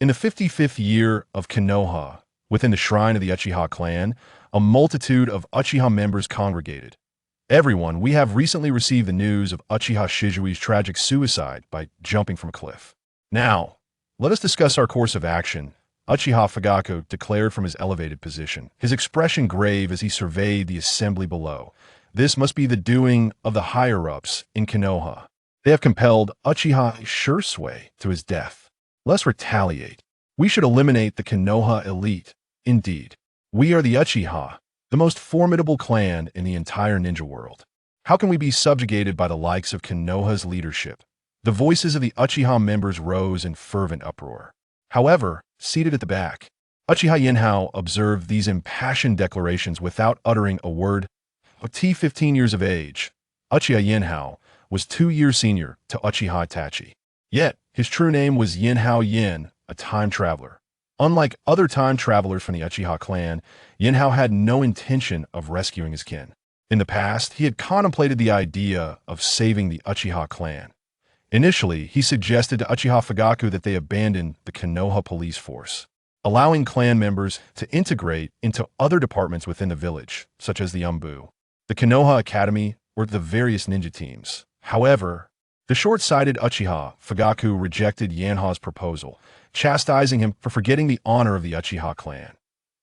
In the 55th year of Konoha, within the shrine of the Uchiha clan, a multitude of Uchiha members congregated. Everyone, we have recently received the news of Uchiha Shizui's tragic suicide by jumping from a cliff. Now, let us discuss our course of action. Uchiha Fugaku declared from his elevated position, his expression grave as he surveyed the assembly below. This must be the doing of the higher-ups in Konoha. They have compelled Uchiha Sasuke to his death. Let's retaliate. We should eliminate the Konoha elite. Indeed, we are the Uchiha, the most formidable clan in the entire ninja world. How can we be subjugated by the likes of Konoha's leadership? The voices of the Uchiha members rose in fervent uproar. However, seated at the back, Uchiha Yinhao observed these impassioned declarations without uttering a word. At 15 years of age, Uchiha Yinhao was 2 years senior to Uchiha Itachi. Yet, his true name was Yinhao Yin, a time traveler. Unlike other time travelers from the Uchiha clan, Yinhao had no intention of rescuing his kin. In the past, he had contemplated the idea of saving the Uchiha clan. Initially, he suggested to Uchiha Fugaku that they abandon the Konoha police force, allowing clan members to integrate into other departments within the village, such as the Umbu, the Konoha Academy, or the various ninja teams. However, the short-sighted Uchiha Fugaku rejected Yanhao's proposal, chastising him for forgetting the honor of the Uchiha clan.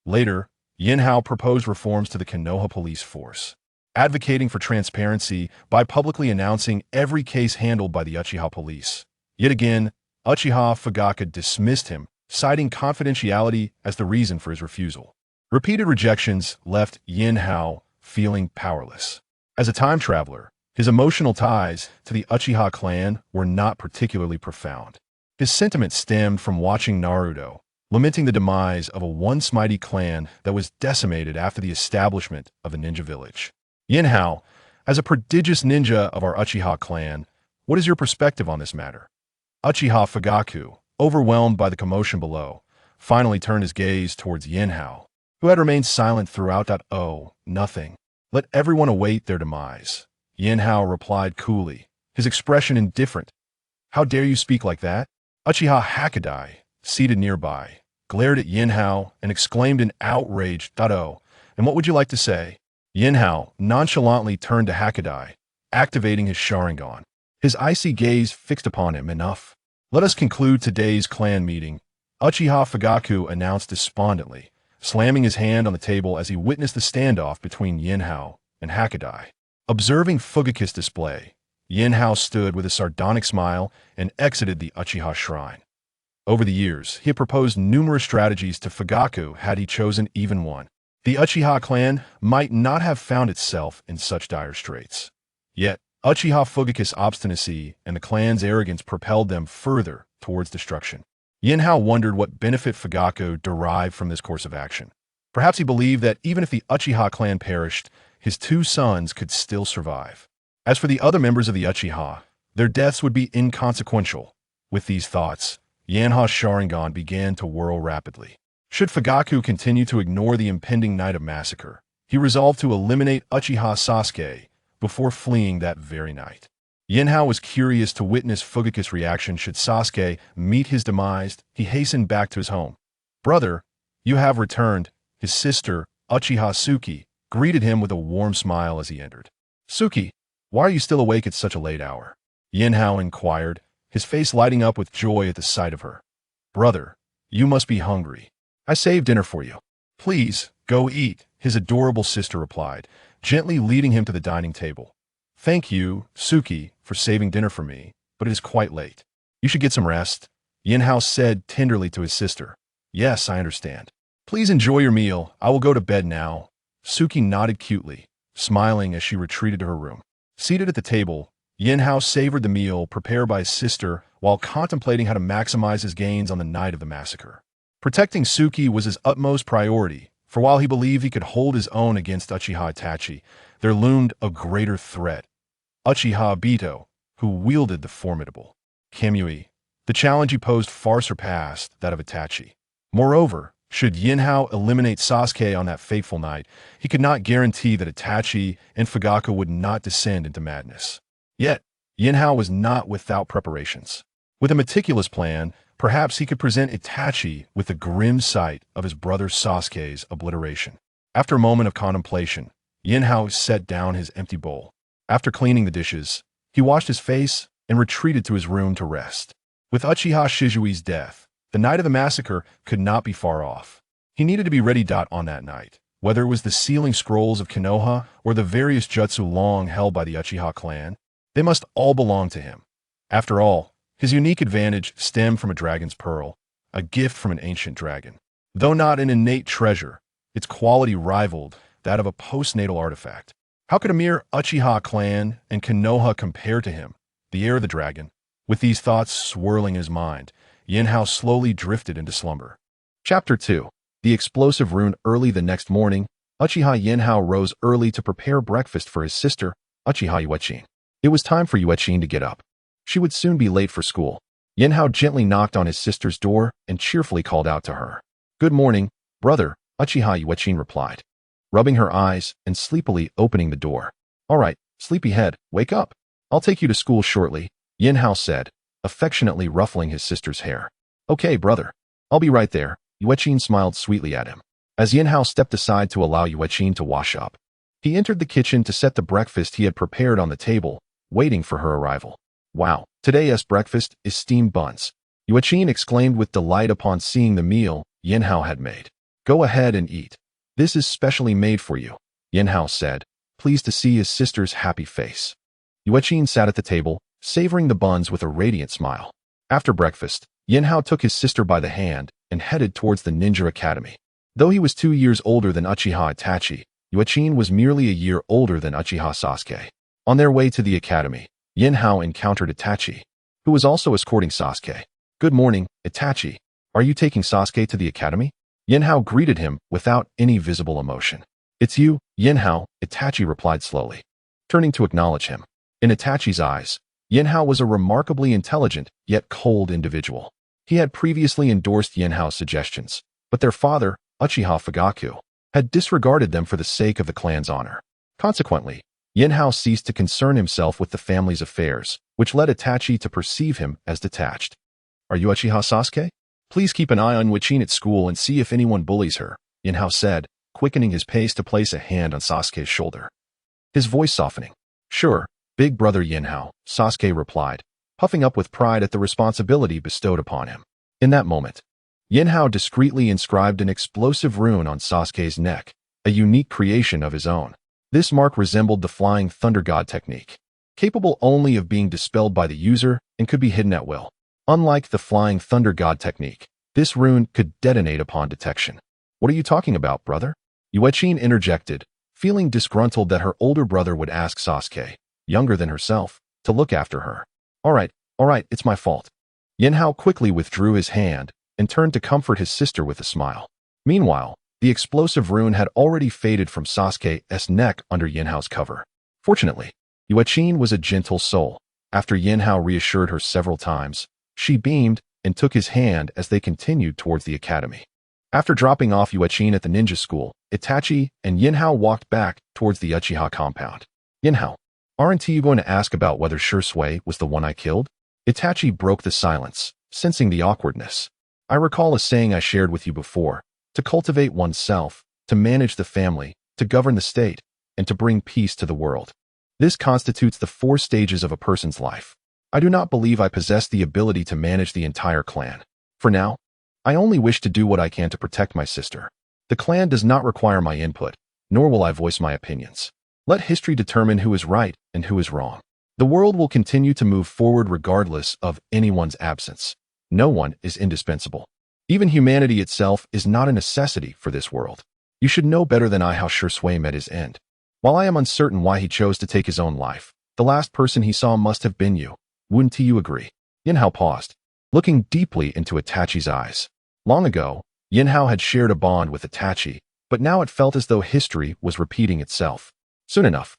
Later, Yinhao proposed reforms to the Konoha police force, advocating for transparency by publicly announcing every case handled by the Uchiha police. Yet again, Uchiha Fugaku dismissed him, citing confidentiality as the reason for his refusal. Repeated rejections left Yinhao feeling powerless. As a time traveler, his emotional ties to the Uchiha clan were not particularly profound. His sentiments stemmed from watching Naruto, lamenting the demise of a once mighty clan that was decimated after the establishment of the ninja village. Yinhao, as a prodigious ninja of our Uchiha clan, what is your perspective on this matter? Uchiha Fugaku, overwhelmed by the commotion below, finally turned his gaze towards Yinhao, who had remained silent throughout. Oh, nothing. Let everyone await their demise. Yinhao replied coolly, his expression indifferent. How dare you speak like that? Uchiha Hokage, seated nearby, glared at Yinhao and exclaimed in outrage, "Oh, and what would you like to say?" Yinhao nonchalantly turned to Hokage, activating his Sharingan, his icy gaze fixed upon him. Enough. Let us conclude today's clan meeting, Uchiha Fugaku announced despondently, slamming his hand on the table as he witnessed the standoff between Yinhao and Hokage. Observing Fugaku's display, Yinhao stood with a sardonic smile and exited the Uchiha shrine. Over the years, he had proposed numerous strategies to Fugaku had he chosen even one. The Uchiha clan might not have found itself in such dire straits. Yet, Uchiha Fugaku's obstinacy and the clan's arrogance propelled them further towards destruction. Yinhao wondered what benefit Fugaku derived from this course of action. Perhaps he believed that even if the Uchiha clan perished, his 2 sons could still survive. As for the other members of the Uchiha, their deaths would be inconsequential. With these thoughts, Yanhao's Sharingan began to whirl rapidly. Should Fugaku continue to ignore the impending night of massacre, he resolved to eliminate Uchiha Sasuke before fleeing that very night. Yinhao was curious to witness Fugaku's reaction should Sasuke meet his demise. He hastened back to his home. "Brother, you have returned." His sister, Uchiha Tsuki, greeted him with a warm smile as he entered. "Tsuki, why are you still awake at such a late hour?" Yinhao inquired, his face lighting up with joy at the sight of her. "Brother, you must be hungry. I saved dinner for you. Please, go eat," his adorable sister replied, gently leading him to the dining table. "Thank you, Tsuki, for saving dinner for me, but it is quite late. You should get some rest," Yinhao said tenderly to his sister. "Yes, I understand. Please enjoy your meal. I will go to bed now." Tsuki nodded cutely, smiling as she retreated to her room. Seated at the table, Yinhao savored the meal prepared by his sister while contemplating how to maximize his gains on the night of the massacre. Protecting Tsuki was his utmost priority, for while he believed he could hold his own against Uchiha Itachi, there loomed a greater threat. Uchiha Obito, who wielded the formidable Kamui. The challenge he posed far surpassed that of Itachi. Moreover, should Yinhao eliminate Sasuke on that fateful night, he could not guarantee that Itachi and Fugaku would not descend into madness. Yet, Yinhao was not without preparations. With a meticulous plan, perhaps he could present Itachi with the grim sight of his brother Sasuke's obliteration. After a moment of contemplation, Yinhao set down his empty bowl. After cleaning the dishes, he washed his face and retreated to his room to rest. With Uchiha Shijui's death, the night of the massacre could not be far off. He needed to be ready on that night, whether it was the sealing scrolls of Konoha or the various jutsu long held by the Uchiha clan. They must all belong to him. After all, his unique advantage stemmed from a dragon's pearl, a gift from an ancient dragon. Though not an innate treasure, its quality rivaled that of a postnatal artifact. How could a mere Uchiha clan and Konoha compare to him, the heir of the dragon? With these thoughts swirling in his mind, Yinhao slowly drifted into slumber. Chapter 2. The explosive rune. Early the next morning, Uchiha Yinhao rose early to prepare breakfast for his sister, Uchiha Yuechin. It was time for Yuechin to get up. She would soon be late for school. Yinhao gently knocked on his sister's door and cheerfully called out to her. "Good morning, brother," Uchiha Yuechin replied, rubbing her eyes and sleepily opening the door. "All right, sleepyhead, wake up. I'll take you to school shortly," Yinhao said, affectionately ruffling his sister's hair. "Okay, brother. I'll be right there." Yuechin smiled sweetly at him. As Yinhao stepped aside to allow Yuechin to wash up, he entered the kitchen to set the breakfast he had prepared on the table, waiting for her arrival. "Wow, today's breakfast is steamed buns," Yuechin exclaimed with delight upon seeing the meal Yinhao had made. "Go ahead and eat. This is specially made for you," Yanhao said, pleased to see his sister's happy face. Yuechin sat at the table, savoring the buns with a radiant smile. After breakfast, Yinhao took his sister by the hand and headed towards the ninja academy. Though he was 2 years older than Uchiha Itachi, Yuechin was merely a year older than Uchiha Sasuke. On their way to the academy, Yinhao encountered Itachi, who was also escorting Sasuke. "Good morning, Itachi. Are you taking Sasuke to the academy?" Yinhao greeted him without any visible emotion. "It's you, Yinhao," Itachi replied slowly, turning to acknowledge him. In Itachi's eyes, Yinhao was a remarkably intelligent yet cold individual. He had previously endorsed Yinhao's suggestions, but their father, Uchiha Fugaku, had disregarded them for the sake of the clan's honor. Consequently, Yinhao ceased to concern himself with the family's affairs, which led Itachi to perceive him as detached. "Are you Uchiha Sasuke? Please keep an eye on Yuechin at school and see if anyone bullies her," Yinhao said, quickening his pace to place a hand on Sasuke's shoulder. His voice softening. "Sure, big brother Yinhao," Sasuke replied, puffing up with pride at the responsibility bestowed upon him. In that moment, Yinhao discreetly inscribed an explosive rune on Sasuke's neck, a unique creation of his own. This mark resembled the Flying Thunder God technique, capable only of being dispelled by the user and could be hidden at will. Unlike the Flying Thunder God technique, this rune could detonate upon detection. "What are you talking about, brother?" Yuechin interjected, feeling disgruntled that her older brother would ask Sasuke, younger than herself, to look after her. All right, it's my fault." Yinhao quickly withdrew his hand and turned to comfort his sister with a smile. Meanwhile, the explosive rune had already faded from Sasuke's neck under Yinhao's cover. Fortunately, Yuechin was a gentle soul. After Yinhao reassured her several times, she beamed and took his hand as they continued towards the academy. After dropping off Yuechin at the ninja school, Itachi and Yinhao walked back towards the Uchiha compound. "Yinhao, aren't you going to ask about whether Shui was the one I killed?" Itachi broke the silence, sensing the awkwardness. "I recall a saying I shared with you before: to cultivate oneself, to manage the family, to govern the state, and to bring peace to the world. This constitutes the 4 stages of a person's life. I do not believe I possess the ability to manage the entire clan. For now, I only wish to do what I can to protect my sister. The clan does not require my input, nor will I voice my opinions. Let history determine who is right and who is wrong. The world will continue to move forward regardless of anyone's absence. No one is indispensable. Even humanity itself is not a necessity for this world. You should know better than I how Shui met his end. While I am uncertain why he chose to take his own life, the last person he saw must have been you. Wouldn't you agree?" Yinhao paused, looking deeply into Itachi's eyes. Long ago, Yinhao had shared a bond with Itachi, but now it felt as though history was repeating itself. Soon enough,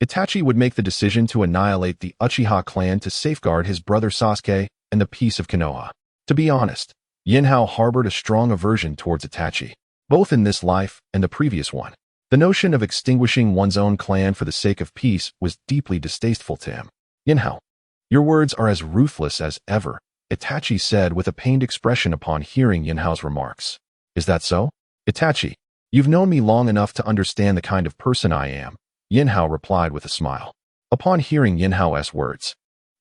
Itachi would make the decision to annihilate the Uchiha clan to safeguard his brother Sasuke and the peace of Konoha. To be honest, Yinhao harbored a strong aversion towards Itachi, both in this life and the previous one. The notion of extinguishing one's own clan for the sake of peace was deeply distasteful to him. "Yinhao, your words are as ruthless as ever," Itachi said with a pained expression upon hearing Yinhao's remarks. Is that so? Itachi, you've known me long enough to understand the kind of person I am, Yinhao replied with a smile. Upon hearing Yinhao's words,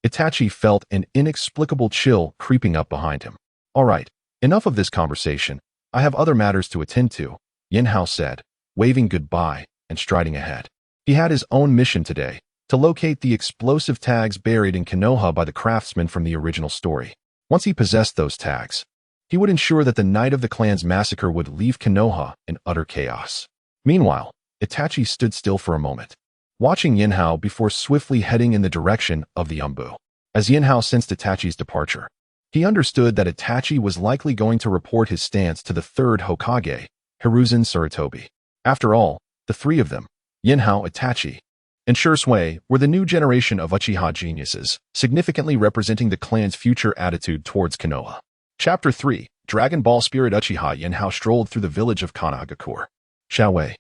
Itachi felt an inexplicable chill creeping up behind him. All right, enough of this conversation. I have other matters to attend to, Yinhao said, waving goodbye and striding ahead. He had his own mission today, to locate the explosive tags buried in Konoha by the craftsman from the original story. Once he possessed those tags, he would ensure that the night of the clan's massacre would leave Konoha in utter chaos. Meanwhile, Itachi stood still for a moment, watching Yinhao before swiftly heading in the direction of the Umbu. As Yinhao sensed Itachi's departure, he understood that Itachi was likely going to report his stance to the third Hokage, Hiruzen Sarutobi. After all, the three of them, Yinhao, Itachi, and Shursui, were the new generation of Uchiha geniuses, significantly representing the clan's future attitude towards Konoha. Chapter 3, Dragon Ball Spirit. Uchiha Yinhao strolled through the village of Konohagakure. Shaowei,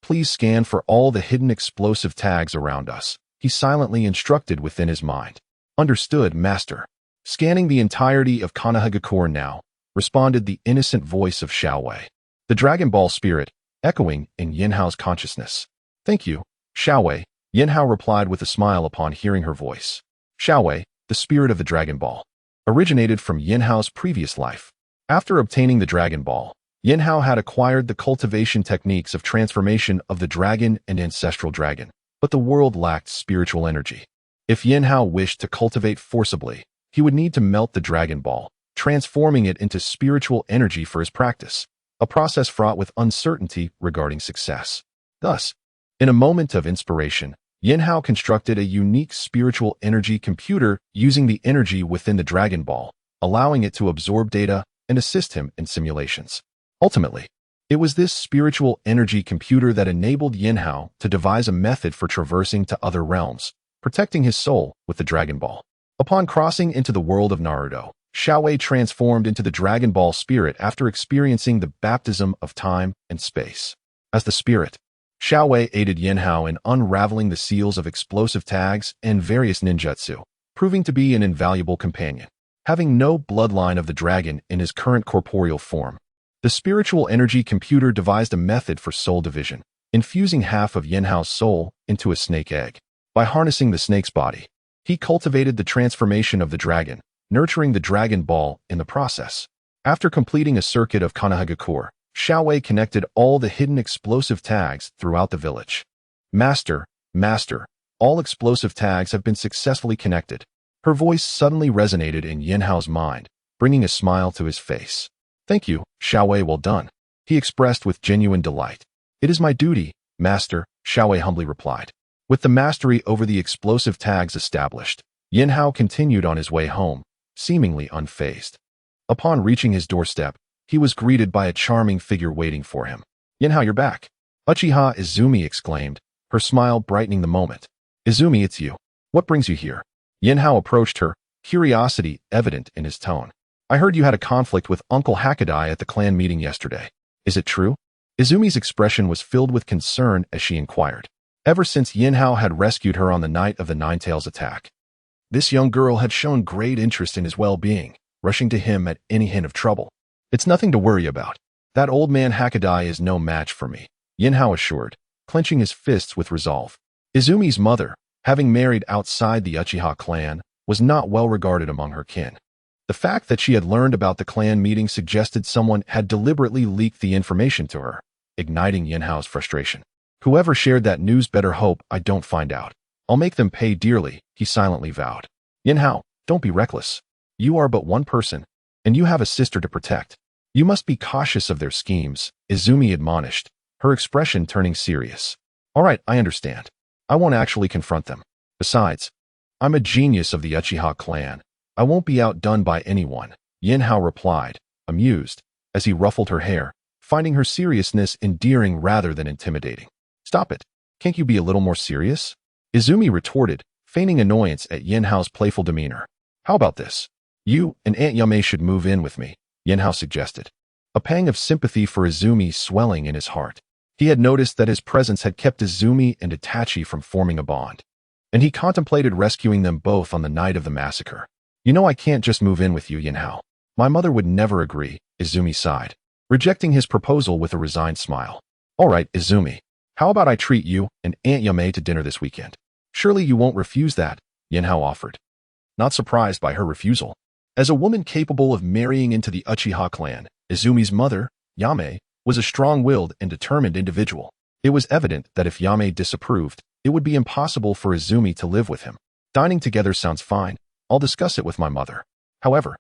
please scan for all the hidden explosive tags around us, he silently instructed within his mind. Understood, master. Scanning the entirety of Konohagakure now, responded the innocent voice of Shaowei, the Dragon Ball Spirit, echoing in Yinhao's consciousness. Thank you, Shaowei, Yinhao replied with a smile upon hearing her voice. Shaowei, the spirit of the Dragon Ball, originated from Yinhao's previous life. After obtaining the Dragon Ball, Yinhao had acquired the cultivation techniques of transformation of the dragon and ancestral dragon, but the world lacked spiritual energy. If Yinhao wished to cultivate forcibly, he would need to melt the Dragon Ball, transforming it into spiritual energy for his practice, a process fraught with uncertainty regarding success. Thus, in a moment of inspiration, Yinhao constructed a unique spiritual energy computer using the energy within the Dragon Ball, allowing it to absorb data and assist him in simulations. Ultimately, it was this spiritual energy computer that enabled Yinhao to devise a method for traversing to other realms, protecting his soul with the Dragon Ball. Upon crossing into the world of Naruto, Shaowei transformed into the Dragon Ball Spirit after experiencing the baptism of time and space. As the Spirit, Shaowei aided Yinhao in unraveling the seals of explosive tags and various ninjutsu, proving to be an invaluable companion. Having no bloodline of the dragon in his current corporeal form, the spiritual energy computer devised a method for soul division, infusing half of Yinhao's soul into a snake egg. By harnessing the snake's body, he cultivated the transformation of the dragon, nurturing the Dragon Ball in the process. After completing a circuit of Konohagakure, Shaowei connected all the hidden explosive tags throughout the village. Master, all explosive tags have been successfully connected. Her voice suddenly resonated in Yinhao's mind, bringing a smile to his face. Thank you, Shaowei, well done, he expressed with genuine delight. It is my duty, master, Shaowei humbly replied. With the mastery over the explosive tags established, Yinhao continued on his way home, seemingly unfazed. Upon reaching his doorstep, he was greeted by a charming figure waiting for him. Yinhao, you're back. Uchiha Izumi exclaimed, her smile brightening the moment. Izumi, it's you. What brings you here? Yinhao approached her, curiosity evident in his tone. I heard you had a conflict with Uncle Hakadai at the clan meeting yesterday. Is it true? Izumi's expression was filled with concern as she inquired. Ever since Yinhao had rescued her on the night of the Ninetales attack, this young girl had shown great interest in his well-being, rushing to him at any hint of trouble. It's nothing to worry about. That old man Hakadai is no match for me, Yinhao assured, clenching his fists with resolve. Izumi's mother, having married outside the Uchiha clan, was not well regarded among her kin. The fact that she had learned about the clan meeting suggested someone had deliberately leaked the information to her, igniting Yinhao's frustration. Whoever shared that news better hope I don't find out. I'll make them pay dearly, he silently vowed. Yinhao, don't be reckless. You are but one person, and you have a sister to protect. You must be cautious of their schemes, Izumi admonished, her expression turning serious. All right, I understand. I won't actually confront them. Besides, I'm a genius of the Uchiha clan. I won't be outdone by anyone, Yinhao replied, amused, as he ruffled her hair, finding her seriousness endearing rather than intimidating. Stop it. Can't you be a little more serious? Izumi retorted, feigning annoyance at Yinhao's playful demeanor. How about this? You and Aunt Yame should move in with me, Yinhao suggested. A pang of sympathy for Izumi swelling in his heart. He had noticed that his presence had kept Izumi and Itachi from forming a bond, and he contemplated rescuing them both on the night of the massacre. You know I can't just move in with you, Yinhao. My mother would never agree, Izumi sighed, rejecting his proposal with a resigned smile. All right, Izumi. How about I treat you and Aunt Yame to dinner this weekend? Surely you won't refuse that, Yanhao offered, not surprised by her refusal. As a woman capable of marrying into the Uchiha clan, Izumi's mother, Yame, was a strong-willed and determined individual. It was evident that if Yame disapproved, it would be impossible for Izumi to live with him. Dining together sounds fine. I'll discuss it with my mother. However,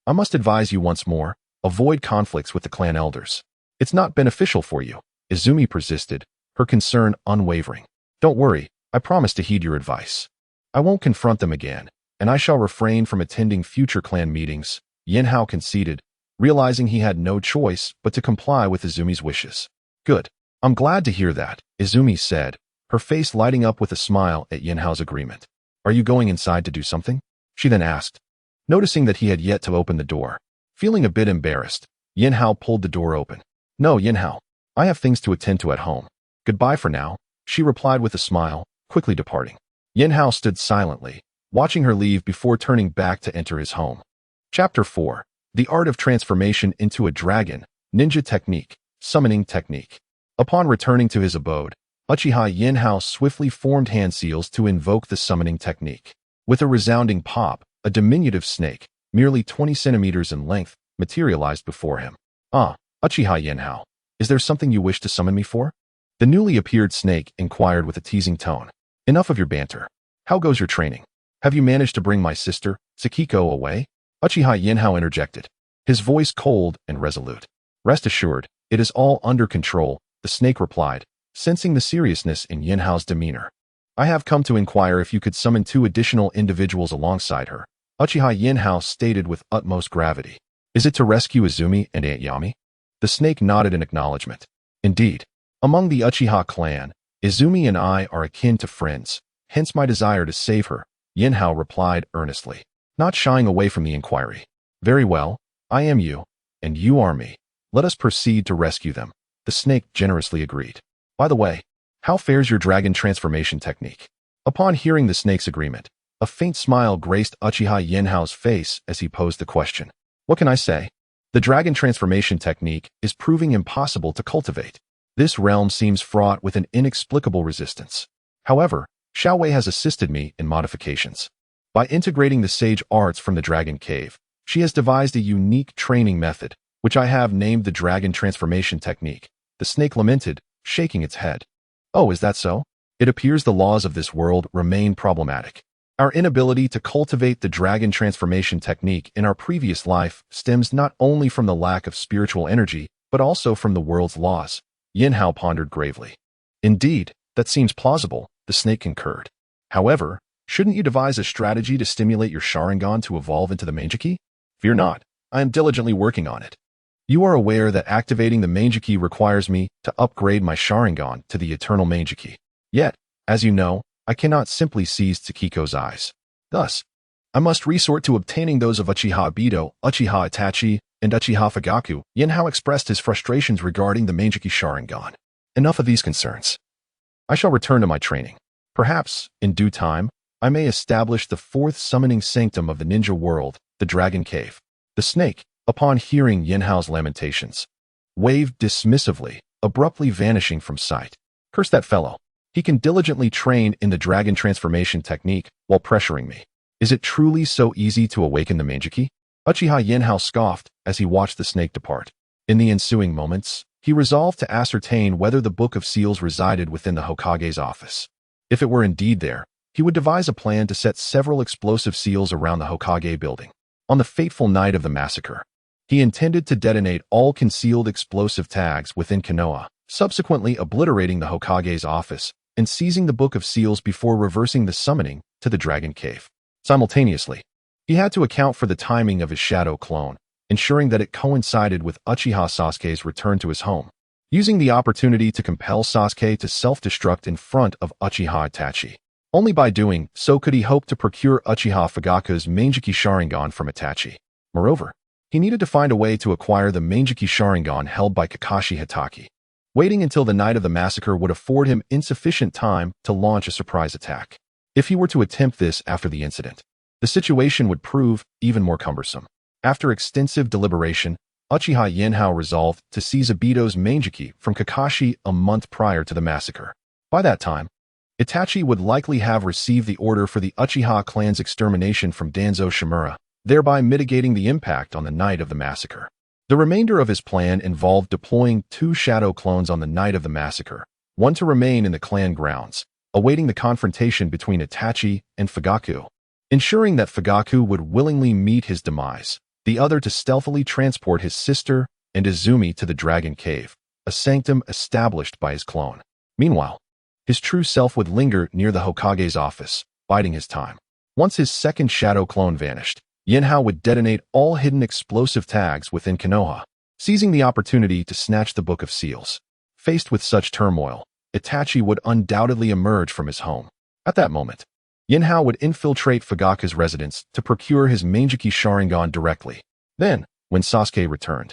I must advise you once more, avoid conflicts with the clan elders. It's not beneficial for you, Izumi persisted, her concern unwavering. Don't worry, I promise to heed your advice. I won't confront them again, and I shall refrain from attending future clan meetings, Yinhao conceded, realizing he had no choice but to comply with Izumi's wishes. Good. I'm glad to hear that, Izumi said, her face lighting up with a smile at Yinhao's agreement. Are you going inside to do something? She then asked, noticing that he had yet to open the door. Feeling a bit embarrassed, Yinhao pulled the door open. No, Yinhao. I have things to attend to at home. Goodbye for now, she replied with a smile, quickly departing. Yinhao stood silently, watching her leave before turning back to enter his home. Chapter 4. The Art of Transformation into a Dragon, Ninja Technique, Summoning Technique. Upon returning to his abode, Uchiha Yinhao swiftly formed hand seals to invoke the summoning technique. With a resounding pop, a diminutive snake, merely 20 centimeters in length, materialized before him. Ah, Uchiha Yanhao, is there something you wish to summon me for? The newly appeared snake inquired with a teasing tone. Enough of your banter. How goes your training? Have you managed to bring my sister, Sakiko, away? Uchiha Yinhao interjected, his voice cold and resolute. Rest assured, it is all under control, the snake replied, sensing the seriousness in Yinhao's demeanor. I have come to inquire if you could summon 2 additional individuals alongside her, Uchiha Yinhao stated with utmost gravity. Is it to rescue Izumi and Aunt Yami? The snake nodded in acknowledgement. Indeed. Among the Uchiha clan, Izumi and I are akin to friends, hence my desire to save her, Yinhao replied earnestly, not shying away from the inquiry. Very well, I am you, and you are me. Let us proceed to rescue them, the snake generously agreed. By the way, how fares your dragon transformation technique? Upon hearing the snake's agreement, a faint smile graced Uchiha Yinhao's face as he posed the question. What can I say? The dragon transformation technique is proving impossible to cultivate. This realm seems fraught with an inexplicable resistance. However, Xiaowei has assisted me in modifications. By integrating the sage arts from the dragon cave, she has devised a unique training method, which I have named the dragon transformation technique. The snake lamented, shaking its head. Oh, is that so? It appears the laws of this world remain problematic. Our inability to cultivate the dragon transformation technique in our previous life stems not only from the lack of spiritual energy, but also from the world's laws. Yinhao pondered gravely. Indeed, that seems plausible, the snake concurred. However, shouldn't you devise a strategy to stimulate your Sharingan to evolve into the Manjiki? Fear not, I am diligently working on it. You are aware that activating the Manjiki requires me to upgrade my Sharingan to the eternal Manjiki. Yet, as you know, I cannot simply seize Tsukiko's eyes. Thus, I must resort to obtaining those of Uchiha Obito, Uchiha Itachi, and Uchiha Fugaku. Yinhao expressed his frustrations regarding the Manjiki Sharingan. Enough of these concerns. I shall return to my training. Perhaps, in due time, I may establish the 4th summoning sanctum of the ninja world, the Dragon Cave. The snake, upon hearing Yinhao's lamentations, waved dismissively, abruptly vanishing from sight. Curse that fellow. He can diligently train in the dragon transformation technique while pressuring me. Is it truly so easy to awaken the Manjiki? Uchiha Yinhao scoffed as he watched the snake depart. In the ensuing moments, he resolved to ascertain whether the Book of Seals resided within the Hokage's office. If it were indeed there, he would devise a plan to set several explosive seals around the Hokage building. On the fateful night of the massacre, he intended to detonate all concealed explosive tags within Konoha, subsequently obliterating the Hokage's office and seizing the Book of Seals before reversing the summoning to the Dragon Cave. Simultaneously, he had to account for the timing of his shadow clone, ensuring that it coincided with Uchiha Sasuke's return to his home, using the opportunity to compel Sasuke to self-destruct in front of Uchiha Itachi. Only by doing so could he hope to procure Uchiha Fugaku's Manjiki Sharingan from Itachi. Moreover, he needed to find a way to acquire the Manjiki Sharingan held by Kakashi Hitaki. Waiting until the night of the massacre would afford him insufficient time to launch a surprise attack. If he were to attempt this after the incident, the situation would prove even more cumbersome. After extensive deliberation, Uchiha Yinhao resolved to seize Obito's Manjiki from Kakashi a month prior to the massacre. By that time, Itachi would likely have received the order for the Uchiha clan's extermination from Danzo Shimura, thereby mitigating the impact on the night of the massacre. The remainder of his plan involved deploying 2 shadow clones on the night of the massacre, one to remain in the clan grounds, awaiting the confrontation between Itachi and Fugaku, ensuring that Fugaku would willingly meet his demise, the other to stealthily transport his sister and Izumi to the Dragon Cave, a sanctum established by his clone. Meanwhile, his true self would linger near the Hokage's office, biding his time. Once his second shadow clone vanished, Yinhao would detonate all hidden explosive tags within Konoha, seizing the opportunity to snatch the Book of Seals. Faced with such turmoil, Itachi would undoubtedly emerge from his home. At that moment, Yinhao would infiltrate Fugaku's residence to procure his Manjiki Sharingan directly. Then, when Sasuke returned,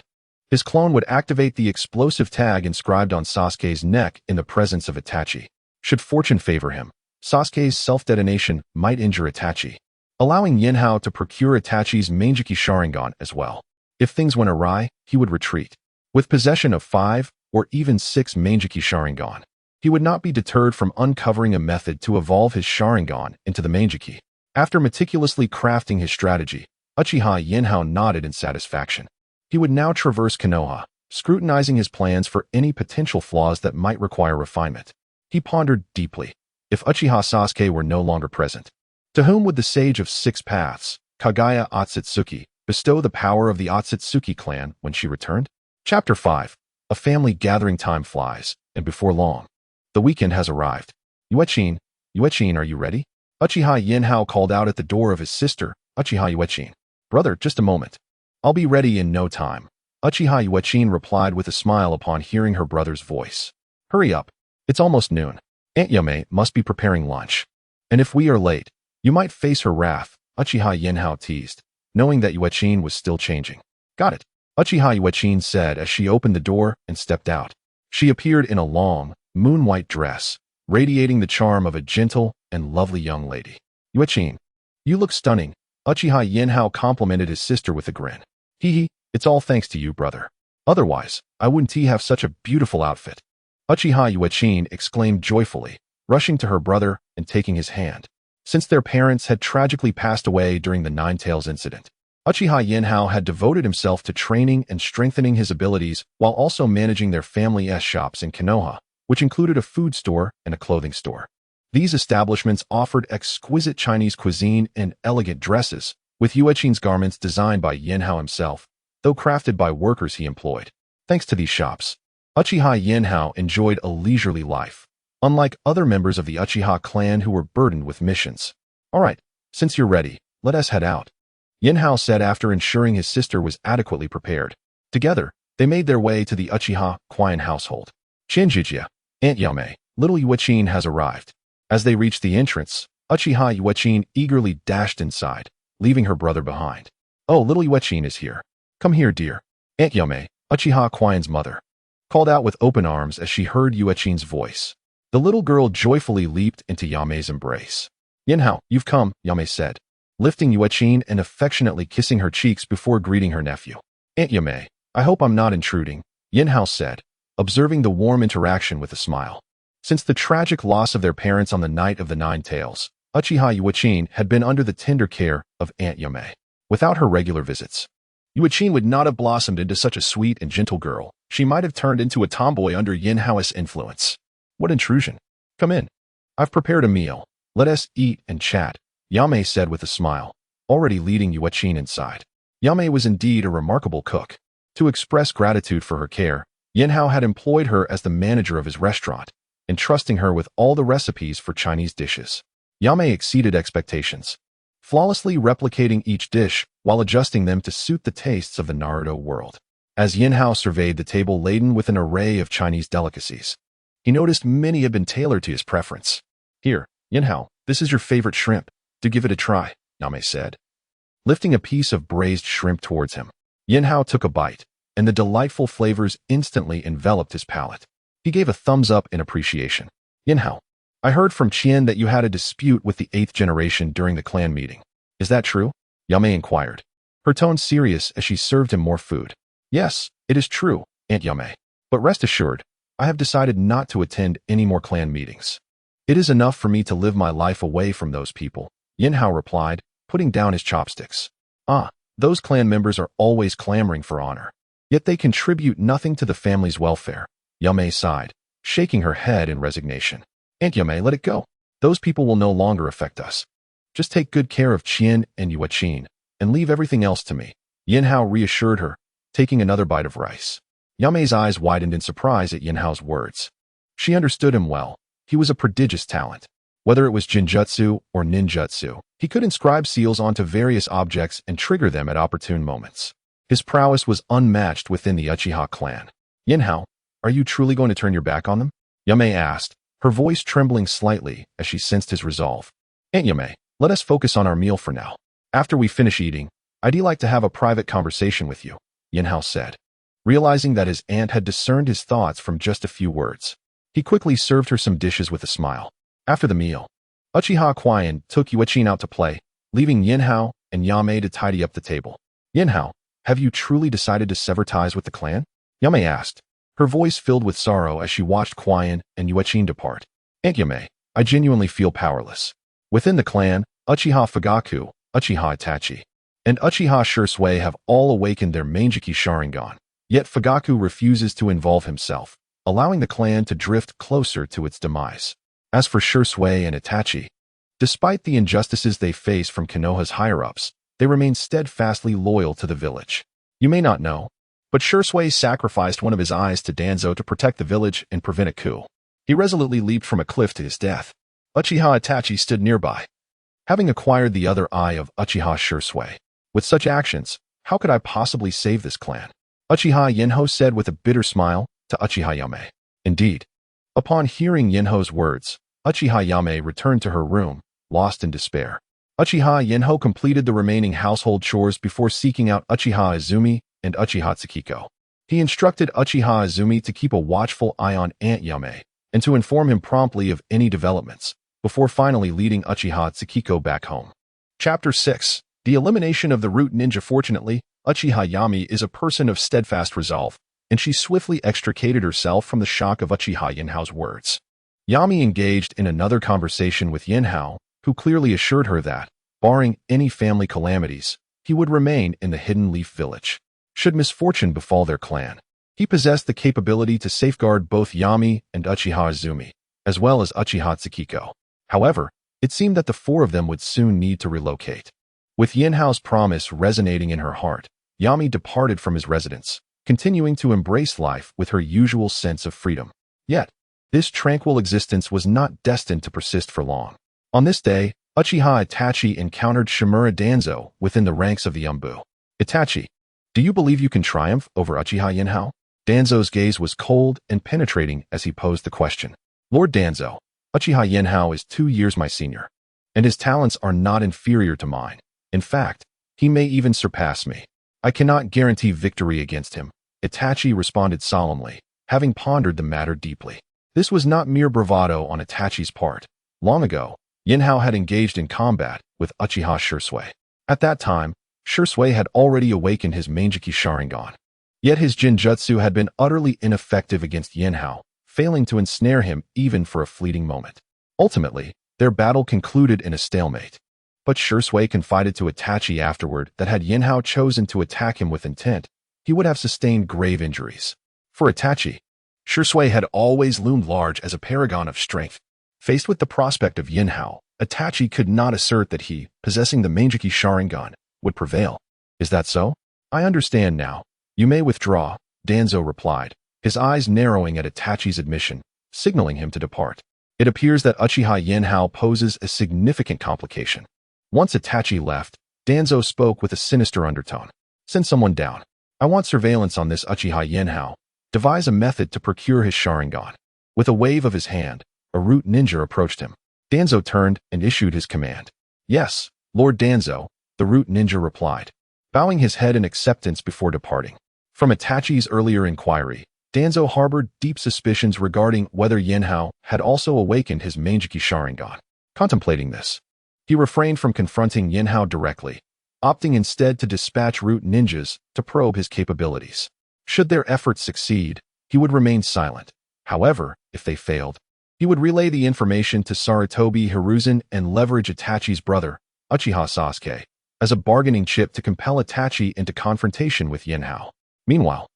his clone would activate the explosive tag inscribed on Sasuke's neck in the presence of Itachi. Should fortune favor him, Sasuke's self-detonation might injure Itachi, allowing Yinhao to procure Itachi's Manjiki Sharingan as well. If things went awry, he would retreat. With possession of 5 or even 6 Manjiki Sharingan, he would not be deterred from uncovering a method to evolve his Sharingan into the Manjiki. After meticulously crafting his strategy, Uchiha Yinhao nodded in satisfaction. He would now traverse Konoha, scrutinizing his plans for any potential flaws that might require refinement. He pondered deeply. If Uchiha Sasuke were no longer present, to whom would the Sage of 6 Paths, Kaguya Otsutsuki, bestow the power of the Otsutsuki clan when she returned? Chapter 5. A family gathering time flies, and before long, the weekend has arrived. Yuechin, are you ready? Uchiha Yinhao called out at the door of his sister, Uchiha Yuechin. Brother, just a moment. I'll be ready in no time. Uchiha Yuechin replied with a smile upon hearing her brother's voice. Hurry up. It's almost noon. Aunt Yame must be preparing lunch. And if we are late, you might face her wrath, Uchiha Yinhao teased, knowing that Yuechin was still changing. Got it, Uchiha Yuechin said as she opened the door and stepped out. She appeared in a long, moon-white dress, radiating the charm of a gentle and lovely young lady. Yuechin, you look stunning, Uchiha Yinhao complimented his sister with a grin. Hee, it's all thanks to you, brother. Otherwise, I wouldn't have such a beautiful outfit. Uchiha Yuechin exclaimed joyfully, rushing to her brother and taking his hand. Since their parents had tragically passed away during the Nine Tails incident, Uchiha Yinhao had devoted himself to training and strengthening his abilities while also managing their family's shops in Konoha, which included a food store and a clothing store. These establishments offered exquisite Chinese cuisine and elegant dresses, with Yuechin's garments designed by Yinhao himself, though crafted by workers he employed. Thanks to these shops, Uchiha Yinhao enjoyed a leisurely life, unlike other members of the Uchiha clan who were burdened with missions. All right, since you're ready, let us head out, Yinhao said after ensuring his sister was adequately prepared. Together, they made their way to the Uchiha Quian household. Shinjujia, Aunt Yame, little Yuechin has arrived. As they reached the entrance, Uchiha Yuechin eagerly dashed inside, leaving her brother behind. Oh, little Yuechin is here. Come here, dear. Aunt Yame, Uchiha Quian's mother, called out with open arms as she heard Yuechin's voice. The little girl joyfully leaped into Yame's embrace. Yinhao, you've come, Yame said, lifting Yuechin and affectionately kissing her cheeks before greeting her nephew. Aunt Yame, I hope I'm not intruding, Yinhao said, observing the warm interaction with a smile. Since the tragic loss of their parents on the night of the Nine Tails, Uchiha Yuechin had been under the tender care of Aunt Yame. Without her regular visits, Yuechin would not have blossomed into such a sweet and gentle girl. She might have turned into a tomboy under Yinhao's influence. What intrusion! Come in. I've prepared a meal. Let us eat and chat, Yame said with a smile, already leading Yuechin inside. Yame was indeed a remarkable cook. To express gratitude for her care, Yinhao had employed her as the manager of his restaurant, entrusting her with all the recipes for Chinese dishes. Yame exceeded expectations, flawlessly replicating each dish while adjusting them to suit the tastes of the Naruto world. As Yinhao surveyed the table laden with an array of Chinese delicacies, he noticed many had been tailored to his preference. Here, Yinhao, this is your favorite shrimp. Do give it a try, Yame said, lifting a piece of braised shrimp towards him. Yinhao took a bite, and the delightful flavors instantly enveloped his palate. He gave a thumbs up in appreciation. Yinhao, I heard from Qian that you had a dispute with the 8th generation during the clan meeting. Is that true? Yame inquired, her tone serious as she served him more food. Yes, it is true, Aunt Yame. But rest assured, I have decided not to attend any more clan meetings. It is enough for me to live my life away from those people, Yinhao replied, putting down his chopsticks. Those clan members are always clamoring for honor. Yet they contribute nothing to the family's welfare, Yame sighed, shaking her head in resignation. Aunt Yame, let it go. Those people will no longer affect us. Just take good care of Qin and Yuaqin, and leave everything else to me, Yinhao reassured her, taking another bite of rice. Yame's eyes widened in surprise at Yinhao's words. She understood him well. He was a prodigious talent. Whether it was Jinjutsu or Ninjutsu, he could inscribe seals onto various objects and trigger them at opportune moments. His prowess was unmatched within the Uchiha clan. Yinhao, are you truly going to turn your back on them? Yame asked, her voice trembling slightly as she sensed his resolve. Aunt Yame, let us focus on our meal for now. After we finish eating, I'd like to have a private conversation with you, Yinhao said. Realizing that his aunt had discerned his thoughts from just a few words, he quickly served her some dishes with a smile. After the meal, Uchiha Quian took Yuaqin out to play, leaving Yinhao and Yame to tidy up the table. Yinhao, have you truly decided to sever ties with the clan? Yame asked, her voice filled with sorrow as she watched Quian and Yuaqin depart. Aunt Yame, I genuinely feel powerless. Within the clan, Uchiha Fugaku, Uchiha Itachi, and Uchiha Sasuke have all awakened their Manjiki Sharingan. Yet Fugaku refuses to involve himself, allowing the clan to drift closer to its demise. As for Sasuke and Itachi, despite the injustices they face from Konoha's higher-ups, they remain steadfastly loyal to the village. You may not know, but Sasuke sacrificed one of his eyes to Danzo to protect the village and prevent a coup. He resolutely leaped from a cliff to his death. Uchiha Itachi stood nearby, having acquired the other eye of Uchiha Sasuke. With such actions, how could I possibly save this clan? Uchiha Yinhao said with a bitter smile to Uchiha Yame. Indeed. Upon hearing Yinhao's words, Uchiha Yame returned to her room, lost in despair. Uchiha Yinhao completed the remaining household chores before seeking out Uchiha Izumi and Uchiha Tsukiko. He instructed Uchiha Izumi to keep a watchful eye on Aunt Yame and to inform him promptly of any developments, before finally leading Uchiha Tsukiko back home. Chapter 6. The elimination of the root ninja. Fortunately, Uchiha Yame is a person of steadfast resolve, and she swiftly extricated herself from the shock of Uchiha Yinhao's words. Yame engaged in another conversation with Yanhao, who clearly assured her that, barring any family calamities, he would remain in the Hidden Leaf Village. Should misfortune befall their clan, he possessed the capability to safeguard both Yame and Uchiha Izumi, as well as Uchiha Tsukiko. However, it seemed that the four of them would soon need to relocate. With Yinhao's promise resonating in her heart, Yame departed from his residence, continuing to embrace life with her usual sense of freedom. Yet, this tranquil existence was not destined to persist for long. On this day, Uchiha Itachi encountered Shimura Danzo within the ranks of the Umbu. Itachi, do you believe you can triumph over Uchiha Yinhao? Danzo's gaze was cold and penetrating as he posed the question. Lord Danzo, Uchiha Yinhao is 2 years my senior, and his talents are not inferior to mine. In fact, he may even surpass me. I cannot guarantee victory against him, Itachi responded solemnly, having pondered the matter deeply. This was not mere bravado on Itachi's part. Long ago, Yinhao had engaged in combat with Uchiha Sasuke. At that time, Sasuke had already awakened his Manjiki Sharingan. Yet his Jinjutsu had been utterly ineffective against Yinhao, failing to ensnare him even for a fleeting moment. Ultimately, their battle concluded in a stalemate. But Sasuke confided to Itachi afterward that had Yinhao chosen to attack him with intent, he would have sustained grave injuries. For Itachi, Sasuke had always loomed large as a paragon of strength. Faced with the prospect of Yinhao, Itachi could not assert that he, possessing the Manjiki Sharingan, would prevail. Is that so? I understand now. You may withdraw, Danzo replied, his eyes narrowing at Itachi's admission, signaling him to depart. It appears that Uchiha Yinhao poses a significant complication. Once Itachi left, Danzo spoke with a sinister undertone. Send someone down. I want surveillance on this Uchiha Yinhao. Devise a method to procure his Sharingan. With a wave of his hand, a root ninja approached him. Danzo turned and issued his command. Yes, Lord Danzo, the root ninja replied, bowing his head in acceptance before departing. From Itachi's earlier inquiry, Danzo harbored deep suspicions regarding whether Yanhao had also awakened his Manjiki Sharingan. Contemplating this, He refrained from confronting Yinhao directly, opting instead to dispatch root ninjas to probe his capabilities. Should their efforts succeed, he would remain silent. However, if they failed, he would relay the information to Sarutobi Hiruzen and leverage Itachi's brother, Uchiha Sasuke, as a bargaining chip to compel Itachi into confrontation with Yinhao. Meanwhile,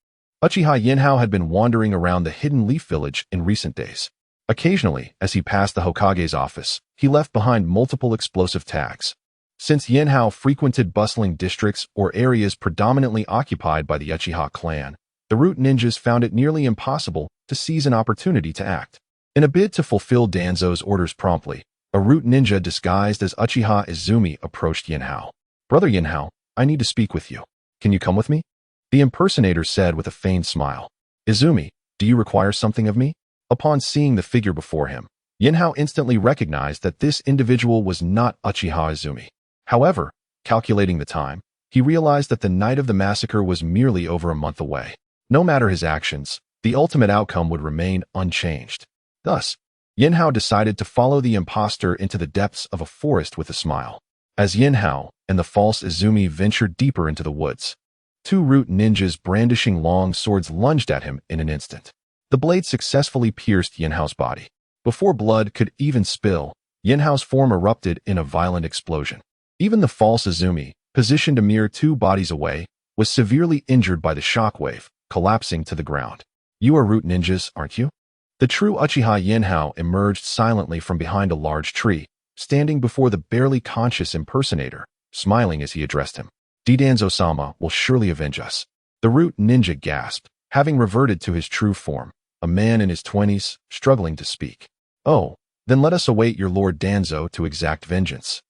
Uchiha Yinhao had been wandering around the hidden leaf village in recent days. Occasionally, as he passed the Hokage's office, he left behind multiple explosive tags. Since Yinhao frequented bustling districts or areas predominantly occupied by the Uchiha clan, the root ninjas found it nearly impossible to seize an opportunity to act. In a bid to fulfill Danzo's orders promptly, a root ninja disguised as Uchiha Izumi approached Yinhao. "Brother Yinhao, I need to speak with you. Can you come with me?" The impersonator said with a feigned smile. "Izumi, do you require something of me?" Upon seeing the figure before him, Yinhao instantly recognized that this individual was not Uchiha Izumi. However, calculating the time, he realized that the night of the massacre was merely over a month away. No matter his actions, the ultimate outcome would remain unchanged. Thus, Yinhao decided to follow the impostor into the depths of a forest with a smile. As Yinhao and the false Izumi ventured deeper into the woods, two root ninjas brandishing long swords lunged at him in an instant. The blade successfully pierced Yinhao's body. Before blood could even spill, Yinhao's form erupted in a violent explosion. Even the false Izumi, positioned a mere 2 bodies away, was severely injured by the shockwave, collapsing to the ground. "You are root ninjas, aren't you?" The true Uchiha Yinhao emerged silently from behind a large tree, standing before the barely conscious impersonator, smiling as he addressed him. "Danzo-sama will surely avenge us." The root ninja gasped, having reverted to his true form, a man in his 20s, struggling to speak. "Oh, then let us await your Lord Danzo to exact vengeance."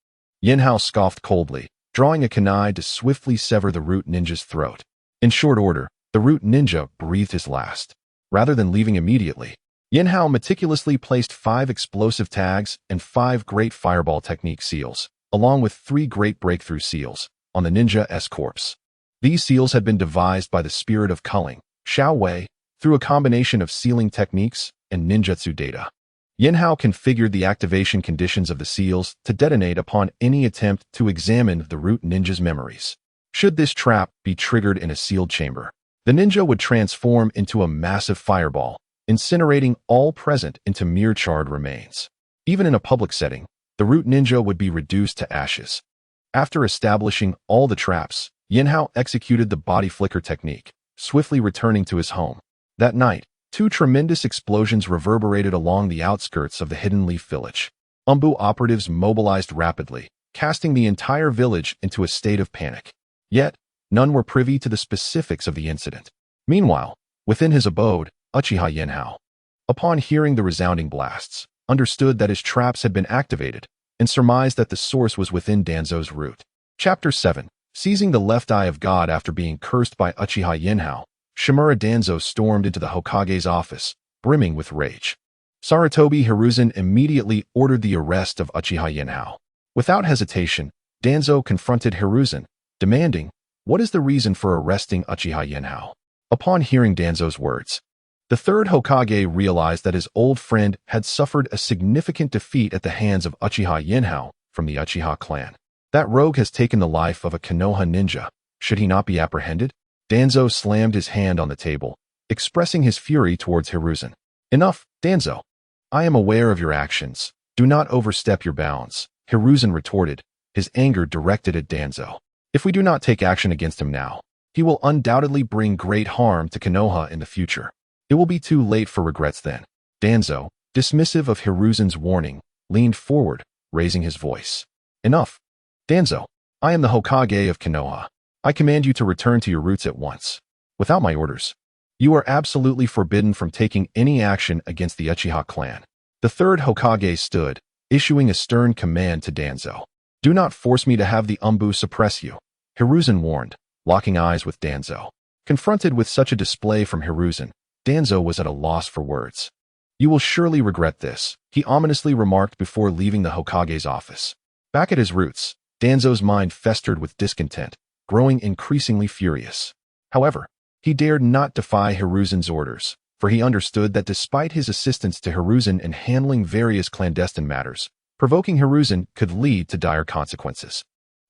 Yinhao scoffed coldly, drawing a kunai to swiftly sever the root ninja's throat. In short order, the root ninja breathed his last. Rather than leaving immediately, Yinhao meticulously placed 5 explosive tags and 5 great fireball technique seals, along with 3 great breakthrough seals, on the ninja's corpse. These seals had been devised by the spirit of culling, Xiao Wei, through a combination of sealing techniques and ninjutsu data. Yinhao configured the activation conditions of the seals to detonate upon any attempt to examine the root ninja's memories. Should this trap be triggered in a sealed chamber, the ninja would transform into a massive fireball, incinerating all present into mere charred remains. Even in a public setting, the root ninja would be reduced to ashes. After establishing all the traps, Yinhao executed the body flicker technique, swiftly returning to his home. That night, 2 tremendous explosions reverberated along the outskirts of the hidden leaf village. Umbu operatives mobilized rapidly, casting the entire village into a state of panic. Yet, none were privy to the specifics of the incident. Meanwhile, within his abode, Uchiha Yinhao, upon hearing the resounding blasts, understood that his traps had been activated, and surmised that the source was within Danzo's root. Chapter 7. Seizing the left eye of God after being cursed by Uchiha Yinhao, Shimura Danzo stormed into the Hokage's office, brimming with rage. Sarutobi Hiruzen immediately ordered the arrest of Uchiha Yinhao. Without hesitation, Danzo confronted Hiruzen, demanding, "What is the reason for arresting Uchiha Yinhao?" Upon hearing Danzo's words, the third Hokage realized that his old friend had suffered a significant defeat at the hands of Uchiha Yinhao from the Uchiha clan. That rogue has taken the life of a Konoha ninja. Should he not be apprehended? Danzo slammed his hand on the table, expressing his fury towards Hiruzen. "Enough, Danzo. I am aware of your actions. Do not overstep your bounds," Hiruzen retorted, his anger directed at Danzo. "If we do not take action against him now, he will undoubtedly bring great harm to Konoha in the future. It will be too late for regrets then." Danzo, dismissive of Hiruzen's warning, leaned forward, raising his voice. "Enough. Danzo, I am the Hokage of Konoha. I command you to return to your roots at once. Without my orders, you are absolutely forbidden from taking any action against the Uchiha clan." The third Hokage stood, issuing a stern command to Danzo. "Do not force me to have the Umbu suppress you," Hiruzen warned, locking eyes with Danzo. Confronted with such a display from Hiruzen, Danzo was at a loss for words. "You will surely regret this," he ominously remarked before leaving the Hokage's office. Back at his roots, Danzo's mind festered with discontent, growing increasingly furious. However, he dared not defy Hiruzen's orders, for he understood that despite his assistance to Hiruzen in handling various clandestine matters, Provoking Hiruzen could lead to dire consequences.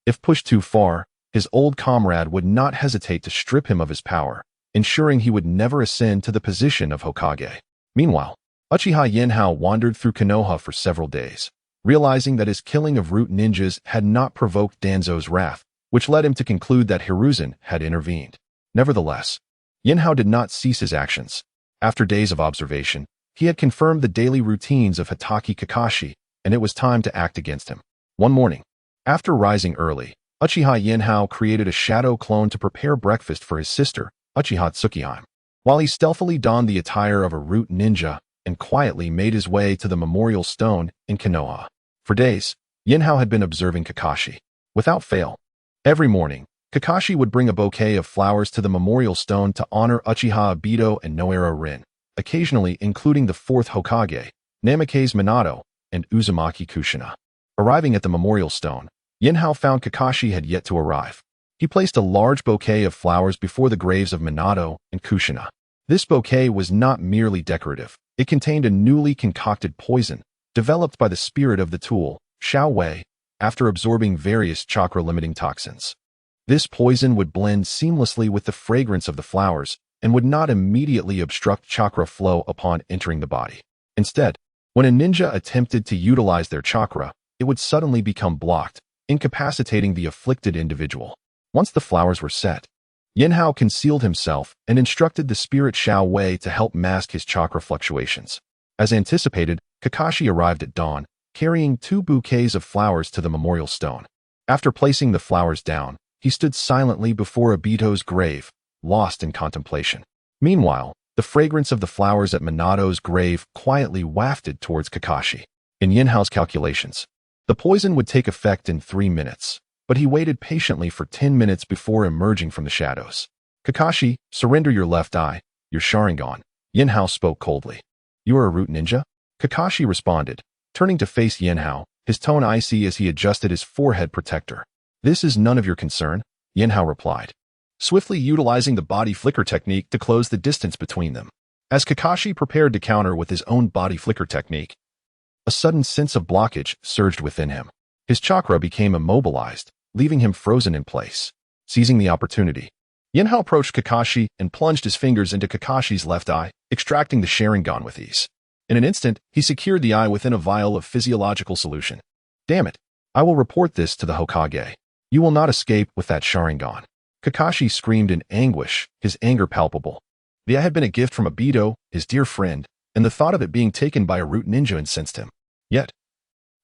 If pushed too far, his old comrade would not hesitate to strip him of his power, ensuring he would never ascend to the position of Hokage. Meanwhile, Uchiha Yinhao wandered through Konoha for several days, realizing that his killing of root ninjas had not provoked Danzo's wrath, which led him to conclude that Hiruzen had intervened. Nevertheless, Yinhao did not cease his actions. After days of observation, he had confirmed the daily routines of Hitaki Kakashi, and it was time to act against him. One morning, after rising early, Uchiha Yinhao created a shadow clone to prepare breakfast for his sister, Uchiha Tsuki. While he stealthily donned the attire of a root ninja and quietly made his way to the memorial stone in Konoha. For days, Yinhao had been observing Kakashi. Without fail, every morning, Kakashi would bring a bouquet of flowers to the memorial stone to honor Uchiha Obito and Noara Rin, occasionally including the fourth Hokage, Namikaze Minato, and Uzumaki Kushina. Arriving at the memorial stone, Yinhao found Kakashi had yet to arrive. He placed a large bouquet of flowers before the graves of Minato and Kushina. This bouquet was not merely decorative. It contained a newly concocted poison, developed by the spirit of the tool, Xiao Wei, after absorbing various chakra-limiting toxins. This poison would blend seamlessly with the fragrance of the flowers and would not immediately obstruct chakra flow upon entering the body. Instead, when a ninja attempted to utilize their chakra, it would suddenly become blocked, incapacitating the afflicted individual. Once the flowers were set, Yinhao concealed himself and instructed the spirit Xiao Wei to help mask his chakra fluctuations. As anticipated, Kakashi arrived at dawn, carrying 2 bouquets of flowers to the memorial stone. After placing the flowers down, he stood silently before Obito's grave, lost in contemplation. Meanwhile, the fragrance of the flowers at Minato's grave quietly wafted towards Kakashi. In Yinhao's calculations, the poison would take effect in 3 minutes, but he waited patiently for 10 minutes before emerging from the shadows. Kakashi, surrender your left eye, your Sharingan, Yinhao spoke coldly. You are a root ninja? Kakashi responded, turning to face Yinhao, his tone icy as he adjusted his forehead protector. This is none of your concern, Yinhao replied, swiftly utilizing the body flicker technique to close the distance between them. As Kakashi prepared to counter with his own body flicker technique, a sudden sense of blockage surged within him. His chakra became immobilized, leaving him frozen in place. Seizing the opportunity, Yinhao approached Kakashi and plunged his fingers into Kakashi's left eye, extracting the Sharingan with ease. In an instant, he secured the eye within a vial of physiological solution. Damn it! I will report this to the Hokage. You will not escape with that Sharingan. Kakashi screamed in anguish, his anger palpable. The eye had been a gift from Obito, his dear friend, and the thought of it being taken by a root ninja incensed him. Yet,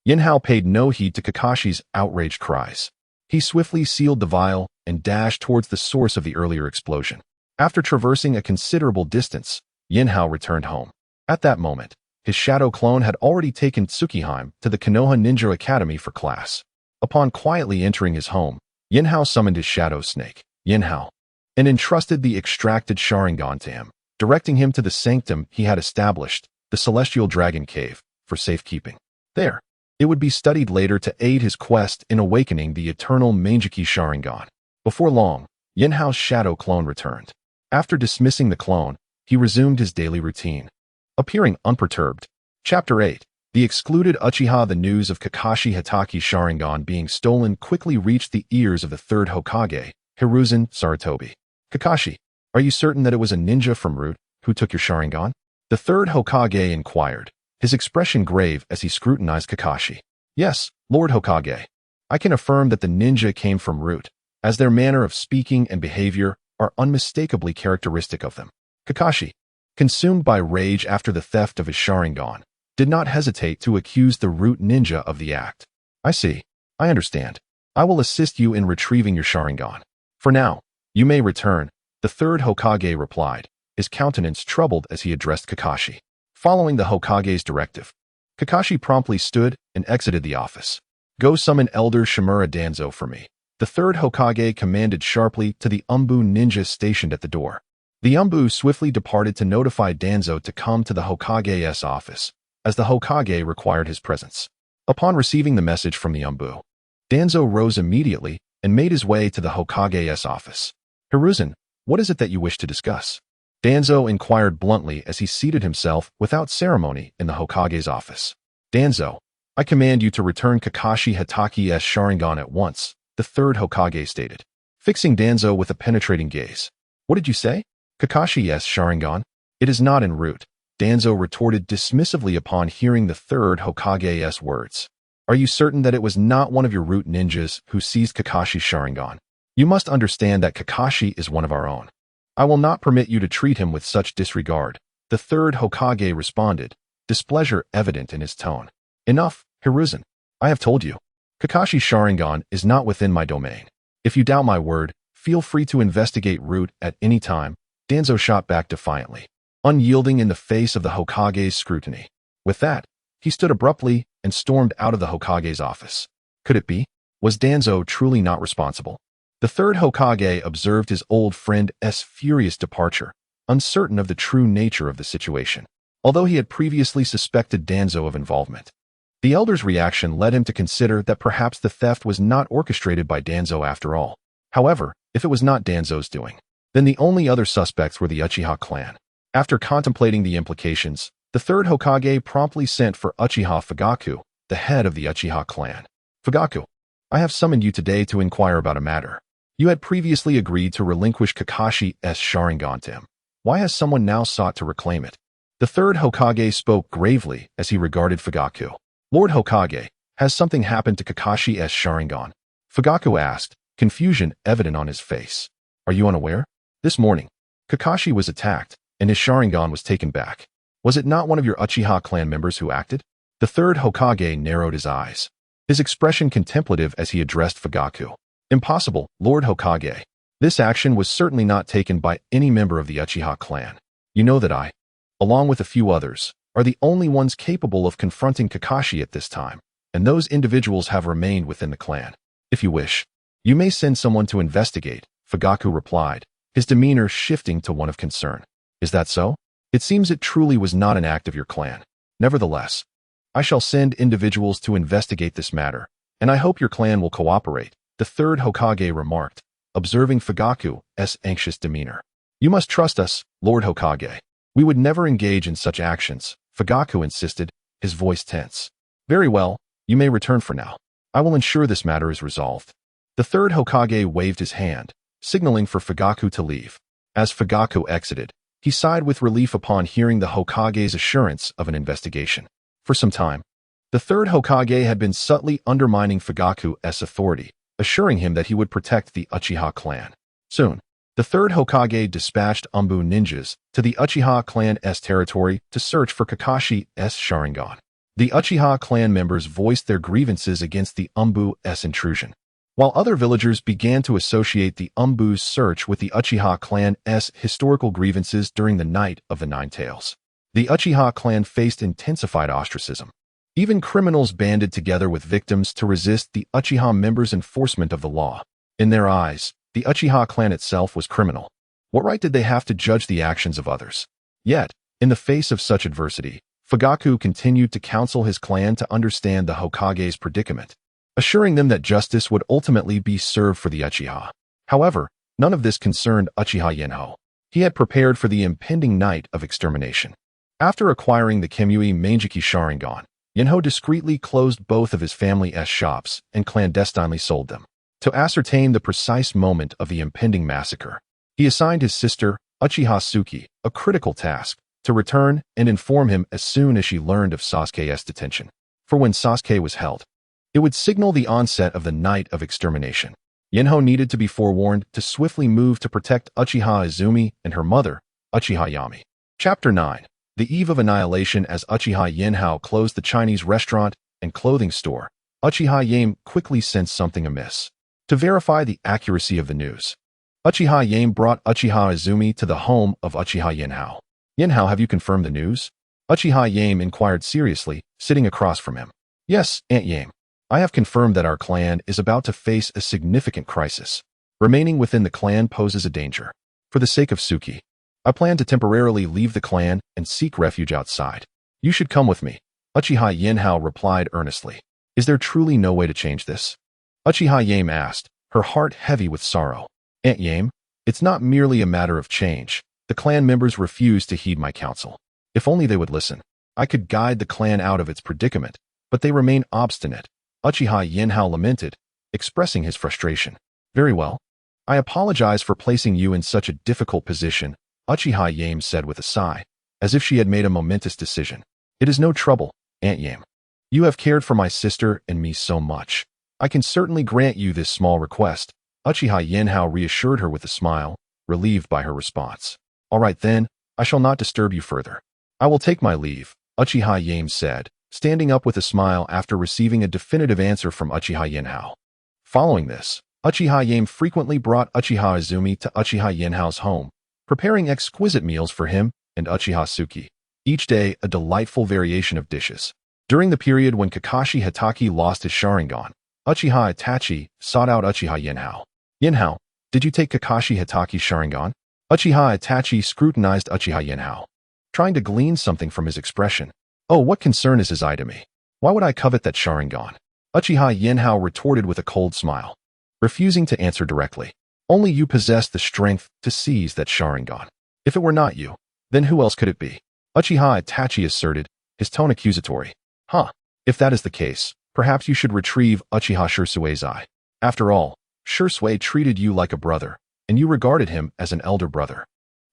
Yinhao paid no heed to Kakashi's outraged cries. He swiftly sealed the vial and dashed towards the source of the earlier explosion. After traversing a considerable distance, Yinhao returned home. At that moment, his shadow clone had already taken Tsukihime to the Konoha Ninja Academy for class. Upon quietly entering his home, Yinhao summoned his shadow snake, Yinhao, and entrusted the extracted Sharingan to him, directing him to the sanctum he had established, the Celestial Dragon Cave, for safekeeping. There, it would be studied later to aid his quest in awakening the eternal Manjiki Sharingan. Before long, Yinhao's shadow clone returned. After dismissing the clone, he resumed his daily routine. Appearing unperturbed. Chapter 8. The excluded Uchiha. The news of Kakashi Hitaki's Sharingan being stolen quickly reached the ears of the third Hokage, Hiruzen Sarutobi. Kakashi, are you certain that it was a ninja from Root who took your Sharingan? The third Hokage inquired, his expression grave as he scrutinized Kakashi. Yes, Lord Hokage. I can affirm that the ninja came from Root, as their manner of speaking and behavior are unmistakably characteristic of them. Kakashi, consumed by rage after the theft of his Sharingan, did not hesitate to accuse the Root ninja of the act. I see. I understand. I will assist you in retrieving your Sharingan. For now, you may return, the third Hokage replied, his countenance troubled as he addressed Kakashi. Following the Hokage's directive, Kakashi promptly stood and exited the office. Go summon Elder Shimura Danzo for me. The third Hokage commanded sharply to the Umbu ninja stationed at the door. The Umbu swiftly departed to notify Danzo to come to the Hokage's office, as the Hokage required his presence. Upon receiving the message from the Umbu, Danzo rose immediately and made his way to the Hokage's office. Hiruzen, what is it that you wish to discuss? Danzo inquired bluntly as he seated himself without ceremony in the Hokage's office. Danzo, I command you to return Kakashi Hitachi's Sharingan at once, the third Hokage stated, fixing Danzo with a penetrating gaze. What did you say? Kakashi's Sharingan? It is not en route, Danzo retorted dismissively upon hearing the third Hokage's words. Are you certain that it was not one of your root ninjas who seized Kakashi's Sharingan? You must understand that Kakashi is one of our own. I will not permit you to treat him with such disregard, the third Hokage responded, displeasure evident in his tone. Enough, Hiruzen. I have told you. Kakashi's Sharingan is not within my domain. If you doubt my word, feel free to investigate Root at any time, Danzo shot back defiantly, unyielding in the face of the Hokage's scrutiny. With that, he stood abruptly and stormed out of the Hokage's office. Could it be? Was Danzo truly not responsible? The third Hokage observed his old friend's furious departure, uncertain of the true nature of the situation, although he had previously suspected Danzo of involvement. The elder's reaction led him to consider that perhaps the theft was not orchestrated by Danzo after all. However, if it was not Danzo's doing, then the only other suspects were the Uchiha clan. After contemplating the implications, the third Hokage promptly sent for Uchiha Fugaku, the head of the Uchiha clan. Fugaku, I have summoned you today to inquire about a matter. You had previously agreed to relinquish Kakashi's Sharingan to him. Why has someone now sought to reclaim it? The third Hokage spoke gravely as he regarded Fugaku. Lord Hokage, has something happened to Kakashi's Sharingan? Fugaku asked, confusion evident on his face. Are you unaware? This morning, Kakashi was attacked, and his Sharingan was taken back. Was it not one of your Uchiha clan members who acted? The third Hokage narrowed his eyes, his expression contemplative as he addressed Fugaku. Impossible, Lord Hokage. This action was certainly not taken by any member of the Uchiha clan. You know that I, along with a few others, are the only ones capable of confronting Kakashi at this time, and those individuals have remained within the clan. If you wish, you may send someone to investigate, Fugaku replied, his demeanor shifting to one of concern. Is that so? It seems it truly was not an act of your clan. Nevertheless, I shall send individuals to investigate this matter, and I hope your clan will cooperate, the third Hokage remarked, observing Fugaku's anxious demeanor. You must trust us, Lord Hokage. We would never engage in such actions, Fugaku insisted, his voice tense. Very well, you may return for now. I will ensure this matter is resolved. The third Hokage waved his hand, signaling for Fugaku to leave. As Fugaku exited, he sighed with relief upon hearing the Hokage's assurance of an investigation. For some time, the third Hokage had been subtly undermining Fugaku's authority, assuring him that he would protect the Uchiha clan. Soon, the third Hokage dispatched Umbu ninjas to the Uchiha clan's territory to search for Kakashi's Sharingan. The Uchiha clan members voiced their grievances against the Umbu's intrusion, while other villagers began to associate the Umbu's search with the Uchiha clan's historical grievances during the Night of the Nine Tails. The Uchiha clan faced intensified ostracism. Even criminals banded together with victims to resist the Uchiha members' enforcement of the law. In their eyes, the Uchiha clan itself was criminal. What right did they have to judge the actions of others? Yet, in the face of such adversity, Fugaku continued to counsel his clan to understand the Hokage's predicament, assuring them that justice would ultimately be served for the Uchiha. However, none of this concerned Uchiha Yinhao. He had prepared for the impending night of extermination. After acquiring the Kimui Mangeki Sharingan, Yanhao discreetly closed both of his family's shops and clandestinely sold them. To ascertain the precise moment of the impending massacre, he assigned his sister, Uchiha Sasuke, a critical task, to return and inform him as soon as she learned of Sasuke's detention. For when Sasuke was held, it would signal the onset of the night of extermination. Yinhao needed to be forewarned to swiftly move to protect Uchiha Izumi and her mother, Uchiha Yami. Chapter 9. The eve of annihilation. As Uchiha Yinhao closed the Chinese restaurant and clothing store, Uchiha Yame quickly sensed something amiss. To verify the accuracy of the news, Uchiha Yame brought Uchiha Izumi to the home of Uchiha Yinhao. Yinhao, have you confirmed the news? Uchiha Yame inquired seriously, sitting across from him. Yes, Aunt Yame. I have confirmed that our clan is about to face a significant crisis. Remaining within the clan poses a danger. For the sake of Suki, I plan to temporarily leave the clan and seek refuge outside. You should come with me, Uchiha Yinhao replied earnestly. Is there truly no way to change this? Uchiha Yame asked, her heart heavy with sorrow. Aunt Yame, it's not merely a matter of change. The clan members refuse to heed my counsel. If only they would listen, I could guide the clan out of its predicament, but they remain obstinate, Uchiha Yinhao lamented, expressing his frustration. Very well. I apologize for placing you in such a difficult position, Uchiha Yame said with a sigh, as if she had made a momentous decision. It is no trouble, Aunt Yame. You have cared for my sister and me so much. I can certainly grant you this small request, Uchiha Yanhao reassured her with a smile, relieved by her response. All right then, I shall not disturb you further. I will take my leave, Uchiha Yame said, standing up with a smile after receiving a definitive answer from Uchiha Yanhao. Following this, Uchiha Yame frequently brought Uchiha Izumi to Uchiha Yanhao's home, preparing exquisite meals for him and Uchiha Sasuke, each day a delightful variation of dishes. During the period when Kakashi Hatake lost his Sharingan, Uchiha Itachi sought out Uchiha Yinhao. Yinhao, did you take Kakashi Hatake's Sharingan? Uchiha Itachi scrutinized Uchiha Yinhao, trying to glean something from his expression. Oh, what concern is his eye to me? Why would I covet that Sharingan? Uchiha Yinhao retorted with a cold smile, refusing to answer directly. Only you possess the strength to seize that Sharingan. If it were not you, then who else could it be? Uchiha Itachi asserted, his tone accusatory. If that is the case, perhaps you should retrieve Uchiha Shirsue's eye. After all, Shirsue treated you like a brother, and you regarded him as an elder brother.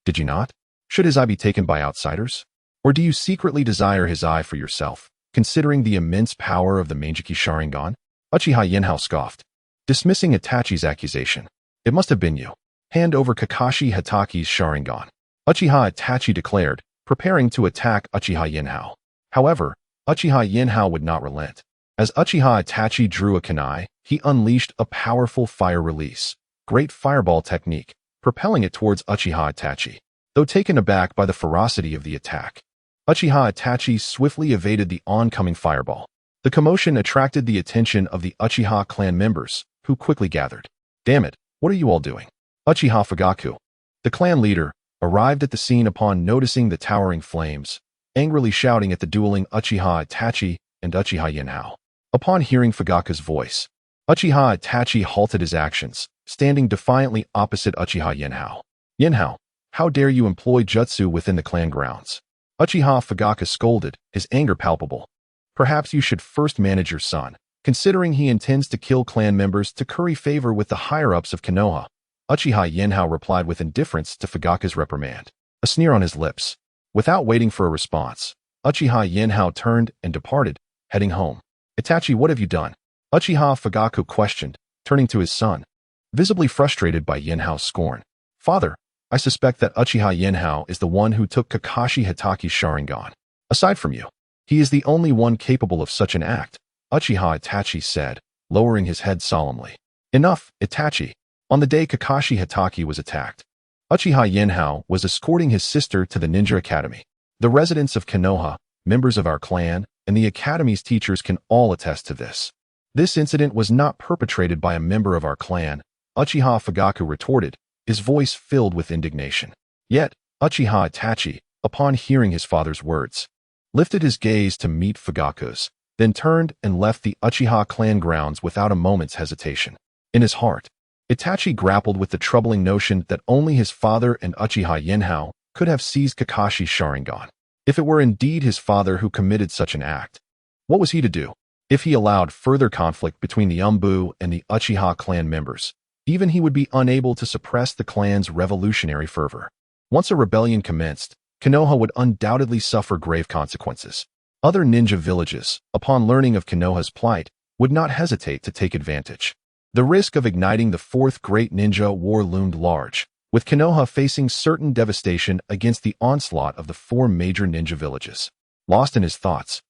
Did you not? Should his eye be taken by outsiders? Or do you secretly desire his eye for yourself, considering the immense power of the Manjiki Sharingan? Uchiha Yinhao scoffed, dismissing Itachi's accusation. It must have been you. Hand over Kakashi Hatake's Sharingan, Uchiha Itachi declared, preparing to attack Uchiha Yinhao. However, Uchiha Yinhao would not relent. As Uchiha Itachi drew a kunai, he unleashed a powerful fire release, great fireball technique, propelling it towards Uchiha Itachi. Though taken aback by the ferocity of the attack, Uchiha Itachi swiftly evaded the oncoming fireball. The commotion attracted the attention of the Uchiha clan members, who quickly gathered. Damn it, what are you all doing? Uchiha Fugaku, the clan leader, arrived at the scene upon noticing the towering flames, angrily shouting at the dueling Uchiha Itachi and Uchiha Yanhao. Upon hearing Fugaku's voice, Uchiha Itachi halted his actions, standing defiantly opposite Uchiha Yanhao. Yanhao, how dare you employ jutsu within the clan grounds? Uchiha Fugaku scolded, his anger palpable. Perhaps you should first manage your son, considering he intends to kill clan members to curry favor with the higher-ups of Konoha. Uchiha Yanhao replied with indifference to Fugaku's reprimand, a sneer on his lips. Without waiting for a response, Uchiha Yanhao turned and departed, heading home. Itachi, what have you done? Uchiha Fugaku questioned, turning to his son, visibly frustrated by Yanhao's scorn. Father, I suspect that Uchiha Yanhao is the one who took Kakashi Hatake's Sharingan. Aside from you, he is the only one capable of such an act, Uchiha Itachi said, lowering his head solemnly. Enough, Itachi. On the day Kakashi Hatake was attacked, Uchiha Yanhao was escorting his sister to the Ninja Academy. The residents of Konoha, members of our clan, and the Academy's teachers can all attest to this. This incident was not perpetrated by a member of our clan, Uchiha Fugaku retorted, his voice filled with indignation. Yet, Uchiha Itachi, upon hearing his father's words, lifted his gaze to meet Fugaku's, then turned and left the Uchiha clan grounds without a moment's hesitation. In his heart, Itachi grappled with the troubling notion that only his father and Uchiha Yanhao could have seized Kakashi's Sharingan. If it were indeed his father who committed such an act, what was he to do? If he allowed further conflict between the Umbu and the Uchiha clan members, even he would be unable to suppress the clan's revolutionary fervor. Once a rebellion commenced, Konoha would undoubtedly suffer grave consequences. Other ninja villages, upon learning of Konoha's plight, would not hesitate to take advantage. The risk of igniting the fourth great ninja war loomed large, with Konoha facing certain devastation against the onslaught of the four major ninja villages. Lost in his thoughts,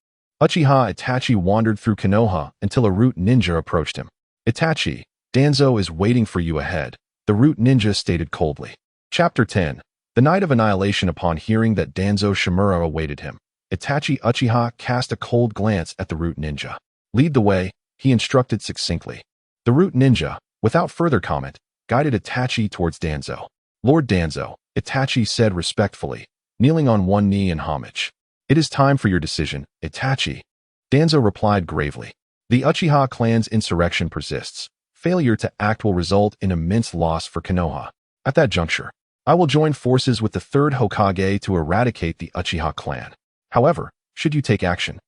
Uchiha Itachi wandered through Konoha until a root ninja approached him. Itachi, Danzo is waiting for you ahead, the root ninja stated coldly. Chapter 10. The night of annihilation. Upon hearing that Danzo Shimura awaited him, Itachi Uchiha cast a cold glance at the root ninja. Lead the way, he instructed succinctly. The root ninja, without further comment, guided Itachi towards Danzo. Lord Danzo, Itachi said respectfully, kneeling on one knee in homage. It is time for your decision, Itachi. Danzo replied gravely. The Uchiha clan's insurrection persists. Failure to act will result in immense loss for Konoha. At that juncture, I will join forces with the third Hokage to eradicate the Uchiha clan. However, should you take action,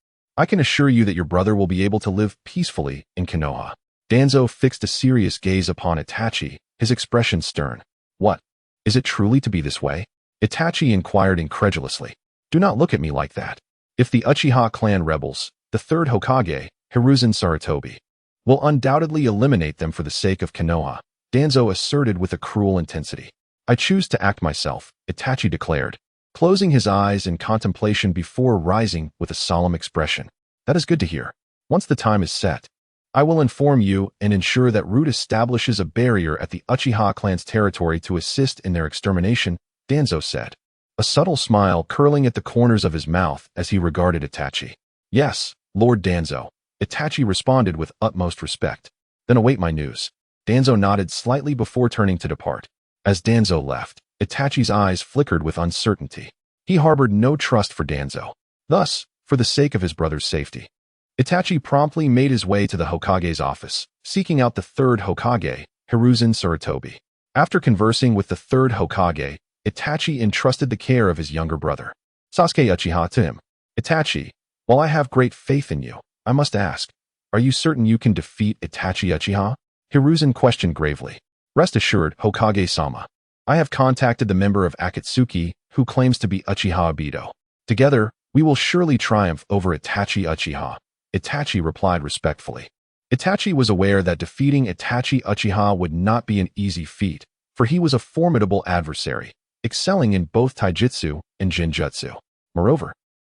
I can assure you that your brother will be able to live peacefully in Konoha. Danzo fixed a serious gaze upon Itachi, his expression stern. What? Is it truly to be this way? Itachi inquired incredulously. Do not look at me like that. If the Uchiha clan rebels, the third Hokage, Hiruzen Sarutobi, will undoubtedly eliminate them for the sake of Konoha, Danzo asserted with a cruel intensity. I choose to act myself, Itachi declared, closing his eyes in contemplation before rising with a solemn expression. That is good to hear. Once the time is set, I will inform you and ensure that Root establishes a barrier at the Uchiha clan's territory to assist in their extermination, Danzo said, a subtle smile curling at the corners of his mouth as he regarded Itachi. Yes, Lord Danzo, Itachi responded with utmost respect. Then await my news. Danzo nodded slightly before turning to depart. As Danzo left, Itachi's eyes flickered with uncertainty. He harbored no trust for Danzo. Thus, for the sake of his brother's safety, Itachi promptly made his way to the Hokage's office, seeking out the third Hokage, Hiruzen Sarutobi. After conversing with the third Hokage, Itachi entrusted the care of his younger brother, Sasuke Uchiha, to him. Itachi, while I have great faith in you, I must ask, are you certain you can defeat Itachi Uchiha? Hiruzen questioned gravely. Rest assured, Hokage-sama. I have contacted the member of Akatsuki who claims to be Uchiha Obito. Together, we will surely triumph over Itachi Uchiha. Itachi replied respectfully. Itachi was aware that defeating Itachi Uchiha would not be an easy feat, for he was a formidable adversary, excelling in both taijutsu and genjutsu. Moreover,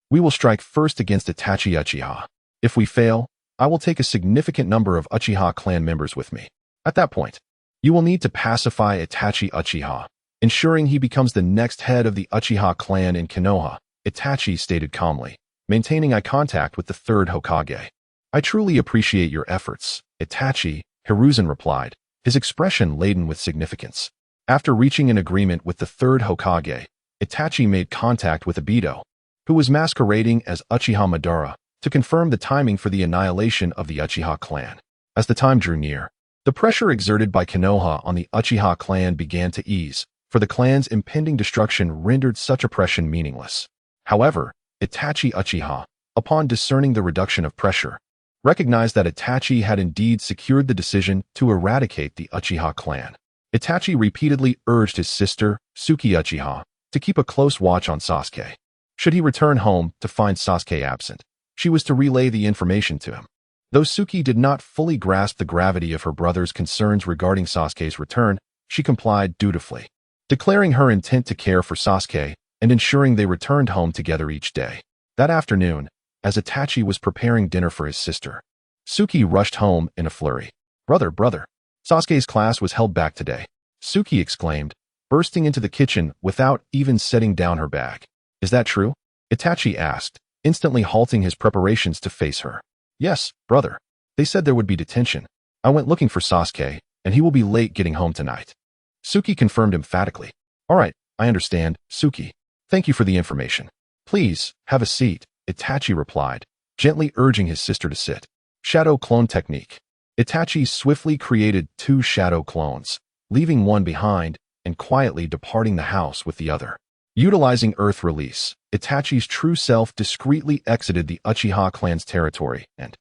we will strike first against Itachi Uchiha. If we fail, I will take a significant number of Uchiha clan members with me. At that point, you will need to pacify Itachi Uchiha, ensuring he becomes the next head of the Uchiha clan in Konoha, Itachi stated calmly, maintaining eye contact with the third Hokage. I truly appreciate your efforts, Itachi, Hiruzen replied, his expression laden with significance. After reaching an agreement with the third Hokage, Itachi made contact with Obito, who was masquerading as Uchiha Madara, to confirm the timing for the annihilation of the Uchiha clan. As the time drew near, the pressure exerted by Konoha on the Uchiha clan began to ease, for the clan's impending destruction rendered such oppression meaningless. However, Itachi Uchiha, upon discerning the reduction of pressure, recognized that Itachi had indeed secured the decision to eradicate the Uchiha clan. Itachi repeatedly urged his sister, Suki Uchiha, to keep a close watch on Sasuke. Should he return home to find Sasuke absent, she was to relay the information to him. Though Suki did not fully grasp the gravity of her brother's concerns regarding Sasuke's return, she complied dutifully, declaring her intent to care for Sasuke and ensuring they returned home together each day. That afternoon, as Itachi was preparing dinner for his sister, Suki rushed home in a flurry. Brother, Sasuke's class was held back today," Suki exclaimed, bursting into the kitchen without even setting down her bag. "Is that true?" Itachi asked, instantly halting his preparations to face her. "Yes, brother. They said there would be detention. I went looking for Sasuke, and he will be late getting home tonight," Suki confirmed emphatically. "All right, I understand, Suki. Thank you for the information. Please, have a seat," Itachi replied, gently urging his sister to sit. Shadow clone technique. Itachi swiftly created 2 shadow clones, leaving one behind and quietly departing the house with the other. Utilizing Earth Release, Itachi's true self discreetly exited the Uchiha clan's territory and,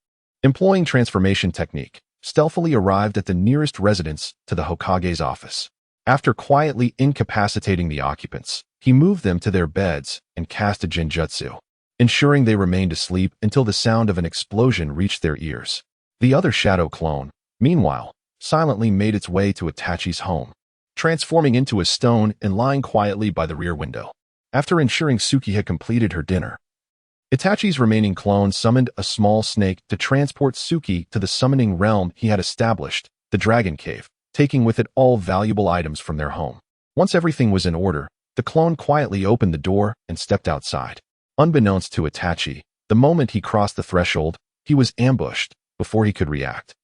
employing transformation technique, stealthily arrived at the nearest residence to the Hokage's office. After quietly incapacitating the occupants, he moved them to their beds and cast a genjutsu, ensuring they remained asleep until the sound of an explosion reached their ears. The other shadow clone, meanwhile, silently made its way to Itachi's home, transforming into a stone and lying quietly by the rear window. After ensuring Suki had completed her dinner, Itachi's remaining clone summoned a small snake to transport Suki to the summoning realm he had established, the Dragon Cave, taking with it all valuable items from their home. Once everything was in order, the clone quietly opened the door and stepped outside. Unbeknownst to Itachi, the moment he crossed the threshold, he was ambushed before he could react.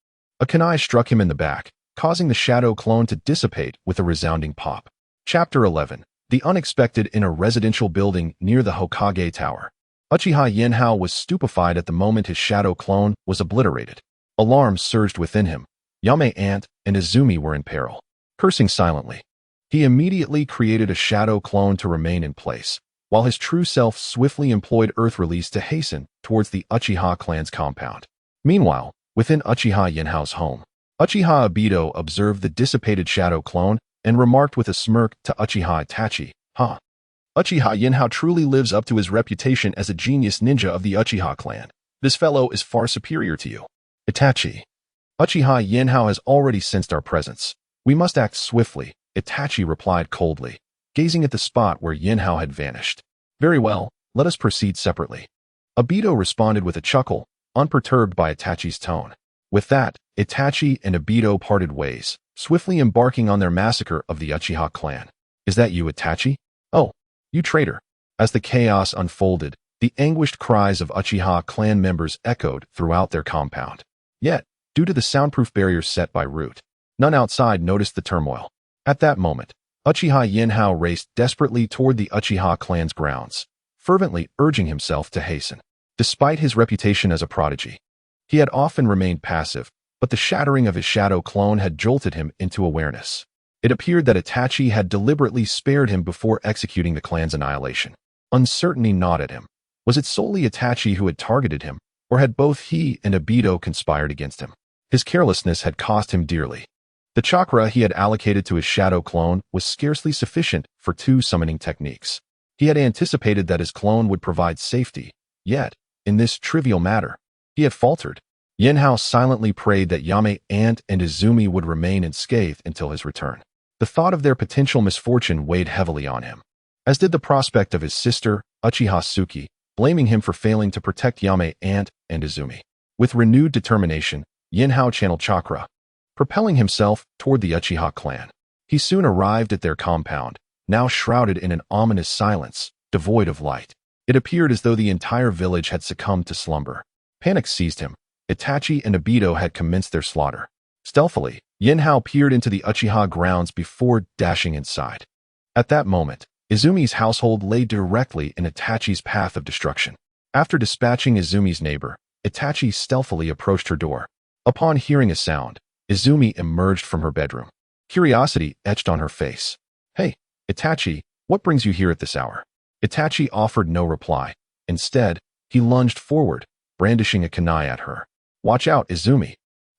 A kunai struck him in the back, causing the shadow clone to dissipate with a resounding pop. Chapter 11. The Unexpected in a residential building near the Hokage Tower. Uchiha Yinhao was stupefied at the moment his shadow clone was obliterated. Alarm surged within him. Yame Ant and Izumi were in peril. Cursing silently, he immediately created a shadow clone to remain in place, while his true self swiftly employed Earth Release to hasten towards the Uchiha clan's compound. Meanwhile, within Uchiha Yinhao's home, Uchiha Obito observed the dissipated shadow clone and remarked with a smirk to Uchiha Itachi, "Huh. Uchiha Yinhao truly lives up to his reputation as a genius ninja of the Uchiha clan. This fellow is far superior to you." Itachi. Uchiha Yinhao has already sensed our presence. We must act swiftly, Itachi replied coldly, gazing at the spot where Yinhao had vanished. Very well, let us proceed separately. Obito responded with a chuckle, unperturbed by Itachi's tone. With that, Itachi and Obito parted ways, swiftly embarking on their massacre of the Uchiha clan. Is that you, Itachi? Oh, you traitor. As the chaos unfolded, the anguished cries of Uchiha clan members echoed throughout their compound. Yet, due to the soundproof barriers set by Root, none outside noticed the turmoil. At that moment, Uchiha Yinhao raced desperately toward the Uchiha clan's grounds, fervently urging himself to hasten. Despite his reputation as a prodigy, he had often remained passive, but the shattering of his shadow clone had jolted him into awareness. It appeared that Itachi had deliberately spared him before executing the clan's annihilation. Uncertainty gnawed at him. Was it solely Itachi who had targeted him, or had both he and Obito conspired against him? His carelessness had cost him dearly. The chakra he had allocated to his shadow clone was scarcely sufficient for 2 summoning techniques. He had anticipated that his clone would provide safety, yet, in this trivial matter, he had faltered. Yinhao silently prayed that Yame and Izumi would remain unscathed until his return. The thought of their potential misfortune weighed heavily on him, as did the prospect of his sister, Uchiha Sasuke, blaming him for failing to protect Yame and Izumi. With renewed determination, Yinhao channeled chakra, propelling himself toward the Uchiha clan. He soon arrived at their compound, now shrouded in an ominous silence, devoid of light. It appeared as though the entire village had succumbed to slumber. Panic seized him. Itachi and Obito had commenced their slaughter. Stealthily, Yinhao peered into the Uchiha grounds before dashing inside. At that moment, Izumi's household lay directly in Itachi's path of destruction. After dispatching Izumi's neighbor, Itachi stealthily approached her door. Upon hearing a sound, Izumi emerged from her bedroom. Curiosity etched on her face. "Hey, Itachi, what brings you here at this hour?" Itachi offered no reply. Instead, he lunged forward, brandishing a kunai at her. "Watch out, Izumi."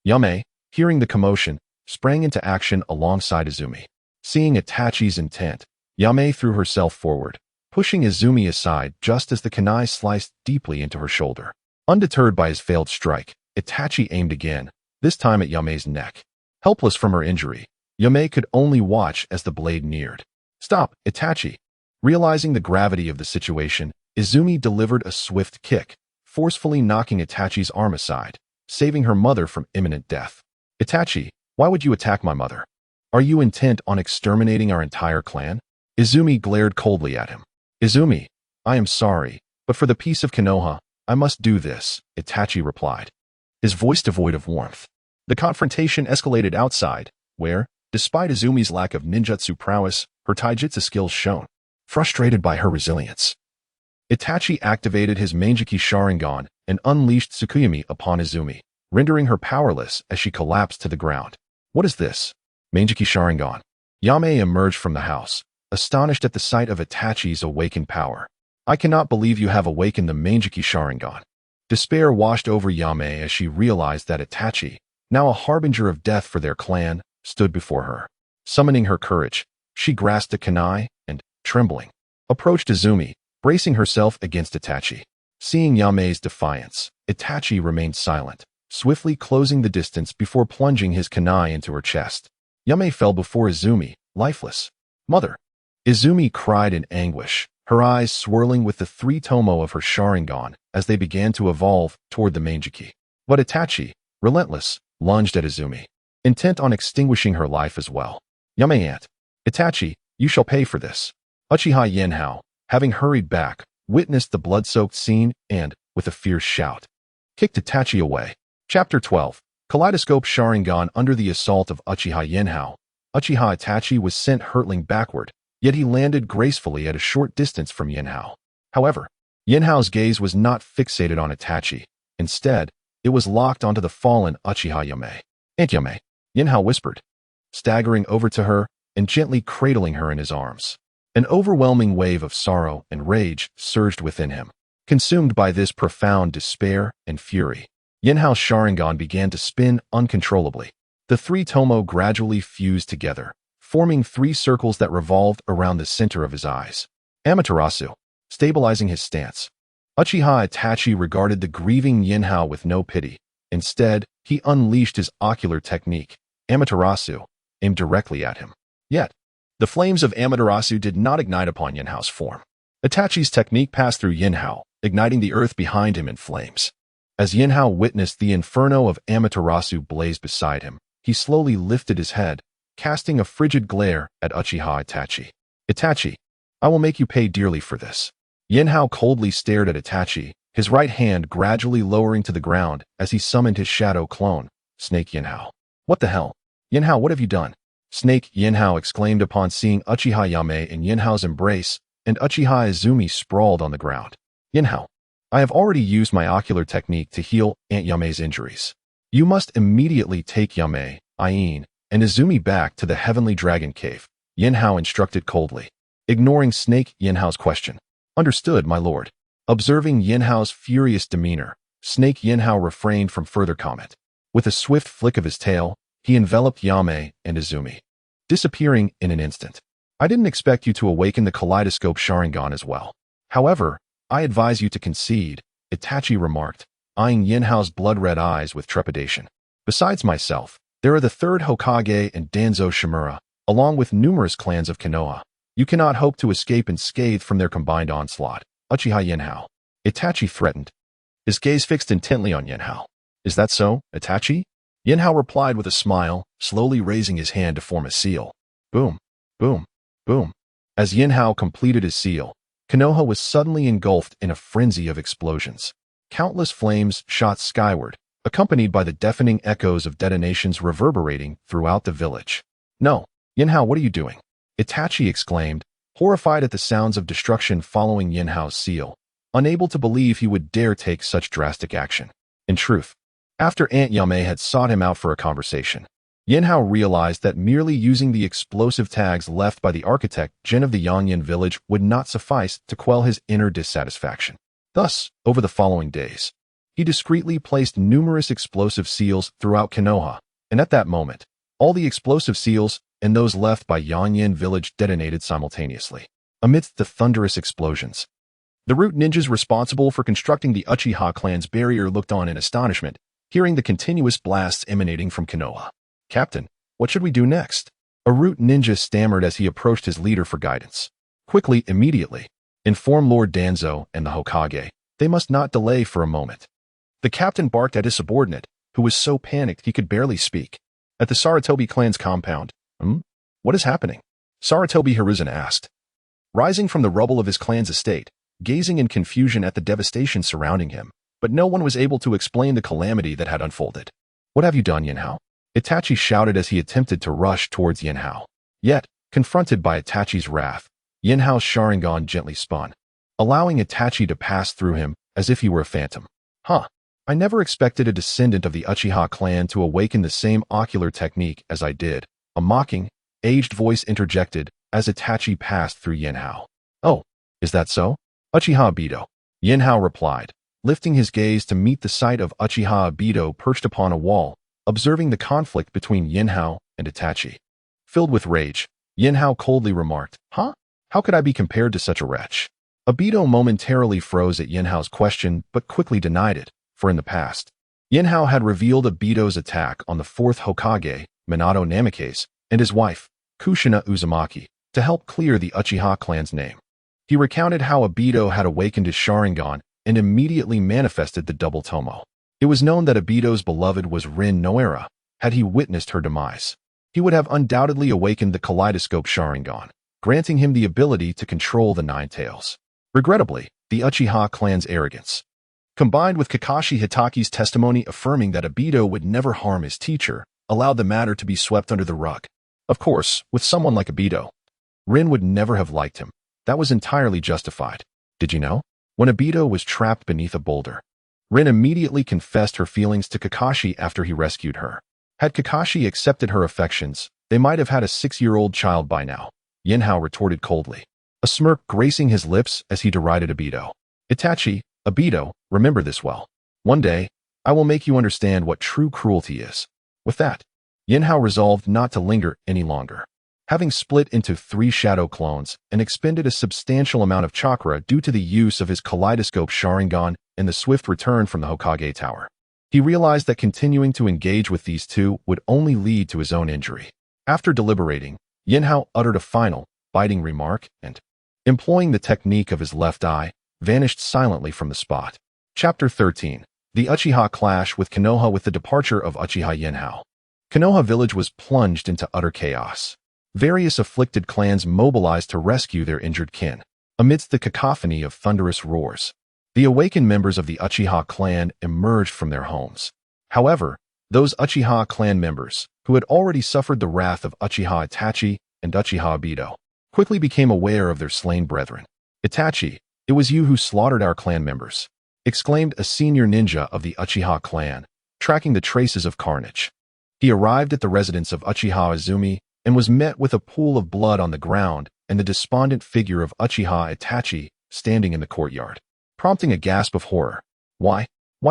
Yame, hearing the commotion, sprang into action alongside Izumi. Seeing Itachi's intent, Yame threw herself forward, pushing Izumi aside just as the kunai sliced deeply into her shoulder. Undeterred by his failed strike, Itachi aimed again, this time at Yame's neck. Helpless from her injury, Yame could only watch as the blade neared. "Stop, Itachi." Realizing the gravity of the situation, Izumi delivered a swift kick, forcefully knocking Itachi's arm aside, saving her mother from imminent death. "Itachi, why would you attack my mother? Are you intent on exterminating our entire clan?" Izumi glared coldly at him. "Izumi, I am sorry, but for the peace of Konoha, I must do this," Itachi replied, his voice devoid of warmth. The confrontation escalated outside, where, despite Izumi's lack of ninjutsu prowess, her taijutsu skills shone. Frustrated by her resilience, Itachi activated his Manjiki Sharingan and unleashed Tsukuyomi upon Izumi, rendering her powerless as she collapsed to the ground. "What is this?" Manjiki Sharingan. Yame emerged from the house, astonished at the sight of Itachi's awakened power. "I cannot believe you have awakened the Manjiki Sharingan." Despair washed over Yame as she realized that Itachi, now a harbinger of death for their clan, stood before her. Summoning her courage, she grasped a kunai and, trembling, approached Izumi, bracing herself against Itachi. Seeing Yame's defiance, Itachi remained silent, swiftly closing the distance before plunging his kunai into her chest. Yame fell before Izumi, lifeless. "Mother!" Izumi cried in anguish, her eyes swirling with the 3 tomo of her Sharingan as they began to evolve toward the Manjiki. But Itachi, relentless, lunged at Izumi, intent on extinguishing her life as well. Yame ant. "Itachi, you shall pay for this." Uchiha Yanhao, having hurried back, witnessed the blood-soaked scene and, with a fierce shout, kicked Itachi away. Chapter 12. Kaleidoscope Sharingan. Under the assault of Uchiha Yinhao, Uchiha Itachi was sent hurtling backward, yet he landed gracefully at a short distance from Yinhao. However, Yinhao's gaze was not fixated on Itachi. Instead, it was locked onto the fallen Uchiha Yame. "Aunt Yame," Yinhao whispered, staggering over to her and gently cradling her in his arms. An overwhelming wave of sorrow and rage surged within him. Consumed by this profound despair and fury, Yinhao's Sharingan began to spin uncontrollably. The three tomo gradually fused together, forming three circles that revolved around the center of his eyes. Amaterasu, stabilizing his stance. Uchiha Itachi regarded the grieving Yinhao with no pity. Instead, he unleashed his ocular technique, Amaterasu, aimed directly at him. Yet, the flames of Amaterasu did not ignite upon Yinhao's form. Itachi's technique passed through Yinhao, igniting the earth behind him in flames. As Yinhao witnessed the inferno of Amaterasu blaze beside him, he slowly lifted his head, casting a frigid glare at Uchiha Itachi. Itachi, I will make you pay dearly for this. Yinhao coldly stared at Itachi, his right hand gradually lowering to the ground as he summoned his shadow clone, Snake Yinhao. What the hell? Yinhao, what have you done? Snake Yinhao exclaimed upon seeing Uchiha Yame in Yinhao's embrace and Uchiha Izumi sprawled on the ground. Yinhao, I have already used my ocular technique to heal Aunt Yame's injuries. You must immediately take Yame, Ain, and Izumi back to the Heavenly Dragon Cave, Yinhao instructed coldly, ignoring Snake Yinhao's question. Understood, my lord. Observing Yinhao's furious demeanor, Snake Yinhao refrained from further comment. With a swift flick of his tail, he enveloped Yame and Izumi, disappearing in an instant. I didn't expect you to awaken the kaleidoscope Sharingan as well. However, I advise you to concede, Itachi remarked, eyeing Yinhao's blood-red eyes with trepidation. Besides myself, there are the third Hokage and Danzo Shimura, along with numerous clans of Konoha. You cannot hope to escape unscathed from their combined onslaught. Uchiha Yinhao. Itachi threatened, his gaze fixed intently on Yinhao. Is that so, Itachi? Yinhao replied with a smile, slowly raising his hand to form a seal. Boom, boom, boom. As Yinhao completed his seal, Konoha was suddenly engulfed in a frenzy of explosions. Countless flames shot skyward, accompanied by the deafening echoes of detonations reverberating throughout the village. No, Yinhao, what are you doing? Itachi exclaimed, horrified at the sounds of destruction following Yinhao's seal, unable to believe he would dare take such drastic action. In truth, after Aunt Yame had sought him out for a conversation, Yinhao realized that merely using the explosive tags left by the architect Jin of the Yanyan village would not suffice to quell his inner dissatisfaction. Thus, over the following days, he discreetly placed numerous explosive seals throughout Konoha, and at that moment, all the explosive seals and those left by Yanyan village detonated simultaneously. Amidst the thunderous explosions, the root ninjas responsible for constructing the Uchiha clan's barrier looked on in astonishment, hearing the continuous blasts emanating from Konoha. Captain, what should we do next? A root ninja stammered as he approached his leader for guidance. Quickly, immediately, inform Lord Danzo and the Hokage. They must not delay for a moment. The captain barked at his subordinate, who was so panicked he could barely speak. At the Sarutobi clan's compound, what is happening? Sarutobi Hiruzen asked, rising from the rubble of his clan's estate, gazing in confusion at the devastation surrounding him, but no one was able to explain the calamity that had unfolded. What have you done, Yanhao? Itachi shouted as he attempted to rush towards Yanhao. Yet, confronted by Itachi's wrath, Yanhao's Sharingan gently spun, allowing Itachi to pass through him as if he were a phantom. I never expected a descendant of the Uchiha clan to awaken the same ocular technique as I did. A mocking, aged voice interjected as Itachi passed through Yanhao. Oh, is that so? Uchiha Obito. Yanhao replied, lifting his gaze to meet the sight of Uchiha Obito perched upon a wall, observing the conflict between Yinhao and Itachi. Filled with rage, Yinhao coldly remarked, How could I be compared to such a wretch? Obito momentarily froze at Yinhao's question but quickly denied it, for in the past, Yinhao had revealed Obito's attack on the fourth Hokage, Minato Namikaze, and his wife, Kushina Uzumaki, to help clear the Uchiha clan's name. He recounted how Obito had awakened his Sharingan and immediately manifested the double tomo. It was known that Obito's beloved was Rin Noera. Had he witnessed her demise, he would have undoubtedly awakened the kaleidoscope Sharingan, granting him the ability to control the Nine Tails. Regrettably, the Uchiha clan's arrogance, combined with Kakashi Hitaki's testimony affirming that Obito would never harm his teacher, allowed the matter to be swept under the rug. Of course, with someone like Obito, Rin would never have liked him. That was entirely justified. Did you know? When Obito was trapped beneath a boulder, Rin immediately confessed her feelings to Kakashi after he rescued her. Had Kakashi accepted her affections, they might have had a 6-year-old child by now, Yinhao retorted coldly. a smirk gracing his lips as he derided Obito. Itachi, Obito, remember this well. One day, I will make you understand what true cruelty is. With that, Yinhao resolved not to linger any longer. Having split into 3 shadow clones and expended a substantial amount of chakra due to the use of his kaleidoscope Sharingan and the swift return from the Hokage Tower, he realized that continuing to engage with these two would only lead to his own injury. After deliberating, Yinhao uttered a final, biting remark and, employing the technique of his left eye, vanished silently from the spot. Chapter 13. The Uchiha Clash with Konoha. With the departure of Uchiha Yinhao, Konoha village was plunged into utter chaos. Various afflicted clans mobilized to rescue their injured kin. Amidst the cacophony of thunderous roars, the awakened members of the Uchiha clan emerged from their homes. However, those Uchiha clan members, who had already suffered the wrath of Uchiha Itachi and Uchiha Obito, quickly became aware of their slain brethren. Itachi, it was you who slaughtered our clan members, exclaimed a senior ninja of the Uchiha clan, tracking the traces of carnage. He arrived at the residence of Uchiha Izumi and was met with a pool of blood on the ground and the despondent figure of Uchiha Itachi standing in the courtyard, prompting a gasp of horror. Why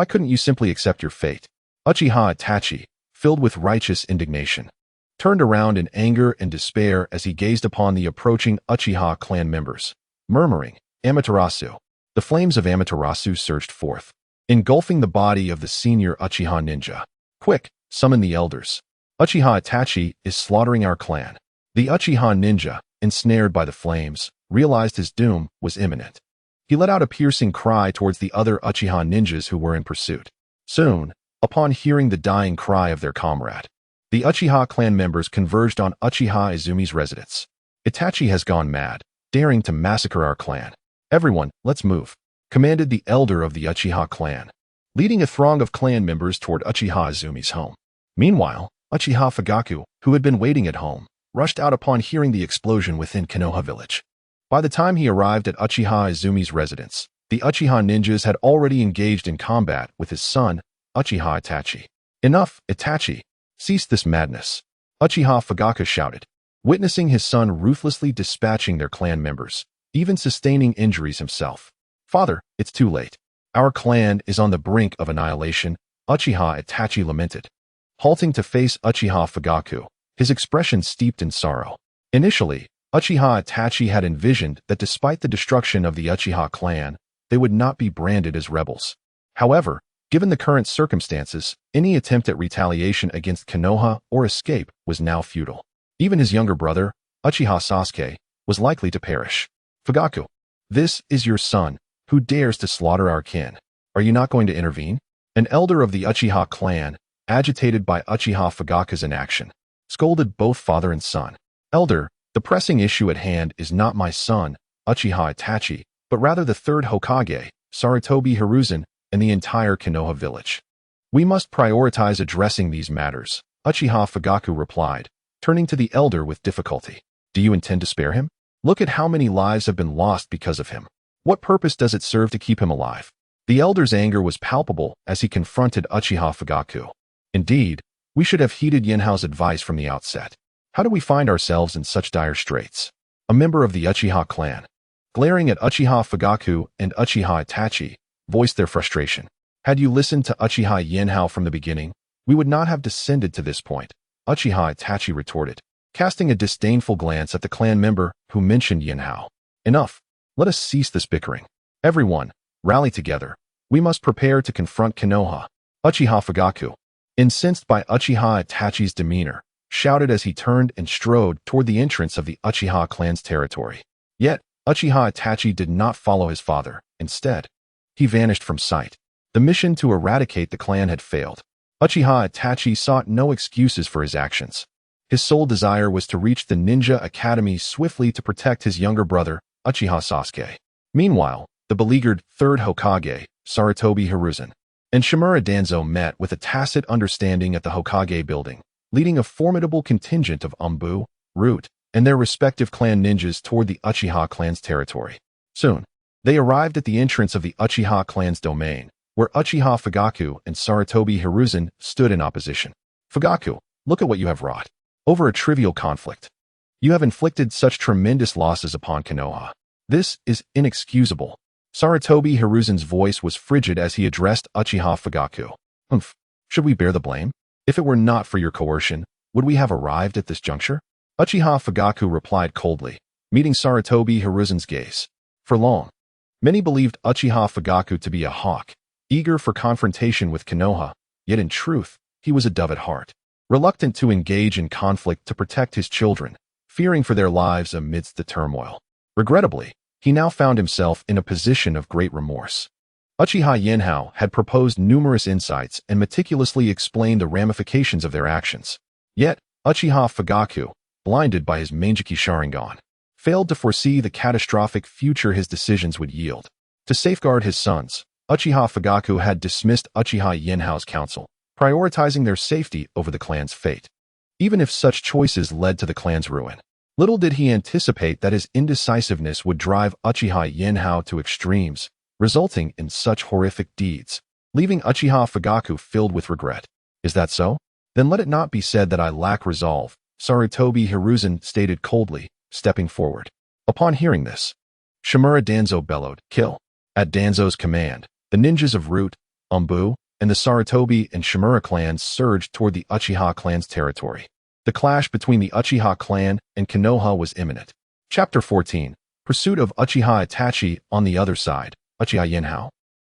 couldn't you simply accept your fate? Uchiha Itachi, filled with righteous indignation, turned around in anger and despair as he gazed upon the approaching Uchiha clan members, murmuring, Amaterasu. The flames of Amaterasu surged forth, engulfing the body of the senior Uchiha ninja. Quick, summon the elders. Uchiha Itachi is slaughtering our clan. The Uchiha ninja, ensnared by the flames, realized his doom was imminent. He let out a piercing cry towards the other Uchiha ninjas who were in pursuit. Soon, upon hearing the dying cry of their comrade, the Uchiha clan members converged on Uchiha Izumi's residence. Itachi has gone mad, daring to massacre our clan. Everyone, let's move, commanded the elder of the Uchiha clan, leading a throng of clan members toward Uchiha Izumi's home. Meanwhile, Uchiha Fugaku, who had been waiting at home, rushed out upon hearing the explosion within Konoha village. By the time he arrived at Uchiha Izumi's residence, the Uchiha ninjas had already engaged in combat with his son, Uchiha Itachi. Enough, Itachi! Cease this madness! Uchiha Fugaku shouted, witnessing his son ruthlessly dispatching their clan members, even sustaining injuries himself. Father, it's too late. Our clan is on the brink of annihilation, Uchiha Itachi lamented. Halting to face Uchiha Fugaku, his expression steeped in sorrow. Initially, Uchiha Itachi had envisioned that despite the destruction of the Uchiha clan, they would not be branded as rebels. However, given the current circumstances, any attempt at retaliation against Konoha or escape was now futile. Even his younger brother, Uchiha Sasuke, was likely to perish. Fugaku, this is your son, who dares to slaughter our kin. Are you not going to intervene? An elder of the Uchiha clan, agitated by Uchiha Fugaku's inaction, scolded both father and son. Elder, the pressing issue at hand is not my son, Uchiha Itachi, but rather the third Hokage, Sarutobi Hiruzen, and the entire Konoha village. We must prioritize addressing these matters, Uchiha Fugaku replied, turning to the elder with difficulty. Do you intend to spare him? Look at how many lives have been lost because of him. What purpose does it serve to keep him alive? The elder's anger was palpable as he confronted Uchiha Fugaku. Indeed, we should have heeded Yinhao's advice from the outset. How do we find ourselves in such dire straits? A member of the Uchiha clan, glaring at Uchiha Fugaku and Uchiha Itachi, voiced their frustration. Had you listened to Uchiha Yinhao from the beginning, we would not have descended to this point, Uchiha Itachi retorted, casting a disdainful glance at the clan member who mentioned Yinhao. Enough. Let us cease this bickering. Everyone, rally together. We must prepare to confront Konoha. Uchiha Fugaku, incensed by Uchiha Itachi's demeanor, shouted as he turned and strode toward the entrance of the Uchiha clan's territory. Yet, Uchiha Itachi did not follow his father. Instead, he vanished from sight. The mission to eradicate the clan had failed. Uchiha Itachi sought no excuses for his actions. His sole desire was to reach the ninja academy swiftly to protect his younger brother, Uchiha Sasuke. Meanwhile, the beleaguered third Hokage, Sarutobi Hiruzen, and Shimura Danzo met with a tacit understanding at the Hokage building, leading a formidable contingent of Umbu, Root, and their respective clan ninjas toward the Uchiha clan's territory. Soon, they arrived at the entrance of the Uchiha clan's domain, where Uchiha Fugaku and Sarutobi Hiruzen stood in opposition. Fugaku, look at what you have wrought. Over a trivial conflict, you have inflicted such tremendous losses upon Konoha. This is inexcusable. Sarutobi Hiruzen's voice was frigid as he addressed Uchiha Fugaku. Should we bear the blame? If it were not for your coercion, would we have arrived at this juncture? Uchiha Fugaku replied coldly, meeting Sarutobi Hiruzen's gaze. For long, many believed Uchiha Fugaku to be a hawk, eager for confrontation with Konoha, yet in truth, he was a dove at heart, reluctant to engage in conflict to protect his children, fearing for their lives amidst the turmoil. Regrettably, he now found himself in a position of great remorse. Uchiha Yinhao had proposed numerous insights and meticulously explained the ramifications of their actions. Yet, Uchiha Fugaku, blinded by his Manjiki Sharingan, failed to foresee the catastrophic future his decisions would yield. To safeguard his sons, Uchiha Fugaku had dismissed Uchiha Yinhao's counsel, prioritizing their safety over the clan's fate. Even if such choices led to the clan's ruin, little did he anticipate that his indecisiveness would drive Uchiha Yinhao to extremes, resulting in such horrific deeds, leaving Uchiha Fugaku filled with regret. Is that so? Then let it not be said that I lack resolve, Sarutobi Hiruzen stated coldly, stepping forward. Upon hearing this, Shimura Danzo bellowed, "Kill!" At Danzo's command, the ninjas of Root, Umbu, and the Sarutobi and Shimura clans surged toward the Uchiha clan's territory. The clash between the Uchiha clan and Konoha was imminent. Chapter 14. Pursuit of Uchiha Itachi. On the other side, Uchiha Yinhao,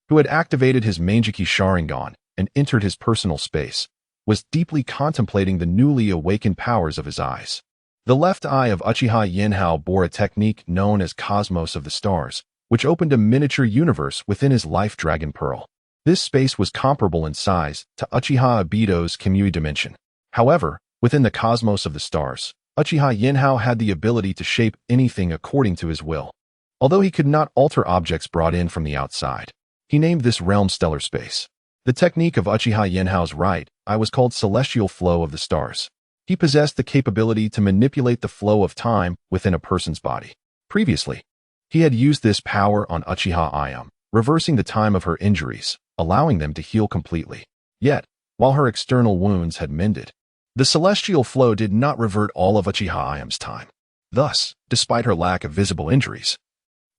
who had activated his Manjiki Sharingan and entered his personal space, was deeply contemplating the newly awakened powers of his eyes. The left eye of Uchiha Yinhao bore a technique known as Cosmos of the Stars, which opened a miniature universe within his life dragon pearl. This space was comparable in size to Uchiha Obito's Kamui dimension. However, within the Cosmos of the Stars, Uchiha Yinhao had the ability to shape anything according to his will. Although he could not alter objects brought in from the outside, he named this realm stellar space. The technique of Uchiha Yinhao's right eye was called Celestial Flow of the Stars. He possessed the capability to manipulate the flow of time within a person's body. Previously, he had used this power on Uchiha Ayame, reversing the time of her injuries, allowing them to heal completely. Yet, while her external wounds had mended, the celestial flow did not revert all of Uchiha Ayame's time. Thus, despite her lack of visible injuries,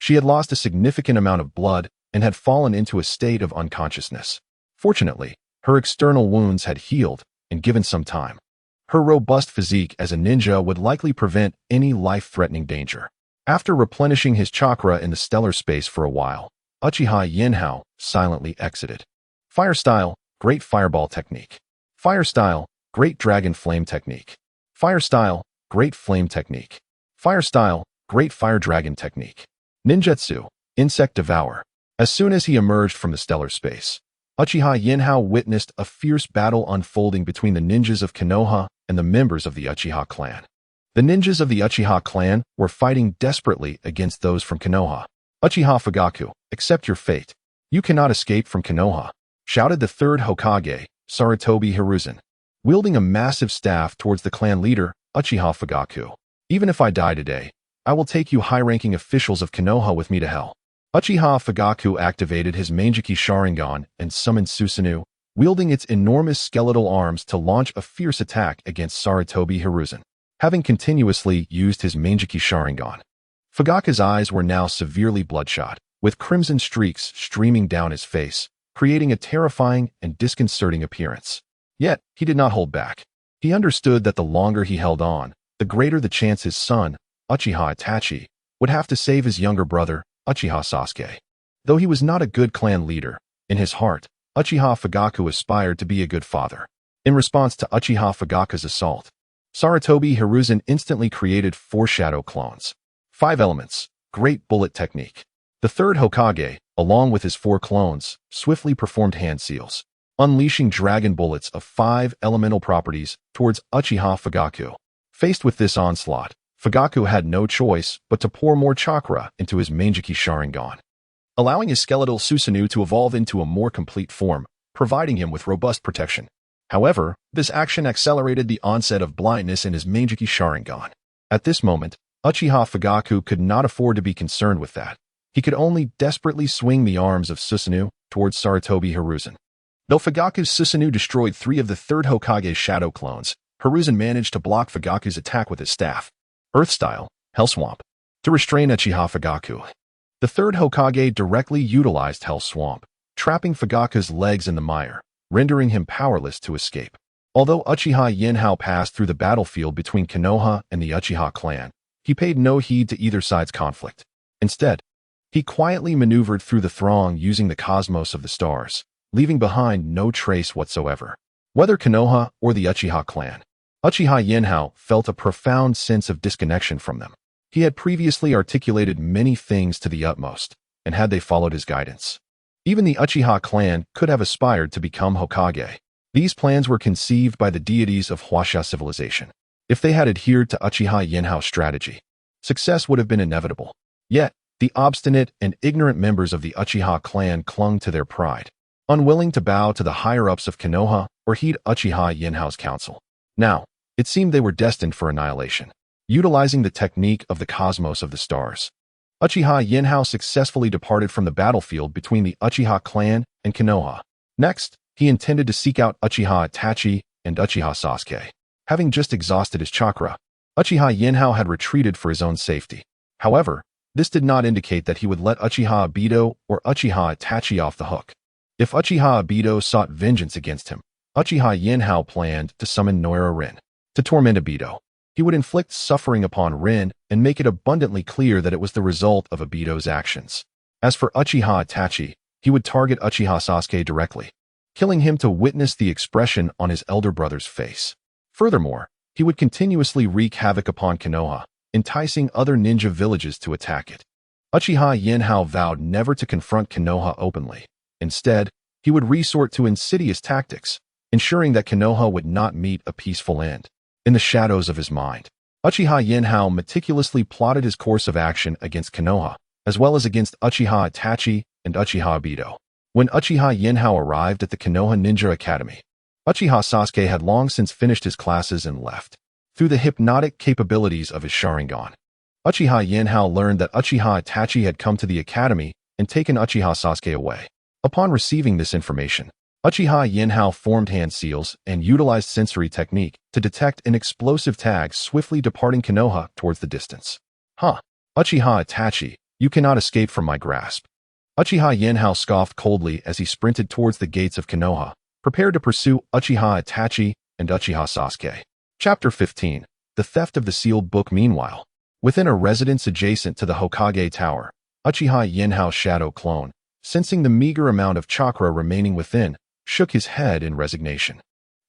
she had lost a significant amount of blood and had fallen into a state of unconsciousness. Fortunately, her external wounds had healed, and given some time, her robust physique as a ninja would likely prevent any life-threatening danger. After replenishing his chakra in the stellar space for a while, Uchiha Yinhao silently exited. Fire Style, Great Fireball Technique. Fire Style, Great Dragon Flame Technique. Fire Style, Great Flame Technique. Fire Style, Great Fire Dragon Technique. Ninjutsu, Insect Devour. As soon as he emerged from the stellar space, Uchiha Yinhao witnessed a fierce battle unfolding between the ninjas of Konoha and the members of the Uchiha clan. The ninjas of the Uchiha clan were fighting desperately against those from Konoha. "Uchiha Fugaku, accept your fate. You cannot escape from Konoha," shouted the third Hokage, Sarutobi Hiruzen, wielding a massive staff towards the clan leader, Uchiha Fugaku. "Even if I die today, I will take you high-ranking officials of Konoha with me to hell." Uchiha Fugaku activated his Manjiki Sharingan and summoned Susanoo, wielding its enormous skeletal arms to launch a fierce attack against Sarutobi Hiruzen. Having continuously used his Manjiki Sharingan, Fugaku's eyes were now severely bloodshot, with crimson streaks streaming down his face, creating a terrifying and disconcerting appearance. Yet, he did not hold back. He understood that the longer he held on, the greater the chance his son, Uchiha Itachi, would have to save his younger brother, Uchiha Sasuke. Though he was not a good clan leader, in his heart, Uchiha Fugaku aspired to be a good father. In response to Uchiha Fugaku's assault, Sarutobi Hiruzen instantly created 4 shadow clones. 5 elements, Great Bullet Technique. The third Hokage, along with his 4 clones, swiftly performed hand seals, unleashing dragon bullets of 5 elemental properties towards Uchiha Fugaku. Faced with this onslaught, Fugaku had no choice but to pour more chakra into his Manjiki Sharingan, allowing his skeletal Susanoo to evolve into a more complete form, providing him with robust protection. However, this action accelerated the onset of blindness in his Manjiki Sharingan. At this moment, Uchiha Fugaku could not afford to be concerned with that. He could only desperately swing the arms of Susanoo towards Sarutobi Hiruzen. Though Fugaku's Susanoo destroyed 3 of the third Hokage's shadow clones, Hiruzen managed to block Fugaku's attack with his staff. Earth Style, Hell Swamp. to restrain Uchiha Fugaku. The third Hokage directly utilized Hell Swamp, trapping Fugaku's legs in the mire, rendering him powerless to escape. Although Uchiha Yinhao passed through the battlefield between Konoha and the Uchiha clan, he paid no heed to either side's conflict. Instead, he quietly maneuvered through the throng using the cosmos of the stars, leaving behind no trace whatsoever. Whether Konoha or the Uchiha clan, Uchiha Yinhao felt a profound sense of disconnection from them. He had previously articulated many things to the utmost, and had they followed his guidance, even the Uchiha clan could have aspired to become Hokage. These plans were conceived by the deities of Huaxia civilization. If they had adhered to Uchiha Yinhao's strategy, success would have been inevitable. Yet, the obstinate and ignorant members of the Uchiha clan clung to their pride, unwilling to bow to the higher-ups of Konoha or heed Uchiha Yinhao's counsel. Now, it seemed they were destined for annihilation. Utilizing the technique of the cosmos of the stars, Uchiha Yinhao successfully departed from the battlefield between the Uchiha clan and Konoha. Next, he intended to seek out Uchiha Itachi and Uchiha Sasuke. Having just exhausted his chakra, Uchiha Yinhao had retreated for his own safety. However, this did not indicate that he would let Uchiha Obito or Uchiha Itachi off the hook. If Uchiha Obito sought vengeance against him, Uchiha Yinhao planned to summon Noira Rin to torment Obito. He would inflict suffering upon Rin and make it abundantly clear that it was the result of Obito's actions. As for Uchiha Itachi, he would target Uchiha Sasuke directly, killing him to witness the expression on his elder brother's face. Furthermore, he would continuously wreak havoc upon Konoha, enticing other ninja villages to attack it. Uchiha Yinhao vowed never to confront Konoha openly. Instead, he would resort to insidious tactics, ensuring that Konoha would not meet a peaceful end. In the shadows of his mind, Uchiha Yinhao meticulously plotted his course of action against Konoha, as well as against Uchiha Itachi and Uchiha Obito. When Uchiha Yinhao arrived at the Konoha Ninja Academy, Uchiha Sasuke had long since finished his classes and left. Through the hypnotic capabilities of his Sharingan, Uchiha Yanhao learned that Uchiha Itachi had come to the academy and taken Uchiha Sasuke away. Upon receiving this information, Uchiha Yinhao formed hand seals and utilized sensory technique to detect an explosive tag swiftly departing Konoha towards the distance. Uchiha Itachi, you cannot escape from my grasp. Uchiha Yinhao scoffed coldly as he sprinted towards the gates of Konoha, prepared to pursue Uchiha Itachi and Uchiha Sasuke. Chapter 15. The Theft of the Sealed Book. Meanwhile, within a residence adjacent to the Hokage Tower, Uchiha Yinhao's shadow clone, sensing the meager amount of chakra remaining within, shook his head in resignation.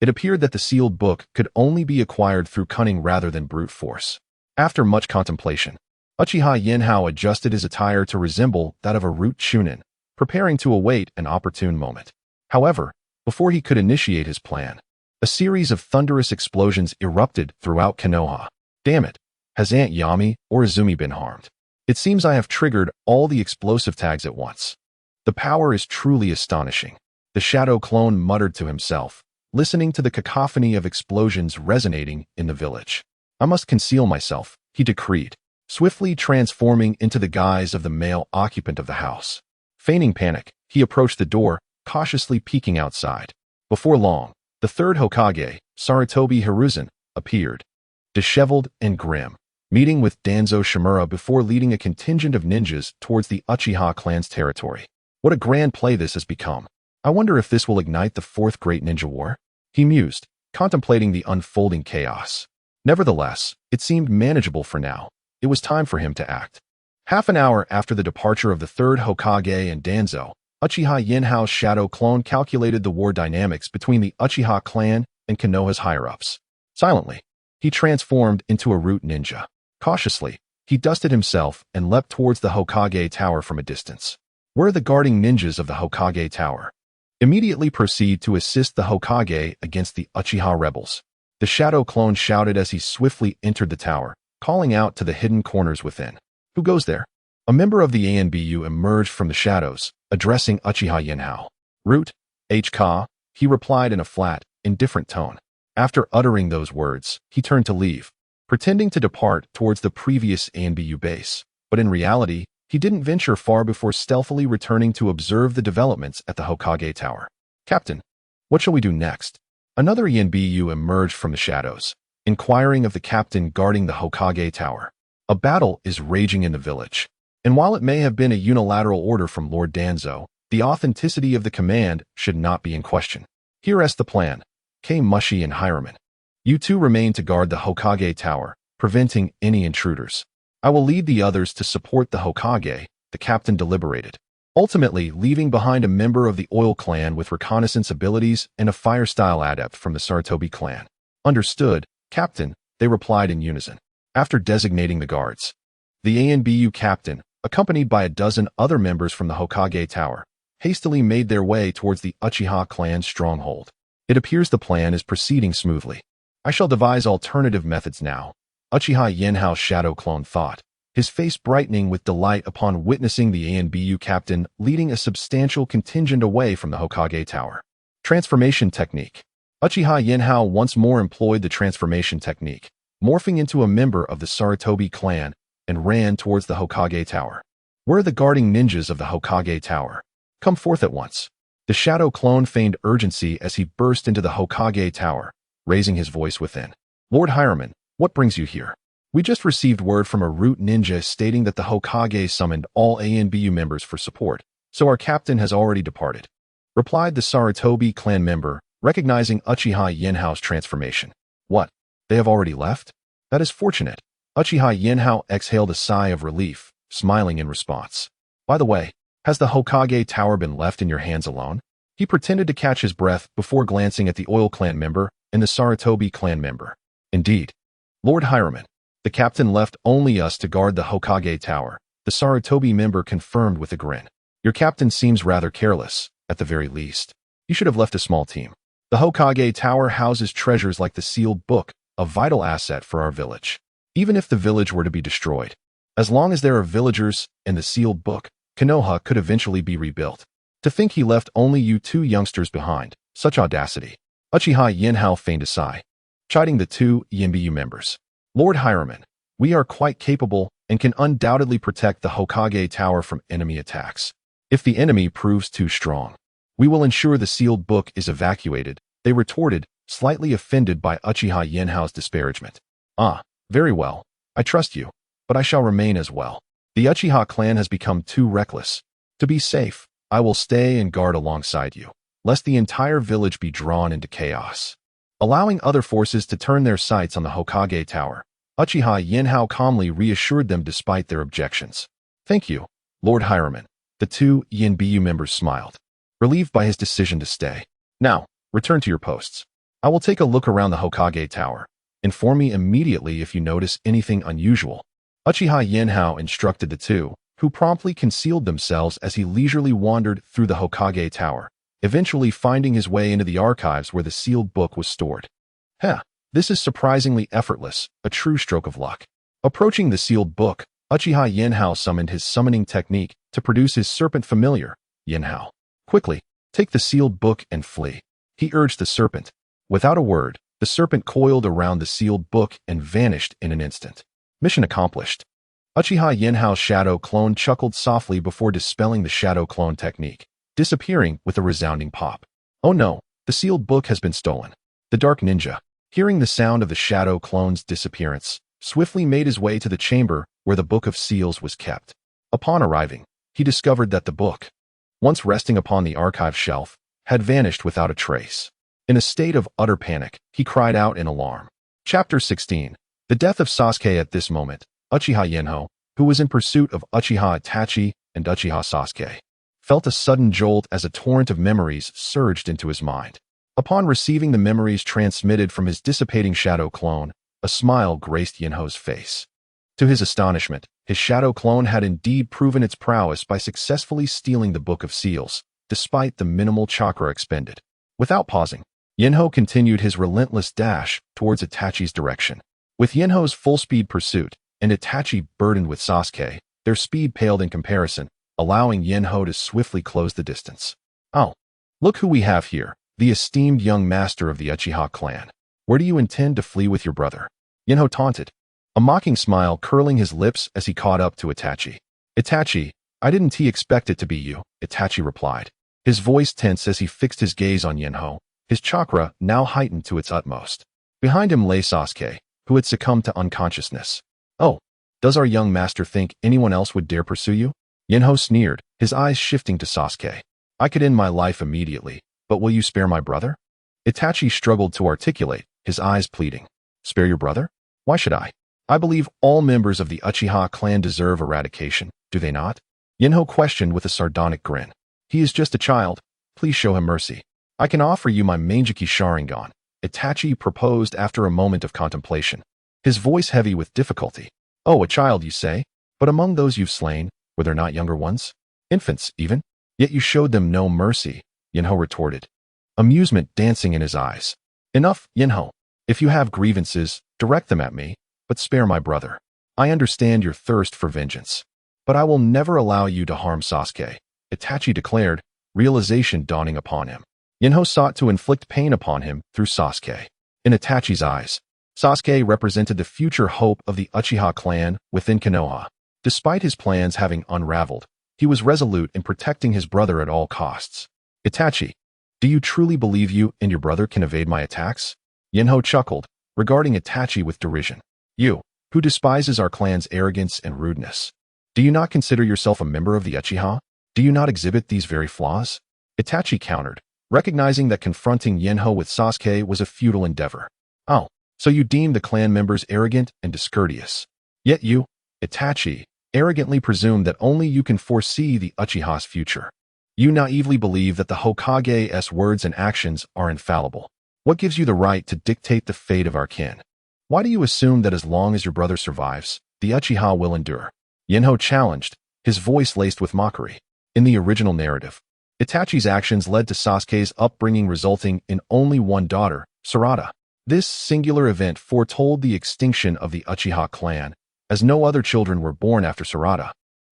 It appeared that the sealed book could only be acquired through cunning rather than brute force. After much contemplation, Uchiha Yinhao adjusted his attire to resemble that of a root chunin, preparing to await an opportune moment. However, before he could initiate his plan, a series of thunderous explosions erupted throughout Konoha. Damn it, has Aunt Yami or Izumi been harmed? It seems I have triggered all the explosive tags at once. The power is truly astonishing, the shadow clone muttered to himself, listening to the cacophony of explosions resonating in the village. I must conceal myself, he decreed, swiftly transforming into the guise of the male occupant of the house. Feigning panic, he approached the door, cautiously peeking outside. Before long, the third Hokage, Sarutobi Hiruzen, appeared, disheveled and grim, meeting with Danzo Shimura before leading a contingent of ninjas towards the Uchiha clan's territory. What a grand play this has become. I wonder if this will ignite the fourth great ninja war? He mused, contemplating the unfolding chaos. Nevertheless, it seemed manageable for now. It was time for him to act. Half an hour after the departure of the third Hokage and Danzo, Uchiha Yinhao's shadow clone calculated the war dynamics between the Uchiha clan and Konoha's higher-ups. Silently, he transformed into a root ninja. Cautiously, he dusted himself and leapt towards the Hokage Tower from a distance. Where are the guarding ninjas of the Hokage Tower? Immediately proceed to assist the Hokage against the Uchiha rebels. The shadow clone shouted as he swiftly entered the tower, calling out to the hidden corners within. Who goes there? A member of the ANBU emerged from the shadows, addressing Uchiha Yinhao. Root, H-Ka, he replied in a flat, indifferent tone. After uttering those words, he turned to leave, pretending to depart towards the previous ANBU base. But in reality, he didn't venture far before stealthily returning to observe the developments at the Hokage Tower. Captain, what shall we do next? Another ANBU emerged from the shadows, inquiring of the captain guarding the Hokage Tower. A battle is raging in the village. And while it may have been a unilateral order from Lord Danzo, the authenticity of the command should not be in question. Here is the plan. K. Mushi and Hireman. You two remain to guard the Hokage Tower, preventing any intruders. I will lead the others to support the Hokage, the captain deliberated, ultimately leaving behind a member of the Oil Clan with reconnaissance abilities and a fire-style adept from the Sarutobi clan. Understood, Captain, they replied in unison. After designating the guards, the ANBU captain, accompanied by a dozen other members from the Hokage Tower, hastily made their way towards the Uchiha clan's stronghold. It appears the plan is proceeding smoothly. I shall devise alternative methods now, Uchiha Yinhao shadow clone thought, his face brightening with delight upon witnessing the ANBU captain leading a substantial contingent away from the Hokage Tower. Transformation technique. Uchiha Yinhao once more employed the transformation technique, morphing into a member of the Sarutobi clan, and ran towards the Hokage Tower. Where are the guarding ninjas of the Hokage Tower? Come forth at once. The shadow clone feigned urgency as he burst into the Hokage Tower, raising his voice within. Lord Hireman, what brings you here? We just received word from a root ninja stating that the Hokage summoned all ANBU members for support, so our captain has already departed, replied the Sarutobi clan member, recognizing Uchiha Yinhao's transformation. What? They have already left? That is fortunate. Uchiha Yinhao exhaled a sigh of relief, smiling in response. By the way, has the Hokage Tower been left in your hands alone? He pretended to catch his breath before glancing at the Oil Clan member and the Sarutobi clan member. Indeed. Lord Hireman, the captain left only us to guard the Hokage Tower, the Sarutobi member confirmed with a grin. Your captain seems rather careless, at the very least. You should have left a small team. The Hokage Tower houses treasures like the sealed book, a vital asset for our village. Even if the village were to be destroyed, as long as there are villagers and the sealed book, Konoha could eventually be rebuilt. To think he left only you two youngsters behind, such audacity. Uchiha Yinhao feigned a sigh, chiding the two ANBU members. Lord Hireman, we are quite capable and can undoubtedly protect the Hokage Tower from enemy attacks. If the enemy proves too strong, we will ensure the sealed book is evacuated, they retorted, slightly offended by Uchiha Yinhao's disparagement. Ah, very well. I trust you, but I shall remain as well. The Uchiha clan has become too reckless. To be safe, I will stay and guard alongside you, lest the entire village be drawn into chaos. Allowing other forces to turn their sights on the Hokage Tower, Uchiha Yinhao calmly reassured them despite their objections. Thank you, Lord Hireman. The two ANBU members smiled, relieved by his decision to stay. Now, return to your posts. I will take a look around the Hokage Tower. Inform me immediately if you notice anything unusual. Uchiha Yinhao instructed the two, who promptly concealed themselves as he leisurely wandered through the Hokage Tower, eventually finding his way into the archives where the sealed book was stored. This is surprisingly effortless, a true stroke of luck. Approaching the sealed book, Uchiha Yinhao summoned his summoning technique to produce his serpent familiar, Yanhao. Quickly, take the sealed book and flee, he urged the serpent. Without a word, the serpent coiled around the sealed book and vanished in an instant. Mission accomplished. Uchiha Yinhao's shadow clone chuckled softly before dispelling the shadow clone technique, disappearing with a resounding pop. Oh no, the sealed book has been stolen. The dark ninja, hearing the sound of the shadow clone's disappearance, swiftly made his way to the chamber where the Book of Seals was kept. Upon arriving, he discovered that the book, once resting upon the archive shelf, had vanished without a trace. In a state of utter panic, he cried out in alarm. Chapter 16. The death of Sasuke. At this moment, Uchiha Yinhao, who was in pursuit of Uchiha Itachi and Uchiha Sasuke, felt a sudden jolt as a torrent of memories surged into his mind. Upon receiving the memories transmitted from his dissipating shadow clone, a smile graced Yinhao's face. To his astonishment, his shadow clone had indeed proven its prowess by successfully stealing the Book of Seals, despite the minimal chakra expended. Without pausing, Yinhao continued his relentless dash towards Itachi's direction. With Yinhao's full-speed pursuit, and Itachi burdened with Sasuke, their speed paled in comparison, allowing Yinhao to swiftly close the distance. Oh, look who we have here, the esteemed young master of the Uchiha clan. Where do you intend to flee with your brother? Yinhao taunted, a mocking smile curling his lips as he caught up to Itachi. Itachi, I didn't expect it to be you, Itachi replied, his voice tense as he fixed his gaze on Yinhao, his chakra now heightened to its utmost. Behind him lay Sasuke, who had succumbed to unconsciousness. Oh, Does our young master think anyone else would dare pursue you? Yinhao sneered, his eyes shifting to Sasuke. I could end my life immediately, but will you spare my brother? Itachi struggled to articulate, his eyes pleading. Spare your brother? Why should I? I believe all members of the Uchiha clan deserve eradication, do they not? Yinhao questioned with a sardonic grin. He is just a child. Please show him mercy. I can offer you my Manjiki Sharingan, Itachi proposed after a moment of contemplation, his voice heavy with difficulty. Oh, a child, you say? But among those you've slain, were there not younger ones? Infants, even? Yet you showed them no mercy, Yinhao retorted, amusement dancing in his eyes. Enough, Yinhao. If you have grievances, direct them at me, but spare my brother. I understand your thirst for vengeance, but I will never allow you to harm Sasuke, Itachi declared, realization dawning upon him. Yinhao sought to inflict pain upon him through Sasuke. In Itachi's eyes, Sasuke represented the future hope of the Uchiha clan within Konoha. Despite his plans having unraveled, he was resolute in protecting his brother at all costs. Itachi, do you truly believe you and your brother can evade my attacks? Yinhao chuckled, regarding Itachi with derision. You, who despises our clan's arrogance and rudeness. Do you not consider yourself a member of the Uchiha? Do you not exhibit these very flaws? Itachi countered, recognizing that confronting Yinhao with Sasuke was a futile endeavor. Oh, so you deem the clan members arrogant and discourteous. Yet you, Itachi, arrogantly presume that only you can foresee the Uchiha's future. You naively believe that the Hokage's words and actions are infallible. What gives you the right to dictate the fate of our kin? Why do you assume that as long as your brother survives, the Uchiha will endure? Yinhao challenged, his voice laced with mockery. In the original narrative, Itachi's actions led to Sasuke's upbringing resulting in only one daughter, Sarada. This singular event foretold the extinction of the Uchiha clan, as no other children were born after Sarada,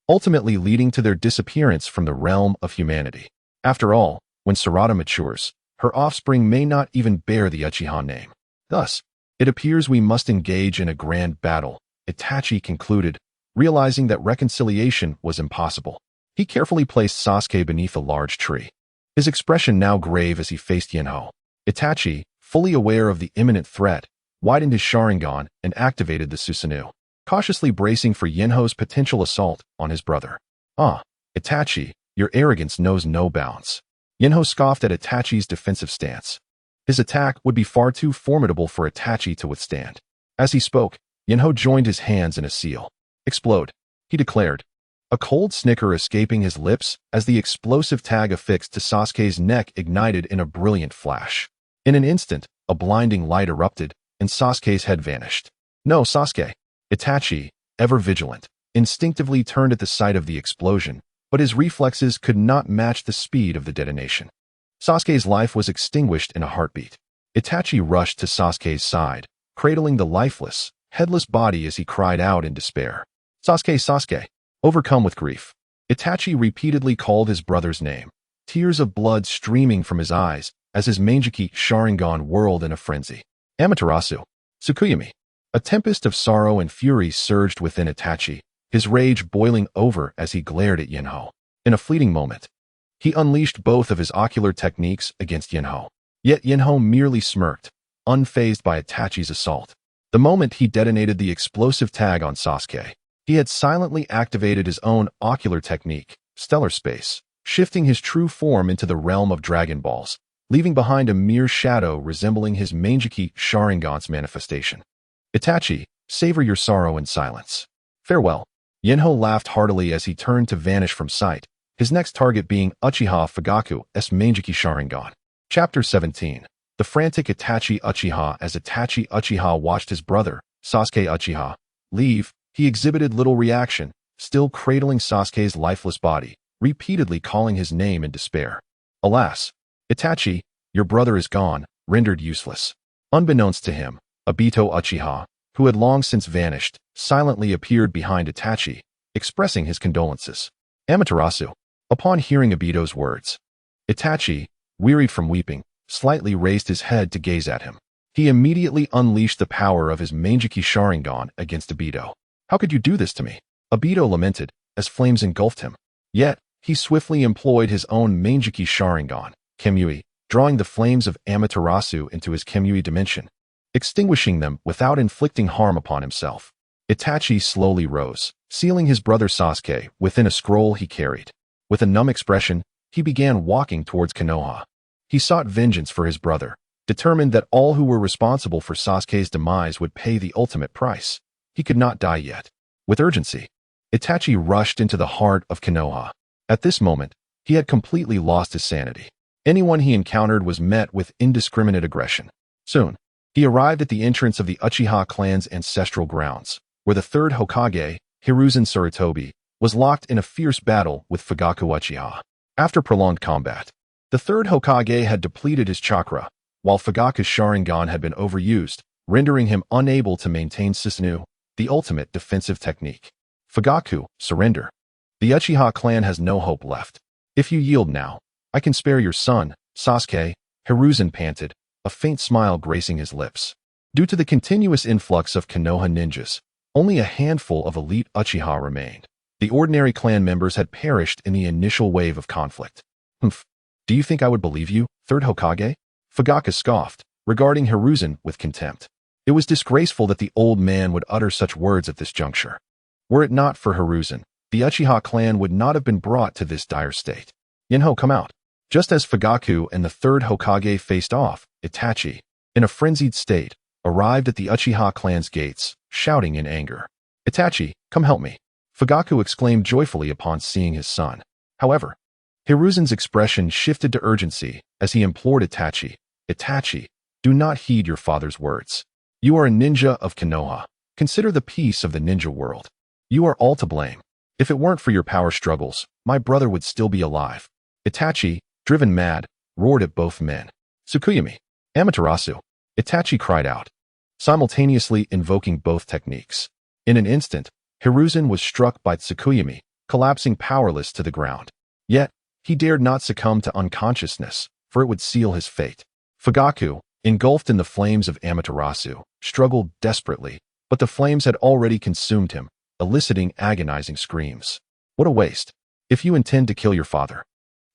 ultimately leading to their disappearance from the realm of humanity. After all, when Sarada matures, her offspring may not even bear the Uchiha name. Thus, it appears we must engage in a grand battle, Itachi concluded, realizing that reconciliation was impossible. He carefully placed Sasuke beneath a large tree, his expression now grave as he faced Yinhao. Itachi, fully aware of the imminent threat, widened his Sharingan and activated the Susanoo, cautiously bracing for Yinhao's potential assault on his brother. Ah, Itachi, your arrogance knows no bounds. Yinhao scoffed at Itachi's defensive stance. His attack would be far too formidable for Itachi to withstand. As he spoke, Yinhao joined his hands in a seal. Explode, he declared, a cold snicker escaping his lips as the explosive tag affixed to Sasuke's neck ignited in a brilliant flash. In an instant, a blinding light erupted, and Sasuke's head vanished. No, Sasuke. Itachi, ever vigilant, instinctively turned at the sight of the explosion, but his reflexes could not match the speed of the detonation. Sasuke's life was extinguished in a heartbeat. Itachi rushed to Sasuke's side, cradling the lifeless, headless body as he cried out in despair. Sasuke, Sasuke! Overcome with grief, Itachi repeatedly called his brother's name, tears of blood streaming from his eyes as his Manjiki Sharingan whirled in a frenzy. Amaterasu, Tsukuyami. A tempest of sorrow and fury surged within Itachi, his rage boiling over as he glared at Yinhao. In a fleeting moment, he unleashed both of his ocular techniques against Yinhao. Yet Yinhao merely smirked, unfazed by Itachi's assault. The moment he detonated the explosive tag on Sasuke, he had silently activated his own ocular technique, Stellar Space, shifting his true form into the realm of Dragon Balls, leaving behind a mere shadow resembling his Manjiki Sharingan's manifestation. Itachi, savor your sorrow in silence. Farewell. Yinhao laughed heartily as he turned to vanish from sight, his next target being Uchiha Fugaku's Manjiki Sharingan. Chapter 17. The frantic Itachi Uchiha. As Itachi Uchiha watched his brother, Sasuke Uchiha, leave, he exhibited little reaction, still cradling Sasuke's lifeless body, repeatedly calling his name in despair. Alas, Itachi, your brother is gone, rendered useless. Unbeknownst to him, Obito Uchiha, who had long since vanished, silently appeared behind Itachi, expressing his condolences. Amaterasu. Upon hearing Obito's words, Itachi, wearied from weeping, slightly raised his head to gaze at him. He immediately unleashed the power of his Manjiki Sharingan against Obito. How could you do this to me? Obito lamented, as flames engulfed him. Yet, he swiftly employed his own Manjiki Sharingan, Kemui, drawing the flames of Amaterasu into his Kemui dimension, extinguishing them without inflicting harm upon himself. Itachi slowly rose, sealing his brother Sasuke within a scroll he carried. With a numb expression, he began walking towards Konoha. He sought vengeance for his brother, determined that all who were responsible for Sasuke's demise would pay the ultimate price. He could not die yet. With urgency, Itachi rushed into the heart of Konoha. At this moment, he had completely lost his sanity. Anyone he encountered was met with indiscriminate aggression. Soon, he arrived at the entrance of the Uchiha clan's ancestral grounds, where the third Hokage, Hiruzen Sarutobi, was locked in a fierce battle with Fugaku Uchiha. After prolonged combat, the third Hokage had depleted his chakra, while Fugaku's Sharingan had been overused, rendering him unable to maintain Susanoo, the ultimate defensive technique. Fugaku, surrender. The Uchiha clan has no hope left. If you yield now, I can spare your son, Sasuke, Hiruzen panted, a faint smile gracing his lips. Due to the continuous influx of Konoha ninjas, only a handful of elite Uchiha remained. The ordinary clan members had perished in the initial wave of conflict. Humph. Do you think I would believe you, third Hokage? Fugaku scoffed, regarding Hiruzen with contempt. It was disgraceful that the old man would utter such words at this juncture. Were it not for Hiruzen, the Uchiha clan would not have been brought to this dire state. Yinhao, come out. Just as Fugaku and the third Hokage faced off, Itachi, in a frenzied state, arrived at the Uchiha clan's gates, shouting in anger. Itachi, come help me. Fugaku exclaimed joyfully upon seeing his son. However, Hiruzen's expression shifted to urgency as he implored Itachi, Itachi, do not heed your father's words. You are a ninja of Konoha. Consider the peace of the ninja world. You are all to blame. If it weren't for your power struggles, my brother would still be alive. Itachi, driven mad, roared at both men. Tsukuyami, Amaterasu, Itachi cried out, simultaneously invoking both techniques. In an instant, Hiruzen was struck by Tsukuyami, collapsing powerless to the ground. Yet, he dared not succumb to unconsciousness, for it would seal his fate. Fugaku, engulfed in the flames of Amaterasu, struggled desperately, but the flames had already consumed him, eliciting agonizing screams. What a waste. If you intend to kill your father,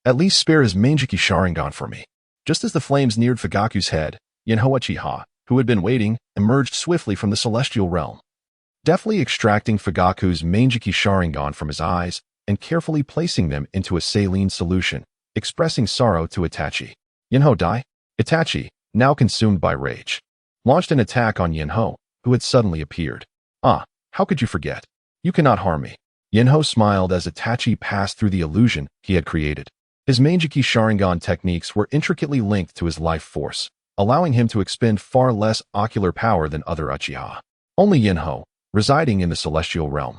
at least spare his Manjiki Sharingan for me. Just as the flames neared Fugaku's head, Yinhao Uchiha, who had been waiting, emerged swiftly from the celestial realm. Deftly extracting Fugaku's Manjiki Sharingan from his eyes and carefully placing them into a saline solution, expressing sorrow to Itachi. Yinhao die? Itachi, now consumed by rage, launched an attack on Yinhao, who had suddenly appeared. Ah, how could you forget? You cannot harm me. Yinhao smiled as Itachi passed through the illusion he had created. His Manjiki Sharingan techniques were intricately linked to his life force, allowing him to expend far less ocular power than other Uchiha. Only Yinhao, residing in the celestial realm,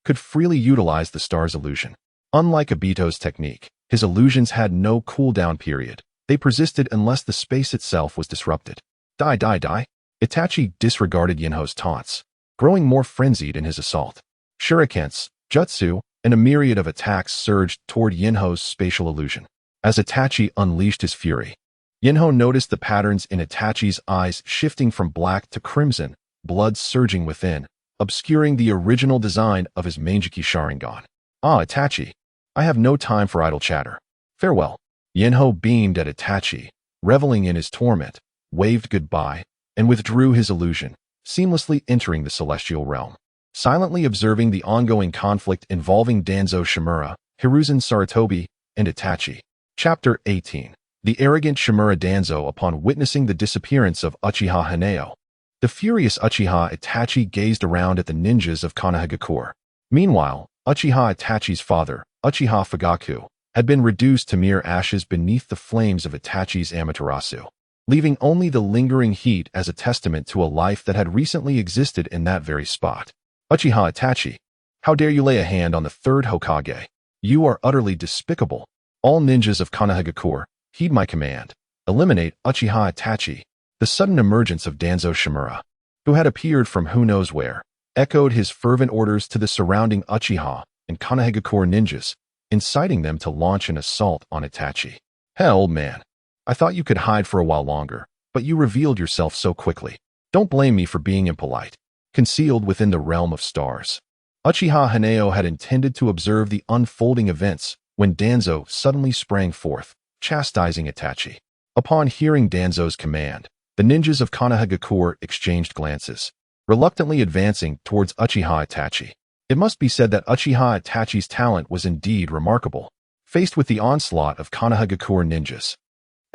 could freely utilize the star's illusion. Unlike Obito's technique, his illusions had no cooldown period. They persisted unless the space itself was disrupted. Die, die, die. Itachi disregarded Yinhao's taunts, growing more frenzied in his assault. Shurikens, jutsu, and a myriad of attacks surged toward Yinhao's spatial illusion. As Itachi unleashed his fury, Yinhao noticed the patterns in Itachi's eyes shifting from black to crimson, blood surging within, obscuring the original design of his Manjiki Sharingan. Ah, Itachi, I have no time for idle chatter. Farewell. Yinhao beamed at Itachi, reveling in his torment, waved goodbye, and withdrew his illusion, seamlessly entering the celestial realm. Silently observing the ongoing conflict involving Danzo Shimura, Hiruzen Sarutobi, and Itachi. Chapter 18. The arrogant Shimura Danzo upon witnessing the disappearance of Uchiha Hanao. The furious Uchiha Itachi gazed around at the ninjas of Konohagakure. Meanwhile, Uchiha Itachi's father, Uchiha Fugaku, had been reduced to mere ashes beneath the flames of Itachi's Amaterasu, leaving only the lingering heat as a testament to a life that had recently existed in that very spot. Uchiha Itachi, how dare you lay a hand on the third Hokage? You are utterly despicable. All ninjas of Konohagakure, heed my command. Eliminate Uchiha Itachi. The sudden emergence of Danzo Shimura, who had appeared from who knows where, echoed his fervent orders to the surrounding Uchiha and Konohagakure ninjas, inciting them to launch an assault on Itachi. Hell, old man. I thought you could hide for a while longer, but you revealed yourself so quickly. Don't blame me for being impolite. Concealed within the realm of stars, Uchiha Hanao had intended to observe the unfolding events when Danzo suddenly sprang forth, chastising Itachi. Upon hearing Danzo's command, the ninjas of Konohagakure exchanged glances. reluctantly advancing towards Uchiha Itachi. It must be said that Uchiha Itachi's talent was indeed remarkable. Faced with the onslaught of Konohagakure ninjas,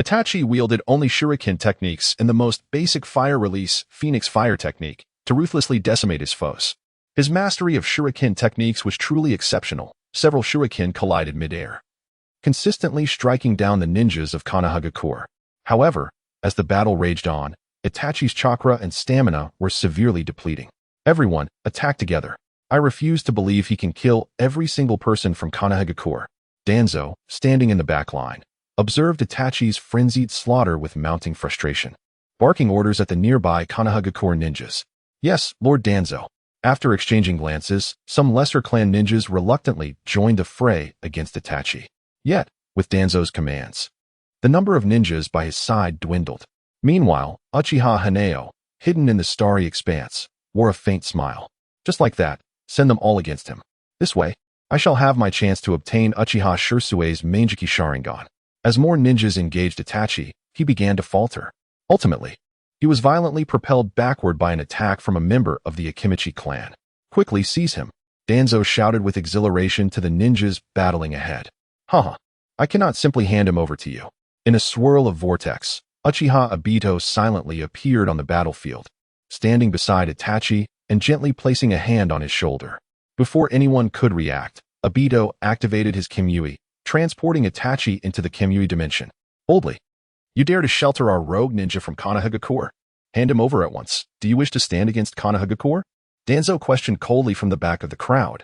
Itachi wielded only shuriken techniques and the most basic fire release, Phoenix Fire technique, to ruthlessly decimate his foes. His mastery of shuriken techniques was truly exceptional. Several shuriken collided mid-air, consistently striking down the ninjas of Konohagakure. However, as the battle raged on, Itachi's chakra and stamina were severely depleting. Everyone attacked together. I refuse to believe he can kill every single person from Konohagakure. Danzo, standing in the back line, observed Itachi's frenzied slaughter with mounting frustration, barking orders at the nearby Konohagakure ninjas. Yes, Lord Danzo. After exchanging glances, some lesser clan ninjas reluctantly joined the fray against Itachi. Yet, with Danzo's commands, the number of ninjas by his side dwindled. Meanwhile, Uchiha Hanao, hidden in the starry expanse, wore a faint smile. Just like that, send them all against him. This way, I shall have my chance to obtain Uchiha Sasuke's Manjiki Sharingan. As more ninjas engaged Itachi, he began to falter. Ultimately, he was violently propelled backward by an attack from a member of the Akimichi clan. Quickly seize him, Danzo shouted with exhilaration to the ninjas battling ahead. Haha, I cannot simply hand him over to you. In a swirl of vortex, Uchiha Obito silently appeared on the battlefield, standing beside Itachi and gently placing a hand on his shoulder. Before anyone could react, Obito activated his Kimui, transporting Itachi into the Kimui dimension. Boldly, you dare to shelter our rogue ninja from Konohagakure? Hand him over at once. Do you wish to stand against Konohagakure? Danzo questioned coldly from the back of the crowd,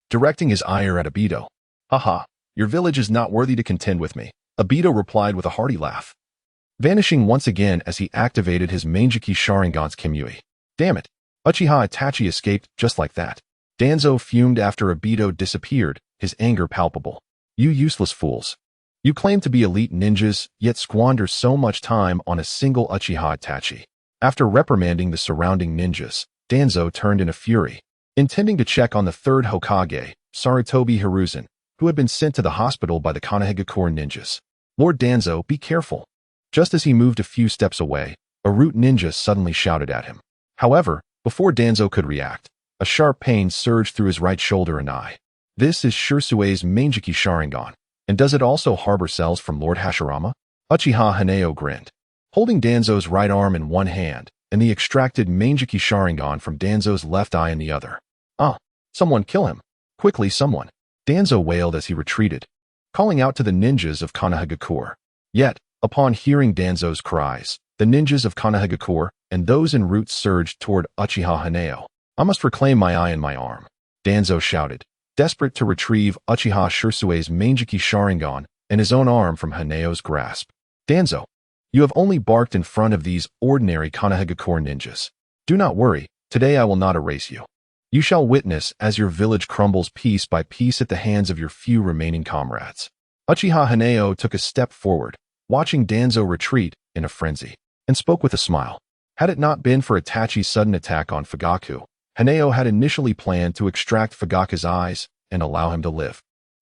directing his ire at Obito. Haha, your village is not worthy to contend with me, Obito replied with a hearty laugh, vanishing once again as he activated his Manjiki Sharingan's Kimui. Damn it, Uchiha Itachi escaped just like that. Danzo fumed after Obito disappeared, his anger palpable. You useless fools. You claim to be elite ninjas, yet squander so much time on a single Uchiha Itachi. After reprimanding the surrounding ninjas, Danzo turned in a fury, intending to check on the third Hokage, Sarutobi Hiruzen, who had been sent to the hospital by the Konohagakure ninjas. Lord Danzo, be careful. Just as he moved a few steps away, a root ninja suddenly shouted at him. However, before Danzo could react, a sharp pain surged through his right shoulder and eye. This is Sasuke's Manjiki Sharingan. And does it also harbor cells from Lord Hashirama? Uchiha Hanao grinned, holding Danzo's right arm in one hand and the extracted Manjiki Sharingan from Danzo's left eye in the other. Someone kill him. Quickly, someone. Danzo wailed as he retreated, calling out to the ninjas of Konohagakure. Yet, upon hearing Danzo's cries, the ninjas of Konohagakure and those en route surged toward Uchiha Hanao. I must reclaim my eye and my arm, Danzo shouted, desperate to retrieve Uchiha Sasuke's Manjiki Sharingan and his own arm from Hanao's grasp. Danzo, you have only barked in front of these ordinary Konohagakure ninjas. Do not worry, today I will not erase you. You shall witness as your village crumbles piece by piece at the hands of your few remaining comrades. Uchiha Hanao took a step forward, watching Danzo retreat in a frenzy, and spoke with a smile. Had it not been for Itachi's sudden attack on Fugaku, Hanao had initially planned to extract Fugaku's eyes and allow him to live,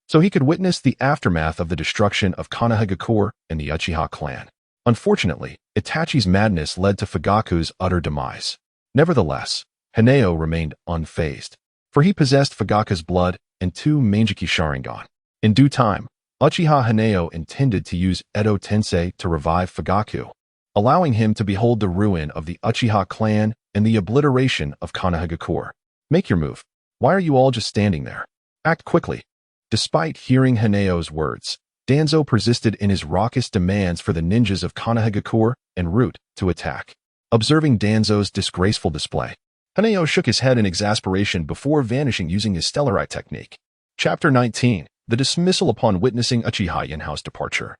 so he could witness the aftermath of the destruction of Konohagakure and the Uchiha clan. Unfortunately, Itachi's madness led to Fugaku's utter demise. Nevertheless, Hanao remained unfazed, for he possessed Fugaku's blood and 2 Manjiki Sharingan. In due time, Uchiha Hanao intended to use Edo Tensei to revive Fugaku, allowing him to behold the ruin of the Uchiha clan and the obliteration of Konohagakure. Make your move. Why are you all just standing there? Act quickly. Despite hearing Hanao's words, Danzo persisted in his raucous demands for the ninjas of Konohagakure en route to attack. Observing Danzo's disgraceful display, Hanao shook his head in exasperation before vanishing using his Stellarite technique. Chapter 19. The dismissal upon witnessing Uchiha Yinhao's departure.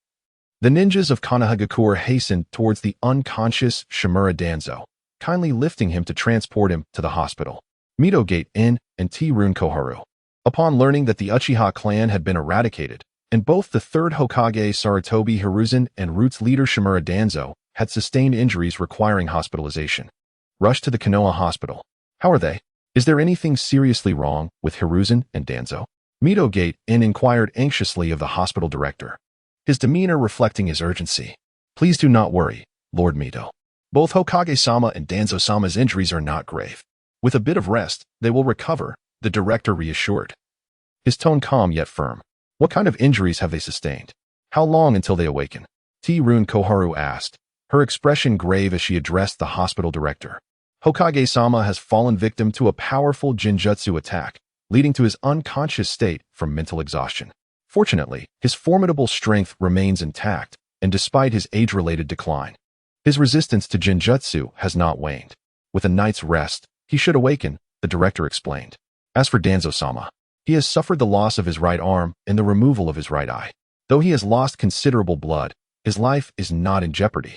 The ninjas of Konohagakure hastened towards the unconscious Shimura Danzo, kindly lifting him to transport him to the hospital. Mito Gate Inn and T-Rune Koharu. Upon learning that the Uchiha clan had been eradicated, and both the third Hokage Sarutobi Hiruzen and Root's leader Shimura Danzo had sustained injuries requiring hospitalization, rushed to the Konoha hospital. How are they? Is there anything seriously wrong with Hiruzen and Danzo? Mito Gate Inn inquired anxiously of the hospital director, his demeanor reflecting his urgency. Please do not worry, Lord Mito. Both Hokage-sama and Danzo-sama's injuries are not grave. With a bit of rest, they will recover, the director reassured. His tone calm yet firm. What kind of injuries have they sustained? How long until they awaken? T-Rune Koharu asked, her expression grave as she addressed the hospital director. Hokage-sama has fallen victim to a powerful Jinjutsu attack, leading to his unconscious state from mental exhaustion. Fortunately, his formidable strength remains intact, and despite his age-related decline, his resistance to Jinjutsu has not waned. With a night's rest, he should awaken, the director explained. As for Danzo-sama, he has suffered the loss of his right arm and the removal of his right eye. Though he has lost considerable blood, his life is not in jeopardy.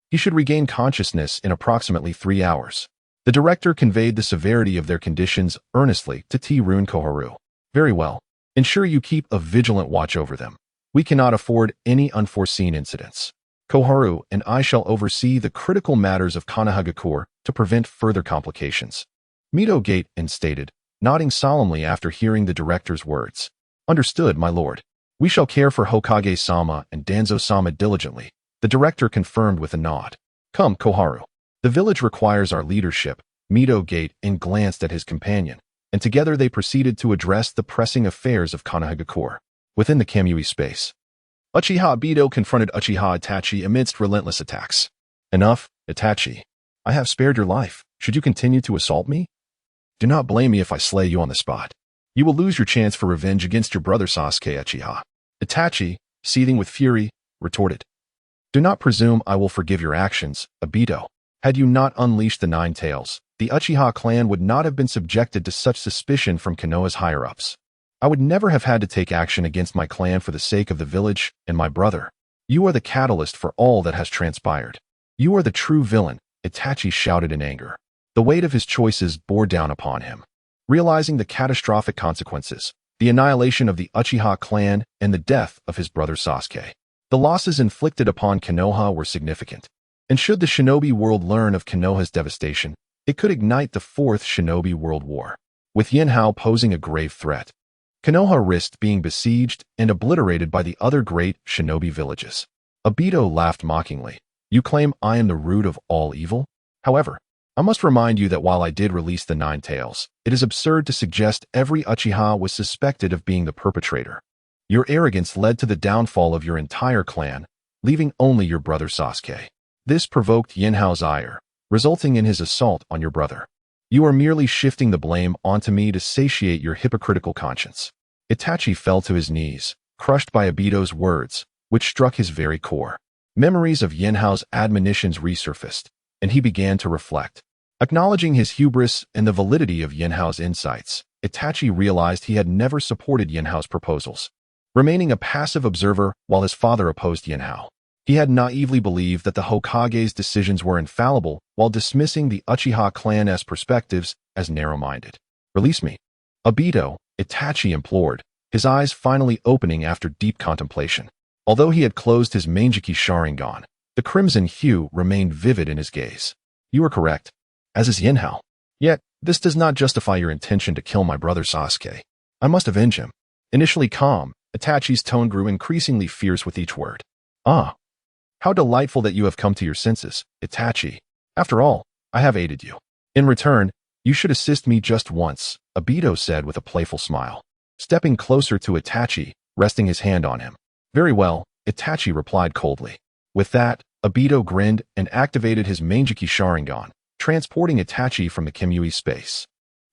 He should regain consciousness in approximately 3 hours. The director conveyed the severity of their conditions earnestly to T-Rune Koharu. Very well. Ensure you keep a vigilant watch over them. We cannot afford any unforeseen incidents. Koharu and I shall oversee the critical matters of Konoha to prevent further complications. Mito Gate stated, nodding solemnly after hearing the director's words. Understood, my lord. We shall care for Hokage-sama and Danzo-sama diligently, the director confirmed with a nod. Come, Koharu. The village requires our leadership, Mito Gate glanced at his companion, and together they proceeded to address the pressing affairs of Konoha. Within the Kamui space, Uchiha Obito confronted Uchiha Itachi amidst relentless attacks. Enough, Itachi. I have spared your life. Should you continue to assault me? Do not blame me if I slay you on the spot. You will lose your chance for revenge against your brother Sasuke, Uchiha. Itachi, seething with fury, retorted. Do not presume I will forgive your actions, Obito. Had you not unleashed the Nine Tails, the Uchiha clan would not have been subjected to such suspicion from Konoha's higher-ups. I would never have had to take action against my clan for the sake of the village and my brother. You are the catalyst for all that has transpired. You are the true villain, Itachi shouted in anger. The weight of his choices bore down upon him. Realizing the catastrophic consequences, the annihilation of the Uchiha clan and the death of his brother Sasuke, the losses inflicted upon Konoha were significant. And should the shinobi world learn of Konoha's devastation, it could ignite the Fourth Shinobi World War, with Yinhao posing a grave threat. Konoha risked being besieged and obliterated by the other great shinobi villages. Obito laughed mockingly. You claim I am the root of all evil? However, I must remind you that while I did release the Nine Tails, it is absurd to suggest every Uchiha was suspected of being the perpetrator. Your arrogance led to the downfall of your entire clan, leaving only your brother Sasuke. This provoked Yinhao's ire, resulting in his assault on your brother. You are merely shifting the blame onto me to satiate your hypocritical conscience. Itachi fell to his knees, crushed by Obito's words, which struck his very core. Memories of Yinhao's admonitions resurfaced, and he began to reflect. Acknowledging his hubris and the validity of Yinhao's insights, Itachi realized he had never supported Yinhao's proposals, remaining a passive observer while his father opposed Yanhao. He had naively believed that the Hokage's decisions were infallible while dismissing the Uchiha clan's perspectives as narrow-minded. Release me. Obito, Itachi implored, his eyes finally opening after deep contemplation. Although he had closed his Manjiki Sharingan, the crimson hue remained vivid in his gaze. You are correct, as is Yinhao. Yet, this does not justify your intention to kill my brother Sasuke. I must avenge him. Initially calm, Itachi's tone grew increasingly fierce with each word. Ah. How delightful that you have come to your senses, Itachi. After all, I have aided you. In return, you should assist me just once, Obito said with a playful smile. Stepping closer to Itachi, resting his hand on him. Very well, Itachi replied coldly. With that, Obito grinned and activated his Manjiki Sharingan, transporting Itachi from the Kamui space.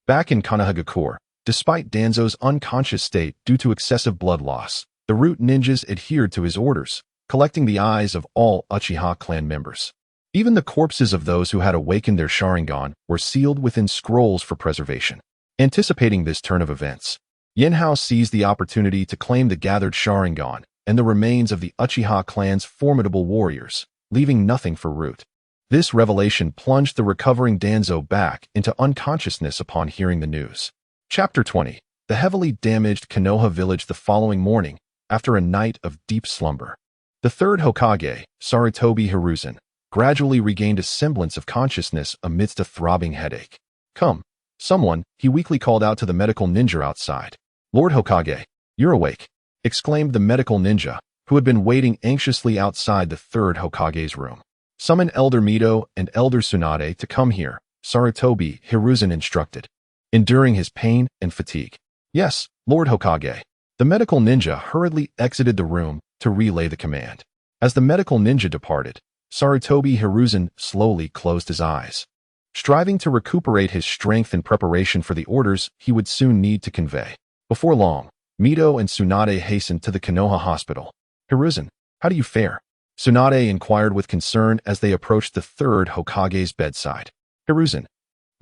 Back in Konoha, despite Danzo's unconscious state due to excessive blood loss, the root ninjas adhered to his orders, collecting the eyes of all Uchiha clan members. Even the corpses of those who had awakened their Sharingan were sealed within scrolls for preservation. Anticipating this turn of events, Yanhao seized the opportunity to claim the gathered Sharingan and the remains of the Uchiha clan's formidable warriors, leaving nothing for root. This revelation plunged the recovering Danzo back into unconsciousness upon hearing the news. Chapter 20. The heavily damaged Konoha village the following morning, after a night of deep slumber. The third Hokage, Sarutobi Hiruzen, gradually regained a semblance of consciousness amidst a throbbing headache. Come, someone, he weakly called out to the medical ninja outside. Lord Hokage, you're awake, exclaimed the medical ninja, who had been waiting anxiously outside the third Hokage's room. Summon Elder Mito and Elder Tsunade to come here, Sarutobi Hiruzen instructed, enduring his pain and fatigue. Yes, Lord Hokage. The medical ninja hurriedly exited the room to relay the command. As the medical ninja departed, Sarutobi Hiruzen slowly closed his eyes, striving to recuperate his strength in preparation for the orders he would soon need to convey. Before long, Mito and Tsunade hastened to the Konoha hospital. Hiruzen, how do you fare? Tsunade inquired with concern as they approached the third Hokage's bedside. Hiruzen.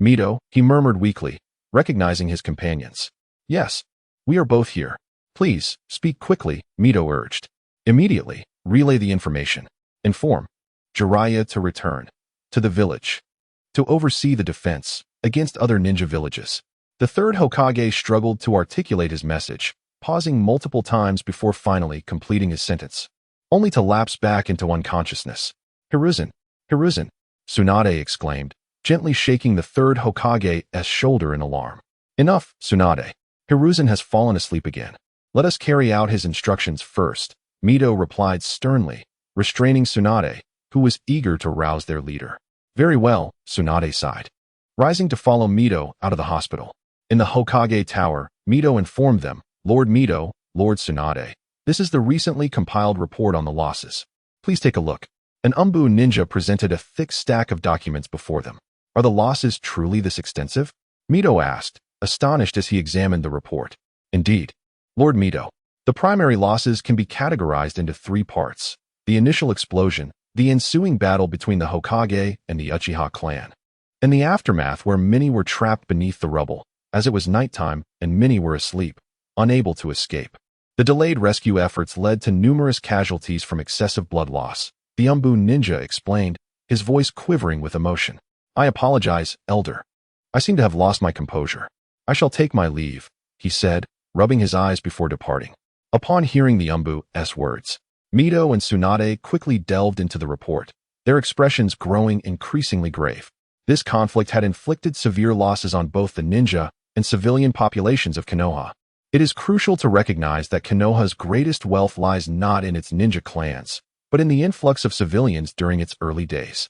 Mito, he murmured weakly, recognizing his companions. Yes, we are both here. Please, speak quickly, Mito urged. Immediately, relay the information. Inform Jeriah to return to the village to oversee the defense against other ninja villages. The third Hokage struggled to articulate his message, pausing multiple times before finally completing his sentence, only to lapse back into unconsciousness. Hiruzen, Hiruzen, Tsunade exclaimed, gently shaking the third Hokage's shoulder in alarm. Enough, Tsunade. Hiruzen has fallen asleep again. Let us carry out his instructions first, Mito replied sternly, restraining Tsunade, who was eager to rouse their leader. Very well, Tsunade sighed, rising to follow Mito out of the hospital. In the Hokage Tower, Mito informed them, Lord Mito, Lord Tsunade, this is the recently compiled report on the losses. Please take a look. An Umbu ninja presented a thick stack of documents before them. Are the losses truly this extensive? Mito asked, astonished as he examined the report. Indeed, Lord Mito, the primary losses can be categorized into 3 parts. The initial explosion, the ensuing battle between the Hokage and the Uchiha clan, and the aftermath where many were trapped beneath the rubble, as it was nighttime and many were asleep, unable to escape. The delayed rescue efforts led to numerous casualties from excessive blood loss, the Umbu ninja explained, his voice quivering with emotion. I apologize, Elder. I seem to have lost my composure. I shall take my leave, he said, rubbing his eyes before departing. Upon hearing the Umbu's words, Mito and Tsunade quickly delved into the report, their expressions growing increasingly grave. This conflict had inflicted severe losses on both the ninja and civilian populations of Konoha. It is crucial to recognize that Konoha's greatest wealth lies not in its ninja clans, but in the influx of civilians during its early days.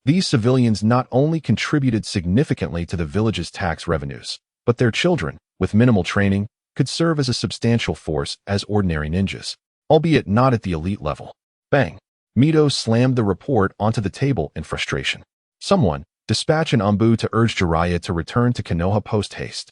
These civilians not only contributed significantly to the village's tax revenues, but their children, with minimal training, could serve as a substantial force as ordinary ninjas, albeit not at the elite level. Bang! Mito slammed the report onto the table in frustration. Someone, dispatch an Umbu to urge Jeriah to return to Konoha post-haste.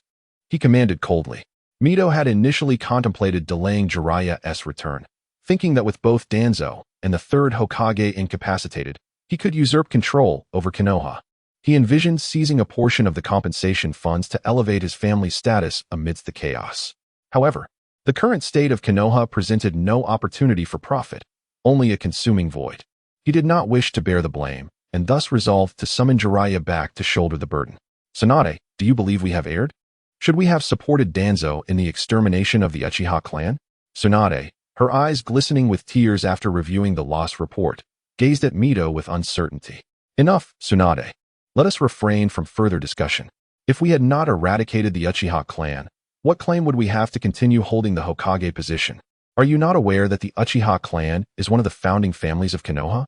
He commanded coldly. Mito had initially contemplated delaying Jeriah's return, thinking that with both Danzo and the third Hokage incapacitated, he could usurp control over Konoha. He envisioned seizing a portion of the compensation funds to elevate his family's status amidst the chaos. However, the current state of Konoha presented no opportunity for profit, only a consuming void. He did not wish to bear the blame, and thus resolved to summon Jeriah back to shoulder the burden. Tsunade, do you believe we have erred? Should we have supported Danzo in the extermination of the Uchiha clan? Tsunade, her eyes glistening with tears after reviewing the loss report, gazed at Mito with uncertainty. Enough, Tsunade. Let us refrain from further discussion. If we had not eradicated the Uchiha clan, what claim would we have to continue holding the Hokage position? Are you not aware that the Uchiha clan is one of the founding families of Konoha?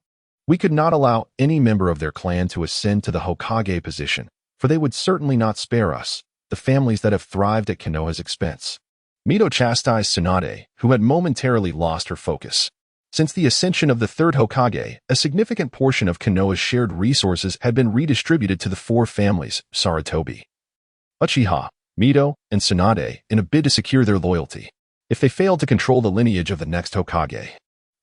We could not allow any member of their clan to ascend to the Hokage position, for they would certainly not spare us, the families that have thrived at Konoha's expense. Mito chastised Tsunade, who had momentarily lost her focus. Since the ascension of the third Hokage, a significant portion of Konoha's shared resources had been redistributed to the 4 families, Sarutobi, Uchiha, Mito, and Tsunade, in a bid to secure their loyalty. If they failed to control the lineage of the next Hokage,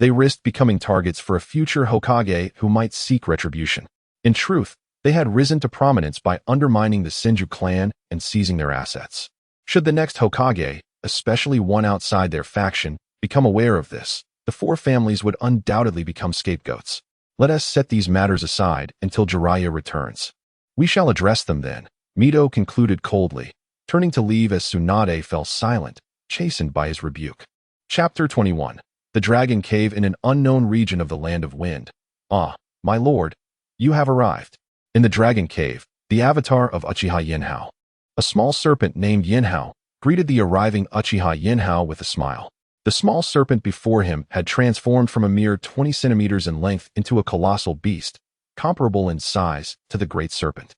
they risked becoming targets for a future Hokage who might seek retribution. In truth, they had risen to prominence by undermining the Senju clan and seizing their assets. Should the next Hokage, especially one outside their faction, become aware of this, the 4 families would undoubtedly become scapegoats. Let us set these matters aside until Jeriah returns. We shall address them then, Mito concluded coldly, turning to leave as Tsunade fell silent, chastened by his rebuke. Chapter 21. The Dragon Cave in an unknown region of the Land of Wind. Ah, my lord, you have arrived. In the Dragon Cave, the avatar of Uchiha Yinhao, a small serpent named Yanhao, greeted the arriving Uchiha Yinhao with a smile. The small serpent before him had transformed from a mere 20 centimeters in length into a colossal beast, comparable in size to the great serpent.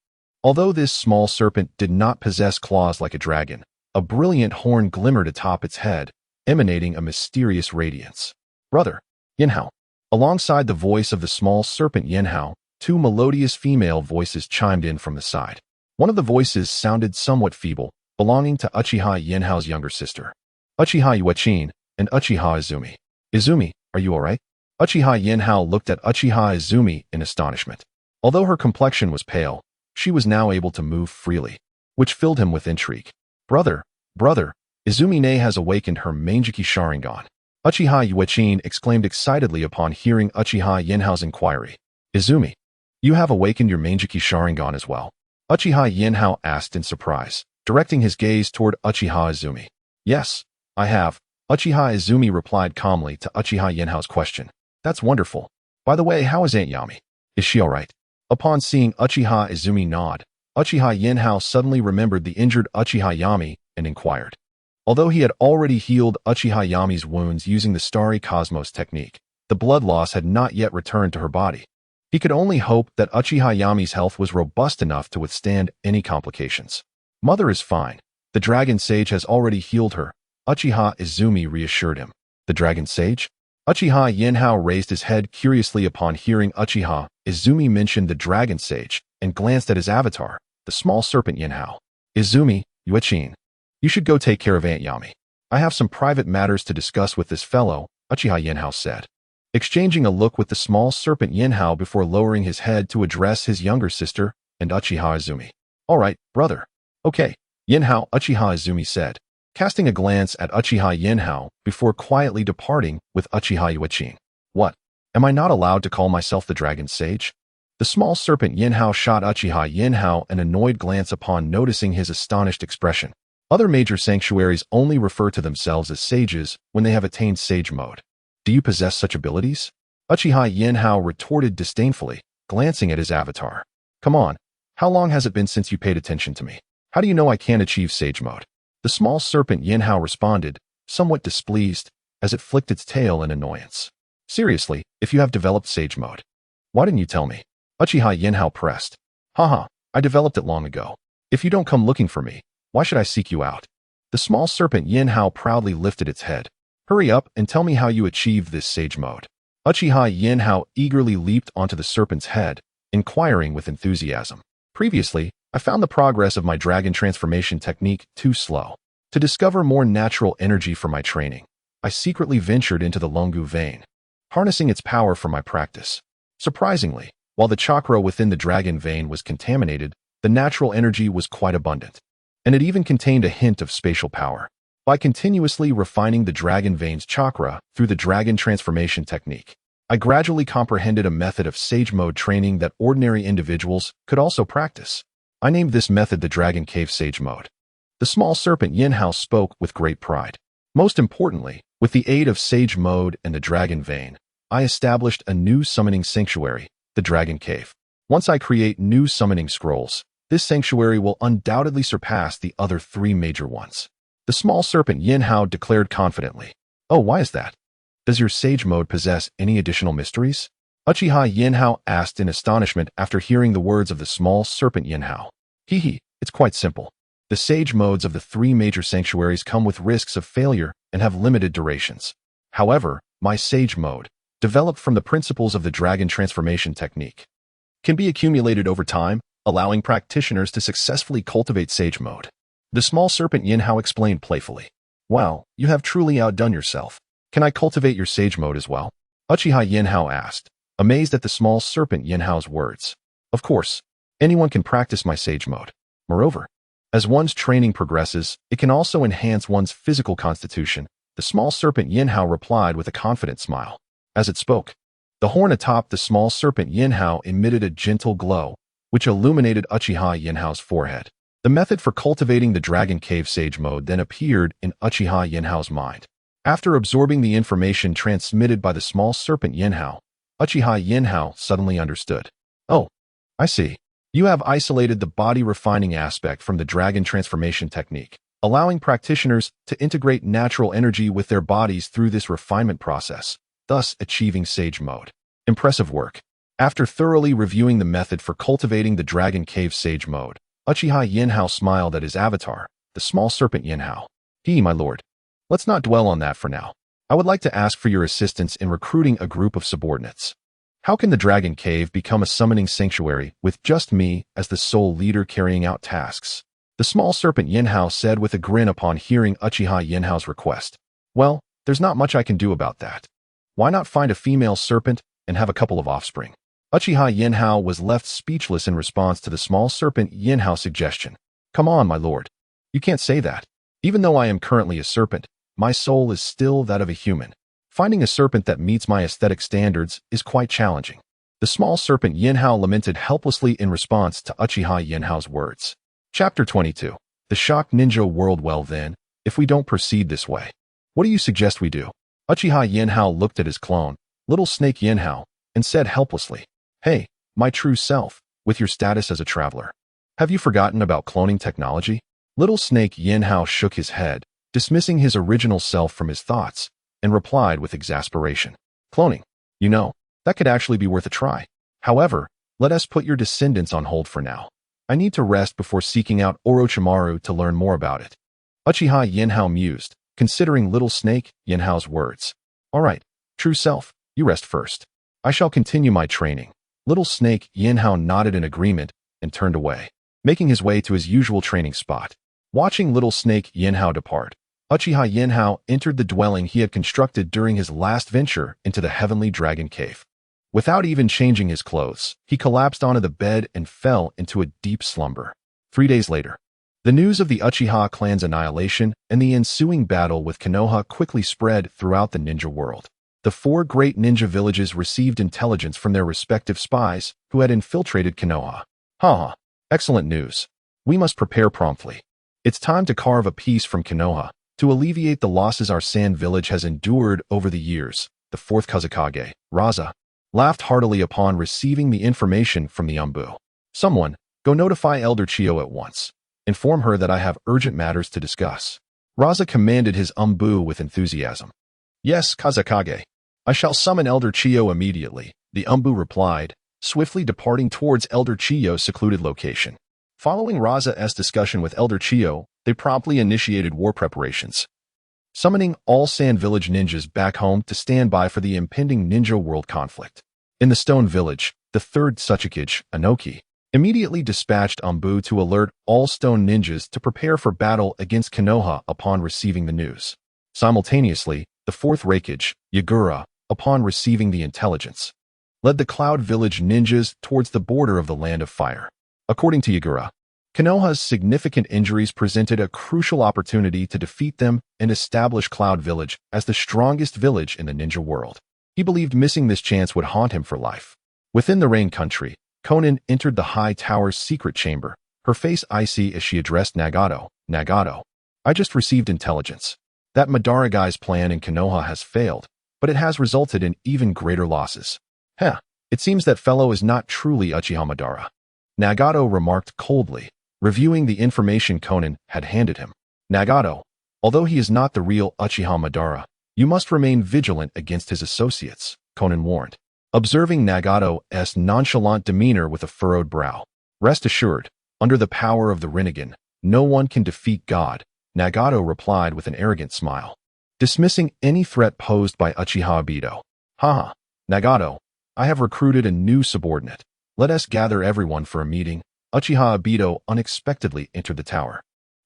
Although this small serpent did not possess claws like a dragon, a brilliant horn glimmered atop its head, emanating a mysterious radiance. "Brother, Yinhao." Alongside the voice of the small serpent Yanhao, two melodious female voices chimed in from the side. One of the voices sounded somewhat feeble, belonging to Uchiha Yinhao's younger sister, Uchiha Itachi, and Uchiha Izumi. "Izumi, are you alright?" Uchiha Yinhao looked at Uchiha Izumi in astonishment. Although her complexion was pale, she was now able to move freely, which filled him with intrigue. Brother, Izumi has awakened her Manjiki Sharingan." Uchiha Itachi exclaimed excitedly upon hearing Uchiha Yinhao's inquiry. "Izumi, you have awakened your Manjiki Sharingan as well?" Uchiha Yinhao asked in surprise, directing his gaze toward Uchiha Izumi. "Yes, I have," Uchiha Izumi replied calmly to Uchiha Yinhao's question. "That's wonderful. By the way, how is Aunt Yami? Is she alright?" Upon seeing Uchiha Izumi nod, Uchiha Yinhao suddenly remembered the injured Uchiha Yami and inquired. Although he had already healed Uchiha Yami's wounds using the Starry Cosmos technique, the blood loss had not yet returned to her body. He could only hope that Uchiha Yami's health was robust enough to withstand any complications. "Mother is fine. The Dragon Sage has already healed her," Uchiha Izumi reassured him. "The Dragon Sage?" Uchiha Yinhao raised his head curiously upon hearing Uchiha Izumi mention the Dragon Sage and glanced at his avatar, the small serpent Yinhao. "Izumi, Yuechin, you should go take care of Aunt Yami. I have some private matters to discuss with this fellow," Uchiha Yinhao said, exchanging a look with the small serpent Yinhao before lowering his head to address his younger sister and Uchiha Izumi. "Alright, brother." "Okay, Yinhao," Uchiha Izumi said, casting a glance at Uchiha Yinhao before quietly departing with Uchiha Yuechin. "What? Am I not allowed to call myself the Dragon Sage?" The small serpent Yinhao shot Uchiha Yinhao an annoyed glance upon noticing his astonished expression. Other major sanctuaries only refer to themselves as sages when they have attained sage mode. "Do you possess such abilities?" Uchiha Yinhao retorted disdainfully, glancing at his avatar. "Come on, how long has it been since you paid attention to me? How do you know I can't achieve sage mode?" The small serpent Yinhao responded, somewhat displeased, as it flicked its tail in annoyance. "Seriously, if you have developed sage mode, why didn't you tell me?" Uchiha Yinhao pressed. "Haha, I developed it long ago. If you don't come looking for me, why should I seek you out?" The small serpent Yinhao proudly lifted its head. "Hurry up and tell me how you achieved this sage mode." Uchiha Yinhao eagerly leaped onto the serpent's head, inquiring with enthusiasm. "Previously, I found the progress of my dragon transformation technique too slow. To discover more natural energy for my training, I secretly ventured into the Longu vein, harnessing its power for my practice. Surprisingly, while the chakra within the dragon vein was contaminated, the natural energy was quite abundant, and it even contained a hint of spatial power. By continuously refining the dragon vein's chakra through the dragon transformation technique, I gradually comprehended a method of sage mode training that ordinary individuals could also practice. I named this method the Dragon Cave Sage Mode. The small serpent Yinhao spoke with great pride. Most importantly, with the aid of Sage Mode and the Dragon Vein, I established a new summoning sanctuary, the Dragon Cave. Once I create new summoning scrolls, this sanctuary will undoubtedly surpass the other three major ones. The small serpent Yinhao declared confidently. "Oh, why is that? Does your Sage Mode possess any additional mysteries?" Uchiha Yinhao asked in astonishment after hearing the words of the small serpent Yinhao. It's quite simple. The sage modes of the three major sanctuaries come with risks of failure and have limited durations. However, my sage mode, developed from the principles of the dragon transformation technique, can be accumulated over time, allowing practitioners to successfully cultivate sage mode. The small serpent Yinhao explained playfully. "Wow, you have truly outdone yourself. Can I cultivate your sage mode as well?" Uchiha Yinhao asked, amazed at the small serpent Yinhao's words. "Of course, anyone can practice my sage mode. Moreover, as one's training progresses, it can also enhance one's physical constitution," the small serpent Yinhao replied with a confident smile. As it spoke, the horn atop the small serpent Yinhao emitted a gentle glow, which illuminated Uchiha Yinhao's forehead. The method for cultivating the Dragon Cave Sage Mode then appeared in Uchiha Yinhao's mind. After absorbing the information transmitted by the small serpent Yinhao, Uchiha Yinhao suddenly understood. "Oh, I see. You have isolated the body-refining aspect from the dragon transformation technique, allowing practitioners to integrate natural energy with their bodies through this refinement process, thus achieving sage mode. Impressive work." After thoroughly reviewing the method for cultivating the Dragon Cave Sage mode, Uchiha Yinhao smiled at his avatar, the small serpent Yinhao. My lord. Let's not dwell on that for now. I would like to ask for your assistance in recruiting a group of subordinates. How can the Dragon Cave become a summoning sanctuary with just me as the sole leader carrying out tasks? The small serpent Yinhao said with a grin upon hearing Uchiha Yinhao's request. Well, there's not much I can do about that. Why not find a female serpent and have a couple of offspring? Uchiha Yinhao was left speechless in response to the small serpent Yinhao's suggestion. Come on, my lord. You can't say that. Even though I am currently a serpent, my soul is still that of a human. Finding a serpent that meets my aesthetic standards is quite challenging. The small serpent Yinhao lamented helplessly in response to Uchiha Yinhao's words. Chapter 22. The Shocked Ninja World. Well then, if we don't proceed this way, what do you suggest we do? Uchiha Yinhao looked at his clone, Little Snake Yinhao, and said helplessly, Hey, my true self, with your status as a traveler. Have you forgotten about cloning technology? Little Snake Yinhao shook his head, dismissing his original self from his thoughts, and replied with exasperation. Cloning. That could actually be worth a try. However, let us put your descendants on hold for now. I need to rest before seeking out Orochimaru to learn more about it. Uchiha Yinhao mused, considering Little Snake Yinhao's words. All right, true self, you rest first. I shall continue my training. Little Snake Yinhao nodded in agreement and turned away, making his way to his usual training spot. Watching Little Snake Yinhao depart, Uchiha Yinhao entered the dwelling he had constructed during his last venture into the Heavenly Dragon Cave. Without even changing his clothes, he collapsed onto the bed and fell into a deep slumber. 3 days later, the news of the Uchiha clan's annihilation and the ensuing battle with Konoha quickly spread throughout the ninja world. The 4 great ninja villages received intelligence from their respective spies who had infiltrated Konoha. Excellent news. We must prepare promptly. It's time to carve a piece from Konoha to alleviate the losses our sand village has endured over the years. The 4th Kazekage, Raza, laughed heartily upon receiving the information from the Umbu. Someone, go notify Elder Chiyo at once. Inform her that I have urgent matters to discuss. Raza commanded his Umbu with enthusiasm. Yes, Kazekage. I shall summon Elder Chiyo immediately, the Umbu replied, swiftly departing towards Elder Chiyo's secluded location. Following Raza's discussion with Elder Chiyo, they promptly initiated war preparations, summoning all Sand Village ninjas back home to stand by for the impending ninja world conflict. In the Stone Village, the 3rd Tsuchikage, Anoki, immediately dispatched Umbu to alert all stone ninjas to prepare for battle against Konoha upon receiving the news. Simultaneously, the 4th Raikage, Yagura, upon receiving the intelligence, led the Cloud Village ninjas towards the border of the Land of Fire. According to Yagura, Konoha's significant injuries presented a crucial opportunity to defeat them and establish Cloud Village as the strongest village in the ninja world. He believed missing this chance would haunt him for life. Within the Rain Country, Konan entered the High Tower's secret chamber, her face icy as she addressed Nagato. Nagato, I just received intelligence. That Madara guy's plan in Konoha has failed, but it has resulted in even greater losses. It seems that fellow is not truly Uchiha Madara. Nagato remarked coldly, reviewing the information Konan had handed him. Nagato, although he is not the real Uchiha Madara, you must remain vigilant against his associates, Konan warned, observing Nagato's nonchalant demeanor with a furrowed brow. Rest assured, under the power of the Rinnegan, no one can defeat God, Nagato replied with an arrogant smile, dismissing any threat posed by Uchiha Obito. Nagato, I have recruited a new subordinate. Let us gather everyone for a meeting. Uchiha Obito unexpectedly entered the tower,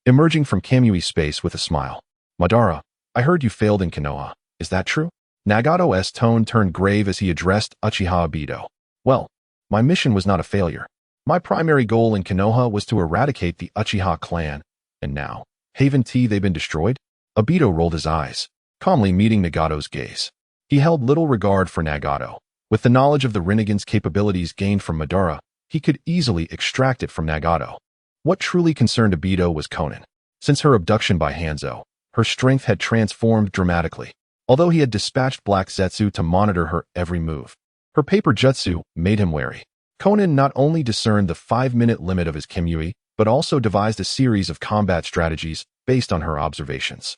emerging from Kamui space with a smile. Madara, I heard you failed in Konoha. Is that true? Nagato's tone turned grave as he addressed Uchiha Obito. Well, my mission was not a failure. My primary goal in Konoha was to eradicate the Uchiha clan, and now, haven't they been destroyed? Obito rolled his eyes, calmly meeting Nagato's gaze. He held little regard for Nagato. With the knowledge of the Rinnegan's capabilities gained from Madara, he could easily extract it from Nagato. What truly concerned Obito was Konan. Since her abduction by Hanzo, her strength had transformed dramatically. Although he had dispatched Black Zetsu to monitor her every move, her paper jutsu made him wary. Konan not only discerned the 5-minute limit of his Kimui, but also devised a series of combat strategies based on her observations.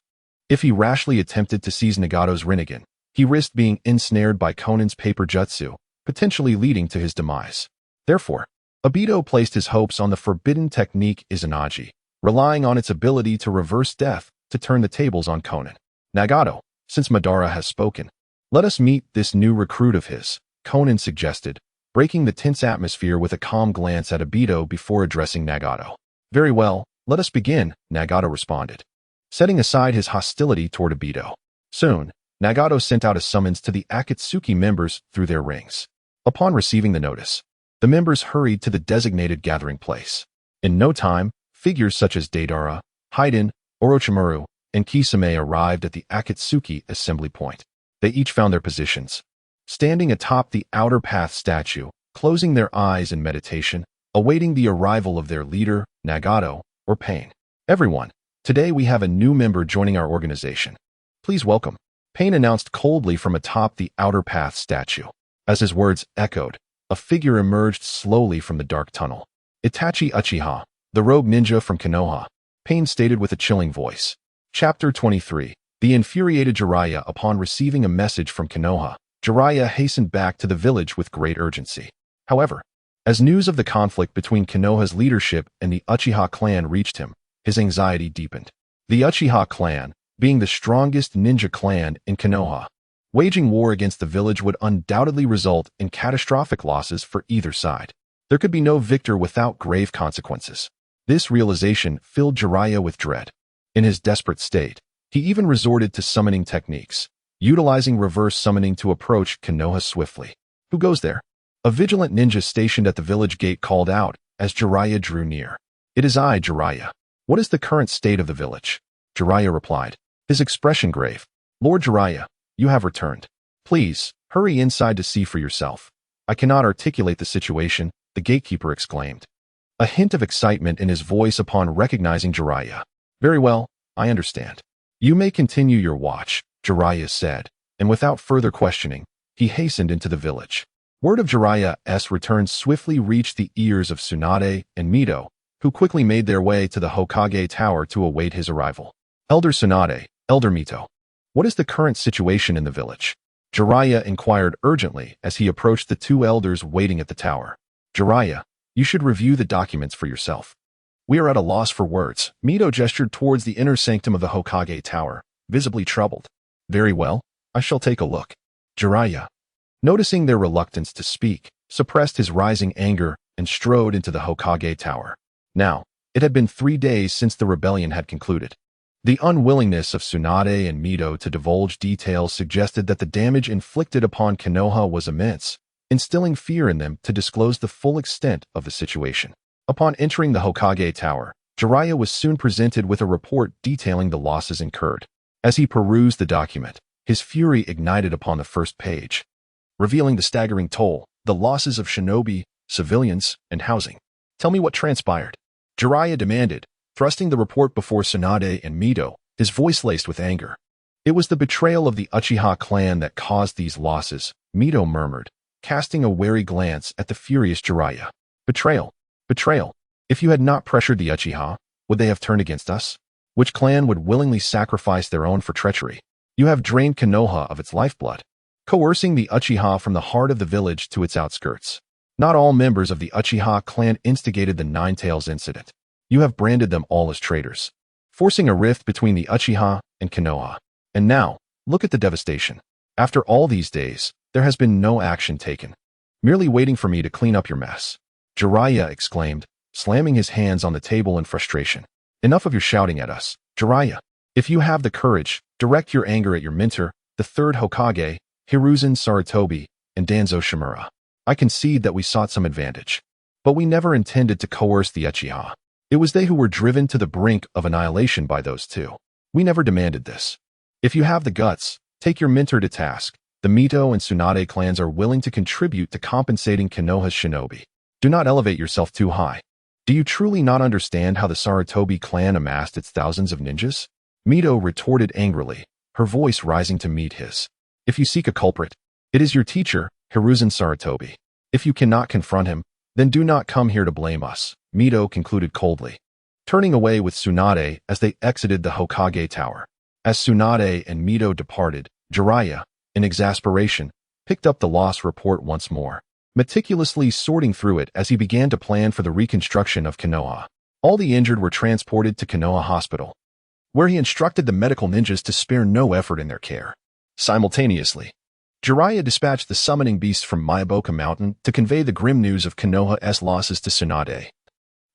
If he rashly attempted to seize Nagato's Rinnegan, he risked being ensnared by Konan's paper jutsu, potentially leading to his demise. Therefore, Obito placed his hopes on the forbidden technique Izanagi, relying on its ability to reverse death to turn the tables on Konan. Nagato, since Madara has spoken, let us meet this new recruit of his, Konan suggested, breaking the tense atmosphere with a calm glance at Obito before addressing Nagato. Very well, let us begin, Nagato responded, setting aside his hostility toward Obito. Soon, Nagato sent out a summons to the Akatsuki members through their rings. Upon receiving the notice, the members hurried to the designated gathering place. In no time, figures such as Deidara, Haiden, Orochimaru, and Kisame arrived at the Akatsuki assembly point. They each found their positions, standing atop the outer path statue, closing their eyes in meditation, awaiting the arrival of their leader, Nagato, or Pain. Everyone, today we have a new member joining our organization. Please welcome. Pain announced coldly from atop the outer path statue. As his words echoed, a figure emerged slowly from the dark tunnel. Itachi Uchiha, the rogue ninja from Konoha, Pain stated with a chilling voice. Chapter 23. The infuriated Jeriah. Upon receiving a message from Konoha, Jeriah hastened back to the village with great urgency. However, as news of the conflict between Konoha's leadership and the Uchiha clan reached him, his anxiety deepened. The Uchiha clan, being the strongest ninja clan in Konoha, waging war against the village would undoubtedly result in catastrophic losses for either side. There could be no victor without grave consequences. This realization filled Jeriah with dread. In his desperate state, he even resorted to summoning techniques, utilizing reverse summoning to approach Konoha swiftly. Who goes there? A vigilant ninja stationed at the village gate called out as Jeriah drew near. It is I, Jeriah. What is the current state of the village? Jeriah replied, his expression grave. Lord Jeriah, you have returned. Please, hurry inside to see for yourself. I cannot articulate the situation, the gatekeeper exclaimed, a hint of excitement in his voice upon recognizing Jeriah. Very well, I understand. You may continue your watch, Jeriah said, and without further questioning, he hastened into the village. Word of Jeriah's return swiftly reached the ears of Tsunade and Mito, who quickly made their way to the Hokage tower to await his arrival. Elder Tsunade, Elder Mito, what is the current situation in the village? Jeriah inquired urgently as he approached the two elders waiting at the tower. Jeriah, you should review the documents for yourself. We are at a loss for words. Mito gestured towards the inner sanctum of the Hokage tower, visibly troubled. Very well, I shall take a look. Jeriah, noticing their reluctance to speak, suppressed his rising anger and strode into the Hokage tower. Now, it had been 3 days since the rebellion had concluded. The unwillingness of Tsunade and Mito to divulge details suggested that the damage inflicted upon Konoha was immense, instilling fear in them to disclose the full extent of the situation. Upon entering the Hokage tower, Jeriah was soon presented with a report detailing the losses incurred. As he perused the document, his fury ignited upon the first page, revealing the staggering toll, the losses of shinobi, civilians, and housing. Tell me what transpired, Jeriah demanded, thrusting the report before Tsunade and Mito, his voice laced with anger. It was the betrayal of the Uchiha clan that caused these losses, Mito murmured, casting a wary glance at the furious Jeriah. Betrayal. Betrayal. If you had not pressured the Uchiha, would they have turned against us? Which clan would willingly sacrifice their own for treachery? You have drained Konoha of its lifeblood, coercing the Uchiha from the heart of the village to its outskirts. Not all members of the Uchiha clan instigated the Nine-Tails incident. You have branded them all as traitors, forcing a rift between the Uchiha and Konoha. And now, look at the devastation. After all these days, there has been no action taken, merely waiting for me to clean up your mess. Jeriah exclaimed, slamming his hands on the table in frustration. Enough of your shouting at us, Jeriah. If you have the courage, direct your anger at your mentor, the third Hokage, Hiruzen Sarutobi, and Danzo Shimura. I concede that we sought some advantage, but we never intended to coerce the Uchiha. It was they who were driven to the brink of annihilation by those two. We never demanded this. If you have the guts, take your mentor to task. The Mito and Tsunade clans are willing to contribute to compensating Konoha's shinobi. Do not elevate yourself too high. Do you truly not understand how the Sarutobi clan amassed its thousands of ninjas? Mito retorted angrily, her voice rising to meet his. If you seek a culprit, it is your teacher, Hiruzen Sarutobi. If you cannot confront him, then do not come here to blame us, Mito concluded coldly, turning away with Tsunade as they exited the Hokage tower. As Tsunade and Mito departed, Jeriah, in exasperation, picked up the loss report once more, meticulously sorting through it as he began to plan for the reconstruction of Konoha. All the injured were transported to Konoha Hospital, where he instructed the medical ninjas to spare no effort in their care. Simultaneously, Jeriah dispatched the summoning beasts from Myaboka Mountain to convey the grim news of Konoha's losses to Tsunade,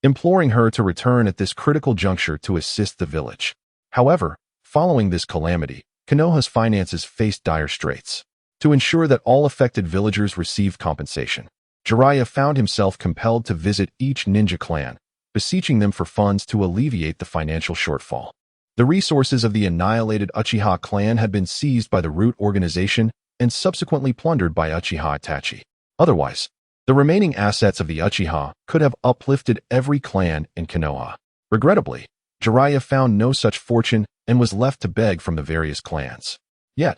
imploring her to return at this critical juncture to assist the village. However, following this calamity, Konoha's finances faced dire straits. To ensure that all affected villagers received compensation, Jeriah found himself compelled to visit each ninja clan, beseeching them for funds to alleviate the financial shortfall. The resources of the annihilated Uchiha clan had been seized by the root organization and subsequently plundered by Uchiha Itachi. Otherwise, the remaining assets of the Uchiha could have uplifted every clan in Konoha. Regrettably, Jeriah found no such fortune and was left to beg from the various clans. Yet,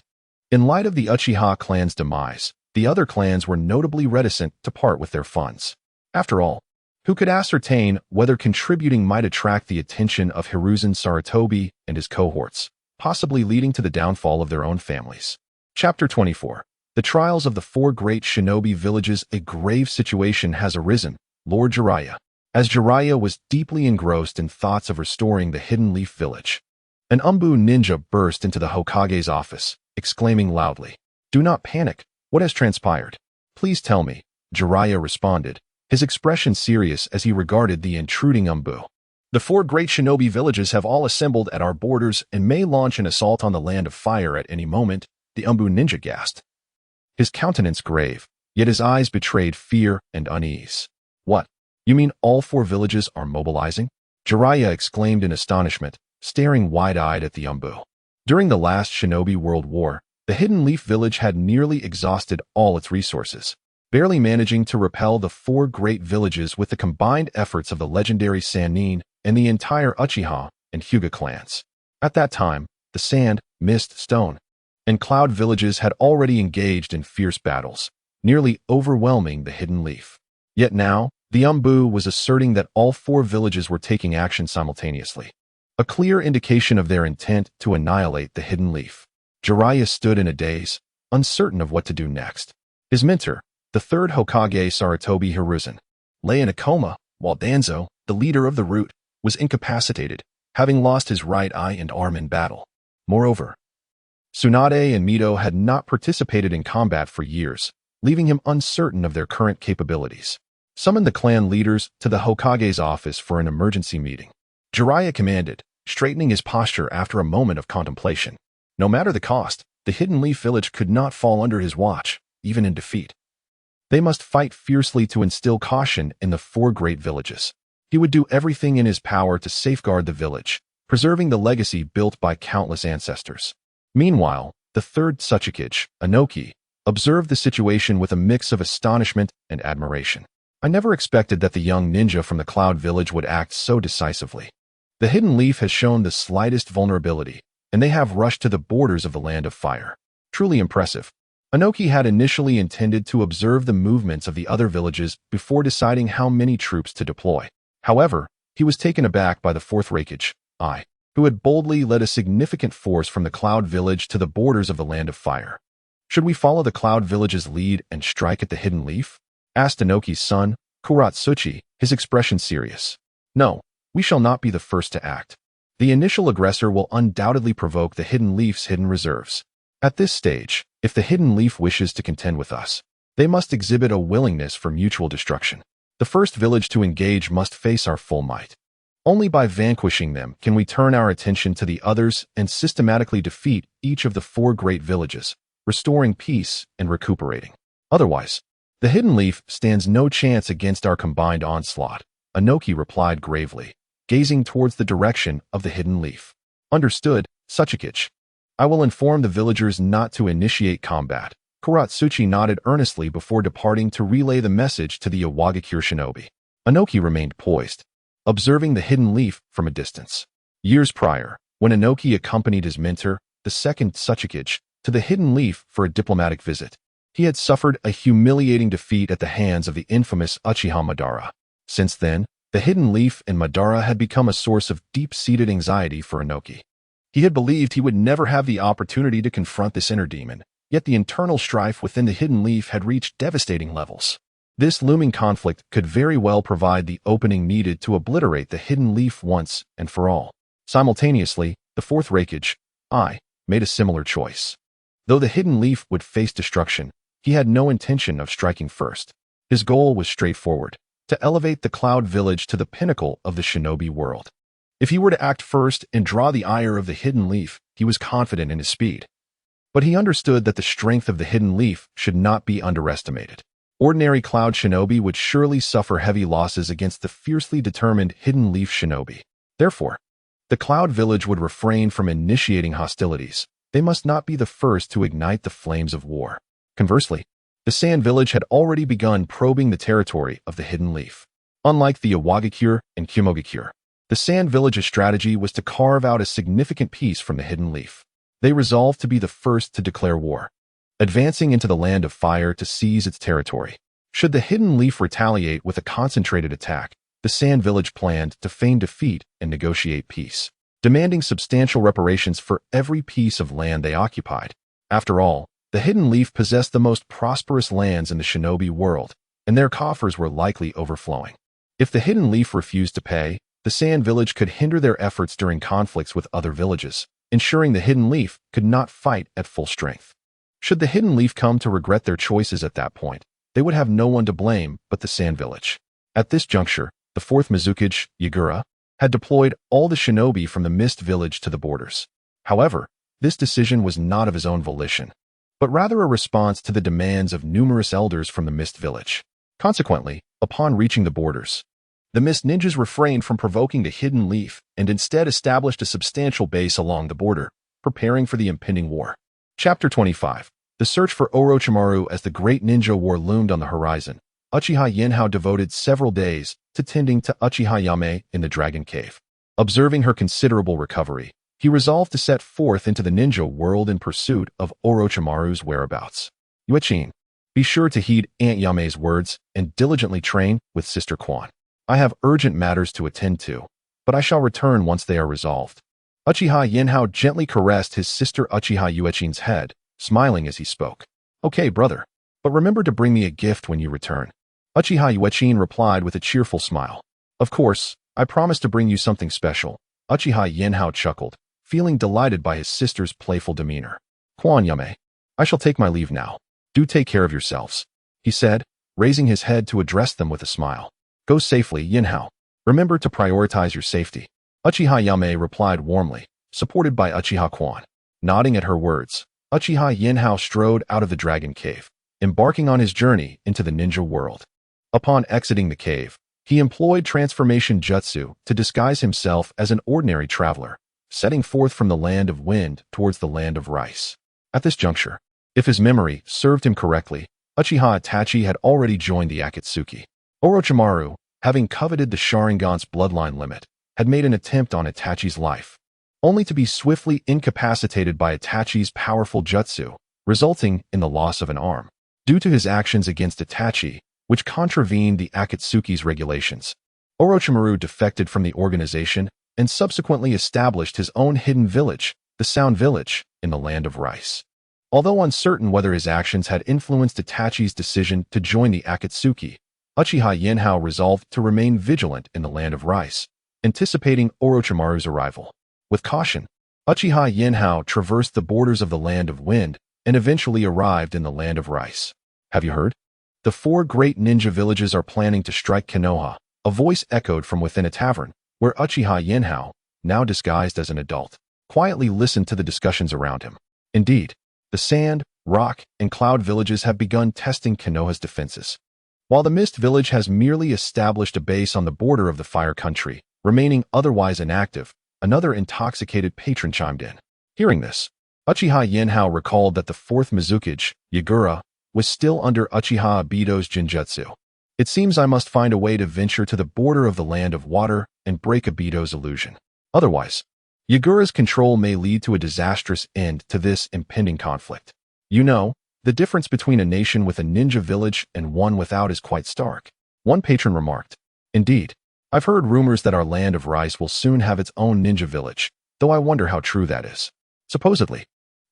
in light of the Uchiha clan's demise, the other clans were notably reticent to part with their funds. After all, who could ascertain whether contributing might attract the attention of Hiruzen Sarutobi and his cohorts, possibly leading to the downfall of their own families? Chapter 24. The Trials of the Four Great Shinobi Villages. A grave situation has arisen, Lord Jeriah. As Jeriah was deeply engrossed in thoughts of restoring the Hidden Leaf Village, an Umbu ninja burst into the Hokage's office, exclaiming loudly, "Do not panic. What has transpired? Please tell me," Jeriah responded, his expression serious as he regarded the intruding Umbu. "The four great shinobi villages have all assembled at our borders and may launch an assault on the Land of Fire at any moment," the Umbu ninja gasped, his countenance grave, yet his eyes betrayed fear and unease. "What? You mean all four villages are mobilizing?" Jeriah exclaimed in astonishment, staring wide-eyed at the Umbu. During the last Shinobi World War, the Hidden Leaf Village had nearly exhausted all its resources, barely managing to repel the four great villages with the combined efforts of the legendary Sannin and the entire Uchiha and Hyuga clans. At that time, the Sand, Mist, Stone, and Cloud villages had already engaged in fierce battles, nearly overwhelming the Hidden Leaf. Yet now, the Umbu was asserting that all four villages were taking action simultaneously, a clear indication of their intent to annihilate the Hidden Leaf. Jeriah stood in a daze, uncertain of what to do next. His mentor, the third Hokage Sarutobi Hiruzen, lay in a coma, while Danzo, the leader of the Root, was incapacitated, having lost his right eye and arm in battle. Moreover, Tsunade and Mito had not participated in combat for years, leaving him uncertain of their current capabilities. Summon the clan leaders to the Hokage's office for an emergency meeting, Jeriah commanded, straightening his posture after a moment of contemplation. No matter the cost, the Hidden Leaf Village could not fall under his watch, even in defeat. They must fight fiercely to instill caution in the four great villages. He would do everything in his power to safeguard the village, preserving the legacy built by countless ancestors. Meanwhile, the third Tsuchikage, Inoki, observed the situation with a mix of astonishment and admiration. "I never expected that the young ninja from the Cloud Village would act so decisively. The Hidden Leaf has shown the slightest vulnerability, and they have rushed to the borders of the Land of Fire. Truly impressive." Inoki had initially intended to observe the movements of the other villages before deciding how many troops to deploy. However, he was taken aback by the fourth Raikage, who had boldly led a significant force from the Cloud Village to the borders of the Land of Fire. "Should we follow the Cloud Village's lead and strike at the Hidden Leaf?" asked Inoki's son, Kuratsuchi, his expression serious. "No, we shall not be the first to act. The initial aggressor will undoubtedly provoke the Hidden Leaf's hidden reserves. At this stage, if the Hidden Leaf wishes to contend with us, they must exhibit a willingness for mutual destruction. The first village to engage must face our full might. Only by vanquishing them can we turn our attention to the others and systematically defeat each of the four great villages, restoring peace and recuperating. Otherwise, the Hidden Leaf stands no chance against our combined onslaught," Inoki replied gravely, gazing towards the direction of the Hidden Leaf. "Understood, Tsuchikage. I will inform the villagers not to initiate combat." Kuratsuchi nodded earnestly before departing to relay the message to the Iwagakure shinobi. Inoki remained poised, observing the Hidden Leaf from a distance. Years prior, when Inoki accompanied his mentor, the second Tsuchikage, to the Hidden Leaf for a diplomatic visit, he had suffered a humiliating defeat at the hands of the infamous Uchiha Madara. Since then, the Hidden Leaf and Madara had become a source of deep-seated anxiety for Inoki. He had believed he would never have the opportunity to confront this inner demon, Yet the internal strife within the Hidden Leaf had reached devastating levels. This looming conflict could very well provide the opening needed to obliterate the Hidden Leaf once and for all. Simultaneously, the fourth Hokage, I, made a similar choice. Though the Hidden Leaf would face destruction, he had no intention of striking first. His goal was straightforward: to elevate the Cloud Village to the pinnacle of the shinobi world. If he were to act first and draw the ire of the Hidden Leaf, he was confident in his speed. But he understood that the strength of the Hidden Leaf should not be underestimated. Ordinary Cloud Shinobi would surely suffer heavy losses against the fiercely determined Hidden Leaf Shinobi. Therefore, the Cloud Village would refrain from initiating hostilities. They must not be the first to ignite the flames of war. Conversely, the Sand Village had already begun probing the territory of the Hidden Leaf. Unlike the Iwagakure and Kumogakure, the Sand Village's strategy was to carve out a significant piece from the Hidden Leaf. They resolved to be the first to declare war, advancing into the Land of Fire to seize its territory. Should the Hidden Leaf retaliate with a concentrated attack, the Sand Village planned to feign defeat and negotiate peace, demanding substantial reparations for every piece of land they occupied. After all, the Hidden Leaf possessed the most prosperous lands in the shinobi world, and their coffers were likely overflowing. If the Hidden Leaf refused to pay, the Sand Village could hinder their efforts during conflicts with other villages, ensuring the Hidden Leaf could not fight at full strength. Should the Hidden Leaf come to regret their choices at that point, they would have no one to blame but the Sand Village. At this juncture, the fourth Mizukage, Yagura, had deployed all the shinobi from the Mist Village to the borders. However, this decision was not of his own volition, but rather a response to the demands of numerous elders from the Mist Village. Consequently, upon reaching the borders, the Mist Ninjas refrained from provoking the Hidden Leaf and instead established a substantial base along the border, preparing for the impending war. Chapter 25. The search for Orochimaru. As the Great Ninja War loomed on the horizon, Uchiha Yinhao devoted several days to tending to Uchiha Yame in the Dragon Cave. Observing her considerable recovery, he resolved to set forth into the ninja world in pursuit of Orochimaru's whereabouts. Yuechin, be sure to heed Aunt Yame's words and diligently train with Sister Quan. I have urgent matters to attend to, but I shall return once they are resolved. Uchiha Yinhao gently caressed his sister Uchiha Yuechin's head, smiling as he spoke. Okay, brother, but remember to bring me a gift when you return. Uchiha Yuechin replied with a cheerful smile. Of course, I promise to bring you something special. Uchiha Yinhao chuckled, feeling delighted by his sister's playful demeanor. Quan Yame, I shall take my leave now. Do take care of yourselves, he said, raising his head to address them with a smile. Go safely, Yinhao. Remember to prioritize your safety. Uchiha Yame replied warmly, supported by Uchiha Quan. Nodding at her words, Uchiha Yinhao strode out of the Dragon Cave, embarking on his journey into the ninja world. Upon exiting the cave, he employed transformation jutsu to disguise himself as an ordinary traveler, setting forth from the Land of Wind towards the Land of Rice. At this juncture, if his memory served him correctly, Uchiha Itachi had already joined the Akatsuki. Orochimaru, having coveted the Sharingan's bloodline limit, had made an attempt on Itachi's life, only to be swiftly incapacitated by Itachi's powerful jutsu, resulting in the loss of an arm. Due to his actions against Itachi, which contravened the Akatsuki's regulations, Orochimaru defected from the organization and subsequently established his own hidden village, the Sound Village, in the Land of Rice. Although uncertain whether his actions had influenced Itachi's decision to join the Akatsuki, Uchiha Yinhao resolved to remain vigilant in the Land of Rice, anticipating Orochimaru's arrival. With caution, Uchiha Yinhao traversed the borders of the Land of Wind and eventually arrived in the Land of Rice. Have you heard? The 4 great ninja villages are planning to strike Konoha, a voice echoed from within a tavern, where Uchiha Yinhao, now disguised as an adult, quietly listened to the discussions around him. Indeed, the Sand, Rock, and Cloud villages have begun testing Konoha's defenses, while the Mist Village has merely established a base on the border of the Fire Country, remaining otherwise inactive. Another intoxicated patron chimed in. Hearing this, Uchiha Yinhao recalled that the 4th Mizukage, Yagura, was still under Uchiha Obito's Jinjutsu. It seems I must find a way to venture to the border of the Land of Water and break Obito's illusion. Otherwise, Yagura's control may lead to a disastrous end to this impending conflict. You know, the difference between a nation with a ninja village and one without is quite stark. One patron remarked. Indeed, I've heard rumors that our Land of Rice will soon have its own ninja village, though I wonder how true that is. Supposedly,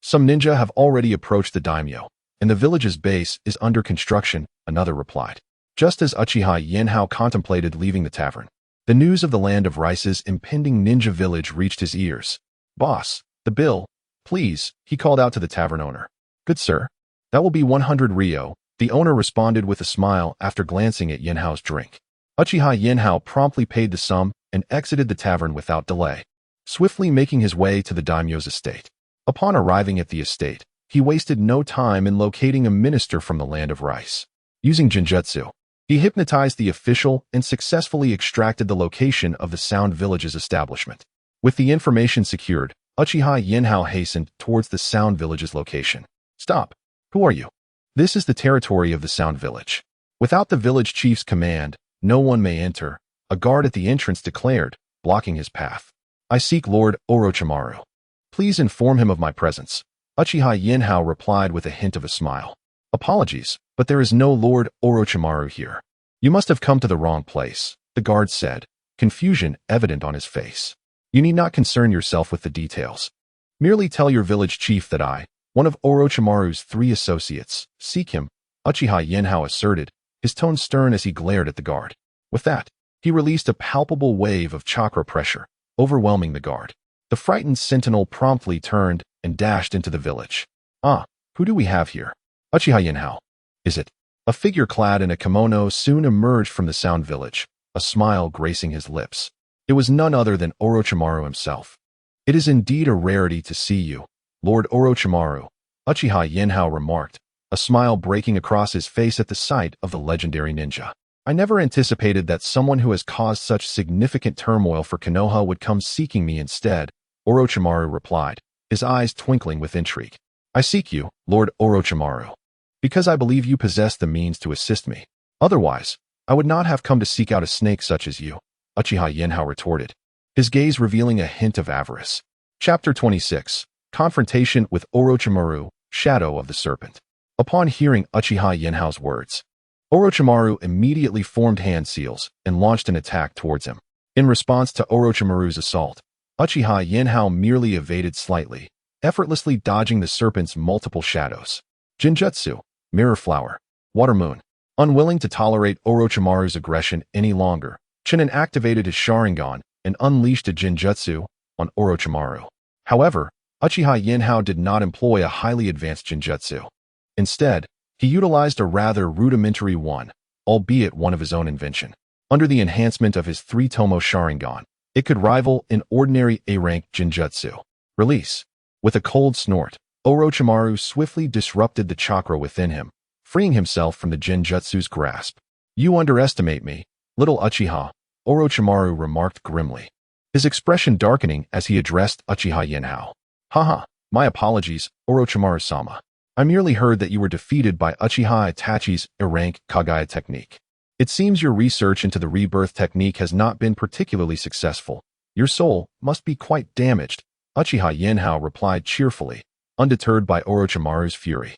Some ninja have already approached the daimyo, and the village's base is under construction, another replied. Just as Uchiha Yinhao contemplated leaving the tavern, the news of the land of Rice's impending ninja village reached his ears. Boss, the bill, please, he called out to the tavern owner. Good sir. That will be 100 ryo, the owner responded with a smile after glancing at Yinhao's drink. Uchiha Yinhao promptly paid the sum and exited the tavern without delay, swiftly making his way to the daimyo's estate. Upon arriving at the estate, he wasted no time in locating a minister from the land of Rice. Using Jinjutsu, he hypnotized the official and successfully extracted the location of the Sound Village's establishment. With the information secured, Uchiha Yinhao hastened towards the Sound Village's location. Stop! Who are you? This is the territory of the Sound Village. Without the village chief's command, no one may enter, a guard at the entrance declared, blocking his path. I seek Lord Orochimaru. Please inform him of my presence. Uchiha Yinhao replied with a hint of a smile. Apologies, but there is no Lord Orochimaru here. You must have come to the wrong place, the guard said, confusion evident on his face. You need not concern yourself with the details. Merely tell your village chief that I, one of Orochimaru's 3 associates, seek him, Uchiha Yanhao asserted, his tone stern as he glared at the guard. With that, he released a palpable wave of chakra pressure, overwhelming the guard. The frightened sentinel promptly turned and dashed into the village. Ah, who do we have here? Uchiha Yanhao. Is it? A figure clad in a kimono soon emerged from the Sound Village, a smile gracing his lips. It was none other than Orochimaru himself. It is indeed a rarity to see you, Lord Orochimaru, Uchiha Yinhao remarked, a smile breaking across his face at the sight of the legendary ninja. I never anticipated that someone who has caused such significant turmoil for Konoha would come seeking me instead, Orochimaru replied, his eyes twinkling with intrigue. I seek you, Lord Orochimaru, because I believe you possess the means to assist me. Otherwise, I would not have come to seek out a snake such as you, Uchiha Yinhao retorted, his gaze revealing a hint of avarice. Chapter 26. Confrontation with Orochimaru, Shadow of the Serpent. Upon hearing Uchiha Yinhao's words, Orochimaru immediately formed hand seals and launched an attack towards him. In response to Orochimaru's assault, Uchiha Yinhao merely evaded slightly, effortlessly dodging the serpent's multiple shadows. Jinjutsu, Mirror Flower, Water Moon. Unwilling to tolerate Orochimaru's aggression any longer, Chunin activated his Sharingan and unleashed a Jinjutsu on Orochimaru. However, Uchiha Yinhao did not employ a highly advanced Jinjutsu. Instead, he utilized a rather rudimentary one, albeit one of his own invention. Under the enhancement of his 3-tomo Sharingan, it could rival an ordinary A-rank Jinjutsu. Release. With a cold snort, Orochimaru swiftly disrupted the chakra within him, freeing himself from the Jinjutsu's grasp. You underestimate me, little Uchiha, Orochimaru remarked grimly, his expression darkening as he addressed Uchiha Yinhao. Haha, my apologies, Orochimaru-sama. I merely heard that you were defeated by Uchiha Itachi's A-rank Kaguya technique. It seems your research into the rebirth technique has not been particularly successful. Your soul must be quite damaged, Uchiha Yinhao replied cheerfully, undeterred by Orochimaru's fury.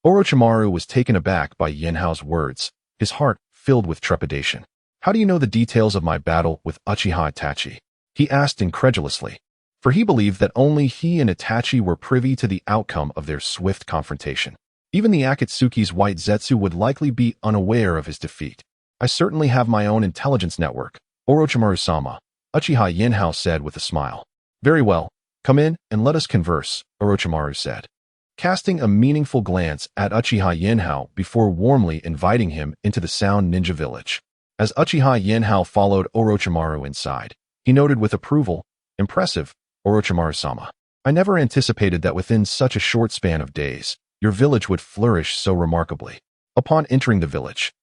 Orochimaru was taken aback by Yinhao's words, his heart filled with trepidation. How do you know the details of my battle with Uchiha Itachi? He asked incredulously, for he believed that only he and Itachi were privy to the outcome of their swift confrontation. Even the Akatsuki's white Zetsu would likely be unaware of his defeat. I certainly have my own intelligence network, Orochimaru-sama, Uchiha Yinhao said with a smile. Very well, come in and let us converse, Orochimaru said, casting a meaningful glance at Uchiha Yinhao before warmly inviting him into the Sound Ninja Village. As Uchiha Yinhao followed Orochimaru inside, he noted with approval, impressive, Orochimaru-sama. I never anticipated that within such a short span of days, your village would flourish so remarkably. Upon entering the village,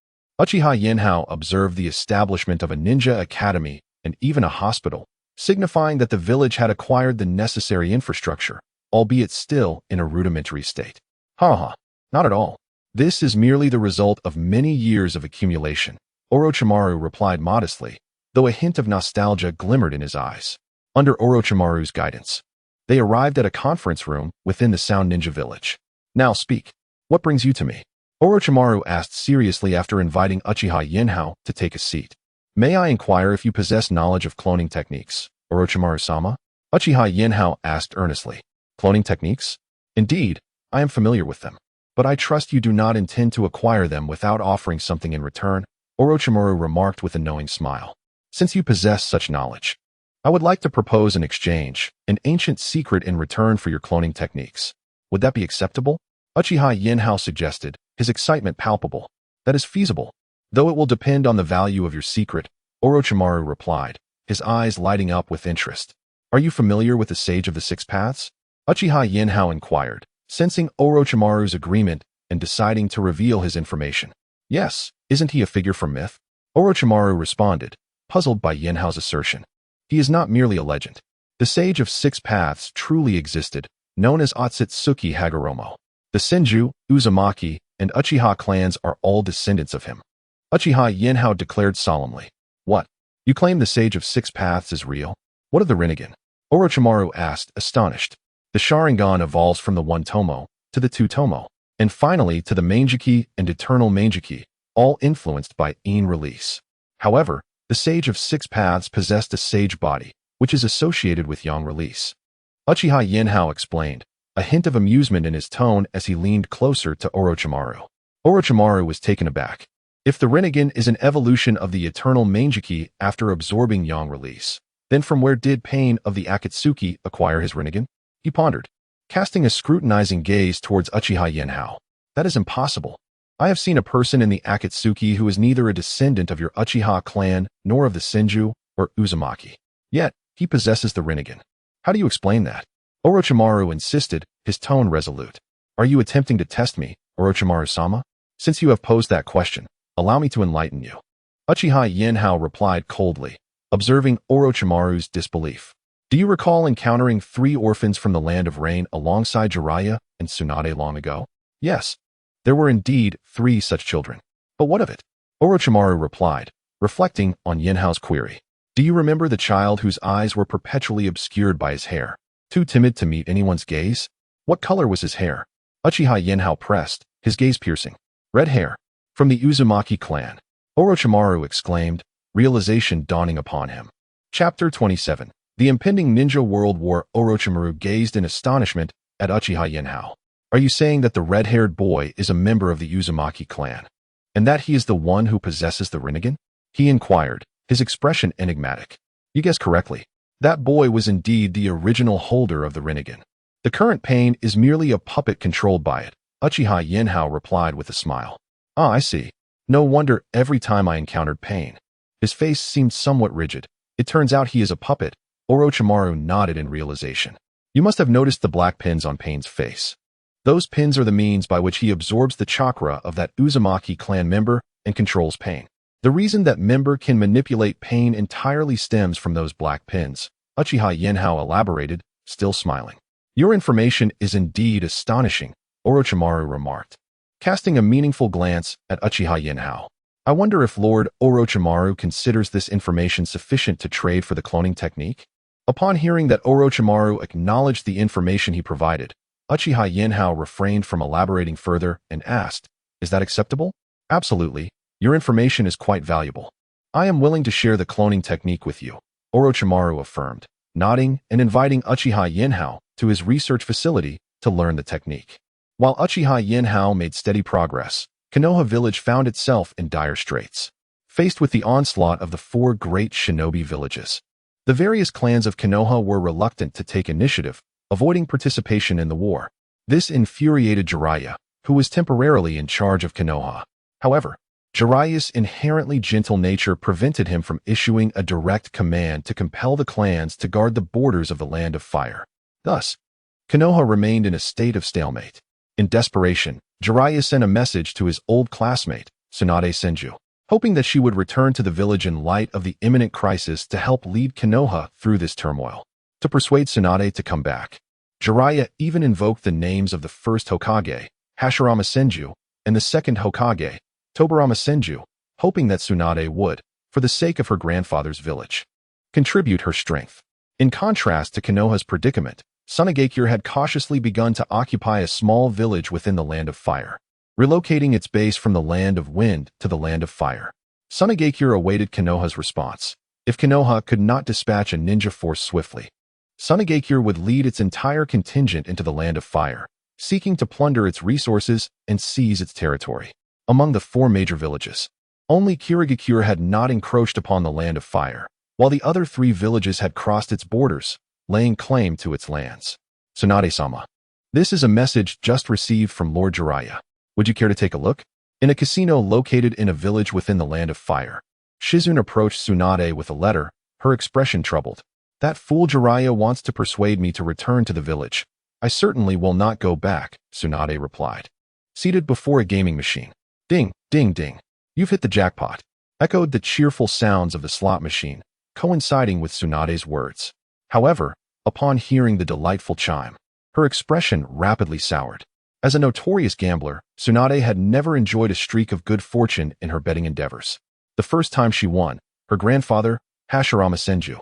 Uchiha Yinhao observed the establishment of a ninja academy and even a hospital, signifying that the village had acquired the necessary infrastructure, albeit still in a rudimentary state. Haha, not at all. This is merely the result of many years of accumulation, Orochimaru replied modestly, though a hint of nostalgia glimmered in his eyes. Under Orochimaru's guidance, they arrived at a conference room within the Sound Ninja Village. Now speak. What brings you to me? Orochimaru asked seriously after inviting Uchiha Yinhao to take a seat. May I inquire if you possess knowledge of cloning techniques, Orochimaru-sama? Uchiha Yinhao asked earnestly. Cloning techniques? Indeed, I am familiar with them. But I trust you do not intend to acquire them without offering something in return, Orochimaru remarked with a knowing smile. Since you possess such knowledge, I would like to propose an exchange, an ancient secret in return for your cloning techniques. Would that be acceptable? Uchiha Yinhao suggested, his excitement palpable. That is feasible. Though it will depend on the value of your secret, Orochimaru replied, his eyes lighting up with interest. Are you familiar with the Sage of the Six Paths? Uchiha Yinhao inquired, sensing Orochimaru's agreement and deciding to reveal his information. Yes, isn't he a figure from myth? Orochimaru responded, puzzled by Yinhao's assertion. He is not merely a legend. The Sage of Six Paths truly existed, known as Otsutsuki Hagoromo. The Senju, Uzumaki, and Uchiha clans are all descendants of him. Uchiha Yinhao declared solemnly. What? You claim the Sage of Six Paths is real? What of the Rinnegan? Orochimaru asked, astonished. The Sharingan evolves from the one Tomo to the two Tomo, and finally to the Mangeki and Eternal Mangeki, all influenced by Ein release. However, the Sage of Six Paths possessed a sage body, which is associated with Yang release. Uchiha Yinhao explained, a hint of amusement in his tone as he leaned closer to Orochimaru. Orochimaru was taken aback. If the Rinnegan is an evolution of the Eternal Mangeki after absorbing Yang release, then from where did Pain of the Akatsuki acquire his Rinnegan? He pondered, casting a scrutinizing gaze towards Uchiha Yinhao. That is impossible. I have seen a person in the Akatsuki who is neither a descendant of your Uchiha clan nor of the Senju or Uzumaki. Yet, he possesses the Rinnegan. How do you explain that? Orochimaru insisted, his tone resolute. Are you attempting to test me, Orochimaru-sama? Since you have posed that question, allow me to enlighten you. Uchiha Yinhao replied coldly, observing Orochimaru's disbelief. Do you recall encountering 3 orphans from the Land of Rain alongside Jeriah and Tsunade long ago? Yes. There were indeed 3 such children. But what of it? Orochimaru replied, reflecting on Yinhao's query. Do you remember the child whose eyes were perpetually obscured by his hair, too timid to meet anyone's gaze? What color was his hair? Uchiha Yinhao pressed, his gaze piercing. Red hair. From the Uzumaki clan. Orochimaru exclaimed, realization dawning upon him. Chapter 27. The impending ninja world war. Orochimaru gazed in astonishment at Uchiha Yinhao. Are you saying that the red-haired boy is a member of the Uzumaki clan, and that he is the one who possesses the Rinnegan? He inquired, his expression enigmatic. You guessed correctly. That boy was indeed the original holder of the Rinnegan. The current Pain is merely a puppet controlled by it, Uchiha Yinhao replied with a smile. Ah, I see. No wonder every time I encountered Pain, his face seemed somewhat rigid. It turns out he is a puppet. Orochimaru nodded in realization. You must have noticed the black pins on Pain's face. Those pins are the means by which he absorbs the chakra of that Uzumaki clan member and controls Pain. The reason that member can manipulate Pain entirely stems from those black pins, Uchiha Yinhao elaborated, still smiling. Your information is indeed astonishing, Orochimaru remarked, casting a meaningful glance at Uchiha Yinhao. I wonder if Lord Orochimaru considers this information sufficient to trade for the cloning technique? Upon hearing that Orochimaru acknowledged the information he provided, Uchiha Yinhao refrained from elaborating further and asked, is that acceptable? Absolutely. Your information is quite valuable. I am willing to share the cloning technique with you, Orochimaru affirmed, nodding and inviting Uchiha Yinhao to his research facility to learn the technique. While Uchiha Yinhao made steady progress, Konoha village found itself in dire straits, faced with the onslaught of the 4 great shinobi villages. The various clans of Konoha were reluctant to take initiative, avoiding participation in the war. This infuriated Jeriah, who was temporarily in charge of Konoha. However, Jeriah's inherently gentle nature prevented him from issuing a direct command to compel the clans to guard the borders of the Land of Fire. Thus, Konoha remained in a state of stalemate. In desperation, Jeriah sent a message to his old classmate, Tsunade Senju, hoping that she would return to the village in light of the imminent crisis to help lead Konoha through this turmoil. To persuade Tsunade to come back, Jeriah even invoked the names of the first Hokage, Hashirama Senju, and the second Hokage, Tobarama Senju, hoping that Tsunade would, for the sake of her grandfather's village, contribute her strength. In contrast to Konoha's predicament, Tsunade had cautiously begun to occupy a small village within the Land of Fire, relocating its base from the Land of Wind to the Land of Fire. Tsunade awaited Konoha's response. If Konoha could not dispatch a ninja force swiftly, Tsunade would lead its entire contingent into the Land of Fire, seeking to plunder its resources and seize its territory. Among the 4 major villages, only Kirigakure had not encroached upon the land of fire, while the other 3 villages had crossed its borders, laying claim to its lands. Tsunade-sama, this is a message just received from Lord Jeriah. Would you care to take a look? In a casino located in a village within the land of fire, Shizune approached Tsunade with a letter, her expression troubled. That fool Jeriah wants to persuade me to return to the village. I certainly will not go back, Tsunade replied. Seated before a gaming machine. Ding, ding, ding. You've hit the jackpot, echoed the cheerful sounds of the slot machine, coinciding with Tsunade's words. However, upon hearing the delightful chime, her expression rapidly soured. As a notorious gambler, Tsunade had never enjoyed a streak of good fortune in her betting endeavors. The first time she won, her grandfather, Hashirama Senju,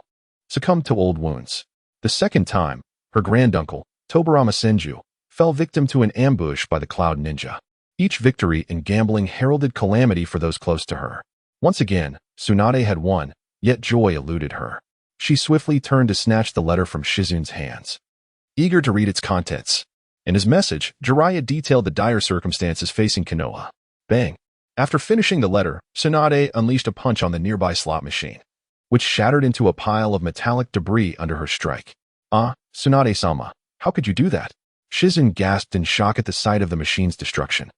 succumbed to old wounds. The second time, her granduncle, Tobarama Senju, fell victim to an ambush by the Cloud Ninja. Each victory in gambling heralded calamity for those close to her. Once again, Tsunade had won, yet joy eluded her. She swiftly turned to snatch the letter from Shizune's hands, eager to read its contents. In his message, Jeriah detailed the dire circumstances facing Konoha. Bang! After finishing the letter, Tsunade unleashed a punch on the nearby slot machine, which shattered into a pile of metallic debris under her strike. Ah, Tsunade-sama, how could you do that? Shizune gasped in shock at the sight of the machine's destruction.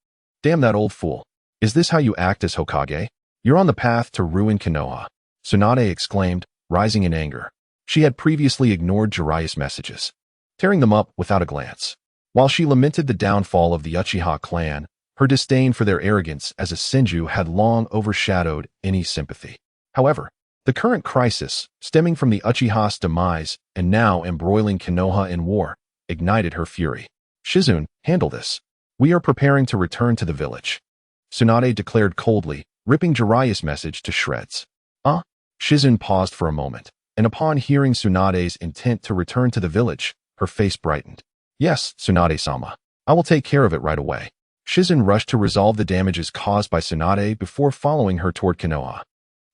Damn that old fool. Is this how you act as Hokage? You're on the path to ruin Konoha, Tsunade exclaimed, rising in anger. She had previously ignored Jeriah's messages, tearing them up without a glance. While she lamented the downfall of the Uchiha clan, her disdain for their arrogance as a Senju had long overshadowed any sympathy. However, the current crisis, stemming from the Uchiha's demise and now embroiling Konoha in war, ignited her fury. Shizune, handle this. We are preparing to return to the village, Tsunade declared coldly, ripping Jeriah's message to shreds. Shizune paused for a moment, and upon hearing Tsunade's intent to return to the village, her face brightened. Yes, Tsunade-sama. I will take care of it right away. Shizune rushed to resolve the damages caused by Tsunade before following her toward Konoha.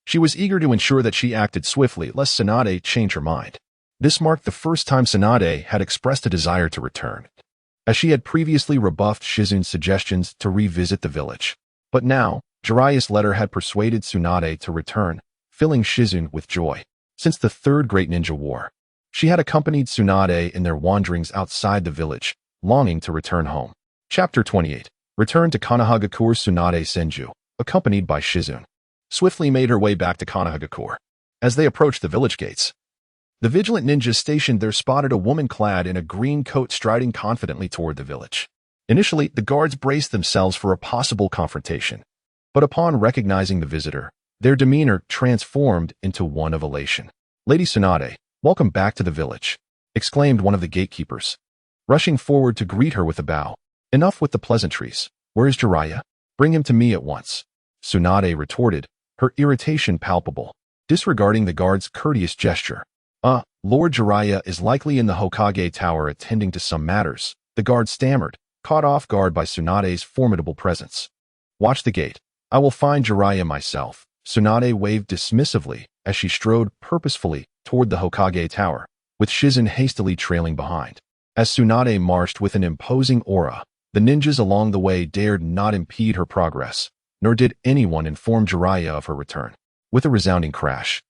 She was eager to ensure that she acted swiftly lest Tsunade change her mind. This marked the first time Tsunade had expressed a desire to return, as she had previously rebuffed Shizune's suggestions to revisit the village. But now, Jeriah's letter had persuaded Tsunade to return, filling Shizune with joy. Since the Third Great Ninja War, she had accompanied Tsunade in their wanderings outside the village, longing to return home. Chapter 28. Return to Konohagakure. Tsunade Senju, accompanied by Shizune, swiftly made her way back to Konohagakure. As they approached the village gates, the vigilant ninjas stationed there spotted a woman clad in a green coat striding confidently toward the village. Initially, the guards braced themselves for a possible confrontation, but upon recognizing the visitor, their demeanor transformed into one of elation. Lady Tsunade, welcome back to the village, exclaimed one of the gatekeepers, rushing forward to greet her with a bow. Enough with the pleasantries. Where is Jeriah? Bring him to me at once, Tsunade retorted, her irritation palpable, disregarding the guard's courteous gesture. Lord Jeriah is likely in the Hokage Tower attending to some matters, the guard stammered, caught off guard by Tsunade's formidable presence. Watch the gate. I will find Jeriah myself. Tsunade waved dismissively as she strode purposefully toward the Hokage Tower, with Shizune hastily trailing behind. As Tsunade marched with an imposing aura, the ninjas along the way dared not impede her progress, nor did anyone inform Jeriah of her return. With a resounding crash,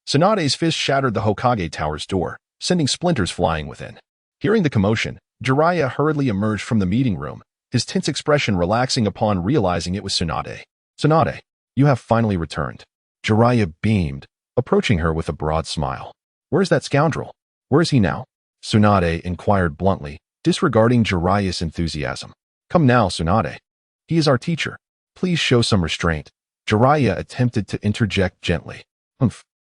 Tsunade's fist shattered the Hokage Tower's door, sending splinters flying within. Hearing the commotion, Jeriah hurriedly emerged from the meeting room, his tense expression relaxing upon realizing it was Tsunade. Tsunade, you have finally returned. Jeriah beamed, approaching her with a broad smile. Where's that scoundrel? Where is he now? Tsunade inquired bluntly, disregarding Jeriah's enthusiasm. Come now, Tsunade. He is our teacher. Please show some restraint. Jeriah attempted to interject gently.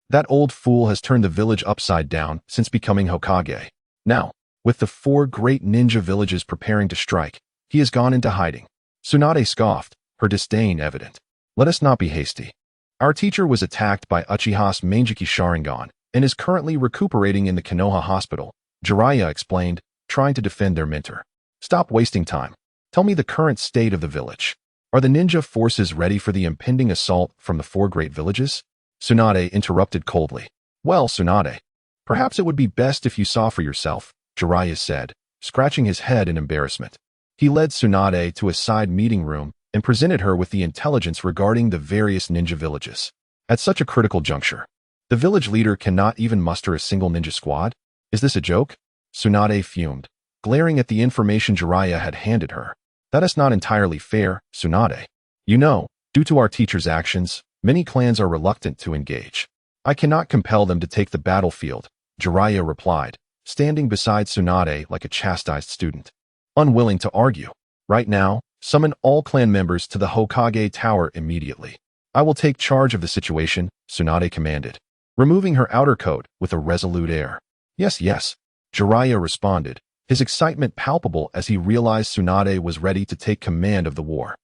That old fool has turned the village upside down since becoming Hokage. Now, with the 4 great ninja villages preparing to strike, he has gone into hiding. Tsunade scoffed, her disdain evident. Let us not be hasty. Our teacher was attacked by Uchiha's Mangeki Sharingan and is currently recuperating in the Konoha hospital, Jeriah explained, trying to defend their mentor. Stop wasting time. Tell me the current state of the village. Are the ninja forces ready for the impending assault from the 4 great villages? Tsunade interrupted coldly. Well, Tsunade, perhaps it would be best if you saw for yourself, Jeriah said, scratching his head in embarrassment. He led Tsunade to a side meeting room and presented her with the intelligence regarding the various ninja villages. At such a critical juncture, the village leader cannot even muster a single ninja squad? Is this a joke? Tsunade fumed, glaring at the information Jeriah had handed her. That is not entirely fair, Tsunade. You know, due to our teacher's actions, many clans are reluctant to engage. I cannot compel them to take the battlefield, Jeriah replied, standing beside Tsunade like a chastised student. Unwilling to argue. Right now, summon all clan members to the Hokage Tower immediately. I will take charge of the situation, Tsunade commanded, removing her outer coat with a resolute air. Yes, yes, Jeriah responded, his excitement palpable as he realized Tsunade was ready to take command of the war.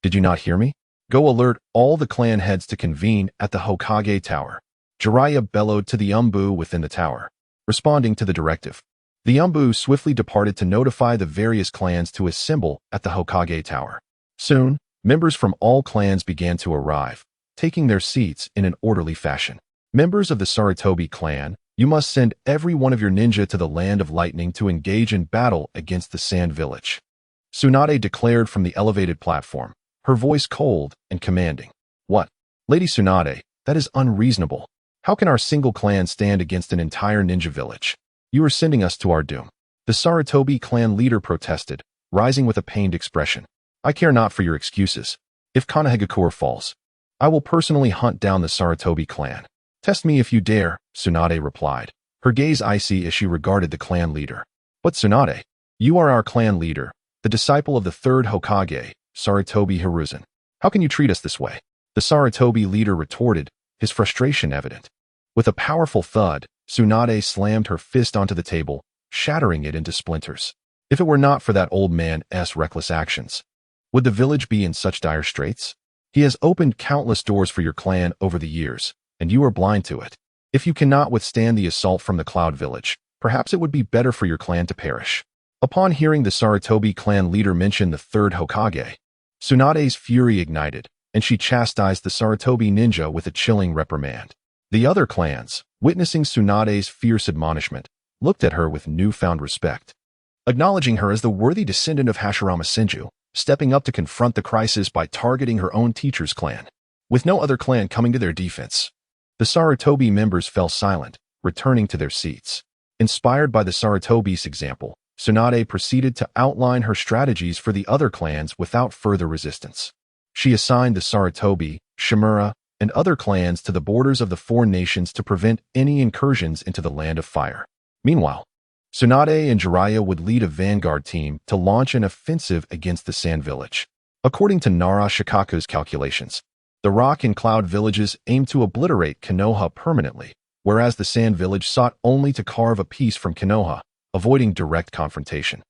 Did you not hear me? Go alert all the clan heads to convene at the Hokage Tower. Jeriah bellowed to the Umbu within the tower, responding to the directive. The Umbu swiftly departed to notify the various clans to assemble at the Hokage Tower. Soon, members from all clans began to arrive, taking their seats in an orderly fashion. Members of the Sarutobi clan, you must send every one of your ninja to the Land of Lightning to engage in battle against the Sand Village. Tsunade declared from the elevated platform, her voice cold and commanding. What? Lady Tsunade, that is unreasonable. How can our single clan stand against an entire ninja village? You are sending us to our doom. The Sarutobi clan leader protested, rising with a pained expression. I care not for your excuses. If Konoha falls, I will personally hunt down the Sarutobi clan. Test me if you dare, Tsunade replied, her gaze icy as she regarded the clan leader. But Tsunade, you are our clan leader, the disciple of the third Hokage, Sarutobi Hiruzen. How can you treat us this way? The Sarutobi leader retorted, his frustration evident. With a powerful thud, Tsunade slammed her fist onto the table, shattering it into splinters. If it were not for that old man's reckless actions, would the village be in such dire straits? He has opened countless doors for your clan over the years, and you are blind to it. If you cannot withstand the assault from the Cloud Village, perhaps it would be better for your clan to perish. Upon hearing the Sarutobi clan leader mention the third Hokage, Tsunade's fury ignited, and she chastised the Sarutobi ninja with a chilling reprimand. The other clans, witnessing Tsunade's fierce admonishment, looked at her with newfound respect, acknowledging her as the worthy descendant of Hashirama Senju, stepping up to confront the crisis by targeting her own teacher's clan. With no other clan coming to their defense, the Sarutobi members fell silent, returning to their seats. Inspired by the Sarutobi's example, Tsunade proceeded to outline her strategies for the other clans without further resistance. She assigned the Sarutobi, Shimura, and other clans to the borders of the four nations to prevent any incursions into the Land of Fire. Meanwhile, Tsunade and Jeriah would lead a vanguard team to launch an offensive against the Sand Village. According to Nara Shikaku's calculations, the Rock and Cloud villages aimed to obliterate Konoha permanently, whereas the Sand Village sought only to carve a piece from Konoha, avoiding direct confrontation,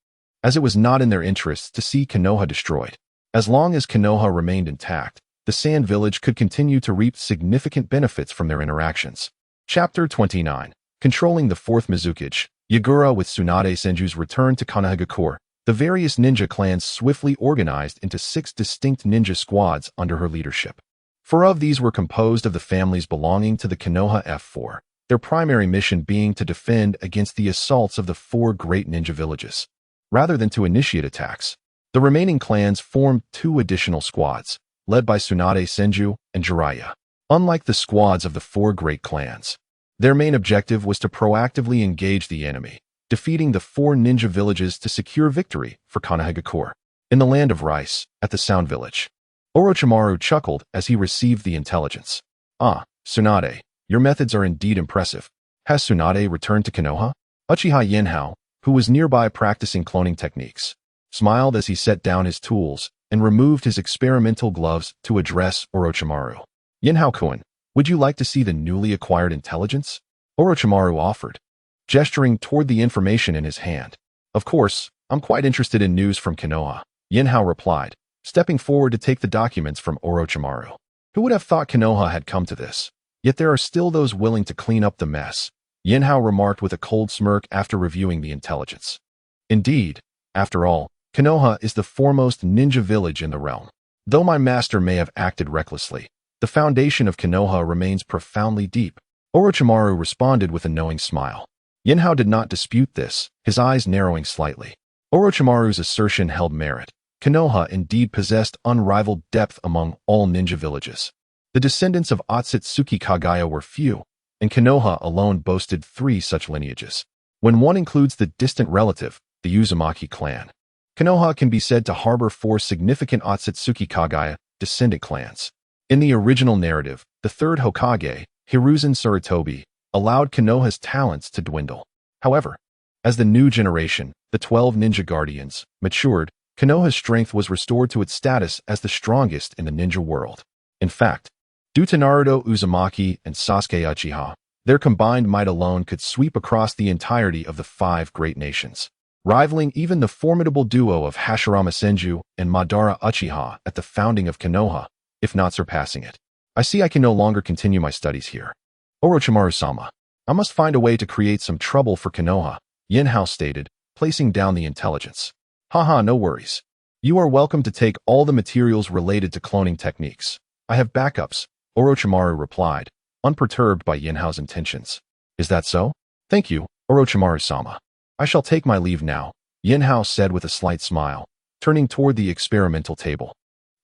as it was not in their interests to see Konoha destroyed. As long as Konoha remained intact, the Sand Village could continue to reap significant benefits from their interactions. Chapter 29. Controlling the Fourth Mizukage. Yagura with Tsunade Senju's return to Konohagakure, the various ninja clans swiftly organized into 6 distinct ninja squads under her leadership. 4 of these were composed of the families belonging to the Konoha F4, their primary mission being to defend against the assaults of the 4 great ninja villages, rather than to initiate attacks. The remaining clans formed 2 additional squads, led by Tsunade Senju and Jeriah. Unlike the squads of the 4 great clans, their main objective was to proactively engage the enemy, defeating the 4 ninja villages to secure victory for Konohagakure. In the Land of Rice, at the Sound Village, Orochimaru chuckled as he received the intelligence. Ah, Tsunade, your methods are indeed impressive. Has Tsunade returned to Konoha? Uchiha Yinhao, who was nearby practicing cloning techniques, smiled as he set down his tools and removed his experimental gloves to address Orochimaru. Yinhao-kun, would you like to see the newly acquired intelligence? Orochimaru offered, gesturing toward the information in his hand. Of course, I'm quite interested in news from Konoha, Yinhao replied, stepping forward to take the documents from Orochimaru. Who would have thought Konoha had come to this? Yet there are still those willing to clean up the mess, Yinhao remarked with a cold smirk after reviewing the intelligence. Indeed, after all, Konoha is the foremost ninja village in the realm. Though my master may have acted recklessly, the foundation of Konoha remains profoundly deep. Orochimaru responded with a knowing smile. Yinhao did not dispute this, his eyes narrowing slightly. Orochimaru's assertion held merit. Konoha indeed possessed unrivaled depth among all ninja villages. The descendants of Otsutsuki Kaguya were few, and Konoha alone boasted 3 such lineages. When one includes the distant relative, the Uzumaki clan, Konoha can be said to harbor 4 significant Otsutsuki Kaguya descendant clans. In the original narrative, the third Hokage, Hiruzen Sarutobi, allowed Konoha's talents to dwindle. However, as the new generation, the 12 ninja guardians, matured, Konoha's strength was restored to its status as the strongest in the ninja world. In fact, due to Naruto Uzumaki and Sasuke Uchiha, their combined might alone could sweep across the entirety of the 5 great nations, rivaling even the formidable duo of Hashirama Senju and Madara Uchiha at the founding of Konoha, if not surpassing it. I see I can no longer continue my studies here. Orochimaru-sama, I must find a way to create some trouble for Konoha, Yinhao stated, placing down the intelligence. Haha, no worries. You are welcome to take all the materials related to cloning techniques. I have backups, Orochimaru replied, unperturbed by Yinhao's intentions. Is that so? Thank you, Orochimaru-sama. I shall take my leave now, Yinhao said with a slight smile, turning toward the experimental table.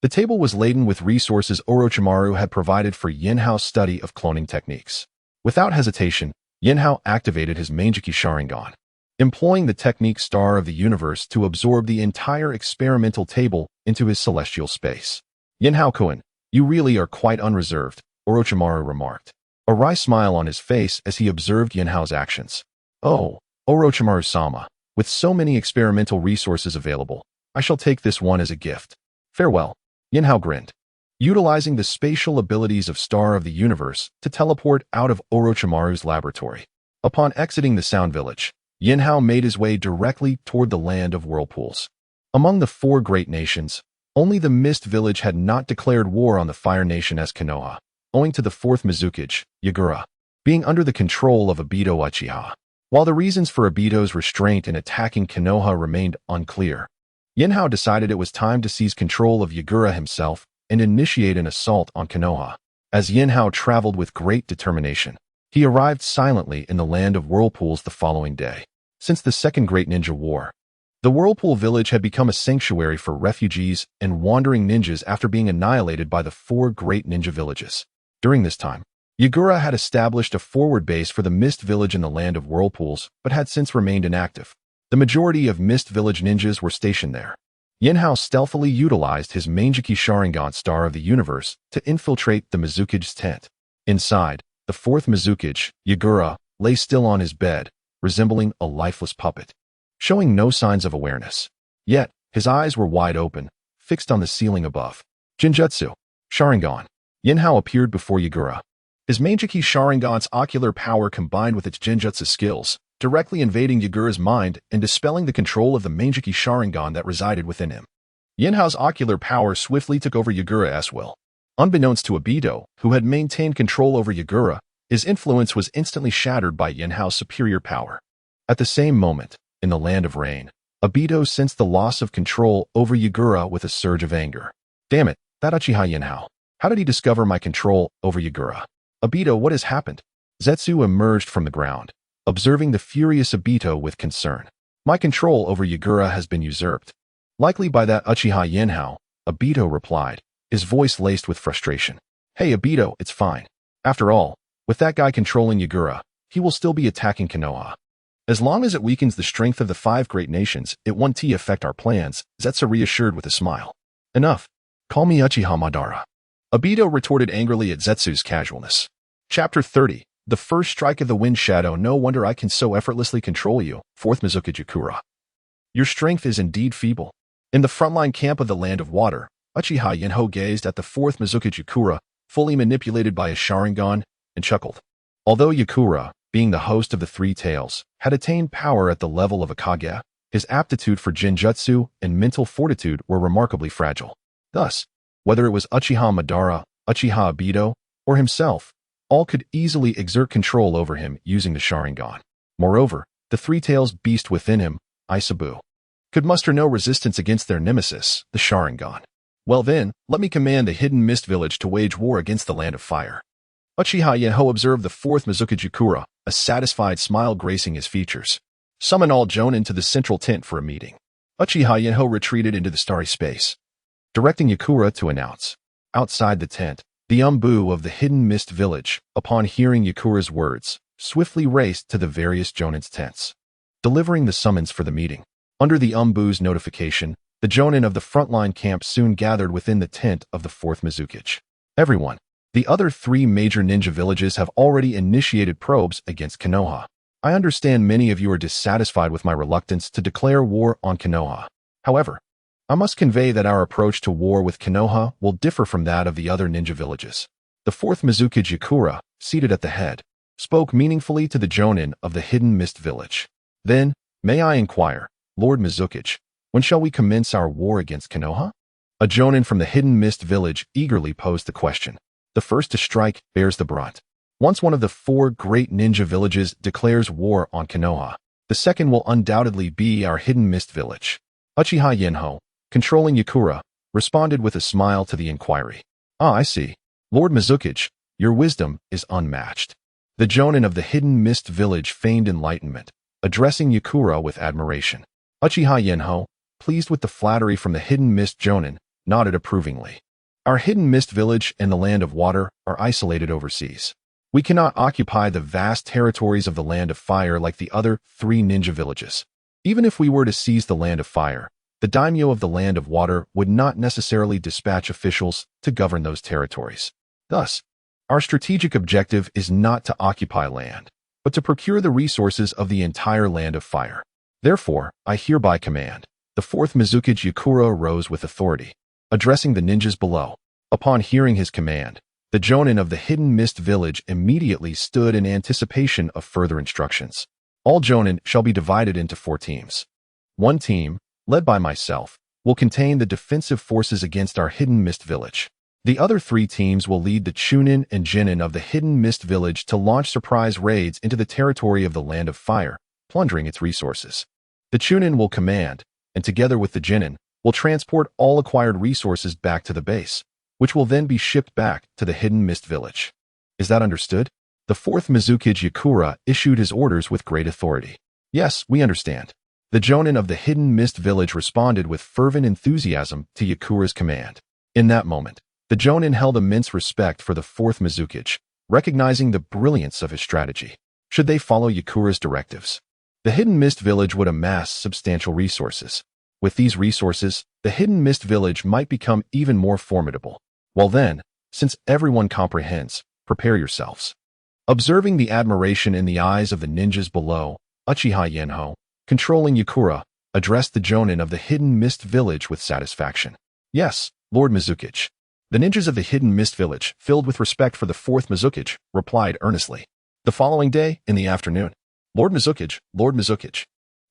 The table was laden with resources Orochimaru had provided for Yinhao's study of cloning techniques. Without hesitation, Yinhao activated his Manjiki Sharingan, employing the technique Star of the Universe to absorb the entire experimental table into his celestial space. Yinhao-kun, you really are quite unreserved, Orochimaru remarked, a wry smile on his face as he observed Yinhao's actions. Oh, Orochimaru-sama, with so many experimental resources available, I shall take this one as a gift. Farewell. Yinhao grinned, utilizing the spatial abilities of Star of the Universe to teleport out of Orochimaru's laboratory. Upon exiting the Sound Village, Yinhao made his way directly toward the land of whirlpools. Among the 4 great nations, only the Mist Village had not declared war on the Fire Nation as Konoha, owing to the 4th Mizukage, Yagura, being under the control of Obito Uchiha. While the reasons for Obito's restraint in attacking Konoha remained unclear, Yinhao decided it was time to seize control of Yagura himself and initiate an assault on Konoha. As Yinhao traveled with great determination, he arrived silently in the land of whirlpools the following day. Since the Second Great Ninja War, the Whirlpool Village had become a sanctuary for refugees and wandering ninjas after being annihilated by the 4 great ninja villages. During this time, Yagura had established a forward base for the Mist Village in the land of whirlpools, but had since remained inactive. The majority of Mist Village ninjas were stationed there. Yinhao stealthily utilized his Manjiki Sharingan Star of the Universe to infiltrate the Mizukage's tent. Inside, the 4th Mizukage, Yagura, lay still on his bed, resembling a lifeless puppet, showing no signs of awareness. Yet, his eyes were wide open, fixed on the ceiling above. Jinjutsu. Sharingan. Yinhao appeared before Yagura. His Manjiki Sharingan's ocular power combined with its Jinjutsu skills, directly invading Yagura's mind and dispelling the control of the Manjiki Sharingan that resided within him. Yinhao's ocular power swiftly took over Yagura's will. Unbeknownst to Obito, who had maintained control over Yagura, his influence was instantly shattered by Yinhao's superior power. At the same moment, in the Land of Rain, Obito sensed the loss of control over Yagura with a surge of anger. Damn it, that Uchiha Yinhao. How did he discover my control over Yagura? Obito, what has happened? Zetsu emerged from the ground, observing the furious Obito with concern. My control over Yagura has been usurped. Likely by that Uchiha Yinhao, Obito replied, his voice laced with frustration. Hey Obito, it's fine. After all, with that guy controlling Yagura, he will still be attacking Konoha. As long as it weakens the strength of the 5 great nations, it won't affect our plans, Zetsu reassured with a smile. Enough. Call me Uchiha Madara. Obito retorted angrily at Zetsu's casualness. Chapter 30. The first strike of the wind shadow. No wonder I can so effortlessly control you, 4th Mizukage Yagura. Your strength is indeed feeble. In the frontline camp of the Land of Water, Uchiha Yanhao gazed at the 4th Mizukage Yagura, fully manipulated by his Sharingan, and chuckled. Although Yagura, being the host of the 3 tails, had attained power at the level of a Kage, his aptitude for Jinjutsu and mental fortitude were remarkably fragile. Thus, whether it was Uchiha Madara, Uchiha Obito, or himself, all could easily exert control over him using the Sharingan. Moreover, the 3 tails beast within him, Isabu, could muster no resistance against their nemesis, the Sharingan. Well then, let me command the hidden Mist Village to wage war against the Land of Fire. Uchiha Yanhao observed the 4th Mizukage Yagura, a satisfied smile gracing his features. Summon all Jonin to the central tent for a meeting. Uchiha Yinhao retreated into the starry space, directing Yakura to announce. Outside the tent, the Umbu of the Hidden Mist Village, upon hearing Yakura's words, swiftly raced to the various Jonin's tents, delivering the summons for the meeting. Under the Umbu's notification, the Jonin of the frontline camp soon gathered within the tent of the 4th Mizukage. Everyone. The other 3 major ninja villages have already initiated probes against Konoha. I understand many of you are dissatisfied with my reluctance to declare war on Konoha. However, I must convey that our approach to war with Konoha will differ from that of the other ninja villages. The 4th Mizukage Yakura, seated at the head, spoke meaningfully to the Jonin of the Hidden Mist Village. Then, may I inquire, Lord Mizukage, when shall we commence our war against Konoha? A Jonin from the Hidden Mist Village eagerly posed the question. The first to strike bears the brunt. Once one of the 4 great ninja villages declares war on Konoha, the second will undoubtedly be our Hidden Mist Village. Uchiha Yinhao, controlling Yakura, responded with a smile to the inquiry. Ah, I see. Lord Mizukage, your wisdom is unmatched. The Jonin of the Hidden Mist Village feigned enlightenment, addressing Yakura with admiration. Uchiha Yinhao, pleased with the flattery from the Hidden Mist Jonin, nodded approvingly. Our Hidden Mist Village and the Land of Water are isolated overseas. We cannot occupy the vast territories of the Land of Fire like the other 3 ninja villages. Even if we were to seize the Land of Fire, the daimyo of the Land of Water would not necessarily dispatch officials to govern those territories. Thus, our strategic objective is not to occupy land, but to procure the resources of the entire Land of Fire. Therefore, I hereby command. The 4th Mizukage Yakura rose with authority, addressing the ninjas below. Upon hearing his command, the Jonin of the Hidden Mist Village immediately stood in anticipation of further instructions. All Jonin shall be divided into 4 teams. One team, led by myself, will contain the defensive forces against our Hidden Mist Village. The other 3 teams will lead the Chunin and Jinin of the Hidden Mist Village to launch surprise raids into the territory of the Land of Fire, plundering its resources. The Chunin will command, and together with the Jinin, will transport all acquired resources back to the base, which will then be shipped back to the Hidden Mist Village. Is that understood? The 4th Mizukage Yakura issued his orders with great authority. Yes, we understand. The Jonin of the Hidden Mist Village responded with fervent enthusiasm to Yakura's command. In that moment, the Jonin held immense respect for the 4th Mizukage, recognizing the brilliance of his strategy. Should they follow Yakura's directives, the Hidden Mist Village would amass substantial resources. With these resources, the Hidden Mist Village might become even more formidable. Well then, since everyone comprehends, prepare yourselves. Observing the admiration in the eyes of the ninjas below, Uchiha Yinhao, controlling Yakura, addressed the Jonin of the Hidden Mist Village with satisfaction. Yes, Lord Mizukage. The ninjas of the Hidden Mist Village, filled with respect for the 4th Mizukage, replied earnestly. The following day, in the afternoon, Lord Mizukage.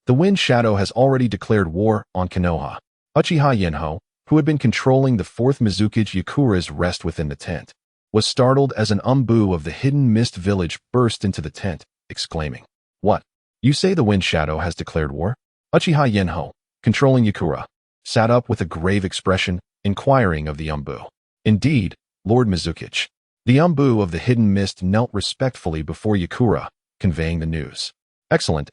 The Wind Shadow has already declared war on Konoha. Uchiha Yinhao, who had been controlling the 4th Mizukage Yakura's rest within the tent, was startled as an Umbu of the Hidden Mist Village burst into the tent, exclaiming, What? You say the Wind Shadow has declared war? Uchiha Yinhao, controlling Yakura, sat up with a grave expression, inquiring of the Umbu. Indeed, Lord Mizukage. The Umbu of the Hidden Mist knelt respectfully before Yakura, conveying the news. Excellent.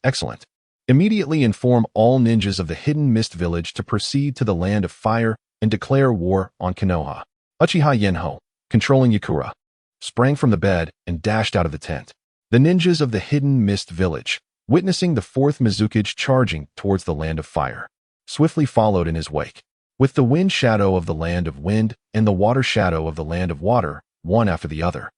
Immediately inform all ninjas of the Hidden Mist Village to proceed to the Land of Fire and declare war on Konoha. Uchiha Yinhao, controlling Yakura, sprang from the bed and dashed out of the tent. The ninjas of the Hidden Mist Village, witnessing the 4th Mizukage charging towards the Land of Fire, swiftly followed in his wake. With the Wind Shadow of the Land of Wind and the Water Shadow of the Land of Water, one after the other,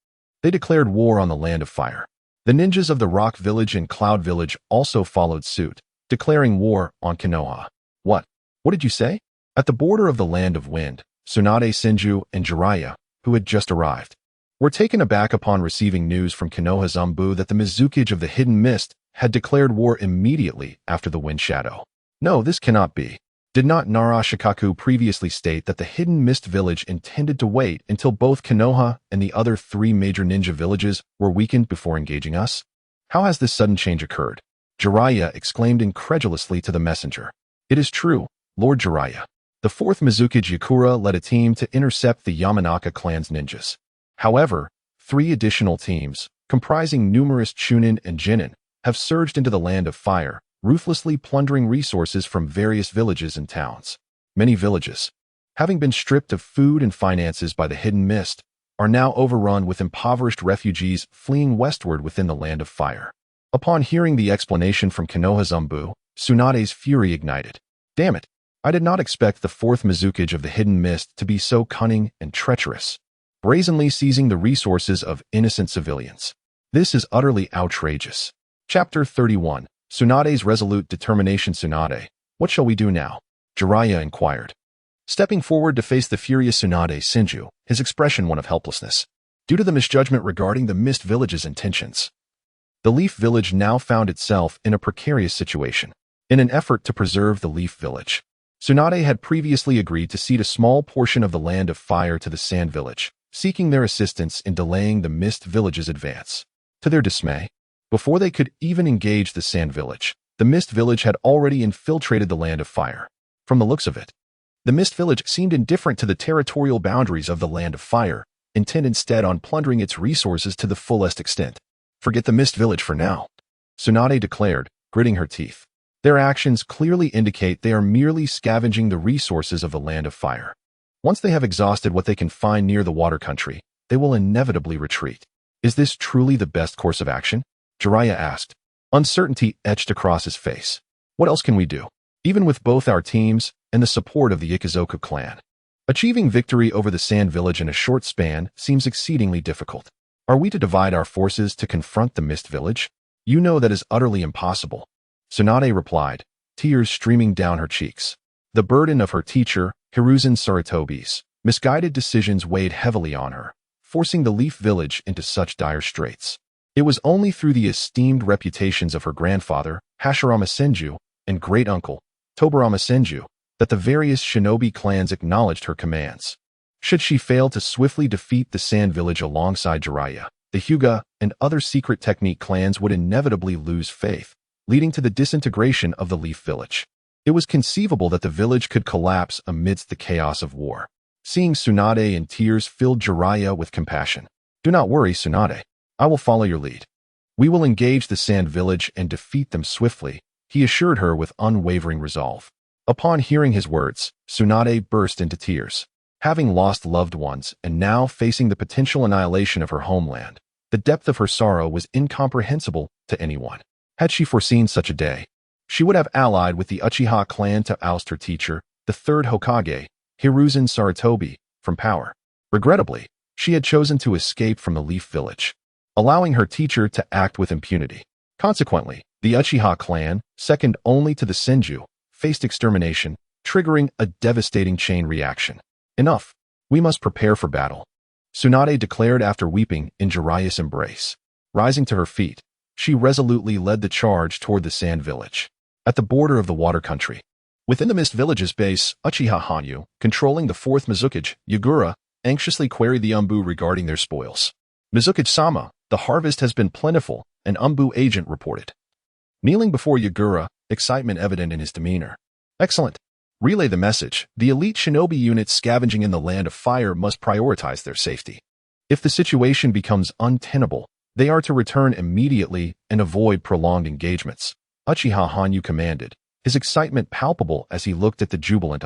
they declared war on the Land of Fire. The ninjas of the Rock Village and Cloud Village also followed suit, declaring war on Konoha. What did you say? At the border of the Land of Wind, Tsunade Senju and Jeriah, who had just arrived, were taken aback upon receiving news from Konoha's Umbu that the Mizukage of the Hidden Mist had declared war immediately after the Wind Shadow. No, this cannot be. Did not Naruto previously state that the Hidden Mist Village intended to wait until both Konoha and the other 3 major ninja villages were weakened before engaging us? How has this sudden change occurred? Jeriah exclaimed incredulously to the messenger. It is true, Lord Jeriah. The 4th Mizukage Yakura led a team to intercept the Yamanaka clan's ninjas. However, 3 additional teams, comprising numerous Chunin and Jinin, have surged into the Land of Fire, ruthlessly plundering resources from various villages and towns. Many villages, having been stripped of food and finances by the hidden mist, are now overrun with impoverished refugees fleeing westward within the Land of Fire. Upon hearing the explanation from Konoha's Tsunade's fury ignited. Damn it! I did not expect the fourth Mizukage of the hidden mist to be so cunning and treacherous, brazenly seizing the resources of innocent civilians. This is utterly outrageous. Chapter 31. Tsunade's resolute determination. Tsunade, what shall we do now? Jeriah inquired. Stepping forward to face the furious Tsunade Senju, his expression one of helplessness. Due to the misjudgment regarding the Mist Village's intentions, the Leaf Village now found itself in a precarious situation. In an effort to preserve the Leaf Village, Tsunade had previously agreed to cede a small portion of the Land of Fire to the Sand Village, seeking their assistance in delaying the Mist Village's advance. To their dismay, before they could even engage the Sand Village, the Mist Village had already infiltrated the Land of Fire. From the looks of it, the Mist Village seemed indifferent to the territorial boundaries of the Land of Fire, intent instead on plundering its resources to the fullest extent. Forget the Mist Village for now, Tsunade declared, gritting her teeth. Their actions clearly indicate they are merely scavenging the resources of the Land of Fire. Once they have exhausted what they can find near the water country, they will inevitably retreat. Is this truly the best course of action? Jeriah asked. Uncertainty etched across his face. What else can we do? Even with both our teams and the support of the Ikizoku clan, achieving victory over the Sand Village in a short span seems exceedingly difficult. Are we to divide our forces to confront the Mist Village? You know that is utterly impossible. Tsunade replied, tears streaming down her cheeks. The burden of her teacher, Hiruzen Sarutobi's misguided decisions weighed heavily on her, forcing the Leaf Village into such dire straits. It was only through the esteemed reputations of her grandfather, Hashirama Senju, and great-uncle, Tobarama Senju, that the various shinobi clans acknowledged her commands. Should she fail to swiftly defeat the Sand Village alongside Jeriah, the Hyuga and other secret technique clans would inevitably lose faith, leading to the disintegration of the Leaf Village. It was conceivable that the village could collapse amidst the chaos of war. Seeing Tsunade in tears filled Jeriah with compassion. Do not worry, Tsunade. I will follow your lead. We will engage the Sand Village and defeat them swiftly, he assured her with unwavering resolve. Upon hearing his words, Tsunade burst into tears. Having lost loved ones and now facing the potential annihilation of her homeland, the depth of her sorrow was incomprehensible to anyone. Had she foreseen such a day, she would have allied with the Uchiha clan to oust her teacher, the third Hokage, Hiruzen Sarutobi, from power. Regrettably, she had chosen to escape from the Leaf Village, allowing her teacher to act with impunity. Consequently, the Uchiha clan, second only to the Senju, faced extermination, triggering a devastating chain reaction. Enough. We must prepare for battle, Tsunade declared after weeping in Jeriah's embrace. Rising to her feet, she resolutely led the charge toward the Sand Village, at the border of the water country. Within the Mist Village's base, Uchiha Hanyu, controlling the fourth Mizukage, Yagura, anxiously queried the regarding their spoils. Mizukage-sama, the harvest has been plentiful, an agent reported. Kneeling before Yagura, excitement evident in his demeanor. Excellent. Relay the message. The elite shinobi units scavenging in the Land of Fire must prioritize their safety. If the situation becomes untenable, they are to return immediately and avoid prolonged engagements, Uchiha Hanyu commanded, his excitement palpable as he looked at the jubilant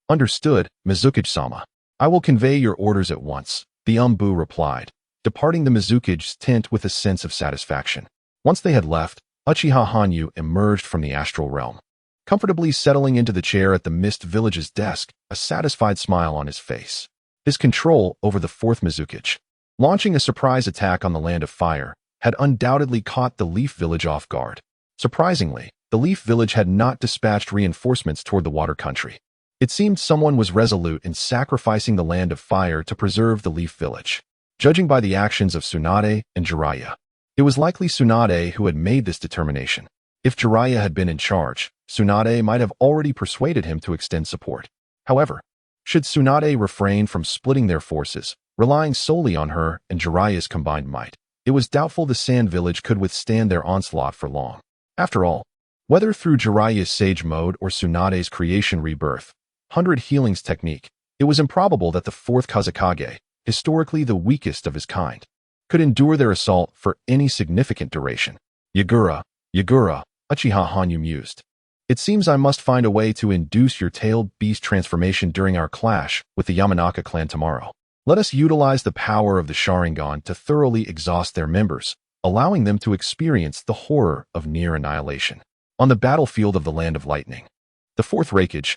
Understood, Mizukage-sama. I will convey your orders at once, the replied, departing the Mizukage's tent with a sense of satisfaction. Once they had left, Uchiha Hanyu emerged from the astral realm, comfortably settling into the chair at the Mist Village's desk, a satisfied smile on his face. His control over the fourth Mizukage, launching a surprise attack on the Land of Fire, had undoubtedly caught the Leaf Village off guard. Surprisingly, the Leaf Village had not dispatched reinforcements toward the water country. It seemed someone was resolute in sacrificing the Land of Fire to preserve the Leaf Village. Judging by the actions of Tsunade and Jeriah, it was likely Tsunade who had made this determination. If Jeriah had been in charge, Tsunade might have already persuaded him to extend support. However, should Tsunade refrain from splitting their forces, relying solely on her and Jeriah's combined might, it was doubtful the Sand Village could withstand their onslaught for long. After all, whether through Jeriah's Sage Mode or Tsunade's Creation Rebirth, 100 Healings technique, it was improbable that the fourth Kazekage, historically the weakest of his kind, could endure their assault for any significant duration. Yagura, Uchiha Hanyu mused. It seems I must find a way to induce your tailed beast transformation during our clash with the Yamanaka clan tomorrow. Let us utilize the power of the Sharingan to thoroughly exhaust their members, allowing them to experience the horror of near annihilation. On the battlefield of the Land of Lightning, the fourth Raikage,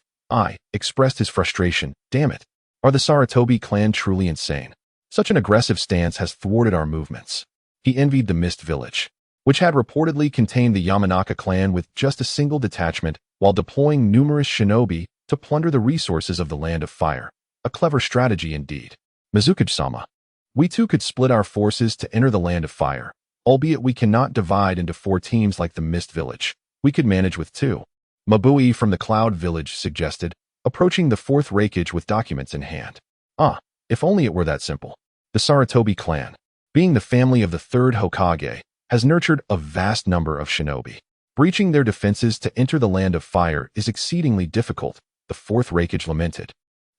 expressed his frustration. Damn it. Are the Sarutobi clan truly insane? Such an aggressive stance has thwarted our movements. He envied the Mist Village, which had reportedly contained the Yamanaka clan with just a single detachment while deploying numerous shinobi to plunder the resources of the Land of Fire. A clever strategy indeed. Mizuki-sama. We too could split our forces to enter the Land of Fire, albeit we cannot divide into 4 teams like the Mist Village. We could manage with 2. Mabui from the Cloud Village suggested, approaching the fourth Raikage with documents in hand. If only it were that simple. The Sarutobi clan, being the family of the third Hokage, has nurtured a vast number of shinobi. Breaching their defenses to enter the Land of Fire is exceedingly difficult, the fourth Raikage lamented,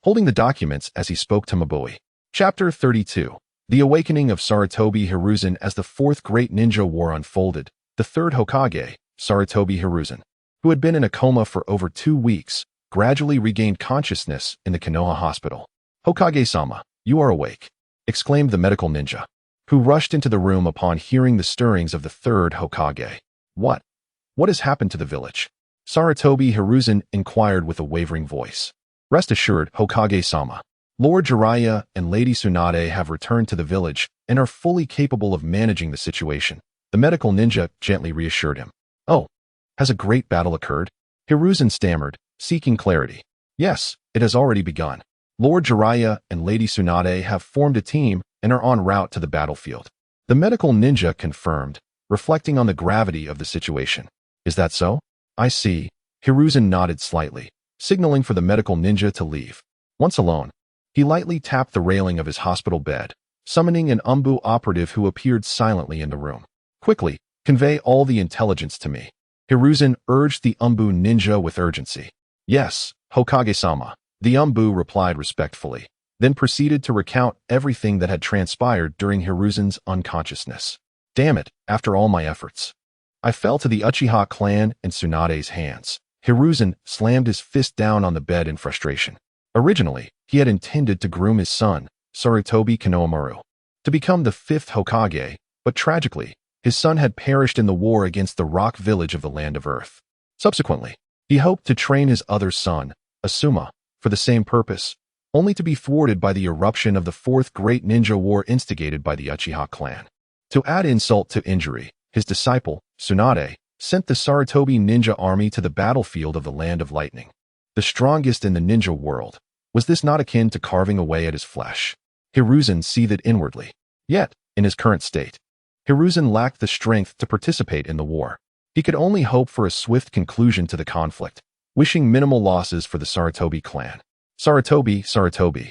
holding the documents as he spoke to Mabui. Chapter 32. The Awakening of Sarutobi Hiruzen. As the fourth Great Ninja War unfolded, the third Hokage, Sarutobi Hiruzen, who had been in a coma for over 2 weeks, gradually regained consciousness in the Konoha hospital. Hokage-sama, you are awake, exclaimed the medical ninja, who rushed into the room upon hearing the stirrings of the third Hokage. What has happened to the village? Sarutobi Hiruzen inquired with a wavering voice. Rest assured, Hokage-sama, Lord Jeriah and Lady Tsunade have returned to the village and are fully capable of managing the situation, the medical ninja gently reassured him. Oh, has a great battle occurred? Hiruzen stammered, seeking clarity. Yes, it has already begun. Lord Jeriah and Lady Tsunade have formed a team and are en route to the battlefield. The medical ninja confirmed, reflecting on the gravity of the situation. Is that so? I see. Hiruzen nodded slightly, signaling for the medical ninja to leave. Once alone, he lightly tapped the railing of his hospital bed, summoning an Umbu operative who appeared silently in the room. Quickly, convey all the intelligence to me. Hiruzen urged the Umbu ninja with urgency. Yes, Hokage-sama, the Umbu replied respectfully, then proceeded to recount everything that had transpired during Hiruzen's unconsciousness. Damn it, after all my efforts, I fell to the Uchiha clan and Tsunade's hands. Hiruzen slammed his fist down on the bed in frustration. Originally, he had intended to groom his son, Sarutobi Konohamaru, to become the 5th Hokage, but tragically, his son had perished in the war against the rock village of the Land of Earth. Subsequently, he hoped to train his other son, Asuma, for the same purpose, only to be thwarted by the eruption of the 4th Great Ninja War instigated by the Uchiha clan. To add insult to injury, his disciple, Tsunade, sent the Sarutobi ninja army to the battlefield of the Land of Lightning, the strongest in the ninja world. Was this not akin to carving away at his flesh? Hiruzen seethed inwardly. Yet, in his current state, Hiruzen lacked the strength to participate in the war. He could only hope for a swift conclusion to the conflict, wishing minimal losses for the Sarutobi clan. Sarutobi.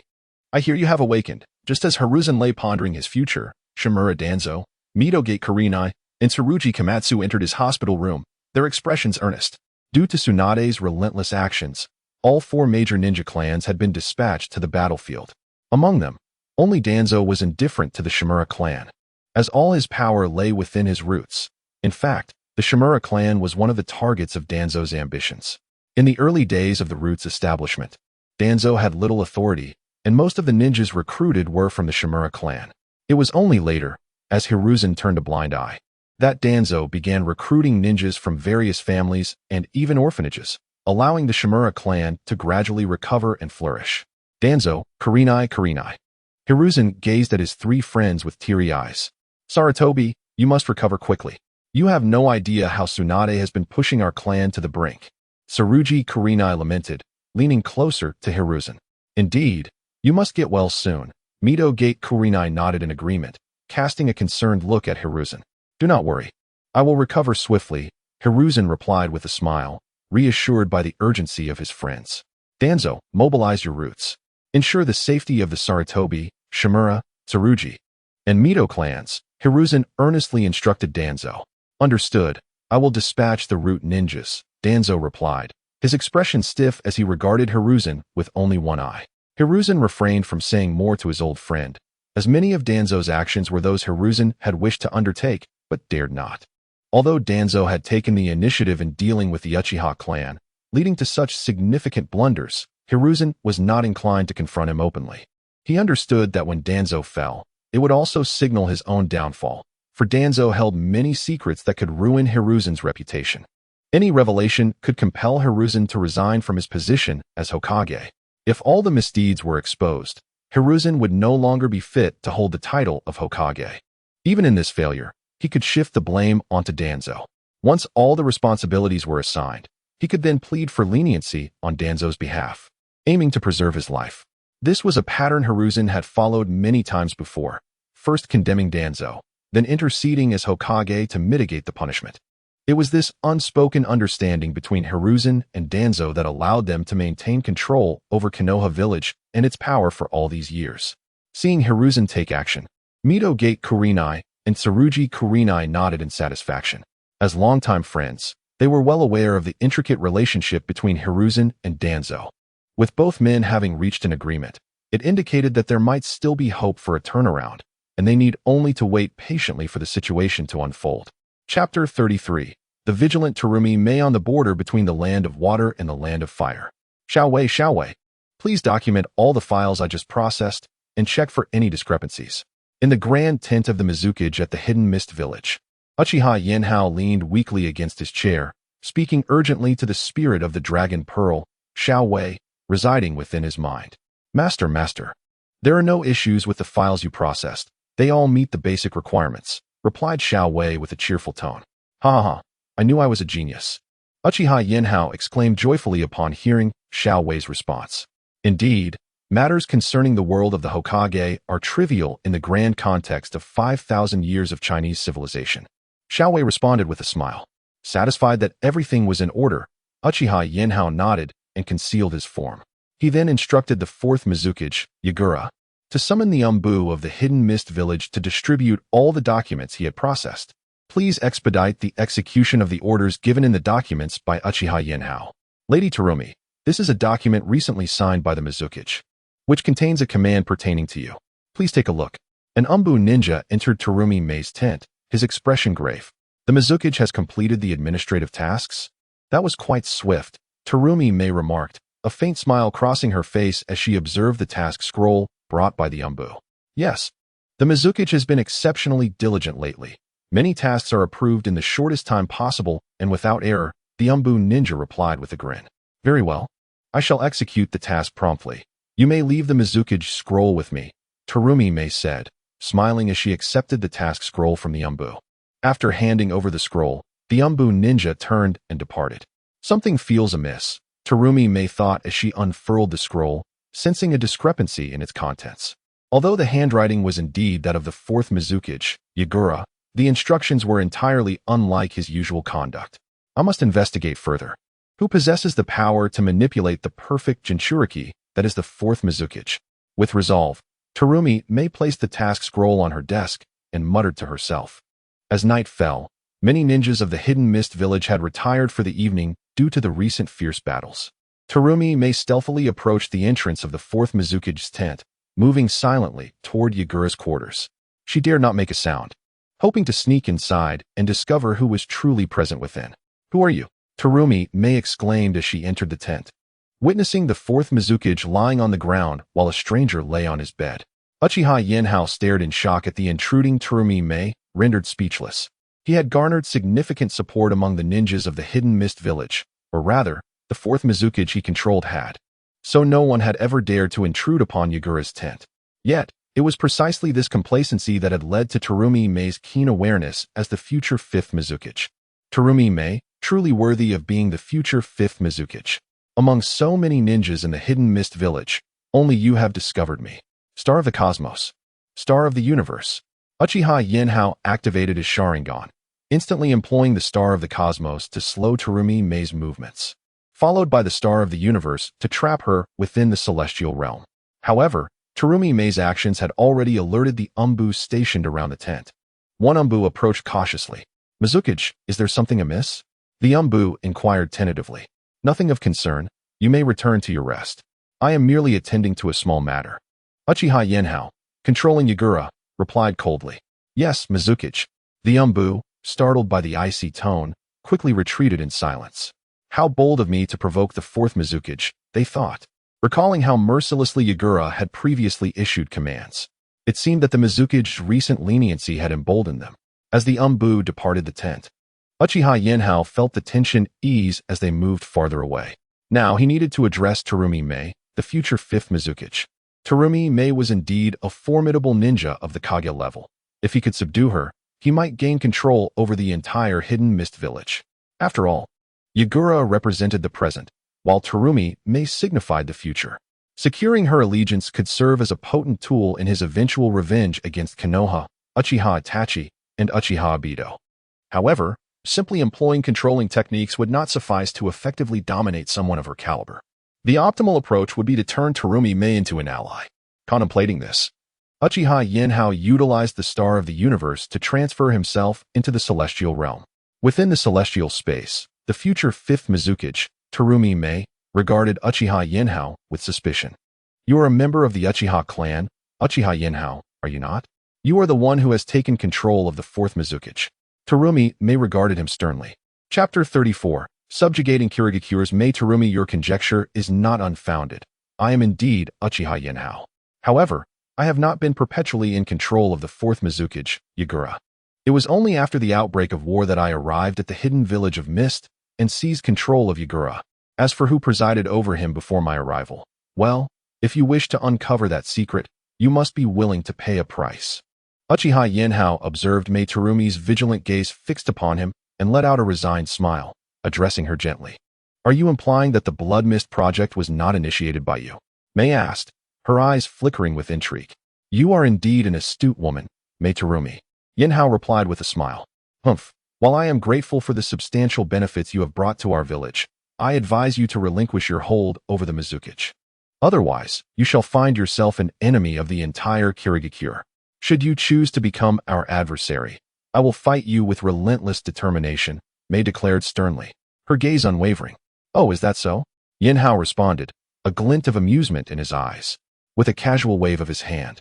I hear you have awakened. Just as Hiruzen lay pondering his future, Shimura Danzo, Midogate Kurenai, and Tsurugi Komatsu entered his hospital room, their expressions earnest. Due to Tsunade's relentless actions, all 4 major ninja clans had been dispatched to the battlefield. Among them, only Danzo was indifferent to the Shimura clan, as all his power lay within his roots. In fact, the Shimura clan was one of the targets of Danzo's ambitions. In the early days of the Roots establishment, Danzo had little authority, and most of the ninjas recruited were from the Shimura clan. It was only later, as Hiruzen turned a blind eye, that Danzo began recruiting ninjas from various families and even orphanages, allowing the Shimura clan to gradually recover and flourish. Danzo, Kurenai. Hiruzen gazed at his 3 friends with teary eyes. Sarutobi, you must recover quickly. You have no idea how Tsunade has been pushing our clan to the brink. Tsurugi Kurenai lamented, leaning closer to Hiruzen. Indeed, you must get well soon. Midogate Kurenai nodded in agreement, casting a concerned look at Hiruzen. Do not worry. I will recover swiftly, Hiruzen replied with a smile, reassured by the urgency of his friends. Danzo, mobilize your roots. Ensure the safety of the Sarutobi, Shimura, Tsurugi, and Mido clans. Hiruzen earnestly instructed Danzo. Understood. I will dispatch the root ninjas, Danzo replied, his expression stiff as he regarded Hiruzen with only one eye. Hiruzen refrained from saying more to his old friend, as many of Danzo's actions were those Hiruzen had wished to undertake, but dared not. Although Danzo had taken the initiative in dealing with the Uchiha clan, leading to such significant blunders, Hiruzen was not inclined to confront him openly. He understood that when Danzo fell, it would also signal his own downfall, for Danzo held many secrets that could ruin Hiruzen's reputation. Any revelation could compel Hiruzen to resign from his position as Hokage. If all the misdeeds were exposed, Hiruzen would no longer be fit to hold the title of Hokage. Even in this failure, he could shift the blame onto Danzo. Once all the responsibilities were assigned, he could then plead for leniency on Danzo's behalf, aiming to preserve his life. This was a pattern Hiruzen had followed many times before, first condemning Danzo, then interceding as Hokage to mitigate the punishment. It was this unspoken understanding between Hiruzen and Danzo that allowed them to maintain control over Konoha village and its power for all these years. Seeing Hiruzen take action, Mito Gate Kurenai and Tsurugi Kurenai nodded in satisfaction. As longtime friends, they were well aware of the intricate relationship between Hiruzen and Danzo. With both men having reached an agreement, it indicated that there might still be hope for a turnaround, and they need only to wait patiently for the situation to unfold. Chapter 33. The Vigilant Terumi Mei on the border between the land of water and the land of fire. Xiao Wei, please document all the files I just processed and check for any discrepancies. In the grand tent of the Mizukage at the Hidden Mist Village, Uchiha Yanhao leaned weakly against his chair, speaking urgently to the spirit of the Dragon Pearl, Xiao Wei, residing within his mind. Master, there are no issues with the files you processed. They all meet the basic requirements, replied Xiao Wei with a cheerful tone. Ha, I knew I was a genius. Uchiha Yinhao exclaimed joyfully upon hearing Xiao Wei's response. Indeed, matters concerning the world of the Hokage are trivial in the grand context of 5,000 years of Chinese civilization. Xiao Wei responded with a smile. Satisfied that everything was in order, Uchiha Yinhao nodded and concealed his form. He then instructed the fourth Mizukage, Yagura, to summon the Umbu of the Hidden Mist Village to distribute all the documents he had processed. Please expedite the execution of the orders given in the documents by Uchiha Yinhao. Lady Terumi, this is a document recently signed by the Mizukage, which contains a command pertaining to you. Please take a look. An Umbu ninja entered Terumi Mei's tent, his expression grave. The Mizukage has completed the administrative tasks? That was quite swift, Terumi Mei remarked, a faint smile crossing her face as she observed the task scroll brought by the Umbu. Yes, the Mizukage has been exceptionally diligent lately. Many tasks are approved in the shortest time possible and without error, the Umbu ninja replied with a grin. Very well. I shall execute the task promptly. You may leave the Mizukage scroll with me, Terumi Mei said, smiling as she accepted the task scroll from the Umbu. After handing over the scroll, the Umbu ninja turned and departed. Something feels amiss, Terumi Mei thought as she unfurled the scroll, sensing a discrepancy in its contents. Although the handwriting was indeed that of the fourth Mizukage, Yagura, the instructions were entirely unlike his usual conduct. I must investigate further. Who possesses the power to manipulate the perfect Jinchuriki that is the fourth Mizukage? With resolve, Terumi Mei placed the task scroll on her desk and muttered to herself. As night fell, many ninjas of the Hidden Mist Village had retired for the evening due to the recent fierce battles. Terumi Mei stealthily approached the entrance of the fourth Mizukage's tent, moving silently toward Yagura's quarters. She dared not make a sound, hoping to sneak inside and discover who was truly present within. Who are you? Terumi Mei exclaimed as she entered the tent, witnessing the fourth Mizukage lying on the ground while a stranger lay on his bed. Uchiha Yinhao stared in shock at the intruding Terumi Mei, rendered speechless. He had garnered significant support among the ninjas of the Hidden Mist Village, or rather, the fourth Mizukage he controlled had. So no one had ever dared to intrude upon Yagura's tent. Yet, it was precisely this complacency that had led to Terumi Mei's keen awareness as the future fifth Mizukage. Terumi Mei, truly worthy of being the future fifth Mizukage. Among so many ninjas in the Hidden Mist Village, only you have discovered me. Star of the Cosmos. Star of the Universe. Uchiha Yinhao activated his Sharingan, instantly employing the Star of the Cosmos to slow Terumi Mei's movements, followed by the Star of the Universe to trap her within the celestial realm. However, Terumi Mei's actions had already alerted the Umbu stationed around the tent. One Umbu approached cautiously. Mizukage, is there something amiss? The Umbu inquired tentatively. Nothing of concern. You may return to your rest. I am merely attending to a small matter. Uchiha Yanhao, controlling Yagura, replied coldly. Yes, Mizukage. The Umbu, startled by the icy tone, quickly retreated in silence. How bold of me to provoke the fourth Mizukage, they thought, recalling how mercilessly Yagura had previously issued commands. It seemed that the Mizukage's recent leniency had emboldened them. As the Umbu departed the tent, Uchiha Yinhao felt the tension ease as they moved farther away. Now he needed to address Terumi Mei, the future fifth Mizukage. Terumi Mei was indeed a formidable ninja of the Kage level. If he could subdue her, he might gain control over the entire Hidden Mist village. After all, Yagura represented the present, while Terumi Mei signified the future. Securing her allegiance could serve as a potent tool in his eventual revenge against Konoha, Uchiha Itachi, and Uchiha Obito. However, simply employing controlling techniques would not suffice to effectively dominate someone of her caliber. The optimal approach would be to turn Terumi Mei into an ally. Contemplating this, Uchiha Yanhao utilized the Star of the Universe to transfer himself into the celestial realm. Within the celestial space, the future fifth Mizukage, Terumi Mei, regarded Uchiha Yinhao with suspicion. You are a member of the Uchiha clan, Uchiha Yinhao, are you not? You are the one who has taken control of the fourth Mizukage. Terumi Mei regarded him sternly. Chapter 34. Subjugating Kirigakure's Mei. Terumi, your conjecture is not unfounded. I am indeed Uchiha Yanhao. However, I have not been perpetually in control of the fourth Mizukage, Yagura. It was only after the outbreak of war that I arrived at the hidden village of Mist and seized control of Yagura. As for who presided over him before my arrival, well, if you wish to uncover that secret, you must be willing to pay a price. Uchiha Yinhao observed Mei. Terumi's vigilant gaze fixed upon him and let out a resigned smile, addressing her gently. Are you implying that the Blood Mist project was not initiated by you? Mei asked, her eyes flickering with intrigue. You are indeed an astute woman, Mei Terumi. Yinhao replied with a smile. Humph. While I am grateful for the substantial benefits you have brought to our village, I advise you to relinquish your hold over the Mizukage. Otherwise, you shall find yourself an enemy of the entire Kirigakure. Should you choose to become our adversary, I will fight you with relentless determination, Mei declared sternly, her gaze unwavering. Oh, is that so? Yinhao responded, a glint of amusement in his eyes, with a casual wave of his hand.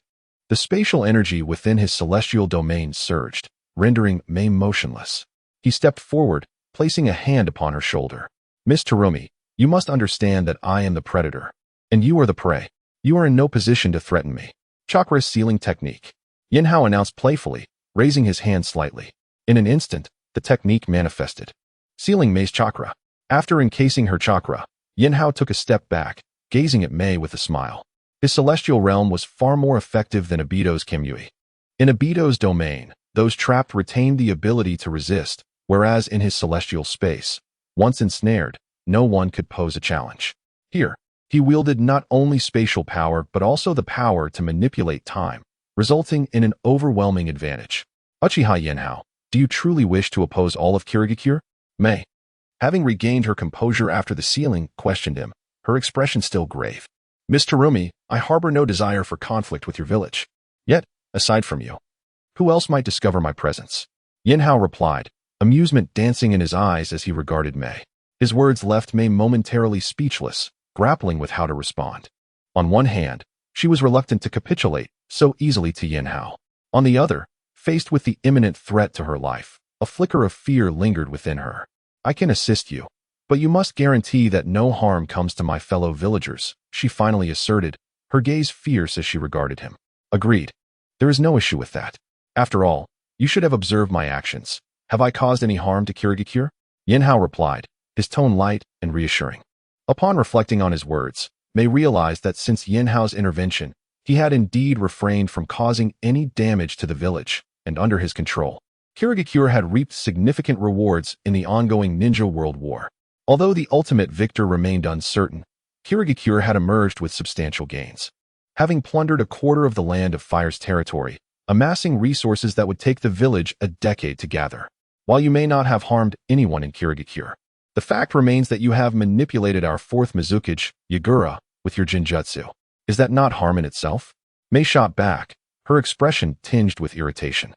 The spatial energy within his celestial domain surged, rendering Mei motionless. He stepped forward, placing a hand upon her shoulder. Miss Terumi, you must understand that I am the predator, and you are the prey. You are in no position to threaten me. Chakra sealing technique. Yinhao announced playfully, raising his hand slightly. In an instant, the technique manifested, sealing Mei's chakra. After encasing her chakra, Yinhao took a step back, gazing at Mei with a smile. His celestial realm was far more effective than Obito's Kamui. In Obito's domain, those trapped retained the ability to resist, whereas in his celestial space, once ensnared, no one could pose a challenge. Here, he wielded not only spatial power but also the power to manipulate time, resulting in an overwhelming advantage. Uchiha Yinhao, do you truly wish to oppose all of Kirigakure? Mei, having regained her composure after the sealing, questioned him, her expression still grave. Miss Terumi, I harbor no desire for conflict with your village. Yet, aside from you, who else might discover my presence? Yinhao replied, amusement dancing in his eyes as he regarded Mei. His words left Mei momentarily speechless, grappling with how to respond. On one hand, she was reluctant to capitulate so easily to Yinhao. On the other, faced with the imminent threat to her life, a flicker of fear lingered within her. I can assist you, but you must guarantee that no harm comes to my fellow villagers, she finally asserted, her gaze fierce as she regarded him. Agreed. There is no issue with that. After all, you should have observed my actions. Have I caused any harm to Kirigakure? Yinhao replied, his tone light and reassuring. Upon reflecting on his words, Mei realized that since Yinhao's intervention, he had indeed refrained from causing any damage to the village, and under his control, Kirigakure had reaped significant rewards in the ongoing Ninja World War. Although the ultimate victor remained uncertain, Kirigakure had emerged with substantial gains. Having plundered a quarter of the Land of Fire's territory, amassing resources that would take the village a decade to gather. While you may not have harmed anyone in Kirigakure, the fact remains that you have manipulated our fourth Mizukage, Yagura, with your Jinjutsu. Is that not harm in itself? Mei shot back, her expression tinged with irritation.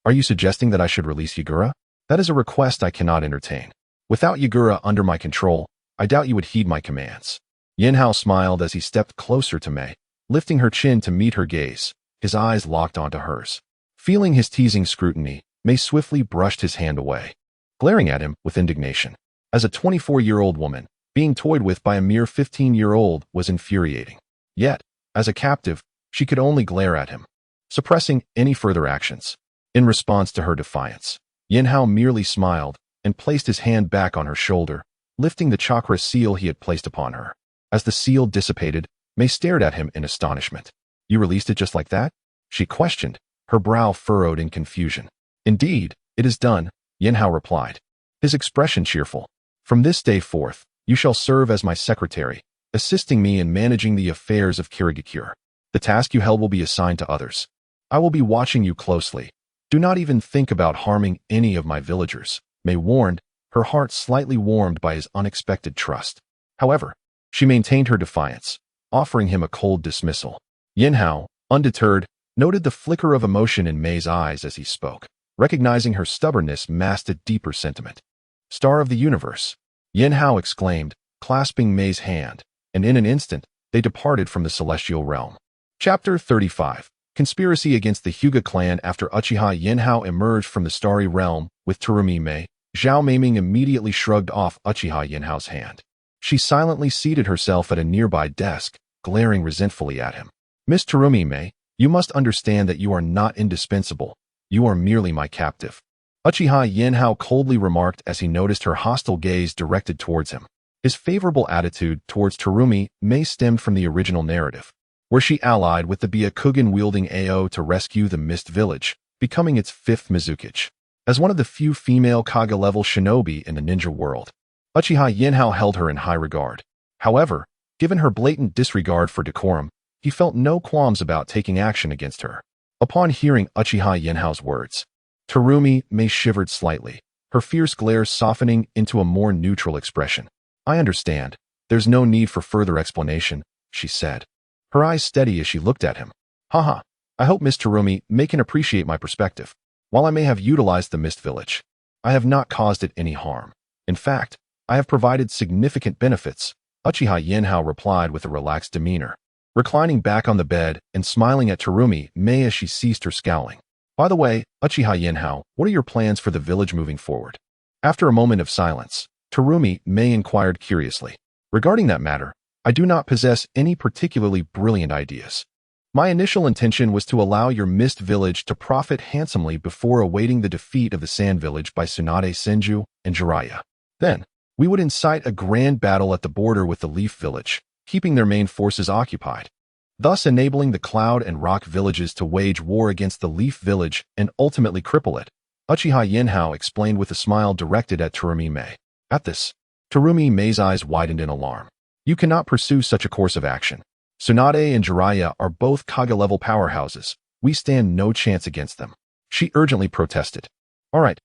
Are you suggesting that I should release Yagura? That is a request I cannot entertain. Without Yagura under my control, I doubt you would heed my commands. Yinhao smiled as he stepped closer to Mei, lifting her chin to meet her gaze, his eyes locked onto hers. Feeling his teasing scrutiny, Mei swiftly brushed his hand away, glaring at him with indignation. As a 24-year-old woman, being toyed with by a mere 15-year-old was infuriating. Yet, as a captive, she could only glare at him, suppressing any further actions. In response to her defiance, Yinhao merely smiled and placed his hand back on her shoulder, lifting the chakra seal he had placed upon her. As the seal dissipated, Mei stared at him in astonishment. "You released it just like that?" she questioned, her brow furrowed in confusion. "Indeed, it is done," Yinhao replied, his expression cheerful. "From this day forth, you shall serve as my secretary, assisting me in managing the affairs of Kirigakure. The task you held will be assigned to others. I will be watching you closely. Do not even think about harming any of my villagers," Mei warned, her heart slightly warmed by his unexpected trust. However, she maintained her defiance, offering him a cold dismissal. Yinhao, undeterred, noted the flicker of emotion in Mei's eyes as he spoke. Recognizing her stubbornness masked a deeper sentiment. "Star of the universe," Yinhao exclaimed, clasping Mei's hand, and in an instant, they departed from the celestial realm. Chapter 35. Conspiracy against the Hyuga clan. After Uchiha Yinhao emerged from the starry realm with Terumi Mei, Zhao Meiming immediately shrugged off Uchiha Yinhao's hand. She silently seated herself at a nearby desk, glaring resentfully at him. "Miss Terumi Mei, you must understand that you are not indispensable. You are merely my captive," Uchiha Yinhao coldly remarked as he noticed her hostile gaze directed towards him. His favorable attitude towards Terumi Mei stemmed from the original narrative, where she allied with the Byakugan-wielding Ao to rescue the Mist Village, becoming its fifth Mizukage. As one of the few female Kage-level shinobi in the ninja world, Uchiha Yinhao held her in high regard. However, given her blatant disregard for decorum, he felt no qualms about taking action against her. Upon hearing Uchiha Yinhao's words, Terumi Mei shivered slightly, her fierce glare softening into a more neutral expression. "I understand. There's no need for further explanation," she said, her eyes steady as she looked at him. "Haha, I hope Miss Terumi Mei can appreciate my perspective. While I may have utilized the Mist Village, I have not caused it any harm. In fact, I have provided significant benefits," Uchiha Yinhao replied with a relaxed demeanor, reclining back on the bed and smiling at Terumi Mei as she ceased her scowling. "By the way, Uchiha Yinhao, what are your plans for the village moving forward?" After a moment of silence, Terumi Mei inquired curiously. "Regarding that matter, I do not possess any particularly brilliant ideas. My initial intention was to allow your Mist Village to profit handsomely before awaiting the defeat of the Sand Village by Tsunade Senju and Jeriah. Then, we would incite a grand battle at the border with the Leaf Village, keeping their main forces occupied, thus enabling the Cloud and Rock villages to wage war against the Leaf Village and ultimately cripple it," Uchiha Yinhao explained with a smile directed at Terumi Mei. At this, Terumi Mei's eyes widened in alarm. "You cannot pursue such a course of action. Tsunade and Jeriah are both Kage-level powerhouses. We stand no chance against them," she urgently protested. All right,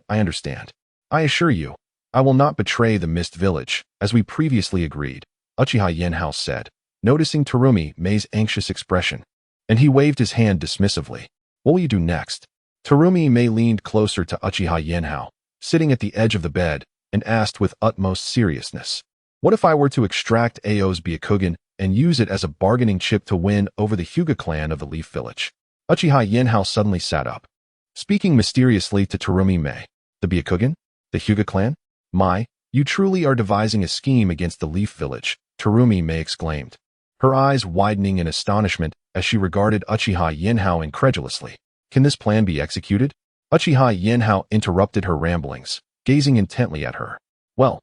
I understand. I assure you, I will not betray the Mist Village, as we previously agreed," Uchiha Yanhao said, noticing Terumi Mei's anxious expression, and he waved his hand dismissively. "What will you do next?" Terumi Mei leaned closer to Uchiha Yanhao, sitting at the edge of the bed, and asked with utmost seriousness, "What if I were to extract Ao's Byakugan and use it as a bargaining chip to win over the Hyuga clan of the Leaf Village?" Uchiha Yinhao suddenly sat up, speaking mysteriously to Terumi Mei. "The Byakugan? The Hyuga clan? My, you truly are devising a scheme against the Leaf Village," Terumi Mei exclaimed, her eyes widening in astonishment as she regarded Uchiha Yinhao incredulously. "Can this plan be executed?" Uchiha Yinhao interrupted her ramblings, gazing intently at her. "Well,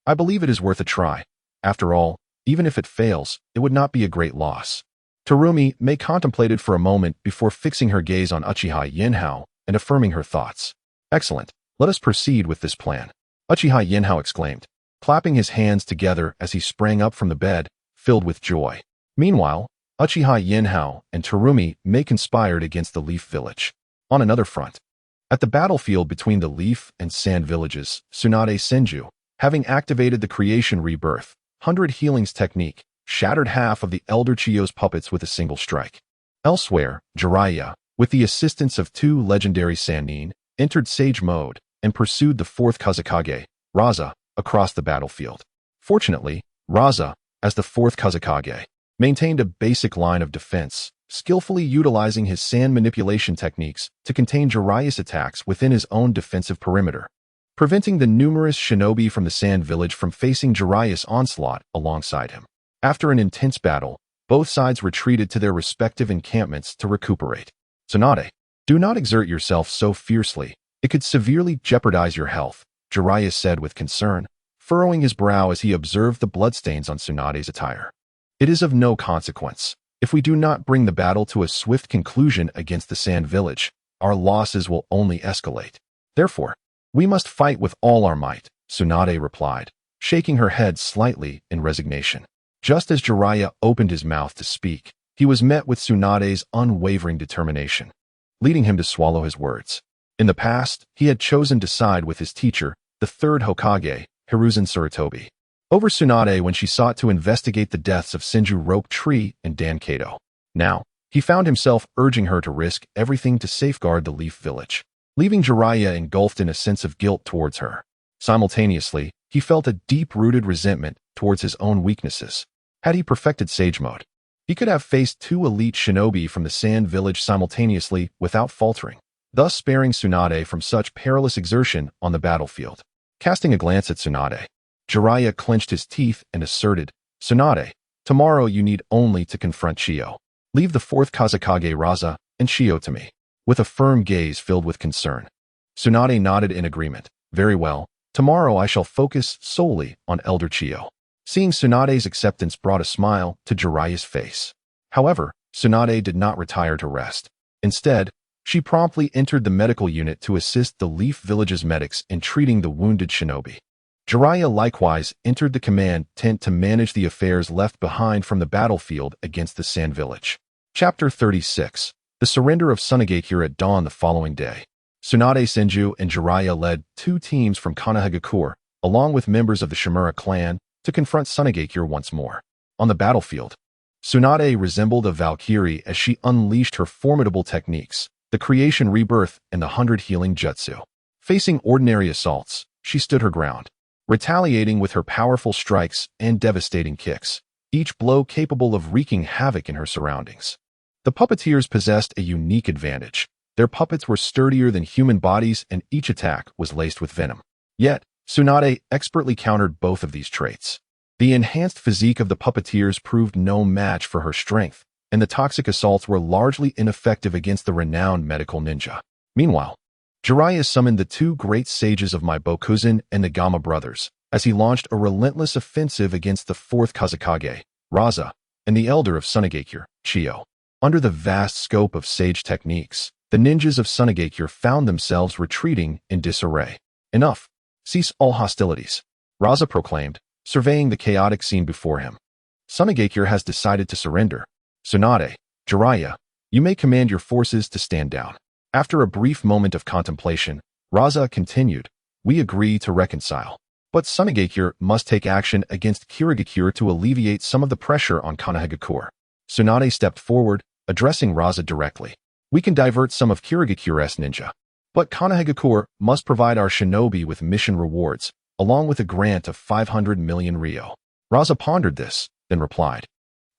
I believe it is worth a try. After all, even if it fails, it would not be a great loss." Terumi Mei contemplated for a moment before fixing her gaze on Uchiha Yinhao and affirming her thoughts. "Excellent. Let us proceed with this plan," Uchiha Yinhao exclaimed, clapping his hands together as he sprang up from the bed, filled with joy. Meanwhile, Uchiha Yinhao and Terumi Mei conspired against the Leaf Village. On another front, at the battlefield between the Leaf and Sand villages, Tsunade Senju, having activated the Creation Rebirth 100 Healings technique, shattered half of the Elder Chiyo's puppets with a single strike. Elsewhere, Jeriah, with the assistance of 2 legendary Sannin, entered Sage Mode and pursued the 4th Kazekage, Raza, across the battlefield. Fortunately, Raza, as the 4th Kazekage, maintained a basic line of defense, skillfully utilizing his sand manipulation techniques to contain Jeriah's attacks within his own defensive perimeter, preventing the numerous shinobi from the sand village from facing Jeriah's onslaught alongside him. After an intense battle, both sides retreated to their respective encampments to recuperate. Tsunade, do not exert yourself so fiercely. It could severely jeopardize your health, Jeriah said with concern, furrowing his brow as he observed the bloodstains on Tsunade's attire. It is of no consequence. If we do not bring the battle to a swift conclusion against the sand village, our losses will only escalate. Therefore, we must fight with all our might, Tsunade replied, shaking her head slightly in resignation. Just as Jeriah opened his mouth to speak, he was met with Tsunade's unwavering determination, leading him to swallow his words. In the past, he had chosen to side with his teacher, the third Hokage, Hiruzen Tsurutobi, over Tsunade when she sought to investigate the deaths of Senju Rope Tree and Dan Kato. Now, he found himself urging her to risk everything to safeguard the Leaf Village, leaving Jeriah engulfed in a sense of guilt towards her. Simultaneously, he felt a deep-rooted resentment towards his own weaknesses. Had he perfected Sage Mode, he could have faced two elite shinobi from the Sand Village simultaneously without faltering, thus sparing Tsunade from such perilous exertion on the battlefield. Casting a glance at Tsunade, Jeriah clenched his teeth and asserted, "Tsunade, tomorrow you need only to confront Chiyo. Leave the fourth Kazekage Raza and Chiyo to me." With a firm gaze filled with concern, Tsunade nodded in agreement. "Very well. Tomorrow I shall focus solely on Elder Chiyo." Seeing Tsunade's acceptance brought a smile to Jeriah's face. However, Tsunade did not retire to rest. Instead, she promptly entered the medical unit to assist the Leaf Village's medics in treating the wounded shinobi. Jeriah likewise entered the command tent to manage the affairs left behind from the battlefield against the Sand Village. Chapter 36. The surrender of Tsunade at dawn the following day. Tsunade Senju and Jeriah led two teams from Konoha, along with members of the Shimura clan, to confront Tsunade once more. On the battlefield, Tsunade resembled a Valkyrie as she unleashed her formidable techniques, the Creation Rebirth and the 100 Healing Jutsu. Facing ordinary assaults, she stood her ground, retaliating with her powerful strikes and devastating kicks, each blow capable of wreaking havoc in her surroundings. The puppeteers possessed a unique advantage. Their puppets were sturdier than human bodies and each attack was laced with venom. Yet, Tsunade expertly countered both of these traits. The enhanced physique of the puppeteers proved no match for her strength, and the toxic assaults were largely ineffective against the renowned medical ninja. Meanwhile, Jeriah summoned the two great sages of my Bokuzen and the Gama brothers, as he launched a relentless offensive against the fourth Kazekage, Raza, and the elder of Tsunade, Chiyo. Under the vast scope of sage techniques, the ninjas of Tsunade found themselves retreating in disarray. "Enough. Cease all hostilities," Raza proclaimed, surveying the chaotic scene before him. "Tsunade has decided to surrender. Tsunade, Jeriah, you may command your forces to stand down." After a brief moment of contemplation, Raza continued, "We agree to reconcile. But Tsunade must take action against Kirigakure to alleviate some of the pressure on Konoha." Tsunade stepped forward, addressing Raza directly. "We can divert some of Kirigakure's ninja, but Konoha must provide our shinobi with mission rewards, along with a grant of 500 million ryo." Raza pondered this, then replied,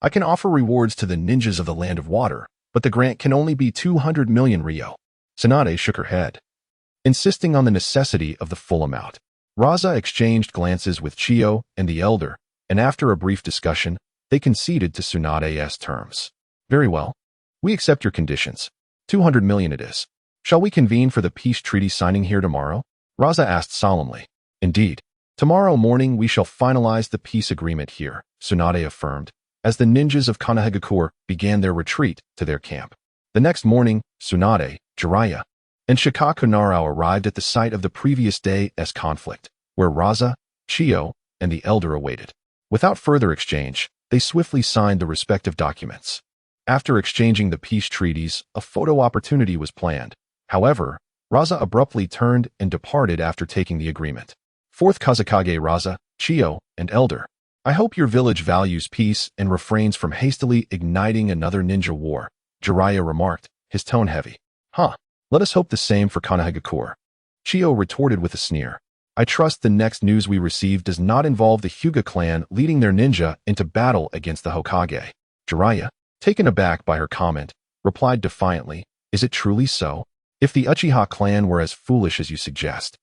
"I can offer rewards to the ninjas of the Land of Water, but the grant can only be 200 million ryo." Tsunade shook her head, insisting on the necessity of the full amount. Raza exchanged glances with Chiyo and the Elder, and after a brief discussion, they conceded to Tsunade's terms. "Very well. We accept your conditions. 200 million it is. Shall we convene for the peace treaty signing here tomorrow?" Raza asked solemnly. "Indeed. Tomorrow morning we shall finalize the peace agreement here," Tsunade affirmed, as the ninjas of Konoha began their retreat to their camp. The next morning, Tsunade, Jeriah, and Shikaku Narao arrived at the site of the previous day's conflict, where Raza, Chiyo, and the Elder awaited. Without further exchange, they swiftly signed the respective documents. After exchanging the peace treaties, a photo opportunity was planned. However, Raza abruptly turned and departed after taking the agreement. "Fourth Kazekage Raza, Chiyo, and Elder, I hope your village values peace and refrains from hastily igniting another ninja war," Jeriah remarked, his tone heavy. "Huh, let us hope the same for Konoha." Chiyo retorted with a sneer. "I trust the next news we receive does not involve the Hyuga clan leading their ninja into battle against the Hokage." Jeriah, taken aback by her comment, replied defiantly, "Is it truly so? If the Uchiha clan were as foolish as you suggest,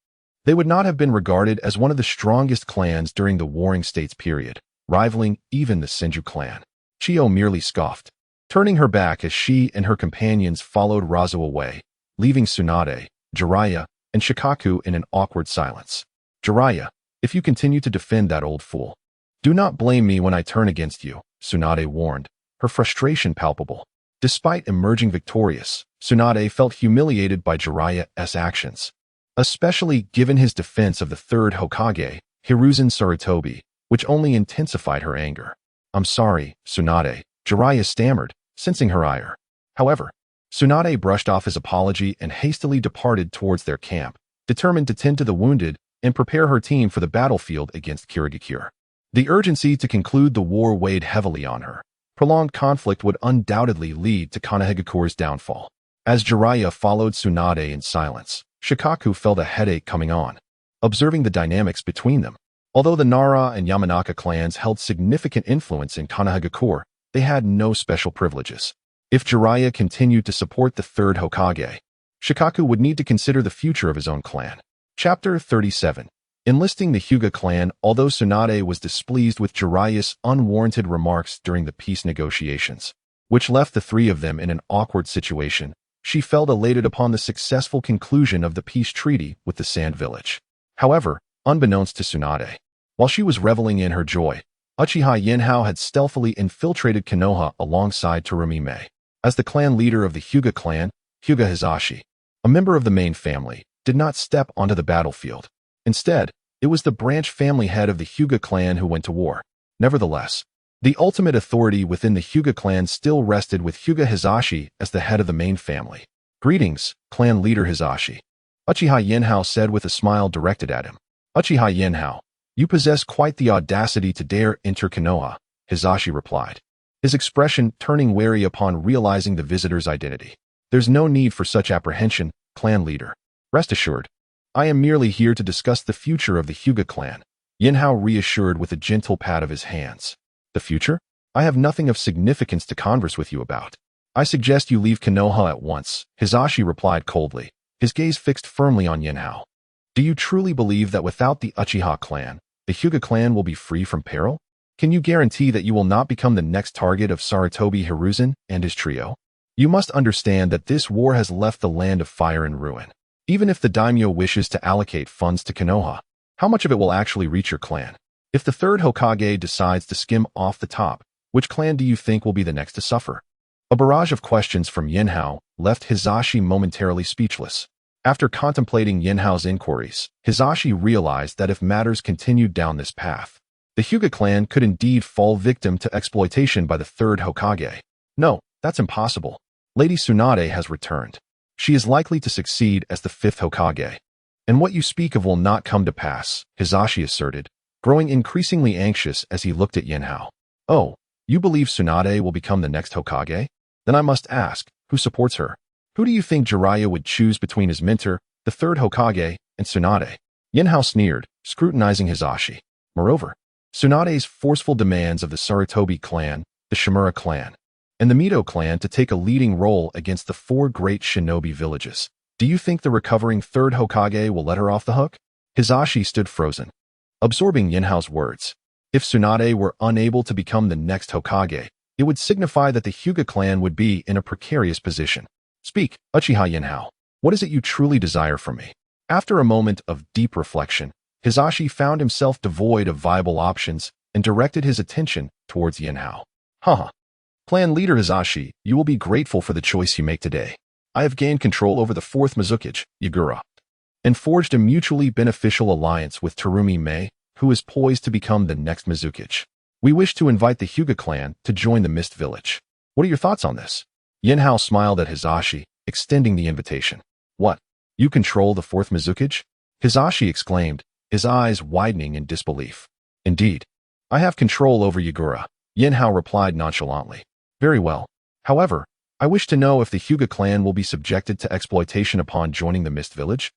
they would not have been regarded as one of the strongest clans during the Warring States period, rivaling even the Senju clan." Chiyo merely scoffed, turning her back as she and her companions followed Razo away, leaving Tsunade, Jeriah, and Shikaku in an awkward silence. "Jeriah, if you continue to defend that old fool, do not blame me when I turn against you," Tsunade warned, her frustration palpable. Despite emerging victorious, Tsunade felt humiliated by Jeriah's actions, especially given his defense of the third Hokage, Hiruzen Sarutobi, which only intensified her anger. "I'm sorry, Tsunade," Jeriah stammered, sensing her ire. However, Tsunade brushed off his apology and hastily departed towards their camp, determined to tend to the wounded and prepare her team for the battlefield against Kirigakure. The urgency to conclude the war weighed heavily on her. Prolonged conflict would undoubtedly lead to Konohagakure's downfall. As Jeriah followed Tsunade in silence, Shikaku felt a headache coming on, observing the dynamics between them. Although the Nara and Yamanaka clans held significant influence in Konohagakure, they had no special privileges. If Jeriah continued to support the third Hokage, Shikaku would need to consider the future of his own clan. Chapter 37. Enlisting the Hyuga clan. Although Tsunade was displeased with Jeriah's unwarranted remarks during the peace negotiations, which left the three of them in an awkward situation, she felt elated upon the successful conclusion of the peace treaty with the Sand Village. However, unbeknownst to Tsunade, while she was reveling in her joy, Uchiha Yinhao had stealthily infiltrated Konoha alongside Terumi Mei. As the clan leader of the Hyuga clan, Hyuga Hizashi, a member of the main family, did not step onto the battlefield. Instead, it was the branch family head of the Hyuga clan who went to war. Nevertheless, the ultimate authority within the Hyuga clan still rested with Hyuga Hizashi as the head of the main family. "Greetings, clan leader Hizashi," Uchiha Yinhao said with a smile directed at him. "Uchiha Yinhao, you possess quite the audacity to dare enter Konoha," Hizashi replied, his expression turning wary upon realizing the visitor's identity. "There's no need for such apprehension, clan leader. Rest assured, I am merely here to discuss the future of the Hyuga clan," Yinhao reassured with a gentle pat of his hands. "The future? I have nothing of significance to converse with you about. I suggest you leave Konoha at once," Hizashi replied coldly, his gaze fixed firmly on Yanhao. "Do you truly believe that without the Uchiha clan, the Hyuga clan will be free from peril? Can you guarantee that you will not become the next target of Sarutobi Hiruzen and his trio? You must understand that this war has left the land of fire and ruin. Even if the daimyo wishes to allocate funds to Konoha, how much of it will actually reach your clan? If the third Hokage decides to skim off the top, which clan do you think will be the next to suffer?" A barrage of questions from Yinhao left Hizashi momentarily speechless. After contemplating Yinhao's inquiries, Hizashi realized that if matters continued down this path, the Hyuga clan could indeed fall victim to exploitation by the third Hokage. "No, that's impossible. Lady Tsunade has returned. She is likely to succeed as the fifth Hokage. And what you speak of will not come to pass," Hizashi asserted, growing increasingly anxious as he looked at Yinhao. "Oh, you believe Tsunade will become the next Hokage? Then I must ask, who supports her? Who do you think Jeriah would choose between his mentor, the third Hokage, and Tsunade?" Yinhao sneered, scrutinizing Hizashi. Moreover, Tsunade's forceful demands of the Sarutobi clan, the Shimura clan, and the Mito clan to take a leading role against the four great shinobi villages. Do you think the recovering third Hokage will let her off the hook? Hizashi stood frozen, absorbing Yinhao's words. If Tsunade were unable to become the next Hokage, it would signify that the Hyuga clan would be in a precarious position. "Speak, Uchiha Yanhao. What is it you truly desire from me?" After a moment of deep reflection, Hizashi found himself devoid of viable options and directed his attention towards Yanhao. "Haha. Clan leader Hizashi, you will be grateful for the choice you make today. I have gained control over the fourth Mizukage, Yagura, and forged a mutually beneficial alliance with Terumi Mei, who is poised to become the next Mizukage. We wish to invite the Hyuga clan to join the Mist Village. What are your thoughts on this?" Yinhao smiled at Hizashi, extending the invitation. "What? You control the fourth Mizukage?" Hizashi exclaimed, his eyes widening in disbelief. "Indeed. I have control over Yagura," Yinhao replied nonchalantly. "Very well. However, I wish to know if the Hyuga clan will be subjected to exploitation upon joining the Mist Village?"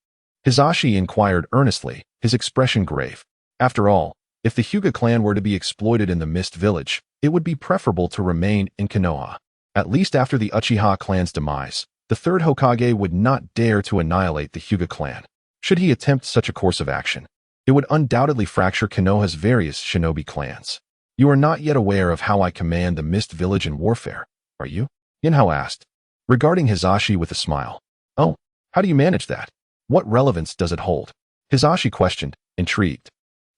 Hizashi inquired earnestly, his expression grave. After all, if the Hyuga clan were to be exploited in the Mist Village, it would be preferable to remain in Konoha. At least after the Uchiha clan's demise, the third Hokage would not dare to annihilate the Hyuga clan. Should he attempt such a course of action, it would undoubtedly fracture Konoha's various shinobi clans. You are not yet aware of how I command the Mist Village in warfare, are you? Yinhao asked, regarding Hisashi with a smile. Oh, how do you manage that? What relevance does it hold? Hisashi questioned, intrigued.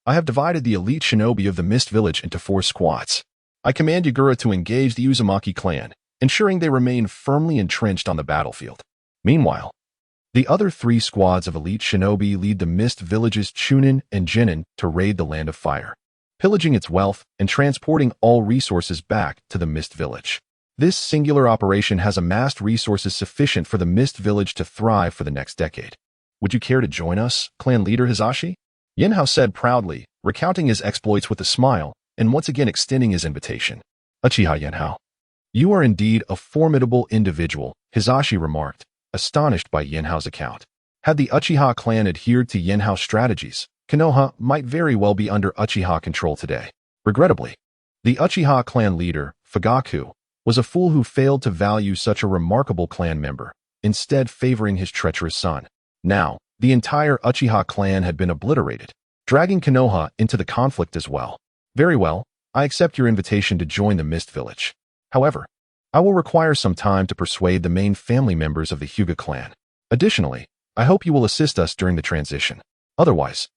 I have divided the elite shinobi of the Mist Village into 4 squads. I command Yagura to engage the Uzumaki clan, ensuring they remain firmly entrenched on the battlefield. Meanwhile, the other 3 squads of elite shinobi lead the Mist Village's Chunin and Jinin to raid the Land of Fire, pillaging its wealth and transporting all resources back to the Mist Village. This singular operation has amassed resources sufficient for the Mist Village to thrive for the next decade. Would you care to join us, clan leader Hisashi? Yinhao said proudly, recounting his exploits with a smile and once again extending his invitation. Uchiha Yanhao. You are indeed a formidable individual, Hisashi remarked, astonished by Yinhao's account. Had the Uchiha clan adhered to Yinhao's strategies, Konoha might very well be under Uchiha control today. Regrettably, the Uchiha clan leader, Fugaku, was a fool who failed to value such a remarkable clan member, instead favoring his treacherous son. Now, the entire Uchiha clan had been obliterated, dragging Konoha into the conflict as well. Very well, I accept your invitation to join the Mist Village. However, I will require some time to persuade the main family members of the Hyuga clan. Additionally, I hope you will assist us during the transition. Otherwise,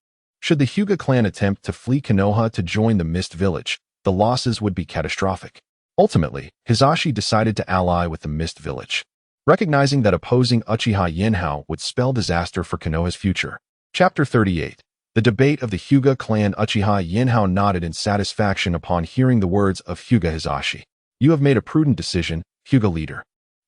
should the Hyuga clan attempt to flee Konoha to join the Mist Village, the losses would be catastrophic. Ultimately, Hisashi decided to ally with the Mist Village, recognizing that opposing Uchiha Yinhao would spell disaster for Konoha's future. Chapter 38. The debate of the Hyuga clan. Uchiha Yinhao nodded in satisfaction upon hearing the words of Hyuga Hisashi. You have made a prudent decision, Hyuga leader.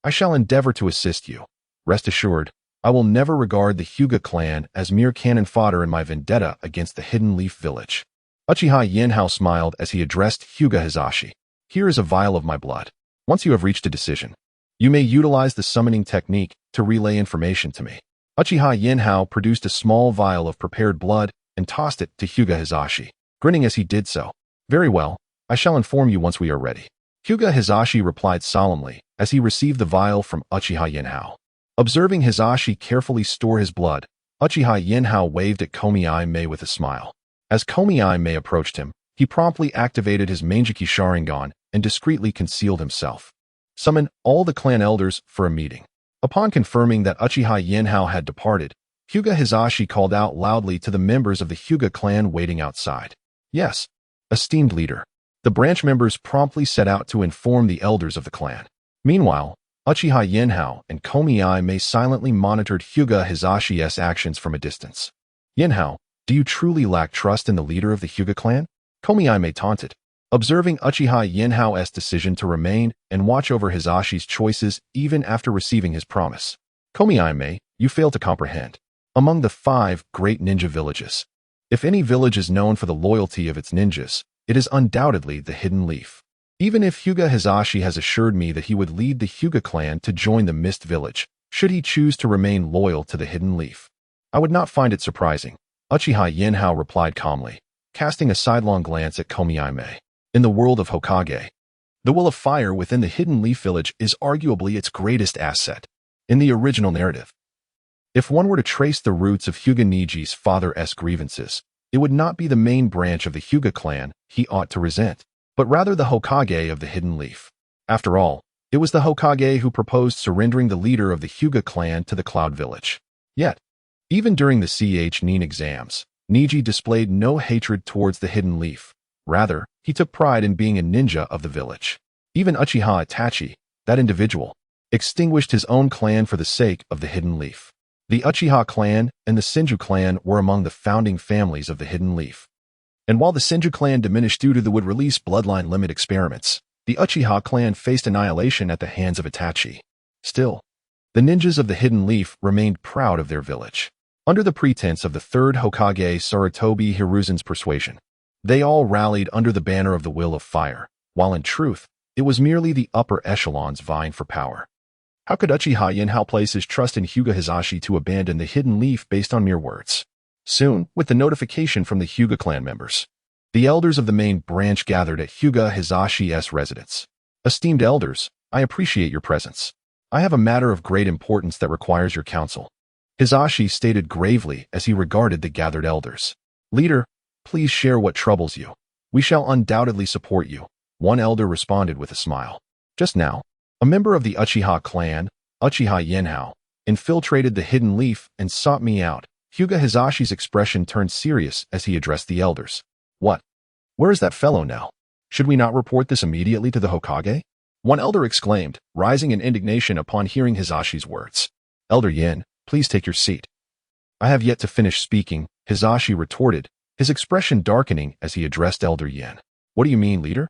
I shall endeavor to assist you. Rest assured, I will never regard the Hyuga clan as mere cannon fodder in my vendetta against the Hidden Leaf Village. Uchiha Yinhao smiled as he addressed Hyuga Hisashi. Here is a vial of my blood. Once you have reached a decision, you may utilize the summoning technique to relay information to me. Uchiha Yinhao produced a small vial of prepared blood and tossed it to Hyuga Hisashi, grinning as he did so. Very well, I shall inform you once we are ready. Hyuga Hisashi replied solemnly as he received the vial from Uchiha Yanhao. Observing Hisashi carefully store his blood, Uchiha Yinhao waved at Komi-Ai-Mei with a smile. As Komi-Ai-Mei approached him, he promptly activated his Manjiki Sharingan and discreetly concealed himself. Summon all the clan elders for a meeting. Upon confirming that Uchiha Yinhao had departed, Hyuga Hisashi called out loudly to the members of the Hyuga clan waiting outside. Yes, esteemed leader. The branch members promptly set out to inform the elders of the clan. Meanwhile, Uchiha Yinhao and Komi-Ai-Mei silently monitored Hyuga Hisashi's actions from a distance. Yinhao, do you truly lack trust in the leader of the Hyuga clan? Komi-Ai-Mei taunted. Observing Uchiha Yinhao's decision to remain and watch over Hisashi's choices even after receiving his promise. Komi-Ai-Mei, you fail to comprehend. Among the 5 great ninja villages, if any village is known for the loyalty of its ninjas, it is undoubtedly the Hidden Leaf. Even if Hyuga Hisashi has assured me that he would lead the Hyuga clan to join the Mist Village, should he choose to remain loyal to the Hidden Leaf, I would not find it surprising. Uchiha Yinhao replied calmly, casting a sidelong glance at Komi-Ai-Mei. In the world of Hokage, the will of fire within the Hidden Leaf Village is arguably its greatest asset. In the original narrative, if one were to trace the roots of Hyuga Niji's father's grievances, it would not be the main branch of the Hyuga clan he ought to resent, but rather the Hokage of the Hidden Leaf. After all, it was the Hokage who proposed surrendering the leader of the Hyuga clan to the Cloud Village. Yet, even during the Nin exams, Niji displayed no hatred towards the Hidden Leaf. Rather, he took pride in being a ninja of the village. Even Uchiha Itachi, that individual, extinguished his own clan for the sake of the Hidden Leaf. The Uchiha clan and the Senju clan were among the founding families of the Hidden Leaf. And while the Senju clan diminished due to the would-release bloodline limit experiments, the Uchiha clan faced annihilation at the hands of Itachi. Still, the ninjas of the Hidden Leaf remained proud of their village. Under the pretense of the third Hokage Sarutobi Hiruzen's persuasion, they all rallied under the banner of the Will of Fire, while in truth, it was merely the upper echelons vying for power. How could Uchiha Yanhao place his trust in Hyuga Hisashi to abandon the Hidden Leaf based on mere words? Soon, with the notification from the Hyuga clan members, the elders of the main branch gathered at Hyuga Hisashi's residence. Esteemed elders, I appreciate your presence. I have a matter of great importance that requires your counsel. Hisashi stated gravely as he regarded the gathered elders. Leader, please share what troubles you. We shall undoubtedly support you, one elder responded with a smile. Just now, a member of the Uchiha clan, Uchiha Yinhao, infiltrated the hidden leaf and sought me out. Hyuga Hisashi's expression turned serious as he addressed the elders. What? Where is that fellow now? Should we not report this immediately to the Hokage? One elder exclaimed, rising in indignation upon hearing Hisashi's words. Elder Yin, please take your seat. I have yet to finish speaking, Hisashi retorted, his expression darkening as he addressed Elder Yin. What do you mean, leader?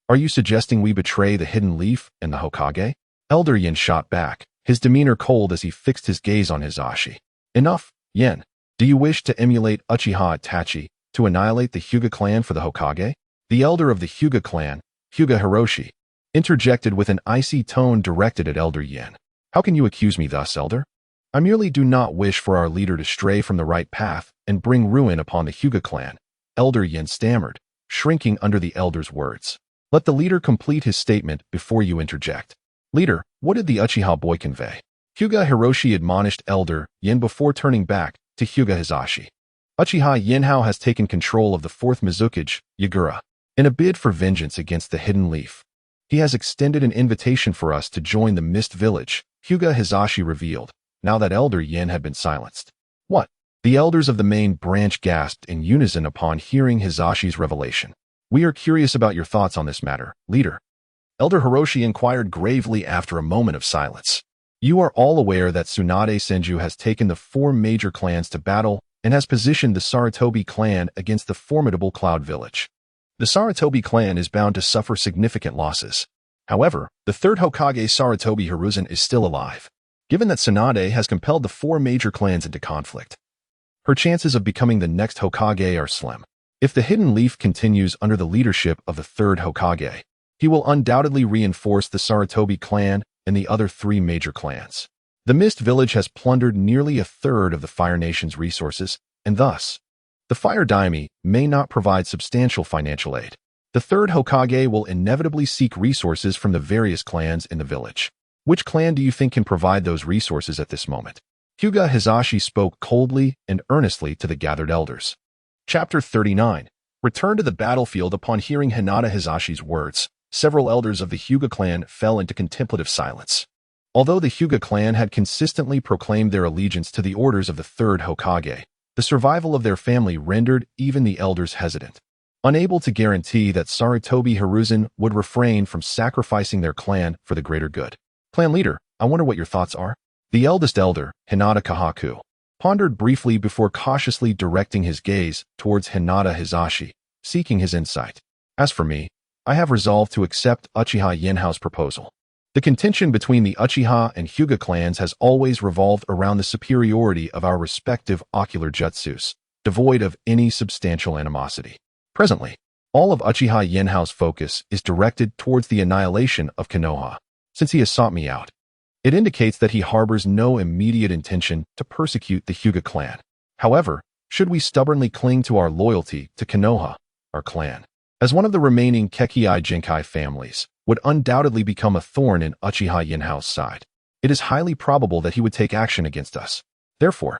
Are you suggesting we betray the hidden leaf and the Hokage? Elder Yin shot back, his demeanor cold as he fixed his gaze on Hisashi. Enough, Yin. Do you wish to emulate Uchiha Itachi to annihilate the Hyuga clan for the Hokage? The elder of the Hyuga clan, Hyuga Hiroshi, interjected with an icy tone directed at Elder Yin. How can you accuse me thus, elder? I merely do not wish for our leader to stray from the right path and bring ruin upon the Hyuga clan, Elder Yin stammered, shrinking under the elder's words. Let the leader complete his statement before you interject. Leader, what did the Uchiha boy convey? Hyuga Hiroshi admonished Elder Yin before turning back to Hyuga Hisashi. Uchiha Yinhao has taken control of the 4th Mizukage, Yagura, in a bid for vengeance against the Hidden Leaf. He has extended an invitation for us to join the Mist Village, Hyuga Hisashi revealed, now that Elder Yin had been silenced. What? The elders of the main branch gasped in unison upon hearing Hisashi's revelation. We are curious about your thoughts on this matter, leader. Elder Hiroshi inquired gravely after a moment of silence. You are all aware that Tsunade Senju has taken the 4 major clans to battle and has positioned the Sarutobi clan against the formidable Cloud Village. The Sarutobi clan is bound to suffer significant losses. However, the 3rd Hokage Sarutobi Hiruzen is still alive. Given that Tsunade has compelled the 4 major clans into conflict, her chances of becoming the next Hokage are slim. If the Hidden Leaf continues under the leadership of the 3rd Hokage, he will undoubtedly reinforce the Sarutobi clan and the other 3 major clans. The Mist Village has plundered nearly a third of the Fire Nation's resources, and thus, the Fire Daime may not provide substantial financial aid. The 3rd Hokage will inevitably seek resources from the various clans in the village. Which clan do you think can provide those resources at this moment? Hyuga Hisashi spoke coldly and earnestly to the gathered elders. Chapter 39. Return to the battlefield. Upon hearing Hinata Hisashi's words, several elders of the Hyuga clan fell into contemplative silence. Although the Hyuga clan had consistently proclaimed their allegiance to the orders of the 3rd Hokage, the survival of their family rendered even the elders hesitant. Unable to guarantee that Sarutobi Hiruzen would refrain from sacrificing their clan for the greater good. Clan leader, I wonder what your thoughts are? The eldest elder, Hinata Kahaku, pondered briefly before cautiously directing his gaze towards Hinata Hisashi, seeking his insight. As for me, I have resolved to accept Uchiha Yinhao's proposal. The contention between the Uchiha and Hyuga clans has always revolved around the superiority of our respective ocular jutsus, devoid of any substantial animosity. Presently, all of Uchiha Yinhao's focus is directed towards the annihilation of Konoha. Since he has sought me out, it indicates that he harbors no immediate intention to persecute the Hyuga clan. However, should we stubbornly cling to our loyalty to Konoha, our clan, as one of the remaining Kekkei Jinkai families, would undoubtedly become a thorn in Uchiha Yinhao's side. It is highly probable that he would take action against us. Therefore,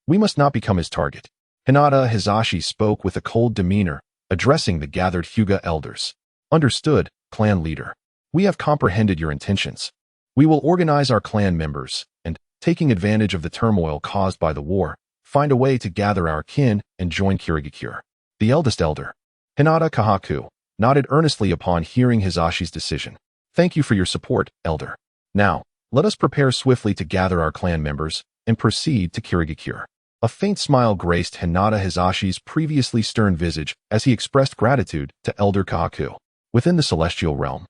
we must not become his target. Hinata Hisashi spoke with a cold demeanor, addressing the gathered Hyuga elders. Understood, clan leader. We have comprehended your intentions. We will organize our clan members and, taking advantage of the turmoil caused by the war, find a way to gather our kin and join Kirigakure. The eldest elder, Hinata Kahaku, nodded earnestly upon hearing Hisashi's decision. Thank you for your support, elder. Now, let us prepare swiftly to gather our clan members and proceed to Kirigakure. A faint smile graced Hinata Hisashi's previously stern visage as he expressed gratitude to Elder Kahaku. Within the celestial realm,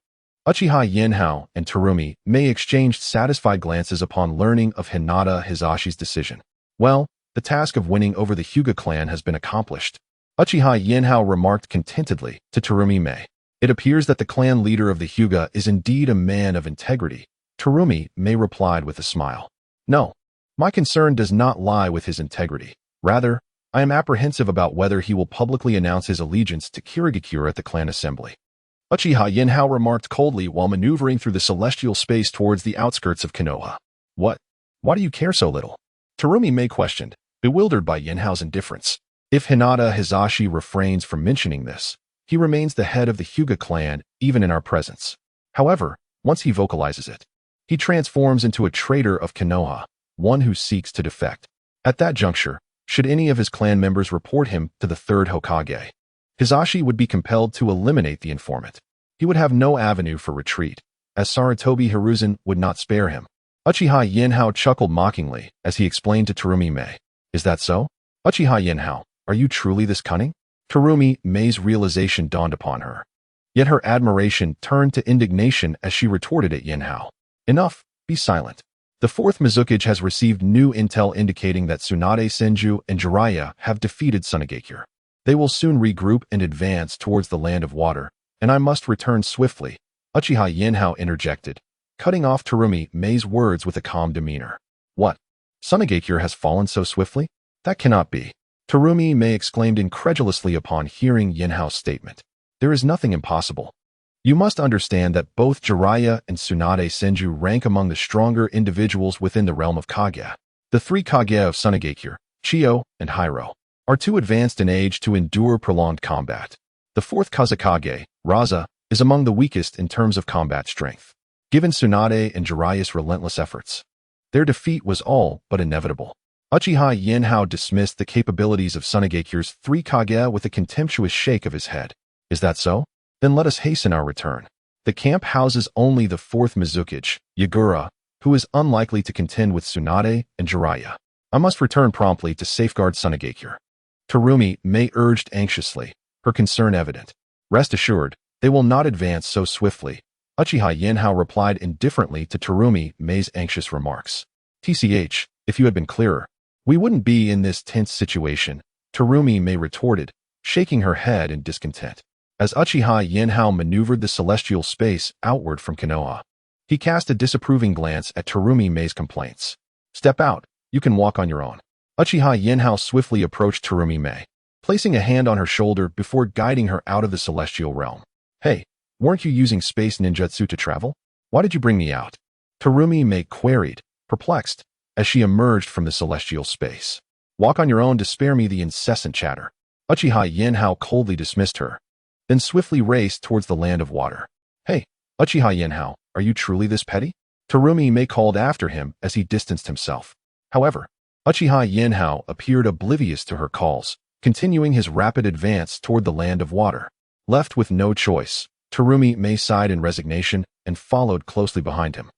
Uchiha Yinhao and Terumi May exchanged satisfied glances upon learning of Hinata Hisashi's decision. Well, the task of winning over the Hyuga clan has been accomplished. Uchiha Yinhao remarked contentedly to Terumi May. It appears that the clan leader of the Hyuga is indeed a man of integrity. Terumi May replied with a smile. No, my concern does not lie with his integrity. Rather, I am apprehensive about whether he will publicly announce his allegiance to Kirigakure at the clan assembly. Uchiha Yinhao remarked coldly while maneuvering through the celestial space towards the outskirts of Konoha. What? Why do you care so little? Terumi Mei questioned, bewildered by Yinhao's indifference. If Hinata Hizashi refrains from mentioning this, he remains the head of the Hyuga clan even in our presence. However, once he vocalizes it, he transforms into a traitor of Konoha, one who seeks to defect. At that juncture, should any of his clan members report him to the third Hokage, Hizashi would be compelled to eliminate the informant. He would have no avenue for retreat, as Sarutobi Hiruzen would not spare him. Uchiha Yinhao chuckled mockingly as he explained to Terumi Mei. Is that so? Uchiha Yinhao, are you truly this cunning? Terumi Mei's realization dawned upon her. Yet her admiration turned to indignation as she retorted at Yinhao. Enough, be silent. The fourth Mizukage has received new intel indicating that Tsunade Senju and Jeriah have defeated Tsunade. They will soon regroup and advance towards the land of water, and I must return swiftly, Uchiha Yinhao interjected, cutting off Terumi Mei's words with a calm demeanor. What? Tsunade has fallen so swiftly? That cannot be. Terumi Mei exclaimed incredulously upon hearing Yinhao's statement. There is nothing impossible. You must understand that both Jeriah and Tsunade Senju rank among the stronger individuals within the realm of Kaguya. The three Kaguya of Tsunade, Chiyo, and Hiro, are too advanced in age to endure prolonged combat. The fourth Kazekage, Raza, is among the weakest in terms of combat strength. Given Tsunade and Jeriah's relentless efforts, their defeat was all but inevitable. Uchiha Yinhao dismissed the capabilities of Tsunade's three Kaguya with a contemptuous shake of his head. Is that so? Then let us hasten our return. The camp houses only the fourth Mizukage, Yagura, who is unlikely to contend with Tsunade and Jeriah. I must return promptly to safeguard Tsunade. Terumi Mei urged anxiously, her concern evident. Rest assured, they will not advance so swiftly. Uchiha Yinhao replied indifferently to Terumi Mei's anxious remarks. TCH, if you had been clearer, we wouldn't be in this tense situation, Terumi Mei retorted, shaking her head in discontent. As Uchiha Yinhao maneuvered the celestial space outward from Konoha, he cast a disapproving glance at Terumi Mei's complaints. Step out, you can walk on your own. Uchiha Yinhao swiftly approached Terumi Mei, placing a hand on her shoulder before guiding her out of the celestial realm. Hey, weren't you using space ninjutsu to travel? Why did you bring me out? Terumi Mei queried, perplexed, as she emerged from the celestial space. Walk on your own to spare me the incessant chatter. Uchiha Yinhao coldly dismissed her, then swiftly raced towards the land of water. Hey, Uchiha Yinhao, are you truly this petty? Terumi Mei called after him as he distanced himself. However, Uchiha Yinhao appeared oblivious to her calls, continuing his rapid advance toward the land of water. Left with no choice, Terumi Mei sighed in resignation and followed closely behind him,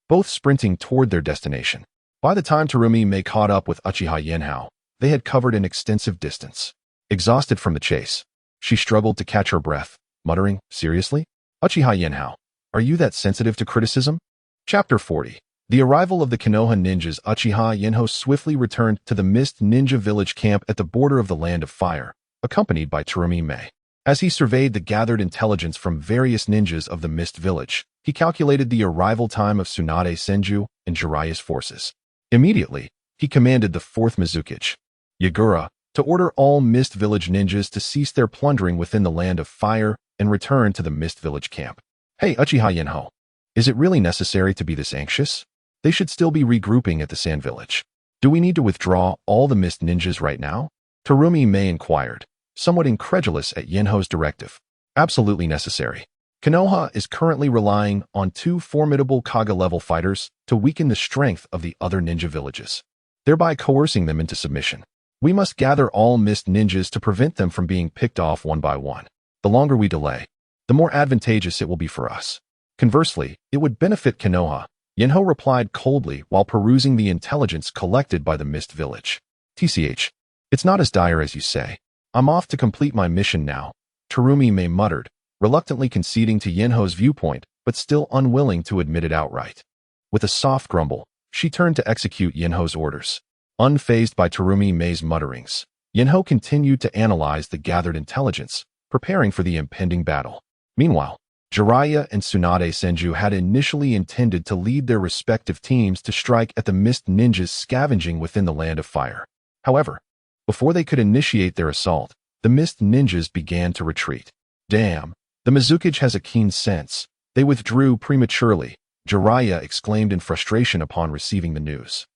both sprinting toward their destination. By the time Terumi Mei caught up with Uchiha Yinhao, they had covered an extensive distance. Exhausted from the chase, she struggled to catch her breath, muttering, seriously? Uchiha Yinhao, are you that sensitive to criticism? Chapter 40. The arrival of the Konoha ninjas. Uchiha Yinhao swiftly returned to the Mist Ninja Village camp at the border of the Land of Fire, accompanied by Terumi Mei. As he surveyed the gathered intelligence from various ninjas of the Mist Village, he calculated the arrival time of Tsunade Senju and Jeriah's forces. Immediately, he commanded the fourth Mizukage, Yagura, to order all Mist Village ninjas to cease their plundering within the Land of Fire and return to the Mist Village camp. Hey, Uchiha Yanhao, is it really necessary to be this anxious? They should still be regrouping at the Sand Village. Do we need to withdraw all the Mist ninjas right now? Terumi Mei inquired, somewhat incredulous at Yinhao's directive. Absolutely necessary. Konoha is currently relying on two formidable Kaga-level fighters to weaken the strength of the other ninja villages, thereby coercing them into submission. We must gather all Mist ninjas to prevent them from being picked off one by one. The longer we delay, the more advantageous it will be for us. Conversely, it would benefit Konoha, Yinhao replied coldly while perusing the intelligence collected by the Mist Village. TCH, it's not as dire as you say. I'm off to complete my mission now, Terumi Mei muttered, reluctantly conceding to Yinhao's viewpoint, but still unwilling to admit it outright. With a soft grumble, she turned to execute Yinhao's orders. Unfazed by Terumi Mei's mutterings, Yanhao continued to analyze the gathered intelligence, preparing for the impending battle. Meanwhile, Jeriah and Tsunade Senju had initially intended to lead their respective teams to strike at the Mist ninjas scavenging within the Land of Fire. However, before they could initiate their assault, the Mist ninjas began to retreat. Damn, The Mizukage has a keen sense. They withdrew prematurely, Jeriah exclaimed in frustration upon receiving the news.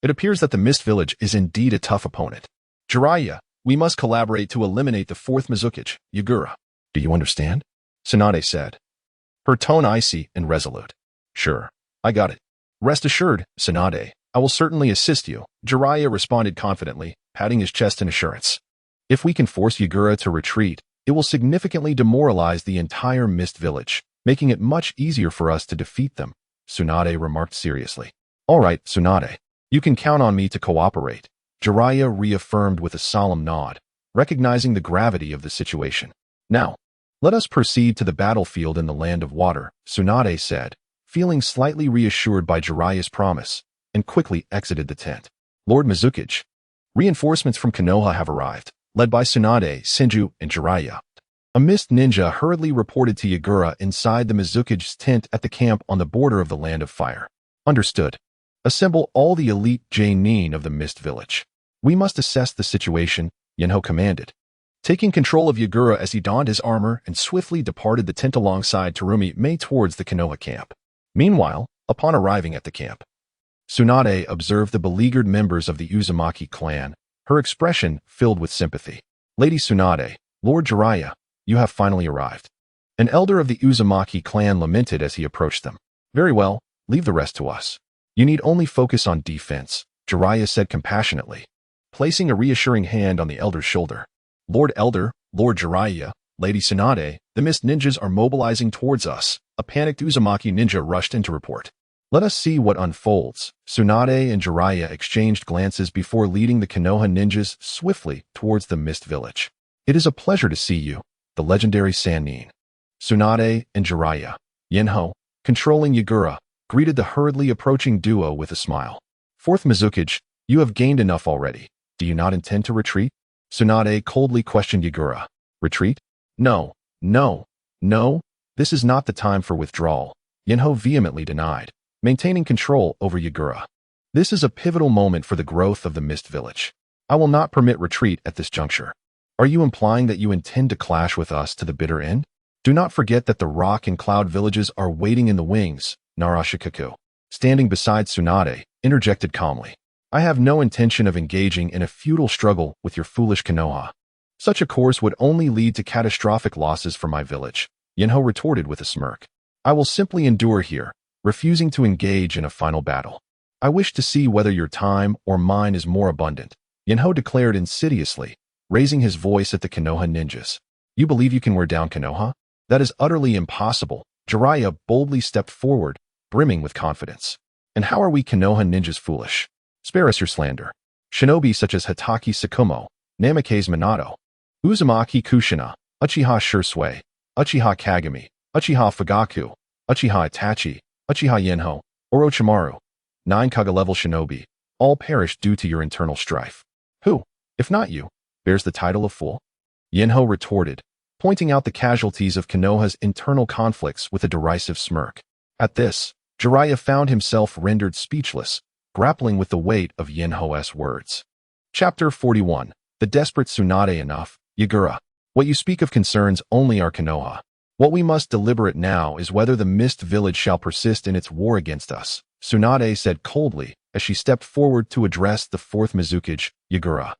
It appears that the Mist Village is indeed a tough opponent. Jeriah, we must collaborate to eliminate the fourth Mizukage, Yagura. Do you understand? Tsunade said, her tone icy and resolute. Sure, I got it. Rest assured, Tsunade, I will certainly assist you, Jeriah responded confidently, patting his chest in assurance. If we can force Yagura to retreat, it will significantly demoralize the entire Mist Village, making it much easier for us to defeat them, Tsunade remarked seriously. All right, Tsunade, you can count on me to cooperate, Jeriah reaffirmed with a solemn nod, recognizing the gravity of the situation. Now, let us proceed to the battlefield in the Land of Water, Tsunade said, feeling slightly reassured by Jeriah's promise, and quickly exited the tent. Lord Mizukage, reinforcements from Konoha have arrived, led by Tsunade, Senju, and Jeriah. A mist ninja hurriedly reported to Yagura inside the Mizukage's tent at the camp on the border of the Land of Fire. Understood. Assemble all the elite Jainin of the Mist Village. We must assess the situation, Yanhao commanded. Taking control of Yagura as he donned his armor and swiftly departed the tent alongside Terumi Mei towards the Konoha camp. Meanwhile, upon arriving at the camp, Tsunade observed the beleaguered members of the Uzumaki clan, her expression filled with sympathy. Lady Tsunade, Lord Jeriah, you have finally arrived. An elder of the Uzumaki clan lamented as he approached them. Very well, leave the rest to us. You need only focus on defense, Jeriah said compassionately, placing a reassuring hand on the elder's shoulder. Lord Elder, Lord Jeriah, Lady Tsunade, the Mist Ninjas are mobilizing towards us. A panicked Uzumaki ninja rushed in to report. Let us see what unfolds. Tsunade and Jeriah exchanged glances before leading the Konoha ninjas swiftly towards the Mist Village. It is a pleasure to see you, the legendary Sannin. Tsunade and Jeriah, Yinhao, controlling Yagura, greeted the hurriedly approaching duo with a smile. Fourth Mizukage, you have gained enough already. Do you not intend to retreat? Tsunade coldly questioned Yagura. Retreat? No, no, no. This is not the time for withdrawal, Yinhao vehemently denied, maintaining control over Yagura. This is a pivotal moment for the growth of the Mist Village. I will not permit retreat at this juncture. Are you implying that you intend to clash with us to the bitter end? Do not forget that the Rock and Cloud villages are waiting in the wings, Narashikaku, standing beside Tsunade, interjected calmly. I have no intention of engaging in a futile struggle with your foolish Konoha. Such a course would only lead to catastrophic losses for my village, Yinhao retorted with a smirk. I will simply endure here, refusing to engage in a final battle. I wish to see whether your time or mine is more abundant, Yinhao declared insidiously, raising his voice at the Konoha ninjas. You believe you can wear down Konoha? That is utterly impossible, Jeriah boldly stepped forward, brimming with confidence. And how are we Konoha ninjas foolish? Spare us your slander. Shinobi such as Hitaki Sakumo, Namikaze Minato, Uzumaki Kushina, Uchiha Shursui, Uchiha Kagami, Uchiha Fugaku, Uchiha Itachi, Uchiha Yinhao, Orochimaru, 9 Kaga-level shinobi, all perished due to your internal strife. Who, if not you, bears the title of fool? Yinhao retorted, pointing out the casualties of Konoha's internal conflicts with a derisive smirk. At this, Jeriah found himself rendered speechless, grappling with the weight of Yinhao's words. Chapter 41. The Desperate Tsunade. Enough, Yagura. What you speak of concerns only our Konoha. What we must deliberate now is whether the Mist Village shall persist in its war against us, Tsunade said coldly as she stepped forward to address the fourth Mizukage, Yagura.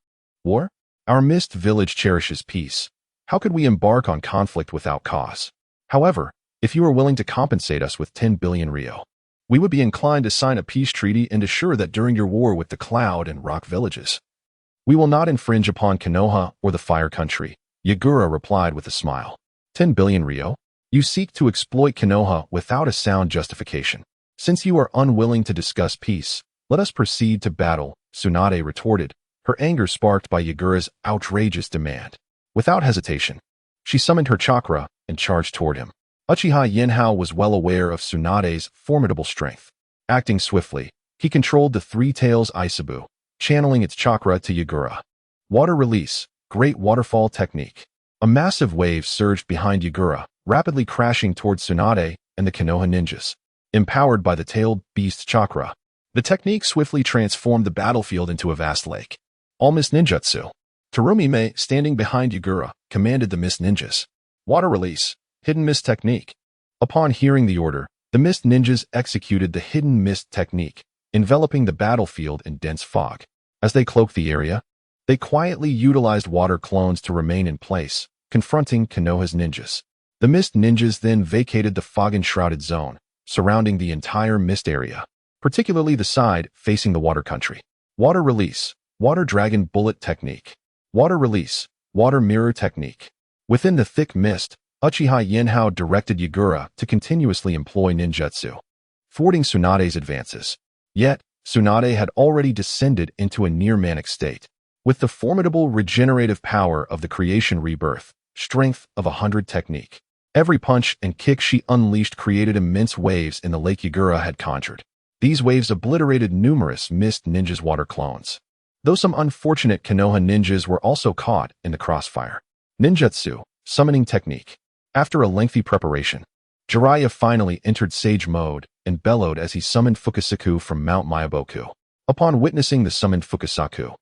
War? Our Mist Village cherishes peace. How could we embark on conflict without cause? However, if you are willing to compensate us with 10 billion Ryo, we would be inclined to sign a peace treaty and assure that during your war with the Cloud and Rock villages, we will not infringe upon Konoha or the Fire Country, Yagura replied with a smile. 10 billion Ryo? You seek to exploit Konoha without a sound justification. Since you are unwilling to discuss peace, let us proceed to battle, Tsunade retorted, her anger sparked by Yagura's outrageous demand. Without hesitation, she summoned her chakra and charged toward him. Uchiha Yinhao was well aware of Tsunade's formidable strength. Acting swiftly, he controlled the Three Tails Isabu, channeling its chakra to Yagura. Water release, great waterfall technique. A massive wave surged behind Yagura, rapidly crashing towards Tsunade and the Konoha ninjas. Empowered by the tailed beast chakra, the technique swiftly transformed the battlefield into a vast lake. All Mist Ninjutsu. Terumi Mei, standing behind Yagura, commanded the Mist Ninjas. Water release. Hidden Mist Technique. Upon hearing the order, the Mist Ninjas executed the Hidden Mist Technique, enveloping the battlefield in dense fog. As they cloaked the area, they quietly utilized water clones to remain in place, confronting Konoha's ninjas. The Mist Ninjas then vacated the fog-enshrouded zone, surrounding the entire mist area, particularly the side facing the water country. Water Release. Water Dragon Bullet Technique. Water Release. Water Mirror Technique. Within the thick mist, Uchiha Yinhao directed Yagura to continuously employ ninjutsu, thwarting Tsunade's advances. Yet, Tsunade had already descended into a near-manic state. With the formidable regenerative power of the creation rebirth, strength of 100 technique, every punch and kick she unleashed created immense waves in the lake Yagura had conjured. These waves obliterated numerous Mist Ninjas' water clones, though some unfortunate Konoha ninjas were also caught in the crossfire. Ninjutsu, Summoning Technique. After a lengthy preparation, Jeriah finally entered Sage Mode and bellowed as he summoned Fukasaku from Mount Myaboku. Upon witnessing the summoned Fukasaku,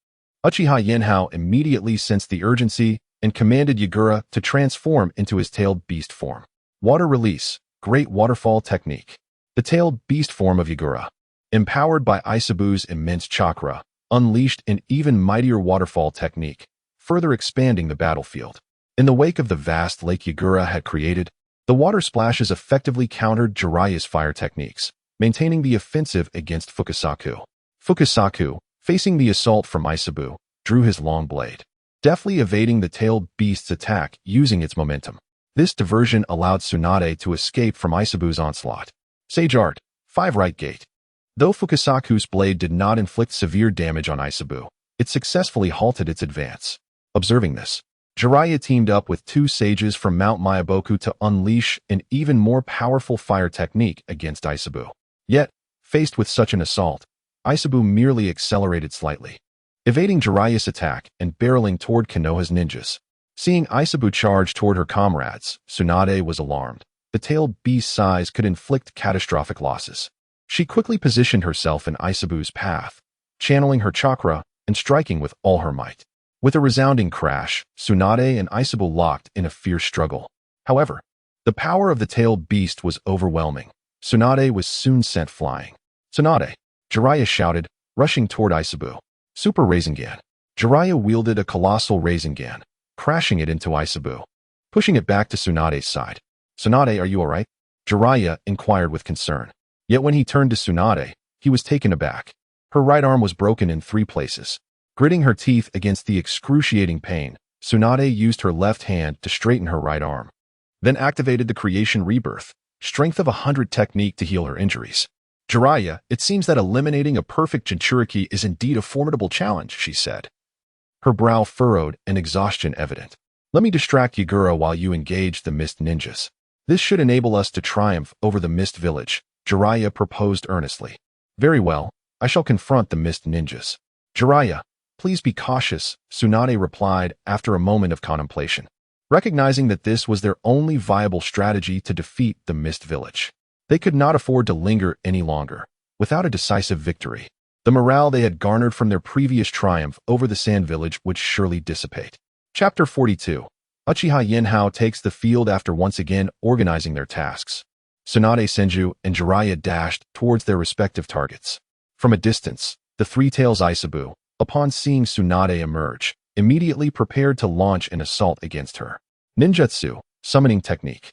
Uchiha Yanhao immediately sensed the urgency and commanded Yagura to transform into his tailed beast form. Water Release, Great Waterfall Technique. The tailed beast form of Yagura, empowered by Isabu's immense chakra, unleashed an even mightier waterfall technique, further expanding the battlefield. In the wake of the vast lake Yagura had created, the water splashes effectively countered Jeriah's fire techniques, maintaining the offensive against Fukasaku. Fukasaku, facing the assault from Isabu, drew his long blade, deftly evading the tailed beast's attack using its momentum. This diversion allowed Tsunade to escape from Isabu's onslaught. Sage Art, 5 Right Gate. Though Fukasaku's blade did not inflict severe damage on Isabu, it successfully halted its advance. Observing this, Jeriah teamed up with 2 sages from Mount Myaboku to unleash an even more powerful fire technique against Isabu. Yet, faced with such an assault, Isabu merely accelerated slightly, evading Jeriah's attack and barreling toward Konoha's ninjas. Seeing Isabu charge toward her comrades, Tsunade was alarmed. The tailed beast's size could inflict catastrophic losses. She quickly positioned herself in Isabu's path, channeling her chakra and striking with all her might. With a resounding crash, Tsunade and Isabu locked in a fierce struggle. However, the power of the tailed beast was overwhelming. Tsunade was soon sent flying. "Tsunade!" Jeriah shouted, rushing toward Isabu. Super Rasengan. Jeriah wielded a colossal Rasengan, crashing it into Isabu, pushing it back to Tsunade's side. "Tsunade, are you alright?" Jeriah inquired with concern. Yet when he turned to Tsunade, he was taken aback. Her right arm was broken in 3 places. Gritting her teeth against the excruciating pain, Tsunade used her left hand to straighten her right arm, then activated the Creation Rebirth, Strength of 100 technique to heal her injuries. "Jeriah, it seems that eliminating a perfect Jinchuriki is indeed a formidable challenge," she said, her brow furrowed and exhaustion evident. "Let me distract Yagura while you engage the Mist Ninjas. This should enable us to triumph over the Mist Village," Jeriah proposed earnestly. "Very well, I shall confront the Mist Ninjas." "Jeriah, please be cautious," Tsunade replied after a moment of contemplation, recognizing that this was their only viable strategy to defeat the Mist Village. They could not afford to linger any longer. Without a decisive victory, the morale they had garnered from their previous triumph over the Sand Village would surely dissipate. Chapter 42. Uchiha Yinhao takes the field after once again organizing their tasks. Tsunade Senju and Jeriah dashed towards their respective targets. From a distance, the Three-Tails Isabu, upon seeing Tsunade emerge, immediately prepared to launch an assault against her. Ninjutsu, Summoning Technique.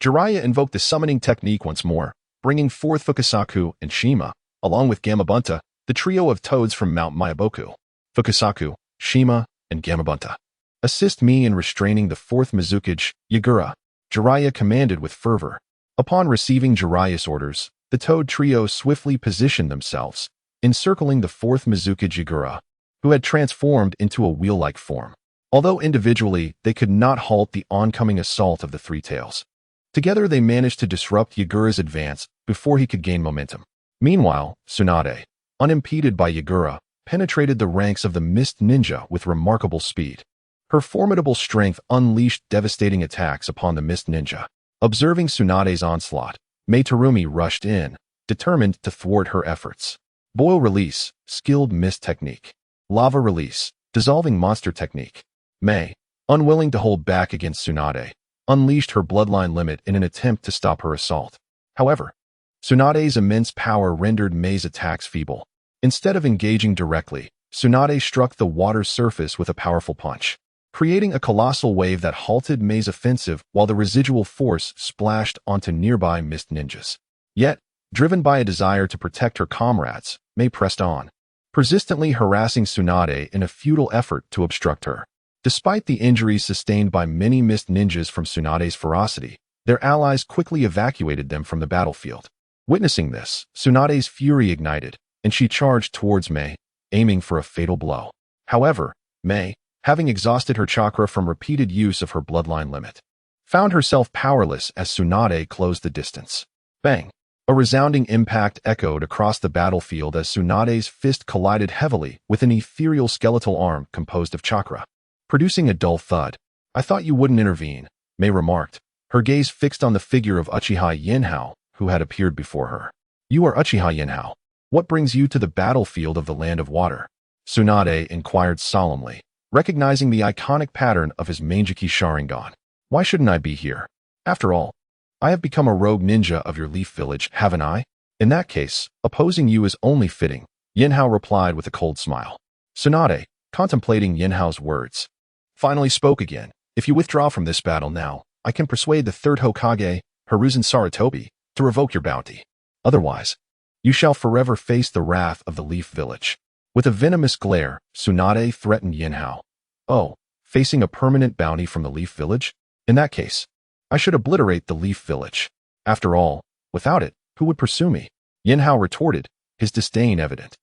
Jeriah invoked the summoning technique once more, bringing forth Fukasaku and Shima, along with Gamabunta, the trio of toads from Mount Myaboku. "Fukasaku, Shima, and Gamabunta, assist me in restraining the 4th Mizukage, Yagura," Jeriah commanded with fervor. Upon receiving Jeriah's orders, the toad trio swiftly positioned themselves, encircling the 4th Mizukage Yagura, who had transformed into a wheel-like form. Although individually, they could not halt the oncoming assault of the Three-Tails. Together they managed to disrupt Yagura's advance before he could gain momentum. Meanwhile, Tsunade, unimpeded by Yagura, penetrated the ranks of the Mist Ninja with remarkable speed. Her formidable strength unleashed devastating attacks upon the Mist Ninja. Observing Tsunade's onslaught, Mei Terumi rushed in, determined to thwart her efforts. Boil Release, Skilled Mist Technique. Lava Release, Dissolving Monster Technique. Mei, unwilling to hold back against Tsunade, unleashed her bloodline limit in an attempt to stop her assault. However, Tsunade's immense power rendered Mei's attacks feeble. Instead of engaging directly, Tsunade struck the water's surface with a powerful punch, creating a colossal wave that halted Mei's offensive while the residual force splashed onto nearby mist ninjas. Yet, driven by a desire to protect her comrades, Mei pressed on, persistently harassing Tsunade in a futile effort to obstruct her. Despite the injuries sustained by many mist ninjas from Tsunade's ferocity, their allies quickly evacuated them from the battlefield. Witnessing this, Tsunade's fury ignited, and she charged towards Mei, aiming for a fatal blow. However, Mei, having exhausted her chakra from repeated use of her bloodline limit, found herself powerless as Tsunade closed the distance. Bang! A resounding impact echoed across the battlefield as Tsunade's fist collided heavily with an ethereal skeletal arm composed of chakra, producing a dull thud. "I thought you wouldn't intervene," Mei remarked, her gaze fixed on the figure of Uchiha Yinhao, who had appeared before her. "You are Uchiha Yanhao. What brings you to the battlefield of the Land of Water?" Tsunade inquired solemnly, recognizing the iconic pattern of his Manjiki Sharingan. "Why shouldn't I be here? After all, I have become a rogue ninja of your Leaf Village, haven't I? In that case, opposing you is only fitting," Yinhao replied with a cold smile. Tsunade, contemplating Yinhao's words, finally spoke again. "If you withdraw from this battle now, I can persuade the third Hokage, Hiruzen Sarutobi, to revoke your bounty. Otherwise, you shall forever face the wrath of the Leaf Village." With a venomous glare, Tsunade threatened Yinhao. "Oh, facing a permanent bounty from the Leaf Village? In that case, I should obliterate the Leaf Village. After all, without it, who would pursue me?" Yinhao retorted, his disdain evident.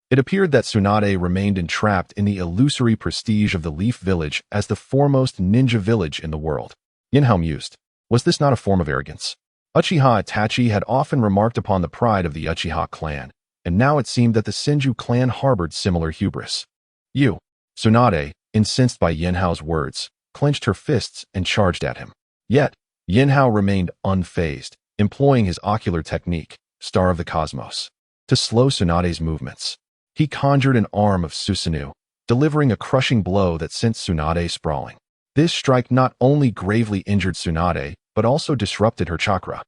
It appeared that Tsunade remained entrapped in the illusory prestige of the Leaf Village as the foremost ninja village in the world. Yinhao mused. Was this not a form of arrogance? Uchiha Itachi had often remarked upon the pride of the Uchiha clan, and now it seemed that the Senju clan harbored similar hubris. "You!" Tsunade, incensed by Yinhao's words, clenched her fists and charged at him. Yet, Yinhao remained unfazed, employing his ocular technique, Star of the Cosmos, to slow Tsunade's movements. He conjured an arm of Susanoo, delivering a crushing blow that sent Tsunade sprawling. This strike not only gravely injured Tsunade, but also disrupted her chakra,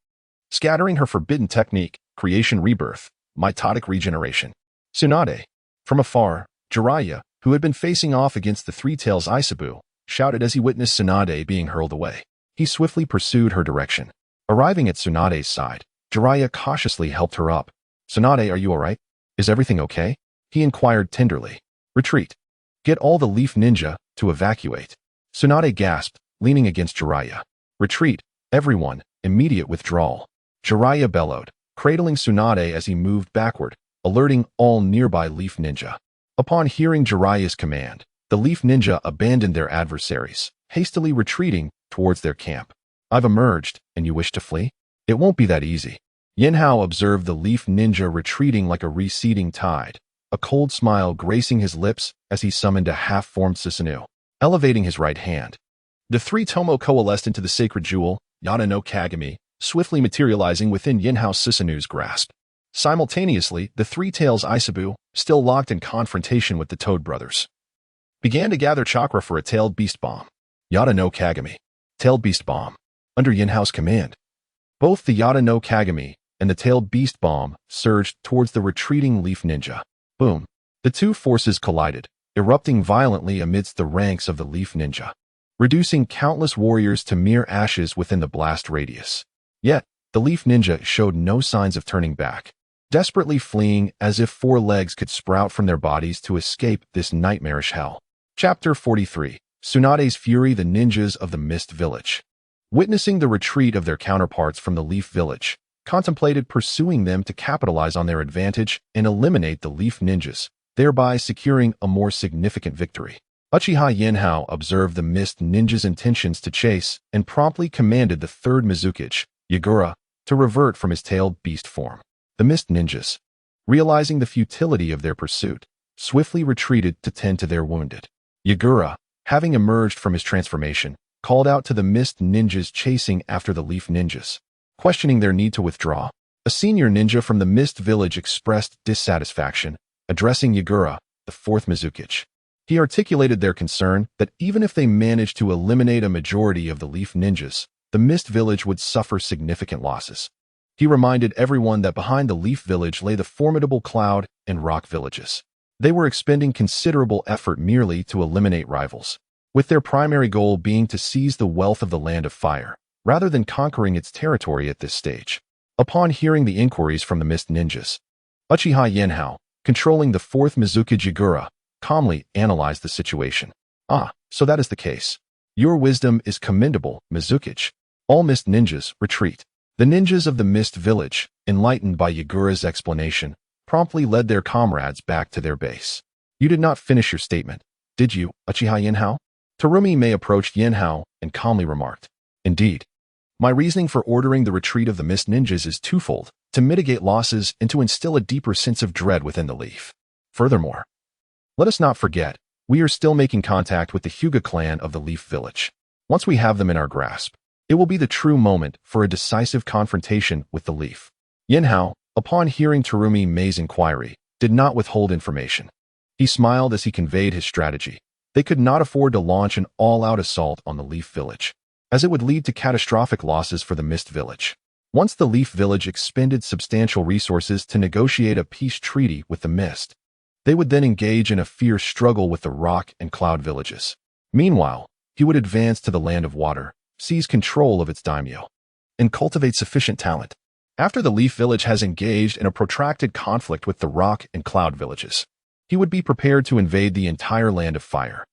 scattering her forbidden technique, Creation Rebirth, mitotic regeneration. Tsunade. From afar, Jeriah, who had been facing off against the Three Tails Isabu, shouted as he witnessed Tsunade being hurled away. He swiftly pursued her direction. Arriving at Tsunade's side, Jeriah cautiously helped her up. "Tsunade, are you all right? Is everything okay?" he inquired tenderly. "Retreat. Get all the Leaf Ninja to evacuate." Tsunade gasped, leaning against Jeriah. "Retreat, everyone, immediate withdrawal." Jeriah bellowed, cradling Tsunade as he moved backward, alerting all nearby Leaf Ninja. Upon hearing Jeriah's command, the Leaf Ninja abandoned their adversaries, hastily retreating towards their camp. "I've emerged, and you wish to flee? It won't be that easy." Yinhao observed the Leaf Ninja retreating like a receding tide, a cold smile gracing his lips as he summoned a half-formed Susanoo. Elevating his right hand, the three Tomo coalesced into the sacred jewel, Yada no Kagami, swiftly materializing within Yinhao Susanoo's grasp. Simultaneously, the Three Tails Isabu, still locked in confrontation with the Toad brothers, began to gather chakra for a Tailed Beast Bomb. Yada no Kagami. Tailed Beast Bomb. Under Yinhao's command, both the Yada no Kagami and the Tailed Beast Bomb surged towards the retreating Leaf Ninja. Boom. The two forces collided, erupting violently amidst the ranks of the Leaf Ninja, reducing countless warriors to mere ashes within the blast radius. Yet, the Leaf Ninja showed no signs of turning back, desperately fleeing as if four legs could sprout from their bodies to escape this nightmarish hell. Chapter 43. Tsunade's Fury. The ninjas of the Mist Village, witnessing the retreat of their counterparts from the Leaf Village, contemplated pursuing them to capitalize on their advantage and eliminate the Leaf Ninjas, thereby securing a more significant victory. Uchiha Yinhao observed the Mist Ninjas' intentions to chase and promptly commanded the third Mizukage, Yagura, to revert from his tailed beast form. The Mist Ninjas, realizing the futility of their pursuit, swiftly retreated to tend to their wounded. Yagura, having emerged from his transformation, called out to the Mist Ninjas chasing after the Leaf Ninjas, questioning their need to withdraw. A senior ninja from the Mist Village expressed dissatisfaction, addressing Yagura, the fourth Mizukage. He articulated their concern that even if they managed to eliminate a majority of the Leaf Ninjas, the Mist Village would suffer significant losses. He reminded everyone that behind the Leaf Village lay the formidable Cloud and Rock villages. They were expending considerable effort merely to eliminate rivals, with their primary goal being to seize the wealth of the Land of Fire, rather than conquering its territory at this stage. Upon hearing the inquiries from the Mist Ninjas, Uchiha Yinhao, controlling the 4th Mizukage Yagura, calmly analyzed the situation. Ah, so that is the case. Your wisdom is commendable, Mizukage. All Mist Ninjas retreat. The ninjas of the Mist Village, enlightened by Yagura's explanation, promptly led their comrades back to their base. You did not finish your statement, did you, Uchiha Yinhao? Terumi Mei approached Yinhao and calmly remarked. Indeed. My reasoning for ordering the retreat of the Mist Ninjas is twofold, to mitigate losses and to instill a deeper sense of dread within the Leaf. Furthermore, let us not forget, we are still making contact with the Hyuga clan of the Leaf Village. Once we have them in our grasp, it will be the true moment for a decisive confrontation with the Leaf. Yinhao, upon hearing Terumi Mei's inquiry, did not withhold information. He smiled as he conveyed his strategy. They could not afford to launch an all-out assault on the Leaf Village, as it would lead to catastrophic losses for the Mist Village. Once the Leaf Village expended substantial resources to negotiate a peace treaty with the Mist, they would then engage in a fierce struggle with the Rock and Cloud villages. Meanwhile, he would advance to the Land of Water, seize control of its daimyo, and cultivate sufficient talent. After the Leaf Village has engaged in a protracted conflict with the Rock and Cloud villages, he would be prepared to invade the entire Land of Fire,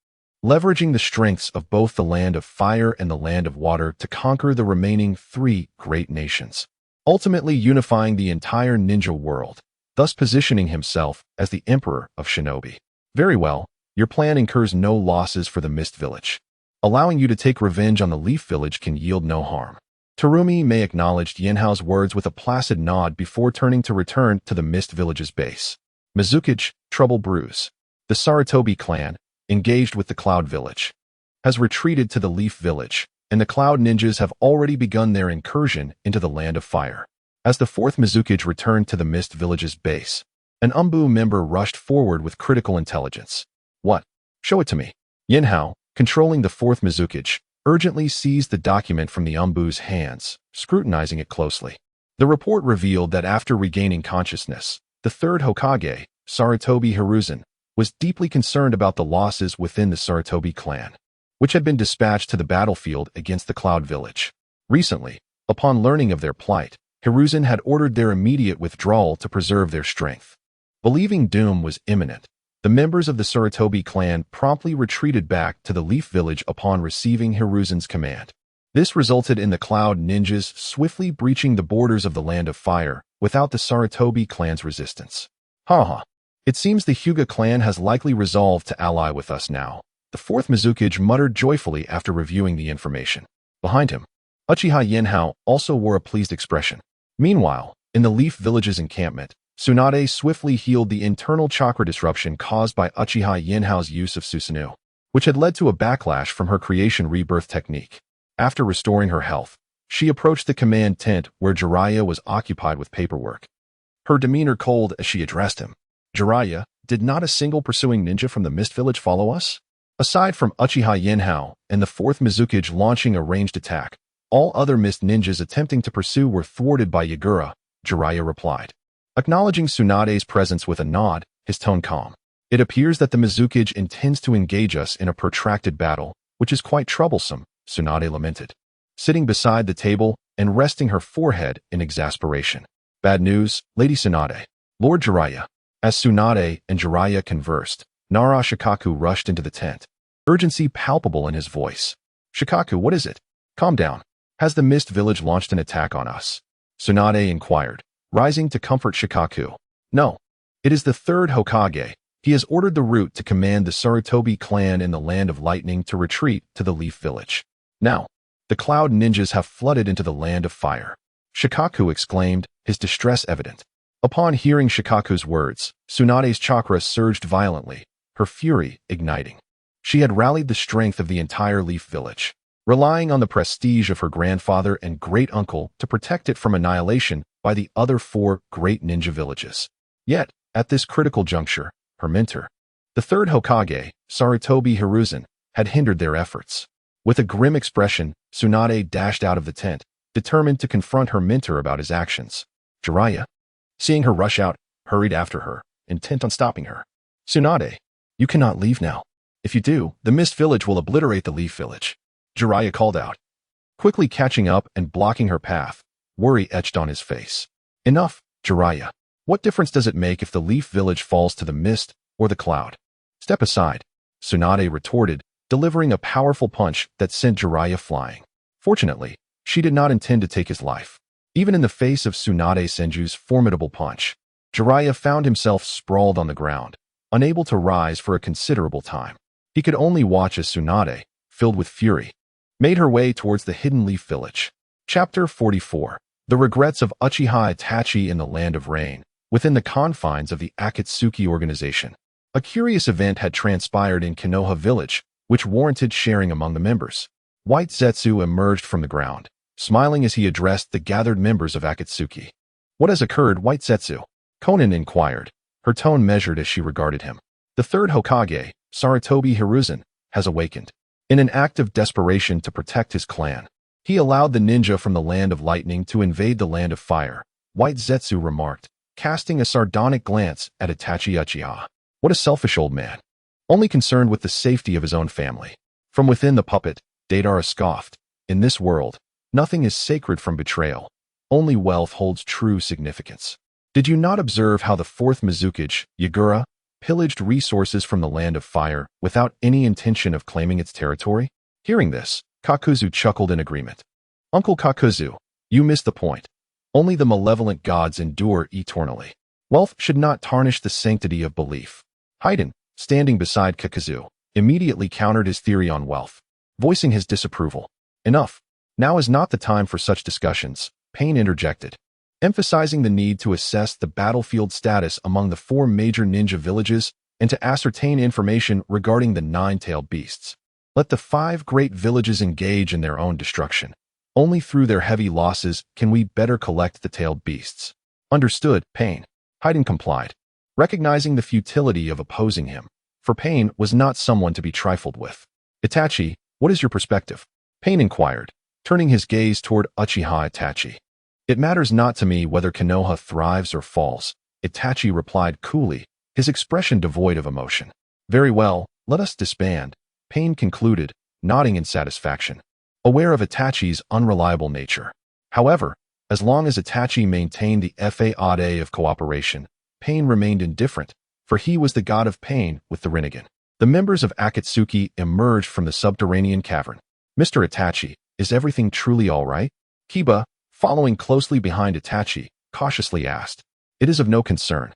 leveraging the strengths of both the Land of Fire and the Land of Water to conquer the remaining 3 great nations, ultimately unifying the entire ninja world, thus positioning himself as the Emperor of Shinobi. Very well, your plan incurs no losses for the Mist Village. Allowing you to take revenge on the Leaf Village can yield no harm. Terumi Mei acknowledged Yinhao's words with a placid nod before turning to return to the Mist Village's base. Mizukage, Trouble Brews. The Sarutobi clan, engaged with the Cloud Village, has retreated to the Leaf Village, and the Cloud Ninjas have already begun their incursion into the Land of Fire. As the 4th Mizukage returned to the Mist Village's base, an Umbu member rushed forward with critical intelligence. What? Show it to me. Yinhao, controlling the 4th Mizukage, urgently seized the document from the Umbu's hands, scrutinizing it closely. The report revealed that after regaining consciousness, the 3rd Hokage, Sarutobi Hiruzen, was deeply concerned about the losses within the Sarutobi clan, which had been dispatched to the battlefield against the Cloud Village. Recently, upon learning of their plight, Hiruzen had ordered their immediate withdrawal to preserve their strength. Believing doom was imminent, the members of the Sarutobi clan promptly retreated back to the Leaf Village upon receiving Hiruzen's command. This resulted in the Cloud Ninjas swiftly breaching the borders of the Land of Fire without the Sarutobi clan's resistance. Haha. It seems the Hyuga clan has likely resolved to ally with us now, the 4th Mizukage muttered joyfully after reviewing the information. Behind him, Uchiha Yanhao also wore a pleased expression. Meanwhile, in the Leaf Village's encampment, Tsunade swiftly healed the internal chakra disruption caused by Uchiha Yinhao's use of Susanoo, which had led to a backlash from her creation rebirth technique. After restoring her health, she approached the command tent where Jeriah was occupied with paperwork. Her demeanor cold as she addressed him. Jeriah, did not a single pursuing ninja from the Mist Village follow us? Aside from Uchiha Yinhao and the 4th Mizukage launching a ranged attack, all other Mist ninjas attempting to pursue were thwarted by Yagura, Jeriah replied. Acknowledging Tsunade's presence with a nod, his tone calm. It appears that the Mizukage intends to engage us in a protracted battle, which is quite troublesome, Tsunade lamented, sitting beside the table and resting her forehead in exasperation. Bad news, Lady Tsunade. Lord Jeriah. As Tsunade and Jeriah conversed, Nara Shikaku rushed into the tent, urgency palpable in his voice. Shikaku, what is it? Calm down. Has the Mist Village launched an attack on us? Tsunade inquired, rising to comfort Shikaku. No. It is the 3rd Hokage. He has ordered the route to command the Sarutobi clan in the Land of Lightning to retreat to the Leaf Village. Now, the Cloud Ninjas have flooded into the Land of Fire. Shikaku exclaimed, his distress evident. Upon hearing Shikaku's words, Tsunade's chakra surged violently, her fury igniting. She had rallied the strength of the entire Leaf Village, relying on the prestige of her grandfather and great-uncle to protect it from annihilation by the other 4 great ninja villages. Yet, at this critical juncture, her mentor, the 3rd Hokage, Sarutobi Hiruzen, had hindered their efforts. With a grim expression, Tsunade dashed out of the tent, determined to confront her mentor about his actions. Jeriah, seeing her rush out, hurried after her, intent on stopping her. Tsunade, you cannot leave now. If you do, the Mist Village will obliterate the Leaf Village. Jeriah called out. Quickly catching up and blocking her path, worry etched on his face. Enough, Jeriah. What difference does it make if the Leaf Village falls to the mist or the cloud? Step aside, Tsunade retorted, delivering a powerful punch that sent Jeriah flying. Fortunately, she did not intend to take his life. Even in the face of Tsunade Senju's formidable punch, Jeriah found himself sprawled on the ground, unable to rise for a considerable time. He could only watch as Tsunade, filled with fury, made her way towards the hidden Leaf Village. Chapter 44. The Regrets of Uchiha Itachi in the Land of Rain, within the confines of the Akatsuki organization. A curious event had transpired in Konoha village, which warranted sharing among the members. White Zetsu emerged from the ground, smiling as he addressed the gathered members of Akatsuki. What has occurred, White Zetsu? Konan inquired, her tone measured as she regarded him. The third Hokage, Sarutobi Hiruzen, has awakened. In an act of desperation to protect his clan, he allowed the ninja from the Land of Lightning to invade the Land of Fire, White Zetsu remarked, casting a sardonic glance at Itachi Uchiha. What a selfish old man. Only concerned with the safety of his own family. From within the puppet, Deidara scoffed. In this world, nothing is sacred from betrayal. Only wealth holds true significance. Did you not observe how the fourth Mizukage, Yagura, pillaged resources from the Land of Fire without any intention of claiming its territory? Hearing this, Kakuzu chuckled in agreement. Uncle Kakuzu, you missed the point. Only the malevolent gods endure eternally. Wealth should not tarnish the sanctity of belief. Haiden, standing beside Kakuzu, immediately countered his theory on wealth, voicing his disapproval. Enough. Now is not the time for such discussions, Pain interjected, emphasizing the need to assess the battlefield status among the 4 major ninja villages and to ascertain information regarding the 9-tailed beasts. Let the 5 great villages engage in their own destruction. Only through their heavy losses can we better collect the tailed beasts. Understood, Pain. Haiden complied, recognizing the futility of opposing him, for Pain was not someone to be trifled with. Itachi, what is your perspective? Pain inquired, turning his gaze toward Uchiha Itachi. It matters not to me whether Konoha thrives or falls, Itachi replied coolly, his expression devoid of emotion. Very well, let us disband, Pain concluded, nodding in satisfaction, aware of Itachi's unreliable nature. However, as long as Itachi maintained the facade of cooperation, Pain remained indifferent, for he was the god of pain with the Rinnegan. The members of Akatsuki emerged from the subterranean cavern. Mr. Itachi, is everything truly all right? Kiba, following closely behind Itachi, cautiously asked. It is of no concern.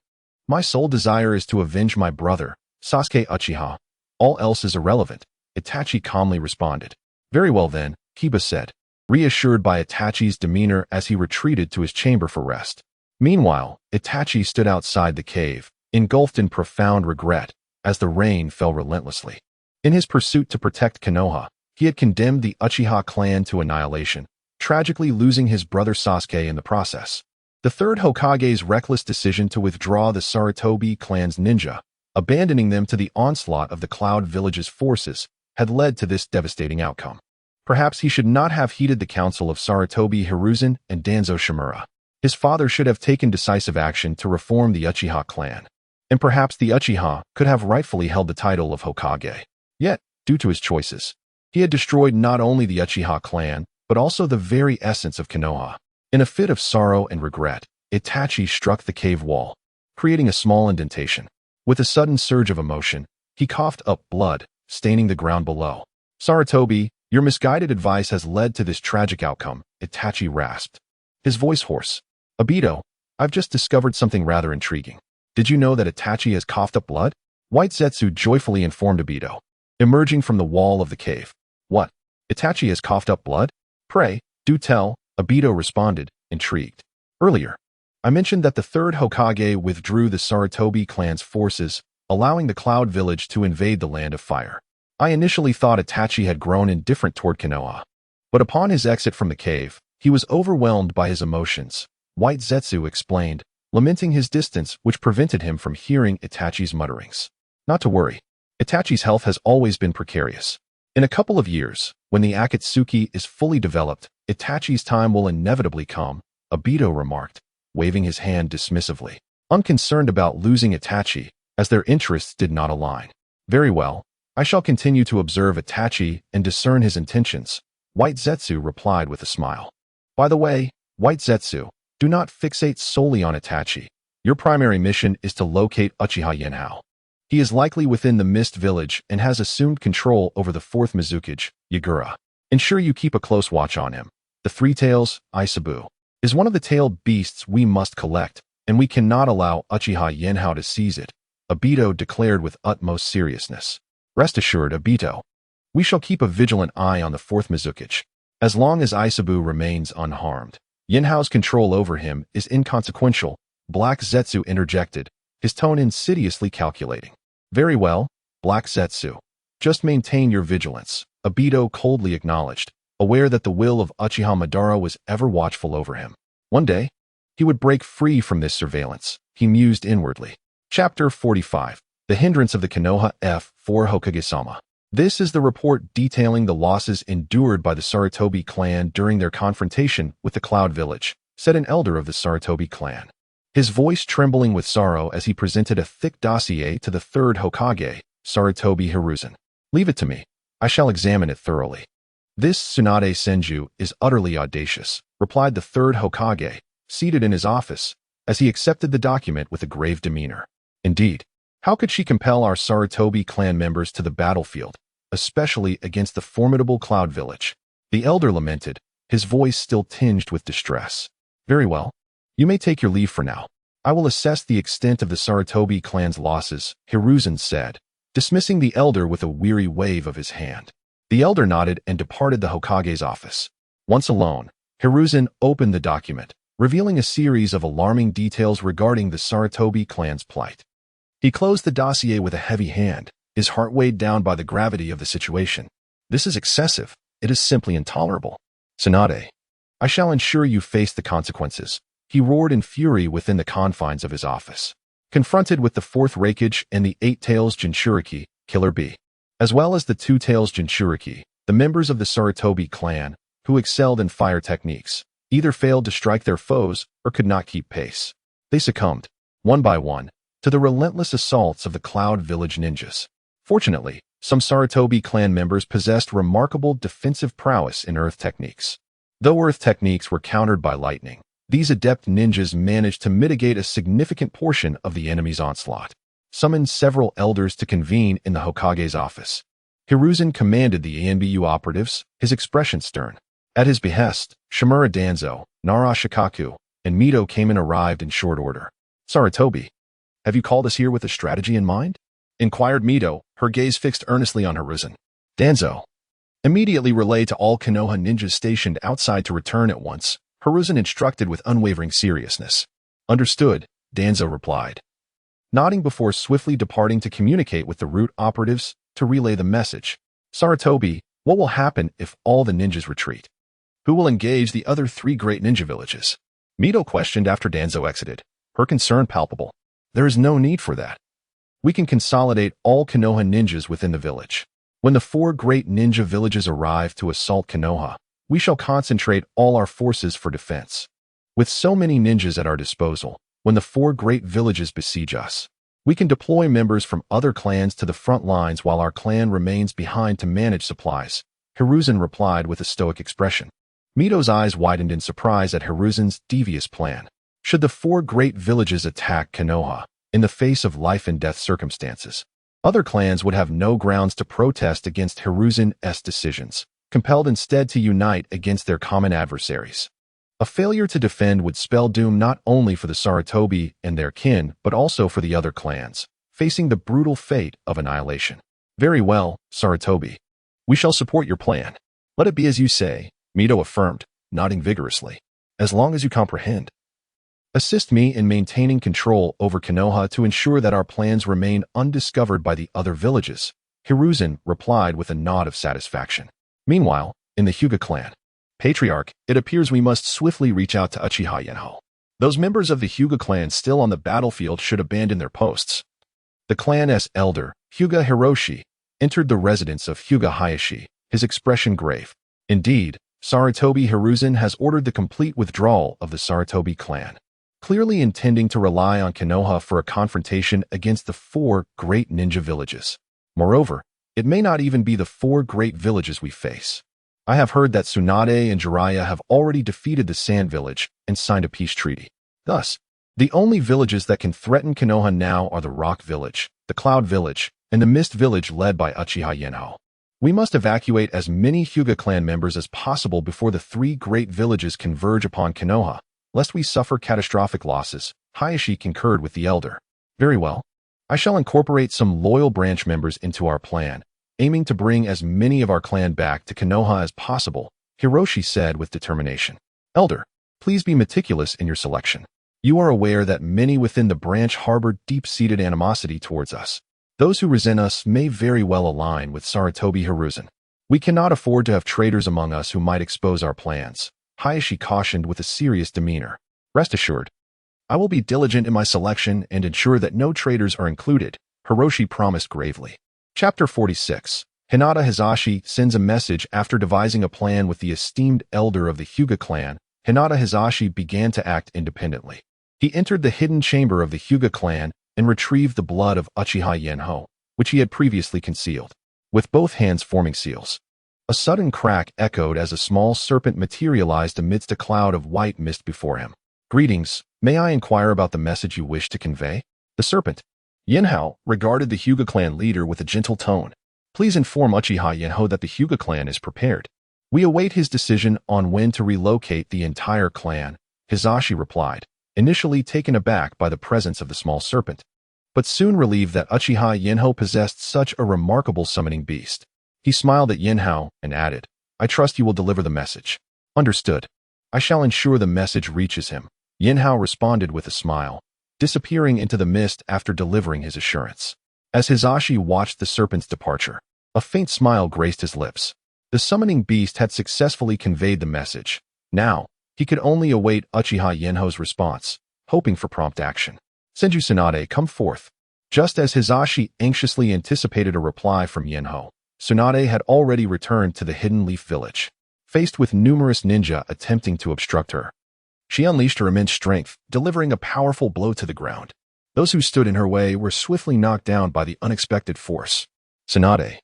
My sole desire is to avenge my brother, Sasuke Uchiha. All else is irrelevant, Itachi calmly responded. Very well then, Kiba said, reassured by Itachi's demeanor as he retreated to his chamber for rest. Meanwhile, Itachi stood outside the cave, engulfed in profound regret, as the rain fell relentlessly. In his pursuit to protect Konoha, he had condemned the Uchiha clan to annihilation, tragically losing his brother Sasuke in the process. The third Hokage's reckless decision to withdraw the Sarutobi clan's ninja, abandoning them to the onslaught of the Cloud Village's forces, had led to this devastating outcome. Perhaps he should not have heeded the counsel of Sarutobi Hiruzen and Danzo Shimura. His father should have taken decisive action to reform the Uchiha clan. And perhaps the Uchiha could have rightfully held the title of Hokage. Yet, due to his choices, he had destroyed not only the Uchiha clan, but also the very essence of Konoha. In a fit of sorrow and regret, Itachi struck the cave wall, creating a small indentation. With a sudden surge of emotion, he coughed up blood, staining the ground below. Sarutobi, your misguided advice has led to this tragic outcome, Itachi rasped, his voice hoarse. Obito, I've just discovered something rather intriguing. Did you know that Itachi has coughed up blood? White Zetsu joyfully informed Obito, emerging from the wall of the cave. What? Itachi has coughed up blood? Pray, do tell, Obito responded, intrigued. Earlier, I mentioned that the third Hokage withdrew the Sarutobi clan's forces, allowing the Cloud Village to invade the Land of Fire. I initially thought Itachi had grown indifferent toward Konoha, but upon his exit from the cave, he was overwhelmed by his emotions. White Zetsu explained, lamenting his distance which prevented him from hearing Itachi's mutterings. Not to worry. Itachi's health has always been precarious. In a couple of years, when the Akatsuki is fully developed, Itachi's time will inevitably come, Obito remarked, waving his hand dismissively, unconcerned about losing Itachi, as their interests did not align. Very well, I shall continue to observe Itachi and discern his intentions, White Zetsu replied with a smile. By the way, White Zetsu, do not fixate solely on Itachi. Your primary mission is to locate Uchiha Yinhao. He is likely within the Mist Village and has assumed control over the 4th Mizukage, Yagura. Ensure you keep a close watch on him. The Three Tails, Isabu, is one of the tailed beasts we must collect, and we cannot allow Uchiha Yanhao to seize it, Obito declared with utmost seriousness. Rest assured, Obito, we shall keep a vigilant eye on the 4th Mizukage. As long as Isabu remains unharmed, Yinhao's control over him is inconsequential, Black Zetsu interjected, his tone insidiously calculating. Very well, Black Zetsu. Just maintain your vigilance, Obito coldly acknowledged, aware that the will of Uchiha Madara was ever watchful over him. One day, he would break free from this surveillance, he mused inwardly. Chapter 45. The Hindrance of the Konoha F4 Hokage-sama. This is the report detailing the losses endured by the Sarutobi clan during their confrontation with the Cloud Village, said an elder of the Sarutobi clan, his voice trembling with sorrow as he presented a thick dossier to the 3rd Hokage, Sarutobi Hiruzen. Leave it to me. I shall examine it thoroughly. This Tsunade Senju is utterly audacious, replied the 3rd Hokage, seated in his office, as he accepted the document with a grave demeanor. Indeed, how could she compel our Sarutobi clan members to the battlefield, especially against the formidable Cloud Village? The elder lamented, his voice still tinged with distress. Very well. You may take your leave for now. I will assess the extent of the Sarutobi clan's losses, Hiruzen said, dismissing the elder with a weary wave of his hand. The elder nodded and departed the Hokage's office. Once alone, Hiruzen opened the document, revealing a series of alarming details regarding the Sarutobi clan's plight. He closed the dossier with a heavy hand, his heart weighed down by the gravity of the situation. This is excessive. It is simply intolerable. Tsunade, I shall ensure you face the consequences, he roared in fury within the confines of his office. Confronted with the 4th Raikage and the 8 Tails Jinchuriki, Killer Bee, as well as the 2 Tails Jinchuriki, the members of the Sarutobi clan, who excelled in fire techniques, either failed to strike their foes or could not keep pace. They succumbed, one by one, to the relentless assaults of the Cloud Village ninjas. Fortunately, some Sarutobi clan members possessed remarkable defensive prowess in earth techniques. Though earth techniques were countered by lightning, these adept ninjas managed to mitigate a significant portion of the enemy's onslaught. Summoned several elders to convene in the Hokage's office. Hiruzen commanded the ANBU operatives, his expression stern. At his behest, Shimura Danzo, Nara Shikaku, and Mito came and arrived in short order. Sarutobi, have you called us here with a strategy in mind? Inquired Mito, her gaze fixed earnestly on Hiruzen. Danzo, immediately relay to all Konoha ninjas stationed outside to return at once, Hiruzen instructed with unwavering seriousness. Understood, Danzo replied, nodding before swiftly departing to communicate with the route operatives to relay the message. Sarutobi, what will happen if all the ninjas retreat? Who will engage the other 3 great ninja villages? Mito questioned after Danzo exited, her concern palpable. There is no need for that. We can consolidate all Konoha ninjas within the village. When the 4 great ninja villages arrive to assault Konoha, we shall concentrate all our forces for defense. With so many ninjas at our disposal, when the 4 great villages besiege us, we can deploy members from other clans to the front lines while our clan remains behind to manage supplies, Hiruzen replied with a stoic expression. Mito's eyes widened in surprise at Hiruzen's devious plan. Should the 4 great villages attack Konoha, in the face of life and death circumstances, other clans would have no grounds to protest against Hiruzen's decisions, compelled instead to unite against their common adversaries. A failure to defend would spell doom not only for the Sarutobi and their kin, but also for the other clans, facing the brutal fate of annihilation. Very well, Sarutobi. We shall support your plan. Let it be as you say, Mito affirmed, nodding vigorously. As long as you comprehend. Assist me in maintaining control over Konoha to ensure that our plans remain undiscovered by the other villages, Hiruzen replied with a nod of satisfaction. Meanwhile, in the Hyuga clan, Patriarch, it appears we must swiftly reach out to Uchiha Yanhao. Those members of the Hyuga clan still on the battlefield should abandon their posts. The clan's elder, Hyuga Hiroshi, entered the residence of Hyuga Hayashi, his expression grave. Indeed, Sarutobi Hiruzen has ordered the complete withdrawal of the Sarutobi clan, clearly intending to rely on Konoha for a confrontation against the 4 great ninja villages. Moreover, it may not even be the 4 great villages we face. I have heard that Tsunade and Jeriah have already defeated the Sand Village and signed a peace treaty. Thus, the only villages that can threaten Konoha now are the Rock Village, the Cloud Village, and the Mist Village led by Uchiha Yinhao. We must evacuate as many Hyuga clan members as possible before the 3 great villages converge upon Konoha, lest we suffer catastrophic losses. Hayashi concurred with the elder. Very well. I shall incorporate some loyal branch members into our plan, aiming to bring as many of our clan back to Konoha as possible, Hiroshi said with determination. Elder, please be meticulous in your selection. You are aware that many within the branch harbor deep-seated animosity towards us. Those who resent us may very well align with Sarutobi Hiruzen. We cannot afford to have traitors among us who might expose our plans, Hayashi cautioned with a serious demeanor. Rest assured, I will be diligent in my selection and ensure that no traitors are included, Hiroshi promised gravely. Chapter 46. Hinata Hizashi sends a message. After devising a plan with the esteemed elder of the Hyuga clan, Hinata Hizashi began to act independently. He entered the hidden chamber of the Hyuga clan and retrieved the blood of Uchiha Yanhao, which he had previously concealed, with both hands forming seals. A sudden crack echoed as a small serpent materialized amidst a cloud of white mist before him. Greetings, may I inquire about the message you wish to convey? The serpent, Yinhao, regarded the Hyuga clan leader with a gentle tone. Please inform Uchiha Yanhao that the Hyuga clan is prepared. We await his decision on when to relocate the entire clan, Hizashi replied, initially taken aback by the presence of the small serpent, but soon relieved that Uchiha Yinhao possessed such a remarkable summoning beast. He smiled at Yinhao and added, I trust you will deliver the message. Understood. I shall ensure the message reaches him. Yinhao responded with a smile, disappearing into the mist after delivering his assurance. As Hizashi watched the serpent's departure, a faint smile graced his lips. The summoning beast had successfully conveyed the message. Now, he could only await Uchiha Yinhao's response, hoping for prompt action. Senju Tsunade, come forth. Just as Hizashi anxiously anticipated a reply from Yinhao, Tsunade had already returned to the Hidden Leaf Village. Faced with numerous ninja attempting to obstruct her, she unleashed her immense strength, delivering a powerful blow to the ground. Those who stood in her way were swiftly knocked down by the unexpected force. Tsunade,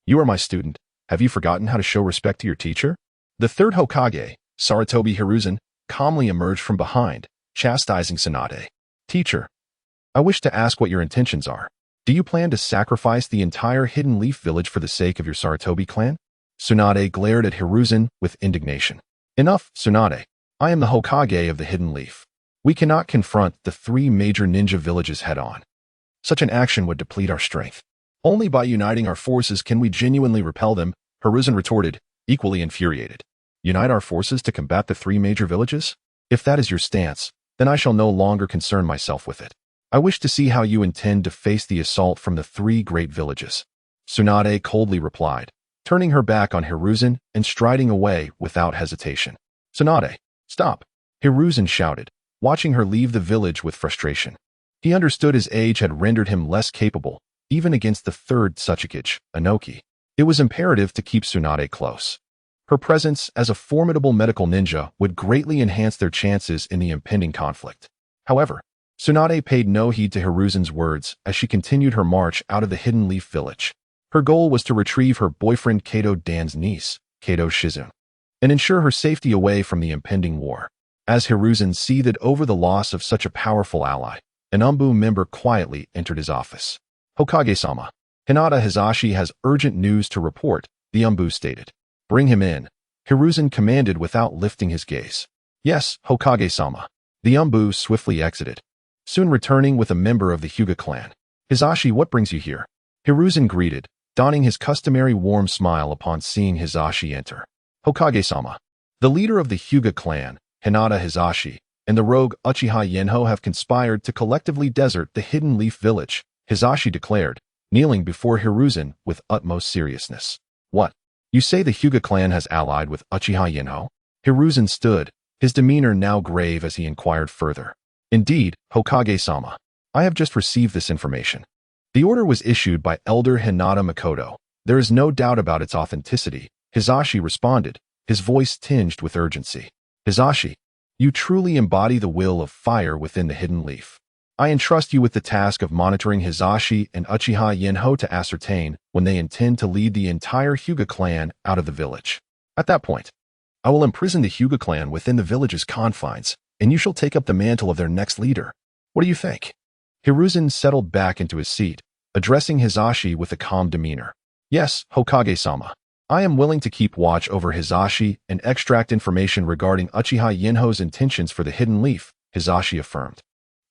you are my student. Have you forgotten how to show respect to your teacher? The third Hokage, Sarutobi Hiruzen, calmly emerged from behind, chastising Tsunade. Teacher, I wish to ask what your intentions are. Do you plan to sacrifice the entire Hidden Leaf Village for the sake of your Sarutobi clan? Tsunade glared at Hiruzen with indignation. Enough, Tsunade. I am the Hokage of the Hidden Leaf. We cannot confront the 3 major ninja villages head-on. Such an action would deplete our strength. Only by uniting our forces can we genuinely repel them, Hiruzen retorted, equally infuriated. Unite our forces to combat the 3 major villages? If that is your stance, then I shall no longer concern myself with it. I wish to see how you intend to face the assault from the 3 great villages. Tsunade coldly replied, turning her back on Hiruzen and striding away without hesitation. Tsunade, stop! Hiruzen shouted, watching her leave the village with frustration. He understood his age had rendered him less capable, even against the 3rd Tsuchikage, Inoki. It was imperative to keep Tsunade close. Her presence as a formidable medical ninja would greatly enhance their chances in the impending conflict. However, Tsunade paid no heed to Hiruzen's words as she continued her march out of the Hidden Leaf Village. Her goal was to retrieve her boyfriend Kato Dan's niece, Kato Shizune, and ensure her safety away from the impending war. As Hiruzen seethed over the loss of such a powerful ally, an Umbu member quietly entered his office. Hokage-sama, Hinata Hizashi has urgent news to report, the Umbu stated. Bring him in, Hiruzen commanded without lifting his gaze. Yes, Hokage-sama. The Umbu swiftly exited, soon returning with a member of the Hyuga clan. Hizashi, what brings you here? Hiruzen greeted, donning his customary warm smile upon seeing Hizashi enter. Hokage-sama. The leader of the Hyuga clan, Hinata Hizashi, and the rogue Uchiha Yinhao have conspired to collectively desert the Hidden Leaf Village, Hizashi declared, kneeling before Hiruzen with utmost seriousness. What? You say the Hyuga clan has allied with Uchiha Yinhao? Hiruzen stood, his demeanor now grave as he inquired further. Indeed, Hokage-sama. I have just received this information. The order was issued by Elder Hinata Makoto. There is no doubt about its authenticity, Hisashi responded, his voice tinged with urgency. Hisashi, you truly embody the will of fire within the hidden leaf. I entrust you with the task of monitoring Hisashi and Uchiha Yinhao to ascertain when they intend to lead the entire Hyuga clan out of the village. At that point, I will imprison the Hyuga clan within the village's confines, and you shall take up the mantle of their next leader. What do you think? Hiruzen settled back into his seat, addressing Hisashi with a calm demeanor. Yes, Hokage-sama. I am willing to keep watch over Hisashi and extract information regarding Uchiha Yinhao's intentions for the hidden leaf, Hisashi affirmed.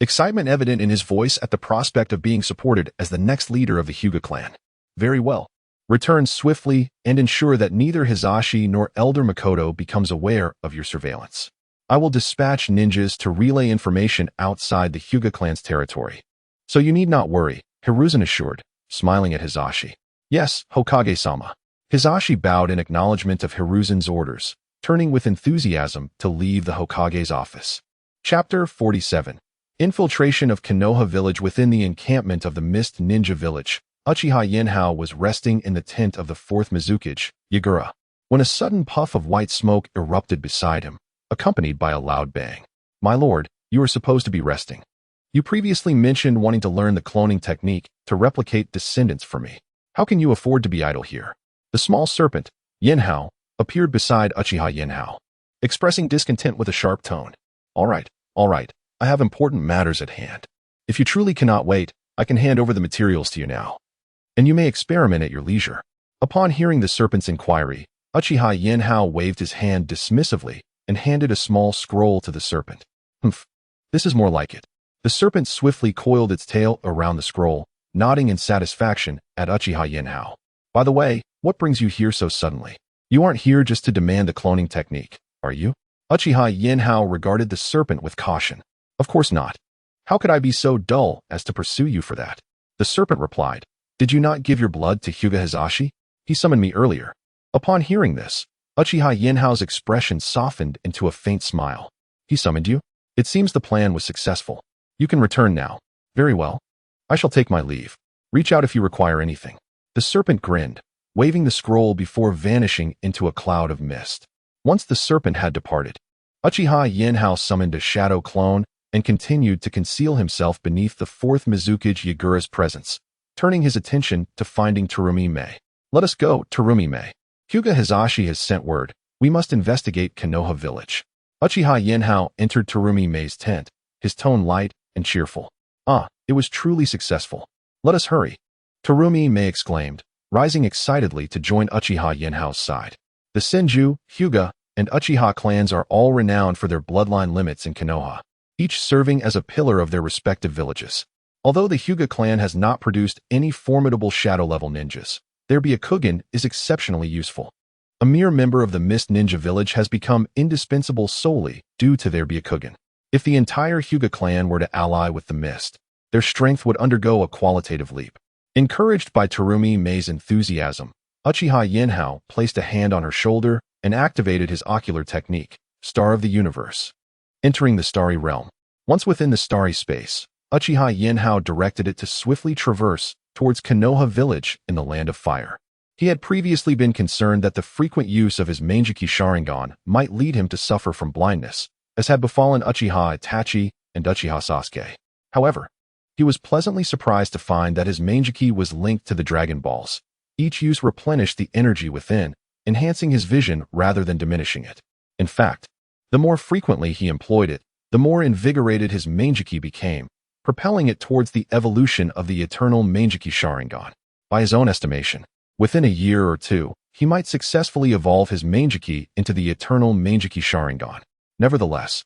Excitement evident in his voice at the prospect of being supported as the next leader of the Hyuga clan. Very well. Return swiftly and ensure that neither Hisashi nor Elder Makoto becomes aware of your surveillance. I will dispatch ninjas to relay information outside the Hyuga clan's territory. So you need not worry, Hiruzen assured, smiling at Hisashi. Yes, Hokage-sama. Hisashi bowed in acknowledgement of Hiruzen's orders, turning with enthusiasm to leave the Hokage's office. Chapter 47. Infiltration of Konoha village. Within the encampment of the Mist Ninja village, Uchiha Yanhao was resting in the tent of the fourth Mizukage, Yagura, when a sudden puff of white smoke erupted beside him, accompanied by a loud bang. My lord, you are supposed to be resting. You previously mentioned wanting to learn the cloning technique to replicate descendants for me. How can you afford to be idle here? The small serpent, Yinhao, appeared beside Uchiha Yanhao, expressing discontent with a sharp tone. All right, I have important matters at hand. If you truly cannot wait, I can hand over the materials to you now, and you may experiment at your leisure. Upon hearing the serpent's inquiry, Uchiha Yanhao waved his hand dismissively and handed a small scroll to the serpent. Humph, this is more like it. The serpent swiftly coiled its tail around the scroll, nodding in satisfaction at Uchiha Yanhao. By the way, what brings you here so suddenly? You aren't here just to demand the cloning technique, are you? Uchiha Yinhao regarded the serpent with caution. Of course not. How could I be so dull as to pursue you for that? The serpent replied. Did you not give your blood to Hyuga Hisashi? He summoned me earlier. Upon hearing this, Uchiha Yinhao's expression softened into a faint smile. He summoned you? It seems the plan was successful. You can return now. Very well. I shall take my leave. Reach out if you require anything. The serpent grinned, waving the scroll before vanishing into a cloud of mist. Once the serpent had departed, Uchiha Yinhao summoned a shadow clone and continued to conceal himself beneath the fourth Mizukage Yagura's presence, turning his attention to finding Terumi Mei. Let us go, Terumi Mei. Hyuga Hisashi has sent word. We must investigate Konoha village. Uchiha Yinhao entered Terumi Mei's tent, his tone light and cheerful. Ah, it was truly successful. Let us hurry. Terumi Mei exclaimed, rising excitedly to join Uchiha Yinhao's side. The Senju, Hyuga, and Uchiha clans are all renowned for their bloodline limits in Konoha, each serving as a pillar of their respective villages. Although the Hyuga clan has not produced any formidable shadow-level ninjas, their Byakugan is exceptionally useful. A mere member of the Mist Ninja village has become indispensable solely due to their Byakugan. If the entire Hyuga clan were to ally with the Mist, their strength would undergo a qualitative leap. Encouraged by Terumi Mei's enthusiasm, Uchiha Yinhao placed a hand on her shoulder and activated his ocular technique, Star of the Universe. Entering the starry realm. Once within the starry space, Uchiha Yinhao directed it to swiftly traverse towards Konoha village in the Land of Fire. He had previously been concerned that the frequent use of his Manjiki Sharingan might lead him to suffer from blindness, as had befallen Uchiha Itachi and Uchiha Sasuke. However, he was pleasantly surprised to find that his Manjiki was linked to the Dragon Balls. Each use replenished the energy within, enhancing his vision rather than diminishing it. In fact, the more frequently he employed it, the more invigorated his Manjiki became, propelling it towards the evolution of the eternal Manjiki Sharingan. By his own estimation, within a year or two, he might successfully evolve his Manjiki into the eternal Manjiki Sharingan. Nevertheless,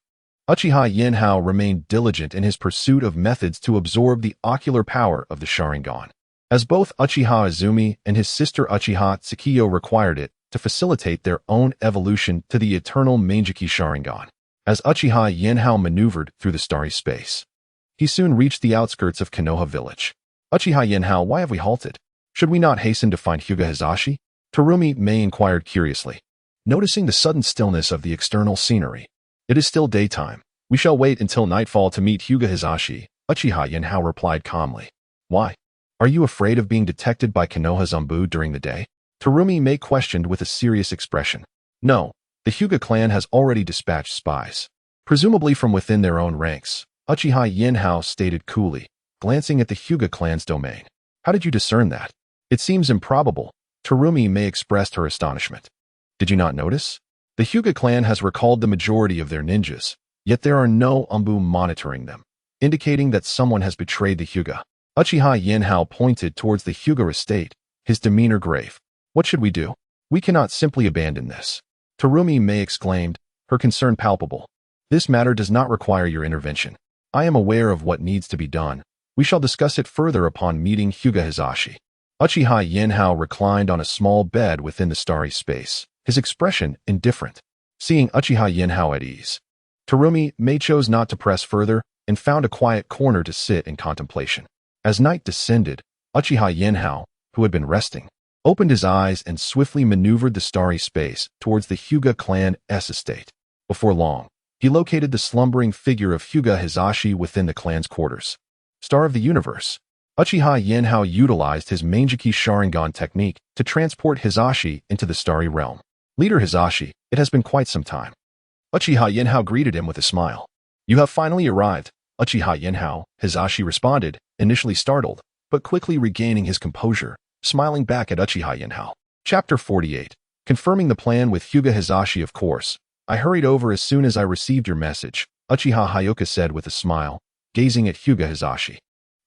Uchiha Yinhao remained diligent in his pursuit of methods to absorb the ocular power of the Sharingan, as both Uchiha Izumi and his sister Uchiha Tsukiyo required it to facilitate their own evolution to the eternal Manjiki Sharingan. As Uchiha Yinhao maneuvered through the starry space, he soon reached the outskirts of Konoha village. Uchiha Yanhao, why have we halted? Should we not hasten to find Hyuga Hisashi? Terumi Mei inquired curiously, noticing the sudden stillness of the external scenery. It is still daytime. We shall wait until nightfall to meet Hyuga Hisashi, Uchiha Yanhao replied calmly. Why? Are you afraid of being detected by Konoha Zanbu during the day? Terumi May questioned with a serious expression. No, the Hyuga clan has already dispatched spies. Presumably from within their own ranks, Uchiha Yinhao stated coolly, glancing at the Hyuga clan's domain. How did you discern that? It seems improbable. Terumi May expressed her astonishment. Did you not notice? The Hyuga clan has recalled the majority of their ninjas, yet there are no Anbu monitoring them, indicating that someone has betrayed the Hyuga. Uchiha Yanhao pointed towards the Hyuga estate, his demeanor grave. What should we do? We cannot simply abandon this. Terumi May exclaimed, her concern palpable. This matter does not require your intervention. I am aware of what needs to be done. We shall discuss it further upon meeting Hyuga Hizashi. Uchiha Yinhao reclined on a small bed within the starry space, his expression indifferent. Seeing Uchiha Yinhao at ease, Terumi May chose not to press further and found a quiet corner to sit in contemplation. As night descended, Uchiha Yinhao, who had been resting, opened his eyes and swiftly maneuvered the starry space towards the Hyuga clan's estate. Before long, he located the slumbering figure of Hyuga Hizashi within the clan's quarters. Star of the universe, Uchiha Yanhao utilized his Manjiki Sharingan technique to transport Hizashi into the starry realm. Leader Hizashi, it has been quite some time. Uchiha Yinhao greeted him with a smile. You have finally arrived, Uchiha Yinhao, Hizashi responded, initially startled, but quickly regaining his composure, smiling back at Uchiha Yinhao. Chapter 48. Confirming the plan with Hyuga Hizashi. Of course, I hurried over as soon as I received your message, Uchiha Hyuga said with a smile, gazing at Hyuga Hizashi.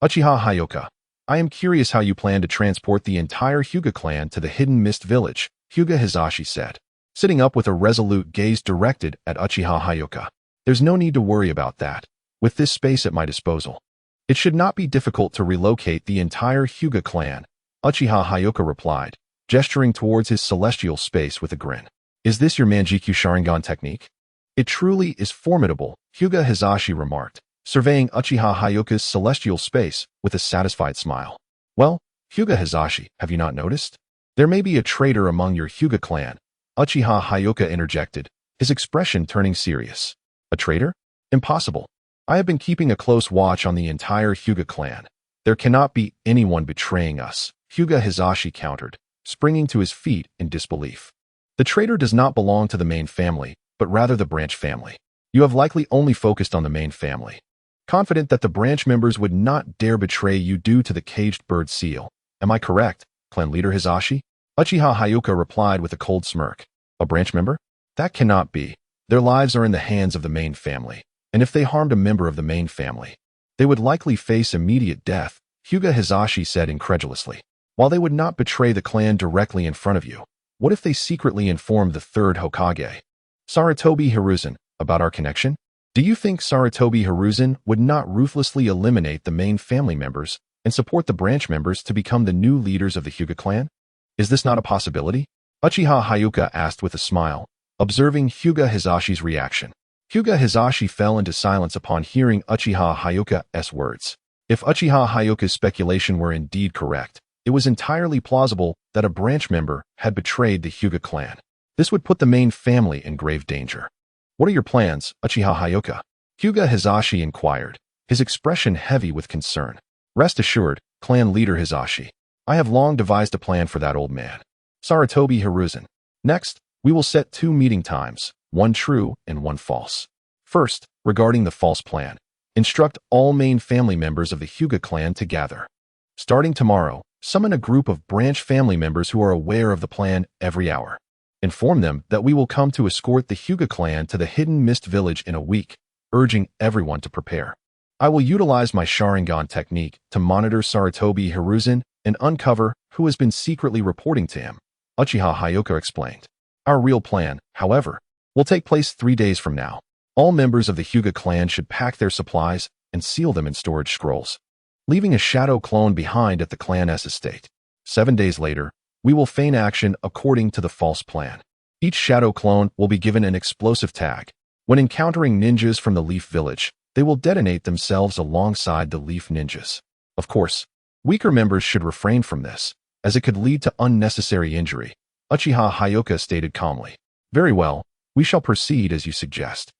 Uchiha Hyuga, I am curious how you plan to transport the entire Hyuga clan to the Hidden Mist Village, Hyuga Hizashi said, sitting up with a resolute gaze directed at Uchiha Hyuga. There's no need to worry about that. With this space at my disposal, it should not be difficult to relocate the entire Hyuga clan, Uchiha Hyuga replied, gesturing towards his celestial space with a grin. Is this your Manjikyu Sharingan technique? It truly is formidable, Hyuga Hizashi remarked, surveying Uchiha Hyuga's celestial space with a satisfied smile. Well, Hyuga Hizashi, have you not noticed? There may be a traitor among your Hyuga clan, Uchiha Hyuga interjected, his expression turning serious. A traitor? Impossible. I have been keeping a close watch on the entire Hyuga clan. There cannot be anyone betraying us, Hyuga Hizashi countered, springing to his feet in disbelief. The traitor does not belong to the main family, but rather the branch family. You have likely only focused on the main family, confident that the branch members would not dare betray you due to the caged bird seal. Am I correct, clan leader Hizashi? Uchiha Hyuga replied with a cold smirk. A branch member? That cannot be. Their lives are in the hands of the main family, and if they harmed a member of the main family, they would likely face immediate death, Hyuga Hizashi said incredulously. While they would not betray the clan directly in front of you, what if they secretly informed the third Hokage, Sarutobi Hiruzen, about our connection? Do you think Sarutobi Hiruzen would not ruthlessly eliminate the main family members and support the branch members to become the new leaders of the Hyuga clan? Is this not a possibility? Uchiha Hyuga asked with a smile, observing Hyuga Hizashi's reaction. Hyuga Hizashi fell into silence upon hearing Uchiha Hyuga's words. If Uchiha Hyuga's speculation were indeed correct, it was entirely plausible that a branch member had betrayed the Hyuga clan. This would put the main family in grave danger. What are your plans, Uchiha Hyuga? Hyuga Hizashi inquired, his expression heavy with concern. Rest assured, clan leader Hizashi, I have long devised a plan for that old man, Sarutobi Hiruzen. Next, we will set 2 meeting times, one true and one false. First, regarding the false plan, instruct all main family members of the Hyuga clan to gather. Starting tomorrow, summon a group of branch family members who are aware of the plan every hour. Inform them that we will come to escort the Hyuga clan to the Hidden Mist Village in a week, urging everyone to prepare. I will utilize my Sharingan technique to monitor Sarutobi Hiruzen and uncover who has been secretly reporting to him, Uchiha Hyuga explained. Our real plan, however, will take place 3 days from now. All members of the Hyuga clan should pack their supplies and seal them in storage scrolls, leaving a shadow clone behind at the clan's estate. 7 days later, we will feign action according to the false plan. Each shadow clone will be given an explosive tag. When encountering ninjas from the Leaf Village, they will detonate themselves alongside the Leaf ninjas. Of course, weaker members should refrain from this, as it could lead to unnecessary injury, Uchiha Hyuga stated calmly. Very well, we shall proceed as you suggest.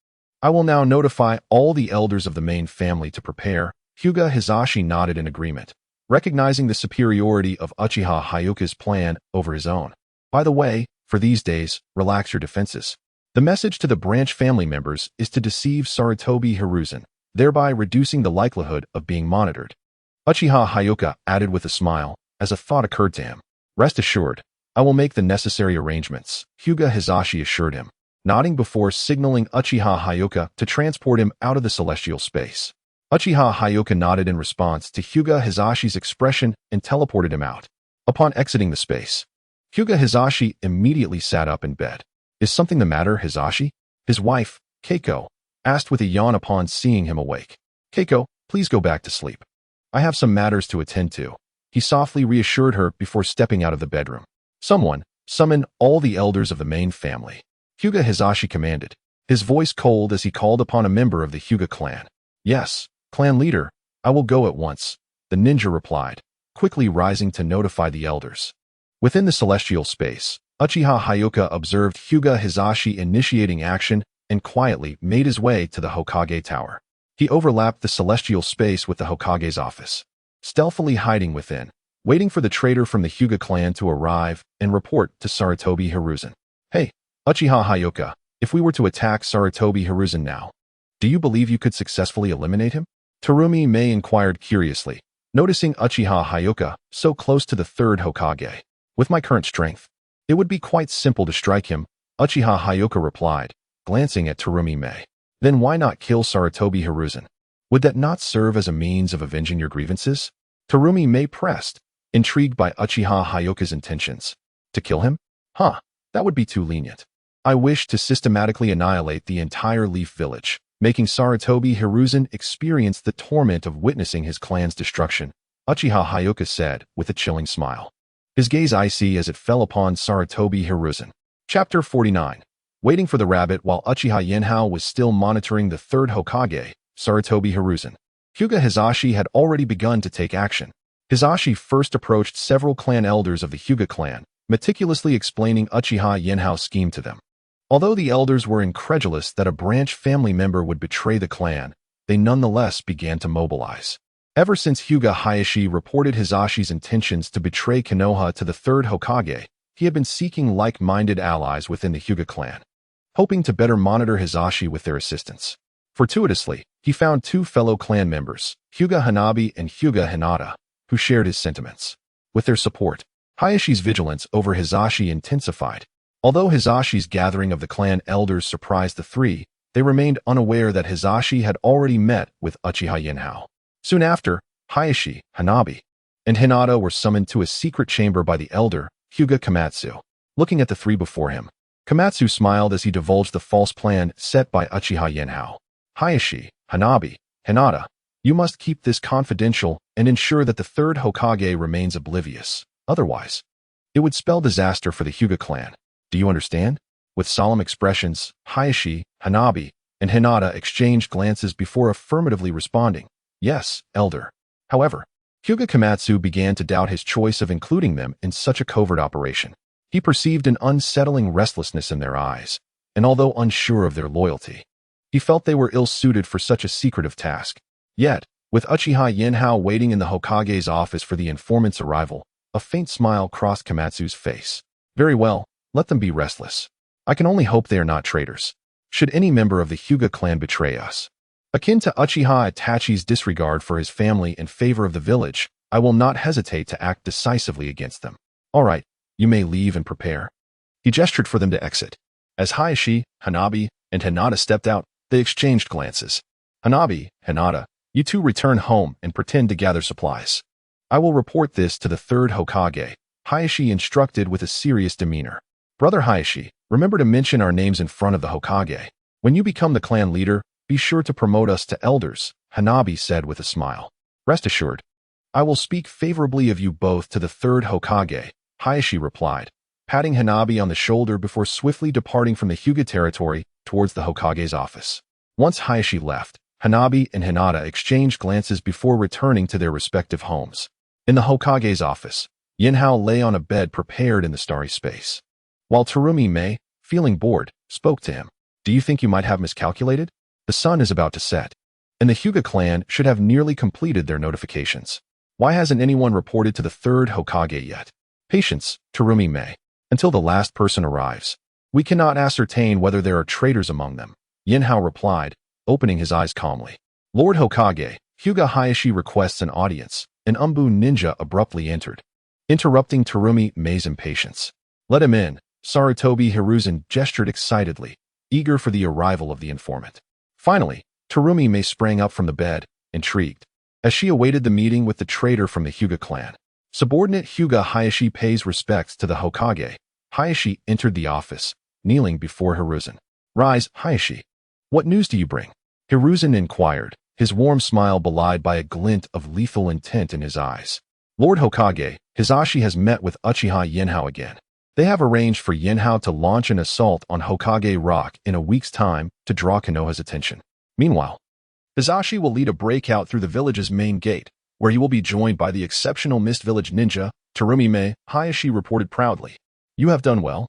I will now notify all the elders of the main family to prepare. Hyuga Hizashi nodded in agreement, recognizing the superiority of Uchiha Hyuga's plan over his own. By the way, for these days, relax your defenses. The message to the branch family members is to deceive Sarutobi Hiruzen, thereby reducing the likelihood of being monitored. Uchiha Hyuga added with a smile, as a thought occurred to him. Rest assured, I will make the necessary arrangements, Hyuga Hizashi assured him, nodding before signaling Uchiha Hyuga to transport him out of the celestial space. Uchiha Hyuga nodded in response to Hyuga Hizashi's expression and teleported him out. Upon exiting the space, Hyuga Hizashi immediately sat up in bed. Is something the matter, Hizashi? His wife, Keiko, asked with a yawn upon seeing him awake. Keiko, please go back to sleep. I have some matters to attend to. He softly reassured her before stepping out of the bedroom. Someone, summon all the elders of the main family. Hyuga Hizashi commanded, his voice cold as he called upon a member of the Hyuga clan. Yes, clan leader, I will go at once, the ninja replied, quickly rising to notify the elders. Within the celestial space, Uchiha Hyuga observed Hyuga Hizashi initiating action and quietly made his way to the Hokage tower. He overlapped the celestial space with the Hokage's office, stealthily hiding within, waiting for the traitor from the Hyuga clan to arrive and report to Sarutobi Hiruzen. Hey, Uchiha Hyuga, if we were to attack Sarutobi Hiruzen now, do you believe you could successfully eliminate him? Terumi Mei inquired curiously, noticing Uchiha Hyuga so close to the third Hokage. With my current strength, it would be quite simple to strike him, Uchiha Hyuga replied, glancing at Terumi Mei. Then why not kill Sarutobi Hiruzen? Would that not serve as a means of avenging your grievances? Terumi Mei pressed, intrigued by Uchiha Hyuga's intentions. To kill him? Huh, that would be too lenient. I wish to systematically annihilate the entire Leaf Village, making Sarutobi Hiruzen experience the torment of witnessing his clan's destruction, Uchiha Hyuga said with a chilling smile. His gaze icy as it fell upon Sarutobi Hiruzen. Chapter 49. Waiting for the rabbit. While Uchiha Yinhao was still monitoring the third Hokage, Sarutobi Hiruzen, Hyuga Hizashi had already begun to take action. Hizashi first approached several clan elders of the Hyuga clan, meticulously explaining Uchiha Yinhao's scheme to them. Although the elders were incredulous that a branch family member would betray the clan, they nonetheless began to mobilize. Ever since Hyuga Hayashi reported Hizashi's intentions to betray Konoha to the third Hokage, he had been seeking like-minded allies within the Hyuga clan, hoping to better monitor Hizashi with their assistance. Fortuitously, he found two fellow clan members, Hyuga Hanabi and Hyuga Hinata, who shared his sentiments. With their support, Hayashi's vigilance over Hizashi intensified. Although Hizashi's gathering of the clan elders surprised the three, they remained unaware that Hizashi had already met with Uchiha Yinhao. Soon after, Hayashi, Hanabi, and Hinata were summoned to a secret chamber by the elder, Hyuga Komatsu. Looking at the three before him, Komatsu smiled as he divulged the false plan set by Uchiha Yanhao. Hayashi, Hanabi, Hinata, you must keep this confidential and ensure that the third Hokage remains oblivious. Otherwise, it would spell disaster for the Hyuga clan. Do you understand? With solemn expressions, Hayashi, Hanabi, and Hinata exchanged glances before affirmatively responding, yes, elder. However, Hyuga Komatsu began to doubt his choice of including them in such a covert operation. He perceived an unsettling restlessness in their eyes, and although unsure of their loyalty, he felt they were ill-suited for such a secretive task. Yet, with Uchiha Yinhao waiting in the Hokage's office for the informant's arrival, a faint smile crossed Komatsu's face. Very well, let them be restless. I can only hope they are not traitors. Should any member of the Hyuga clan betray us, akin to Uchiha Itachi's disregard for his family in favor of the village, I will not hesitate to act decisively against them. All right, you may leave and prepare. He gestured for them to exit. As Hayashi, Hanabi, and Hinata stepped out, they exchanged glances. Hanabi, Hinata, you two return home and pretend to gather supplies. I will report this to the third Hokage, Hayashi instructed with a serious demeanor. Brother Hayashi, remember to mention our names in front of the Hokage. When you become the clan leader, be sure to promote us to elders, Hanabi said with a smile. Rest assured, I will speak favorably of you both to the third Hokage, Hayashi replied, patting Hanabi on the shoulder before swiftly departing from the Hyuga territory towards the Hokage's office. Once Hayashi left, Hanabi and Hinata exchanged glances before returning to their respective homes. In the Hokage's office, Yinhao lay on a bed prepared in the starry space. While Terumi Mei, feeling bored, spoke to him. Do you think you might have miscalculated? The sun is about to set, and the Hyuga clan should have nearly completed their notifications. Why hasn't anyone reported to the third Hokage yet? Patience, Terumi Mei. Until the last person arrives. We cannot ascertain whether there are traitors among them. Yinhao replied, opening his eyes calmly. Lord Hokage, Hyuga Hayashi requests an audience. An Umbu ninja abruptly entered, interrupting Terumi Mei's impatience. Let him in. Sarutobi Hiruzen gestured excitedly, eager for the arrival of the informant. Finally, Terumi Mei sprang up from the bed, intrigued, as she awaited the meeting with the traitor from the Hyuga clan. Subordinate Hyuga Hayashi pays respects to the Hokage. Hayashi entered the office, kneeling before Hiruzen. Rise, Hayashi. What news do you bring? Hiruzen inquired, his warm smile belied by a glint of lethal intent in his eyes. Lord Hokage, Hisashi has met with Uchiha Yinhao again. They have arranged for Yinhao to launch an assault on Hokage Rock in a week's time to draw Konoha's attention. Meanwhile, Hisashi will lead a breakout through the village's main gate, where he will be joined by the exceptional Mist Village ninja, Terumi Mei, Hayashi reported proudly. You have done well,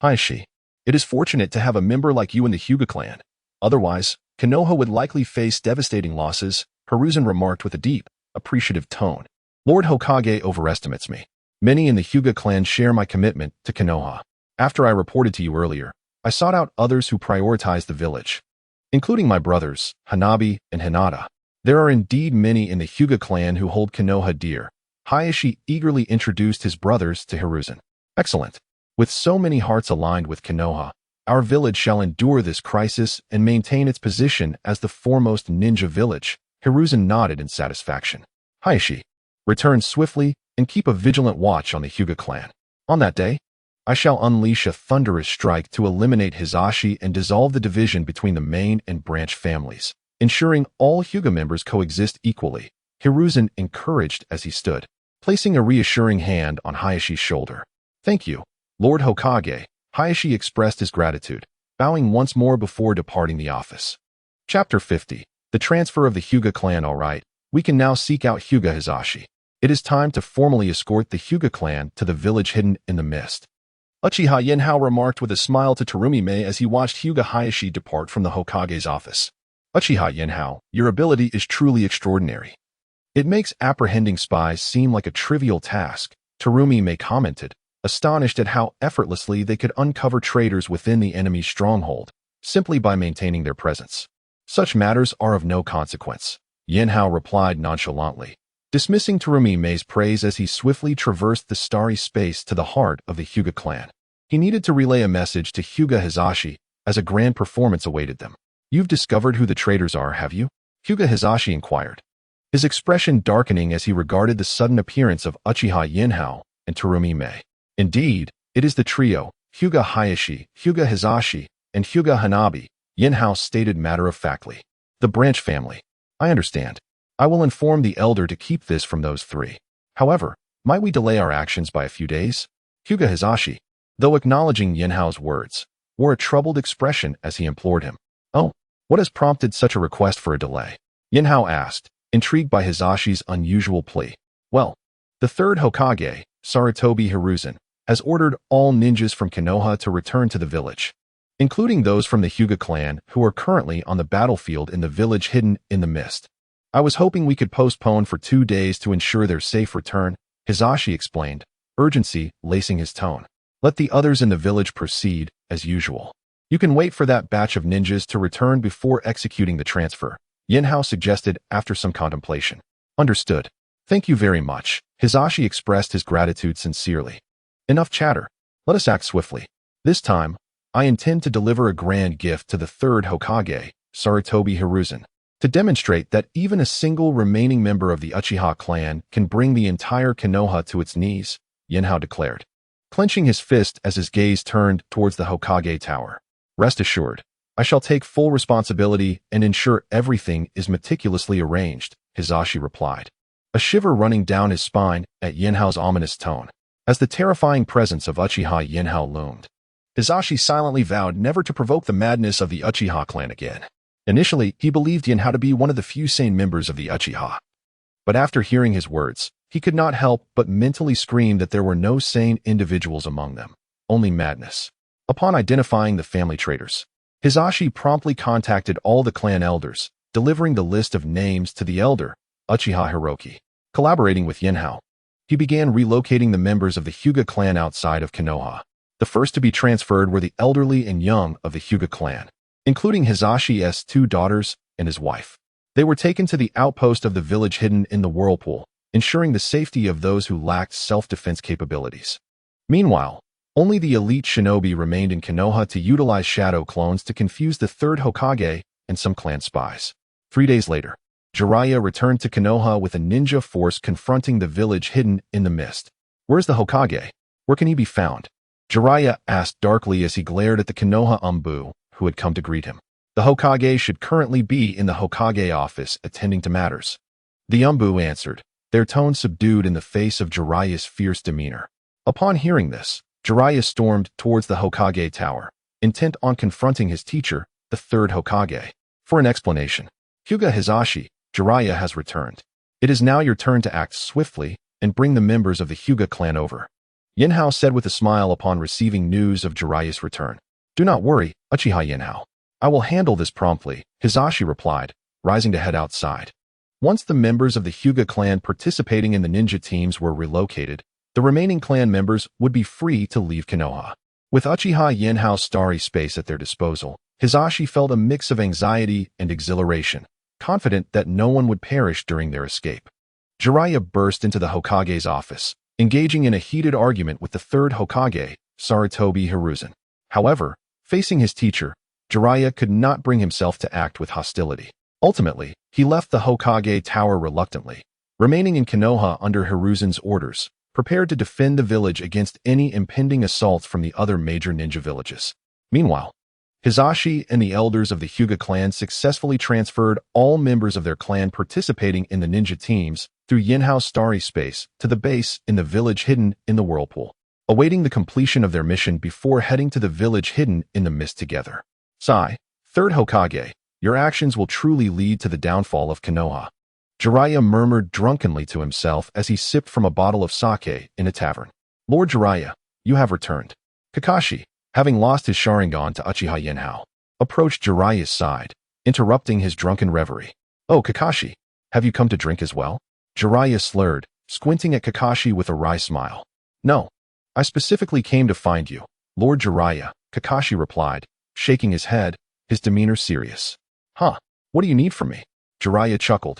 Hayashi. It is fortunate to have a member like you in the Hyuga clan. Otherwise, Konoha would likely face devastating losses, Hiruzen remarked with a deep, appreciative tone. Lord Hokage overestimates me. Many in the Hyuga clan share my commitment to Konoha. After I reported to you earlier, I sought out others who prioritize the village, including my brothers, Hanabi and Hinata. There are indeed many in the Hyuga clan who hold Konoha dear. Hayashi eagerly introduced his brothers to Hiruzen. Excellent. With so many hearts aligned with Konoha, our village shall endure this crisis and maintain its position as the foremost ninja village. Hiruzen nodded in satisfaction. Hayashi, return swiftly and keep a vigilant watch on the Hyuga clan. On that day, I shall unleash a thunderous strike to eliminate Hisashi and dissolve the division between the main and branch families, ensuring all Hyuga members coexist equally. Hiruzen encouraged as he stood, placing a reassuring hand on Hayashi's shoulder. Thank you, Lord Hokage. Hayashi expressed his gratitude, bowing once more before departing the office. Chapter 50. The transfer of the Hyuga clan. All right, we can now seek out Hyuga Hisashi. It is time to formally escort the Hyuga clan to the village hidden in the mist. Uchiha Yinhao remarked with a smile to Terumi Mei as he watched Hyuga Hayashi depart from the Hokage's office. Uchiha Yinhao, your ability is truly extraordinary. It makes apprehending spies seem like a trivial task, Terumi Mei commented, astonished at how effortlessly they could uncover traitors within the enemy's stronghold, simply by maintaining their presence. Such matters are of no consequence, Yanhao replied nonchalantly, dismissing Terumi Mei's praise as he swiftly traversed the starry space to the heart of the Hyuga clan. He needed to relay a message to Hyuga Hisashi as a grand performance awaited them. You've discovered who the traitors are, have you? Hyuga Hisashi inquired, his expression darkening as he regarded the sudden appearance of Uchiha Yinhao and Terumi Mei. Indeed, it is the trio, Hyuga Hayashi, Hyuga Hisashi, and Hyuga Hanabi, Yinhao stated matter-of-factly. The branch family. I understand. I will inform the elder to keep this from those three. However, might we delay our actions by a few days? Hyuga Hisashi, though acknowledging Yinhao's words, wore a troubled expression as he implored him. Oh, what has prompted such a request for a delay? Yinhao asked, intrigued by Hisashi's unusual plea. Well, the third Hokage, Sarutobi Hiruzen, has ordered all ninjas from Konoha to return to the village, including those from the Hyuga clan who are currently on the battlefield in the village hidden in the mist. I was hoping we could postpone for 2 days to ensure their safe return, Hisashi explained, urgency lacing his tone. Let the others in the village proceed, as usual. You can wait for that batch of ninjas to return before executing the transfer, Yinhao suggested after some contemplation. Understood. Thank you very much. Hisashi expressed his gratitude sincerely. Enough chatter. Let us act swiftly. This time, I intend to deliver a grand gift to the third Hokage, Sarutobi Hiruzen, to demonstrate that even a single remaining member of the Uchiha clan can bring the entire Konoha to its knees, Yinhao declared, clenching his fist as his gaze turned towards the Hokage tower. Rest assured, I shall take full responsibility and ensure everything is meticulously arranged, Hisashi replied, a shiver running down his spine at Yinhao's ominous tone. As the terrifying presence of Uchiha Yinhao loomed, Hisashi silently vowed never to provoke the madness of the Uchiha clan again. Initially, he believed Yinhao to be one of the few sane members of the Uchiha. But after hearing his words, he could not help but mentally scream that there were no sane individuals among them, only madness. Upon identifying the family traitors, Hisashi promptly contacted all the clan elders, delivering the list of names to the elder, Uchiha Hiroki. Collaborating with Yinhao, he began relocating the members of the Hyuga clan outside of Konoha. The first to be transferred were the elderly and young of the Hyuga clan, including Hizashi's 2 daughters and his wife. They were taken to the outpost of the village hidden in the whirlpool, ensuring the safety of those who lacked self-defense capabilities. Meanwhile, only the elite shinobi remained in Konoha to utilize shadow clones to confuse the 3rd Hokage and some clan spies. 3 days later, Jeriah returned to Konoha with a ninja force confronting the village hidden in the mist. "Where's the Hokage? Where can he be found?" Jeriah asked darkly as he glared at the Konoha Umbu, who had come to greet him. "The Hokage should currently be in the Hokage office attending to matters." The Umbu answered, their tone subdued in the face of Jeriah's fierce demeanor. Upon hearing this, Jeriah stormed towards the Hokage tower, intent on confronting his teacher, the 3rd Hokage. For an explanation, "Hyuga Hizashi, Jeriah has returned. It is now your turn to act swiftly and bring the members of the Hyuga clan over," Yinhao said with a smile upon receiving news of Jeriah's return. "Do not worry, Uchiha Yinhao. I will handle this promptly," Hizashi replied, rising to head outside. Once the members of the Hyuga clan participating in the ninja teams were relocated, the remaining clan members would be free to leave Konoha. With Uchiha Yinhao's starry space at their disposal, Hizashi felt a mix of anxiety and exhilaration, confident that no one would perish during their escape. Jeriah burst into the Hokage's office, engaging in a heated argument with the 3rd Hokage, Sarutobi Hiruzen. However, facing his teacher, Jeriah could not bring himself to act with hostility. Ultimately, he left the Hokage tower reluctantly, remaining in Konoha under Hiruzen's orders, prepared to defend the village against any impending assaults from the other major ninja villages. Meanwhile, Hizashi and the elders of the Hyuga clan successfully transferred all members of their clan participating in the ninja teams through Yinhao's starry space to the base in the village hidden in the whirlpool, awaiting the completion of their mission before heading to the village hidden in the mist together. "Sigh, 3rd Hokage, your actions will truly lead to the downfall of Konoha," Jeriah murmured drunkenly to himself as he sipped from a bottle of sake in a tavern. "Lord Jeriah, you have returned." Kakashi, having lost his Sharingan to Uchiha Yinhao, approached Jeriah's side, interrupting his drunken reverie. "Oh, Kakashi, have you come to drink as well?" Jeriah slurred, squinting at Kakashi with a wry smile. "No, I specifically came to find you, Lord Jeriah," Kakashi replied, shaking his head, his demeanor serious. "Huh, what do you need from me?" Jeriah chuckled,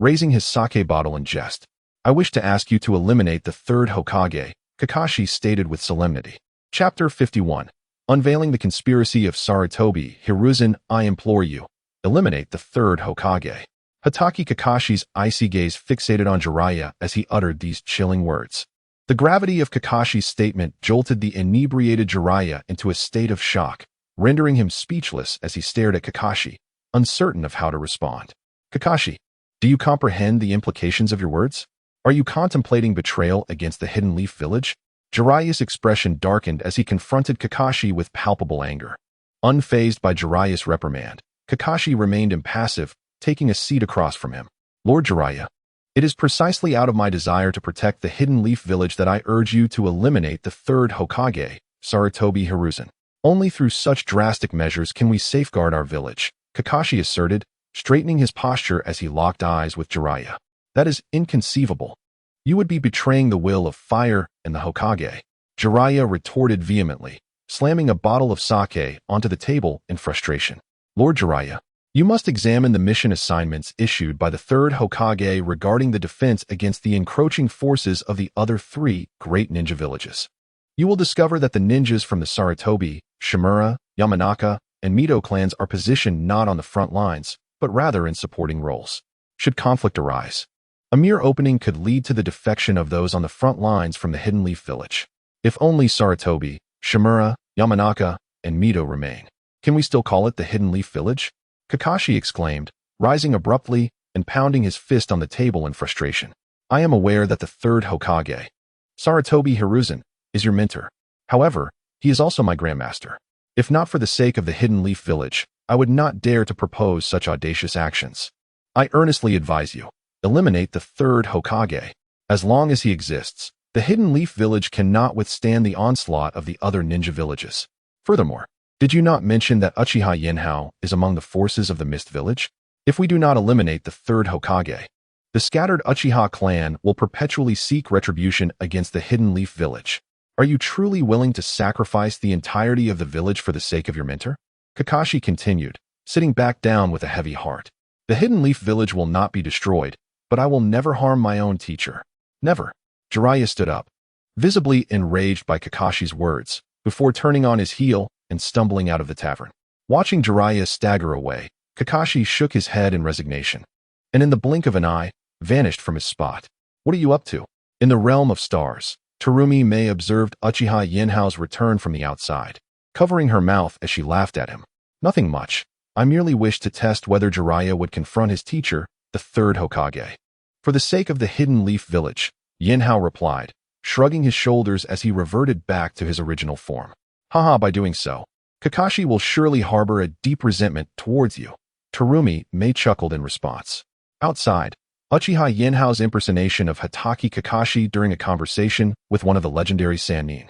raising his sake bottle in jest. "I wish to ask you to eliminate the 3rd Hokage," Kakashi stated with solemnity. Chapter 51. Unveiling the Conspiracy of Sarutobi Hiruzen. "I implore you, eliminate the 3rd Hokage." Hatake Kakashi's icy gaze fixated on Jeriah as he uttered these chilling words. The gravity of Kakashi's statement jolted the inebriated Jeriah into a state of shock, rendering him speechless as he stared at Kakashi, uncertain of how to respond. "Kakashi, do you comprehend the implications of your words? Are you contemplating betrayal against the Hidden Leaf Village?" Jeriah's expression darkened as he confronted Kakashi with palpable anger. Unfazed by Jeriah's reprimand, Kakashi remained impassive, taking a seat across from him. "Lord Jeriah, it is precisely out of my desire to protect the Hidden Leaf Village that I urge you to eliminate the 3rd Hokage, Sarutobi Hiruzen. Only through such drastic measures can we safeguard our village," Kakashi asserted, straightening his posture as he locked eyes with Jeriah. "That is inconceivable. You would be betraying the will of fire and the Hokage," Jeriah retorted vehemently, slamming a bottle of sake onto the table in frustration. "Lord Jeriah, you must examine the mission assignments issued by the 3rd Hokage regarding the defense against the encroaching forces of the other 3 great ninja villages. You will discover that the ninjas from the Sarutobi, Shimura, Yamanaka, and Mito clans are positioned not on the front lines, but rather in supporting roles. Should conflict arise, a mere opening could lead to the defection of those on the front lines from the Hidden Leaf Village. If only Sarutobi, Shimura, Yamanaka, and Mito remain, can we still call it the Hidden Leaf Village?" Kakashi exclaimed, rising abruptly and pounding his fist on the table in frustration. "I am aware that the 3rd Hokage, Sarutobi Hiruzen, is your mentor. However, he is also my grandmaster. If not for the sake of the Hidden Leaf Village, I would not dare to propose such audacious actions. I earnestly advise you, eliminate the 3rd Hokage. As long as he exists, the Hidden Leaf Village cannot withstand the onslaught of the other ninja villages. Furthermore, did you not mention that Uchiha Yanhao is among the forces of the Mist Village? If we do not eliminate the 3rd Hokage, The scattered Uchiha clan will perpetually seek retribution against the Hidden Leaf village. Are you truly willing to sacrifice the entirety of the village for the sake of your mentor? Kakashi continued, sitting back down with a heavy heart. The Hidden Leaf village will not be destroyed, but I will never harm my own teacher. Never. Jeriah stood up, visibly enraged by Kakashi's words, before turning on his heel and stumbling out of the tavern. Watching Jeriah stagger away, Kakashi shook his head in resignation, and in the blink of an eye, vanished from his spot. What are you up to? In the realm of stars, Terumi Mei observed Uchiha Yinhao's return from the outside, covering her mouth as she laughed at him. Nothing much. I merely wished to test whether Jeriah would confront his teacher, the third Hokage. For the sake of the Hidden Leaf village, Yinhao replied, shrugging his shoulders as he reverted back to his original form. Haha, by doing so, Kakashi will surely harbor a deep resentment towards you. Terumi Mei chuckled in response. Outside, Uchiha Yinhao's impersonation of Hatake Kakashi during a conversation with one of the legendary Sannin.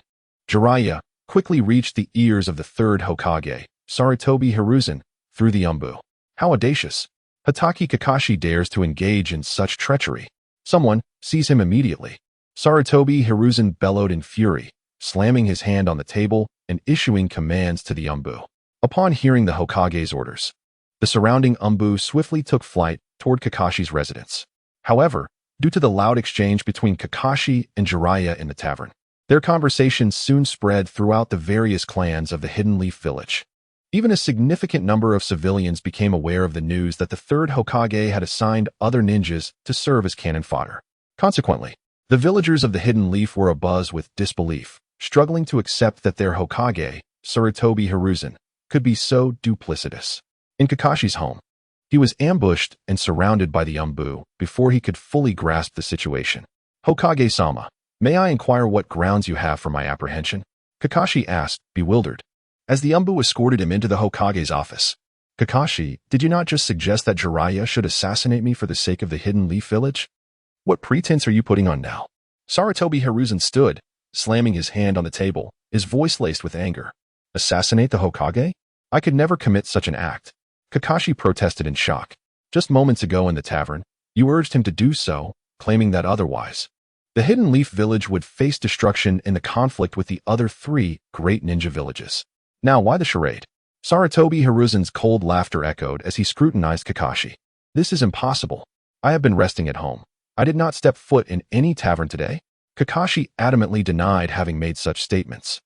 Jeriah quickly reached the ears of the third Hokage, Sarutobi Hiruzen, through the umbu. How audacious! Hatake Kakashi dares to engage in such treachery. Someone seize him immediately. Sarutobi Hiruzen bellowed in fury, slamming his hand on the table and issuing commands to the umbu. Upon hearing the Hokage's orders, the surrounding umbu swiftly took flight toward Kakashi's residence. However, due to the loud exchange between Kakashi and Jeriah in the tavern, their conversation soon spread throughout the various clans of the Hidden Leaf village. Even a significant number of civilians became aware of the news that the third Hokage had assigned other ninjas to serve as cannon fodder. Consequently, the villagers of the Hidden Leaf were abuzz with disbelief, struggling to accept that their Hokage, Sarutobi Hiruzen, could be so duplicitous. In Kakashi's home, he was ambushed and surrounded by the umbu before he could fully grasp the situation. Hokage-sama, may I inquire what grounds you have for my apprehension? Kakashi asked, bewildered, as the umbu escorted him into the Hokage's office. Kakashi, did you not just suggest that Jeriah should assassinate me for the sake of the Hidden Leaf village? What pretense are you putting on now? Sarutobi Hiruzen stood, slamming his hand on the table, his voice laced with anger. Assassinate the Hokage? I could never commit such an act. Kakashi protested in shock. Just moments ago in the tavern, you urged him to do so, claiming that otherwise the Hidden Leaf village would face destruction in the conflict with the other three great ninja villages. Now why the charade? Sarutobi Hiruzen's cold laughter echoed as he scrutinized Kakashi. This is impossible. I have been resting at home. I did not step foot in any tavern today. Kakashi adamantly denied having made such statements,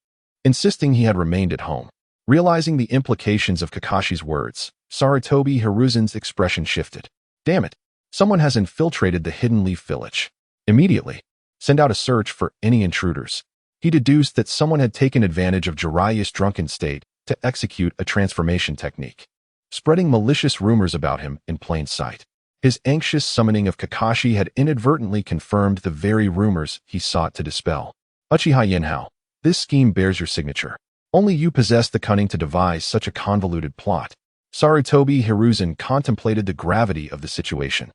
insisting he had remained at home. Realizing the implications of Kakashi's words, Sarutobi Hiruzen's expression shifted. Damn it! Someone has infiltrated the Hidden Leaf village. Immediately, send out a search for any intruders. He deduced that someone had taken advantage of Jeriah's drunken state to execute a transformation technique, spreading malicious rumors about him in plain sight. His anxious summoning of Kakashi had inadvertently confirmed the very rumors he sought to dispel. Uchiha Yanhao, this scheme bears your signature. Only you possess the cunning to devise such a convoluted plot. Sarutobi Hiruzen contemplated the gravity of the situation,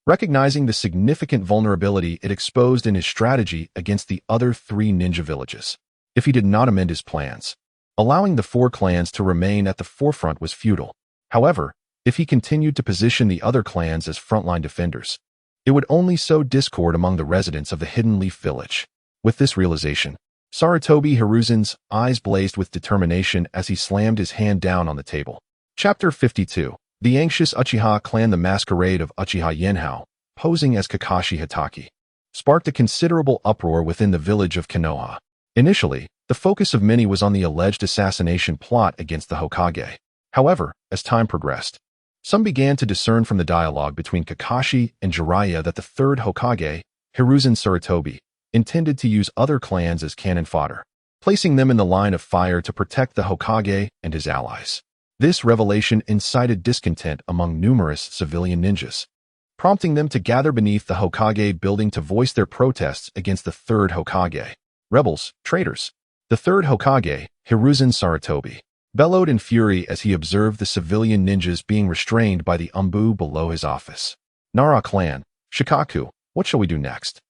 recognizing the significant vulnerability it exposed in his strategy against the other three ninja villages. If he did not amend his plans, allowing the four clans to remain at the forefront was futile. However, if he continued to position the other clans as frontline defenders, it would only sow discord among the residents of the Hidden Leaf village. With this realization, Sarutobi Hiruzen's eyes blazed with determination as he slammed his hand down on the table. Chapter 52. The Anxious Uchiha Clan. The masquerade of Uchiha Yanhao, posing as Kakashi Hatake, sparked a considerable uproar within the village of Konoha. Initially, the focus of many was on the alleged assassination plot against the Hokage. However, as time progressed, some began to discern from the dialogue between Kakashi and Jeriah that the third Hokage, Hiruzen Sarutobi, intended to use other clans as cannon fodder, placing them in the line of fire to protect the Hokage and his allies. This revelation incited discontent among numerous civilian ninjas, prompting them to gather beneath the Hokage building to voice their protests against the third Hokage. Rebels, traitors. The third Hokage, Hiruzen Sarutobi, bellowed in fury as he observed the civilian ninjas being restrained by the umbu below his office. Nara clan, Shikaku, what shall we do next?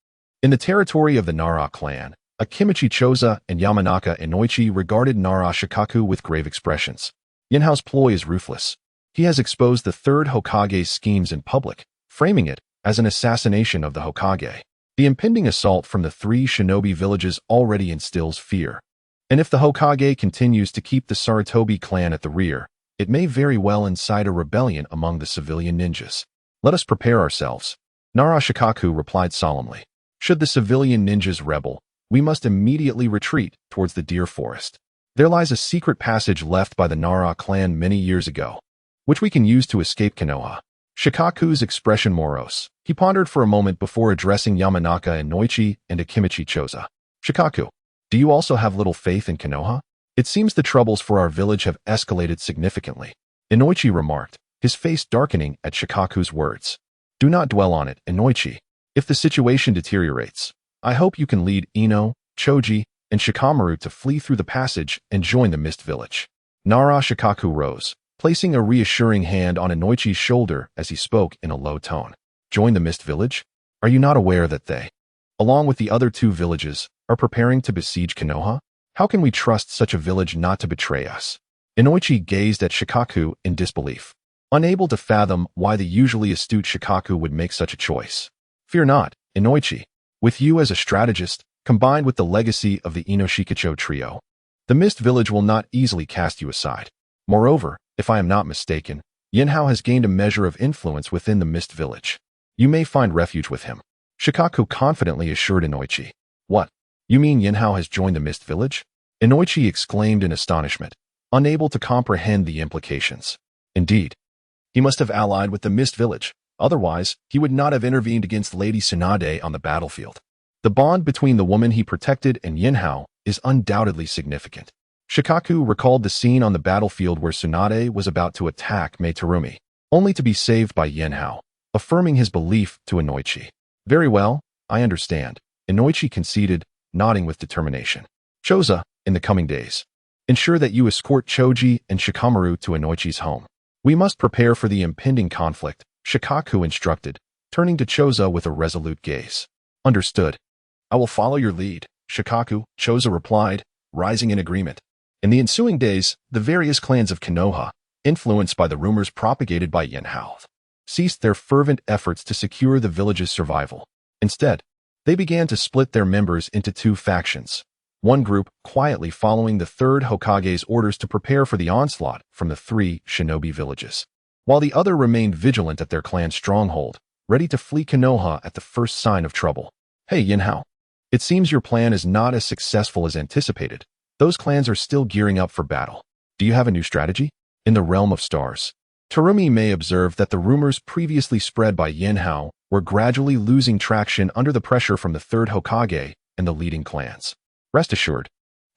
In the territory of the Nara clan, Akimichi Choza and Yamanaka Inoichi regarded Nara Shikaku with grave expressions. Yinhao's ploy is ruthless. He has exposed the third Hokage's schemes in public, framing it as an assassination of the Hokage. The impending assault from the 3 shinobi villages already instills fear. And if the Hokage continues to keep the Sarutobi clan at the rear, it may very well incite a rebellion among the civilian ninjas. Let us prepare ourselves. Nara Shikaku replied solemnly. Should the civilian ninjas rebel, we must immediately retreat towards the deer forest. There lies a secret passage left by the Nara clan many years ago, which we can use to escape Konoha. Shikaku's expression morose. He pondered for a moment before addressing Yamanaka and Noichi and Akimichi Choza. Shikaku, do you also have little faith in Konoha? It seems the troubles for our village have escalated significantly. Inoichi remarked, his face darkening at Shikaku's words. Do not dwell on it, Inoichi. If the situation deteriorates, I hope you can lead Ino, Choji, and Shikamaru to flee through the passage and join the Mist Village. Nara Shikaku rose, placing a reassuring hand on Inoichi's shoulder as he spoke in a low tone. Join the Mist Village? Are you not aware that they, along with the other 2 villages, are preparing to besiege Konoha? How can we trust such a village not to betray us? Inoichi gazed at Shikaku in disbelief, unable to fathom why the usually astute Shikaku would make such a choice. Fear not, Inoichi. With you as a strategist, combined with the legacy of the Inoshikacho trio, the Mist Village will not easily cast you aside. Moreover, if I am not mistaken, Yinhao has gained a measure of influence within the Mist Village. You may find refuge with him. Shikaku confidently assured Inoichi. What? You mean Yinhao has joined the Mist Village? Inoichi exclaimed in astonishment, unable to comprehend the implications. Indeed, he must have allied with the Mist Village. Otherwise, he would not have intervened against Lady Tsunade on the battlefield. The bond between the woman he protected and Yinhao is undoubtedly significant. Shikaku recalled the scene on the battlefield where Tsunade was about to attack Mei Terumi, only to be saved by Yinhao, affirming his belief to Inoichi. Very well, I understand, Inoichi conceded, nodding with determination. Choza, in the coming days, ensure that you escort Choji and Shikamaru to Inoichi's home. We must prepare for the impending conflict, Shikaku instructed, turning to Choza with a resolute gaze. Understood. I will follow your lead, Shikaku, Choza replied, rising in agreement. In the ensuing days, the various clans of Konoha, influenced by the rumors propagated by Yanhao, ceased their fervent efforts to secure the village's survival. Instead, they began to split their members into 2 factions. One group quietly following the 3rd Hokage's orders to prepare for the onslaught from the 3 shinobi villages, while the other remained vigilant at their clan's stronghold, ready to flee Konoha at the first sign of trouble. Hey Yinhao, it seems your plan is not as successful as anticipated. Those clans are still gearing up for battle. Do you have a new strategy? In the realm of stars, Terumi may observe that the rumors previously spread by Yinhao were gradually losing traction under the pressure from the 3rd Hokage and the leading clans. Rest assured,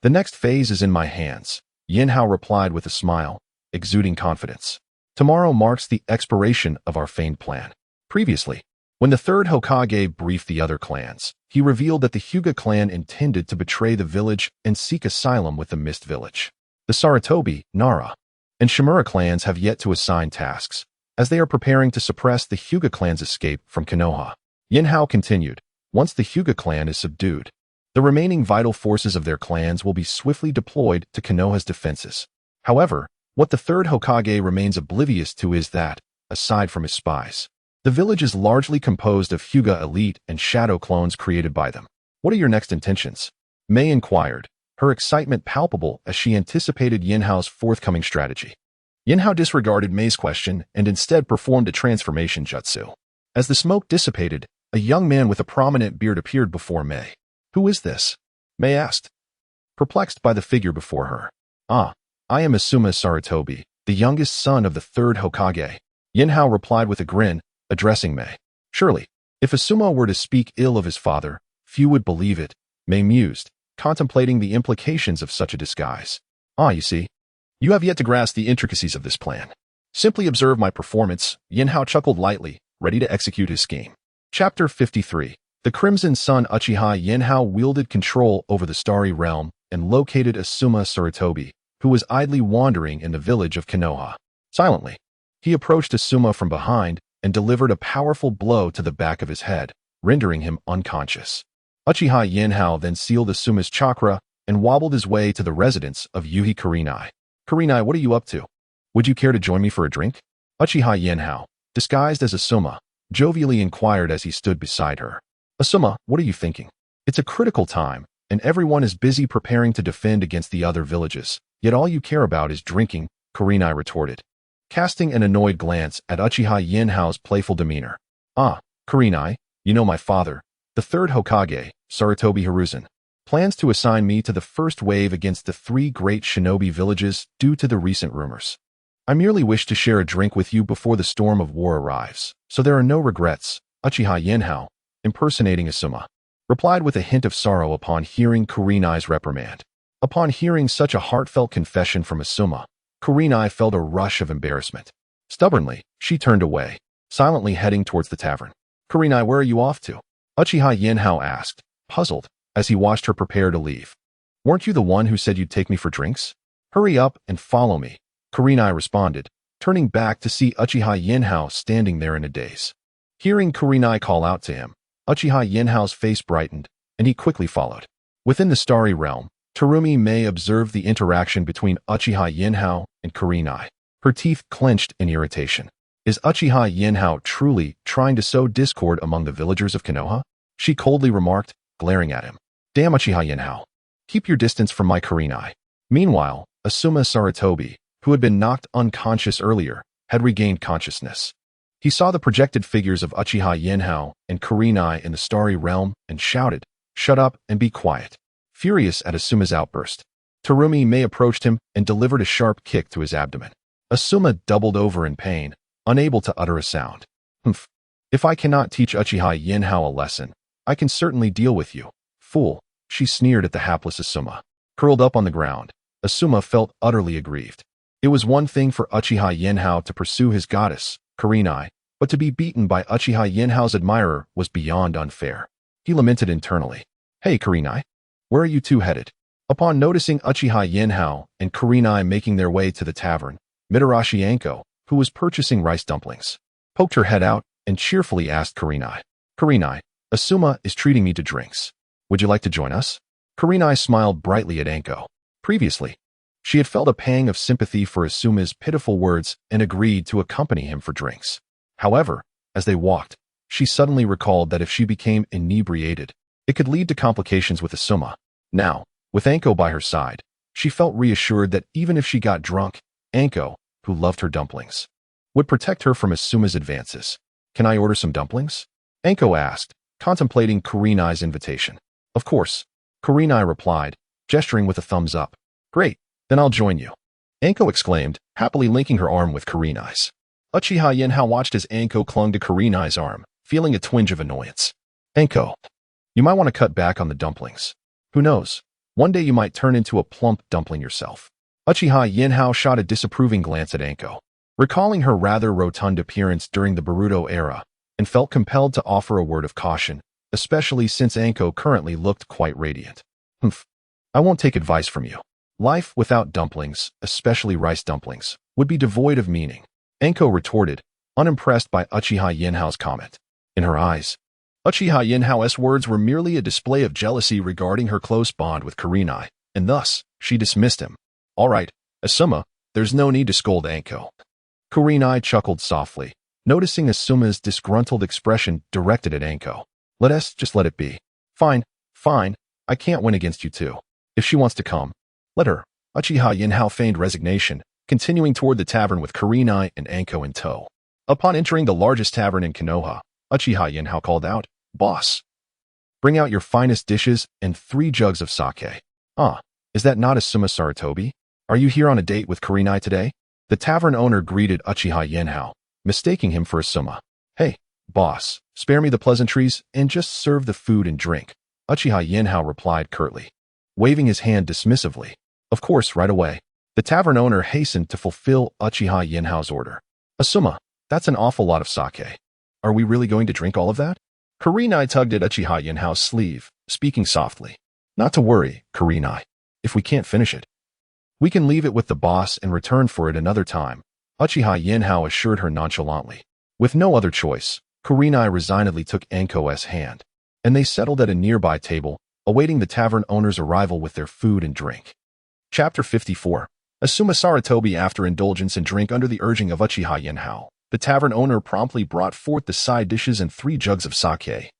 the next phase is in my hands, Yinhao replied with a smile, exuding confidence. Tomorrow marks the expiration of our feigned plan. Previously, when the 3rd Hokage briefed the other clans, he revealed that the Hyuga clan intended to betray the village and seek asylum with the Mist Village. The Sarutobi, Nara, and Shimura clans have yet to assign tasks, as they are preparing to suppress the Hyuga clan's escape from Konoha. Yinhao continued, once the Hyuga clan is subdued, the remaining vital forces of their clans will be swiftly deployed to Konoha's defenses. However, what the 3rd Hokage remains oblivious to is that, aside from his spies, the village is largely composed of Hyuga elite and shadow clones created by them. What are your next intentions? Mei inquired, her excitement palpable as she anticipated Yinhao's forthcoming strategy. Yinhao disregarded Mei's question and instead performed a transformation jutsu. As the smoke dissipated, a young man with a prominent beard appeared before Mei. Who is this? Mei asked, perplexed by the figure before her. I am Asuma Sarutobi, the youngest son of the 3rd Hokage. Yinhao replied with a grin, addressing Mei. Surely, if Asuma were to speak ill of his father, few would believe it, Mei mused, contemplating the implications of such a disguise. You see, you have yet to grasp the intricacies of this plan. Simply observe my performance, Yinhao chuckled lightly, ready to execute his scheme. Chapter 53. The Crimson Sun Uchiha Yinhao wielded control over the Starry Realm and located Asuma Sarutobi, who was idly wandering in the village of Konoha. Silently, he approached Asuma from behind and delivered a powerful blow to the back of his head, rendering him unconscious. Uchiha Yinhao then sealed Asuma's chakra and wobbled his way to the residence of Yuhi Kurenai. Kurenai, what are you up to? Would you care to join me for a drink? Uchiha Yinhao, disguised as Asuma, jovially inquired as he stood beside her. Asuma, what are you thinking? It's a critical time, and everyone is busy preparing to defend against the other villages, yet all you care about is drinking, Kurenai retorted, casting an annoyed glance at Uchiha Yinhao's playful demeanor. Ah, Kurenai, you know my father, the third Hokage, Sarutobi Hiruzen, plans to assign me to the first wave against the 3 great shinobi villages due to the recent rumors. I merely wish to share a drink with you before the storm of war arrives, so there are no regrets, Uchiha Yinhao, impersonating Asuma, replied with a hint of sorrow upon hearing Kurenai's reprimand. Upon hearing such a heartfelt confession from Asuma, Kurenai felt a rush of embarrassment. Stubbornly, she turned away, silently heading towards the tavern. Kurenai, where are you off to? Uchiha Yinhao asked, puzzled, as he watched her prepare to leave. Weren't you the one who said you'd take me for drinks? Hurry up and follow me, Kurenai responded, turning back to see Uchiha Yinhao standing there in a daze. Hearing Kurenai call out to him, Uchiha Yinhao's face brightened, and he quickly followed. Within the starry realm, Terumi Mei observed the interaction between Uchiha Yinhao and Kurenai, her teeth clenched in irritation. Is Uchiha Yinhao truly trying to sow discord among the villagers of Konoha? She coldly remarked, glaring at him. Damn Uchiha Yinhao. Keep your distance from my Kurenai. Meanwhile, Asuma Sarutobi, who had been knocked unconscious earlier, had regained consciousness. He saw the projected figures of Uchiha Yinhao and Kurenai in the starry realm and shouted, shut up and be quiet. Furious at Asuma's outburst, Terumi Mei approached him and delivered a sharp kick to his abdomen. Asuma doubled over in pain, unable to utter a sound. Humph. If I cannot teach Uchiha Yinhao a lesson, I can certainly deal with you, fool, she sneered at the hapless Asuma. Curled up on the ground, Asuma felt utterly aggrieved. It was one thing for Uchiha Yinhao to pursue his goddess, Kurenai, but to be beaten by Uchiha Yinhao's admirer was beyond unfair. He lamented internally. Hey Kurenai, where are you two headed? Upon noticing Uchiha Yinhao and Kurenai making their way to the tavern, Mitarashi Anko, who was purchasing rice dumplings, poked her head out and cheerfully asked Kurenai, Kurenai, Asuma is treating me to drinks. Would you like to join us? Kurenai smiled brightly at Anko. Previously, she had felt a pang of sympathy for Asuma's pitiful words and agreed to accompany him for drinks. However, as they walked, she suddenly recalled that if she became inebriated, it could lead to complications with Asuma. Now, with Anko by her side, she felt reassured that even if she got drunk, Anko, who loved her dumplings, would protect her from Asuma's advances. Can I order some dumplings? Anko asked, contemplating Kurenai's invitation. Of course, Kurenai replied, gesturing with a thumbs up. Great, then I'll join you. Anko exclaimed, happily linking her arm with Kurenai's. Uchiha Yinhao watched as Anko clung to Kurenai's arm, feeling a twinge of annoyance. Anko, you might want to cut back on the dumplings. Who knows? One day you might turn into a plump dumpling yourself. Uchiha Yinhao shot a disapproving glance at Anko, recalling her rather rotund appearance during the Boruto era, and felt compelled to offer a word of caution, especially since Anko currently looked quite radiant. Humph. I won't take advice from you. Life without dumplings, especially rice dumplings, would be devoid of meaning. Anko retorted, unimpressed by Uchiha Yinhao's comment. In her eyes, Uchiha Yinhao's words were merely a display of jealousy regarding her close bond with Kurenai, and thus, she dismissed him. All right, Asuma, there's no need to scold Anko. Kurenai chuckled softly, noticing Asuma's disgruntled expression directed at Anko. Just let it be. Fine, I can't win against you two. If she wants to come, let her. Uchiha Yinhao feigned resignation, continuing toward the tavern with Kurenai and Anko in tow. Upon entering the largest tavern in Konoha, Uchiha Yinhao called out, Boss, bring out your finest dishes and 3 jugs of sake. Ah, is that not Asuma Sarutobi? Are you here on a date with Kurenai today? The tavern owner greeted Uchiha Yinhao, mistaking him for Asuma. Hey, boss, spare me the pleasantries and just serve the food and drink, Uchiha Yinhao replied curtly, waving his hand dismissively. Of course, right away. The tavern owner hastened to fulfill Uchiha Yinhao's order. Asuma, that's an awful lot of sake. Are we really going to drink all of that? Kurenai tugged at Uchiha Yinhao's sleeve, speaking softly. Not to worry, Kurenai. If we can't finish it, we can leave it with the boss and return for it another time, Uchiha Yinhao assured her nonchalantly. With no other choice, Kurenai resignedly took Anko's hand, and they settled at a nearby table, awaiting the tavern owner's arrival with their food and drink. Chapter 54. Asuma Sarutobi after indulgence and drink under the urging of Uchiha Yanhao, The tavern owner promptly brought forth the side dishes and 3 jugs of sake,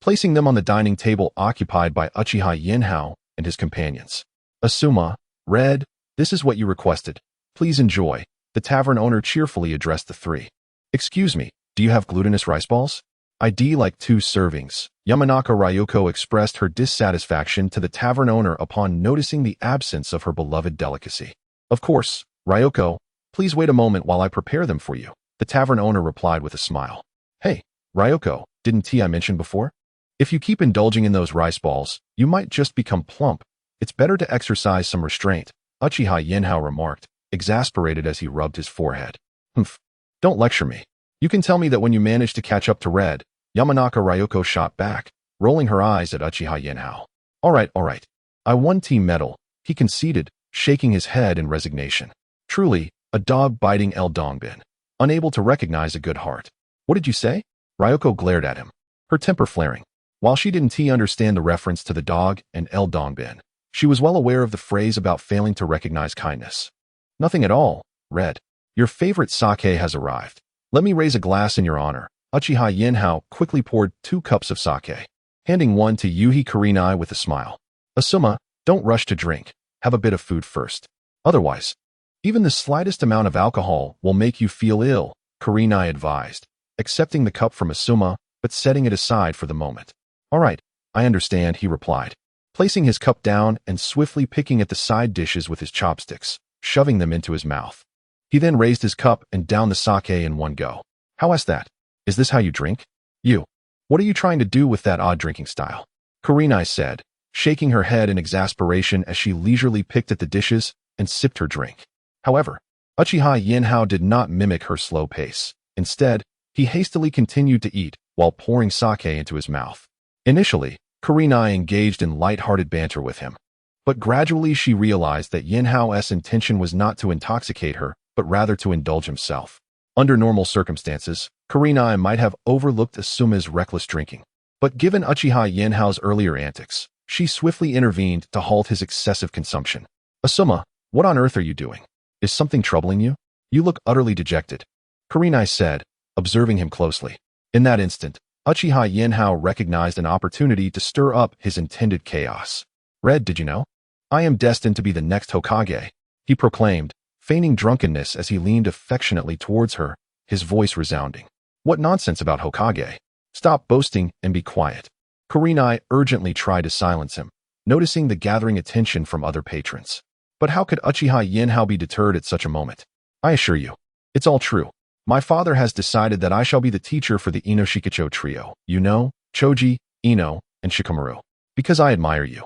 placing them on the dining table occupied by Uchiha Yinhao and his companions. Asuma, Red, this is what you requested. Please enjoy. The tavern owner cheerfully addressed the 3. Excuse me, do you have glutinous rice balls? I'd like 2 servings. Yamanaka Ryoko expressed her dissatisfaction to the tavern owner upon noticing the absence of her beloved delicacy. Of course, Ryoko, please wait a moment while I prepare them for you, the tavern owner replied with a smile. Hey, Ryoko, didn't I mention before? If you keep indulging in those rice balls, you might just become plump. It's better to exercise some restraint, Uchiha Yinhao remarked, exasperated as he rubbed his forehead. Humph. Don't lecture me. You can tell me that when you manage to catch up to Red, Yamanaka Ryoko shot back, rolling her eyes at Uchiha Yanhao. All right. I won team medal, he conceded, shaking his head in resignation. Truly, a dog biting El Dongbin, unable to recognize a good heart. What did you say? Ryoko glared at him, her temper flaring. While she didn't understand the reference to the dog and El Dongbin, she was well aware of the phrase about failing to recognize kindness. Nothing at all, Red. Your favorite sake has arrived. Let me raise a glass in your honor. Uchiha Yinhao quickly poured 2 cups of sake, handing one to Yuhi Kurenai with a smile. Asuma, don't rush to drink. Have a bit of food first. Otherwise, even the slightest amount of alcohol will make you feel ill, Kurenai advised, accepting the cup from Asuma but setting it aside for the moment. All right, I understand, he replied, placing his cup down and swiftly picking at the side dishes with his chopsticks, shoving them into his mouth. He then raised his cup and downed the sake in one go. How is that? Is this how you drink? You. What are you trying to do with that odd drinking style? Kurenai said, shaking her head in exasperation as she leisurely picked at the dishes and sipped her drink. However, Uchiha Yinhao did not mimic her slow pace. Instead, he hastily continued to eat while pouring sake into his mouth. Initially, Kurenai engaged in light-hearted banter with him, but gradually she realized that Yinhao's intention was not to intoxicate her, but rather to indulge himself. Under normal circumstances, Kurenai might have overlooked Asuma's reckless drinking, but given Uchiha Yinhao's earlier antics, she swiftly intervened to halt his excessive consumption. Asuma, what on earth are you doing? Is something troubling you? You look utterly dejected, Kurenai said, observing him closely. In that instant, Uchiha Yinhao recognized an opportunity to stir up his intended chaos. Red, did you know? I am destined to be the next Hokage, he proclaimed, feigning drunkenness as he leaned affectionately towards her, his voice resounding. What nonsense about Hokage? Stop boasting and be quiet. Kurenai urgently tried to silence him, noticing the gathering attention from other patrons. But how could Uchiha Yinhao be deterred at such a moment? I assure you, it's all true. My father has decided that I shall be the teacher for the Ino Shikacho trio, you know, Choji, Ino, and Shikamaru. Because I admire you.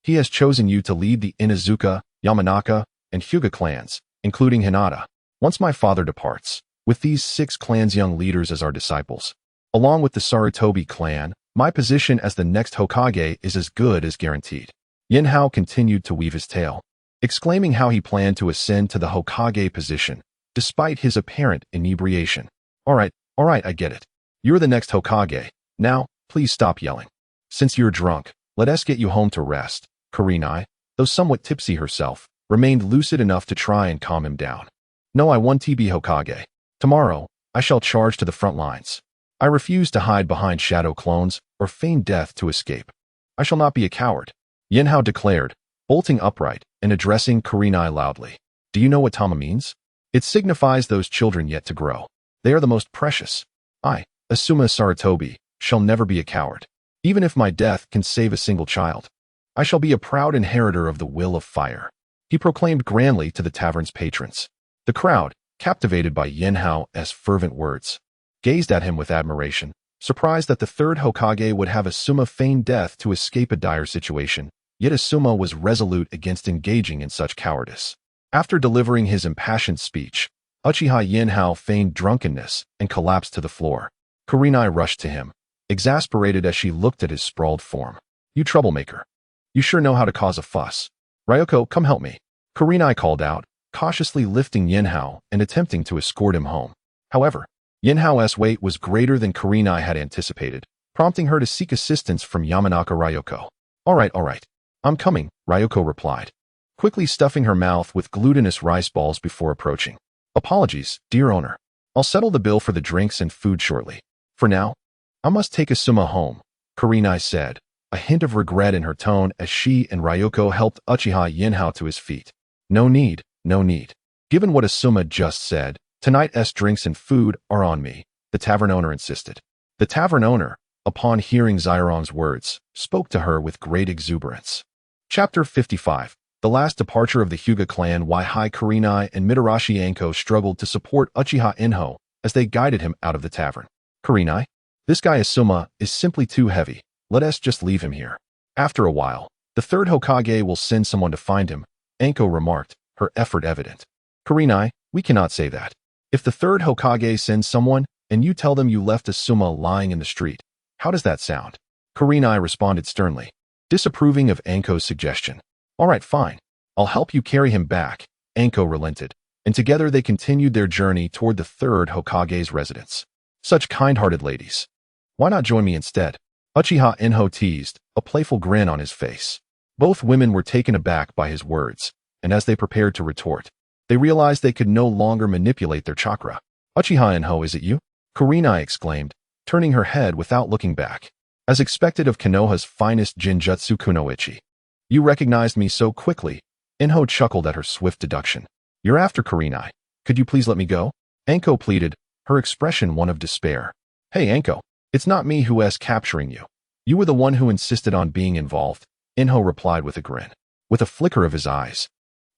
He has chosen you to lead the Inuzuka, Yamanaka, and Hyuga clans, including Hinata. Once my father departs, with these 6 clans' young leaders as our disciples, along with the Sarutobi clan, my position as the next Hokage is as good as guaranteed. Yinhao continued to weave his tale, exclaiming how he planned to ascend to the Hokage position, despite his apparent inebriation. All right, I get it. You're the next Hokage. Now, please stop yelling. Since you're drunk, let us get you home to rest. Kurenai, though somewhat tipsy herself, remained lucid enough to try and calm him down. No, I want to be Hokage. Tomorrow, I shall charge to the front lines. I refuse to hide behind shadow clones or feign death to escape. I shall not be a coward, Yinhao declared, bolting upright and addressing Kurenai loudly. Do you know what Tama means? It signifies those children yet to grow. They are the most precious. I, Asuma Sarutobi, shall never be a coward. Even if my death can save a single child, I shall be a proud inheritor of the will of fire, he proclaimed grandly to the tavern's patrons. The crowd, captivated by Yinhao's fervent words, gazed at him with admiration, surprised that the 3rd Hokage would have Asuma feign death to escape a dire situation, yet Asuma was resolute against engaging in such cowardice. After delivering his impassioned speech, Uchiha Yinhao feigned drunkenness and collapsed to the floor. Kurenai rushed to him, exasperated as she looked at his sprawled form. You troublemaker. You sure know how to cause a fuss. Ryoko, come help me. Kurenai called out, cautiously lifting Yinhao and attempting to escort him home. However, Yinhao's weight was greater than Kurenai had anticipated, prompting her to seek assistance from Yamanaka Ryoko. All right. I'm coming, Ryoko replied, quickly stuffing her mouth with glutinous rice balls before approaching. Apologies, dear owner. I'll settle the bill for the drinks and food shortly. For now, I must take Asuma home, Kurenai said, a hint of regret in her tone as she and Ryoko helped Uchiha Yinhao to his feet. No need, no need. Given what Asuma just said, tonight's drinks and food are on me, the tavern owner insisted. The tavern owner, upon hearing Xiron's words, spoke to her with great exuberance. Chapter 55. The last departure of the Hyuga clan. Why Hai Kurenai and Mitarashi Anko struggled to support Uchiha Yinhao as they guided him out of the tavern. Kurenai, this guy Asuma is simply too heavy. Let us just leave him here. After a while, the third Hokage will send someone to find him, Anko remarked, her effort evident. Kurenai, we cannot say that. If the third Hokage sends someone, and you tell them you left Asuma lying in the street, how does that sound? Kurenai responded sternly, disapproving of Anko's suggestion. All right, fine. I'll help you carry him back, Anko relented, and together they continued their journey toward the third Hokage's residence. Such kind-hearted ladies. Why not join me instead? Uchiha Yinhao teased, a playful grin on his face. Both women were taken aback by his words, and as they prepared to retort, they realized they could no longer manipulate their chakra. Uchiha Yinhao, is it you? Kurenai exclaimed, turning her head without looking back. As expected of Konoha's finest Jinjutsu Kunoichi. You recognized me so quickly. Yinhao chuckled at her swift deduction. You're after Kurenai. Could you please let me go? Anko pleaded, her expression one of despair. Hey Anko, it's not me who is capturing you. You were the one who insisted on being involved, Yinhao replied with a grin. With a flicker of his eyes,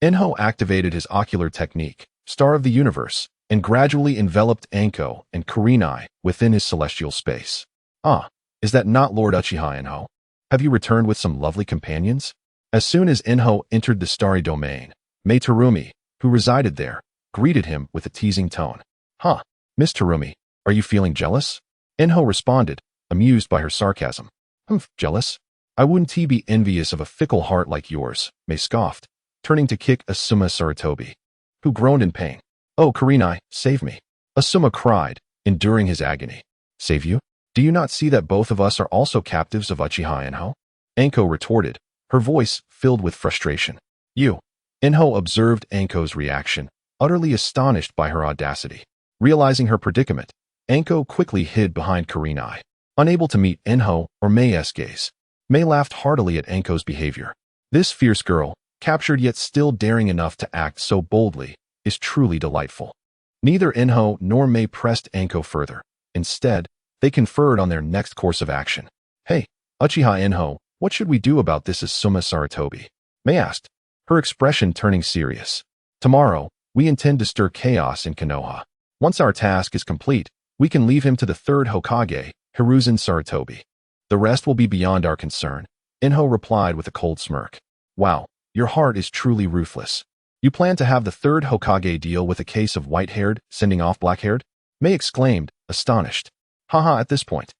Yinhao activated his ocular technique, Star of the Universe, and gradually enveloped Anko and Kurenai within his celestial space. Ah, is that not Lord Uchiha Yinhao? Have you returned with some lovely companions? As soon as Yinhao entered the starry domain, Mei Terumi, who resided there, greeted him with a teasing tone. Huh, Miss Terumi, are you feeling jealous? Yinhao responded, amused by her sarcasm. Jealous? I wouldn't be envious of a fickle heart like yours, Mei scoffed, turning to kick Asuma Saratobi, who groaned in pain. Oh, Kurenai, save me. Asuma cried, enduring his agony. Save you? Do you not see that both of us are also captives of Uchiha Yinhao? Anko retorted, her voice filled with frustration. You. Yinhao observed Anko's reaction, utterly astonished by her audacity. Realizing her predicament, Anko quickly hid behind Kurenai, unable to meet Yinhao or Mei's gaze. Mei laughed heartily at Anko's behavior. This fierce girl, captured yet still daring enough to act so boldly, is truly delightful. Neither Yinhao nor Mei pressed Anko further. Instead, they conferred on their next course of action. Hey, Uchiha Yinhao, what should we do about this Asuma Saratobi? Mei asked, her expression turning serious. Tomorrow, we intend to stir chaos in Konoha. Once our task is complete, we can leave him to the third Hokage, Hiruzen Saratobi. The rest will be beyond our concern, Yinhao replied with a cold smirk. Wow, your heart is truly ruthless. You plan to have the third Hokage deal with a case of white-haired, sending off black-haired? Mei exclaimed, astonished. Haha, at this point.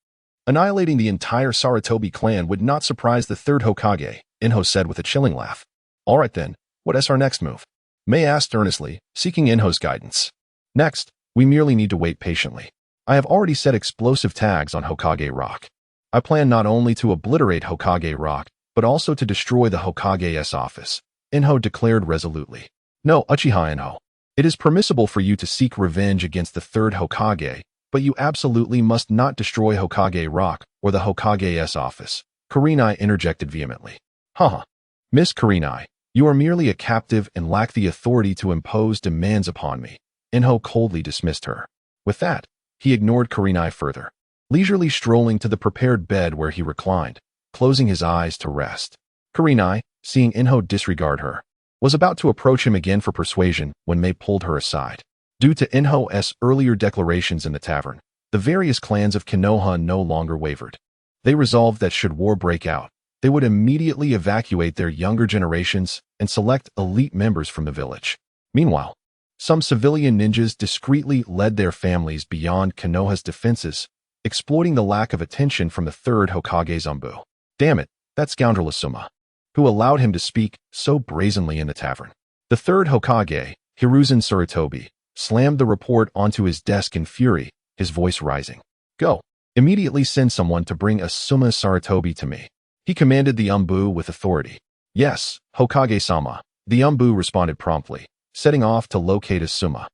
Annihilating the entire Saratobi clan would not surprise the third Hokage, Yinhao said with a chilling laugh. All right then, what is our next move? Mei asked earnestly, seeking Yinhao's guidance. Next, we merely need to wait patiently. I have already set explosive tags on Hokage Rock. I plan not only to obliterate Hokage Rock, but also to destroy the Hokage's office, Yinhao declared resolutely. No, Uchiha Yinhao. It is permissible for you to seek revenge against the third Hokage, but you absolutely must not destroy Hokage Rock or the Hokage's office, Kurenai interjected vehemently. Haha. Miss Kurenai, you are merely a captive and lack the authority to impose demands upon me, Yinhao coldly dismissed her. With that, he ignored Kurenai further, leisurely strolling to the prepared bed where he reclined, closing his eyes to rest. Kurenai, seeing Yinhao disregard her, was about to approach him again for persuasion when Mei pulled her aside. Due to Yinhao's earlier declarations in the tavern, the various clans of Konoha no longer wavered. They resolved that should war break out, they would immediately evacuate their younger generations and select elite members from the village. Meanwhile, some civilian ninjas discreetly led their families beyond Konoha's defenses, exploiting the lack of attention from the third Hokage Zanbu. Damn it, that scoundrel Asuma, who allowed him to speak so brazenly in the tavern. The third Hokage, Hiruzen Saratobi, slammed the report onto his desk in fury, his voice rising. Go. Immediately send someone to bring Asuma Saratobi to me. He commanded the Umbu with authority. Yes, Hokage-sama, the Umbu responded promptly, setting off to locate Asuma.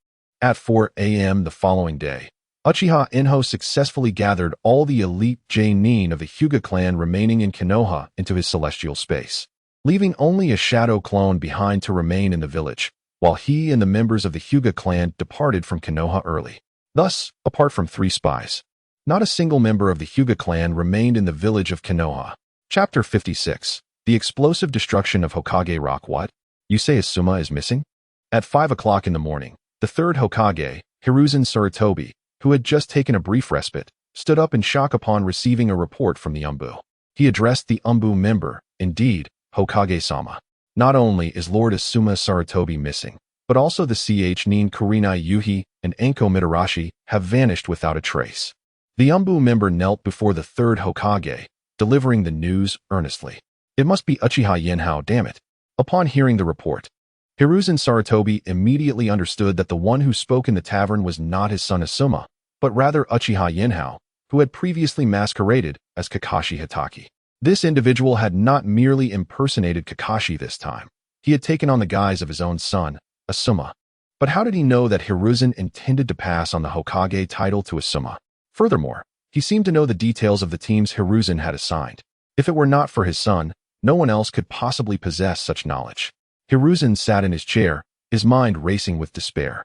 At 4 a.m. the following day, Uchiha Yinhao successfully gathered all the elite Nin of the Hyuga clan remaining in Konoha into his celestial space, leaving only a shadow clone behind to remain in the village, while he and the members of the Hyuga clan departed from Konoha early. Thus, apart from 3 spies, not a single member of the Hyuga clan remained in the village of Konoha. Chapter 56. The explosive destruction of Hokage Rock. What? You say Asuma is missing? At 5 o'clock in the morning, the third Hokage, Hiruzen Sarutobi, who had just taken a brief respite, stood up in shock upon receiving a report from the Umbu. He addressed the Umbu member, indeed, Hokage-sama. Not only is Lord Asuma Sarutobi missing, but also the Nin Kurenai Yuhi and Anko Mitarashi have vanished without a trace. The Umbu member knelt before the third Hokage, delivering the news earnestly. It must be Uchiha Yanhao, damn it. Upon hearing the report, Hiruzen Sarutobi immediately understood that the one who spoke in the tavern was not his son Asuma, but rather Uchiha Yinhao, who had previously masqueraded as Kakashi Hatake. This individual had not merely impersonated Kakashi this time. He had taken on the guise of his own son, Asuma. But how did he know that Hiruzen intended to pass on the Hokage title to Asuma? Furthermore, he seemed to know the details of the teams Hiruzen had assigned. If it were not for his son, no one else could possibly possess such knowledge. Hiruzen sat in his chair, his mind racing with despair.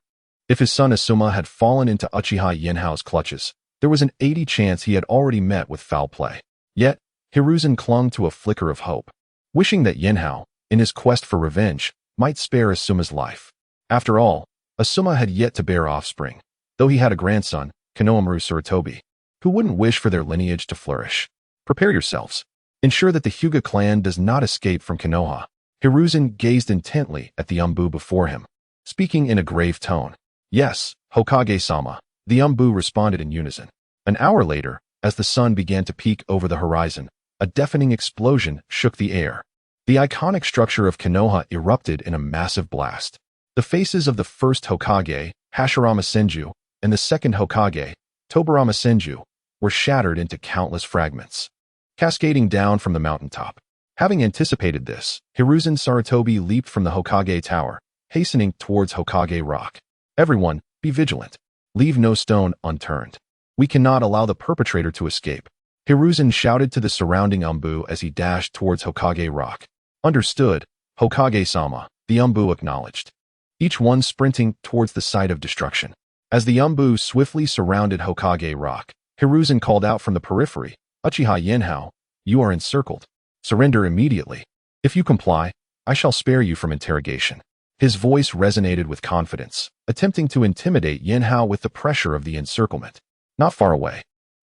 If his son Asuma had fallen into Uchiha Yinhao's clutches, there was an 80% chance he had already met with foul play. Yet, Hiruzen clung to a flicker of hope, wishing that Yanhao, in his quest for revenge, might spare Asuma's life. After all, Asuma had yet to bear offspring, though he had a grandson, Konohamaru Sarutobi. Who wouldn't wish for their lineage to flourish? Prepare yourselves. Ensure that the Hyuga clan does not escape from Konoha. Hiruzen gazed intently at the Umbu before him, speaking in a grave tone. Yes, Hokage-sama, the Umbu responded in unison. An hour later, as the sun began to peak over the horizon, a deafening explosion shook the air. The iconic structure of Konoha erupted in a massive blast. The faces of the first Hokage, Hashirama Senju, and the second Hokage, Tobirama Senju, were shattered into countless fragments, cascading down from the mountaintop. Having anticipated this, Hiruzen Sarutobi leaped from the Hokage Tower, hastening towards Hokage Rock. Everyone, be vigilant. Leave no stone unturned. We cannot allow the perpetrator to escape. Hiruzen shouted to the surrounding Umbu as he dashed towards Hokage Rock. Understood, Hokage-sama, the Umbu acknowledged, each one sprinting towards the site of destruction. As the Umbu swiftly surrounded Hokage Rock, Hiruzen called out from the periphery, Uchiha Yanhao, you are encircled. Surrender immediately. If you comply, I shall spare you from interrogation. His voice resonated with confidence, attempting to intimidate Yanhao with the pressure of the encirclement. Not far away,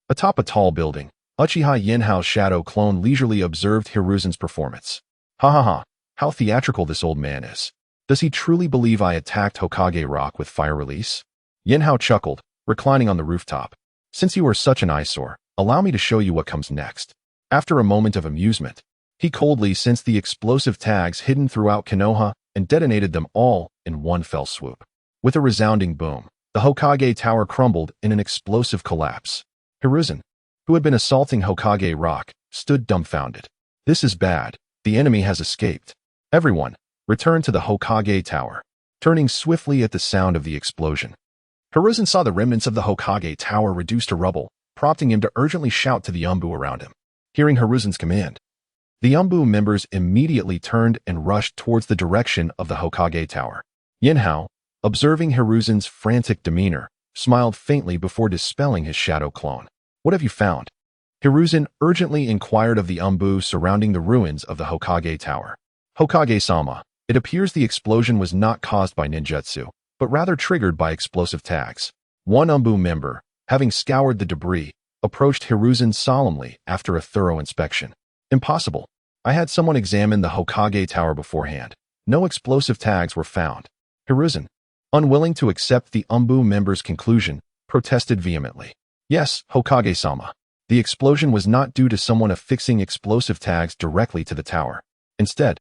atop a tall building, Uchiha Yinhao's shadow clone leisurely observed Hiruzen's performance. Ha ha ha, how theatrical this old man is. Does he truly believe I attacked Hokage Rock with fire release? Yinhao chuckled, reclining on the rooftop. Since you are such an eyesore, allow me to show you what comes next. After a moment of amusement, he coldly sensed the explosive tags hidden throughout Konoha and detonated them all in one fell swoop. With a resounding boom, the Hokage Tower crumbled in an explosive collapse. Hiruzen, who had been assaulting Hokage Rock, stood dumbfounded. This is bad. The enemy has escaped. Everyone, return to the Hokage Tower. Turning swiftly at the sound of the explosion, Hiruzen saw the remnants of the Hokage Tower reduced to rubble, prompting him to urgently shout to the Umbu around him. Hearing Hiruzen's command, the Umbu members immediately turned and rushed towards the direction of the Hokage Tower. Yinhao, observing Hiruzen's frantic demeanor, smiled faintly before dispelling his shadow clone. What have you found? Hiruzen urgently inquired of the Umbu surrounding the ruins of the Hokage Tower. Hokage-sama, it appears the explosion was not caused by ninjutsu, but rather triggered by explosive tags. One Umbu member, having scoured the debris, approached Hiruzen solemnly after a thorough inspection. Impossible. I had someone examine the Hokage Tower beforehand. No explosive tags were found. Hiruzen, unwilling to accept the Umbu member's conclusion, protested vehemently. Yes, Hokage-sama. The explosion was not due to someone affixing explosive tags directly to the tower. Instead,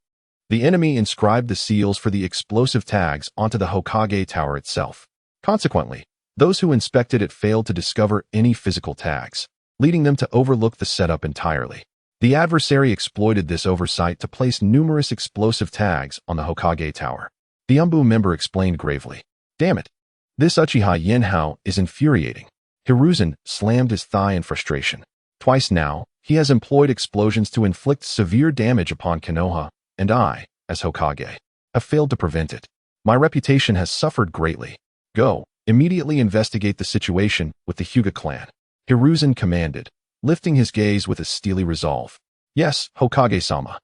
the enemy inscribed the seals for the explosive tags onto the Hokage Tower itself. Consequently, those who inspected it failed to discover any physical tags, leading them to overlook the setup entirely. The adversary exploited this oversight to place numerous explosive tags on the Hokage Tower. The Umbu member explained gravely. Damn it. This Uchiha Yinhao is infuriating. Hiruzen slammed his thigh in frustration. Twice now, he has employed explosions to inflict severe damage upon Konoha, and I, as Hokage, have failed to prevent it. My reputation has suffered greatly. Go, immediately investigate the situation with the Hyuga clan. Hiruzen commanded, lifting his gaze with a steely resolve. Yes, Hokage-sama.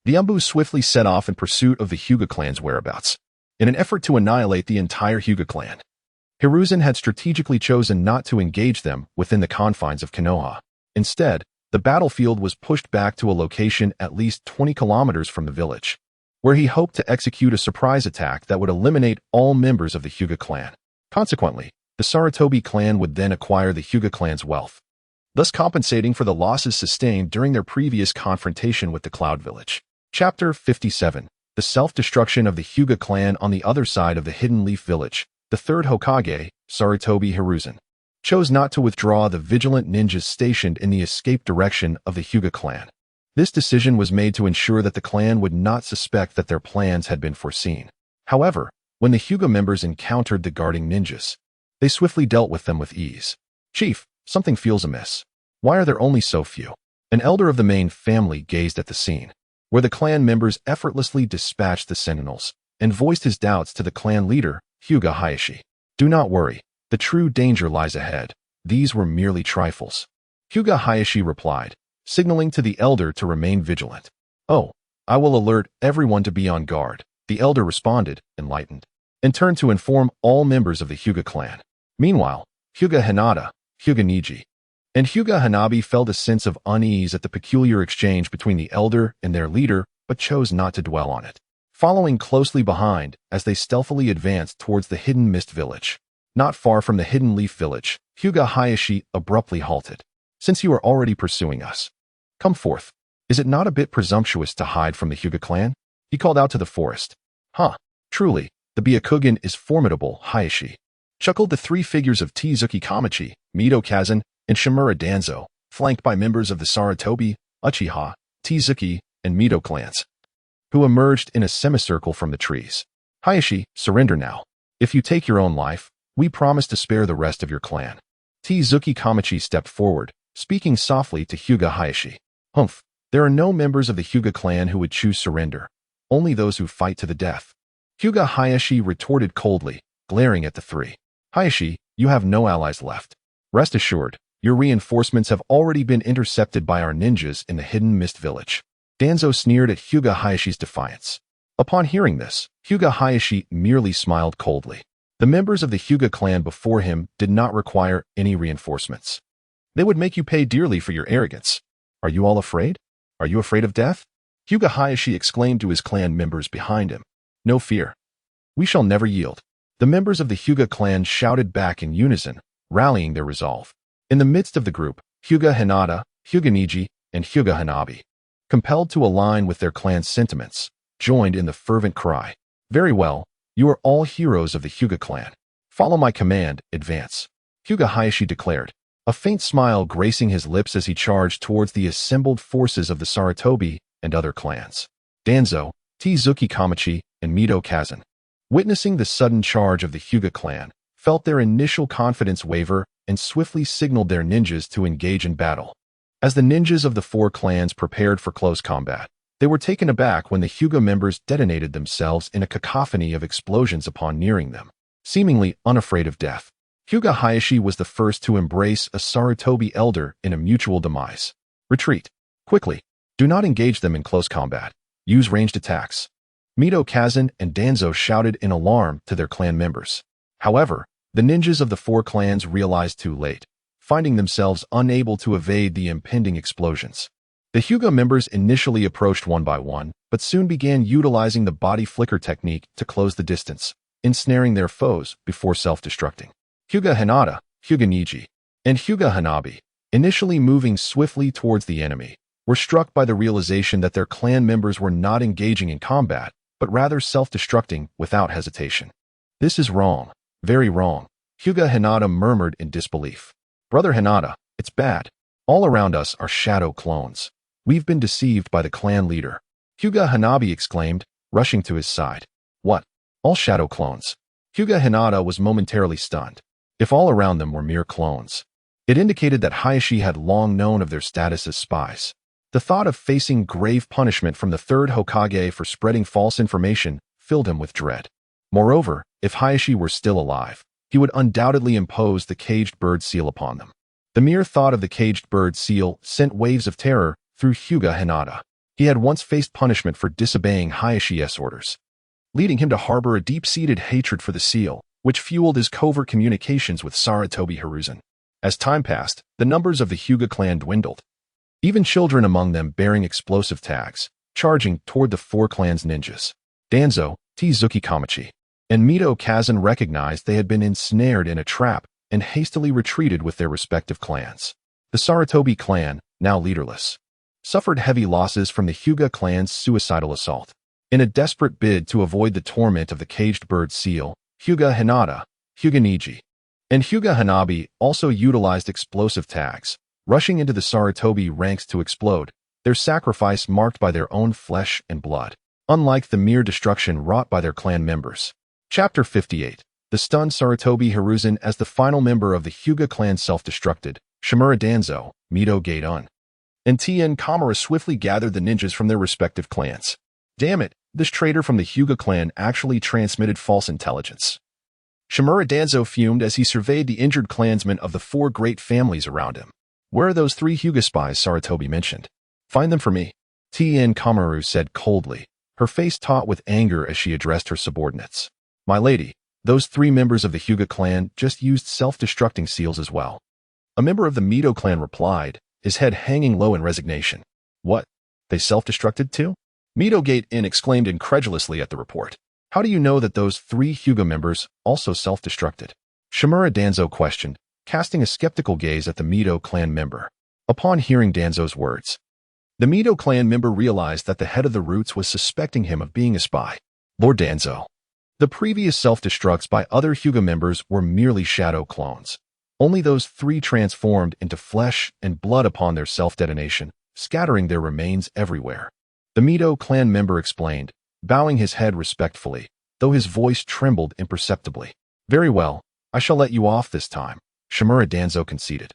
The Umbu swiftly set off in pursuit of the Hyuga clan's whereabouts, in an effort to annihilate the entire Hyuga clan. Hiruzen had strategically chosen not to engage them within the confines of Konoha. Instead, the battlefield was pushed back to a location at least 20 kilometers from the village, where he hoped to execute a surprise attack that would eliminate all members of the Hyuga clan. Consequently, the Sarutobi clan would then acquire the Hyuga clan's wealth, thus compensating for the losses sustained during their previous confrontation with the Cloud Village. Chapter 57. The self-destruction of the Hyuga clan on the other side of the Hidden Leaf Village. The third Hokage, Sarutobi Hiruzen, chose not to withdraw the vigilant ninjas stationed in the escape direction of the Hyuga clan. This decision was made to ensure that the clan would not suspect that their plans had been foreseen. However, when the Hyuga members encountered the guarding ninjas, they swiftly dealt with them with ease. Chief, something feels amiss. Why are there only so few? An elder of the main family gazed at the scene, where the clan members effortlessly dispatched the sentinels, and voiced his doubts to the clan leader, Hyuga Hayashi. Do not worry, the true danger lies ahead. These were merely trifles. Hyuga Hayashi replied, signaling to the elder to remain vigilant. Oh, I will alert everyone to be on guard, the elder responded, enlightened, and turned to inform all members of the Hyuga clan. Meanwhile, Hyuga Hinata, Hyuga Niji, and Hyuga Hanabi felt a sense of unease at the peculiar exchange between the elder and their leader, but chose not to dwell on it. Following closely behind as they stealthily advanced towards the Hidden Mist Village. Not far from the Hidden Leaf Village, Hyuga Hayashi abruptly halted. Since you are already pursuing us, come forth. Is it not a bit presumptuous to hide from the Hyuga clan? He called out to the forest. Huh, truly, the Byakugan is formidable, Hayashi. Chuckled the three figures of Tsuzuki Kamachi, Mido Kazan, and Shimura Danzo, flanked by members of the Sarutobi, Uchiha, Tsuzuki, and Mido clans, who emerged in a semicircle from the trees. Hayashi, surrender now. If you take your own life, we promise to spare the rest of your clan. Tsuzuki Kamachi stepped forward, speaking softly to Hyuga Hayashi. Humph, there are no members of the Hyuga clan who would choose surrender, only those who fight to the death. Hyuga Hayashi retorted coldly, glaring at the three. Hayashi, you have no allies left. Rest assured, your reinforcements have already been intercepted by our ninjas in the Hidden Mist Village. Danzo sneered at Hyuga Hayashi's defiance. Upon hearing this, Hyuga Hayashi merely smiled coldly. The members of the Hyuga clan before him did not require any reinforcements. They would make you pay dearly for your arrogance. Are you all afraid? Are you afraid of death? Hyuga Hayashi exclaimed to his clan members behind him. No fear. We shall never yield. The members of the Hyuga clan shouted back in unison, rallying their resolve. In the midst of the group, Hyuga Hinata, Hyuga Niji, and Hyuga Hanabi, compelled to align with their clan's sentiments, joined in the fervent cry. Very well, you are all heroes of the Hyuga clan. Follow my command, advance. Hyuga Hayashi declared, a faint smile gracing his lips as he charged towards the assembled forces of the Sarutobi and other clans. Danzo, Tsuzuki Kamachi, and Mido Kazan, witnessing the sudden charge of the Hyuga clan, felt their initial confidence waver and swiftly signaled their ninjas to engage in battle. As the ninjas of the four clans prepared for close combat, they were taken aback when the Hyuga members detonated themselves in a cacophony of explosions upon nearing them, seemingly unafraid of death. Hyuga Hayashi was the first to embrace a Sarutobi elder in a mutual demise. Retreat. Quickly. Do not engage them in close combat. Use ranged attacks. Mido Kazan and Danzo shouted in alarm to their clan members. However, the ninjas of the four clans realized too late, finding themselves unable to evade the impending explosions. The Hyuga members initially approached one by one, but soon began utilizing the body flicker technique to close the distance, ensnaring their foes before self-destructing. Hyuga Hinata, Hyuga Niji, and Hyuga Hanabi, initially moving swiftly towards the enemy, were struck by the realization that their clan members were not engaging in combat, but rather self-destructing without hesitation. This is wrong, very wrong, Hyuga Hinata murmured in disbelief. Brother Hinata, it's bad. All around us are shadow clones. We've been deceived by the clan leader. Hyuga Hanabi exclaimed, rushing to his side. What? All shadow clones? Hyuga Hinata was momentarily stunned. If all around them were mere clones, it indicated that Hayashi had long known of their status as spies. The thought of facing grave punishment from the third Hokage for spreading false information filled him with dread. Moreover, if Hayashi were still alive, he would undoubtedly impose the caged bird seal upon them. The mere thought of the caged bird seal sent waves of terror through Hyuga Hinata. He had once faced punishment for disobeying Hayashi's orders, leading him to harbor a deep-seated hatred for the seal, which fueled his covert communications with Sarutobi Hiruzen. As time passed, the numbers of the Hyuga clan dwindled, even children among them bearing explosive tags, charging toward the four clans' ninjas. Danzo, Tsuki Kamachi, and Mito Kazan recognized they had been ensnared in a trap and hastily retreated with their respective clans. The Sarutobi clan, now leaderless, suffered heavy losses from the Hyuga clan's suicidal assault. In a desperate bid to avoid the torment of the caged bird seal, Hyuga Hinata, Hyuga Niji, and Hyuga Hanabi also utilized explosive tags, rushing into the Sarutobi ranks to explode, their sacrifice marked by their own flesh and blood, unlike the mere destruction wrought by their clan members. Chapter 58. The stunned Sarutobi Hiruzen as the final member of the Hyuga clan self-destructed. Shimura Danzo, Mito Gaidon, and Tien Kamara swiftly gathered the ninjas from their respective clans. Damn it, this traitor from the Hyuga clan actually transmitted false intelligence. Shimura Danzo fumed as he surveyed the injured clansmen of the four great families around him. Where are those three Hyuga spies Sarutobi mentioned? Find them for me, Tien Kamaru said coldly, her face taut with anger as she addressed her subordinates. My lady, those three members of the Hyuga clan just used self-destructing seals as well. A member of the Mito clan replied, his head hanging low in resignation. What? They self-destructed too? Mito Gaiden exclaimed incredulously at the report. How do you know that those three Hyuga members also self-destructed? Shimura Danzo questioned, casting a skeptical gaze at the Mito clan member. Upon hearing Danzo's words, the Mito clan member realized that the head of the Roots was suspecting him of being a spy. Lord Danzo, the previous self-destructs by other Hyuga members were merely shadow clones. Only those three transformed into flesh and blood upon their self-detonation, scattering their remains everywhere. The Mito clan member explained, bowing his head respectfully, though his voice trembled imperceptibly. Very well, I shall let you off this time, Shimura Danzo conceded.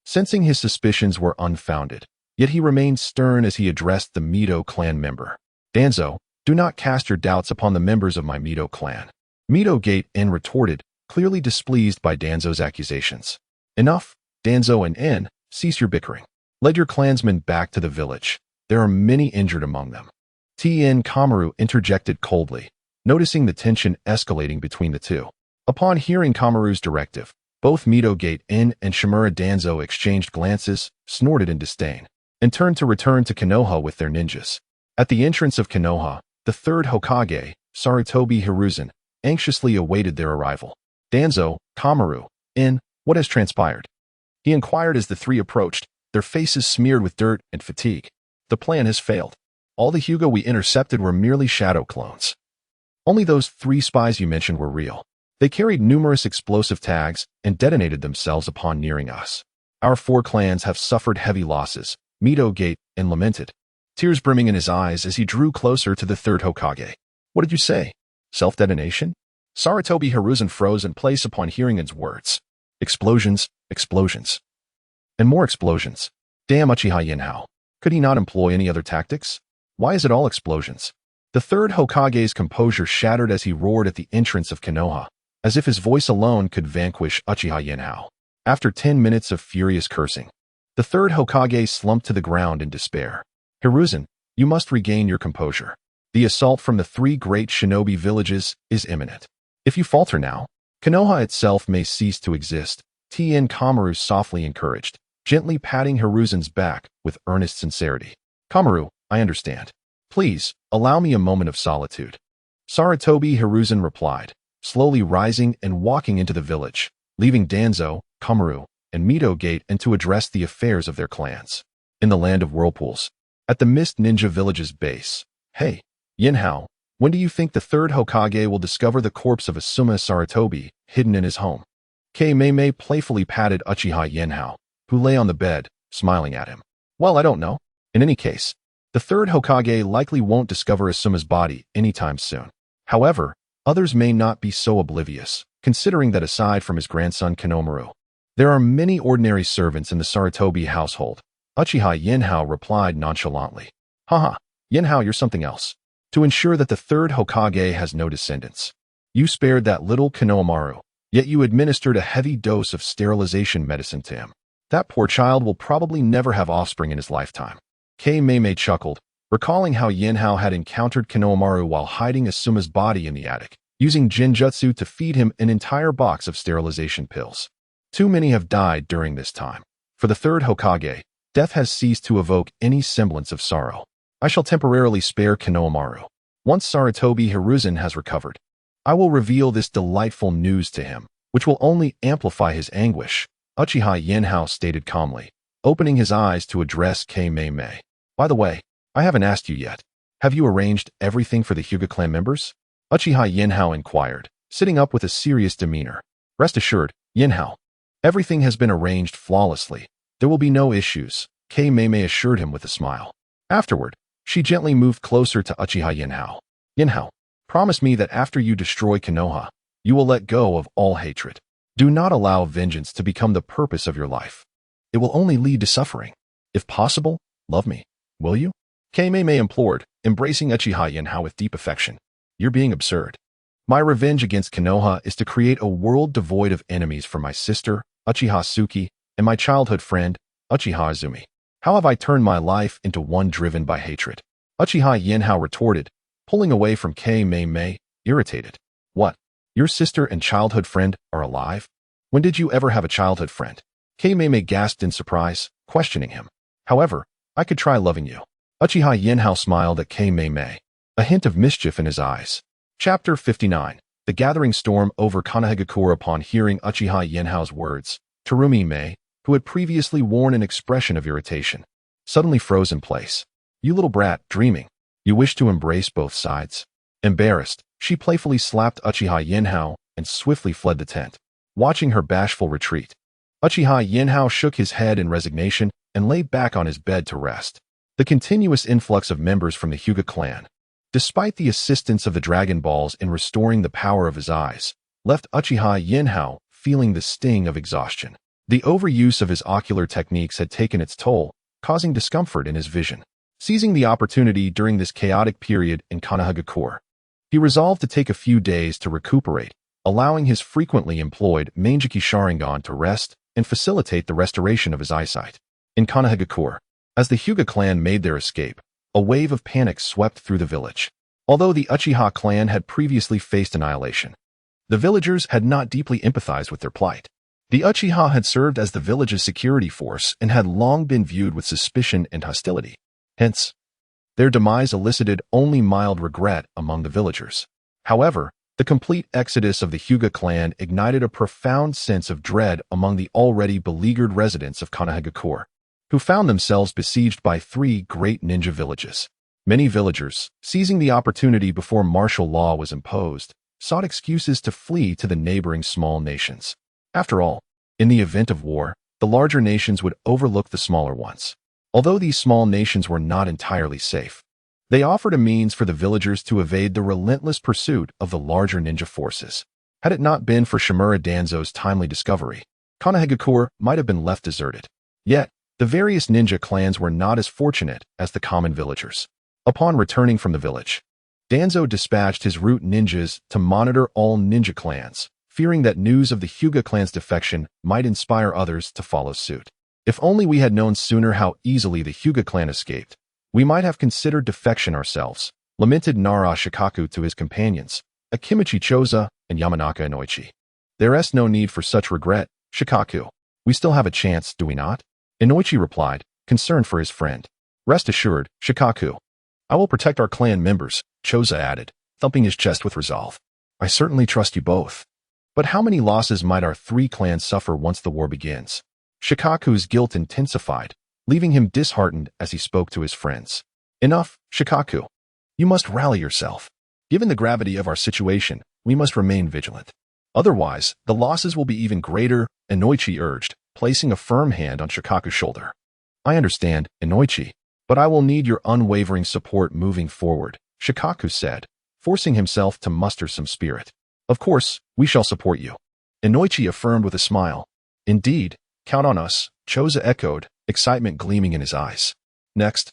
Sensing his suspicions were unfounded, yet he remained stern as he addressed the Mito clan member. Danzo, do not cast your doubts upon the members of my Mito clan. Mito Gaiden retorted, clearly displeased by Danzo's accusations. Enough, Danzo and En, cease your bickering. Lead your clansmen back to the village. There are many injured among them. Tien Kamaru interjected coldly, noticing the tension escalating between the two. Upon hearing Kamaru's directive, both Mito Gaiden and Shimura Danzo exchanged glances, snorted in disdain, and turned to return to Konoha with their ninjas. At the entrance of Konoha, the third Hokage, Sarutobi Hiruzen, anxiously awaited their arrival. Danzo, Kamaru, En, what has transpired? He inquired as the three approached, their faces smeared with dirt and fatigue. The plan has failed. All the Hyuga we intercepted were merely shadow clones. Only those three spies you mentioned were real. They carried numerous explosive tags and detonated themselves upon nearing us. Our four clans have suffered heavy losses, Mito Gaiden lamented, tears brimming in his eyes as he drew closer to the third Hokage. What did you say? Self-detonation? Sarutobi Hiruzen froze in place upon hearing his words. Explosions, explosions. And more explosions. Damn Uchiha Yanhao. Could he not employ any other tactics? Why is it all explosions? The third Hokage's composure shattered as he roared at the entrance of Konoha, as if his voice alone could vanquish Uchiha Yinhao. After 10 minutes of furious cursing, the third Hokage slumped to the ground in despair. Hiruzen, you must regain your composure. The assault from the three great shinobi villages is imminent. If you falter now, Konoha itself may cease to exist, Tien Kamaru softly encouraged, gently patting Hiruzen's back with earnest sincerity. Kamaru, I understand. Please, allow me a moment of solitude. Sarutobi Hiruzen replied, slowly rising and walking into the village, leaving Danzo, Kamaru, and Mito Gaiden to address the affairs of their clans. In the land of whirlpools, at the Mist Ninja Village's base. Hey, Yinhao, when do you think the third Hokage will discover the corpse of Asuma Sarutobi hidden in his home? Mei playfully patted Uchiha Yinhao, who lay on the bed, smiling at him. Well, I don't know. In any case, the third Hokage likely won't discover Asuma's body anytime soon. However, Others may not be so oblivious, considering that aside from his grandson Konohamaru, there are many ordinary servants in the Sarutobi household. Uchiha Yinhao replied nonchalantly. Haha, Yinhao, you're something else. To ensure that the third Hokage has no descendants, you spared that little Konohamaru, yet you administered a heavy dose of sterilization medicine to him. That poor child will probably never have offspring in his lifetime. Mei chuckled, recalling how Yinhao had encountered Konohamaru while hiding Asuma's body in the attic, using Jinjutsu to feed him an entire box of sterilization pills. Too many have died during this time. For the third Hokage, death has ceased to evoke any semblance of sorrow. I shall temporarily spare Konohamaru. Once Sarutobi Hiruzen has recovered, I will reveal this delightful news to him, which will only amplify his anguish, Uchiha Yinhao stated calmly, opening his eyes to address Mei. By the way, I haven't asked you yet. Have you arranged everything for the Hyuga clan members? Uchiha Yinhao inquired, sitting up with a serious demeanor. Rest assured, Yinhao, everything has been arranged flawlessly. There will be no issues, Mei assured him with a smile. Afterward, she gently moved closer to Uchiha Yinhao. Yinhao, promise me that after you destroy Konoha, you will let go of all hatred. Do not allow vengeance to become the purpose of your life. It will only lead to suffering. If possible, love me. Will you? Mei implored, embracing Uchiha Yanhao with deep affection. You're being absurd. My revenge against Konoha is to create a world devoid of enemies for my sister, Uchiha Sasuke, and my childhood friend, Uchiha Izumi. How have I turned my life into one driven by hatred? Uchiha Yinhao retorted, pulling away from Mei, irritated. What? Your sister and childhood friend are alive? When did you ever have a childhood friend? Mei gasped in surprise, questioning him. However, I could try loving you. Uchiha Yinhao smiled at Mei, a hint of mischief in his eyes. Chapter 59. The gathering storm over Konohagakure. Upon hearing Uchiha Yinhao's words, Terumi Mei, who had previously worn an expression of irritation, suddenly froze in place. You little brat, dreaming. You wish to embrace both sides. Embarrassed, she playfully slapped Uchiha Yinhao and swiftly fled the tent. Watching her bashful retreat, Uchiha Yinhao shook his head in resignation and lay back on his bed to rest. The continuous influx of members from the Hyuga clan, despite the assistance of the Dragon Balls in restoring the power of his eyes, left Uchiha Yinhao feeling the sting of exhaustion. The overuse of his ocular techniques had taken its toll, causing discomfort in his vision. Seizing the opportunity during this chaotic period in Konohagakure, he resolved to take a few days to recuperate, allowing his frequently employed Manjiki Sharingan to rest and facilitate the restoration of his eyesight. In Konohagakure, as the Hyuga clan made their escape, a wave of panic swept through the village. Although the Uchiha clan had previously faced annihilation, the villagers had not deeply empathized with their plight. The Uchiha had served as the village's security force and had long been viewed with suspicion and hostility. Hence, their demise elicited only mild regret among the villagers. However, the complete exodus of the Hyuga clan ignited a profound sense of dread among the already beleaguered residents of Konohagakure, who found themselves besieged by 3 great ninja villages. Many villagers, seizing the opportunity before martial law was imposed, sought excuses to flee to the neighboring small nations. After all, in the event of war, the larger nations would overlook the smaller ones. Although these small nations were not entirely safe, they offered a means for the villagers to evade the relentless pursuit of the larger ninja forces. Had it not been for Shimura Danzo's timely discovery, Konohagakure might have been left deserted. Yet, the various ninja clans were not as fortunate as the common villagers. Upon returning from the village, Danzo dispatched his root ninjas to monitor all ninja clans, fearing that news of the Hyuga clan's defection might inspire others to follow suit. If only we had known sooner how easily the Hyuga clan escaped, we might have considered defection ourselves, lamented Nara Shikaku to his companions, Akimichi Choza and Yamanaka Inoichi. There is no need for such regret, Shikaku. We still have a chance, do we not? Inoichi replied, concerned for his friend. Rest assured, Shikaku. I will protect our clan members, Choza added, thumping his chest with resolve. I certainly trust you both. But how many losses might our 3 clans suffer once the war begins? Shikaku's guilt intensified, leaving him disheartened as he spoke to his friends. Enough, Shikaku. You must rally yourself. Given the gravity of our situation, we must remain vigilant. Otherwise, the losses will be even greater, Inoichi urged, placing a firm hand on Shikaku's shoulder. I understand, Inoichi, but I will need your unwavering support moving forward, Shikaku said, forcing himself to muster some spirit. Of course, we shall support you. Inoichi affirmed with a smile. Indeed, count on us, Choza echoed, excitement gleaming in his eyes. Next,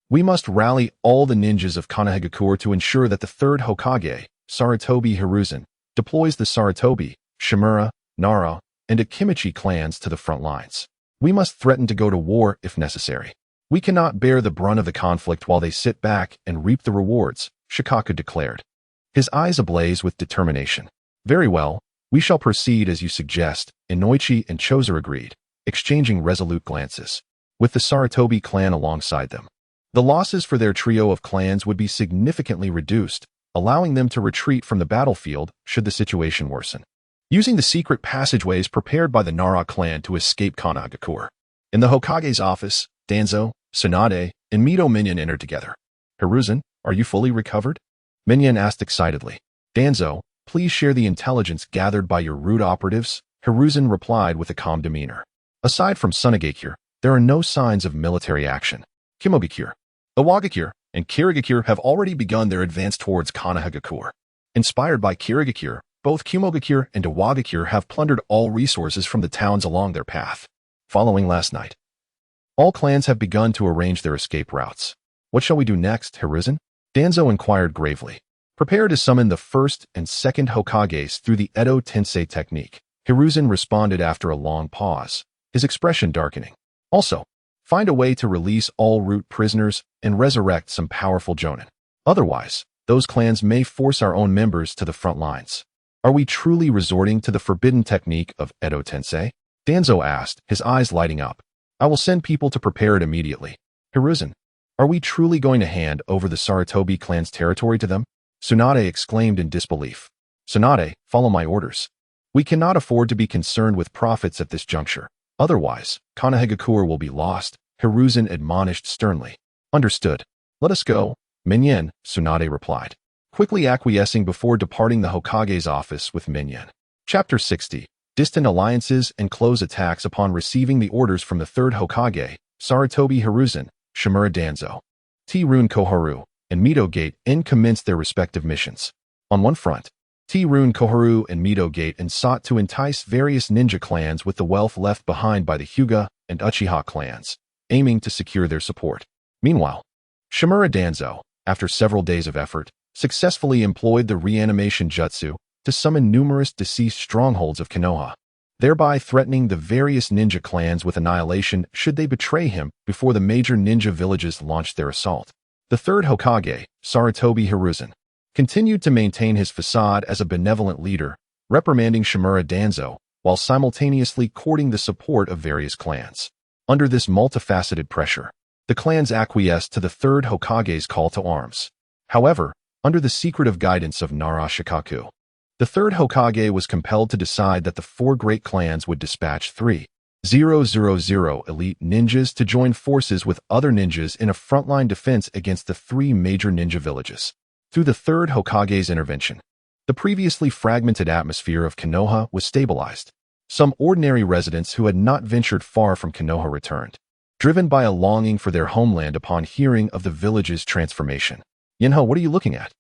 we must rally all the ninjas of Konohagakure to ensure that the third Hokage, Sarutobi Hiruzen, deploys the Sarutobi, Shimura, Nara, and Akimichi clans to the front lines. We must threaten to go to war if necessary. We cannot bear the brunt of the conflict while they sit back and reap the rewards, Shikaku declared, his eyes ablaze with determination. Very well, we shall proceed as you suggest, Inoichi and Choza agreed, exchanging resolute glances, with the Sarutobi clan alongside them. The losses for their trio of clans would be significantly reduced, allowing them to retreat from the battlefield should the situation worsen. Using the secret passageways prepared by the Nara clan to escape Konohagakure. In the Hokage's office, Danzo, Tsunade, and Mito Minion entered together. Hiruzen, are you fully recovered? Minion asked excitedly. Danzo, please share the intelligence gathered by your root operatives, Hiruzen replied with a calm demeanor. Aside from Tsunade, there are no signs of military action. Kimogakure, Iwagakure, and Kirigakure have already begun their advance towards Konohagakure. Inspired by Kirigakure, both Kimogakure and Iwagakure have plundered all resources from the towns along their path. Following last night, all clans have begun to arrange their escape routes. What shall we do next, Hiruzen? Danzo inquired gravely. Prepare to summon the first and second Hokages through the Edo Tensei technique, Hiruzen responded after a long pause, his expression darkening. Also, find a way to release all root prisoners and resurrect some powerful jonin. Otherwise, those clans may force our own members to the front lines. Are we truly resorting to the forbidden technique of Edo Tensei? Danzo asked, his eyes lighting up. I will send people to prepare it immediately. Hiruzen, are we truly going to hand over the Sarutobi clan's territory to them? Tsunade exclaimed in disbelief. Tsunade, follow my orders. We cannot afford to be concerned with profits at this juncture. Otherwise, Konohagakure will be lost, Hiruzen admonished sternly. Understood. Let us go, Minion, Tsunade replied, quickly acquiescing before departing the Hokage's office with Minion. Chapter 60. Distant alliances and close attacks upon receiving the orders from the third Hokage, Sarutobi Hiruzen, Shimura Danzo, T-Rune Koharu, and Mito Gate commenced their respective missions. On one front, T-Rune Koharu and Mito Gate sought to entice various ninja clans with the wealth left behind by the Hyuga and Uchiha clans, aiming to secure their support. Meanwhile, Shimura Danzo, after several days of effort, successfully employed the reanimation jutsu to summon numerous deceased strongholds of Konoha, thereby threatening the various ninja clans with annihilation should they betray him before the major ninja villages launched their assault. The third Hokage, Sarutobi Hiruzen, continued to maintain his facade as a benevolent leader, reprimanding Shimura Danzo while simultaneously courting the support of various clans. Under this multifaceted pressure, the clans acquiesced to the third Hokage's call to arms. However, under the secretive guidance of Nara Shikaku, the third Hokage was compelled to decide that the four great clans would dispatch 3,000 elite ninjas to join forces with other ninjas in a frontline defense against the three major ninja villages. Through the third Hokage's intervention, the previously fragmented atmosphere of Konoha was stabilized. Some ordinary residents who had not ventured far from Konoha returned, driven by a longing for their homeland upon hearing of the village's transformation. Yinhao, what are you looking at?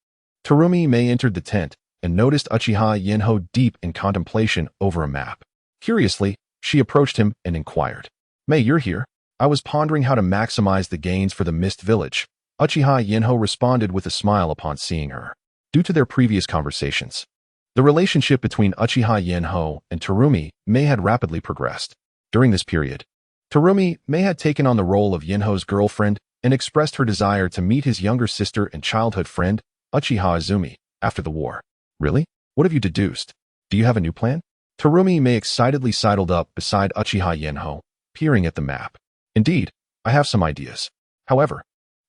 Terumi Mei entered the tent and noticed Uchiha Yinhao deep in contemplation over a map. Curiously, she approached him and inquired, Mei, you're here? I was pondering how to maximize the gains for the Mist Village. Uchiha Yinhao responded with a smile upon seeing her. Due to their previous conversations, the relationship between Uchiha Yinhao and Terumi Mei had rapidly progressed. During this period, Terumi Mei had taken on the role of Yinhao's girlfriend and expressed her desire to meet his younger sister and childhood friend, Uchiha Izumi, after the war. Really? What have you deduced? Do you have a new plan? Terumi Mei excitedly sidled up beside Uchiha Yinhao, peering at the map. Indeed, I have some ideas. However,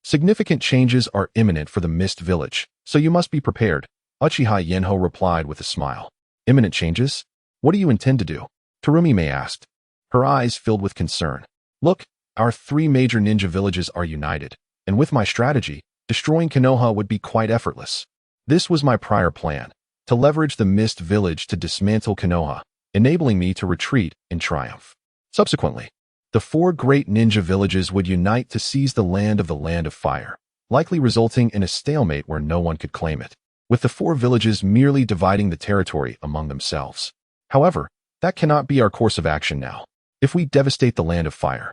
significant changes are imminent for the Mist Village, so you must be prepared, Uchiha Yinhao replied with a smile. Imminent changes? What do you intend to do? Terumi Mei asked, her eyes filled with concern. Look, our three major ninja villages are united, and with my strategy, destroying Konoha would be quite effortless. This was my prior plan, to leverage the Mist Village to dismantle Konoha, enabling me to retreat in triumph. Subsequently, the four great ninja villages would unite to seize the Land of Fire, likely resulting in a stalemate where no one could claim it. with the 4 villages merely dividing the territory among themselves. However, that cannot be our course of action now. If we devastate the Land of Fire,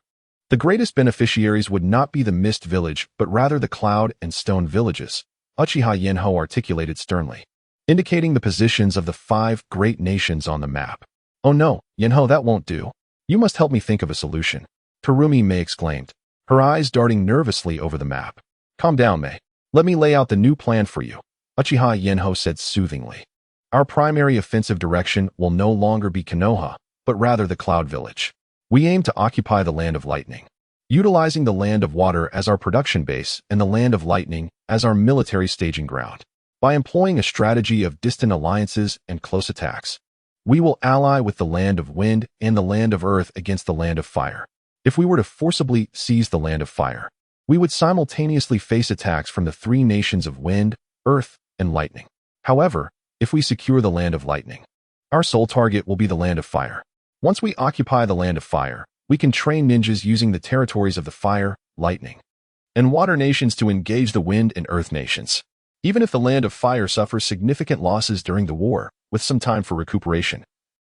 the greatest beneficiaries would not be the Mist Village, but rather the Cloud and Stone villages, Uchiha Yinhao articulated sternly, indicating the positions of the 5 great nations on the map. Oh no, Yanhao, that won't do. You must help me think of a solution, Terumi Mei exclaimed, her eyes darting nervously over the map. Calm down, Mei. Let me lay out the new plan for you, Uchiha Yinhao said soothingly. Our primary offensive direction will no longer be Konoha, but rather the Cloud Village. We aim to occupy the Land of Lightning, utilizing the Land of Water as our production base and the Land of Lightning as our military staging ground. By employing a strategy of distant alliances and close attacks, we will ally with the Land of Wind and the Land of Earth against the Land of Fire. If we were to forcibly seize the Land of Fire, we would simultaneously face attacks from the 3 nations of Wind, Earth, and Lightning. However, if we secure the Land of Lightning, our sole target will be the Land of Fire. Once we occupy the Land of Fire, we can train ninjas using the territories of the Fire, Lightning, and Water nations to engage the Wind and Earth nations. Even if the Land of Fire suffers significant losses during the war, with some time for recuperation,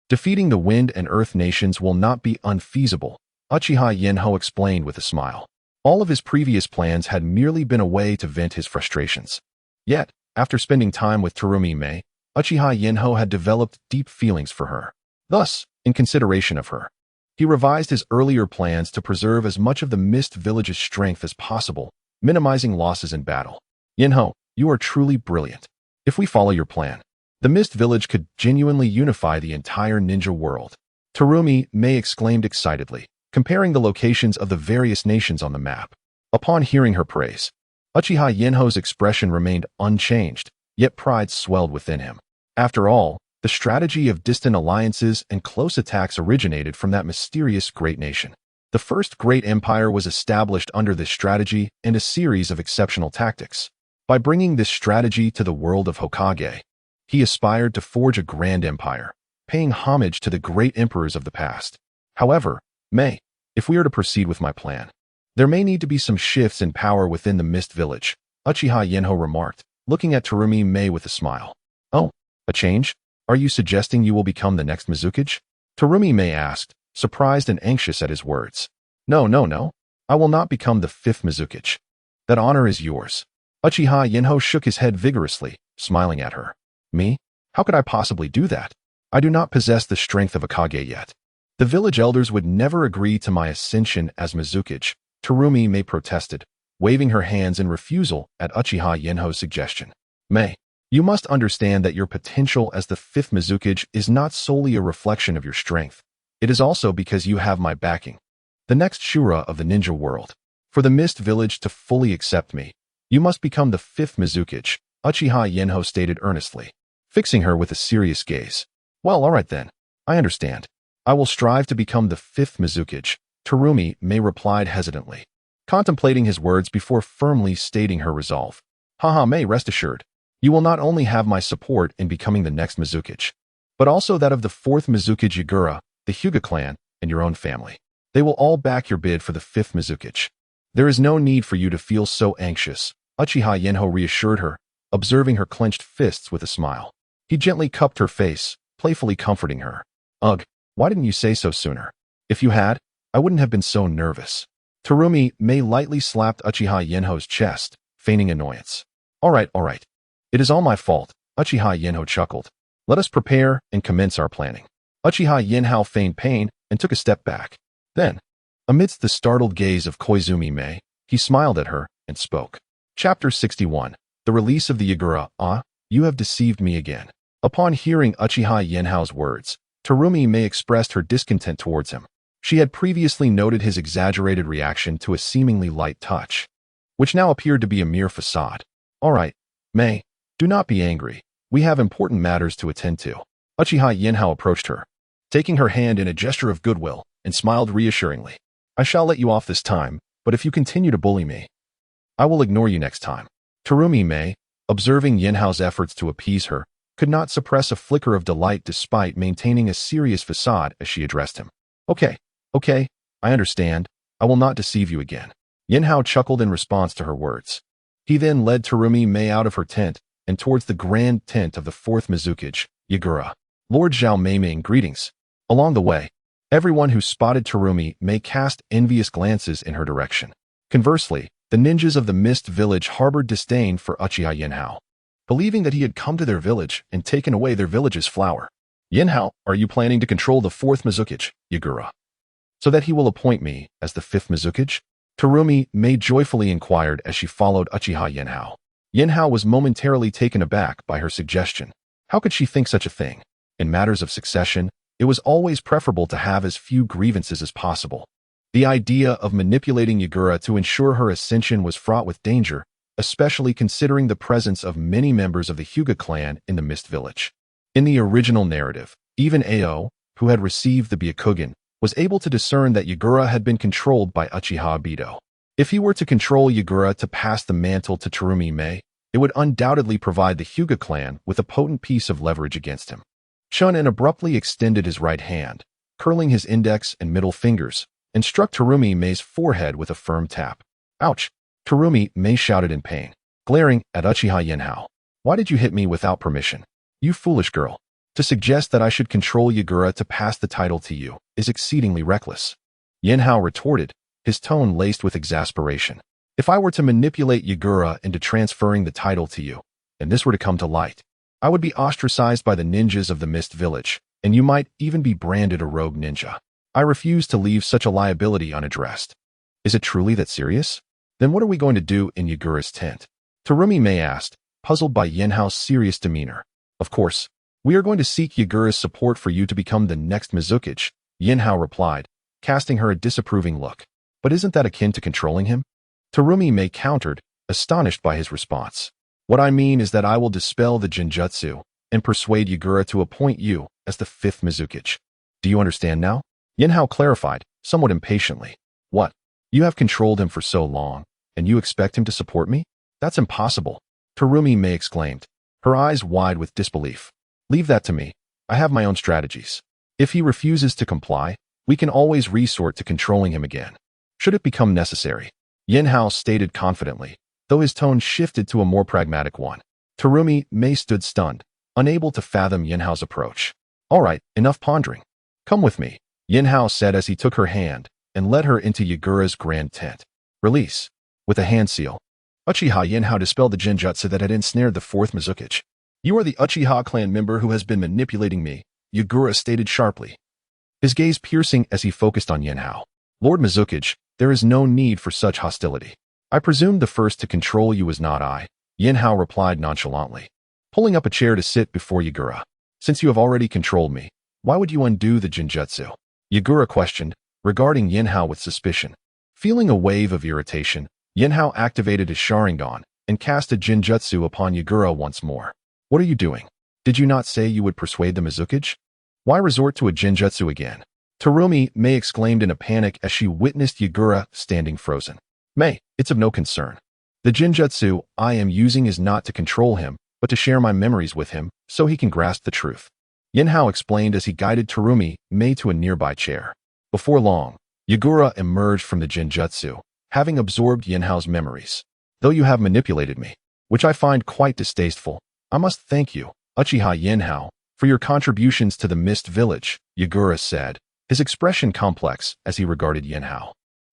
defeating the Wind and Earth nations will not be unfeasible, Uchiha Yinhao explained with a smile. All of his previous plans had merely been a way to vent his frustrations. Yet, after spending time with Terumi Mei, Uchiha Yinhao had developed deep feelings for her. Thus, in consideration of her, he revised his earlier plans to preserve as much of the Mist Village's strength as possible, minimizing losses in battle. Yinhao, you are truly brilliant. If we follow your plan, the Mist Village could genuinely unify the entire ninja world. Terumi Mei exclaimed excitedly, comparing the locations of the various nations on the map. Upon hearing her praise, Uchiha Yinhao's expression remained unchanged, yet pride swelled within him. After all, the strategy of distant alliances and close attacks originated from that mysterious great nation. The first great empire was established under this strategy and a series of exceptional tactics. By bringing this strategy to the world of Hokage, he aspired to forge a grand empire, paying homage to the great emperors of the past. However, Mei, if we are to proceed with my plan, there may need to be some shifts in power within the Mist Village, Uchiha Yinhao remarked, looking at Terumi Mei with a smile. Oh, a change? Are you suggesting you will become the next Mizukage? Terumi Mei asked, surprised and anxious at his words. No. I will not become the 5th Mizukage. That honor is yours. Uchiha Yinhao shook his head vigorously, smiling at her. Me? How could I possibly do that? I do not possess the strength of a Kage yet. The village elders would never agree to my ascension as Mizukage, Terumi Mei protested, waving her hands in refusal at Uchiha Yinhao's suggestion. Mei, you must understand that your potential as the 5th Mizukage is not solely a reflection of your strength. It is also because you have my backing, the next Shura of the ninja world. For the Mist Village to fully accept me, you must become the 5th Mizukage, Uchiha Yinhao stated earnestly, fixing her with a serious gaze. Well, all right then. I understand. I will strive to become the 5th Mizukage, Terumi Mei replied hesitantly, contemplating his words before firmly stating her resolve. Haha, Mei, rest assured. You will not only have my support in becoming the next Mizukage, but also that of the 4th Mizukage Yagura, the Hyuga clan, and your own family. They will all back your bid for the 5th Mizukage. There is no need for you to feel so anxious, Uchiha Yinhao reassured her, observing her clenched fists with a smile. He gently cupped her face, playfully comforting her. Ugh, why didn't you say so sooner? If you had, I wouldn't have been so nervous. Terumi Mei lightly slapped Uchiha Yinhao's chest, feigning annoyance. All right. It is all my fault, Uchiha Yinhao chuckled. Let us prepare and commence our planning. Uchiha Yinhao feigned pain and took a step back. Then, amidst the startled gaze of Koizumi Mei, he smiled at her and spoke. Chapter 61. The Release of the Yagura. You have deceived me again. Upon hearing Uchiha Yinhao's words, Terumi Mei expressed her discontent towards him. She had previously noted his exaggerated reaction to a seemingly light touch, which now appeared to be a mere facade. All right, Mei, do not be angry. We have important matters to attend to. Uchiha Yinhao approached her, taking her hand in a gesture of goodwill, and smiled reassuringly. I shall let you off this time, but if you continue to bully me, I will ignore you next time. Terumi Mei, observing Yinhao's efforts to appease her, could not suppress a flicker of delight despite maintaining a serious facade as she addressed him. Okay, I understand. I will not deceive you again. Yinhao chuckled in response to her words. He then led Terumi Mei out of her tent, and towards the grand tent of the fourth Mizukage, Yagura. Lord Zhao Meiming, greetings. Along the way, everyone who spotted Terumi may cast envious glances in her direction. Conversely, the ninjas of the Mist Village harbored disdain for Uchiha Yinhao, believing that he had come to their village and taken away their village's flower. Yinhao, are you planning to control the fourth Mizukage, Yagura, so that he will appoint me as the fifth Mizukage? Terumi May joyfully inquired as she followed Uchiha Yinhao. Yinhao was momentarily taken aback by her suggestion. How could she think such a thing? In matters of succession, it was always preferable to have as few grievances as possible. The idea of manipulating Yagura to ensure her ascension was fraught with danger, especially considering the presence of many members of the Hyuga clan in the Mist Village. In the original narrative, even Ao, who had received the Byakugan, was able to discern that Yagura had been controlled by Uchiha Obito. If he were to control Yagura to pass the mantle to Terumi May, it would undoubtedly provide the Hyuga clan with a potent piece of leverage against him. Chunin abruptly extended his right hand, curling his index and middle fingers, and struck Terumi May's forehead with a firm tap. Ouch! Terumi May shouted in pain, glaring at Uchiha Yinhao. Why did you hit me without permission? You foolish girl. To suggest that I should control Yagura to pass the title to you is exceedingly reckless. Yanhao retorted, his tone laced with exasperation. If I were to manipulate Yagura into transferring the title to you, and this were to come to light, I would be ostracized by the ninjas of the Mist Village, and you might even be branded a rogue ninja. I refuse to leave such a liability unaddressed. Is it truly that serious? Then what are we going to do in Yagura's tent? Terumi May asked, puzzled by Yinhao's serious demeanor. Of course, we are going to seek Yagura's support for you to become the next Mizukage, Yinhao replied, casting her a disapproving look. But isn't that akin to controlling him? Terumi May countered, astonished by his response. What I mean is that I will dispel the Jinjutsu and persuade Yagura to appoint you as the fifth Mizukage. Do you understand now? Yinhao clarified, somewhat impatiently. What? You have controlled him for so long, and you expect him to support me? That's impossible, Terumi May exclaimed, her eyes wide with disbelief. Leave that to me. I have my own strategies. If he refuses to comply, we can always resort to controlling him again, should it become necessary. Yinhao stated confidently, though his tone shifted to a more pragmatic one. Terumi May stood stunned, unable to fathom Yinhao's approach. All right, enough pondering. Come with me, Yinhao said as he took her hand and led her into Yagura's grand tent. Release. With a hand seal, Uchiha Yinhao dispelled the Jinjutsu that had ensnared the fourth Mizukage. You are the Uchiha clan member who has been manipulating me, Yagura stated sharply, his gaze piercing as he focused on Yinhao. Lord Mizukage, there is no need for such hostility. I presumed the first to control you was not I, Yinhao replied nonchalantly, pulling up a chair to sit before Yagura. Since you have already controlled me, why would you undo the Jinjutsu? Yagura questioned, regarding Yinhao with suspicion. Feeling a wave of irritation, Yinhao activated his Sharingan and cast a Jinjutsu upon Yagura once more. What are you doing? Did you not say you would persuade the Mizukage? Why resort to a Jinjutsu again? Terumi May exclaimed in a panic as she witnessed Yagura standing frozen. May, it's of no concern. The Jinjutsu I am using is not to control him, but to share my memories with him, so he can grasp the truth. Yinhao explained as he guided Terumi May to a nearby chair. Before long, Yagura emerged from the Jinjutsu, having absorbed Yinhao's memories. Though you have manipulated me, which I find quite distasteful, I must thank you, Uchiha Yinhao, for your contributions to the Mist Village, Yagura said, his expression complex as he regarded Yinhao.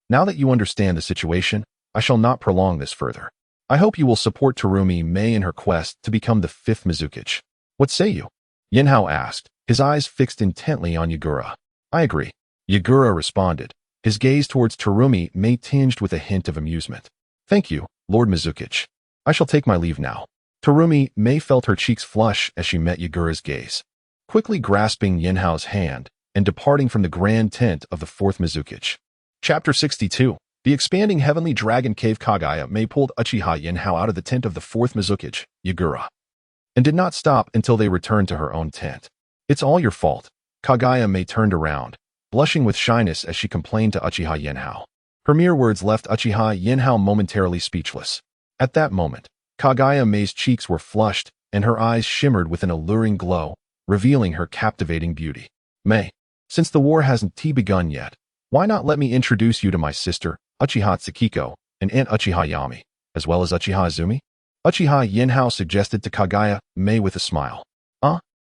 Now that you understand the situation, I shall not prolong this further. I hope you will support Terumi May in her quest to become the fifth Mizukage. What say you? Yinhao asked, his eyes fixed intently on Yagura. I agree, Yagura responded, his gaze towards Terumi May tinged with a hint of amusement. Thank you, Lord Mizukage. I shall take my leave now. Terumi May felt her cheeks flush as she met Yagura's gaze. Quickly grasping Yinhao's hand and departing from the grand tent of the fourth Mizukage. Chapter 62. The expanding heavenly dragon cave. Kaguya May pulled Uchiha Yinhao out of the tent of the fourth Mizukage, Yagura, and did not stop until they returned to her own tent. It's all your fault. Kaguya May turned around, blushing with shyness as she complained to Uchiha Yinhao. Her mere words left Uchiha Yinhao momentarily speechless. At that moment, Kaguya May's cheeks were flushed and her eyes shimmered with an alluring glow, revealing her captivating beauty. May, since the war hasn't begun yet, why not let me introduce you to my sister, Uchiha Tsukiko, and Aunt Uchiha Yami, as well as Uchiha Izumi? Uchiha Yinhao suggested to Kaguya Mei with a smile.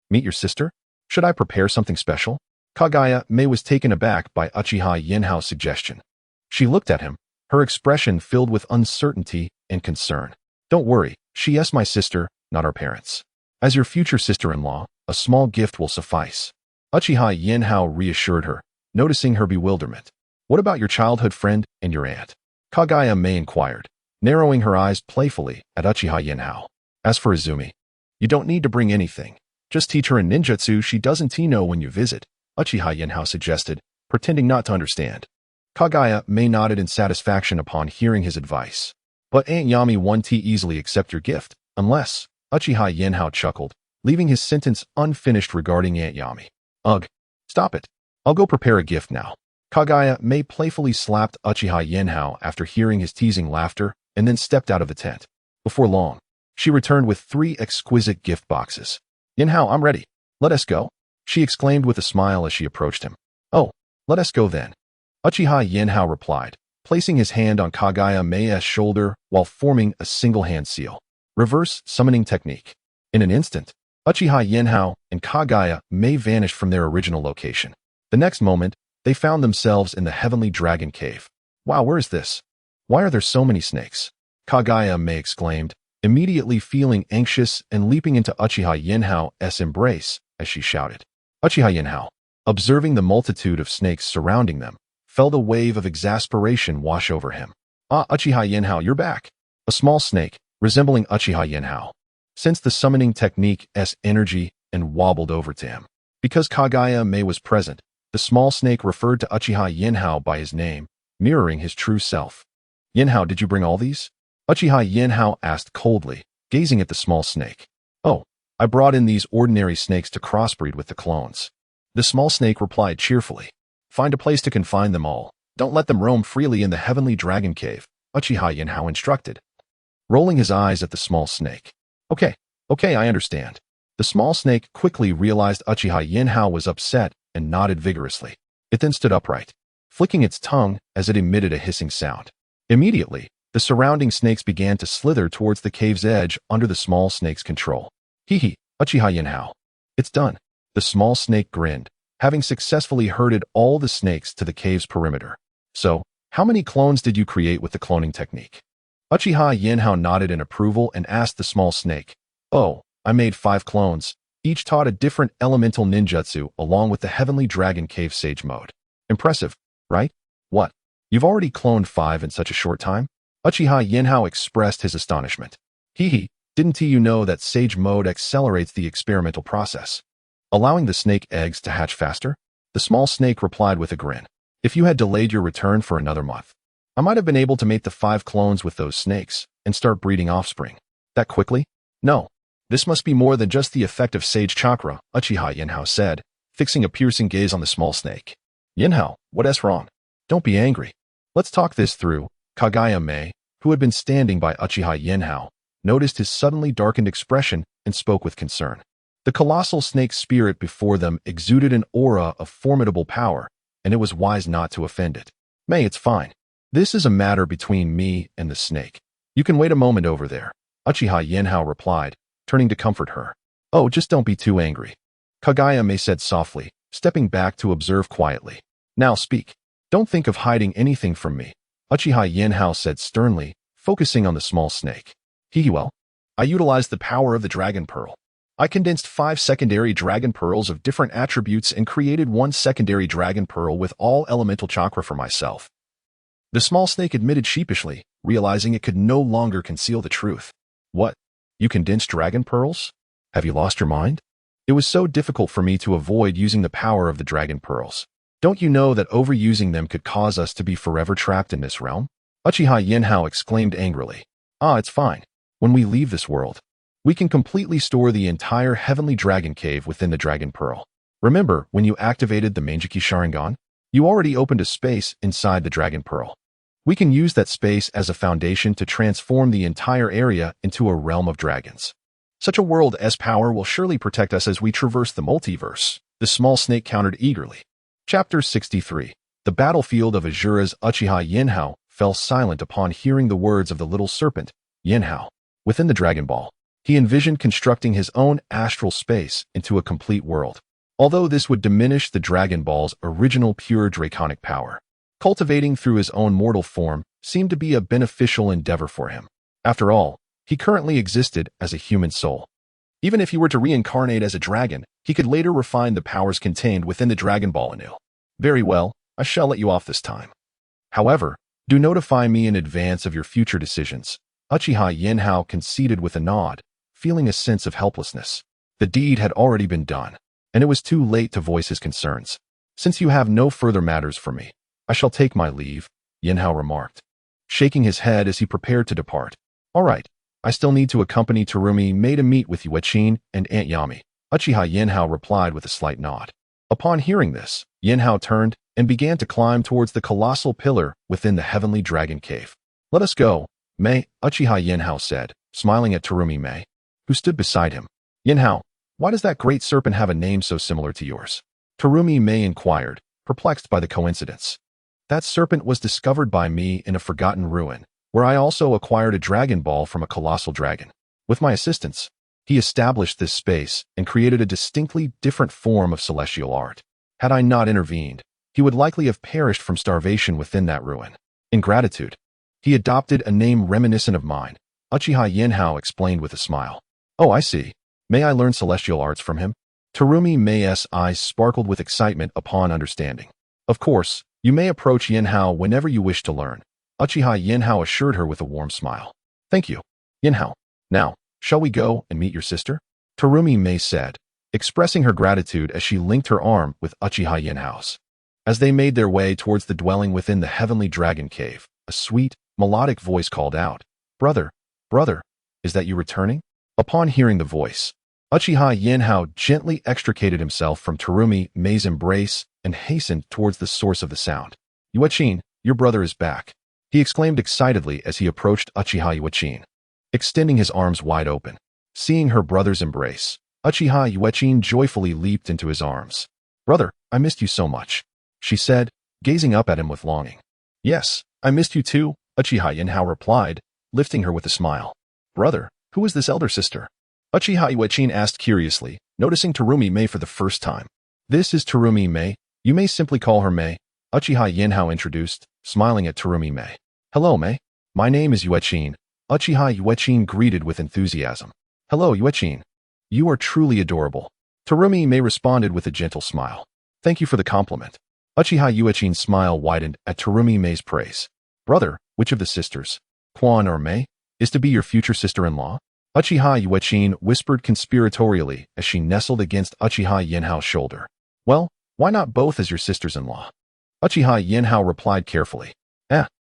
Meet your sister? Should I prepare something special? Kaguya Mei was taken aback by Uchiha Yinhao's suggestion. She looked at him, her expression filled with uncertainty and concern. Don't worry, she is my sister, not our parents. As your future sister-in-law, a small gift will suffice. Uchiha Yinhao reassured her, noticing her bewilderment. What about your childhood friend and your aunt? Kaguya Mei inquired, narrowing her eyes playfully at Uchiha Yinhao. As for Izumi, you don't need to bring anything. Just teach her a ninjutsu she doesn't know when you visit, Uchiha Yanhao suggested, pretending not to understand. Kaguya Mei nodded in satisfaction upon hearing his advice. But Aunt Yami won't easily accept your gift, unless, Uchiha Yanhao chuckled, leaving his sentence unfinished regarding Aunt Yami. Ugh, stop it. I'll go prepare a gift now. Kaguya Mei playfully slapped Uchiha Yanhao after hearing his teasing laughter and then stepped out of the tent. Before long, she returned with 3 exquisite gift boxes. Yanhao, I'm ready. Let us go, she exclaimed with a smile as she approached him. Oh, let us go then. Uchiha Yanhao replied, placing his hand on Kaguya Mei's shoulder while forming a single-hand seal. Reverse summoning technique. In an instant, Uchiha Yanhao and Kaguya Mei vanished from their original location. The next moment, they found themselves in the Heavenly Dragon Cave. Wow, where is this? Why are there so many snakes? Kaguya Mei exclaimed, immediately feeling anxious and leaping into Uchiha Yinhao's embrace as she shouted. Uchiha Yinhao, observing the multitude of snakes surrounding them, felt a wave of exasperation wash over him. Uchiha Yinhao, you're back. A small snake, resembling Uchiha Yinhao, sensed the summoning technique's energy and wobbled over to him. Because Kaguya Mei was present, the small snake referred to Uchiha Yinhao by his name, mirroring his true self. Yinhao, did you bring all these? Uchiha Yinhao asked coldly, gazing at the small snake. Oh, I brought in these ordinary snakes to crossbreed with the clones. The small snake replied cheerfully. Find a place to confine them all. Don't let them roam freely in the Heavenly Dragon Cave, Uchiha Yinhao instructed, rolling his eyes at the small snake. Okay, I understand. The small snake quickly realized Uchiha Yinhao was upset and nodded vigorously. It then stood upright, flicking its tongue as it emitted a hissing sound. Immediately, the surrounding snakes began to slither towards the cave's edge under the small snake's control. Uchiha Yinhao. It's done. The small snake grinned, having successfully herded all the snakes to the cave's perimeter. So, how many clones did you create with the cloning technique? Uchiha Yinhao nodded in approval and asked the small snake. Oh, I made 5 clones, each taught a different elemental ninjutsu along with the Heavenly Dragon Cave Sage mode. Impressive, right? What? You've already cloned 5 in such a short time? Uchiha Yinhao expressed his astonishment. Didn't you know that Sage mode accelerates the experimental process, allowing the snake eggs to hatch faster? The small snake replied with a grin. If you had delayed your return for another month, I might have been able to mate the 5 clones with those snakes and start breeding offspring. That quickly? No. This must be more than just the effect of Sage Chakra, Uchiha Yinhao said, fixing a piercing gaze on the small snake. Yinhao, what's wrong? Don't be angry. Let's talk this through. Kaguya Mei, who had been standing by Uchiha Yinhao, noticed his suddenly darkened expression and spoke with concern. The colossal snake's spirit before them exuded an aura of formidable power, and it was wise not to offend it. Mei, it's fine. This is a matter between me and the snake. You can wait a moment over there, Uchiha Yinhao replied, turning to comfort her. Oh, just don't be too angry, Kaguya Mei said softly, stepping back to observe quietly. Now speak. Don't think of hiding anything from me, Uchiha Yinhao said sternly, focusing on the small snake. Well, I utilized the power of the Dragon Pearl. I condensed 5 secondary Dragon Pearls of different attributes and created 1 secondary Dragon Pearl with all elemental chakra for myself. The small snake admitted sheepishly, realizing it could no longer conceal the truth. What? You condensed Dragon Pearls? Have you lost your mind? It was so difficult for me to avoid using the power of the Dragon Pearls. Don't you know that overusing them could cause us to be forever trapped in this realm? Uchiha Yinhao exclaimed angrily. It's fine. When we leave this world, we can completely store the entire Heavenly Dragon Cave within the Dragon Pearl. Remember, when you activated the Manjiki Sharingan, you already opened a space inside the Dragon Pearl. We can use that space as a foundation to transform the entire area into a realm of dragons. Such a world's power will surely protect us as we traverse the multiverse, the small snake countered eagerly. Chapter 63. The battlefield of Azura's Uchiha Yinhao fell silent upon hearing the words of the little serpent, Yinhao. Within the Dragon Ball, he envisioned constructing his own astral space into a complete world. Although this would diminish the Dragon Ball's original pure draconic power, cultivating through his own mortal form seemed to be a beneficial endeavor for him. After all, he currently existed as a human soul. Even if he were to reincarnate as a dragon, he could later refine the powers contained within the Dragon Ball anew. Very well, I shall let you off this time. However, do notify me in advance of your future decisions. Uchiha Yinhao conceded with a nod, feeling a sense of helplessness. The deed had already been done, and it was too late to voice his concerns. Since you have no further matters for me, I shall take my leave, Yinhao remarked, shaking his head as he prepared to depart. All right, I still need to accompany Terumi Mei to meet with Yuechin and Aunt Yami. Uchiha Yinhao replied with a slight nod. Upon hearing this, Yinhao turned and began to climb towards the colossal pillar within the heavenly dragon cave. Let us go, Mei, Uchiha Yinhao said, smiling at Terumi Mei, who stood beside him. Yinhao, why does that great serpent have a name so similar to yours? Terumi Mei inquired, perplexed by the coincidence. That serpent was discovered by me in a forgotten ruin, where I also acquired a Dragon Ball from a colossal dragon. With my assistance, he established this space and created a distinctly different form of celestial art. Had I not intervened, he would likely have perished from starvation within that ruin. In gratitude, he adopted a name reminiscent of mine, Uchiha Yinhao explained with a smile. Oh, I see. May I learn celestial arts from him? Terumi Mei's eyes sparkled with excitement upon understanding. Of course, you may approach Yinhao whenever you wish to learn, Uchiha Yinhao assured her with a warm smile. Thank you, Yinhao. Now, shall we go and meet your sister? Terumi Mei said, expressing her gratitude as she linked her arm with Uchiha Yinhao's. As they made their way towards the dwelling within the heavenly dragon cave, a sweet, melodic voice called out, Brother, is that you returning? Upon hearing the voice, Uchiha Yinhao gently extricated himself from Terumi Mei's embrace and hastened towards the source of the sound. Yuechin, your brother is back, he exclaimed excitedly as he approached Uchiha Yuechin, extending his arms wide open. Seeing her brother's embrace, Uchiha Yuechin joyfully leaped into his arms. Brother, I missed you so much, she said, gazing up at him with longing. Yes, I missed you too, Uchiha Yinhao replied, lifting her with a smile. Brother, who is this elder sister? Uchiha Yuechin asked curiously, noticing Terumi Mei for the first time. This is Terumi Mei. You may simply call her Mei, Uchiha Yinhao introduced, smiling at Terumi Mei. Hello, Mei. My name is Yuechin. Uchiha Yuechin greeted with enthusiasm. Hello, Yuechin. You are truly adorable. Terumi Mei responded with a gentle smile. Thank you for the compliment. Uchiha Yuechin's smile widened at Terumi Mei's praise. Brother, which of the sisters, Quan or Mei, is to be your future sister-in-law? Uchiha Yuechin whispered conspiratorially as she nestled against Uchiha Yinhao's shoulder. Well, why not both as your sisters-in-law? Uchiha Yinhao replied carefully.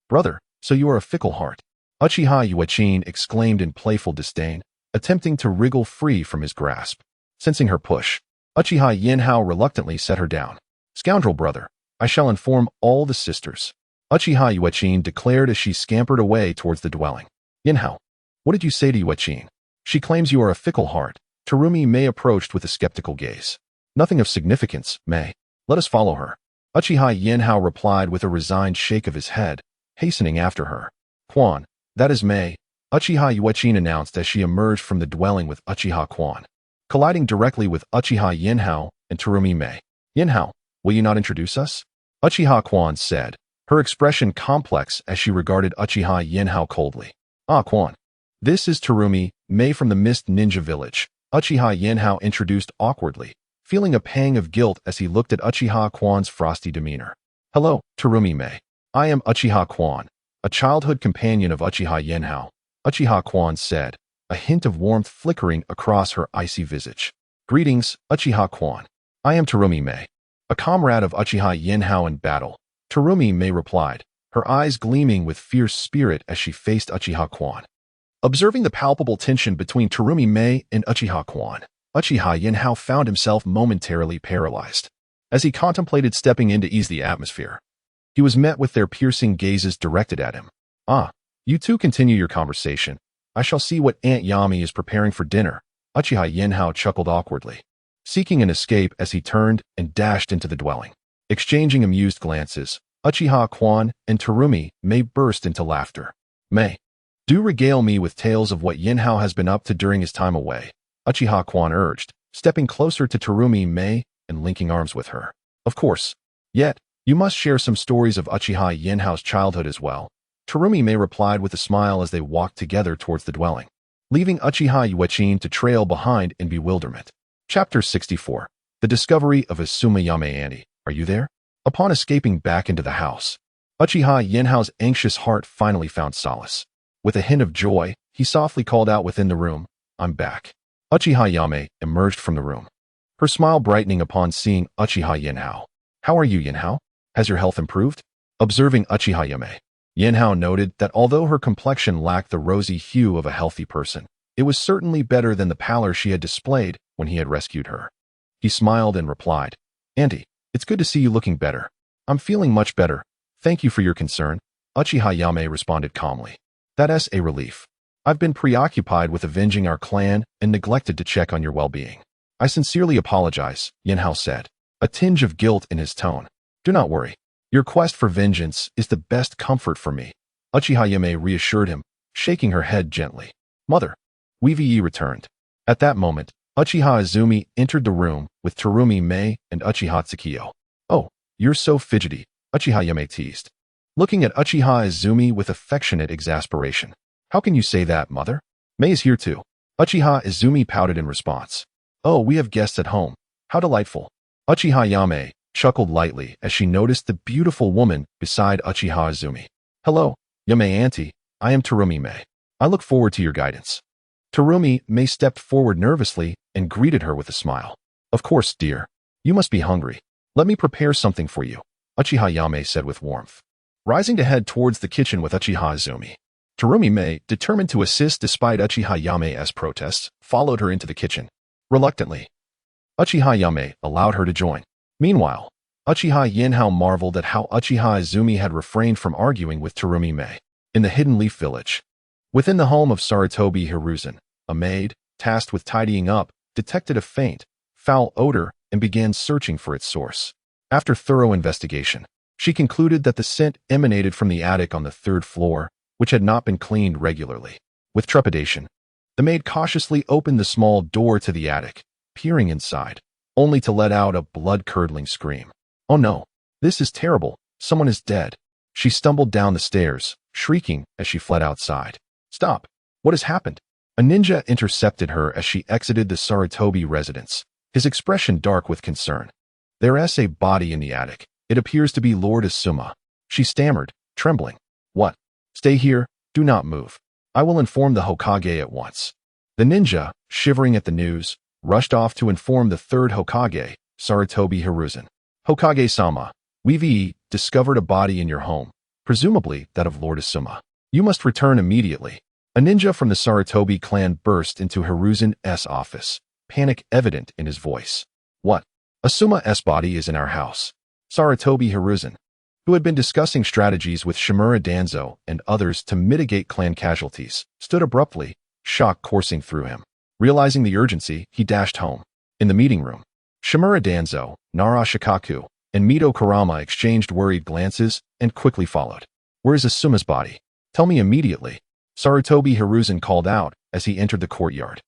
Brother, so you are a fickle heart. Uchiha Yuechin exclaimed in playful disdain, attempting to wriggle free from his grasp. Sensing her push, Uchiha Yinhao reluctantly set her down. Scoundrel brother, I shall inform all the sisters, Uchiha Yuechin declared as she scampered away towards the dwelling. Yinhao, what did you say to Yuechin? She claims you are a fickle heart. Terumi Mei approached with a skeptical gaze. Nothing of significance, Mei. Let us follow her. Uchiha Yinhao replied with a resigned shake of his head, hastening after her. Quan, that is Mei, Uchiha Yuechin announced as she emerged from the dwelling with Uchiha Quan, colliding directly with Uchiha Yinhao and Terumi Mei. Yinhao, will you not introduce us? Uchiha Quan said, her expression complex as she regarded Uchiha Yinhao coldly. Ah, Quan. This is Terumi Mei from the Mist Ninja Village, Uchiha Yinhao introduced awkwardly, feeling a pang of guilt as he looked at Uchiha Quan's frosty demeanor. Hello, Terumi Mei. I am Uchiha Quan, a childhood companion of Uchiha Yinhao, Uchiha Quan said, a hint of warmth flickering across her icy visage. Greetings, Uchiha Quan. I am Terumi Mei, a comrade of Uchiha Yinhao in battle, Terumi Mei replied, her eyes gleaming with fierce spirit as she faced Uchiha Quan. Observing the palpable tension between Terumi Mei and Uchiha Quan, Uchiha Yinhao found himself momentarily paralyzed. As he contemplated stepping in to ease the atmosphere, he was met with their piercing gazes directed at him. Ah, you two continue your conversation. I shall see what Aunt Yami is preparing for dinner, Uchiha Yinhao chuckled awkwardly, seeking an escape as he turned and dashed into the dwelling. Exchanging amused glances, Uchiha Quan and Terumi Mei burst into laughter. Mei, Do regale me with tales of what Yinhao has been up to during his time away, Uchiha Kwan urged, stepping closer to Terumi Mei and linking arms with her. Of course. Yet, you must share some stories of Uchiha Yinhao's childhood as well. Terumi Mei replied with a smile as they walked together towards the dwelling, leaving Uchiha Yuechin to trail behind in bewilderment. Chapter 64. The Discovery of Asuma Yame Annie. Are you there? Upon escaping back into the house, Uchiha Yinhao's anxious heart finally found solace. With a hint of joy, he softly called out within the room, I'm back. Uchiha Yame emerged from the room, her smile brightening upon seeing Uchiha Yinhao. How are you, Yanhao? Has your health improved? Observing Uchiha Yame, Yanhao noted that although her complexion lacked the rosy hue of a healthy person, it was certainly better than the pallor she had displayed when he had rescued her. He smiled and replied, Auntie, it's good to see you looking better. I'm feeling much better. Thank you for your concern. Uchiha Yame responded calmly. That's a relief. I've been preoccupied with avenging our clan and neglected to check on your well-being. I sincerely apologize, Yinhao said, a tinge of guilt in his tone. Do not worry. Your quest for vengeance is the best comfort for me. Uchiha Yame reassured him, shaking her head gently. Mother. Weevee returned. At that moment, Uchiha Izumi entered the room with Terumi Mei and Uchiha Tsukiyo. Oh, you're so fidgety, Uchiha Yame teased, looking at Uchiha Izumi with affectionate exasperation. How can you say that, mother? Mei is here too. Uchiha Izumi pouted in response. Oh, we have guests at home. How delightful. Uchiha Yame chuckled lightly as she noticed the beautiful woman beside Uchiha Izumi. Hello, Yame auntie, I am Terumi Mei. I look forward to your guidance. Terumi Mei stepped forward nervously and greeted her with a smile. Of course, dear. You must be hungry. Let me prepare something for you, Uchiha Yame said with warmth. Rising to head towards the kitchen with Uchiha Izumi, Terumi Mei, determined to assist despite Uchiha Yame's protests, followed her into the kitchen. Reluctantly, Uchiha Yame allowed her to join. Meanwhile, Uchiha Yinhao marveled at how Uchiha Izumi had refrained from arguing with Terumi Mei. In the Hidden Leaf Village, within the home of Sarutobi Hiruzen, a maid, tasked with tidying up, detected a faint, foul odor and began searching for its source. After thorough investigation, she concluded that the scent emanated from the attic on the 3rd floor, which had not been cleaned regularly. With trepidation, the maid cautiously opened the small door to the attic, peering inside, only to let out a blood-curdling scream. Oh no, this is terrible, someone is dead. She stumbled down the stairs, shrieking as she fled outside. Stop, what has happened? A ninja intercepted her as she exited the Sarutobi residence, his expression dark with concern. There's a body in the attic. It appears to be Lord Asuma. She stammered, trembling. What? Stay here, do not move. I will inform the Hokage at once. The ninja, shivering at the news, rushed off to inform the 3rd Hokage, Sarutobi Hiruzen. Hokage-sama, we've discovered a body in your home, presumably that of Lord Asuma. You must return immediately. A ninja from the Sarutobi clan burst into Hiruzen's office, panic evident in his voice. What? Asuma's body is in our house. Sarutobi Hiruzen, who had been discussing strategies with Shimura Danzo and others to mitigate clan casualties, stood abruptly, shock coursing through him. Realizing the urgency, he dashed home. In the meeting room, Shimura Danzo, Nara Shikaku, and Mito Kurama exchanged worried glances and quickly followed. Where is Asuma's body? Tell me immediately, Sarutobi Hiruzen called out as he entered the courtyard.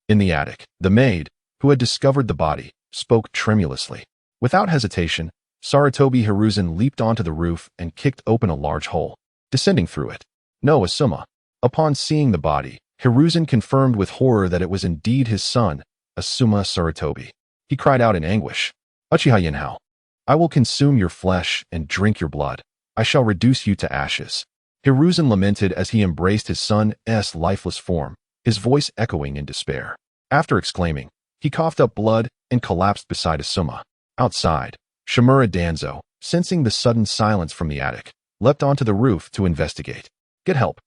In the attic, the maid, who had discovered the body, spoke tremulously. Without hesitation, Sarutobi Hiruzen leaped onto the roof and kicked open a large hole, descending through it. No, Asuma. Upon seeing the body, Hiruzen confirmed with horror that it was indeed his son, Asuma Sarutobi. He cried out in anguish. Uchiha Yinhao, I will consume your flesh and drink your blood. I shall reduce you to ashes. Hiruzen lamented as he embraced his son's lifeless form, his voice echoing in despair. After exclaiming, he coughed up blood and collapsed beside Asuma. Outside, Shimura Danzo, sensing the sudden silence from the attic, leapt onto the roof to investigate. Get help.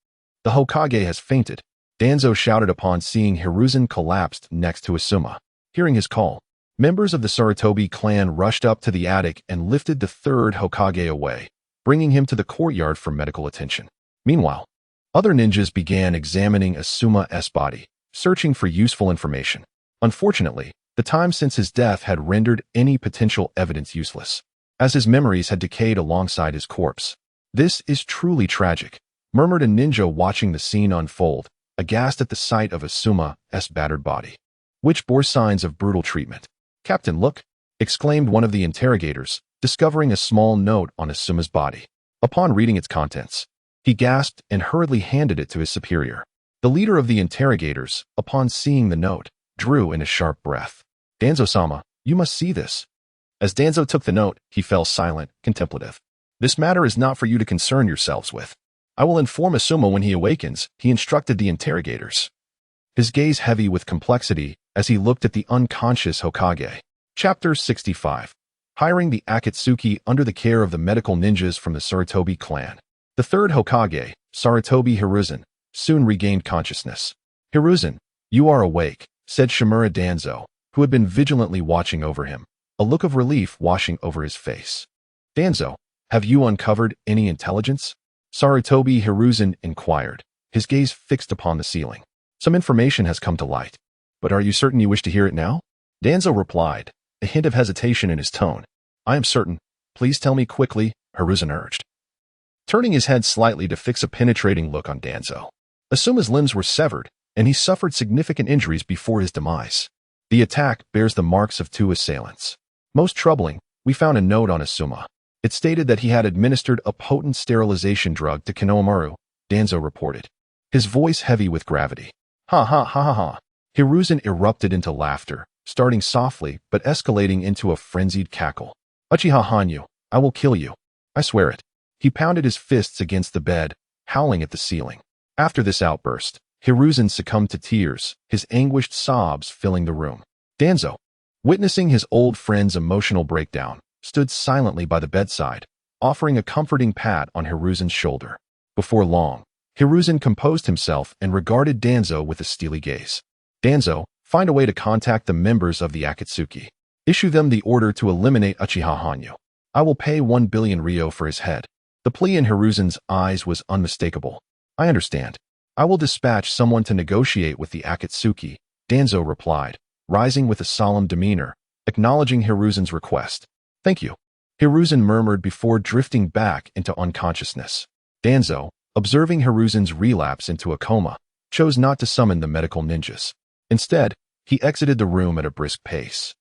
The Hokage has fainted, Danzo shouted upon seeing Hiruzen collapsed next to Asuma. Hearing his call, members of the Sarutobi clan rushed up to the attic and lifted the 3rd Hokage away, bringing him to the courtyard for medical attention. Meanwhile, other ninjas began examining Asuma's body, searching for useful information. Unfortunately, the time since his death had rendered any potential evidence useless, as his memories had decayed alongside his corpse. This is truly tragic, murmured a ninja watching the scene unfold, aghast at the sight of Asuma's battered body, which bore signs of brutal treatment. "Captain, look!" exclaimed one of the interrogators, discovering a small note on Asuma's body. Upon reading its contents, he gasped and hurriedly handed it to his superior. The leader of the interrogators, upon seeing the note, drew in a sharp breath. "Danzo-sama, you must see this." As Danzo took the note, he fell silent, contemplative. "This matter is not for you to concern yourselves with. I will inform Asuma when he awakens," he instructed the interrogators, his gaze heavy with complexity as he looked at the unconscious Hokage. Chapter 65. Hiring the Akatsuki under the care of the medical ninjas from the Sarutobi clan. The third Hokage, Sarutobi Hiruzen, soon regained consciousness. "Hiruzen, you are awake," said Shimura Danzo, who had been vigilantly watching over him, a look of relief washing over his face. "Danzo, have you uncovered any intelligence?" Sarutobi Hiruzen inquired, his gaze fixed upon the ceiling. "Some information has come to light. But are you certain you wish to hear it now?" Danzo replied, a hint of hesitation in his tone. "I am certain. Please tell me quickly," Hiruzen urged, turning his head slightly to fix a penetrating look on Danzo. Asuma's limbs were severed, and he suffered significant injuries before his demise. The attack bears the marks of 2 assailants. Most troubling, we found a note on Asuma. It stated that he had administered a potent sterilization drug to Konohamaru, Danzo reported, his voice heavy with gravity. "Ha ha ha ha ha." Hiruzen erupted into laughter, starting softly but escalating into a frenzied cackle. "Uchiha Hanyu, I will kill you. I swear it." He pounded his fists against the bed, howling at the ceiling. After this outburst, Hiruzen succumbed to tears, his anguished sobs filling the room. Danzo, witnessing his old friend's emotional breakdown, stood silently by the bedside, offering a comforting pat on Hiruzen's shoulder. Before long, Hiruzen composed himself and regarded Danzo with a steely gaze. "Danzo, find a way to contact the members of the Akatsuki. Issue them the order to eliminate Uchiha Hanyu. I will pay 1 billion ryo for his head." The plea in Hiruzen's eyes was unmistakable. "I understand. I will dispatch someone to negotiate with the Akatsuki," Danzo replied, rising with a solemn demeanor, acknowledging Hiruzen's request. "Thank you," Hiruzen murmured before drifting back into unconsciousness. Danzo, observing Hiruzen's relapse into a coma, chose not to summon the medical ninjas. Instead, he exited the room at a brisk pace,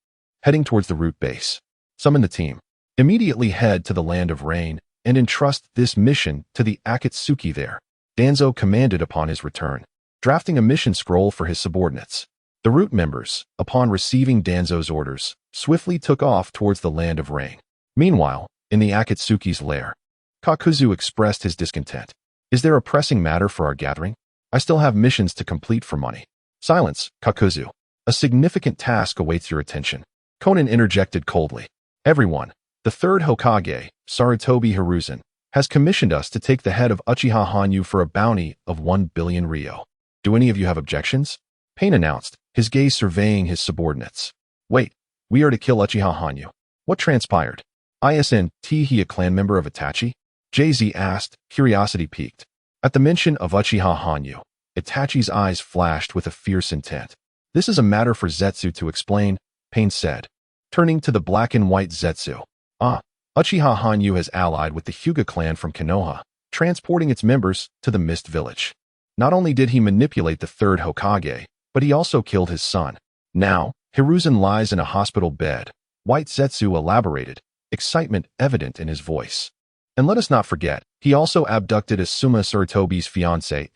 heading towards the root base. "Summon the team. Immediately head to the Land of Rain and entrust this mission to the Akatsuki there," Danzo commanded upon his return, drafting a mission scroll for his subordinates. The root members, upon receiving Danzo's orders, swiftly took off towards the Land of Rain. Meanwhile, in the Akatsuki's lair, Kakuzu expressed his discontent. "Is there a pressing matter for our gathering? I still have missions to complete for money." "Silence, Kakuzu. A significant task awaits your attention," Konan interjected coldly. "Everyone, the third Hokage, Sarutobi Hiruzen, has commissioned us to take the head of Uchiha Hanyu for a bounty of 1 billion ryo. Do any of you have objections?" Pain announced, his gaze surveying his subordinates. "Wait, we are to kill Uchiha Hanyu. What transpired? Isn't he a clan member of Itachi?" JZ asked, curiosity piqued. At the mention of Uchiha Hanyu, Itachi's eyes flashed with a fierce intent. "This is a matter for Zetsu to explain," Pain said, turning to the black and white Zetsu. Uchiha Hanyu has allied with the Hyuga clan from Konoha, transporting its members to the Mist Village. Not only did he manipulate the third Hokage, but he also killed his son. Now, Hiruzen lies in a hospital bed, White Zetsu elaborated, excitement evident in his voice. "And let us not forget, he also abducted Asuma Sarutobi's fiancée,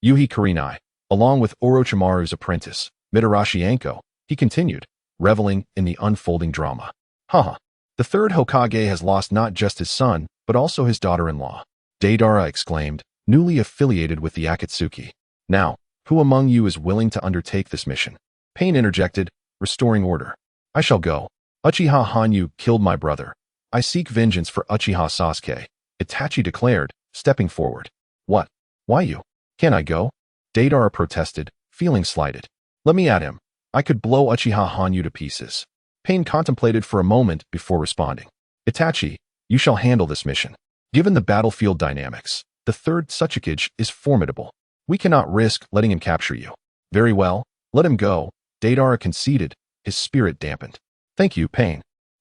Yuhi Kurenai, along with Orochimaru's apprentice, Mitarashi Anko," he continued, reveling in the unfolding drama. "Haha. The third Hokage has lost not just his son, but also his daughter-in-law," Deidara exclaimed, newly affiliated with the Akatsuki. "Now, who among you is willing to undertake this mission?" Pain interjected, restoring order. "I shall go. Uchiha Hanyu killed my brother. I seek vengeance for Uchiha Sasuke," Itachi declared, stepping forward. "What? Why you? Can I go?" Deidara protested, feeling slighted. "Let me at him. I could blow Uchiha Hanyu to pieces." Pain contemplated for a moment before responding. "Itachi, you shall handle this mission. Given the battlefield dynamics, the third Tsuchikage is formidable. We cannot risk letting him capture you." "Very well, let him go," Deidara conceded, his spirit dampened. "Thank you, Pain,"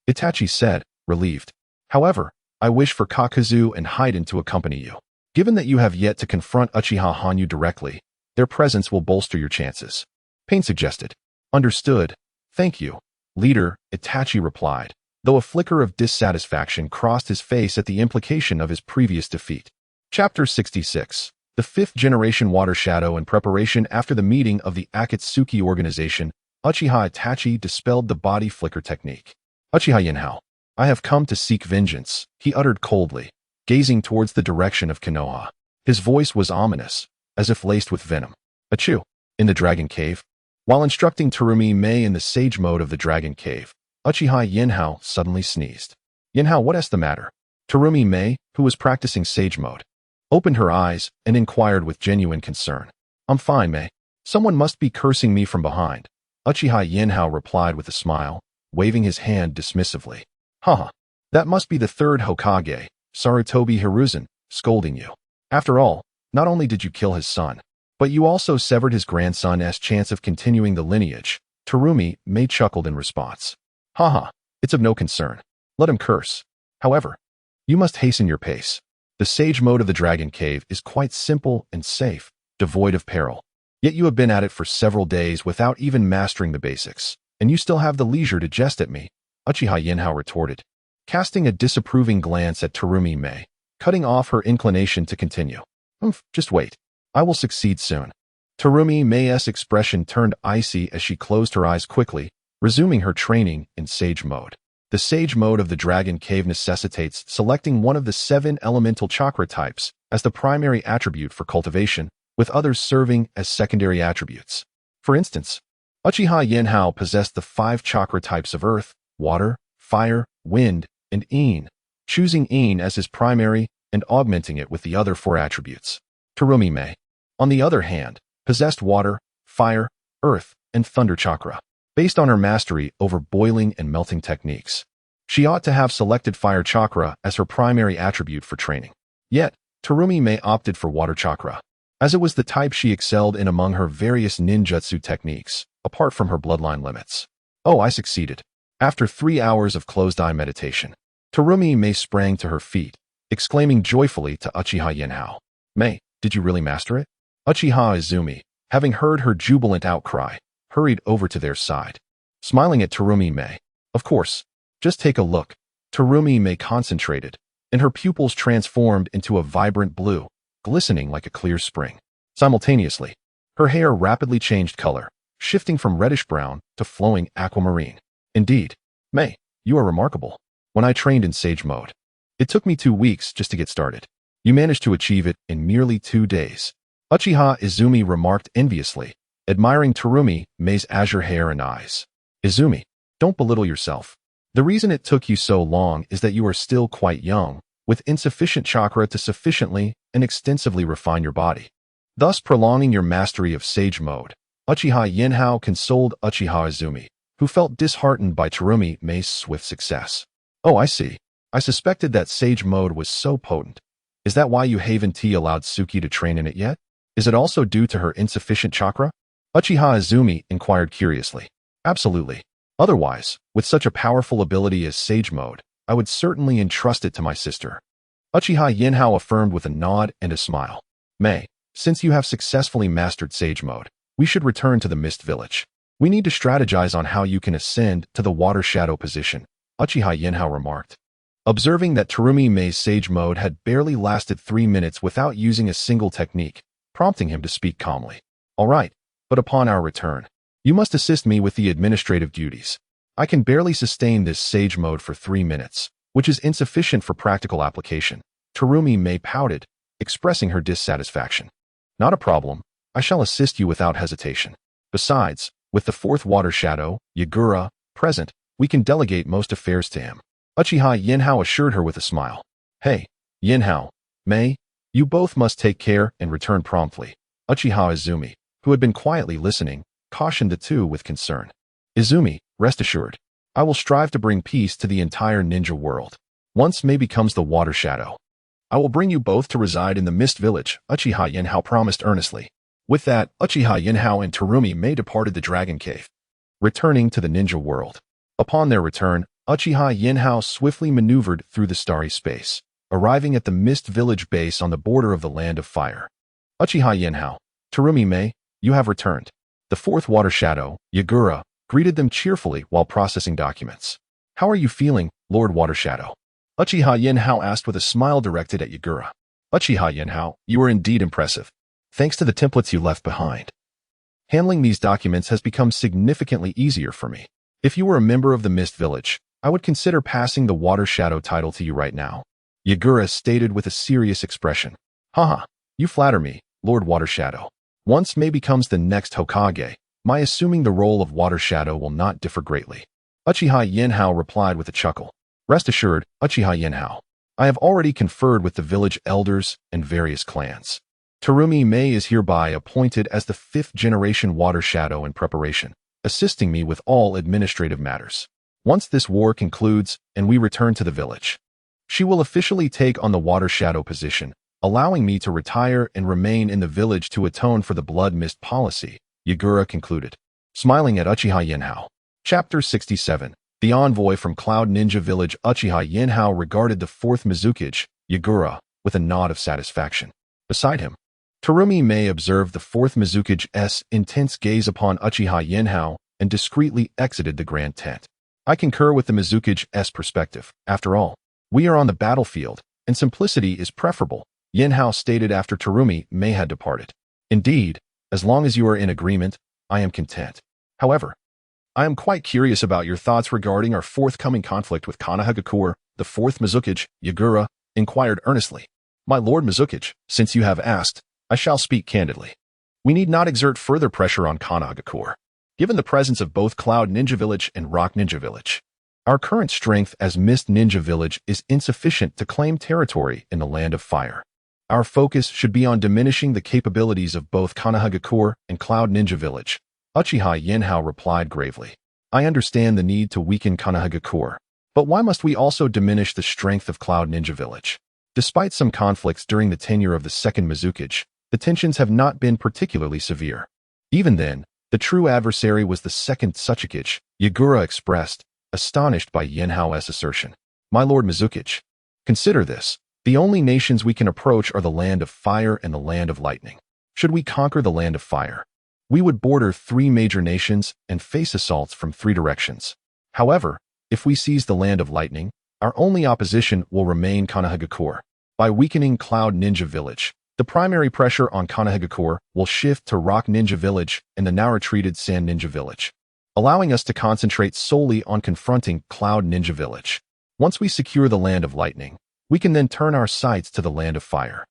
Itachi said, relieved. "However, I wish for Kakuzu and Haiden to accompany you." Given that you have yet to confront Uchiha Hanyu directly, their presence will bolster your chances. Pain suggested. Understood. Thank you. Leader, Itachi replied, though a flicker of dissatisfaction crossed his face at the implication of his previous defeat. Chapter 66. The fifth generation water shadow in preparation after the meeting of the Akatsuki organization, Uchiha Itachi dispelled the body flicker technique. Uchiha Yinhao, I have come to seek vengeance, he uttered coldly, gazing towards the direction of Konoha. His voice was ominous, as if laced with venom. Achoo! In the Dragon Cave. While instructing Terumi Mei in the sage mode of the Dragon Cave, Uchiha Yinhao suddenly sneezed. Yinhao, what is the matter? Terumi Mei, who was practicing sage mode, opened her eyes and inquired with genuine concern. I'm fine, Mei. Someone must be cursing me from behind. Uchiha Yinhao replied with a smile, waving his hand dismissively. Haha, that must be the third Hokage, Sarutobi Hiruzen, scolding you. After all, not only did you kill his son, but you also severed his grandson's chance of continuing the lineage. Terumi Mei chuckled in response. Haha, it's of no concern. Let him curse. However, you must hasten your pace. The sage mode of the Dragon Cave is quite simple and safe, devoid of peril. Yet you have been at it for several days without even mastering the basics, and you still have the leisure to jest at me, Uchiha Yinhao retorted, casting a disapproving glance at Terumi Mei, cutting off her inclination to continue. Just wait. I will succeed soon. Terumi Mei's expression turned icy as she closed her eyes quickly, resuming her training in sage mode. The sage mode of the Dragon Cave necessitates selecting one of the 7 elemental chakra types as the primary attribute for cultivation, with others serving as secondary attributes. For instance, Uchiha Yanhao possessed the 5 chakra types of earth, water, fire, wind, and Yin, choosing Yin as his primary and augmenting it with the other 4 attributes. Terumi Mei, on the other hand, possessed water, fire, earth, and thunder chakra. Based on her mastery over boiling and melting techniques, she ought to have selected fire chakra as her primary attribute for training. Yet, Terumi Mei opted for water chakra, as it was the type she excelled in among her various ninjutsu techniques, apart from her bloodline limits. Oh, I succeeded. After 3 hours of closed-eye meditation, Terumi Mei sprang to her feet, exclaiming joyfully to Uchiha Yinhao. Mei, did you really master it? Uchiha Izumi, having heard her jubilant outcry, hurried over to their side, smiling at Terumi Mei. Of course, just take a look. Terumi Mei concentrated, and her pupils transformed into a vibrant blue, glistening like a clear spring. Simultaneously, her hair rapidly changed color, shifting from reddish-brown to flowing aquamarine. Indeed, Mei, you are remarkable. When I trained in sage mode, it took me 2 weeks just to get started. You managed to achieve it in merely 2 days. Uchiha Izumi remarked enviously, admiring Terumi Mei's azure hair and eyes. Izumi, don't belittle yourself. The reason it took you so long is that you are still quite young, with insufficient chakra to sufficiently and extensively refine your body, thus prolonging your mastery of sage mode. Uchiha Yinhao consoled Uchiha Izumi, who felt disheartened by Terumi Mei's swift success. Oh, I see. I suspected that sage mode was so potent. Is that why you haven't allowed Suki to train in it yet? Is it also due to her insufficient chakra? Uchiha Izumi inquired curiously. Absolutely. Otherwise, with such a powerful ability as sage mode, I would certainly entrust it to my sister. Uchiha Yinhao affirmed with a nod and a smile. Mei, since you have successfully mastered sage mode, we should return to the Mist Village. We need to strategize on how you can ascend to the water shadow position, Uchiha Yinhao remarked. Observing that Terumi Mei's sage mode had barely lasted 3 minutes without using a single technique, prompting him to speak calmly. All right, but upon our return, you must assist me with the administrative duties. I can barely sustain this sage mode for 3 minutes, which is insufficient for practical application. Terumi Mei pouted, expressing her dissatisfaction. Not a problem. I shall assist you without hesitation. Besides, with the 4th water shadow, Yagura, present, we can delegate most affairs to him. Uchiha Yinhao assured her with a smile. Hey, Yinhao, Mei, you both must take care and return promptly. Uchiha Izumi, who had been quietly listening, cautioned the two with concern. Izumi, rest assured, I will strive to bring peace to the entire ninja world. Once Mei becomes the water shadow, I will bring you both to reside in the Mist Village, Uchiha Yinhao promised earnestly. With that, Uchiha Yinhao and Terumi Mei departed the Dragon Cave, returning to the ninja world. Upon their return, Uchiha Yinhao swiftly maneuvered through the starry space, arriving at the Mist Village base on the border of the Land of Fire. Uchiha Yinhao, Terumi Mei, you have returned. The fourth water shadow, Yagura, greeted them cheerfully while processing documents. How are you feeling, Lord Water Shadow? Uchiha Yinhao asked with a smile directed at Yagura. Uchiha Yinhao, you are indeed impressive. Thanks to the templates you left behind. Handling these documents has become significantly easier for me. If you were a member of the Mist Village, I would consider passing the Water Shadow title to you right now. Yagura stated with a serious expression. Haha, you flatter me, Lord Water Shadow. Once Mei becomes the next Hokage, my assuming the role of Water Shadow will not differ greatly. Uchiha Yinhao replied with a chuckle. Rest assured, Uchiha Yinhao, I have already conferred with the village elders and various clans. Terumi Mei is hereby appointed as the 5th generation Water Shadow in preparation, assisting me with all administrative matters. Once this war concludes and we return to the village, she will officially take on the Water Shadow position, allowing me to retire and remain in the village to atone for the Blood Mist policy, Yagura concluded. Smiling at Uchiha Yinhao. Chapter 67. The envoy from Cloud Ninja Village. Uchiha Yinhao regarded the 4th Mizukage, Yagura, with a nod of satisfaction. Beside him, Terumi Mei observed the 4th Mizukage's intense gaze upon Uchiha Yinhao and discreetly exited the grand tent. I concur with the Mizukage's perspective. After all, we are on the battlefield, and simplicity is preferable, Yinhao stated after Terumi Mei had departed. Indeed, as long as you are in agreement, I am content. However, I am quite curious about your thoughts regarding our forthcoming conflict with Konoha. The 4th Mizukage, Yagura, inquired earnestly. My Lord Mizukage, since you have asked, I shall speak candidly. We need not exert further pressure on Konoha, given the presence of both Cloud Ninja Village and Rock Ninja Village. Our current strength as Mist Ninja Village is insufficient to claim territory in the Land of Fire. Our focus should be on diminishing the capabilities of both Konoha and Cloud Ninja Village. Uchiha Yinhao replied gravely. I understand the need to weaken Konoha, but why must we also diminish the strength of Cloud Ninja Village? Despite some conflicts during the tenure of the 2nd Mizukage, the tensions have not been particularly severe. Even then, the true adversary was the 2nd Tsuchikage, Yagura expressed, astonished by Yinhao's assertion. My Lord Mizukage, consider this. The only nations we can approach are the Land of Fire and the Land of Lightning. Should we conquer the Land of Fire, we would border 3 major nations and face assaults from 3 directions. However, if we seize the Land of Lightning, our only opposition will remain Konoha. By weakening Cloud Ninja Village, the primary pressure on Konoha will shift to Rock Ninja Village and the now retreated Sand Ninja Village, allowing us to concentrate solely on confronting Cloud Ninja Village. Once we secure the Land of Lightning, we can then turn our sights to the Land of Fire.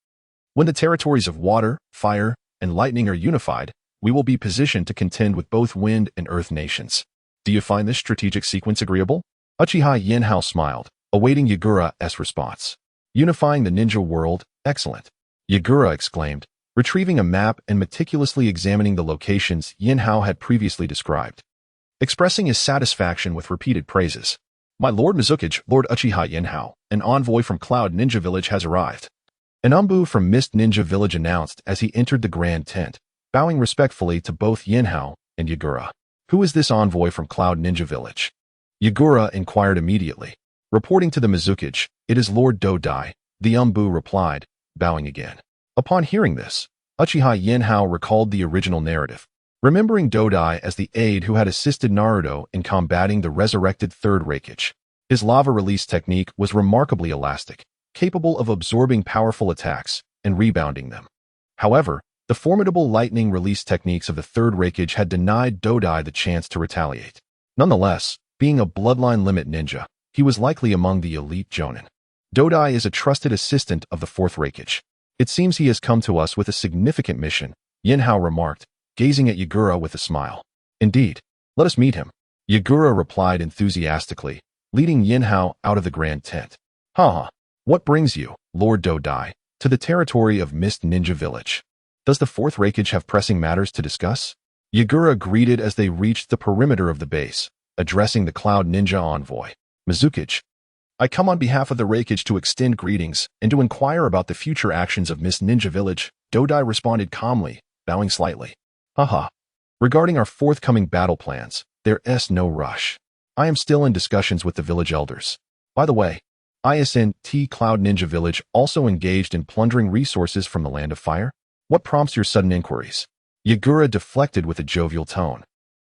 When the territories of Water, Fire, and Lightning are unified, we will be positioned to contend with both Wind and Earth nations. Do you find this strategic sequence agreeable? Uchiha Yinhao smiled, awaiting Yagura's response. Unifying the ninja world, excellent. Yagura exclaimed, retrieving a map and meticulously examining the locations Yinhao had previously described, expressing his satisfaction with repeated praises. My Lord Mizukage, Lord Uchiha Yinhao, an envoy from Cloud Ninja Village has arrived. An umbu from Mist Ninja Village announced as he entered the grand tent, bowing respectfully to both Yinhao and Yagura. Who is this envoy from Cloud Ninja Village? Yagura inquired immediately. Reporting to the Mizukage, it is Lord Dodai, the umbu replied, bowing again. Upon hearing this, Uchiha Yinhao recalled the original narrative, remembering Dodai as the aide who had assisted Naruto in combating the resurrected 3rd Raikage. His lava release technique was remarkably elastic, capable of absorbing powerful attacks and rebounding them. However, the formidable lightning release techniques of the 3rd Raikage had denied Dodai the chance to retaliate. Nonetheless, being a bloodline limit ninja, he was likely among the elite Jonin. Dodai is a trusted assistant of the 4th Raikage. It seems he has come to us with a significant mission, Yinhao remarked, gazing at Yagura with a smile. Indeed, let us meet him. Yagura replied enthusiastically, leading Yinhao out of the grand tent. Haha, what brings you, Lord Dodai, to the territory of Mist Ninja Village? Does the 4th Raikage have pressing matters to discuss? Yagura greeted as they reached the perimeter of the base, addressing the Cloud Ninja envoy. Mizukage, I come on behalf of the Raikage to extend greetings and to inquire about the future actions of Mist Ninja Village, Dodai responded calmly, bowing slightly. Haha. Regarding our forthcoming battle plans, there is no rush. I am still in discussions with the village elders. By the way, ISNT Cloud Ninja Village also engaged in plundering resources from the Land of Fire? What prompts your sudden inquiries? Yagura deflected with a jovial tone,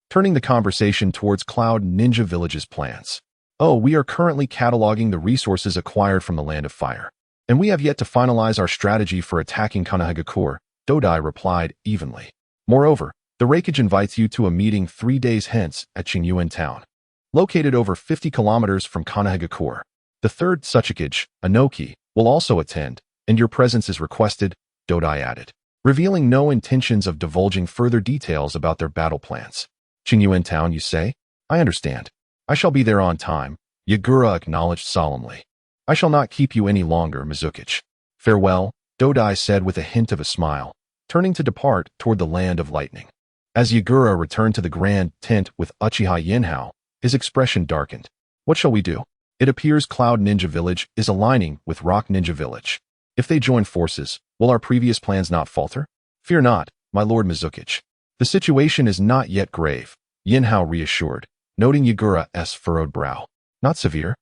turning the conversation towards Cloud Ninja Village's plans. Oh, we are currently cataloging the resources acquired from the Land of Fire, and we have yet to finalize our strategy for attacking Konohagakure, Dodai replied evenly. Moreover, the Raikage invites you to a meeting 3 days hence at Qingyuan Town, located over 50 kilometers from Konohagakure. The third Tsuchikage, Anoki, will also attend, and your presence is requested, Dodai added, revealing no intentions of divulging further details about their battle plans. Qingyuan Town, you say? I understand. I shall be there on time, Yagura acknowledged solemnly. I shall not keep you any longer, Mizukichi. Farewell, Dodai said with a hint of a smile, turning to depart toward the Land of Lightning. As Yagura returned to the grand tent with Uchiha Yinhao, his expression darkened. What shall we do? It appears Cloud Ninja Village is aligning with Rock Ninja Village. If they join forces, will our previous plans not falter? Fear not, my lord Mizukichi. The situation is not yet grave, Yinhao reassured, noting Yagura's furrowed brow. Not severe?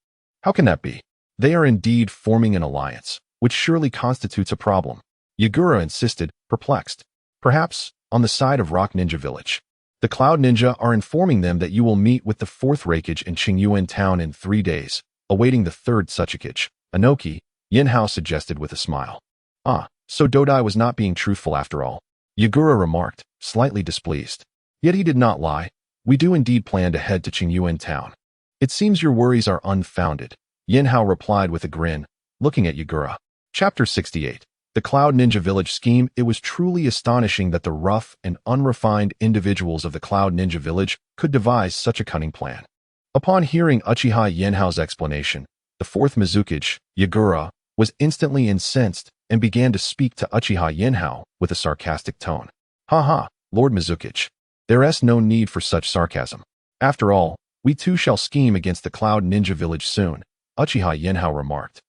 How can that be? They are indeed forming an alliance, which surely constitutes a problem. Yagura insisted, perplexed. Perhaps, on the side of Rock Ninja Village. The Cloud Ninja are informing them that you will meet with the 4th Raikage in Qingyuan Town in 3 days, awaiting the 3rd Tsuchikage, Anoki, Yinhao suggested with a smile. Ah, so Dodai was not being truthful after all, Yagura remarked, slightly displeased. Yet he did not lie. We do indeed plan to head to Qingyuan Town. It seems your worries are unfounded, Yinhao replied with a grin, looking at Yagura. Chapter 68. The Cloud Ninja Village scheme. It was truly astonishing that the rough and unrefined individuals of the Cloud Ninja Village could devise such a cunning plan. Upon hearing Uchiha Yinhao's explanation, the 4th Mizukichi, Yagura, was instantly incensed and began to speak to Uchiha Yinhao with a sarcastic tone. Ha ha, Lord Mizukichi. There's no need for such sarcasm. After all, we too shall scheme against the Cloud Ninja Village soon, Uchiha Yinhao remarked,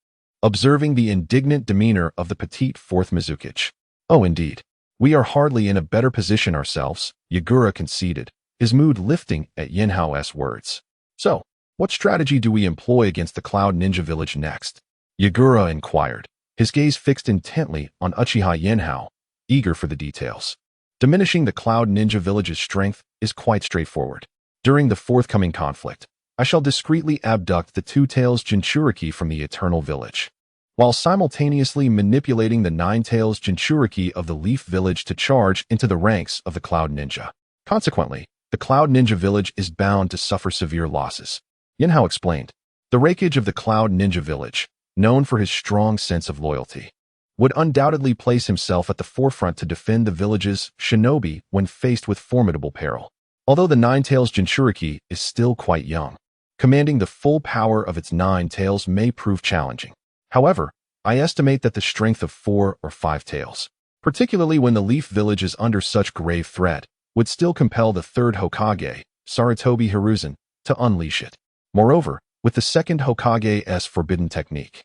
observing the indignant demeanor of the petite 4th Mizukichi. Oh indeed. We are hardly in a better position ourselves, Yagura conceded, his mood lifting at Yinhao's words. So, what strategy do we employ against the Cloud Ninja Village next? Yagura inquired, his gaze fixed intently on Uchiha Yinhao, eager for the details. Diminishing the Cloud Ninja Village's strength is quite straightforward. During the forthcoming conflict, I shall discreetly abduct the Two-Tails Jinchuriki from the Eternal Village, while simultaneously manipulating the Nine-Tails Jinchuriki of the Leaf Village to charge into the ranks of the Cloud Ninja. Consequently, the Cloud Ninja Village is bound to suffer severe losses. Yinhao explained. The Raikage of the Cloud Ninja Village, known for his strong sense of loyalty, would undoubtedly place himself at the forefront to defend the village's shinobi when faced with formidable peril. Although the Nine-Tails Jinchuriki is still quite young, commanding the full power of its 9 tails may prove challenging. However, I estimate that the strength of 4 or 5 tails, particularly when the Leaf Village is under such grave threat, would still compel the 3rd Hokage, Sarutobi Hiruzen, to unleash it. Moreover, with the 2nd Hokage's forbidden technique,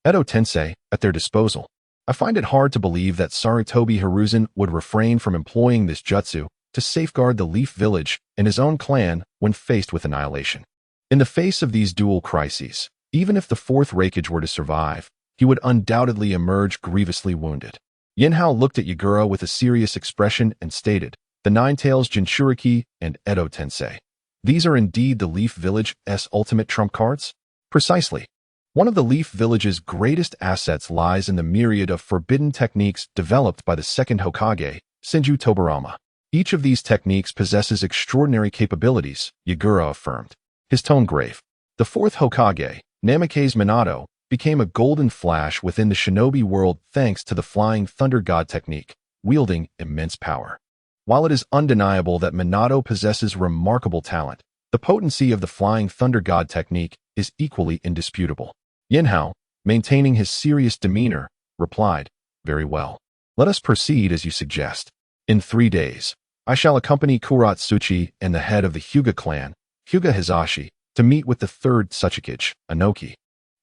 Edo Tensei, at their disposal, I find it hard to believe that Sarutobi Hiruzen would refrain from employing this jutsu to safeguard the Leaf Village and his own clan when faced with annihilation. In the face of these dual crises, even if the 4th Raikage were to survive, he would undoubtedly emerge grievously wounded. Yinhao looked at Yagura with a serious expression and stated, the Nine-Tails Jinchuriki and Edo Tensei. These are indeed the Leaf Village's ultimate trump cards? Precisely. One of the Leaf Village's greatest assets lies in the myriad of forbidden techniques developed by the 2nd Hokage, Senju Tobirama. Each of these techniques possesses extraordinary capabilities, Yagura affirmed, his tone grave. The 4th Hokage, Namikaze Minato, became a golden flash within the shinobi world thanks to the Flying Thunder God technique, wielding immense power. While it is undeniable that Minato possesses remarkable talent, the potency of the Flying Thunder God technique is equally indisputable. Yinhao, maintaining his serious demeanor, replied, very well. Let us proceed as you suggest. In 3 days, I shall accompany Kuratsuchi and the head of the Hyuga clan, Hyuga Hizashi, to meet with the 3rd Tsuchikage, Anoki,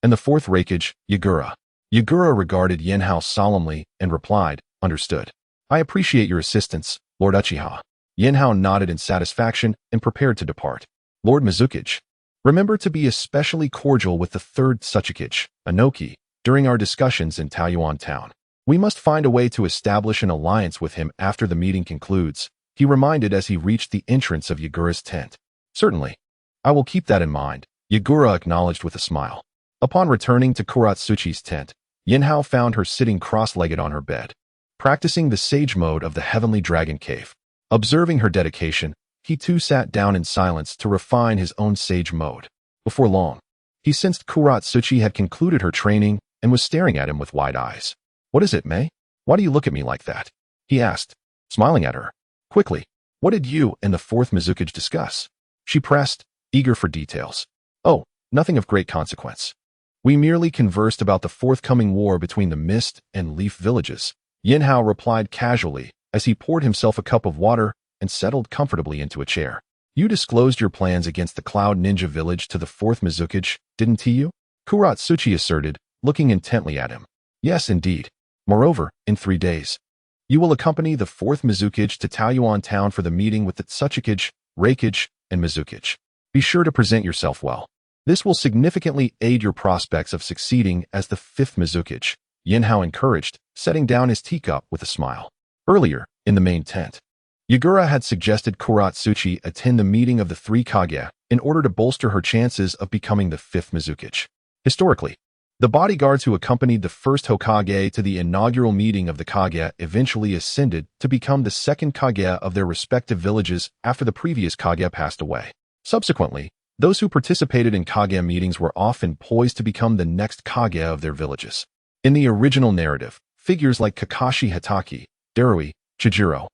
and the 4th Raikage, Yagura. Yagura regarded Yinhao solemnly and replied, understood. I appreciate your assistance, Lord Uchiha. Yinhao nodded in satisfaction and prepared to depart. Lord Mizukichi, Remember to be especially cordial with the third Tsuchikage, Inoki, during our discussions in Taiyuan Town. We must find a way to establish an alliance with him after the meeting concludes, he reminded as he reached the entrance of Yagura's tent. Certainly. I will keep that in mind, Yagura acknowledged with a smile. Upon returning to Kuratsuchi's tent, Yinhao found her sitting cross-legged on her bed, practicing the sage mode of the Heavenly Dragon Cave. Observing her dedication, he too sat down in silence to refine his own sage mode. Before long, he sensed Kuratsuchi had concluded her training and was staring at him with wide eyes. What is it, Mei? Why do you look at me like that? He asked, smiling at her. Quickly, what did you and the fourth Mizukage discuss? She pressed, eager for details. Oh, nothing of great consequence. We merely conversed about the forthcoming war between the Mist and Leaf villages, Yinhao replied casually as he poured himself a cup of water and settled comfortably into a chair. You disclosed your plans against the Cloud Ninja village to the fourth Mizukage, didn't you? Kuratsuchi asserted, looking intently at him. Yes, indeed. Moreover, in 3 days, you will accompany the fourth Mizukage to Taiyuan Town for the meeting with the Tsuchikage, Reikage, and Mizukage. Be sure to present yourself well. This will significantly aid your prospects of succeeding as the fifth Mizukage, Yinhao encouraged, setting down his teacup with a smile. Earlier, in the main tent, Yagura had suggested Kuratsuchi attend the meeting of the three Kage in order to bolster her chances of becoming the fifth Mizukage. Historically, the bodyguards who accompanied the first Hokage to the inaugural meeting of the Kage eventually ascended to become the second Kage of their respective villages after the previous Kage passed away. Subsequently, those who participated in Kage meetings were often poised to become the next Kage of their villages. In the original narrative, figures like Kakashi Hatake, Darui, Chijiro,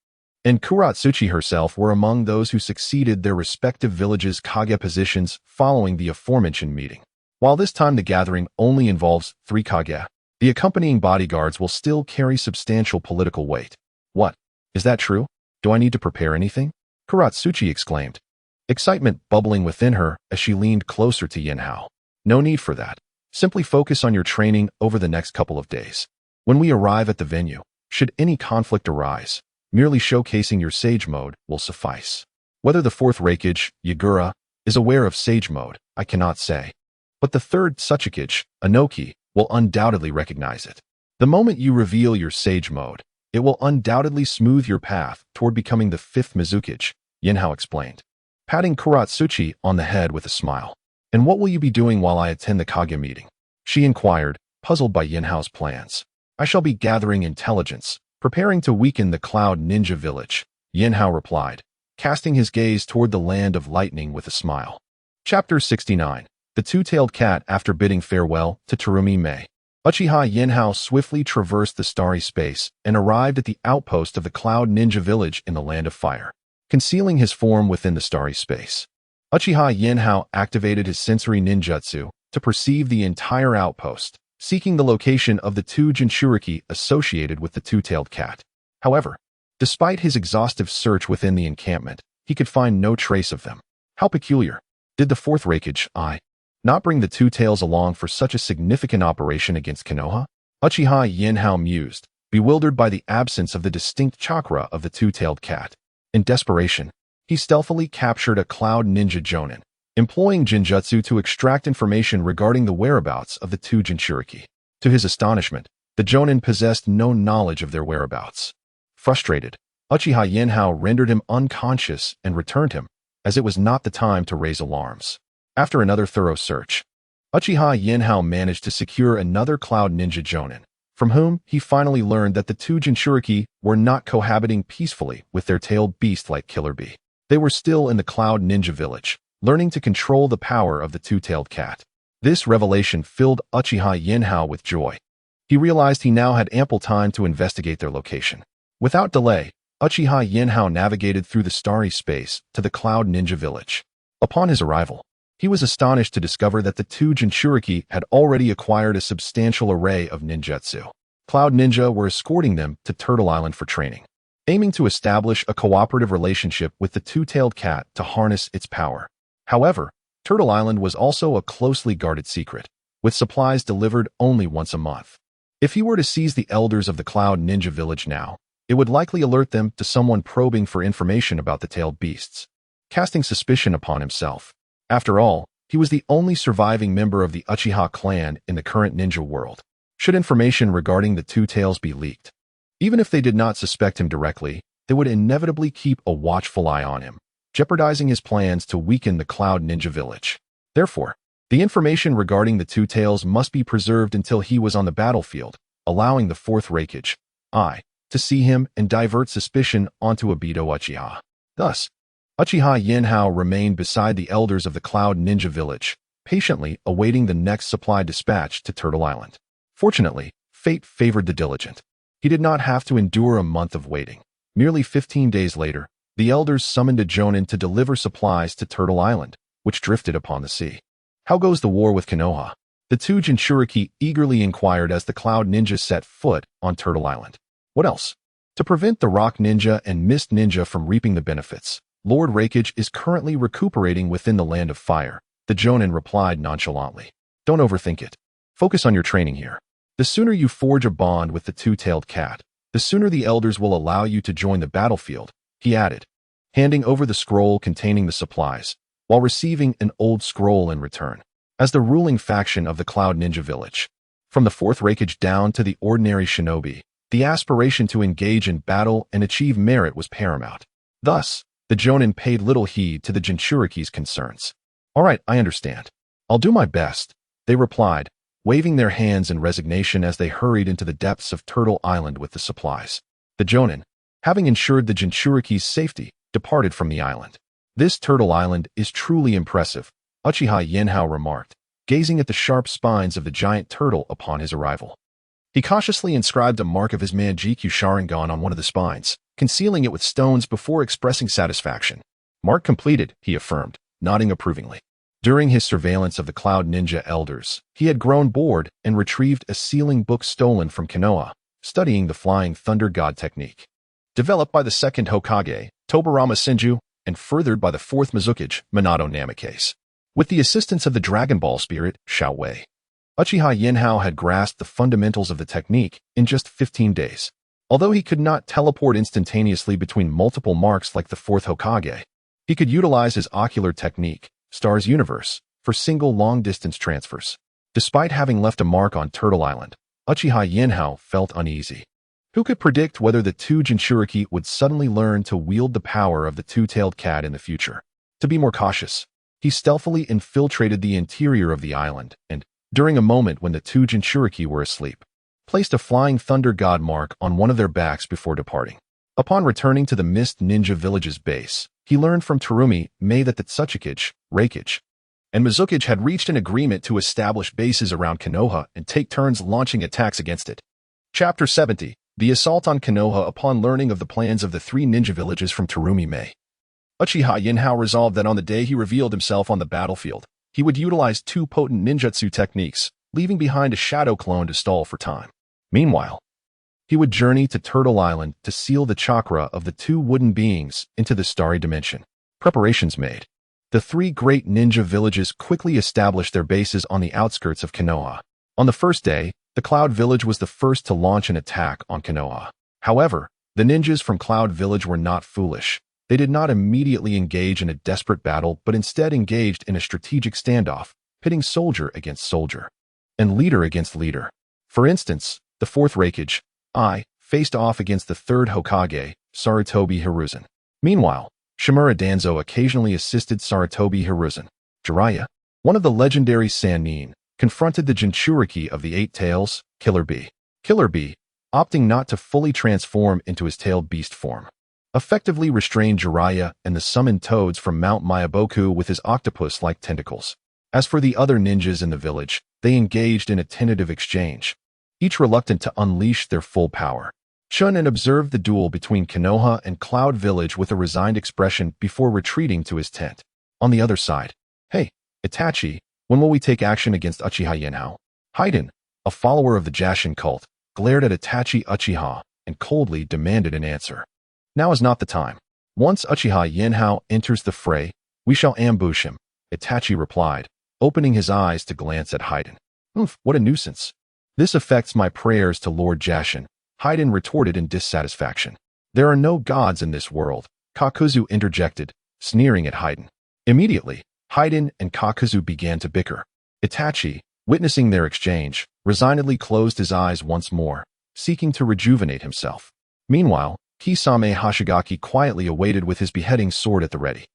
and Kuratsuchi herself were among those who succeeded their respective villages' Kage positions following the aforementioned meeting. While this time the gathering only involves 3 Kage, the accompanying bodyguards will still carry substantial political weight. What? Is that true? Do I need to prepare anything? Kuratsuchi exclaimed, excitement bubbling within her as she leaned closer to Yinhao. No need for that. Simply focus on your training over the next couple of days. When we arrive at the venue, should any conflict arise, merely showcasing your sage mode will suffice. Whether the fourth Reikage, Yagura, is aware of sage mode, I cannot say. But the third Tsuchikage, Inoki, will undoubtedly recognize it. The moment you reveal your sage mode, it will undoubtedly smooth your path toward becoming the fifth Mizukage, Yinhao explained, patting Kuratsuchi on the head with a smile. And what will you be doing while I attend the Kage meeting? She inquired, puzzled by Yinhao's plans. I shall be gathering intelligence, preparing to weaken the Cloud Ninja village, Yinhao replied, casting his gaze toward the land of lightning with a smile. Chapter 69. The Two-Tailed Cat. After bidding farewell to Terumi Mei, Uchiha Yinhao swiftly traversed the starry space and arrived at the outpost of the Cloud Ninja village in the Land of Fire. Concealing his form within the starry space, Uchiha Yinhao activated his sensory ninjutsu to perceive the entire outpost, seeking the location of the 2 Jinchuriki associated with the Two-Tailed Cat. However, despite his exhaustive search within the encampment, he could find no trace of them. How peculiar. Did the fourth Reikage, not bring the Two Tails along for such a significant operation against Konoha? Uchiha Yinhao mused, bewildered by the absence of the distinct chakra of the Two-Tailed Cat. In desperation, he stealthily captured a Cloud Ninja Jonin, employing Jinjutsu to extract information regarding the whereabouts of the 2 Jinchuriki. To his astonishment, the Jonin possessed no knowledge of their whereabouts. Frustrated, Uchiha Yinhao rendered him unconscious and returned him, as it was not the time to raise alarms. After another thorough search, Uchiha Yinhao managed to secure another Cloud Ninja Jonin, from whom he finally learned that the 2 Jinchuriki were not cohabiting peacefully with their tailed beast-like killer bee. They were still in the Cloud Ninja village, learning to control the power of the Two-Tailed Cat. This revelation filled Uchiha Yinhao with joy. He realized he now had ample time to investigate their location. Without delay, Uchiha Yinhao navigated through the starry space to the Cloud Ninja village. Upon his arrival, he was astonished to discover that the 2 Jinchuriki had already acquired a substantial array of ninjutsu. Cloud Ninja were escorting them to Turtle Island for training, aiming to establish a cooperative relationship with the Two-Tailed Cat to harness its power. However, Turtle Island was also a closely guarded secret, with supplies delivered only once a month. If he were to seize the elders of the Cloud Ninja village now, it would likely alert them to someone probing for information about the tailed beasts, casting suspicion upon himself. After all, He was the only surviving member of the Uchiha clan in the current ninja world. Should information regarding the two tails be leaked, even if they did not suspect him directly, they would inevitably keep a watchful eye on him, jeopardizing his plans to weaken the Cloud Ninja Village. Therefore, the information regarding the two tails must be preserved until he was on the battlefield, allowing the fourth Raikage, to see him and divert suspicion onto Obito Uchiha. Thus, Uchiha Yinhao remained beside the elders of the Cloud Ninja Village, patiently awaiting the next supply dispatch to Turtle Island. Fortunately, fate favored the diligent. He did not have to endure a month of waiting. Merely 15 days later, the elders summoned a Jonin to deliver supplies to Turtle Island, which drifted upon the sea. How goes the war with Konoha? The two Jinchuriki eagerly inquired as the Cloud Ninja set foot on Turtle Island. What else? To prevent the Rock Ninja and Mist Ninja from reaping the benefits, Lord Raikage is currently recuperating within the Land of Fire, the Jonin replied nonchalantly. Don't overthink it. Focus on your training here. The sooner you forge a bond with the two-tailed cat, the sooner the elders will allow you to join the battlefield, he added, handing over the scroll containing the supplies, while receiving an old scroll in return. As the ruling faction of the Cloud Ninja Village, from the fourth Raikage down to the ordinary shinobi, the aspiration to engage in battle and achieve merit was paramount. Thus, the Jonin paid little heed to the Jinchuriki's concerns. All right, I understand. I'll do my best, they replied, waving their hands in resignation as they hurried into the depths of Turtle Island with the supplies. The Jonin, having ensured the Jinchuriki's safety, departed from the island. This Turtle Island is truly impressive, Uchiha Yinhao remarked, gazing at the sharp spines of the giant turtle upon his arrival. He cautiously inscribed a mark of his Manjikyu Sharingan on one of the spines, concealing it with stones before expressing satisfaction. Mark completed, he affirmed, nodding approvingly. During his surveillance of the Cloud Ninja elders, he had grown bored and retrieved a sealing book stolen from Konoha, studying the Flying Thunder God technique. Developed by the second Hokage, Tobirama Senju, and furthered by the fourth Mizukage, Minato Namikaze. With the assistance of the Dragon Ball spirit, Xiao Wei, Uchiha Yinhao had grasped the fundamentals of the technique in just 15 days. Although he could not teleport instantaneously between multiple marks like the fourth Hokage, he could utilize his ocular technique, Star's Universe, for single long-distance transfers. Despite having left a mark on Turtle Island, Uchiha Yinhao felt uneasy. Who could predict whether the two Jinchuriki would suddenly learn to wield the power of the two-tailed cat in the future? To be more cautious, he stealthily infiltrated the interior of the island and, during a moment when the two Jinchuriki were asleep, placed a Flying Thunder God mark on one of their backs before departing. Upon returning to the Mist Ninja Village's base, he learned from Terumi Mei that the Tsuchikage, Raikage, and Mizukage had reached an agreement to establish bases around Konoha and take turns launching attacks against it. Chapter 70. The Assault on Konoha. Upon learning of the plans of the three ninja villages from Terumi Mei, Uchiha Yinhao resolved that on the day he revealed himself on the battlefield, he would utilize two potent ninjutsu techniques, leaving behind a shadow clone to stall for time. Meanwhile, he would journey to Turtle Island to seal the chakra of the two wooden beings into the starry dimension. Preparations made. The three great ninja villages quickly established their bases on the outskirts of Konoha. On the first day, the Cloud Village was the first to launch an attack on Konoha. However, the ninjas from Cloud Village were not foolish. They did not immediately engage in a desperate battle, but instead engaged in a strategic standoff, pitting soldier against soldier, and leader against leader. For instance, the fourth Raikage, faced off against the third Hokage, Sarutobi Hiruzen. Meanwhile, Shimura Danzo occasionally assisted Sarutobi Hiruzen. Jeriah, one of the legendary Sannin, confronted the Jinchuriki of the Eight Tails, Killer Bee. Killer Bee, opting not to fully transform into his tailed beast form, effectively restrained Jeriah and the summoned toads from Mount Mayaboku with his octopus-like tentacles. As for the other ninjas in the village, they engaged in a tentative exchange, each reluctant to unleash their full power. Chunin observed the duel between Konoha and Cloud Village with a resigned expression before retreating to his tent. On the other side, "Hey, Itachi, when will we take action against Uchiha Yanhao?" Haiden, a follower of the Jashin cult, glared at Itachi Uchiha and coldly demanded an answer. "Now is not the time. Once Uchiha Yinhao enters the fray, we shall ambush him," Itachi replied, opening his eyes to glance at Haiden. What a nuisance. "This affects my prayers to Lord Jashin," Haiden retorted in dissatisfaction. "There are no gods in this world," Kakuzu interjected, sneering at Haiden. Immediately, Haiden and Kakuzu began to bicker. Itachi, witnessing their exchange, resignedly closed his eyes once more, seeking to rejuvenate himself. Meanwhile, Kisame Hoshigaki quietly awaited with his beheading sword at the ready.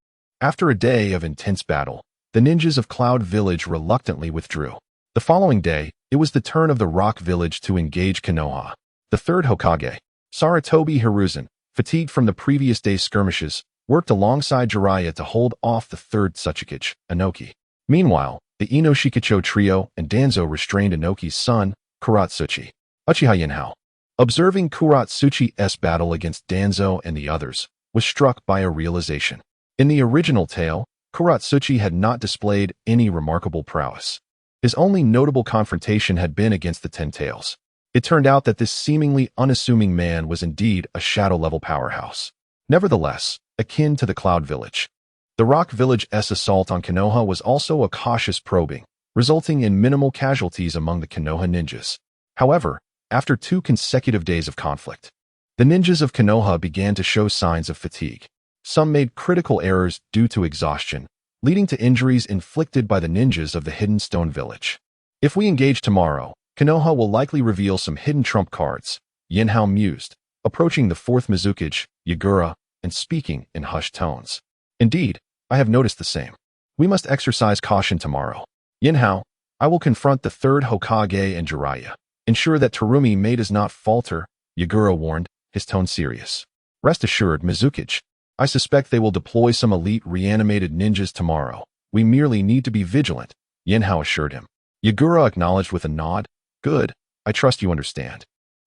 After a day of intense battle, the ninjas of Cloud Village reluctantly withdrew. The following day, it was the turn of the Rock Village to engage Konoha. The third Hokage, Sarutobi Hiruzen, fatigued from the previous day's skirmishes, worked alongside Jeriah to hold off the third Tsuchikage, Inoki. Meanwhile, the Inoshikacho trio and Danzo restrained Inoki's son, Kuratsuchi. Uchiha Yinhao, observing Kuratsuchi's battle against Danzo and the others, was struck by a realization. In the original tale, Kuratsuchi had not displayed any remarkable prowess. His only notable confrontation had been against the Ten Tails. It turned out that this seemingly unassuming man was indeed a shadow-level powerhouse. Nevertheless, akin to the Cloud Village, the Rock Village's assault on Konoha was also a cautious probing, resulting in minimal casualties among the Konoha ninjas. However, after 2 consecutive days of conflict, the ninjas of Konoha began to show signs of fatigue. Some made critical errors due to exhaustion, leading to injuries inflicted by the ninjas of the Hidden Stone Village. If we engage tomorrow, Konoha will likely reveal some hidden trump cards, Yinhao mused, approaching the fourth Mizukage, Yagura, and speaking in hushed tones. Indeed, I have noticed the same. We must exercise caution tomorrow. Yinhao, I will confront the third Hokage and Jeriah. Ensure that Terumi May does not falter, Yagura warned, his tone serious. Rest assured, Mizukage. I suspect they will deploy some elite reanimated ninjas tomorrow. We merely need to be vigilant, Yinhao assured him. Yagura acknowledged with a nod. Good, I trust you understand.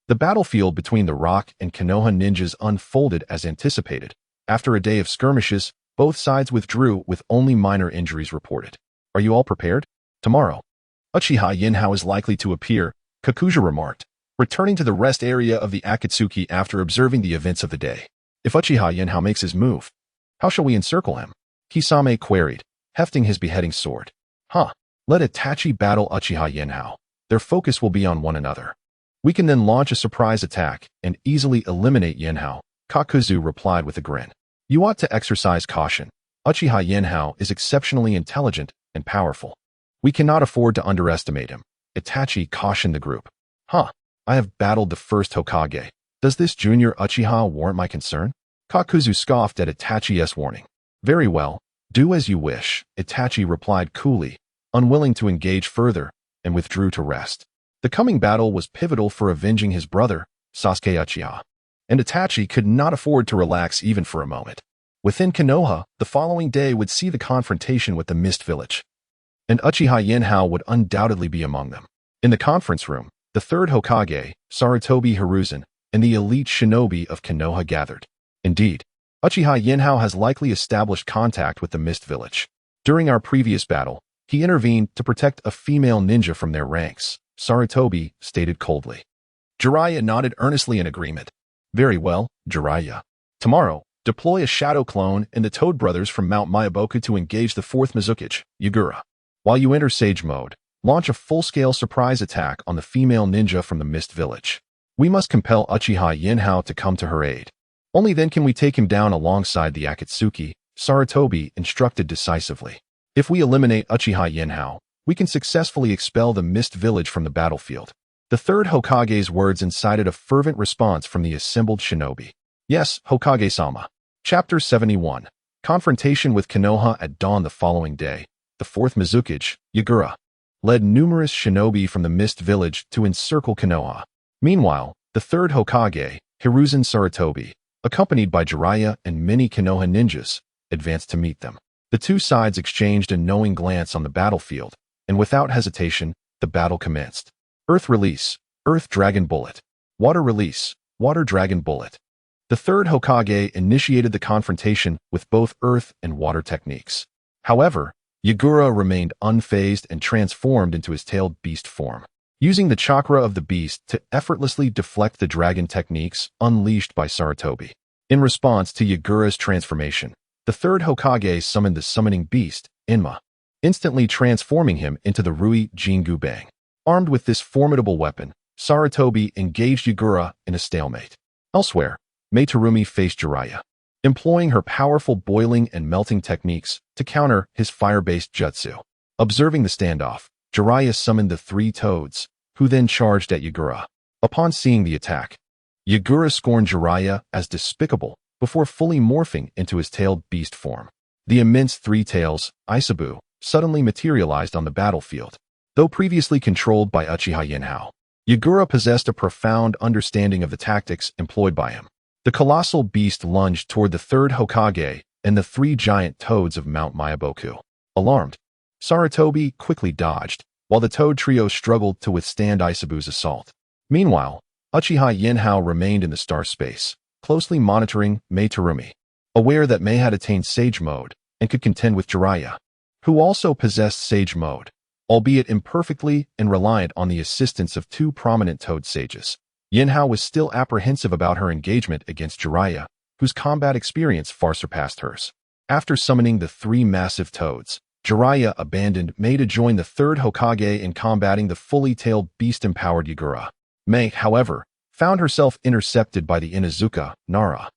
The battlefield between the Rock and Konoha ninjas unfolded as anticipated. After a day of skirmishes, both sides withdrew with only minor injuries reported. Are you all prepared? Tomorrow, Uchiha Yinhao is likely to appear, Kakuya remarked, returning to the rest area of the Akatsuki after observing the events of the day. If Uchiha Yinhao makes his move, how shall we encircle him? Kisame queried, hefting his beheading sword. Let Itachi battle Uchiha Yinhao. Their focus will be on one another. We can then launch a surprise attack and easily eliminate Yinhao, Kakuzu replied with a grin. You ought to exercise caution. Uchiha Yinhao is exceptionally intelligent and powerful. We cannot afford to underestimate him. Itachi cautioned the group. I have battled the first Hokage. Does this junior Uchiha warrant my concern? Kakuzu scoffed at Itachi's warning. Very well, do as you wish, Itachi replied coolly, unwilling to engage further, and withdrew to rest. The coming battle was pivotal for avenging his brother, Sasuke Uchiha, and Itachi could not afford to relax even for a moment. Within Konoha, the following day would see the confrontation with the Mist Village, and Uchiha Yinhao would undoubtedly be among them. In the conference room, the third Hokage, Sarutobi Hiruzen, and the elite shinobi of Konoha gathered. Indeed, Uchiha Yinhao has likely established contact with the Mist Village. During our previous battle, he intervened to protect a female ninja from their ranks, Sarutobi stated coldly. Jeriah nodded earnestly in agreement. Very well, Jeriah. Tomorrow, deploy a shadow clone and the Toad brothers from Mount Miyaboku to engage the fourth Mizukage, Yagura. While you enter Sage Mode, launch a full-scale surprise attack on the female ninja from the Mist Village. We must compel Uchiha Yinhao to come to her aid. Only then can we take him down alongside the Akatsuki, Sarutobi instructed decisively. If we eliminate Uchiha Yinhao, we can successfully expel the Mist Village from the battlefield. The third Hokage's words incited a fervent response from the assembled shinobi. Yes, Hokage-sama. Chapter 71. Confrontation with Konoha at dawn. The following day, the fourth Mizukage, Yagura, led numerous shinobi from the Mist Village to encircle Konoha. Meanwhile, the third Hokage, Hiruzen Sarutobi, accompanied by Jeriah and many Konoha ninjas, advanced to meet them. The two sides exchanged a knowing glance on the battlefield, and without hesitation, the battle commenced. Earth release, Earth Dragon Bullet. Water release, Water Dragon Bullet. The third Hokage initiated the confrontation with both earth and water techniques. However, Yagura remained unfazed and transformed into his tailed beast form, using the chakra of the beast to effortlessly deflect the dragon techniques unleashed by Sarutobi. In response to Yagura's transformation, the third Hokage summoned the summoning beast, Inma, instantly transforming him into the Rui Jingu Bang. Armed with this formidable weapon, Sarutobi engaged Yagura in a stalemate. Elsewhere, Terumi faced Jeriah. employing her powerful boiling and melting techniques to counter his fire-based jutsu. Observing the standoff, Jeriah summoned the three toads, who then charged at Yagura. Upon seeing the attack, Yagura scorned Jeriah as despicable before fully morphing into his tailed beast form. The immense three tails, Isabu, suddenly materialized on the battlefield. Though previously controlled by Uchiha Yinhao, Yagura possessed a profound understanding of the tactics employed by him. The colossal beast lunged toward the third Hokage and the three giant toads of Mount Myaboku. Alarmed, Sarutobi quickly dodged, while the toad trio struggled to withstand Isabu's assault. Meanwhile, Uchiha Yinhao remained in the star space, closely monitoring Mei Terumi, aware that Mei had attained Sage Mode and could contend with Jeriah, who also possessed Sage Mode, albeit imperfectly and reliant on the assistance of two prominent toad sages. Yinhao was still apprehensive about her engagement against Jeriah, whose combat experience far surpassed hers. After summoning the three massive toads, Jeriah abandoned Mei to join the third Hokage in combating the fully tailed beast-empowered Yagura. Mei, however, found herself intercepted by the Inuzuka, Nara,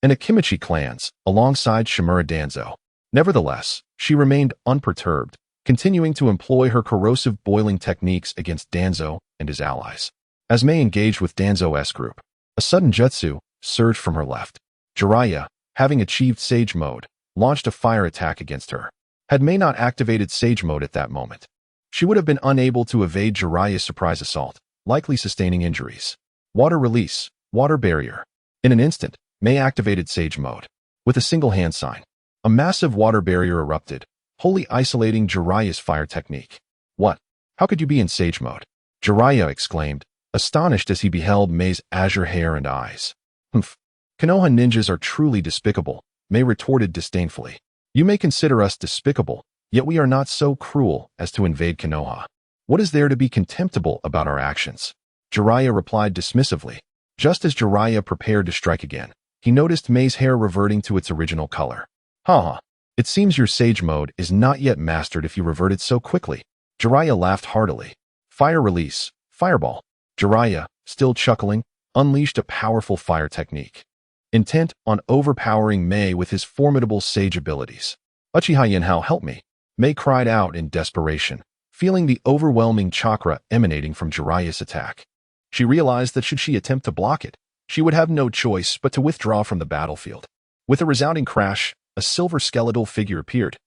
and Akimichi clans, alongside Shimura Danzo. Nevertheless, she remained unperturbed, continuing to employ her corrosive boiling techniques against Danzo and his allies. As Mei engaged with Danzo's group, a sudden jutsu surged from her left. Jeriah, having achieved Sage Mode, launched a fire attack against her. Had Mei not activated Sage Mode at that moment, she would have been unable to evade Jeriah's surprise assault, likely sustaining injuries. Water release, water barrier. In an instant, Mei activated Sage Mode. With a single hand sign, a massive water barrier erupted, wholly isolating Jeriah's fire technique. What? How could you be in Sage Mode? Jeriah exclaimed, astonished as he beheld Mei's azure hair and eyes. Humph. Konoha ninjas are truly despicable, Mei retorted disdainfully. You may consider us despicable, yet we are not so cruel as to invade Konoha. What is there to be contemptible about our actions? Jeriah replied dismissively. Just as Jeriah prepared to strike again, he noticed Mei's hair reverting to its original color. Haha. It seems your Sage Mode is not yet mastered if you reverted so quickly. Jeriah laughed heartily. Fire release, fireball. Jeriah, still chuckling, unleashed a powerful fire technique, intent on overpowering Mei with his formidable sage abilities. Uchiha Yanhao, help me, Mei cried out in desperation, feeling the overwhelming chakra emanating from Jeriah's attack. She realized that should she attempt to block it, she would have no choice but to withdraw from the battlefield. With a resounding crash, a silver skeletal figure appeared,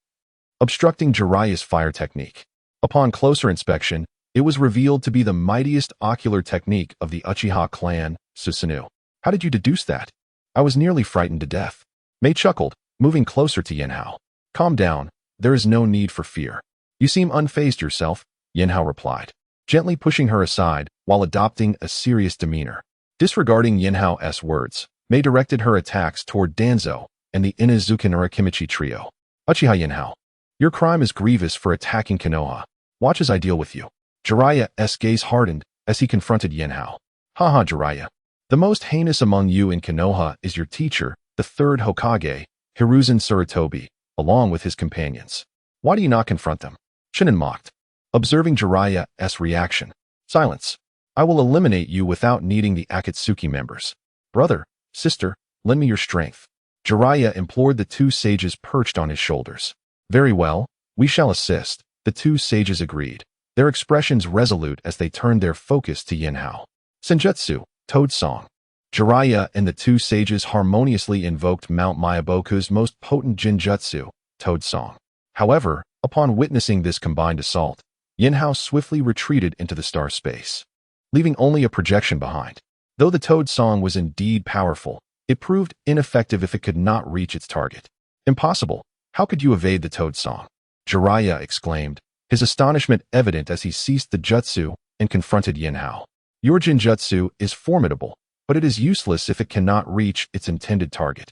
obstructing Jeriah's fire technique. Upon closer inspection, it was revealed to be the mightiest ocular technique of the Uchiha clan, Susanoo. How did you deduce that? I was nearly frightened to death. Mei chuckled, moving closer to Yinhao. Calm down, there is no need for fear. You seem unfazed yourself, Yinhao replied, gently pushing her aside while adopting a serious demeanor. Disregarding Yinhao's words, Mei directed her attacks toward Danzo and the Inuzuka Urakimichi trio. Uchiha Yinhao, your crime is grievous for attacking Konoha. Watch as I deal with you. Jeriah's gaze hardened as he confronted Yinhao. Haha, Jeriah. The most heinous among you in Konoha is your teacher, the third Hokage, Hiruzen Sarutobi, along with his companions. Why do you not confront them? Shinin mocked, observing Jeriah's reaction. Silence. I will eliminate you without needing the Akatsuki members. Brother, sister, lend me your strength. Jeriah implored the two sages perched on his shoulders. Very well, we shall assist, the two sages agreed, their expressions resolute as they turned their focus to Yinhao. Senjutsu, Toad Song. Jeriah and the two sages harmoniously invoked Mount Myaboku's most potent Jinjutsu, Toad Song. However, upon witnessing this combined assault, Yinhao swiftly retreated into the star space, leaving only a projection behind. Though the Toad Song was indeed powerful, it proved ineffective if it could not reach its target. Impossible. How could you evade the Toad Song? Jeriah exclaimed, his astonishment evident as he ceased the jutsu and confronted Yinhao. Your Jinjutsu is formidable, but it is useless if it cannot reach its intended target.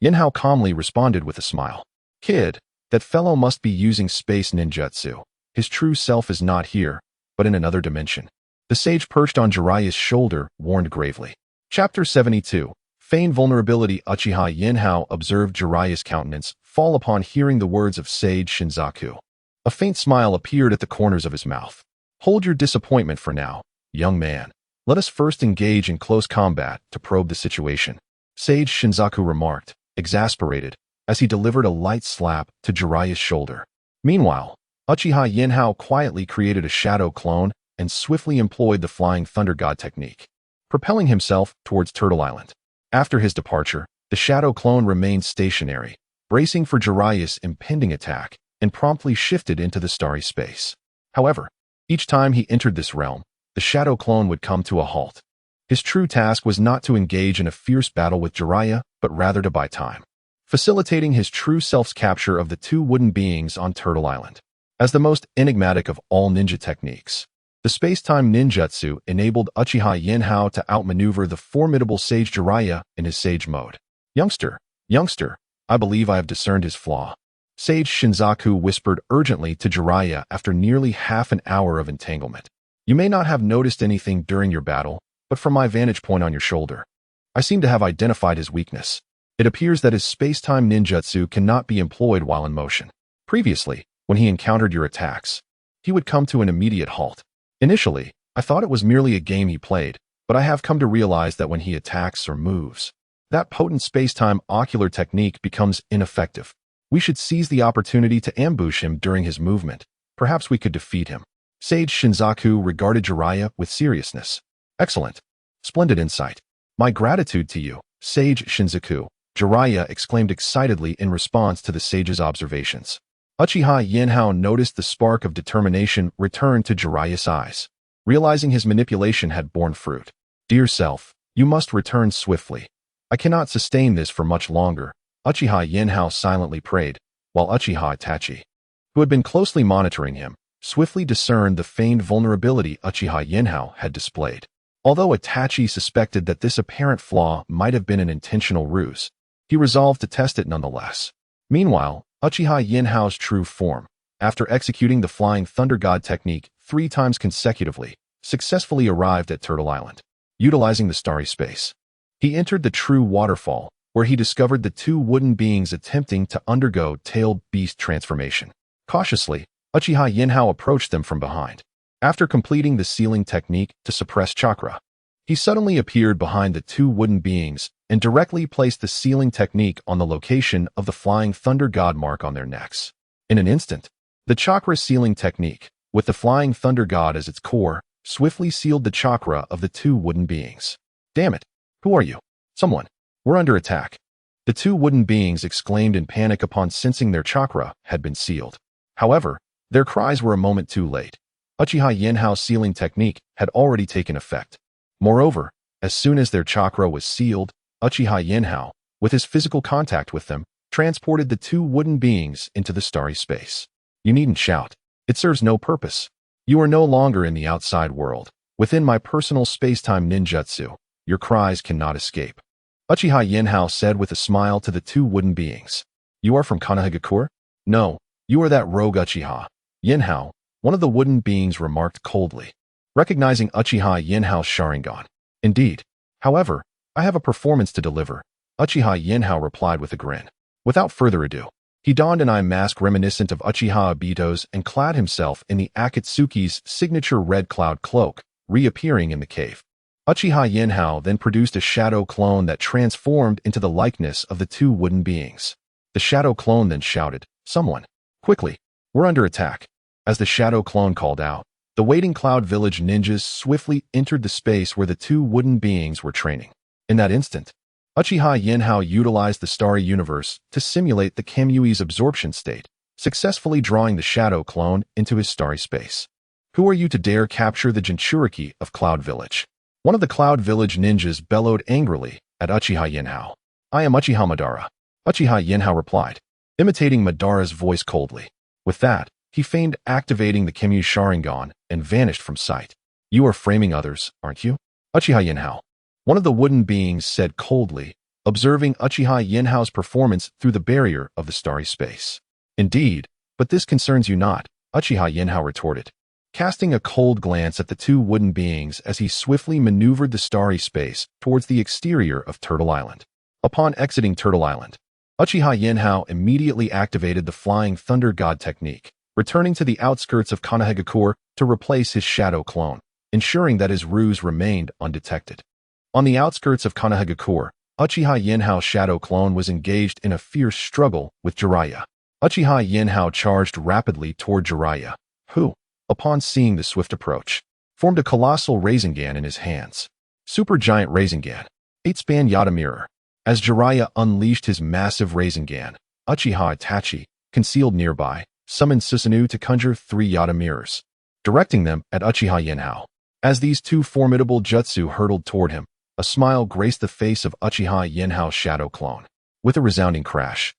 Yinhao calmly responded with a smile. Kid, that fellow must be using space ninjutsu. His true self is not here, but in another dimension. The sage perched on Jeriah's shoulder warned gravely. Chapter 72. Feigned vulnerability. Uchiha Yinhao observed Jeriah's countenance fall upon hearing the words of Sage Shinzaku. A faint smile appeared at the corners of his mouth. Hold your disappointment for now, young man. Let us first engage in close combat to probe the situation, Sage Shinzaku remarked, exasperated, as he delivered a light slap to Jeriah's shoulder. Meanwhile, Uchiha Yinhao quietly created a shadow clone and swiftly employed the Flying Thunder God technique, propelling himself towards Turtle Island. After his departure, the shadow clone remained stationary, bracing for Jeriah's impending attack, and promptly shifted into the starry space. However, each time he entered this realm, the shadow clone would come to a halt. His true task was not to engage in a fierce battle with Jeriah, but rather to buy time, facilitating his true self's capture of the two wooden beings on Turtle Island. As the most enigmatic of all ninja techniques, the space-time ninjutsu enabled Uchiha Yinhao to outmaneuver the formidable sage Jeriah in his sage mode. Youngster, I believe I have discerned his flaw," Sage Shinzaku whispered urgently to Jeriah after nearly half an hour of entanglement. "You may not have noticed anything during your battle, but from my vantage point on your shoulder, I seem to have identified his weakness. It appears that his space-time ninjutsu cannot be employed while in motion. Previously, when he encountered your attacks, he would come to an immediate halt. Initially, I thought it was merely a game he played, but I have come to realize that when he attacks or moves, that potent space-time ocular technique becomes ineffective. We should seize the opportunity to ambush him during his movement. Perhaps we could defeat him." Sage Shinzaku regarded Jeriah with seriousness. "Excellent. Splendid insight. My gratitude to you, Sage Shinzaku," Jeriah exclaimed excitedly in response to the sage's observations. Uchiha Yanhao noticed the spark of determination return to Jeriah's eyes, realizing his manipulation had borne fruit. "Dear self, you must return swiftly. I cannot sustain this for much longer," Uchiha Yinhao silently prayed, while Uchiha Itachi, who had been closely monitoring him, swiftly discerned the feigned vulnerability Uchiha Yinhao had displayed. Although Itachi suspected that this apparent flaw might have been an intentional ruse, he resolved to test it nonetheless. Meanwhile, Uchiha Yinhao's true form, after executing the Flying Thunder God technique 3 times consecutively, successfully arrived at Turtle Island. Utilizing the starry space, he entered the true waterfall, where he discovered the 2 wooden beings attempting to undergo tailed beast transformation. Cautiously, Uchiha Yinhao approached them from behind. After completing the sealing technique to suppress chakra, he suddenly appeared behind the 2 wooden beings and directly placed the sealing technique on the location of the Flying Thunder God mark on their necks. In an instant, the chakra sealing technique, with the Flying Thunder God as its core, swiftly sealed the chakra of the 2 wooden beings. "Damn it! Who are you? Someone! We're under attack!" The 2 wooden beings exclaimed in panic upon sensing their chakra had been sealed. However, their cries were a moment too late. Uchiha Yinhao's sealing technique had already taken effect. Moreover, as soon as their chakra was sealed, Uchiha Yinhao, with his physical contact with them, transported the 2 wooden beings into the starry space. "You needn't shout. It serves no purpose. You are no longer in the outside world. Within my personal space-time ninjutsu, your cries cannot escape," Uchiha Yinhao said with a smile to the 2 wooden beings. "You are from Konoha? No, you are that rogue Uchiha Yinhao," one of the wooden beings remarked coldly, recognizing Uchiha Yinhao's Sharingan. "Indeed. However, I have a performance to deliver," Uchiha Yinhao replied with a grin. Without further ado, he donned an eye mask reminiscent of Uchiha Obito's and clad himself in the Akatsuki's signature red cloud cloak, reappearing in the cave. Uchiha Yinhao then produced a shadow clone that transformed into the likeness of the 2 wooden beings. The shadow clone then shouted, "Someone! Quickly! We're under attack!" As the shadow clone called out, the waiting Cloud Village ninjas swiftly entered the space where the 2 wooden beings were training. In that instant, Uchiha Yinhao utilized the starry universe to simulate the Kamui's absorption state, successfully drawing the shadow clone into his starry space. "Who are you to dare capture the Jinchuriki of Cloud Village?" One of the Cloud Village ninjas bellowed angrily at Uchiha Yinhao. "I am Uchiha Madara," Uchiha Yinhao replied, imitating Madara's voice coldly. With that, he feigned activating the Kamui's Sharingan and vanished from sight. "You are framing others, aren't you?" Uchiha Yinhao, one of the wooden beings, said coldly, observing Uchiha Yinhao's performance through the barrier of the starry space. "Indeed, but this concerns you not," Uchiha Yinhao retorted, casting a cold glance at the 2 wooden beings as he swiftly maneuvered the starry space towards the exterior of Turtle Island. Upon exiting Turtle Island, Uchiha Yinhao immediately activated the Flying Thunder God technique, returning to the outskirts of Konoha to replace his shadow clone, ensuring that his ruse remained undetected. On the outskirts of Konoha, Uchiha Yinhao's shadow clone was engaged in a fierce struggle with Jeriah. Uchiha Yinhao charged rapidly toward Jeriah, who, upon seeing the swift approach, formed a colossal Rasengan in his hands. Supergiant Rasengan. 8-span Yata Mirror. As Jeriah unleashed his massive Rasengan, Uchiha Itachi, concealed nearby, summoned Susanoo to conjure 3 Yata Mirrors, directing them at Uchiha Yinhao. As these 2 formidable jutsu hurtled toward him, a smile graced the face of Uchiha Yinhao's shadow clone. With a resounding crash,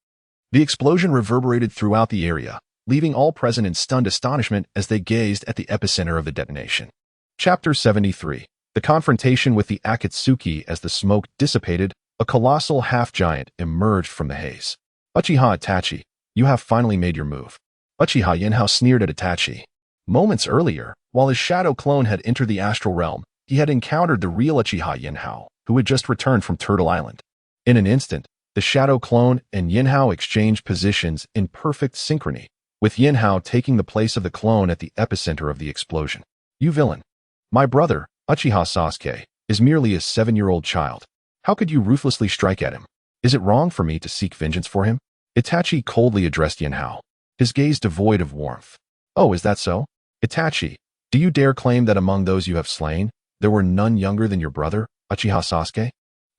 the explosion reverberated throughout the area, leaving all present in stunned astonishment as they gazed at the epicenter of the detonation. Chapter 73. The confrontation with the Akatsuki. As the smoke dissipated, a colossal half-giant emerged from the haze. Uchiha Itachi, you have finally made your move. Uchiha Yinhao sneered at Itachi. Moments earlier, while his shadow clone had entered the astral realm, he had encountered the real Uchiha Yinhao, who had just returned from Turtle Island. In an instant, the shadow clone and Yinhao exchanged positions in perfect synchrony, with Yinhao taking the place of the clone at the epicenter of the explosion. You villain. My brother, Uchiha Sasuke, is merely a 7-year-old child. How could you ruthlessly strike at him? Is it wrong for me to seek vengeance for him? Itachi coldly addressed Yinhao, his gaze devoid of warmth. Oh, is that so? Itachi, do you dare claim that among those you have slain, there were none younger than your brother, Uchiha Sasuke?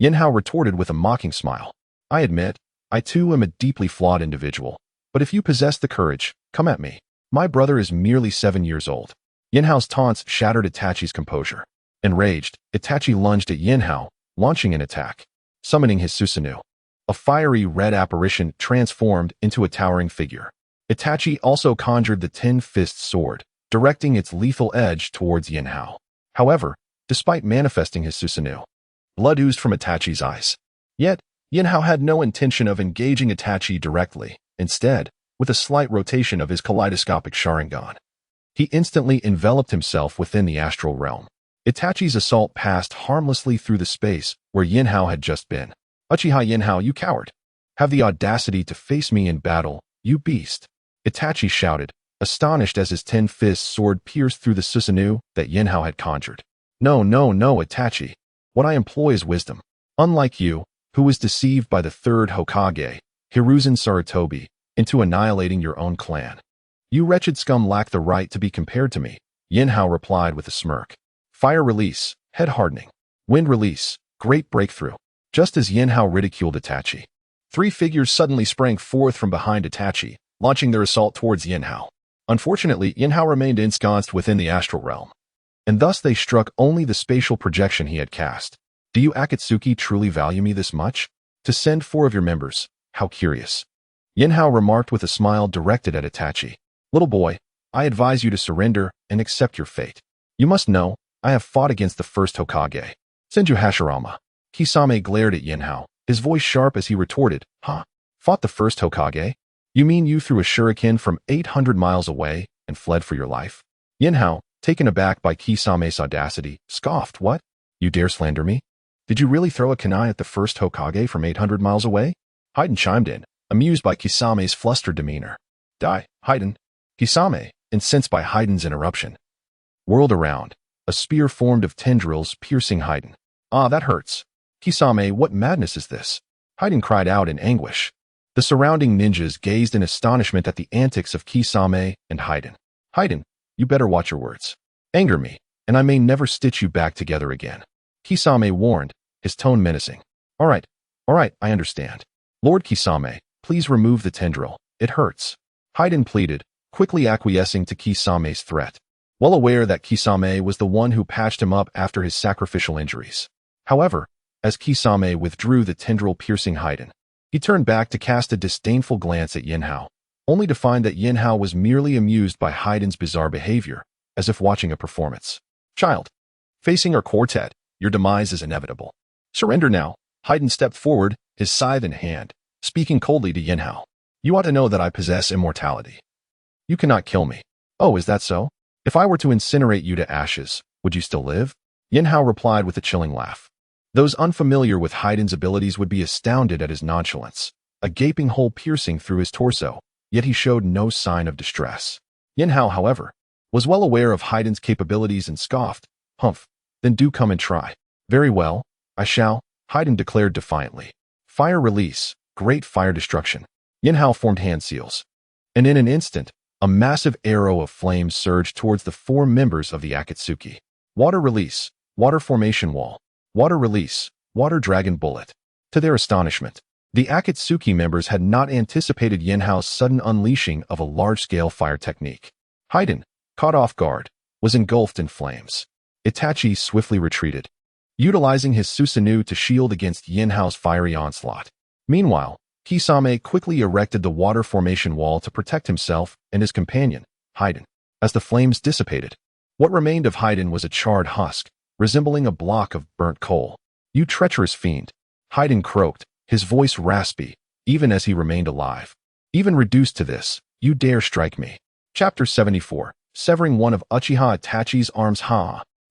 Yinhao retorted with a mocking smile. I admit, I too am a deeply flawed individual, but if you possess the courage, come at me. My brother is merely 7 years old. Yinhao's taunts shattered Itachi's composure. Enraged, Itachi lunged at Yinhao, launching an attack. Summoning his Susanoo, a fiery red apparition transformed into a towering figure. Itachi also conjured the 10-fist sword, directing its lethal edge towards Yinhao. However, despite manifesting his Susanoo, blood oozed from Itachi's eyes. Yet, Yinhao had no intention of engaging Itachi directly. Instead, with a slight rotation of his kaleidoscopic Sharingan, he instantly enveloped himself within the astral realm. Itachi's assault passed harmlessly through the space where Yinhao had just been. Uchiha Yinhao, you coward! Have the audacity to face me in battle, you beast! Itachi shouted, astonished as his 10-fist sword pierced through the Susanoo that Yinhao had conjured. No, Itachi. What I employ is wisdom. Unlike you, who was deceived by the 3rd Hokage, Hiruzen Sarutobi, into annihilating your own clan. You wretched scum lack the right to be compared to me, Yinhao replied with a smirk. Fire release, head hardening. Wind release, great breakthrough. Just as Yinhao ridiculed Itachi, 3 figures suddenly sprang forth from behind Itachi, launching their assault towards Yinhao. Unfortunately, Yinhao remained ensconced within the astral realm, and thus they struck only the spatial projection he had cast. Do you Akatsuki truly value me this much? To send 4 of your members, how curious. Yinhao remarked with a smile directed at Itachi. Little boy, I advise you to surrender and accept your fate. You must know, I have fought against the 1st Hokage, Senju Hashirama. Kisame glared at Yinhao, his voice sharp as he retorted, Huh? Fought the 1st Hokage? You mean you threw a shuriken from 800 miles away and fled for your life? Yinhao, taken aback by Kisame's audacity, scoffed. What? You dare slander me? Did you really throw a kunai at the 1st Hokage from 800 miles away? Haiden chimed in, amused by Kisame's flustered demeanor. Die, Haiden. Kisame, incensed by Haiden's interruption, whirled around, a spear formed of tendrils piercing Haiden. Ah, that hurts. Kisame, what madness is this? Haiden cried out in anguish. The surrounding ninjas gazed in astonishment at the antics of Kisame and Haiden. Haiden, you better watch your words. Anger me, and I may never stitch you back together again. Kisame warned, his tone menacing. All right, I understand. Lord Kisame, please remove the tendril. It hurts. Haiden pleaded, quickly acquiescing to Kisame's threat, well aware that Kisame was the one who patched him up after his sacrificial injuries. However, as Kisame withdrew the tendril-piercing Haiden, he turned back to cast a disdainful glance at Yinhao, only to find that Yinhao was merely amused by Haiden's bizarre behavior, as if watching a performance. Child, facing our quartet, your demise is inevitable. Surrender now. Haiden stepped forward, his scythe in hand, speaking coldly to Yinhao. You ought to know that I possess immortality. You cannot kill me. Oh, is that so? If I were to incinerate you to ashes, would you still live? Yinhao replied with a chilling laugh. Those unfamiliar with Haiden's abilities would be astounded at his nonchalance, a gaping hole piercing through his torso, yet he showed no sign of distress. Yinhao, however, was well aware of Haiden's capabilities and scoffed. Humph, then do come and try. Very well, I shall. Hyden declared defiantly. Fire release, great fire destruction. Yinhao formed hand seals. And in an instant, a massive arrow of flames surged towards the 4 members of the Akatsuki. Water release, water formation wall. Water release, water dragon bullet. To their astonishment, the Akatsuki members had not anticipated Yinhao's sudden unleashing of a large-scale fire technique. Hyden, caught off guard, was engulfed in flames. Itachi swiftly retreated, utilizing his Susanoo to shield against Yinhao's fiery onslaught. Meanwhile, Kisame quickly erected the water formation wall to protect himself and his companion, Hyden. As the flames dissipated, what remained of Hyden was a charred husk, resembling a block of burnt coal. You treacherous fiend, Hyden croaked, his voice raspy, even as he remained alive. Even reduced to this, you dare strike me. Chapter 74, Severing one of Uchiha Itachi's arms.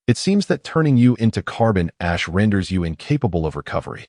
It seems that turning you into carbon ash renders you incapable of recovery.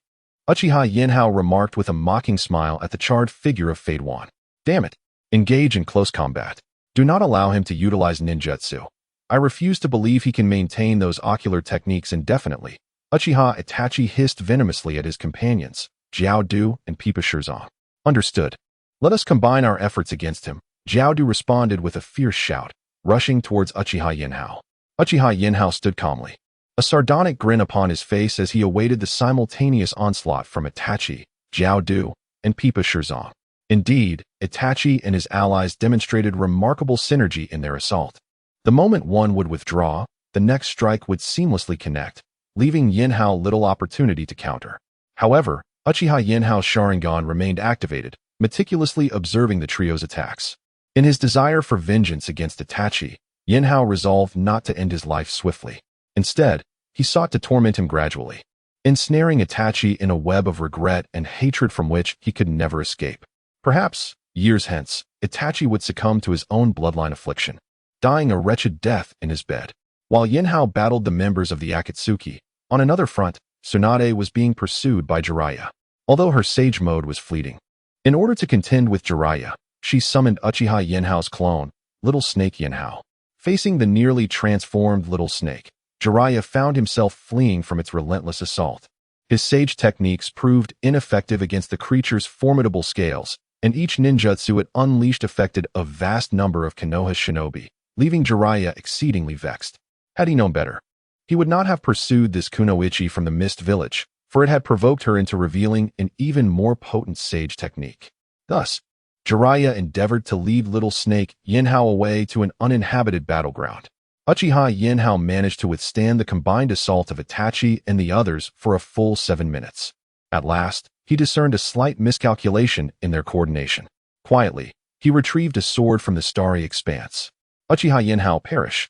Uchiha Yinhao remarked with a mocking smile at the charred figure of Fade One. Damn it. Engage in close combat. Do not allow him to utilize ninjutsu. I refuse to believe he can maintain those ocular techniques indefinitely. Uchiha Itachi hissed venomously at his companions, Jiao Du and Pipa Shirzong. Understood. Let us combine our efforts against him. Jiao Du responded with a fierce shout, rushing towards Uchiha Yinhao. Uchiha Yinhao stood calmly, a sardonic grin upon his face as he awaited the simultaneous onslaught from Itachi, Jiao Du, and Pipa Shirzong. Indeed, Itachi and his allies demonstrated remarkable synergy in their assault. The moment one would withdraw, the next strike would seamlessly connect, leaving Yinhao little opportunity to counter. However, Uchiha Yinhao's Sharingan remained activated, meticulously observing the trio's attacks. In his desire for vengeance against Itachi, Yinhao resolved not to end his life swiftly. Instead, he sought to torment him gradually, ensnaring Itachi in a web of regret and hatred from which he could never escape. Perhaps, years hence, Itachi would succumb to his own bloodline affliction, dying a wretched death in his bed. While Yinhao battled the members of the Akatsuki, on another front, Tsunade was being pursued by Jeriah. Although her sage mode was fleeting, in order to contend with Jeriah, she summoned Uchiha Yinhao's clone, Little Snake Yanhao. Facing the nearly transformed Little Snake, Jeriah found himself fleeing from its relentless assault. His sage techniques proved ineffective against the creature's formidable scales, and each ninjutsu it unleashed affected a vast number of Konoha's shinobi, leaving Jeriah exceedingly vexed. Had he known better, he would not have pursued this kunoichi from the Mist Village, for it had provoked her into revealing an even more potent sage technique. Thus, Jeriah endeavored to lead Little Snake Yinhao away to an uninhabited battleground. Uchiha Yinhao managed to withstand the combined assault of Itachi and the others for a full 7 minutes. At last, he discerned a slight miscalculation in their coordination. Quietly, he retrieved a sword from the starry expanse. Uchiha Yinhao perish.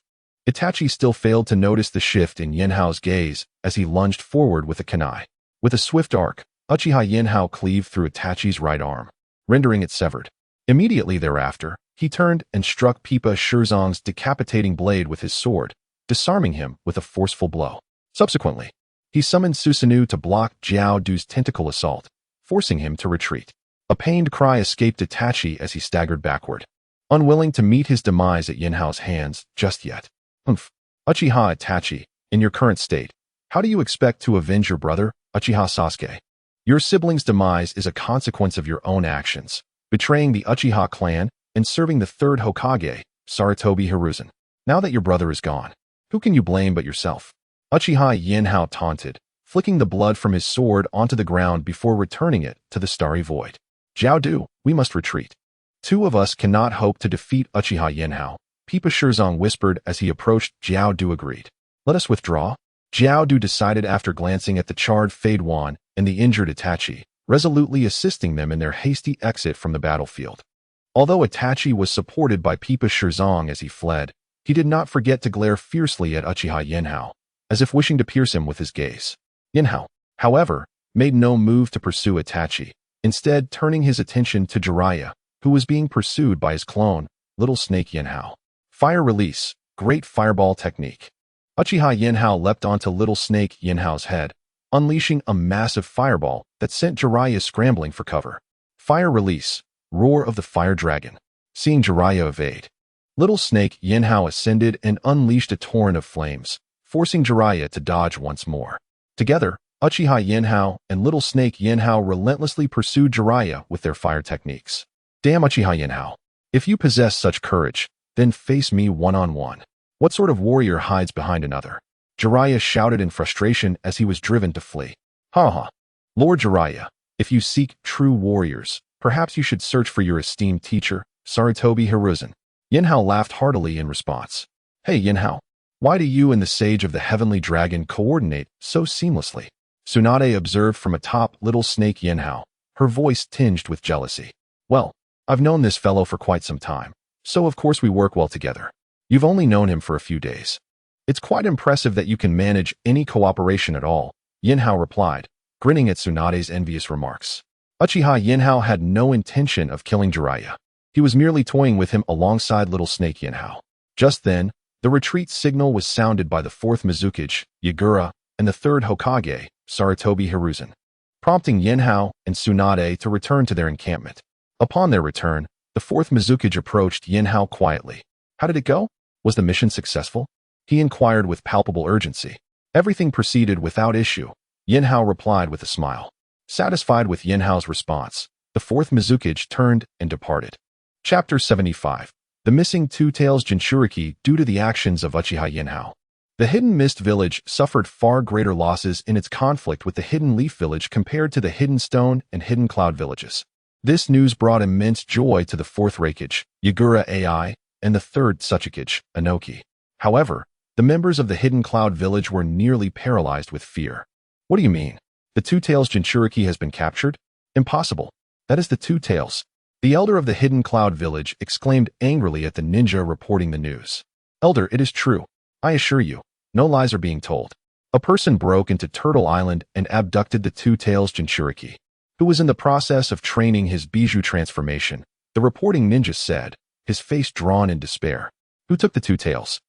Itachi still failed to notice the shift in Yinhao's gaze as he lunged forward with a kunai. With a swift arc, Uchiha Yinhao cleaved through Itachi's right arm, rendering it severed. Immediately thereafter, he turned and struck Pipa Shirzong's decapitating blade with his sword, disarming him with a forceful blow. Subsequently, he summoned Susanoo to block Jiao Du's tentacle assault, forcing him to retreat. A pained cry escaped Itachi as he staggered backward, unwilling to meet his demise at Yinhao's hands just yet. Uchiha Itachi, in your current state, how do you expect to avenge your brother, Uchiha Sasuke? Your sibling's demise is a consequence of your own actions, betraying the Uchiha clan and serving the third Hokage, Sarutobi Hiruzen. Now that your brother is gone, who can you blame but yourself? Uchiha Yinhao taunted, flicking the blood from his sword onto the ground before returning it to the starry void. Jiao Du, we must retreat. 2 of us cannot hope to defeat Uchiha Yinhao, Pipa Shirzong whispered as he approached. Jiao Du agreed. Let us withdraw. Jiao Du decided after glancing at the charred Fade One and the injured Itachi, resolutely assisting them in their hasty exit from the battlefield. Although Itachi was supported by Pipa Shirzong as he fled, he did not forget to glare fiercely at Uchiha Yinhao, as if wishing to pierce him with his gaze. Yinhao, however, made no move to pursue Itachi, instead turning his attention to Jeriah, who was being pursued by his clone, Little Snake Yanhao. Fire release, great fireball technique. Uchiha Yinhao leapt onto Little Snake Yanhao's head, unleashing a massive fireball that sent Jeriah scrambling for cover. Fire release, roar of the fire dragon. Seeing Jeriah evade, Little Snake Yinhao ascended and unleashed a torrent of flames, forcing Jeriah to dodge once more. Together, Uchiha Yinhao and Little Snake Yinhao relentlessly pursued Jeriah with their fire techniques. Damn Uchiha Yinhao. If you possess such courage, then face me one-on-one. What sort of warrior hides behind another? Jeriah shouted in frustration as he was driven to flee. Ha ha. Lord Jeriah, if you seek true warriors, perhaps you should search for your esteemed teacher, Sarutobi Hiruzen. Yinhao laughed heartily in response. Hey Yinhao, why do you and the Sage of the Heavenly Dragon coordinate so seamlessly? Tsunade observed from atop Little Snake Yinhao, her voice tinged with jealousy. Well, I've known this fellow for quite some time, so of course we work well together. You've only known him for a few days. It's quite impressive that you can manage any cooperation at all, Yinhao replied, grinning at Tsunade's envious remarks. Uchiha Yinhao had no intention of killing Jeriah. He was merely toying with him alongside Little Snake Yinhao. Just then, the retreat signal was sounded by the fourth Mizukage, Hyuga, and the third Hokage, Sarutobi Hiruzen, prompting Yinhao and Tsunade to return to their encampment. Upon their return, the fourth Mizukage approached Yinhao quietly. How did it go? Was the mission successful? He inquired with palpable urgency. Everything proceeded without issue, Yinhao replied with a smile. Satisfied with Yinhao's response, the fourth Mizukage turned and departed. Chapter 75. The Missing Two-Tails Jinchuriki due to the actions of Uchiha Yinhao. The Hidden Mist Village suffered far greater losses in its conflict with the Hidden Leaf Village compared to the Hidden Stone and Hidden Cloud villages. This news brought immense joy to the fourth Raikage, Hyuga AI, and the third Tsuchikage, Inoki. However, the members of the Hidden Cloud village were nearly paralyzed with fear. What do you mean? The Two-Tails Jinchuriki has been captured? Impossible. That is the Two-Tails. The elder of the Hidden Cloud village exclaimed angrily at the ninja reporting the news. Elder, it is true. I assure you, no lies are being told. A person broke into Turtle Island and abducted the Two-Tails Jinchuriki, who was in the process of training his bijou transformation, the reporting ninja said, his face drawn in despair. Who took the Two-Tails?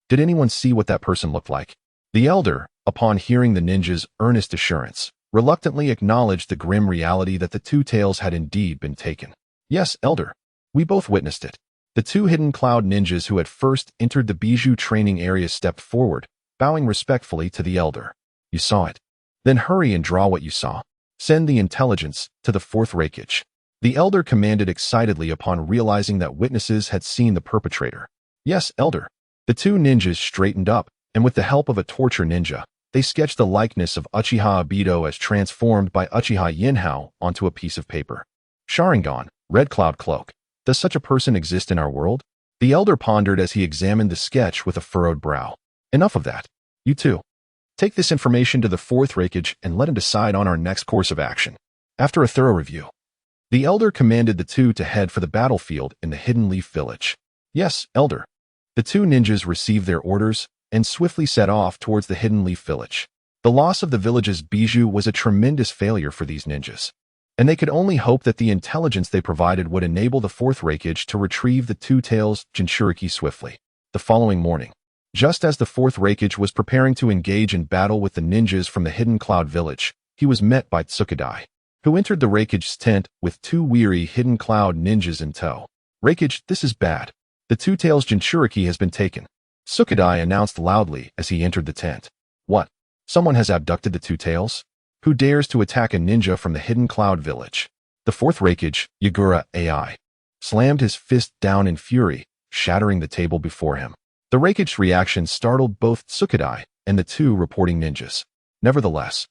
Did anyone see what that person looked like? The elder, upon hearing the ninja's earnest assurance, reluctantly acknowledged the grim reality that the Two-Tails had indeed been taken. Yes, elder. We both witnessed it. The two Hidden Cloud ninjas who had first entered the bijou training area stepped forward, bowing respectfully to the elder. You saw it. Then hurry and draw what you saw. Send the intelligence to the fourth Raikage. The elder commanded excitedly upon realizing that witnesses had seen the perpetrator. Yes, elder. The two ninjas straightened up, and with the help of a torture ninja, they sketched the likeness of Uchiha Obito as transformed by Uchiha Yinhao onto a piece of paper. Sharingan, Red Cloud Cloak. Does such a person exist in our world? The elder pondered as he examined the sketch with a furrowed brow. Enough of that. You two. Take this information to the fourth Raikage and let him decide on our next course of action. After a thorough review, the elder commanded the two to head for the battlefield in the Hidden Leaf Village. Yes, elder. The two ninjas received their orders and swiftly set off towards the Hidden Leaf Village. The loss of the village's bijou was a tremendous failure for these ninjas, and they could only hope that the intelligence they provided would enable the fourth Raikage to retrieve the Two-Tails Jinchuriki swiftly. The following morning, just as the fourth Raikage was preparing to engage in battle with the ninjas from the Hidden Cloud village, he was met by Tsunade, who entered the Raikage's tent with two weary Hidden Cloud ninjas in tow. Raikage, this is bad. The Two-Tails Jinchuriki has been taken, Tsunade announced loudly as he entered the tent. What? Someone has abducted the Two-Tails? Who dares to attack a ninja from the Hidden Cloud village? The fourth Raikage, Hyuga AI, slammed his fist down in fury, shattering the table before him. The Raikage's reaction startled both Tsunade and the two reporting ninjas. Nevertheless,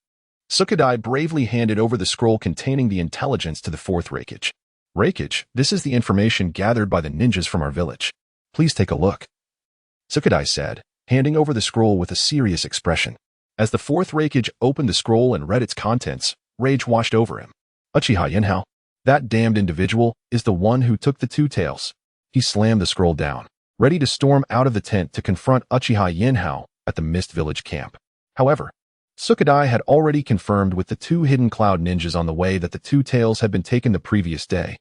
Tsunade bravely handed over the scroll containing the intelligence to the fourth Raikage. Raikage, this is the information gathered by the ninjas from our village. Please take a look, Tsunade said, handing over the scroll with a serious expression. As the fourth Raikage opened the scroll and read its contents, rage washed over him. Uchiha Yinhao, that damned individual, is the one who took the Two-Tails. He slammed the scroll down, ready to storm out of the tent to confront Uchiha Yinhao at the Mist Village camp. However, Tsunade had already confirmed with the two Hidden Cloud ninjas on the way that the Two-Tails had been taken the previous day.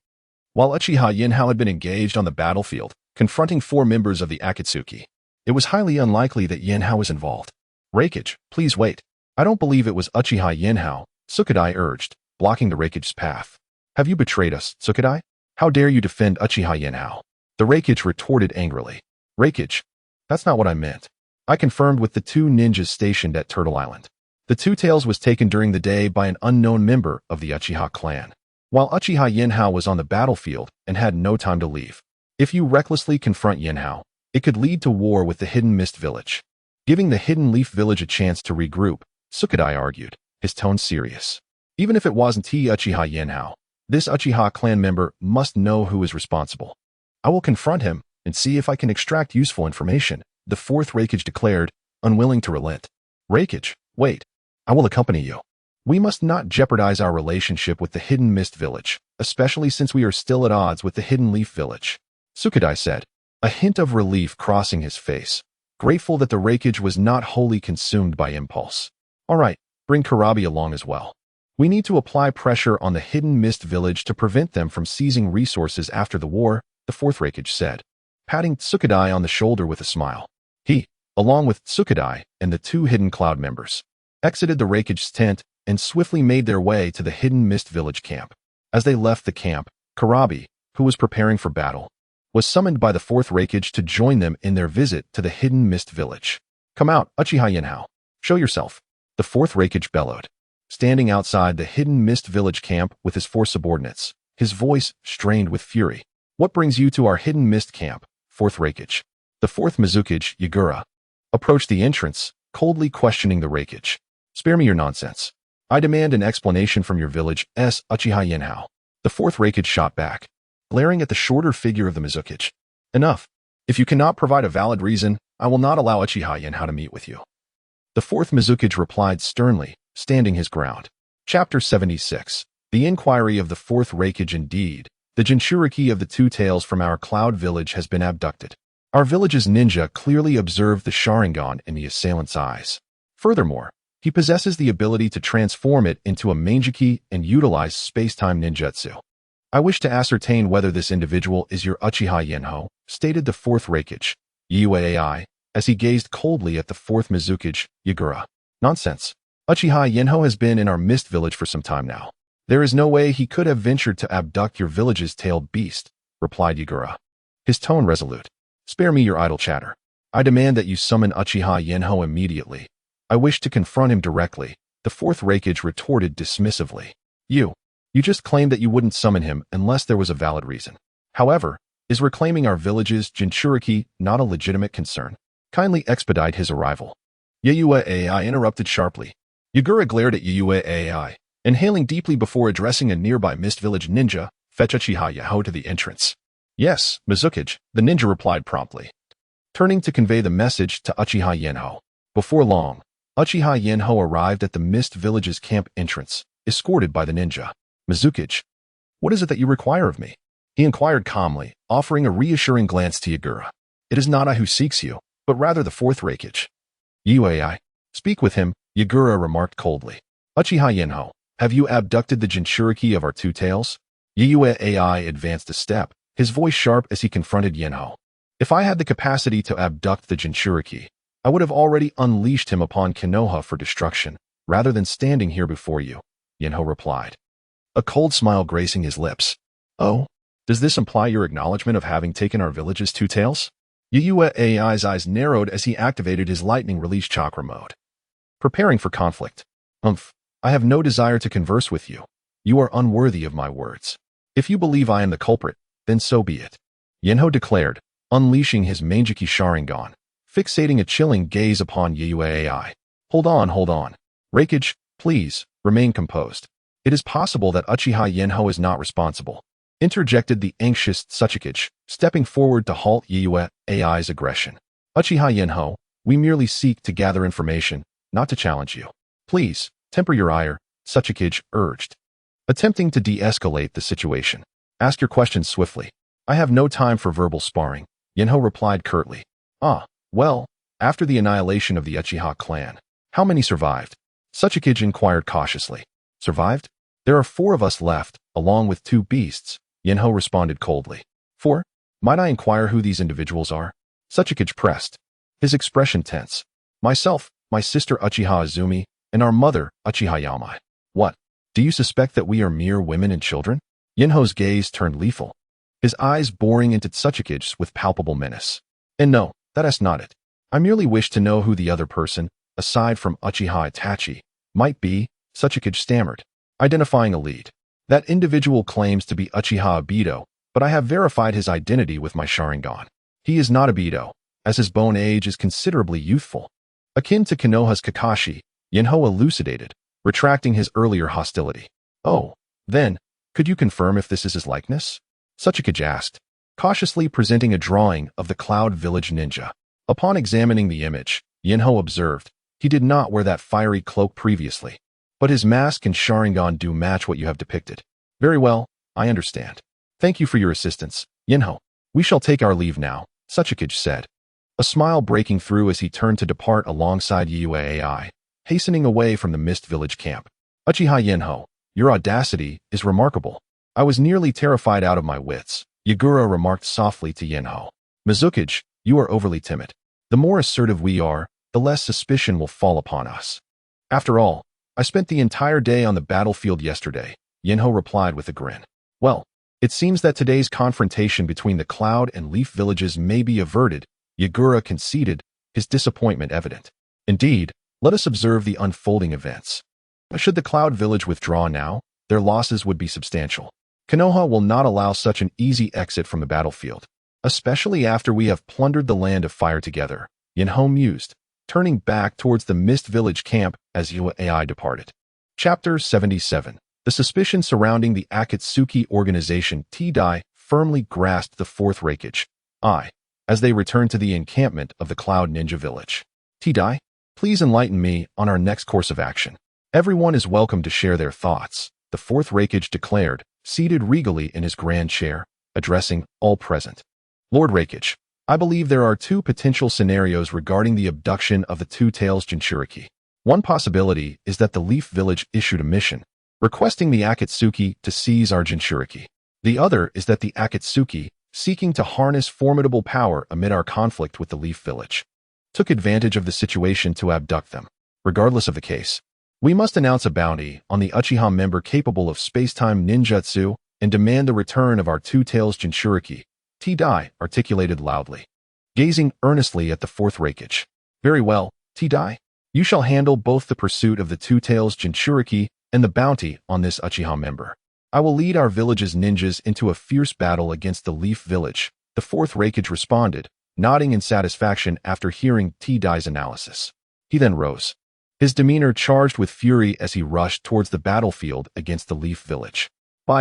While Uchiha Yinhao had been engaged on the battlefield, confronting 4 members of the Akatsuki, it was highly unlikely that Yanhao was involved. Raikage, please wait. I don't believe it was Uchiha Yinhao, Tsunade urged, blocking the Raikage's path. Have you betrayed us, Tsunade? How dare you defend Uchiha Yinhao? The Raikage retorted angrily. Raikage, that's not what I meant. I confirmed with the two ninjas stationed at Turtle Island. The Two Tails was taken during the day by an unknown member of the Uchiha clan, while Uchiha Yinhao was on the battlefield and had no time to leave. If you recklessly confront Yinhao, it could lead to war with the Hidden Mist Village. Giving the Hidden Leaf Village a chance to regroup, Tsunade argued, his tone serious. Even if it wasn't Uchiha Yanhao, this Uchiha clan member must know who is responsible. I will confront him and see if I can extract useful information, the fourth Raikage declared, unwilling to relent. Raikage, wait. I will accompany you. We must not jeopardize our relationship with the Hidden Mist Village, especially since we are still at odds with the Hidden Leaf Village. Tsunade said, a hint of relief crossing his face, grateful that the Raikage was not wholly consumed by impulse. All right, bring Karabi along as well. We need to apply pressure on the Hidden Mist Village to prevent them from seizing resources after the war, the fourth Raikage said, patting Tsunade on the shoulder with a smile. He, along with Tsunade and the two Hidden Cloud members, exited the Raikage's tent and swiftly made their way to the Hidden Mist Village camp. As they left the camp, Karabi, who was preparing for battle, was summoned by the fourth Raikage to join them in their visit to the Hidden Mist Village. Come out, Uchiha Yanhao. Show yourself, the fourth Raikage bellowed, standing outside the Hidden Mist Village camp with his four subordinates, his voice strained with fury. What brings you to our Hidden Mist camp, fourth Raikage? The fourth Mizukage, Yagura, approached the entrance, coldly questioning the Raikage. Spare me your nonsense. I demand an explanation from your village, Uchiha Yanhao. The fourth Raikage shot back, glaring at the shorter figure of the Mizukage. Enough. If you cannot provide a valid reason, I will not allow Uchiha Yanhao to meet with you. The fourth Mizukage replied sternly, standing his ground. Chapter 76. The Inquiry of the Fourth Raikage. Indeed, the Jinchuriki of the Two Tails from our Cloud Village has been abducted. Our village's ninja clearly observed the Sharingan in the assailant's eyes. Furthermore, he possesses the ability to transform it into a Mangeki and utilize space-time ninjutsu. I wish to ascertain whether this individual is your Uchiha Yanhao, stated the fourth Raikage, Yuai, as he gazed coldly at the fourth Mizukage, Yagura. Nonsense. Uchiha Yanhao has been in our Mist Village for some time now. There is no way he could have ventured to abduct your village's tailed beast, replied Yagura, his tone resolute. Spare me your idle chatter. I demand that you summon Uchiha Yanhao immediately. I wish to confront him directly, the fourth Raikage retorted dismissively. You just claimed that you wouldn't summon him unless there was a valid reason. However, is reclaiming our village's Jinchuriki not a legitimate concern? Kindly expedite his arrival. Yuai interrupted sharply. Yagura glared at Yuai, inhaling deeply before addressing a nearby Mist Village ninja, fetch Uchiha Yanhao to the entrance. Yes, Mizukage, the ninja replied promptly, turning to convey the message to Uchiha Yanhao. Before long, Uchiha Yanhao arrived at the Mist Village's camp entrance, escorted by the ninja. Mizukage, what is it that you require of me? He inquired calmly, offering a reassuring glance to Yagura. It is not I who seeks you, but rather the fourth Raikage. Yuai, speak with him, Yagura remarked coldly. Uchiha Yanhao, have you abducted the Jinchuriki of our Two Tails? Yuai advanced a step, his voice sharp as he confronted Yanhao. If I had the capacity to abduct the Jinchuriki, I would have already unleashed him upon Konoha for destruction, rather than standing here before you, Yanhao replied, a cold smile gracing his lips. Oh, does this imply your acknowledgement of having taken our village's Two Tails? Yuai's eyes narrowed as he activated his lightning release chakra mode. Preparing for conflict. I have no desire to converse with you. You are unworthy of my words. If you believe I am the culprit, then so be it, Yanhao declared, unleashing his Mangeki Sharingan, fixating a chilling gaze upon Yuai. Hold on. Raikage, please, remain composed. It is possible that Uchiha Yanhao is not responsible, interjected the anxious Tsuchikage, stepping forward to halt Yuai's aggression. Uchiha Yanhao, we merely seek to gather information, not to challenge you. Please, temper your ire, Tsuchikage urged, attempting to de-escalate the situation. Ask your questions swiftly. I have no time for verbal sparring, Yanhao replied curtly. Well, after the annihilation of the Uchiha clan, how many survived? Tsuchikage inquired cautiously. Survived? There are 4 of us left, along with 2 beasts, Yanhao responded coldly. 4? Might I inquire who these individuals are? Tsuchikage pressed, his expression tense. Myself, my sister Uchiha Azumi, and our mother, Uchiha Yamai. What? Do you suspect that we are mere women and children? Yinhao's gaze turned lethal, his eyes boring into Tsuchikage's with palpable menace. And no, that is not it. I merely wish to know who the other person, aside from Uchiha Itachi, Might be, Tsuchikage stammered, identifying a lead. That individual claims to be Uchiha Obito, but I have verified his identity with my Sharingan. He is not Obito, as his bone age is considerably youthful. Akin to Konoha's Kakashi, Yinhao elucidated, retracting his earlier hostility. Oh, then, could you confirm if this is his likeness? Tsuchikage asked, cautiously presenting a drawing of the Cloud Village ninja. Upon examining the image, Yinhao observed, he did not wear that fiery cloak previously. But his mask and Sharingan do match what you have depicted. Very well, I understand. Thank you for your assistance, Yinhao. We shall take our leave now, Tsuchikage said, a smile breaking through as he turned to depart alongside Yui, hastening away from the Mist Village camp. Uchiha Yinhao, your audacity is remarkable. I was nearly terrified out of my wits, Yagura remarked softly to Yinhao. Mizukage, you are overly timid. The more assertive we are, the less suspicion will fall upon us. After all, I spent the entire day on the battlefield yesterday, Yinhao replied with a grin. Well, it seems that today's confrontation between the Cloud and Leaf villages may be averted, Yagura conceded, his disappointment evident. Indeed, let us observe the unfolding events. Should the Cloud village withdraw now, their losses would be substantial. Konoha will not allow such an easy exit from the battlefield, especially after we have plundered the land of fire together, Yanhao mused, turning back towards the Mist Village camp as Yui departed. Chapter 77. The suspicion surrounding the Akatsuki organization T-Dai firmly grasped the fourth Raikage, as they returned to the encampment of the Cloud Ninja Village. T-Dai, please enlighten me on our next course of action. Everyone is welcome to share their thoughts, the fourth Raikage declared, seated regally in his grand chair, addressing all present. Lord Raikage, I believe there are two potential scenarios regarding the abduction of the Two-Tails Jinchuriki. One possibility is that the Leaf Village issued a mission, requesting the Akatsuki to seize our Jinchuriki. The other is that the Akatsuki, seeking to harness formidable power amid our conflict with the Leaf Village, took advantage of the situation to abduct them. Regardless of the case, we must announce a bounty on the Uchiha member capable of space-time ninjutsu and demand the return of our Two-Tails Jinchuriki, T-Dai articulated loudly, gazing earnestly at the fourth Raikage. Very well, T-Dai. You shall handle both the pursuit of the Two-Tails Jinchuriki and the bounty on this Uchiha member. I will lead our village's ninjas into a fierce battle against the Leaf Village, the fourth Raikage responded, nodding in satisfaction after hearing T-Dai's analysis. He then rose, his demeanor charged with fury as he rushed towards the battlefield against the Leaf Village.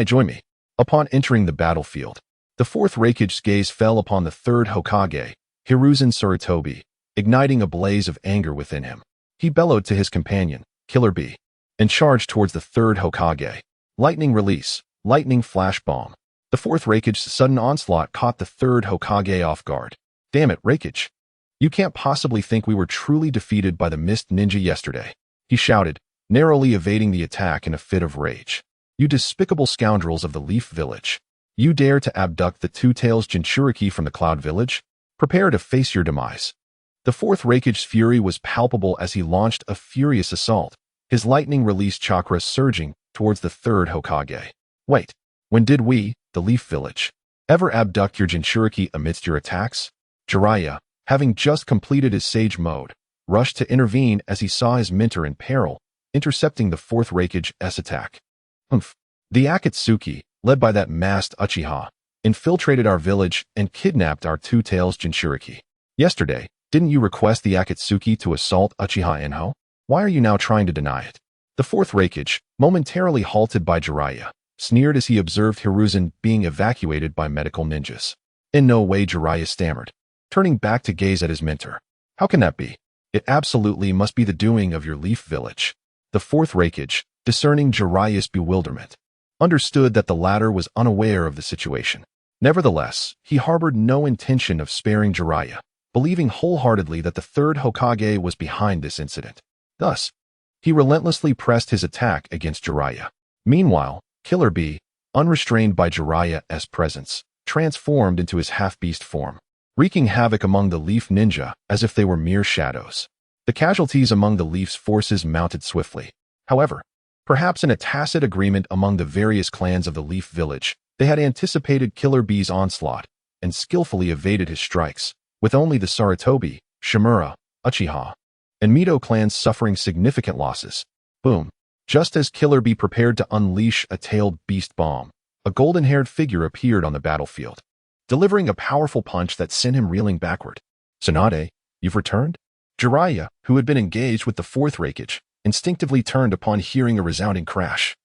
Join me. Upon entering the battlefield, the fourth Raikage's gaze fell upon the third Hokage, Hiruzen Sarutobi, igniting a blaze of anger within him. He bellowed to his companion, Killer Bee, and charged towards the third Hokage. Lightning release, lightning flash bomb. The fourth Raikage's sudden onslaught caught the third Hokage off guard. Damn it, Raikage. You can't possibly think we were truly defeated by the Mist Ninja yesterday, he shouted, narrowly evading the attack in a fit of rage. You despicable scoundrels of the Leaf Village. You dare to abduct the Two-Tails Jinchuriki from the Cloud Village? Prepare to face your demise. The fourth Raikage's fury was palpable as he launched a furious assault, his lightning-released chakra surging towards the third Hokage. Wait, when did we, the Leaf Village, ever abduct your Jinchuriki amidst your attacks? Jeriah, having just completed his Sage Mode, rushed to intervene as he saw his mentor in peril, intercepting the fourth Raikage's attack. The Akatsuki, led by that masked Uchiha, infiltrated our village and kidnapped our Two-Tails Jinchuriki. Yesterday, didn't you request the Akatsuki to assault Uchiha Yanhao? Why are you now trying to deny it? The fourth Raikage, momentarily halted by Jeriah, sneered as he observed Hiruzen being evacuated by medical ninjas. In no way, Jeriah stammered, turning back to gaze at his mentor. How can that be? It absolutely must be the doing of your Leaf Village. The fourth Raikage, discerning Jeriah's bewilderment, understood that the latter was unaware of the situation. Nevertheless, he harbored no intention of sparing Jeriah, believing wholeheartedly that the third Hokage was behind this incident. Thus, he relentlessly pressed his attack against Jeriah. Meanwhile, Killer Bee, unrestrained by Jeriah's presence, transformed into his half-beast form, wreaking havoc among the Leaf Ninja as if they were mere shadows. The casualties among the Leaf's forces mounted swiftly. However, perhaps in a tacit agreement among the various clans of the Leaf Village, they had anticipated Killer Bee's onslaught and skillfully evaded his strikes, with only the Sarutobi, Shimura, Uchiha, and Mito clans suffering significant losses. Boom. Just as Killer Bee prepared to unleash a tailed beast bomb, a golden-haired figure appeared on the battlefield, delivering a powerful punch that sent him reeling backward. Tsunade, you've returned? Jeriah, who had been engaged with the fourth Raikage, instinctively turned upon hearing a resounding crash,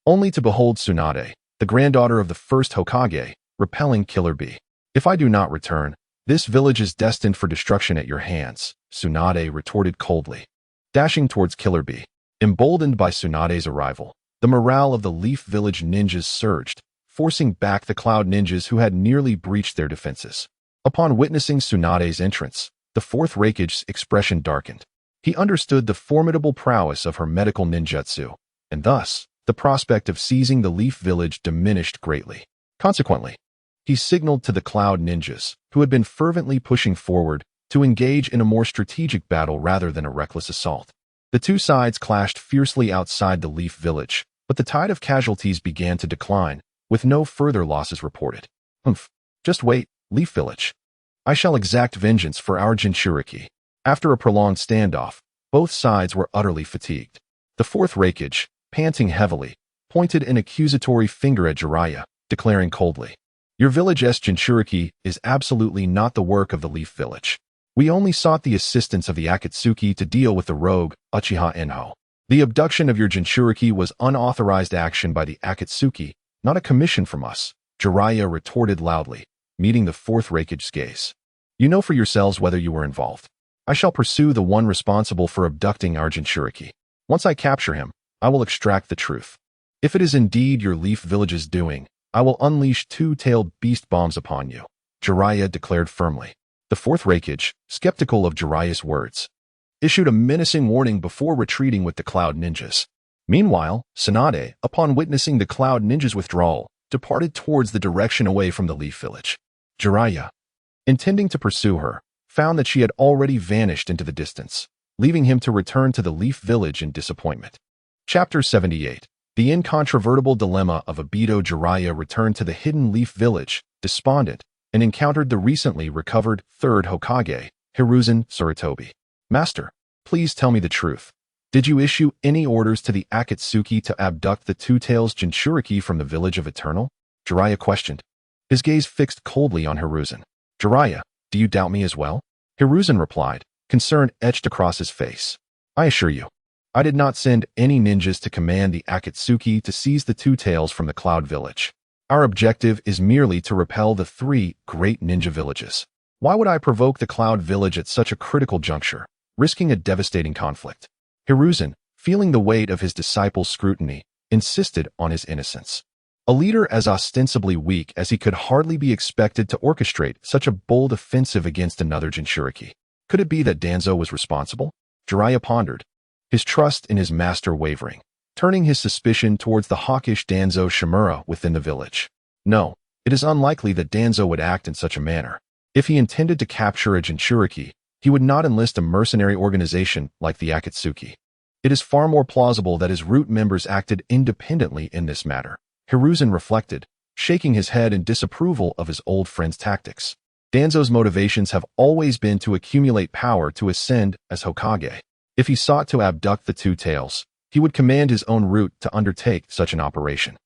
only to behold Tsunade, the granddaughter of the first Hokage, repelling Killer Bee. If I do not return, this village is destined for destruction at your hands, Tsunade retorted coldly, dashing towards Killer Bee. Emboldened by Tsunade's arrival, the morale of the Leaf Village ninjas surged, forcing back the Cloud ninjas who had nearly breached their defenses. Upon witnessing Tsunade's entrance, the fourth Raikage's expression darkened. He understood the formidable prowess of her medical ninjutsu, and thus, the prospect of seizing the Leaf Village diminished greatly. Consequently, he signaled to the Cloud ninjas, who had been fervently pushing forward, to engage in a more strategic battle rather than a reckless assault. The two sides clashed fiercely outside the Leaf Village, but the tide of casualties began to decline, with no further losses reported. Just wait, Leaf Village. I shall exact vengeance for our Jinchuriki. After a prolonged standoff, both sides were utterly fatigued. The fourth Raikage, panting heavily, pointed an accusatory finger at Jeriah, declaring coldly, "Your village's Jinchuriki is absolutely not the work of the Leaf Village. We only sought the assistance of the Akatsuki to deal with the rogue Uchiha Yanhao. The abduction of your Jinchuriki was unauthorized action by the Akatsuki, not a commission from us," Jeriah retorted loudly, meeting the fourth Raikage's gaze. "You know for yourselves whether you were involved. I shall pursue the one responsible for abducting our Jinchuriki. Once I capture him, I will extract the truth. If it is indeed your Leaf Village's doing, I will unleash two-tailed beast bombs upon you," Jeriah declared firmly. The fourth Raikage, skeptical of Jeriah's words, issued a menacing warning before retreating with the Cloud ninjas. Meanwhile, Tsunade, upon witnessing the Cloud ninjas' withdrawal, departed towards the direction away from the Leaf Village. Jeriah, intending to pursue her, found that she had already vanished into the distance, leaving him to return to the Leaf Village in disappointment. Chapter 78. The incontrovertible dilemma of Obito. Jeriah returned to the hidden Leaf Village, despondent, and encountered the recently recovered third Hokage, Hiruzen Sarutobi. "Master, please tell me the truth. Did you issue any orders to the Akatsuki to abduct the Two-Tails Jinchuriki from the village of Eternal?" Jeriah questioned, his gaze fixed coldly on Hiruzen. "Jeriah, do you doubt me as well?" Hiruzen replied, concern etched across his face. "I assure you, I did not send any ninjas to command the Akatsuki to seize the Two-Tails from the Cloud Village. Our objective is merely to repel the three great ninja villages. Why would I provoke the Cloud Village at such a critical juncture, risking a devastating conflict?" Hiruzen, feeling the weight of his disciples' scrutiny, insisted on his innocence. A leader as ostensibly weak as he could hardly be expected to orchestrate such a bold offensive against another Jinchuriki. Could it be that Danzo was responsible? Jeriah pondered, his trust in his master wavering, turning his suspicion towards the hawkish Danzo Shimura within the village. No, it is unlikely that Danzo would act in such a manner. If he intended to capture a Jinchuriki, he would not enlist a mercenary organization like the Akatsuki. It is far more plausible that his root members acted independently in this matter, Hiruzen reflected, shaking his head in disapproval of his old friend's tactics. Danzo's motivations have always been to accumulate power to ascend as Hokage. If he sought to abduct the Two-Tails, he would command his own route to undertake such an operation.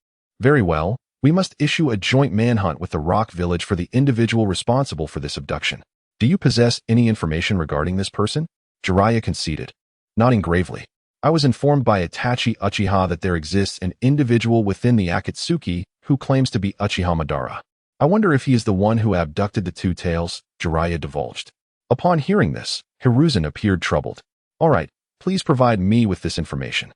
Very well, we must issue a joint manhunt with the Rock Village for the individual responsible for this abduction. Do you possess any information regarding this person? Jeriah conceded, nodding gravely. I was informed by Itachi Uchiha that there exists an individual within the Akatsuki who claims to be Uchiha Madara. I wonder if he is the one who abducted the Two-Tails, Jeriah divulged. Upon hearing this, Hiruzen appeared troubled. All right, please provide me with this information.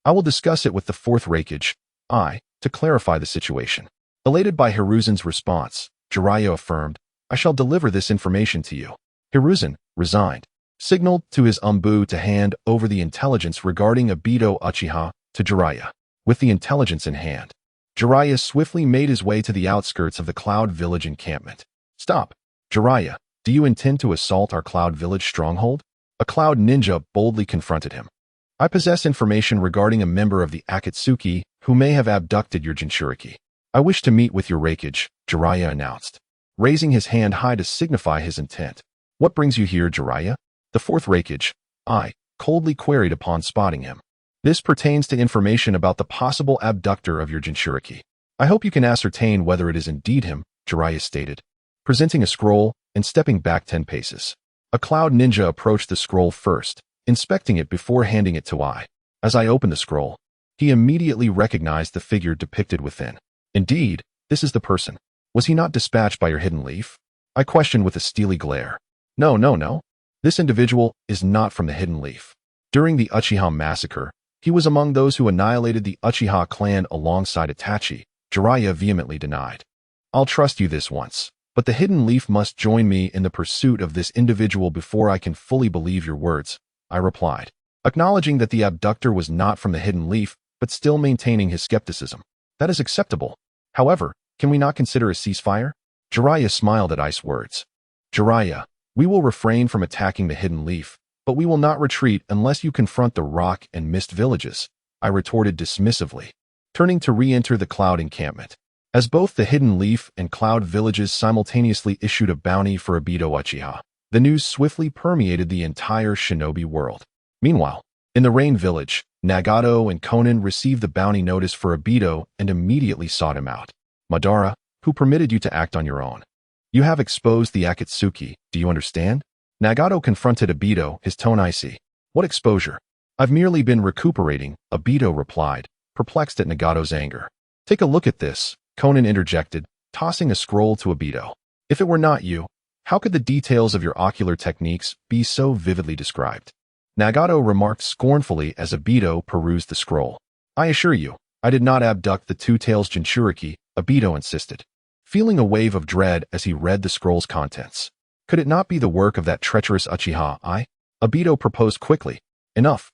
I will discuss it with the fourth Raikage, to clarify the situation. Elated by Hiruzen's response, Jeriah affirmed, I shall deliver this information to you. Hiruzen, resigned, signaled to his Umbu to hand over the intelligence regarding Obito Uchiha to Jeriah. With the intelligence in hand, Jeriah swiftly made his way to the outskirts of the Cloud Village encampment. Stop, Jeriah, do you intend to assault our Cloud Village stronghold? A Cloud ninja boldly confronted him. I possess information regarding a member of the Akatsuki who may have abducted your Jinchuriki. I wish to meet with your Raikage, Jeriah announced, raising his hand high to signify his intent. What brings you here, Jeriah? The fourth Raikage, coldly queried upon spotting him. This pertains to information about the possible abductor of your Jinchuriki. I hope you can ascertain whether it is indeed him, Jeriah stated, presenting a scroll and stepping back 10 paces. A cloud ninja approached the scroll first, inspecting it before handing it to I. As I opened the scroll, he immediately recognized the figure depicted within. Indeed, this is the person. Was he not dispatched by your hidden leaf? I questioned with a steely glare. No. This individual is not from the hidden leaf. During the Uchiha massacre, he was among those who annihilated the Uchiha clan alongside Itachi, Jeriah vehemently denied. I'll trust you this once, but the hidden leaf must join me in the pursuit of this individual before I can fully believe your words, I replied, acknowledging that the abductor was not from the hidden leaf, but still maintaining his skepticism. That is acceptable. However, can we not consider a ceasefire? Jeriah smiled at Ice's words. Jeriah, we will refrain from attacking the hidden leaf, but we will not retreat unless you confront the rock and mist villages, I retorted dismissively, turning to re-enter the cloud encampment. As both the hidden leaf and cloud villages simultaneously issued a bounty for Obito Uchiha, the news swiftly permeated the entire shinobi world. Meanwhile, in the Rain village, Nagato and Konan received the bounty notice for Obito and immediately sought him out. Madara, who permitted you to act on your own? You have exposed the Akatsuki, do you understand? Nagato confronted Obito, his tone icy. What exposure? I've merely been recuperating, Obito replied, perplexed at Nagato's anger. Take a look at this, Konan interjected, tossing a scroll to Obito. If it were not you, how could the details of your ocular techniques be so vividly described? Nagato remarked scornfully as Obito perused the scroll. I assure you, I did not abduct the Two-Tails Jinchuriki, Obito insisted, feeling a wave of dread as he read the scroll's contents. Could it not be the work of that treacherous Uchiha? Obito proposed quickly. Enough.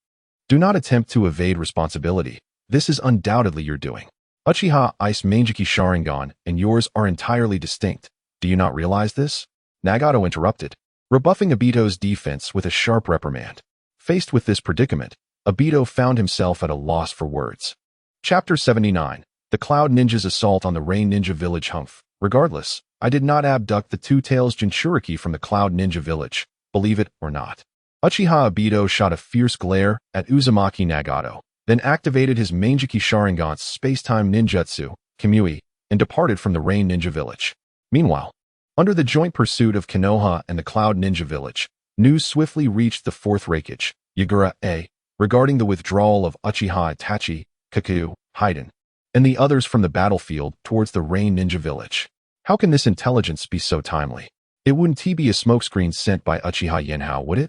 Do not attempt to evade responsibility. This is undoubtedly your doing. Uchiha Ice Mangeki Sharingan and yours are entirely distinct. Do you not realize this? Nagato interrupted, rebuffing Obito's defense with a sharp reprimand. Faced with this predicament, Obito found himself at a loss for words. Chapter 79. The Cloud Ninja's Assault on the Rain Ninja Village. Regardless, I did not abduct the Two-Tails Jinchuriki from the Cloud Ninja Village, believe it or not. Uchiha Obito shot a fierce glare at Uzumaki Nagato, then activated his Mangeki Sharingan's space-time ninjutsu, Kamui, and departed from the Rain Ninja Village. Meanwhile, under the joint pursuit of Konoha and the Cloud Ninja Village, news swiftly reached the fourth Raikage, Yagura A, regarding the withdrawal of Uchiha Itachi, Kaku, Hiden, and the others from the battlefield towards the Rain Ninja Village. How can this intelligence be so timely? It wouldn't be a smokescreen sent by Uchiha Yinhao, would it?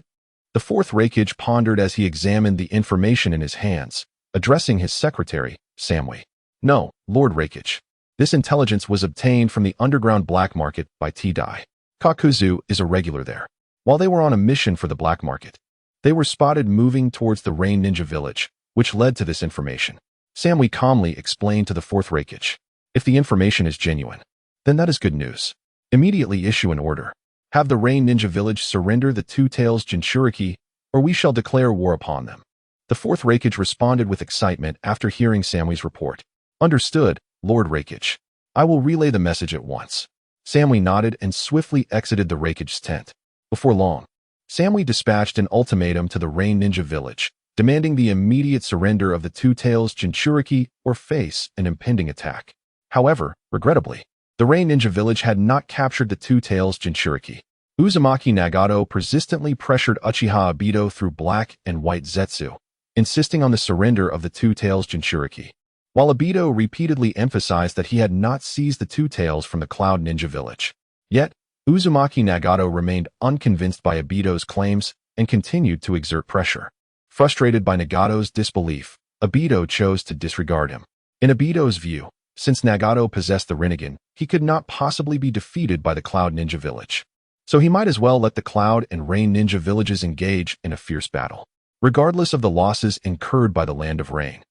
The fourth Raikage pondered as he examined the information in his hands, addressing his secretary, Samui. No, Lord Raikage. This intelligence was obtained from the underground black market by T-Dai. Kakuzu is a regular there. While they were on a mission for the black market, they were spotted moving towards the Rain Ninja Village, which led to this information. Samui calmly explained to the fourth Raikage. If the information is genuine, then that is good news. Immediately issue an order. Have the Rain Ninja Village surrender the Two-Tails Jinchuriki, or we shall declare war upon them. The fourth Raikage responded with excitement after hearing Samui's report. Understood, Lord Raikage. I will relay the message at once. Samui nodded and swiftly exited the Raikage's tent. Before long, Samui dispatched an ultimatum to the Rain Ninja Village, demanding the immediate surrender of the Two-Tails Jinchuriki or face an impending attack. However, regrettably, the Rain Ninja Village had not captured the Two-Tails Jinchuriki. Uzumaki Nagato persistently pressured Uchiha Obito through black and white Zetsu, insisting on the surrender of the Two-Tails Jinchuriki, while Obito repeatedly emphasized that he had not seized the Two-Tails from the Cloud Ninja Village. Yet, Uzumaki Nagato remained unconvinced by Obito's claims and continued to exert pressure. Frustrated by Nagato's disbelief, Obito chose to disregard him. In Obito's view, since Nagato possessed the Rinnegan, he could not possibly be defeated by the Cloud Ninja Village. So he might as well let the Cloud and Rain Ninja Villages engage in a fierce battle, regardless of the losses incurred by the Land of Rain.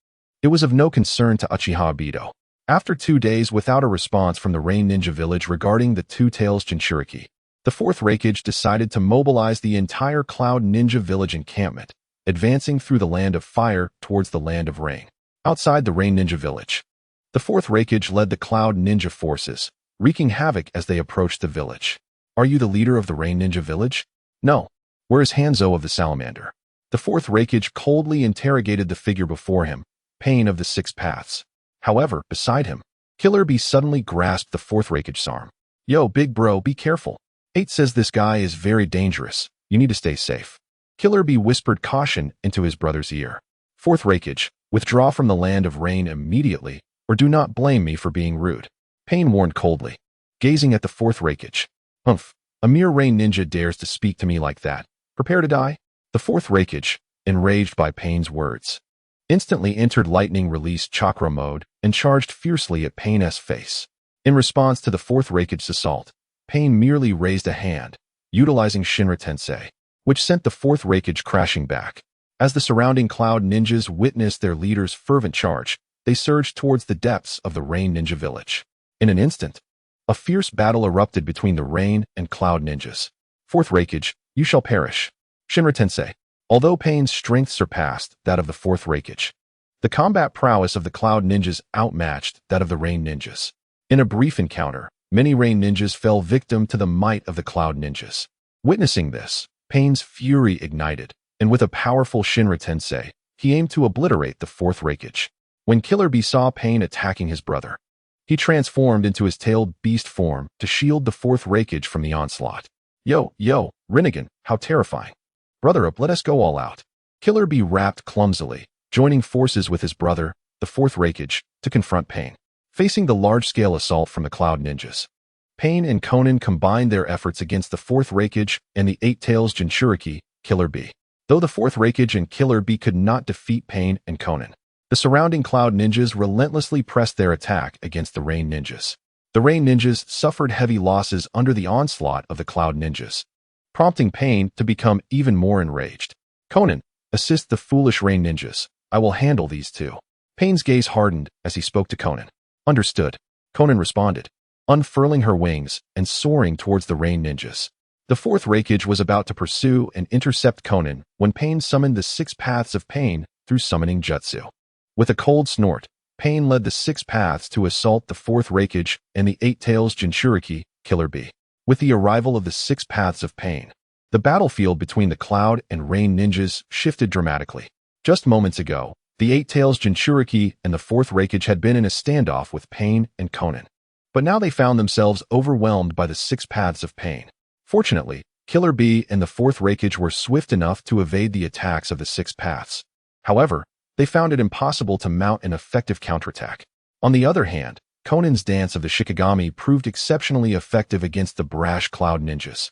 It was of no concern to Uchiha Obito. After 2 days without a response from the Rain Ninja Village regarding the Two-Tails Jinchuriki, the fourth Raikage decided to mobilize the entire Cloud Ninja Village encampment, advancing through the Land of Fire towards the Land of Rain. Outside the Rain Ninja Village, the fourth Raikage led the Cloud Ninja forces, wreaking havoc as they approached the village. Are you the leader of the Rain Ninja Village? No. Where is Hanzo of the Salamander? The fourth Raikage coldly interrogated the figure before him, Pain of the Six Paths. However, beside him, Killer Bee suddenly grasped the fourth Raikage's arm. Yo, big bro, be careful. 8 says this guy is very dangerous. You need to stay safe. Killer Bee whispered caution into his brother's ear. Fourth Raikage, withdraw from the land of rain immediately, or do not blame me for being rude. Pain warned coldly, gazing at the fourth Raikage. Humph, a mere rain ninja dares to speak to me like that. Prepare to die? The fourth Raikage, enraged by Pain's words, instantly entered lightning release chakra mode and charged fiercely at Pain's face. In response to the fourth Raikage's assault, Pain merely raised a hand, utilizing Shinra Tensei, which sent the fourth Raikage crashing back. As the surrounding Cloud Ninjas witnessed their leader's fervent charge, they surged towards the depths of the Rain Ninja village. In an instant, a fierce battle erupted between the Rain and Cloud Ninjas. Fourth Raikage, you shall perish. Shinra Tensei. Although Pain's strength surpassed that of the fourth Raikage, the combat prowess of the Cloud Ninjas outmatched that of the Rain Ninjas. In a brief encounter, many Rain Ninjas fell victim to the might of the Cloud Ninjas. Witnessing this, Pain's fury ignited, and with a powerful Shinra Tensei, he aimed to obliterate the fourth Raikage. When Killer Bee saw Pain attacking his brother, he transformed into his tailed beast form to shield the fourth Raikage from the onslaught. Yo, Rinnegan, how terrifying. Brother up, let us go all out. Killer Bee rapped clumsily, joining forces with his brother, the fourth Raikage, to confront Pain. Facing the large-scale assault from the Cloud Ninjas, Pain and Konan combined their efforts against the fourth Raikage and the Eight Tails Jinchuriki, Killer Bee. Though the fourth Raikage and Killer Bee could not defeat Pain and Konan, the surrounding Cloud Ninjas relentlessly pressed their attack against the Rain Ninjas. The Rain Ninjas suffered heavy losses under the onslaught of the Cloud Ninjas, prompting Pain to become even more enraged. Konan, assist the foolish Rain Ninjas. I will handle these two. Pain's gaze hardened as he spoke to Konan. Understood. Konan responded, unfurling her wings and soaring towards the Rain Ninjas. The fourth Raikage was about to pursue and intercept Konan when Pain summoned the six paths of Pain through summoning jutsu. With a cold snort, Pain led the six paths to assault the fourth Raikage and the Eight Tails Jinchuriki, Killer Bee. With the arrival of the six paths of Pain, the battlefield between the Cloud and Rain Ninjas shifted dramatically. Just moments ago, the Eight Tails Jinchuriki and the fourth Raikage had been in a standoff with Pain and Konan. But now they found themselves overwhelmed by the six paths of Pain. Fortunately, Killer Bee and the fourth Raikage were swift enough to evade the attacks of the six paths. However, they found it impossible to mount an effective counterattack. On the other hand, Konan's dance of the Shikigami proved exceptionally effective against the brash Cloud Ninjas.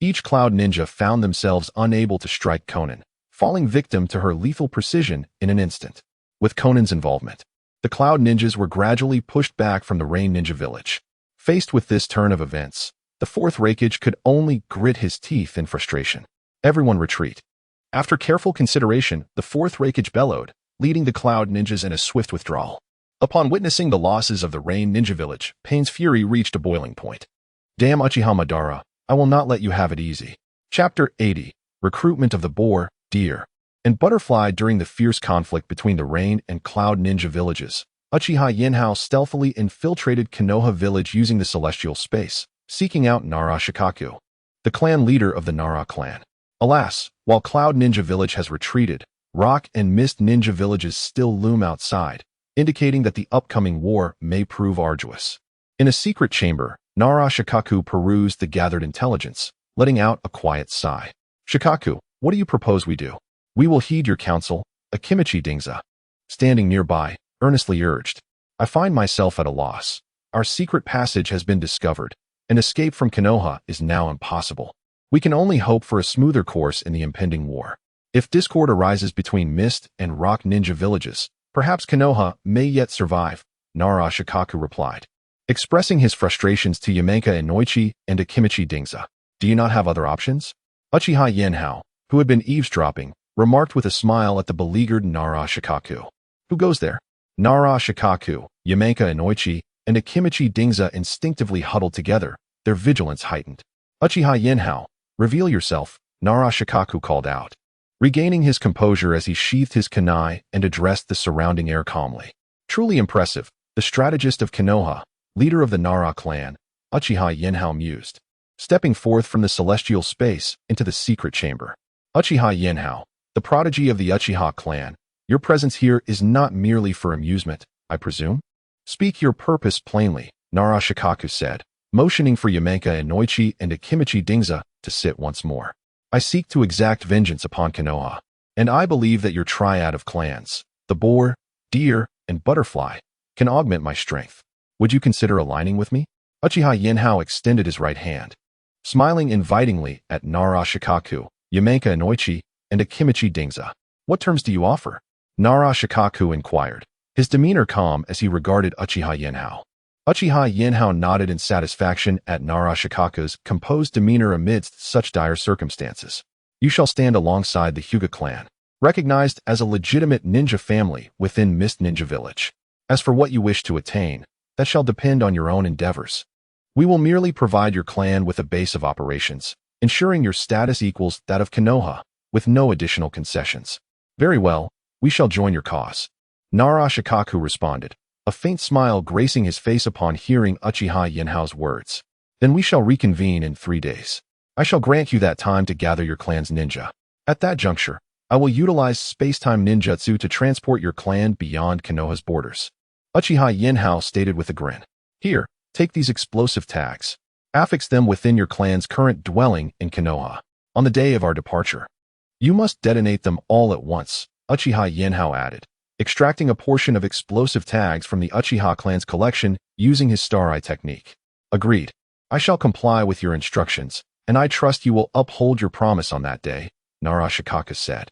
Each Cloud Ninja found themselves unable to strike Konan, falling victim to her lethal precision in an instant. With Konan's involvement, the Cloud Ninjas were gradually pushed back from the Rain Ninja village. Faced with this turn of events, the fourth Raikage could only grit his teeth in frustration. Everyone retreat. After careful consideration, the fourth Raikage bellowed, leading the Cloud Ninjas in a swift withdrawal. Upon witnessing the losses of the Rain Ninja village, Pain's fury reached a boiling point. Damn Uchiha Madara, I will not let you have it easy. Chapter 80. Recruitment of the Boar, Deer, and Butterfly. During the fierce conflict between the Rain and Cloud Ninja villages, Uchiha Yinhao stealthily infiltrated Konoha village using the celestial space, seeking out Nara Shikaku, the clan leader of the Nara clan. Alas, while Cloud Ninja village has retreated, Rock and Mist Ninja villages still loom outside, indicating that the upcoming war may prove arduous. In a secret chamber, Nara Shikaku perused the gathered intelligence, letting out a quiet sigh. Shikaku, what do you propose we do? We will heed your counsel, Akimichi Dingza, standing nearby, earnestly urged. I find myself at a loss. Our secret passage has been discovered, and escape from Konoha is now impossible. We can only hope for a smoother course in the impending war. If discord arises between Mist and Rock Ninja villages, perhaps Konoha may yet survive, Nara Shikaku replied, expressing his frustrations to Yamenka Inoichi and Akimichi Dingza. Do you not have other options? Uchiha Yanhao, who had been eavesdropping, remarked with a smile at the beleaguered Nara Shikaku. Who goes there? Nara Shikaku, Yamenka Inoichi, and Akimichi Dingza instinctively huddled together, their vigilance heightened. Uchiha Yinhao, reveal yourself, Nara Shikaku called out, regaining his composure as he sheathed his kunai and addressed the surrounding air calmly. Truly impressive, the strategist of Konoha, leader of the Nara clan, Uchiha Yinhao mused, stepping forth from the celestial space into the secret chamber. Uchiha Yinhao, The prodigy of the Uchiha clan, your presence here is not merely for amusement, I presume? Speak your purpose plainly, Nara Shikaku said, motioning for Yamenka Inoichi and Akimichi Dingza to sit once more. I seek to exact vengeance upon Konoha, and I believe that your triad of clans, the boar, deer, and butterfly, can augment my strength. Would you consider aligning with me? Uchiha Yinhao extended his right hand, smiling invitingly at Nara Shikaku, Yamenka Inoichi, and Akimichi Dingza. What terms do you offer? Nara Shikaku inquired, his demeanor calm as he regarded Uchiha Yinhao. Uchiha Yinhao nodded in satisfaction at Nara Shikaku's composed demeanor amidst such dire circumstances. You shall stand alongside the Hyuga clan, recognized as a legitimate ninja family within Mist Ninja Village. As for what you wish to attain, that shall depend on your own endeavors. We will merely provide your clan with a base of operations, ensuring your status equals that of Konoha, with no additional concessions. Very well, we shall join your cause. Nara Shikaku responded, a faint smile gracing his face upon hearing Uchiha Yinhao's words. Then we shall reconvene in 3 days. I shall grant you that time to gather your clan's ninja. At that juncture, I will utilize space-time ninjutsu to transport your clan beyond Konoha's borders. Uchiha Yinhao stated with a grin. Here, take these explosive tags. Affix them within your clan's current dwelling in Konoha. On the day of our departure, you must detonate them all at once, Uchiha Yinhao added, extracting a portion of explosive tags from the Uchiha clan's collection using his Star Eye technique. Agreed. I shall comply with your instructions, and I trust you will uphold your promise on that day, Nara Shikaku said.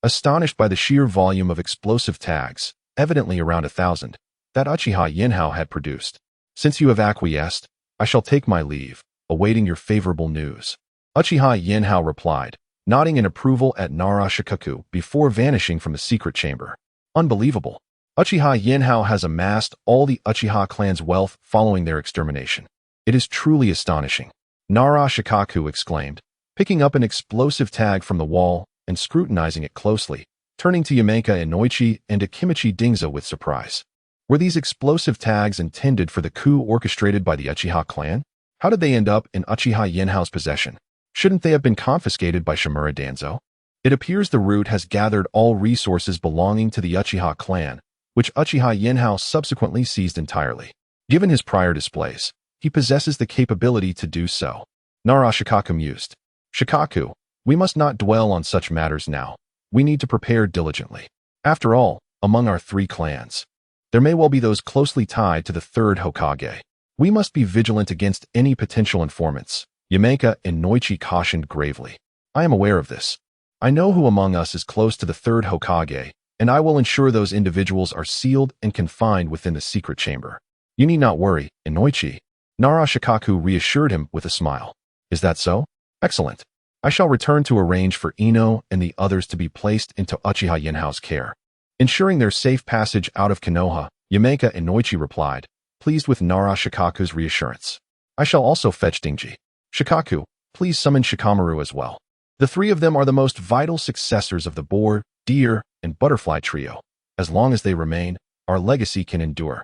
Astonished by the sheer volume of explosive tags, evidently around 1,000, that Uchiha Yinhao had produced. Since you have acquiesced, I shall take my leave, awaiting your favorable news. Uchiha Yinhao replied, nodding in approval at Nara Shikaku before vanishing from the secret chamber. Unbelievable. Uchiha Yinhao has amassed all the Uchiha clan's wealth following their extermination. It is truly astonishing, Nara Shikaku exclaimed, picking up an explosive tag from the wall and scrutinizing it closely, turning to Yamenka Inoichi and Akimichi Dingza with surprise. Were these explosive tags intended for the coup orchestrated by the Uchiha clan? How did they end up in Uchiha Yinhao's possession? Shouldn't they have been confiscated by Shimura Danzo? It appears the root has gathered all resources belonging to the Uchiha clan, which Uchiha Yinhao subsequently seized entirely. Given his prior displays, he possesses the capability to do so. Nara Shikaku mused. Shikaku, we must not dwell on such matters now. We need to prepare diligently. After all, among our 3 clans, there may well be those closely tied to the 3rd Hokage. We must be vigilant against any potential informants, Yamenka Inoichi cautioned gravely. I am aware of this. I know who among us is close to the 3rd Hokage, and I will ensure those individuals are sealed and confined within the secret chamber. You need not worry, Inoichi. Nara Shikaku reassured him with a smile. Is that so? Excellent. I shall return to arrange for Ino and the others to be placed into Uchiha Yinhao's care. Ensuring their safe passage out of Konoha, Yamenka Inoichi replied, pleased with Nara Shikaku's reassurance. I shall also fetch Dingji. Shikaku, please summon Shikamaru as well. The 3 of them are the most vital successors of the boar, deer, and butterfly trio. As long as they remain, our legacy can endure.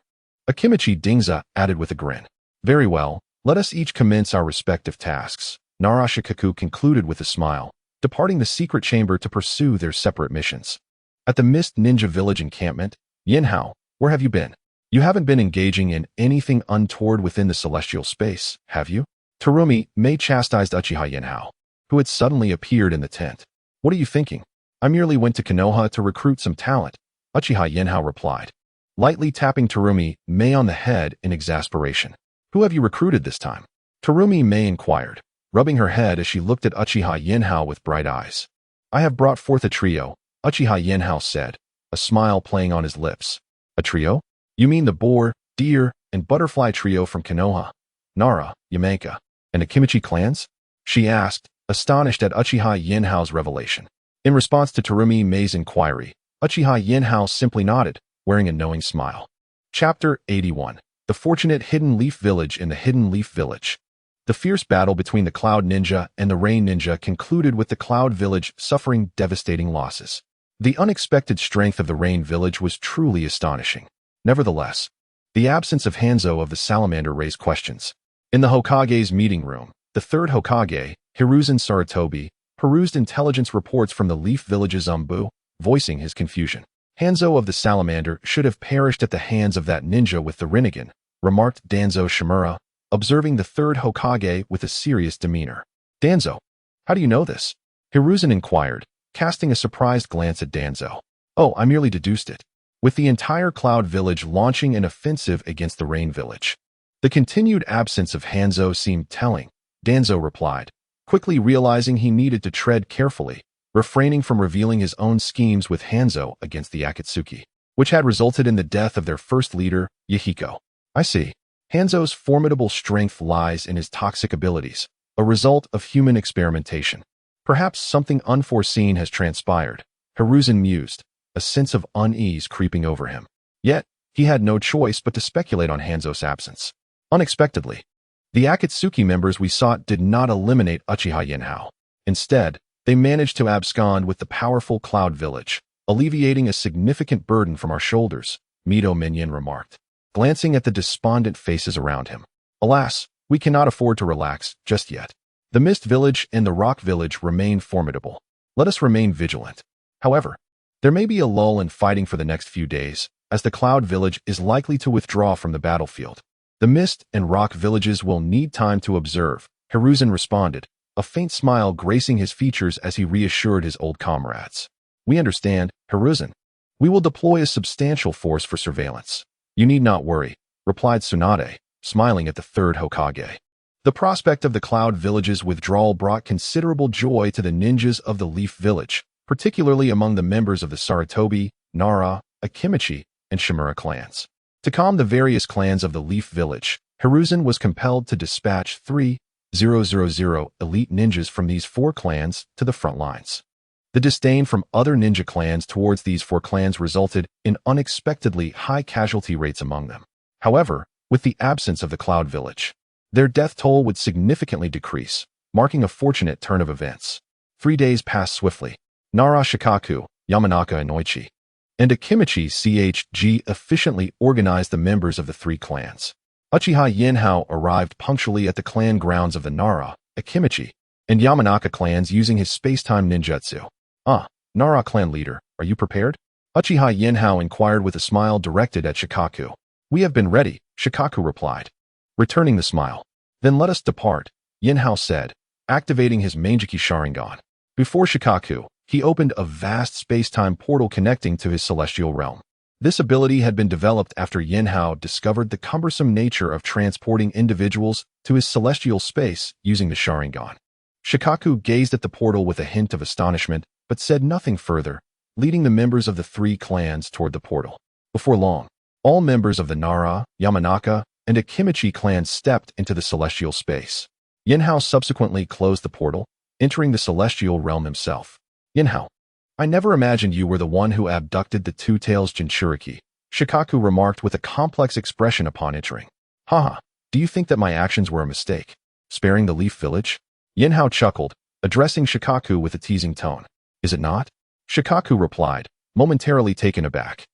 Akimichi Dingza added with a grin. Very well, let us each commence our respective tasks, Nara Shikaku concluded with a smile, departing the secret chamber to pursue their separate missions. At the Mist Ninja Village encampment, Yinhao, where have you been? You haven't been engaging in anything untoward within the celestial space, have you? Terumi Mei chastised Uchiha Yinhao, who had suddenly appeared in the tent. What are you thinking? I merely went to Konoha to recruit some talent, Uchiha Yinhao replied, lightly tapping Terumi Mei on the head in exasperation. Who have you recruited this time? Terumi Mei inquired, rubbing her head as she looked at Uchiha Yinhao with bright eyes. I have brought forth a trio, Uchiha Yinhao said, a smile playing on his lips. A trio? You mean the boar, deer, and butterfly trio from Konoha, Nara, Yamenka, and Akimichi clans? She asked, astonished at Uchiha Yinhao's revelation. In response to Terumi Mei's inquiry, Uchiha Yinhao simply nodded, wearing a knowing smile. Chapter 81. The Fortunate Hidden Leaf Village in the Hidden Leaf Village. The fierce battle between the Cloud Ninja and the Rain Ninja concluded with the Cloud Village suffering devastating losses. The unexpected strength of the Rain Village was truly astonishing. Nevertheless, the absence of Hanzo of the Salamander raised questions. In the Hokage's meeting room, the 3rd Hokage, Hiruzen Sarutobi, perused intelligence reports from the Leaf Village's Umbu, voicing his confusion. Hanzo of the Salamander should have perished at the hands of that ninja with the Rinnegan, remarked Danzo Shimura, observing the third Hokage with a serious demeanor. Danzo, how do you know this? Hiruzen inquired, casting a surprised glance at Danzo. Oh, I merely deduced it. With the entire Cloud Village launching an offensive against the Rain Village. The continued absence of Hanzo seemed telling, Danzo replied, quickly realizing he needed to tread carefully, refraining from revealing his own schemes with Hanzo against the Akatsuki, which had resulted in the death of their first leader, Yahiko. I see. Hanzo's formidable strength lies in his toxic abilities, a result of human experimentation. Perhaps something unforeseen has transpired, Hiruzen mused, a sense of unease creeping over him. Yet, he had no choice but to speculate on Hanzo's absence. Unexpectedly, the Akatsuki members we sought did not eliminate Uchiha Yinhao. Instead, they managed to abscond with the powerful Cloud Village, alleviating a significant burden from our shoulders, Mito Minion remarked, glancing at the despondent faces around him. Alas, we cannot afford to relax just yet. The Mist Village and the Rock Village remain formidable. Let us remain vigilant. However, there may be a lull in fighting for the next few days, as the Cloud Village is likely to withdraw from the battlefield. The Mist and Rock Villages will need time to observe, Hiruzen responded, a faint smile gracing his features as he reassured his old comrades. We understand, Hiruzen. We will deploy a substantial force for surveillance. You need not worry, replied Tsunade, smiling at the third Hokage. The prospect of the Cloud Village's withdrawal brought considerable joy to the ninjas of the Leaf Village, particularly among the members of the Sarutobi, Nara, Akimichi, and Shimura clans. To calm the various clans of the Leaf Village, Hiruzen was compelled to dispatch 3,000 elite ninjas from these 4 clans to the front lines. The disdain from other ninja clans towards these 4 clans resulted in unexpectedly high casualty rates among them. However, with the absence of the Cloud Village, their death toll would significantly decrease, marking a fortunate turn of events. 3 days passed swiftly. Nara Shikaku, Yamanaka and Oichi, and Akimichi CHG efficiently organized the members of the 3 clans. Uchiha Yinhao arrived punctually at the clan grounds of the Nara, Akimichi, and Yamanaka clans using his space-time ninjutsu. Nara clan leader, are you prepared? Uchiha Yinhao inquired with a smile directed at Shikaku. We have been ready, Shikaku replied, returning the smile. Then let us depart, Yinhao said, activating his Manjiki Sharingan. Before Shikaku, he opened a vast space-time portal connecting to his celestial realm. This ability had been developed after Yinhao discovered the cumbersome nature of transporting individuals to his celestial space using the Sharingan. Shikaku gazed at the portal with a hint of astonishment, but said nothing further, leading the members of the 3 clans toward the portal. Before long, all members of the Nara, Yamanaka, and Akimichi clans stepped into the celestial space. Yinhao subsequently closed the portal, entering the celestial realm himself. Yinhao, I never imagined you were the one who abducted the Two-Tails Jinchuriki, Shikaku remarked with a complex expression upon entering. Haha, do you think that my actions were a mistake? Sparing the Leaf Village? Yinhao chuckled, addressing Shikaku with a teasing tone. Is it not? Shikaku replied, momentarily taken aback.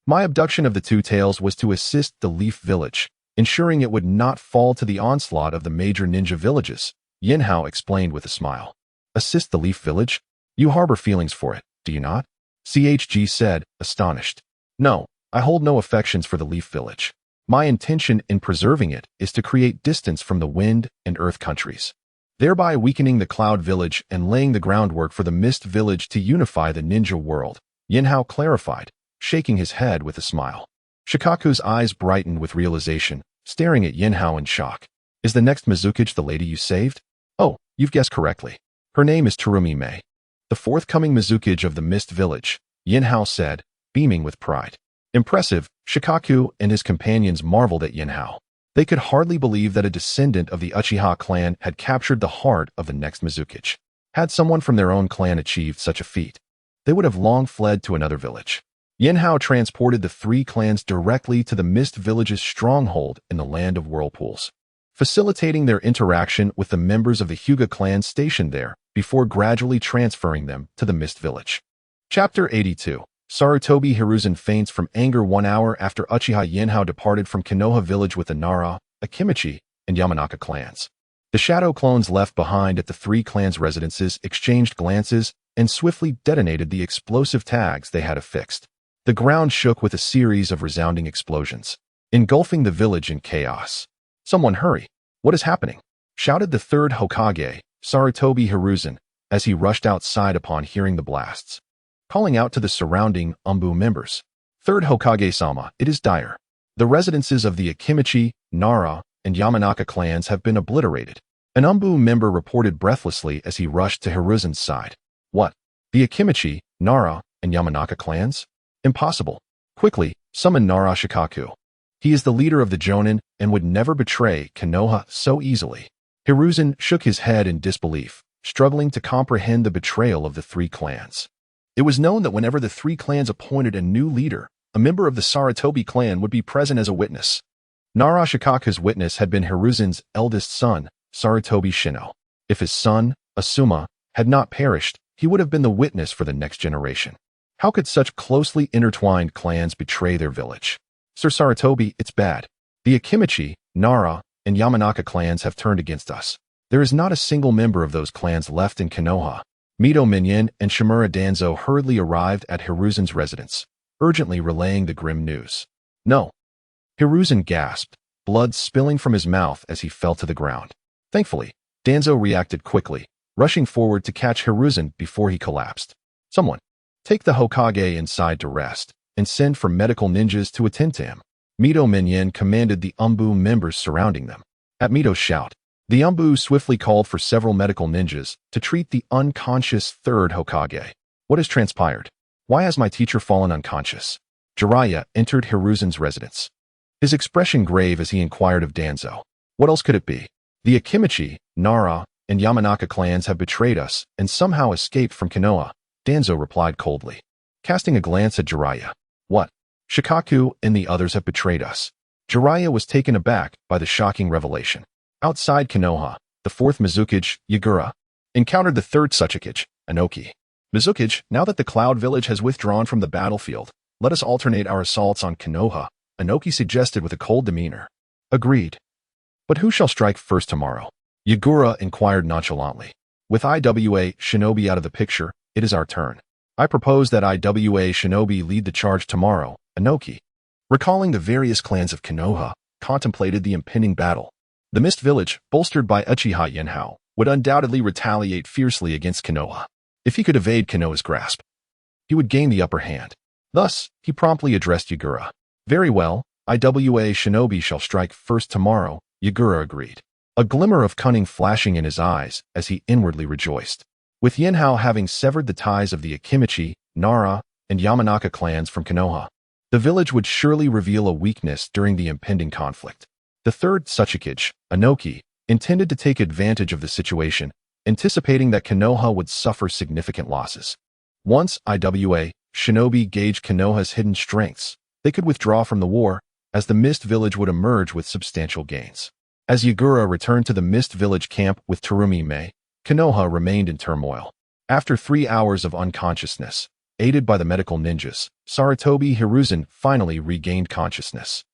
My abduction of the Two-Tails was to assist the Leaf Village, ensuring it would not fall to the onslaught of the major ninja villages, Yinhao explained with a smile. Assist the Leaf Village? You harbor feelings for it, do you not? CHG said, astonished. No, I hold no affections for the Leaf Village. My intention in preserving it is to create distance from the Wind and Earth countries, thereby weakening the Cloud Village and laying the groundwork for the Mist Village to unify the ninja world, Yinhao clarified, shaking his head with a smile. Shikaku's eyes brightened with realization, staring at Yinhao in shock. Is the next Mizukage the lady you saved? Oh, you've guessed correctly. Her name is Terumi Mei. The forthcoming Mizukage of the Mist Village, Yinhao said, beaming with pride. Impressive, Shikaku and his companions marveled at Yinhao. They could hardly believe that a descendant of the Uchiha clan had captured the heart of the next Mizukage. Had someone from their own clan achieved such a feat, they would have long fled to another village. Yinhao transported the 3 clans directly to the Mist Village's stronghold in the Land of Whirlpools, facilitating their interaction with the members of the Hyuga clan stationed there before gradually transferring them to the Mist Village. Chapter 82. Sarutobi Hiruzen faints from anger 1 hour after Uchiha Yinhao departed from Konoha village with the Nara, Akimichi, and Yamanaka clans. The shadow clones left behind at the three clans' residences exchanged glances and swiftly detonated the explosive tags they had affixed. The ground shook with a series of resounding explosions, engulfing the village in chaos. "Someone hurry! What is happening?" shouted the third Hokage, Sarutobi Hiruzen, as he rushed outside upon hearing the blasts. Calling out to the surrounding Umbu members, "Third Hokage-sama, it is dire. The residences of the Akimichi, Nara, and Yamanaka clans have been obliterated." An Umbu member reported breathlessly as he rushed to Hiruzen's side. "What? The Akimichi, Nara, and Yamanaka clans? Impossible. Quickly, summon Nara Shikaku. He is the leader of the Jonin and would never betray Konoha so easily." Hiruzen shook his head in disbelief, struggling to comprehend the betrayal of the three clans. It was known that whenever the three clans appointed a new leader, a member of the Sarutobi clan would be present as a witness. Nara Shikaku's witness had been Hiruzen's eldest son, Sarutobi Shino. If his son, Asuma, had not perished, he would have been the witness for the next generation. How could such closely intertwined clans betray their village? "Sir Sarutobi, it's bad. The Akimichi, Nara, and Yamanaka clans have turned against us. There is not a single member of those clans left in Konoha." Mito Minyin and Shimura Danzo hurriedly arrived at Hiruzen's residence, urgently relaying the grim news. "No." Hiruzen gasped, blood spilling from his mouth as he fell to the ground. Thankfully, Danzo reacted quickly, rushing forward to catch Hiruzen before he collapsed. "Someone, take the Hokage inside to rest, and send for medical ninjas to attend to him." Mito Minyin commanded the Umbu members surrounding them. At Mito's shout, the Umbu swiftly called for several medical ninjas to treat the unconscious third Hokage. "What has transpired? Why has my teacher fallen unconscious?" Jeriah entered Hiruzen's residence, his expression grave as he inquired of Danzo. "What else could it be? The Akimichi, Nara, and Yamanaka clans have betrayed us and somehow escaped from Konoha," Danzo replied coldly, casting a glance at Jeriah. "What? Shikaku and the others have betrayed us?" Jeriah was taken aback by the shocking revelation. Outside Konoha, the fourth Mizukage, Yagura, encountered the third Tsuchikage, Inoki. "Mizukage, now that the Cloud Village has withdrawn from the battlefield, let us alternate our assaults on Konoha," Inoki suggested with a cold demeanor. "Agreed. But who shall strike first tomorrow?" Yagura inquired nonchalantly. "With IWA Shinobi out of the picture, it is our turn. I propose that IWA Shinobi lead the charge tomorrow," Inoki, recalling the various clans of Konoha, contemplated the impending battle. The Mist Village, bolstered by Uchiha Yinhao, would undoubtedly retaliate fiercely against Konoha. If he could evade Konoha's grasp, he would gain the upper hand. Thus, he promptly addressed Yagura. "Very well, IWA Shinobi shall strike first tomorrow," Yagura agreed, a glimmer of cunning flashing in his eyes as he inwardly rejoiced. With Yinhao having severed the ties of the Akimichi, Nara, and Yamanaka clans from Konoha, the village would surely reveal a weakness during the impending conflict. The third Tsuchikage, Inoki, intended to take advantage of the situation, anticipating that Konoha would suffer significant losses. Once IWA Shinobi gauged Konoha's hidden strengths, they could withdraw from the war, as the Mist Village would emerge with substantial gains. As Yagura returned to the Mist Village camp with Terumi Mei, Konoha remained in turmoil. After 3 hours of unconsciousness, aided by the medical ninjas, Sarutobi Hiruzen finally regained consciousness.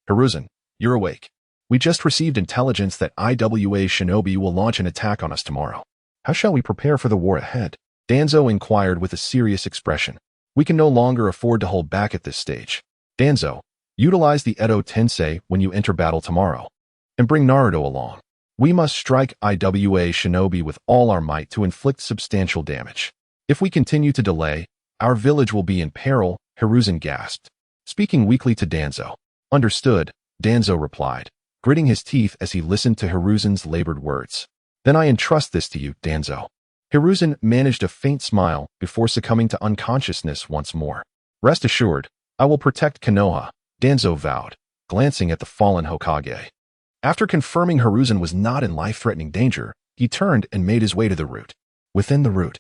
"Hiruzen, you're awake. We just received intelligence that IWA Shinobi will launch an attack on us tomorrow. How shall we prepare for the war ahead?" Danzo inquired with a serious expression. "We can no longer afford to hold back at this stage. Danzo, utilize the Edo Tensei when you enter battle tomorrow, and bring Naruto along. We must strike IWA Shinobi with all our might to inflict substantial damage. If we continue to delay, our village will be in peril," Hiruzen gasped, speaking weakly to Danzo. "Understood," Danzo replied, gritting his teeth as he listened to Hiruzen's labored words. "Then I entrust this to you, Danzo." Hiruzen managed a faint smile before succumbing to unconsciousness once more. "Rest assured, I will protect Konoha," Danzo vowed, glancing at the fallen Hokage. After confirming Hiruzen was not in life-threatening danger, he turned and made his way to the root. Within the root,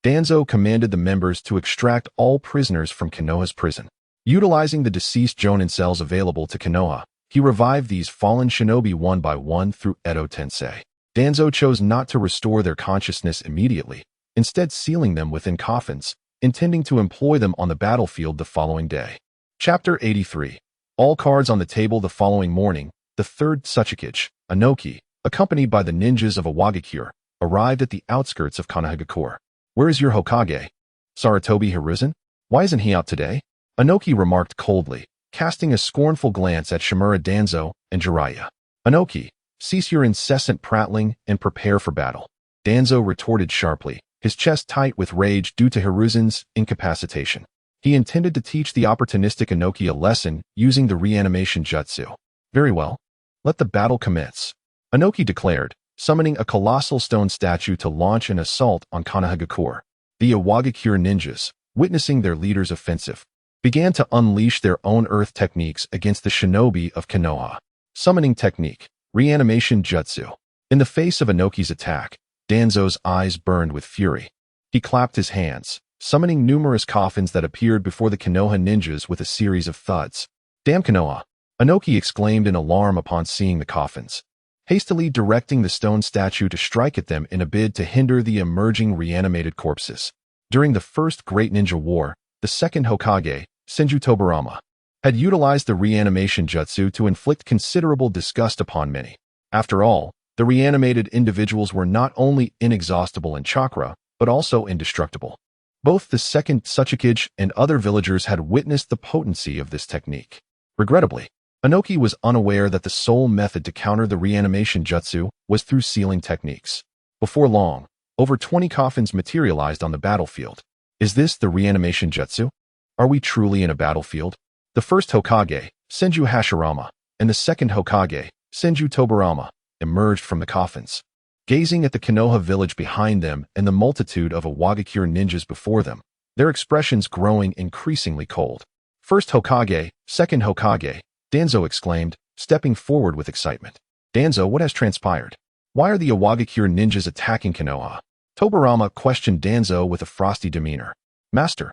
Danzo commanded the members to extract all prisoners from Konoha's prison. Utilizing the deceased Jonin cells available to Konoha, he revived these fallen shinobi one by one through Edo Tensei. Danzo chose not to restore their consciousness immediately, instead sealing them within coffins, intending to employ them on the battlefield the following day. Chapter 83. All cards on the table the following morning, the third Tsuchikage, Inoki, accompanied by the ninjas of Iwagakure, arrived at the outskirts of Konohagakure. "Where is your Hokage? Sarutobi Hiruzen? Why isn't he out today?" Inoki remarked coldly, casting a scornful glance at Shimura Danzo and Jeriah. "Inoki, cease your incessant prattling and prepare for battle." Danzo retorted sharply, his chest tight with rage due to Hiruzen's incapacitation. He intended to teach the opportunistic Inoki a lesson using the reanimation jutsu. "Very well. Let the battle commence," Inoki declared, summoning a colossal stone statue to launch an assault on Konohagakure. The Iwagakure ninjas, witnessing their leader's offensive, began to unleash their own earth techniques against the shinobi of Konoha. Summoning technique, reanimation jutsu. In the face of Inoki's attack, Danzo's eyes burned with fury. He clapped his hands, summoning numerous coffins that appeared before the Konoha ninjas with a series of thuds. "Damn Konoha!" Inoki exclaimed in alarm upon seeing the coffins, hastily directing the stone statue to strike at them in a bid to hinder the emerging reanimated corpses. During the First Great Ninja War, the second Hokage, Senju Tobirama, had utilized the reanimation jutsu to inflict considerable disgust upon many. After all, the reanimated individuals were not only inexhaustible in chakra, but also indestructible. Both the second Tsuchikage and other villagers had witnessed the potency of this technique. Regrettably, Inoki was unaware that the sole method to counter the reanimation jutsu was through sealing techniques. Before long, over 20 coffins materialized on the battlefield. Is this the reanimation jutsu? Are we truly in a battlefield? The first Hokage, Senju Hashirama, and the second Hokage, Senju Tobirama, emerged from the coffins. Gazing at the Konoha village behind them and the multitude of Iwagakure ninjas before them, their expressions growing increasingly cold. "First Hokage, second Hokage," Danzo exclaimed, stepping forward with excitement. "Danzo, what has transpired? Why are the Iwagakure ninjas attacking Konoha?" Tobirama questioned Danzo with a frosty demeanor. "Master,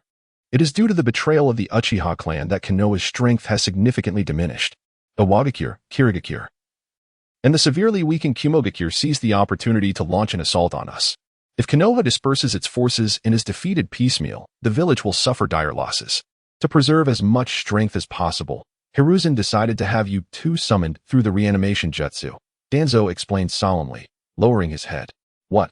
it is due to the betrayal of the Uchiha clan that Konoha's strength has significantly diminished. Iwagakure, Kirigakure, and the severely weakened Kumogakure seized the opportunity to launch an assault on us. If Konoha disperses its forces and is defeated piecemeal, the village will suffer dire losses. To preserve as much strength as possible, Hiruzen decided to have you two summoned through the reanimation jutsu," Danzo explained solemnly, lowering his head. "What?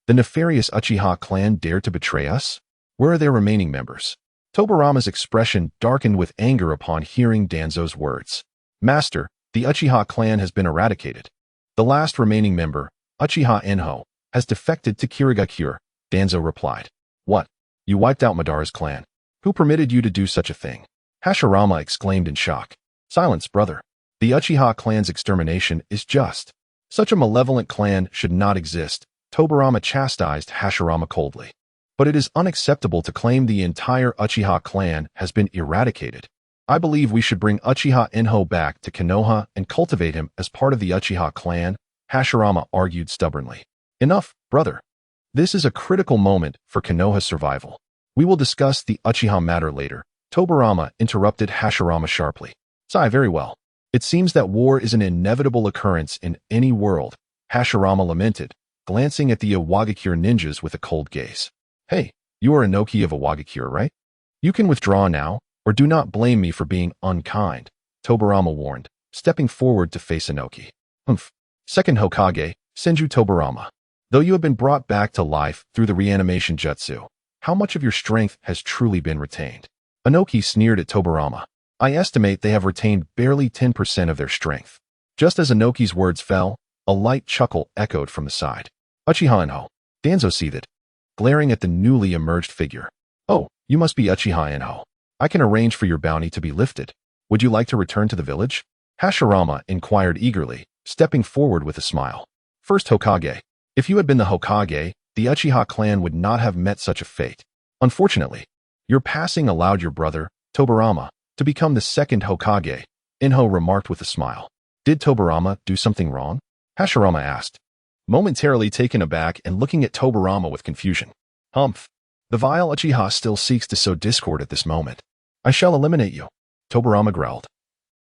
The nefarious Uchiha clan dared to betray us? Where are their remaining members?" Tobirama's expression darkened with anger upon hearing Danzo's words. "Master, the Uchiha clan has been eradicated. The last remaining member, Uchiha Yanhao, has defected to Kirigakure," Danzo replied. "What? You wiped out Madara's clan? Who permitted you to do such a thing?" Hashirama exclaimed in shock. "Silence, brother. The Uchiha clan's extermination is just. Such a malevolent clan should not exist," Tobirama chastised Hashirama coldly. "But it is unacceptable to claim the entire Uchiha clan has been eradicated. I believe we should bring Uchiha Yanhao back to Konoha and cultivate him as part of the Uchiha clan," Hashirama argued stubbornly. "Enough, brother. This is a critical moment for Konoha's survival. We will discuss the Uchiha matter later," Tobirama interrupted Hashirama sharply. "Sigh, very well. It seems that war is an inevitable occurrence in any world," Hashirama lamented, glancing at the Iwagakure ninjas with a cold gaze. "Hey, you are Inoki of Iwagakure, right? You can withdraw now, or do not blame me for being unkind," Tobirama warned, stepping forward to face Inoki. "Humph. Second Hokage, Senju Tobirama. Though you have been brought back to life through the reanimation jutsu, how much of your strength has truly been retained?" Inoki sneered at Tobirama. "I estimate they have retained barely 10% of their strength." Just as Inoki's words fell, a light chuckle echoed from the side. "Uchiha Yanhao," Danzo seethed, glaring at the newly emerged figure. "Oh, you must be Uchiha Yanhao. I can arrange for your bounty to be lifted. Would you like to return to the village?" Hashirama inquired eagerly, stepping forward with a smile. "First Hokage, if you had been the Hokage, the Uchiha clan would not have met such a fate. Unfortunately, your passing allowed your brother, Tobirama, to become the second Hokage," Yanhao remarked with a smile. "Did Tobirama do something wrong?" Hashirama asked, momentarily taken aback and looking at Tobirama with confusion. "Humph. The vile Uchiha still seeks to sow discord at this moment. I shall eliminate you," Tobirama growled,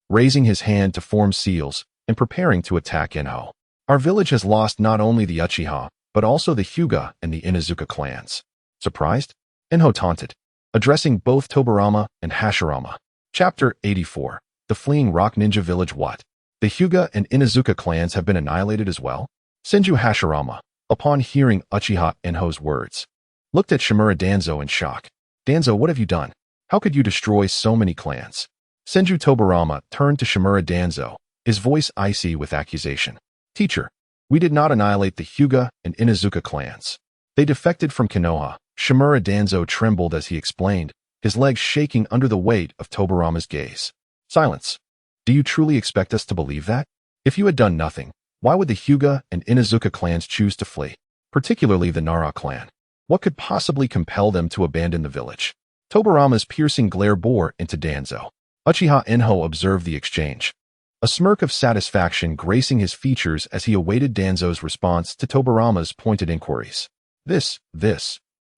raising his hand to form seals and preparing to attack Yanhao. "Our village has lost not only the Uchiha, but also the Hyuga and the Inuzuka clans." Surprised? Yanhao taunted, addressing both Tobirama and Hashirama. Chapter 84. The Fleeing Rock Ninja Village. What? The Hyuga and Inuzuka clans have been annihilated as well? Senju Hashirama, upon hearing Uchiha Enho's words, looked at Shimura Danzo in shock. Danzo, what have you done? How could you destroy so many clans? Senju Tobarama turned to Shimura Danzo, his voice icy with accusation. Teacher, we did not annihilate the Hyuga and Inuzuka clans. They defected from Konoha. Shimura Danzo trembled as he explained, his legs shaking under the weight of Tobarama's gaze. Silence. Do you truly expect us to believe that? If you had done nothing, why would the Hyuga and Inuzuka clans choose to flee? Particularly the Nara clan. What could possibly compel them to abandon the village? Tobarama's piercing glare bore into Danzo. Uchiha Enho observed the exchange, a smirk of satisfaction gracing his features as he awaited Danzo's response to Tobarama's pointed inquiries. This.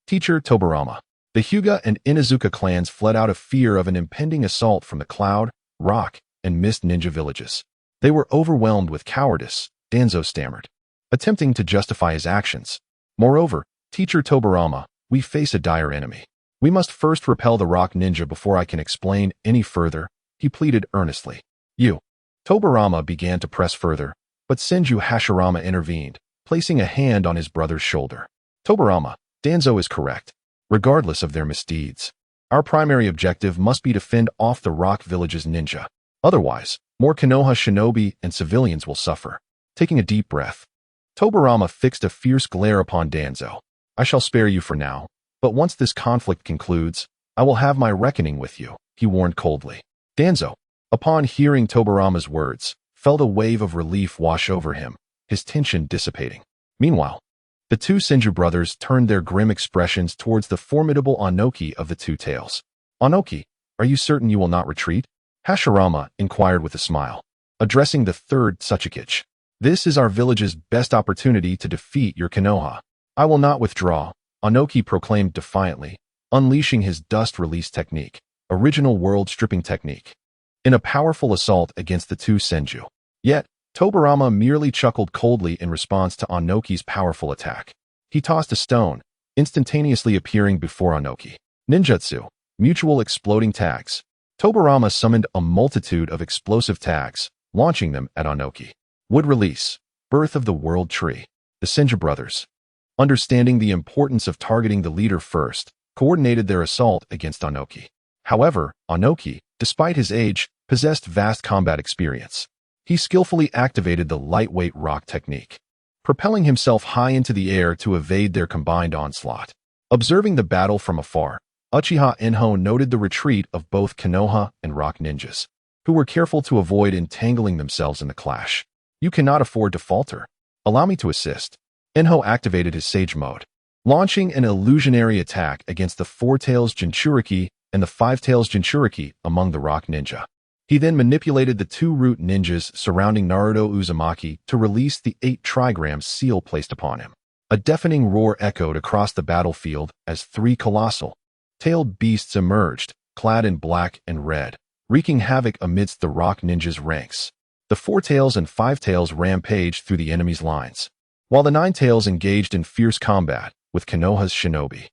Teacher Tobarama. The Hyuga and Inuzuka clans fled out of fear of an impending assault from the Cloud, Rock, and Mist ninja villages. They were overwhelmed with cowardice, Danzo stammered, attempting to justify his actions. Moreover, Teacher Tobarama, we face a dire enemy. We must first repel the Rock ninja before I can explain any further, he pleaded earnestly. Tobarama began to press further, but Senju Hashirama intervened, placing a hand on his brother's shoulder. Tobarama, Danzo is correct. Regardless of their misdeeds, our primary objective must be to fend off the Rock village's ninja. Otherwise, more Konoha shinobi and civilians will suffer. Taking a deep breath, Tobarama fixed a fierce glare upon Danzo. I shall spare you for now, but once this conflict concludes, I will have my reckoning with you, he warned coldly. Danzo, upon hearing Tobarama's words, felt a wave of relief wash over him, his tension dissipating. Meanwhile, the two Senju brothers turned their grim expressions towards the formidable Onoki of the Two Tails. Onoki, are you certain you will not retreat? Hashirama inquired with a smile, addressing the third Tsuchikage. This is our village's best opportunity to defeat your Konoha. I will not withdraw, Onoki proclaimed defiantly, unleashing his dust release technique, original world stripping technique, in a powerful assault against the two Senju. Yet, Tobarama merely chuckled coldly in response to Onoki's powerful attack. He tossed a stone, instantaneously appearing before Onoki. Ninjutsu, mutual exploding tags. Tobarama summoned a multitude of explosive tags, launching them at Onoki. Wood release, birth of the world tree. The Senju brothers, understanding the importance of targeting the leader first, coordinated their assault against Onoki. However, Onoki, despite his age, possessed vast combat experience. He skillfully activated the lightweight rock technique, propelling himself high into the air to evade their combined onslaught. Observing the battle from afar, Uchiha Enho noted the retreat of both Konoha and Rock ninjas, who were careful to avoid entangling themselves in the clash. You cannot afford to falter. Allow me to assist. Enho activated his Sage Mode, launching an illusionary attack against the Four Tails Jinchuriki and the Five Tails Jinchuriki among the Rock ninja. He then manipulated the two root ninjas surrounding Naruto Uzumaki to release the 8 trigrams seal placed upon him. A deafening roar echoed across the battlefield as 3 colossal, tailed beasts emerged, clad in black and red, wreaking havoc amidst the Rock ninjas' ranks. The Four Tails and Five Tails rampaged through the enemy's lines, while the Nine Tails engaged in fierce combat with Konoha's shinobi.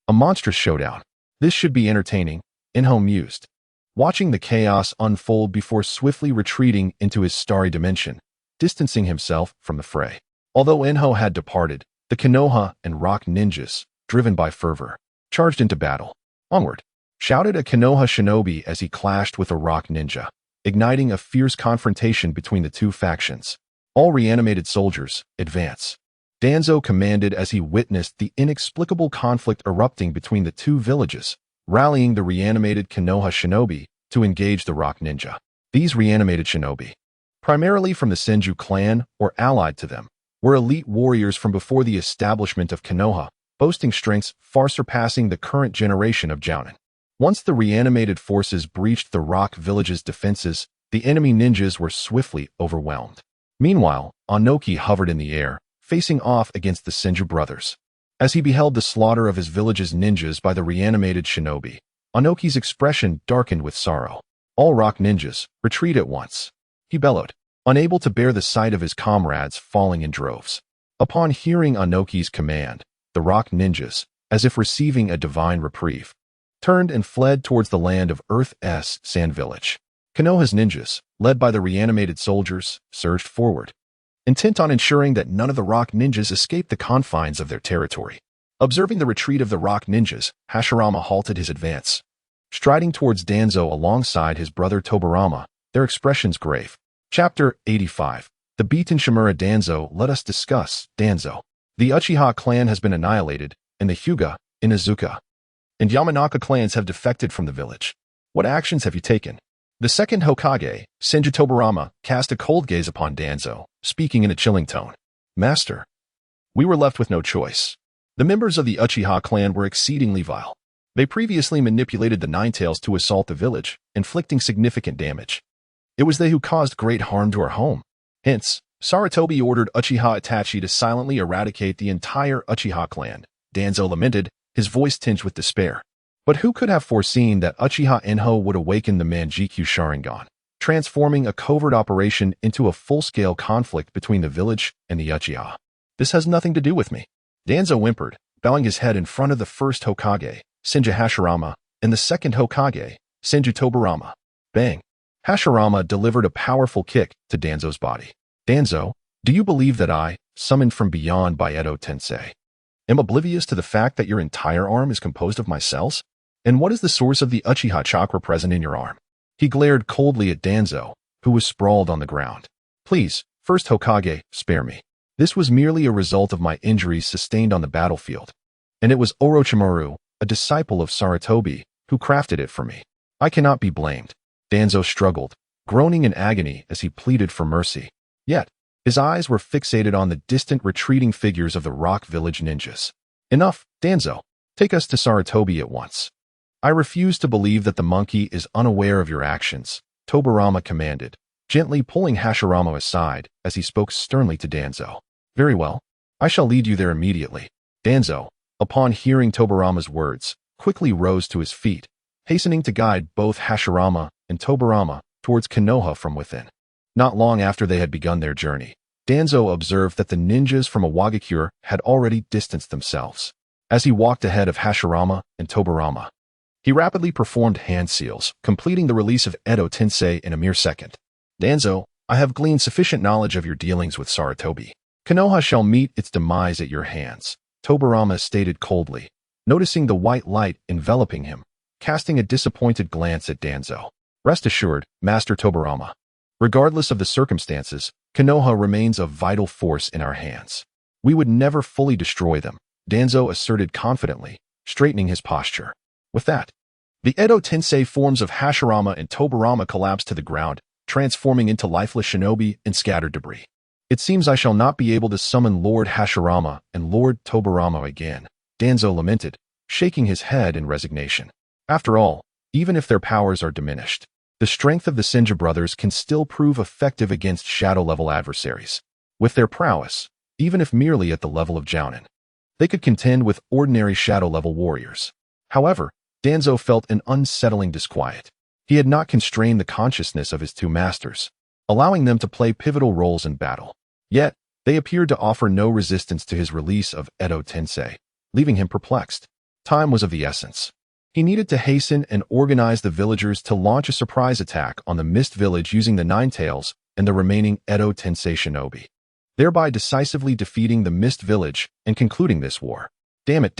A monstrous showdown. This should be entertaining, Enho mused, watching the chaos unfold before swiftly retreating into his starry dimension, distancing himself from the fray. Although Enho had departed, the Konoha and Rock ninjas, driven by fervor, charged into battle. Onward, shouted a Konoha shinobi as he clashed with a Rock ninja, igniting a fierce confrontation between the two factions. All reanimated soldiers, advance. Danzo commanded as he witnessed the inexplicable conflict erupting between the two villages, rallying the reanimated Konoha shinobi to engage the Rock ninja. These reanimated shinobi, primarily from the Senju clan or allied to them, were elite warriors from before the establishment of Konoha, boasting strengths far surpassing the current generation of Jounin. Once the reanimated forces breached the Rock village's defenses, the enemy ninjas were swiftly overwhelmed. Meanwhile, Onoki hovered in the air, facing off against the Senju brothers. As he beheld the slaughter of his village's ninjas by the reanimated shinobi, Onoki's expression darkened with sorrow. All Rock ninjas, retreat at once, he bellowed, unable to bear the sight of his comrades falling in droves. Upon hearing Onoki's command, the Rock ninjas, as if receiving a divine reprieve, turned and fled towards the land of Earth's Sand Village. Konoha's ninjas, led by the reanimated soldiers, surged forward, intent on ensuring that none of the rock ninjas escaped the confines of their territory. Observing the retreat of the rock ninjas, Hashirama halted his advance, striding towards Danzo alongside his brother Tobirama, their expressions grave. Chapter 85. The beaten Shimura Danzo. Let us discuss Danzo. The Uchiha clan has been annihilated, and the Hyuga, Inuzuka, and Yamanaka clans have defected from the village. What actions have you taken? The second Hokage, Senju Tobirama, cast a cold gaze upon Danzo, speaking in a chilling tone. Master, we were left with no choice. The members of the Uchiha clan were exceedingly vile. They previously manipulated the Ninetales to assault the village, inflicting significant damage. It was they who caused great harm to our home. Hence, Sarutobi ordered Uchiha Itachi to silently eradicate the entire Uchiha clan. Danzo lamented, his voice tinged with despair. But who could have foreseen that Uchiha Yinhao would awaken the Manjikyu Sharingan, transforming a covert operation into a full-scale conflict between the village and the Uchiha? This has nothing to do with me. Danzo whimpered, bowing his head in front of the first Hokage, Senju Hashirama, and the second Hokage, Senju Tobirama. Bang! Hashirama delivered a powerful kick to Danzo's body. Danzo, do you believe that I, summoned from beyond by Edo Tensei, am oblivious to the fact that your entire arm is composed of my cells? And what is the source of the Uchiha chakra present in your arm? He glared coldly at Danzo, who was sprawled on the ground. Please, first Hokage, spare me. This was merely a result of my injuries sustained on the battlefield. And it was Orochimaru, a disciple of Sarutobi, who crafted it for me. I cannot be blamed. Danzo struggled, groaning in agony as he pleaded for mercy. Yet, his eyes were fixated on the distant retreating figures of the Rock Village ninjas. Enough, Danzo. Take us to Sarutobi at once. I refuse to believe that the monkey is unaware of your actions, Tobirama commanded, gently pulling Hashirama aside as he spoke sternly to Danzo. Very well. I shall lead you there immediately. Danzo, upon hearing Tobirama's words, quickly rose to his feet, hastening to guide both Hashirama and Tobirama towards Konoha from within. Not long after they had begun their journey, Danzo observed that the ninjas from Iwagakure had already distanced themselves. As he walked ahead of Hashirama and Tobirama, he rapidly performed hand seals, completing the release of Edo Tensei in a mere second. Danzo, I have gleaned sufficient knowledge of your dealings with Sarutobi. Konoha shall meet its demise at your hands, Tobirama stated coldly, noticing the white light enveloping him, casting a disappointed glance at Danzo. Rest assured, Master Tobirama. Regardless of the circumstances, Konoha remains a vital force in our hands. We would never fully destroy them, Danzo asserted confidently, straightening his posture. With that, the Edo Tensei forms of Hashirama and Tobirama collapsed to the ground, transforming into lifeless shinobi and scattered debris. It seems I shall not be able to summon Lord Hashirama and Lord Tobirama again, Danzo lamented, shaking his head in resignation. After all, even if their powers are diminished, the strength of the Senju brothers can still prove effective against shadow-level adversaries. With their prowess, even if merely at the level of Jounin, they could contend with ordinary shadow-level warriors. However, Danzo felt an unsettling disquiet. He had not constrained the consciousness of his two masters, allowing them to play pivotal roles in battle. Yet, they appeared to offer no resistance to his release of Edo Tensei, leaving him perplexed. Time was of the essence. He needed to hasten and organize the villagers to launch a surprise attack on the Mist Village using the Ninetales and the remaining Edo Tensei shinobi, thereby decisively defeating the Mist Village and concluding this war. Damn it.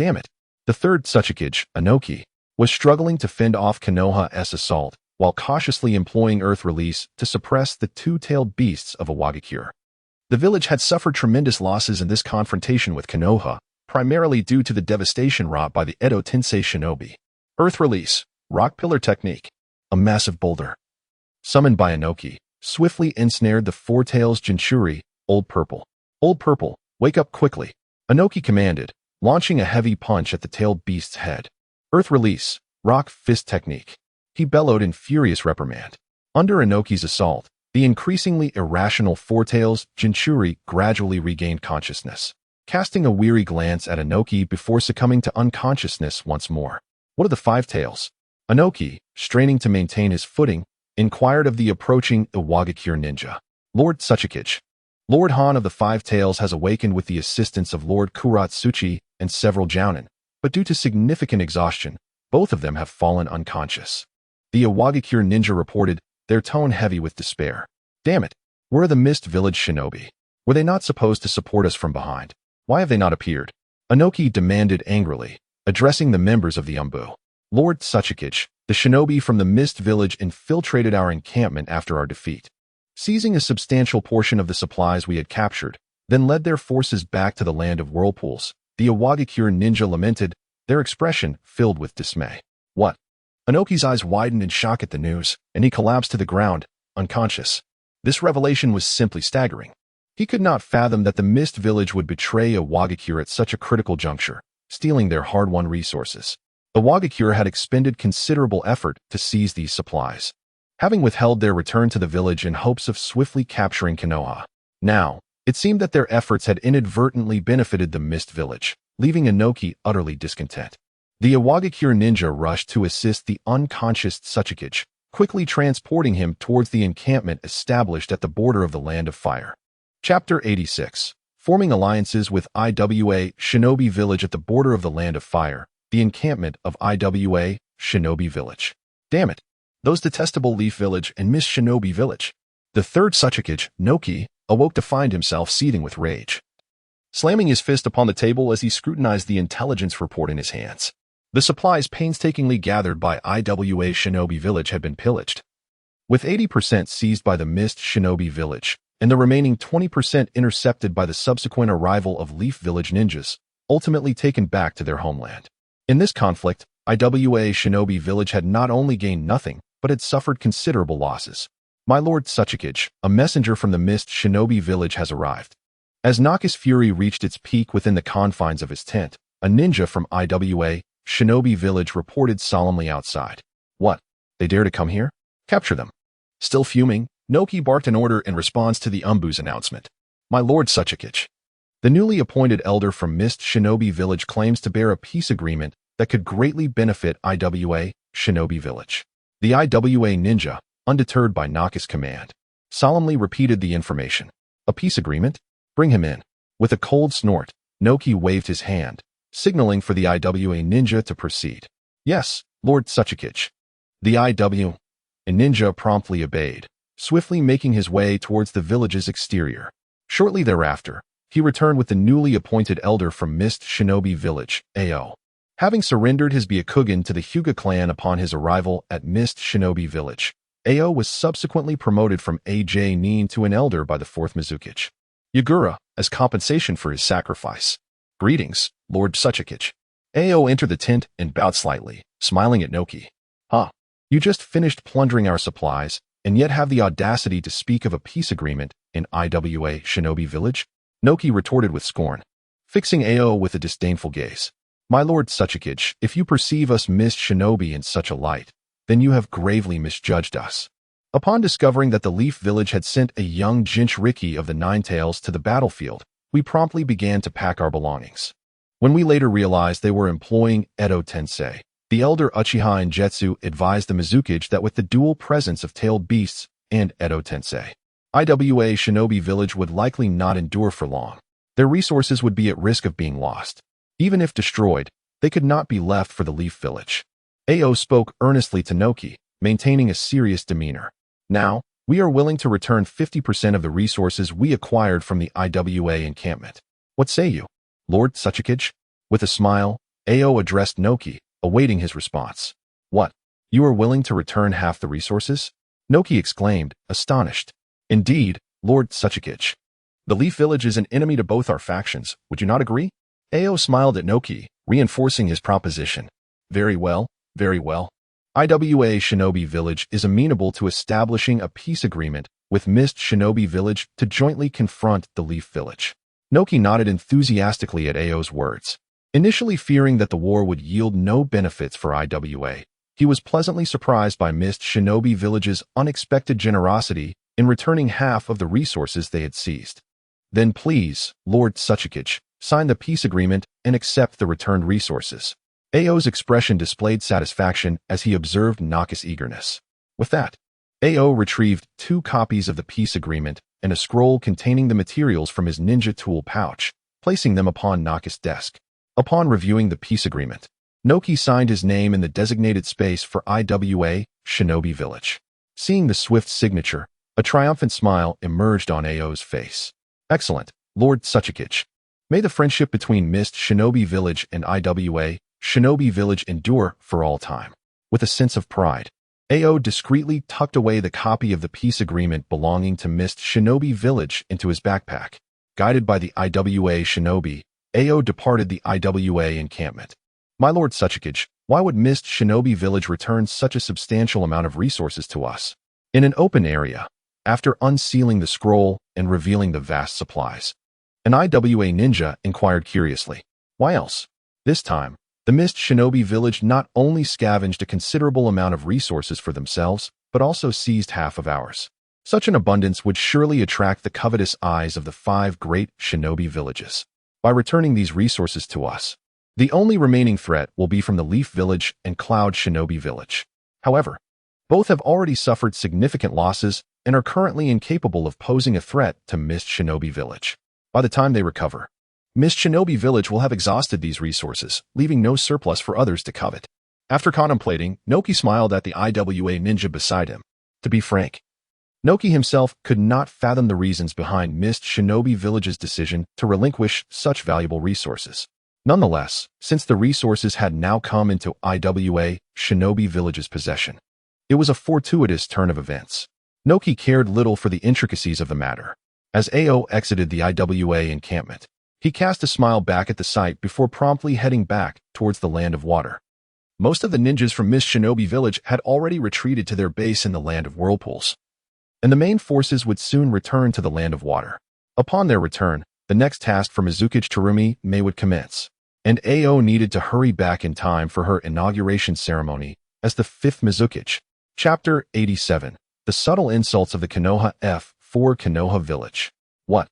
The third Tsuchikage, Inoki, was struggling to fend off Konoha's assault while cautiously employing Earth Release to suppress the two-tailed beasts of Iwagakure. The village had suffered tremendous losses in this confrontation with Konoha, primarily due to the devastation wrought by the Edo Tensei shinobi. Earth Release, Rock Pillar Technique. A massive boulder, summoned by Inoki, swiftly ensnared the Four-Tails Jinchuri, Old Purple. Old Purple, wake up quickly, Inoki commanded, launching a heavy punch at the tailed beast's head. Earth Release, Rock Fist Technique. He bellowed in furious reprimand. Under Inoki's assault, the increasingly irrational Four-Tails Jinchuri gradually regained consciousness, casting a weary glance at Inoki before succumbing to unconsciousness once more. What are the Five Tails? Inoki, straining to maintain his footing, inquired of the approaching Iwagakure ninja. Lord Tsuchikage. Lord Han of the Five Tails has awakened with the assistance of Lord Kuratsuchi and several Jounin, but due to significant exhaustion, both of them have fallen unconscious. The Iwagakure ninja reported, their tone heavy with despair. Damn it! Where are the Mist Village shinobi? Were they not supposed to support us from behind? Why have they not appeared? Inoki demanded angrily, addressing the members of the Umbu. Lord Tsuchikage, the shinobi from the Mist Village infiltrated our encampment after our defeat, seizing a substantial portion of the supplies we had captured, then led their forces back to the land of whirlpools. The Iwagakure ninja lamented, their expression filled with dismay. What? Inoki's eyes widened in shock at the news, and he collapsed to the ground, unconscious. This revelation was simply staggering. He could not fathom that the Mist Village would betray Iwagakure at such a critical juncture, stealing their hard-won resources. Iwagakure had expended considerable effort to seize these supplies, having withheld their return to the village in hopes of swiftly capturing Konoha. Now, it seemed that their efforts had inadvertently benefited the Mist Village, leaving Inoki utterly discontent. The Iwagakure ninja rushed to assist the unconscious Tsuchikage, quickly transporting him towards the encampment established at the border of the Land of Fire. Chapter 86. Forming alliances with IWA Shinobi Village at the border of the Land of Fire, the encampment of IWA Shinobi Village. Damn it! Those detestable Leaf Village and Miss Shinobi Village. The third Tsuchikage, Noki, awoke to find himself seething with rage, slamming his fist upon the table as he scrutinized the intelligence report in his hands. The supplies painstakingly gathered by IWA Shinobi Village had been pillaged, with 80% seized by the Mist Shinobi Village, and the remaining 20% intercepted by the subsequent arrival of Leaf Village ninjas, ultimately taken back to their homeland. In this conflict, IWA Shinobi Village had not only gained nothing, but had suffered considerable losses. My Lord Tsuchikage, a messenger from the Mist Shinobi Village has arrived. As Naka's fury reached its peak within the confines of his tent, a ninja from IWA Shinobi Village reported solemnly outside. What? They dare to come here? Capture them. Still fuming, Noki barked an order in response to the Umbu's announcement. My Lord Tsuchikage. The newly appointed elder from Mist Shinobi Village claims to bear a peace agreement that could greatly benefit IWA Shinobi Village. The IWA ninja, undeterred by Naka's command, solemnly repeated the information. A peace agreement? Bring him in. With a cold snort, Noki waved his hand, signaling for the IWA ninja to proceed. Yes, Lord Tsuchikage. The IWA ninja promptly obeyed, swiftly making his way towards the village's exterior. Shortly thereafter, he returned with the newly appointed elder from Mist Shinobi Village, Ao. Having surrendered his Byakugan to the Hyuga clan upon his arrival at Mist Shinobi Village, Ao was subsequently promoted from AJ Nin to an elder by the 4th Mizukage Yagura, as compensation for his sacrifice. Greetings, Lord Tsuchikage. Ao entered the tent and bowed slightly, smiling at Noki. Huh, you just finished plundering our supplies, and yet have the audacity to speak of a peace agreement in IWA Shinobi Village? Noki retorted with scorn, fixing Ao with a disdainful gaze. My Lord Tsuchikage, if you perceive us Mist Shinobi in such a light, then you have gravely misjudged us. Upon discovering that the Leaf Village had sent a young Jinchuriki of the Nine Tails to the battlefield, we promptly began to pack our belongings. When we later realized they were employing Edo Tensei, the elder Uchiha and Jetsu advised the Mizukage that with the dual presence of tailed beasts and Edo Tensei, IWA Shinobi Village would likely not endure for long. Their resources would be at risk of being lost. Even if destroyed, they could not be left for the Leaf Village. Ao spoke earnestly to Noki, maintaining a serious demeanor. Now, we are willing to return 50% of the resources we acquired from the IWA encampment. What say you, Lord Tsuchikage? With a smile, Ao addressed Noki, awaiting his response. What? You are willing to return half the resources? Noki exclaimed, astonished. Indeed, Lord Tsuchikage. The Leaf Village is an enemy to both our factions, would you not agree? Ao smiled at Noki, reinforcing his proposition. Very well, very well. IWA Shinobi Village is amenable to establishing a peace agreement with Mist Shinobi Village to jointly confront the Leaf Village. Noki nodded enthusiastically at Ao's words. Initially fearing that the war would yield no benefits for IWA, he was pleasantly surprised by Mist Shinobi Village's unexpected generosity in returning half of the resources they had seized. Then please, Lord Tsuchikage, sign the peace agreement and accept the returned resources. Ao's expression displayed satisfaction as he observed Naka's eagerness. With that, Ao retrieved 2 copies of the peace agreement and a scroll containing the materials from his ninja tool pouch, placing them upon Naka's desk. Upon reviewing the peace agreement, Noki signed his name in the designated space for IWA Shinobi Village. Seeing the swift signature, a triumphant smile emerged on Ao's face. Excellent, Lord Tsuchikage. May the friendship between Mist Shinobi Village and IWA Shinobi Village endure for all time. With a sense of pride, Ao discreetly tucked away the copy of the peace agreement belonging to Mist Shinobi Village into his backpack. Guided by the IWA Shinobi, Ao departed the IWA encampment. My Lord Tsuchikage, why would Mist Shinobi Village return such a substantial amount of resources to us? In an open area, after unsealing the scroll and revealing the vast supplies, an IWA ninja inquired curiously. Why else? This time, the Mist Shinobi Village not only scavenged a considerable amount of resources for themselves, but also seized half of ours. Such an abundance would surely attract the covetous eyes of the 5 great shinobi villages. By returning these resources to us, the only remaining threat will be from the Leaf Village and Cloud Shinobi Village. However, both have already suffered significant losses and are currently incapable of posing a threat to Mist Shinobi Village. By the time they recover, Mist Shinobi Village will have exhausted these resources, leaving no surplus for others to covet. After contemplating, Noki smiled at the IWA ninja beside him. To be frank, Noki himself could not fathom the reasons behind Mist Shinobi Village's decision to relinquish such valuable resources. Nonetheless, since the resources had now come into IWA Shinobi Village's possession, it was a fortuitous turn of events. Noki cared little for the intricacies of the matter. As Ao exited the IWA encampment, he cast a smile back at the sight before promptly heading back towards the Land of Water. Most of the ninjas from Mist Shinobi Village had already retreated to their base in the Land of Whirlpools, and the main forces would soon return to the Land of Water. Upon their return, the next task for Mizukage Terumi May would commence, and Ao needed to hurry back in time for her inauguration ceremony as the 5th Mizukage. Chapter 87. The Subtle Insults of the Konoha F4 Konoha Village. What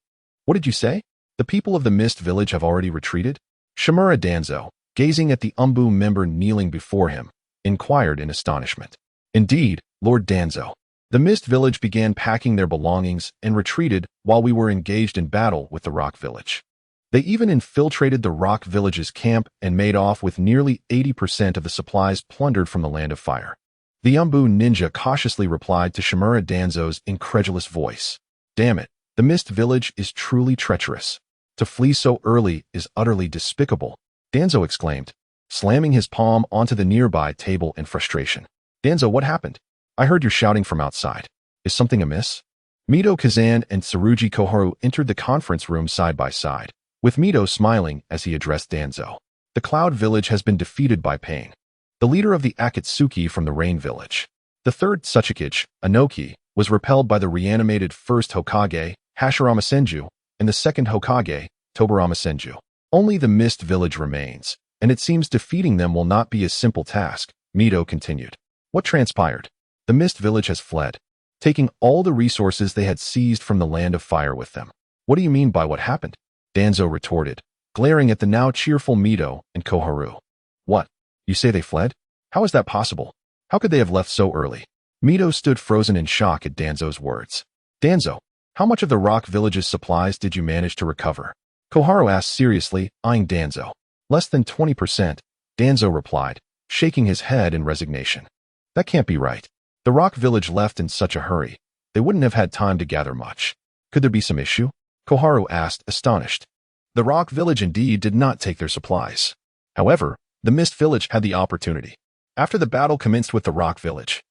did you say? The people of the Mist Village have already retreated? Shimura Danzo, gazing at the Umbu member kneeling before him, inquired in astonishment. Indeed, Lord Danzo. The Mist Village began packing their belongings and retreated while we were engaged in battle with the Rock Village. They even infiltrated the Rock Village's camp and made off with nearly 80% of the supplies plundered from the Land of Fire. The Umbu ninja cautiously replied to Shimura Danzo's incredulous voice. Damn it, the Mist Village is truly treacherous. To flee so early is utterly despicable, Danzo exclaimed, slamming his palm onto the nearby table in frustration. Danzo, what happened? I heard you shouting from outside. Is something amiss? Mito Kazan and Tsurugi Koharu entered the conference room side by side, with Mito smiling as he addressed Danzo. The Cloud Village has been defeated by Pain, the leader of the Akatsuki from the Rain Village. The 3rd Tsuchikage, Anoki, was repelled by the reanimated 1st Hokage, Hashirama Senju, and the 2nd Hokage, Tobarama Senju. Only the Mist Village remains, and it seems defeating them will not be a simple task, Mito continued. What transpired? The Mist Village has fled, taking all the resources they had seized from the Land of Fire with them. What do you mean by what happened? Danzo retorted, glaring at the now cheerful Mito and Koharu. What? You say they fled? How is that possible? How could they have left so early? Mito stood frozen in shock at Danzo's words. Danzo, how much of the Rock Village's supplies did you manage to recover? Koharu asked seriously, eyeing Danzo. Less than 20%, Danzo replied, shaking his head in resignation. That can't be right. The Rock Village left in such a hurry. They wouldn't have had time to gather much. Could there be some issue? Koharu asked, astonished. The Rock Village indeed did not take their supplies. However, the Mist Village had the opportunity. After the battle commenced with the Rock Village,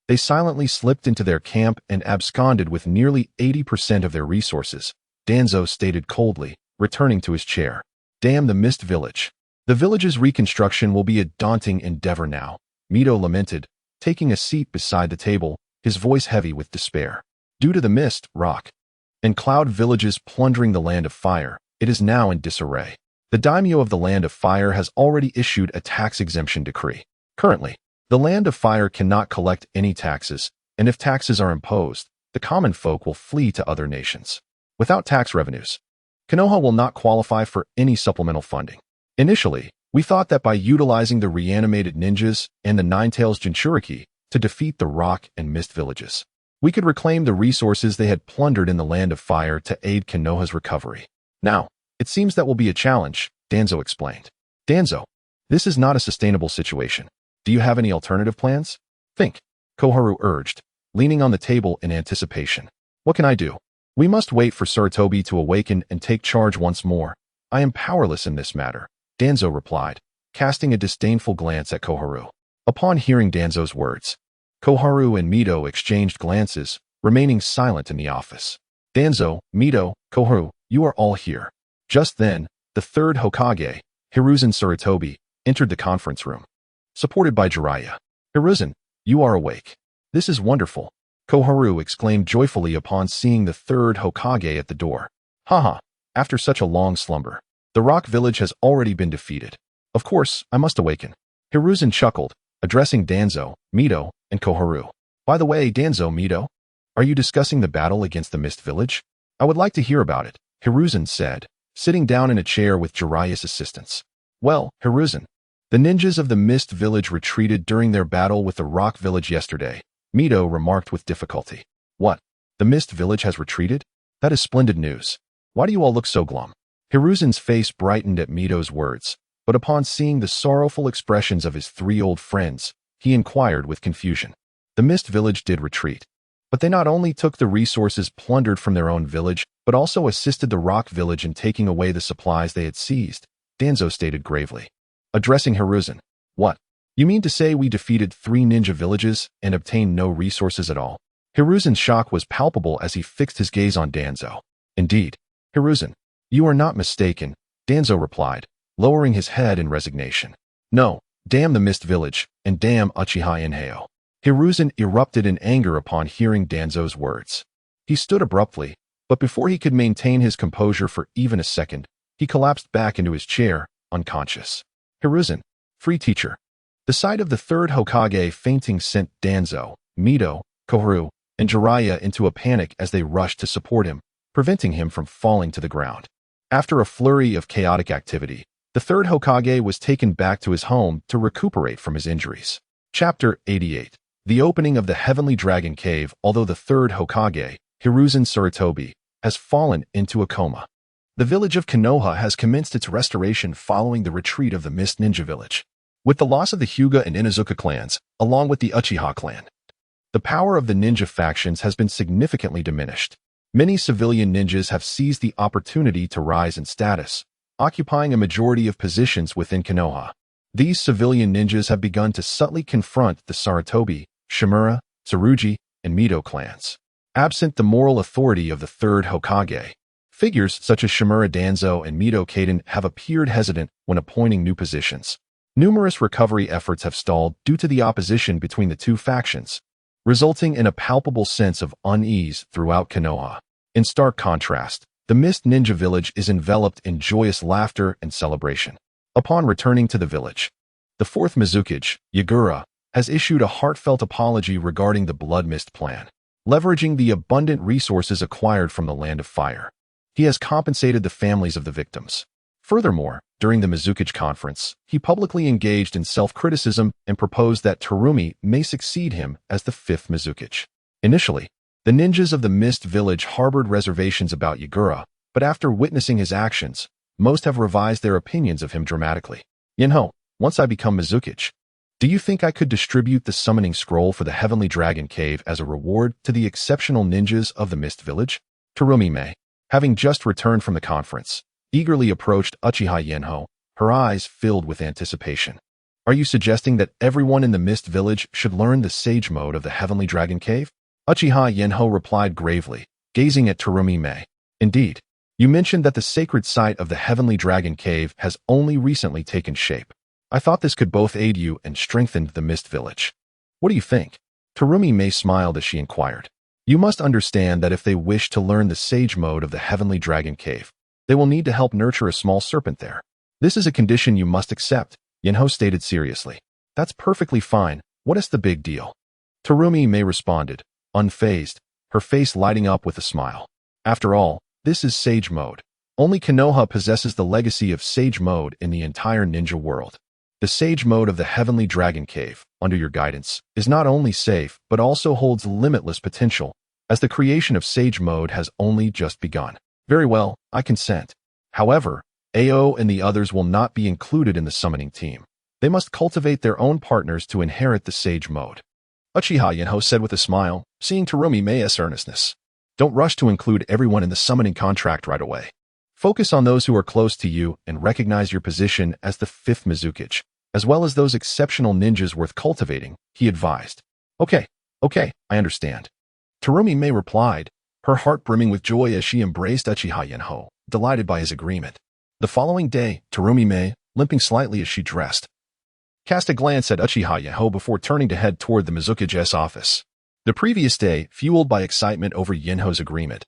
they silently slipped into their camp and absconded with nearly 80% of their resources, Danzo stated coldly, returning to his chair. Damn the Mist Village. The village's reconstruction will be a daunting endeavor now, Mito lamented, taking a seat beside the table, his voice heavy with despair. Due to the Mist, Rock, and Cloud Villages plundering the Land of Fire, it is now in disarray. The daimyo of the Land of Fire has already issued a tax exemption decree. Currently, the Land of Fire cannot collect any taxes, and if taxes are imposed, the common folk will flee to other nations. Without tax revenues, Konoha will not qualify for any supplemental funding. Initially, we thought that by utilizing the reanimated ninjas and the Ninetails Jinchuriki to defeat the Rock and Mist villages, we could reclaim the resources they had plundered in the Land of Fire to aid Konoha's recovery. Now, it seems that will be a challenge, Danzo explained. Danzo, this is not a sustainable situation. Do you have any alternative plans? Think, Koharu urged, leaning on the table in anticipation. What can I do? We must wait for Sarutobi to awaken and take charge once more. I am powerless in this matter, Danzo replied, casting a disdainful glance at Koharu. Upon hearing Danzo's words, Koharu and Mito exchanged glances, remaining silent in the office. Danzo, Mito, Koharu, you are all here. Just then, the third Hokage, Hiruzen Sarutobi, entered the conference room. Supported by Jeriah. Hiruzen, you are awake. This is wonderful, Koharu exclaimed joyfully upon seeing the third Hokage at the door. Haha, after such a long slumber. The Rock Village has already been defeated. Of course, I must awaken. Hiruzen chuckled, addressing Danzo, Mito, and Koharu. By the way, Danzo, Mito, are you discussing the battle against the Mist Village? I would like to hear about it, Hiruzen said, sitting down in a chair with Jiraiya's assistance. Well, Hiruzen, the ninjas of the Mist Village retreated during their battle with the Rock Village yesterday, Mito remarked with difficulty. What? The Mist Village has retreated? That is splendid news. Why do you all look so glum? Hiruzen's face brightened at Mito's words, but upon seeing the sorrowful expressions of his three old friends, he inquired with confusion. The Mist Village did retreat, but they not only took the resources plundered from their own village, but also assisted the Rock Village in taking away the supplies they had seized, Danzo stated gravely. Addressing Hiruzen, what? You mean to say we defeated 3 ninja villages and obtained no resources at all? Hiruzen's shock was palpable as he fixed his gaze on Danzo. Indeed, Hiruzen, you are not mistaken, Danzo replied, lowering his head in resignation. No, damn the Mist Village, and damn Uchiha Yinhao. Hiruzen erupted in anger upon hearing Danzo's words. He stood abruptly, but before he could maintain his composure for even a second, he collapsed back into his chair, unconscious. Hiruzen, free teacher. The sight of the third Hokage fainting sent Danzo, Mito, Koharu, and Jeriah into a panic as they rushed to support him, preventing him from falling to the ground. After a flurry of chaotic activity, the third Hokage was taken back to his home to recuperate from his injuries. Chapter 88. The opening of the Heavenly Dragon Cave. Although the third Hokage, Hiruzen Sarutobi, has fallen into a coma, the village of Konoha has commenced its restoration following the retreat of the Mist Ninja Village. With the loss of the Hyuga and Inuzuka clans, along with the Uchiha clan, the power of the ninja factions has been significantly diminished. Many civilian ninjas have seized the opportunity to rise in status, occupying a majority of positions within Konoha. These civilian ninjas have begun to subtly confront the Sarutobi, Shimura, Tsurugi, and Mito clans. Absent the moral authority of the third Hokage, figures such as Shimura Danzo and Mito Kaden have appeared hesitant when appointing new positions. Numerous recovery efforts have stalled due to the opposition between the two factions, resulting in a palpable sense of unease throughout Konoha. In stark contrast, the Mist Ninja Village is enveloped in joyous laughter and celebration. Upon returning to the village, the fourth Mizukage, Yagura, has issued a heartfelt apology regarding the Blood Mist plan. Leveraging the abundant resources acquired from the Land of Fire, he has compensated the families of the victims. Furthermore, during the Mizukage conference, he publicly engaged in self-criticism and proposed that Terumi may succeed him as the fifth Mizukage. Initially, the ninjas of the Mist Village harbored reservations about Yagura, but after witnessing his actions, most have revised their opinions of him dramatically. Yanhao, once I become Mizukage, do you think I could distribute the summoning scroll for the Heavenly Dragon Cave as a reward to the exceptional ninjas of the Mist Village? Terumi May, having just returned from the conference, eagerly approached Uchiha Yanhao, her eyes filled with anticipation. Are you suggesting that everyone in the Mist Village should learn the Sage Mode of the Heavenly Dragon Cave? Uchiha Yanhao replied gravely, gazing at Terumi May. Indeed, you mentioned that the sacred site of the Heavenly Dragon Cave has only recently taken shape. I thought this could both aid you and strengthen the Mist Village. What do you think? Terumi May smiled as she inquired. You must understand that if they wish to learn the Sage Mode of the Heavenly Dragon Cave, they will need to help nurture a small serpent there. This is a condition you must accept, Yanhao stated seriously. That's perfectly fine. What is the big deal? Terumi May responded, unfazed, her face lighting up with a smile. After all, this is Sage Mode. Only Konoha possesses the legacy of Sage Mode in the entire ninja world. The Sage Mode of the Heavenly Dragon Cave, under your guidance, is not only safe but also holds limitless potential, as the creation of Sage Mode has only just begun. Very well, I consent. However, AO and the others will not be included in the summoning team. They must cultivate their own partners to inherit the Sage Mode. Uchiha Yanhao said with a smile, seeing Terumi Mei's earnestness. Don't rush to include everyone in the summoning contract right away. Focus on those who are close to you and recognize your position as the fifth Mizukage, as well as those exceptional ninjas worth cultivating, he advised. Okay, I understand. Terumi Mei replied, her heart brimming with joy as she embraced Uchiha Yanhao, delighted by his agreement. The following day, Terumi Mei, limping slightly as she dressed, cast a glance at Uchiha Yanhao before turning to head toward the Mizukage's office. The previous day, fueled by excitement over Yinhao's agreement,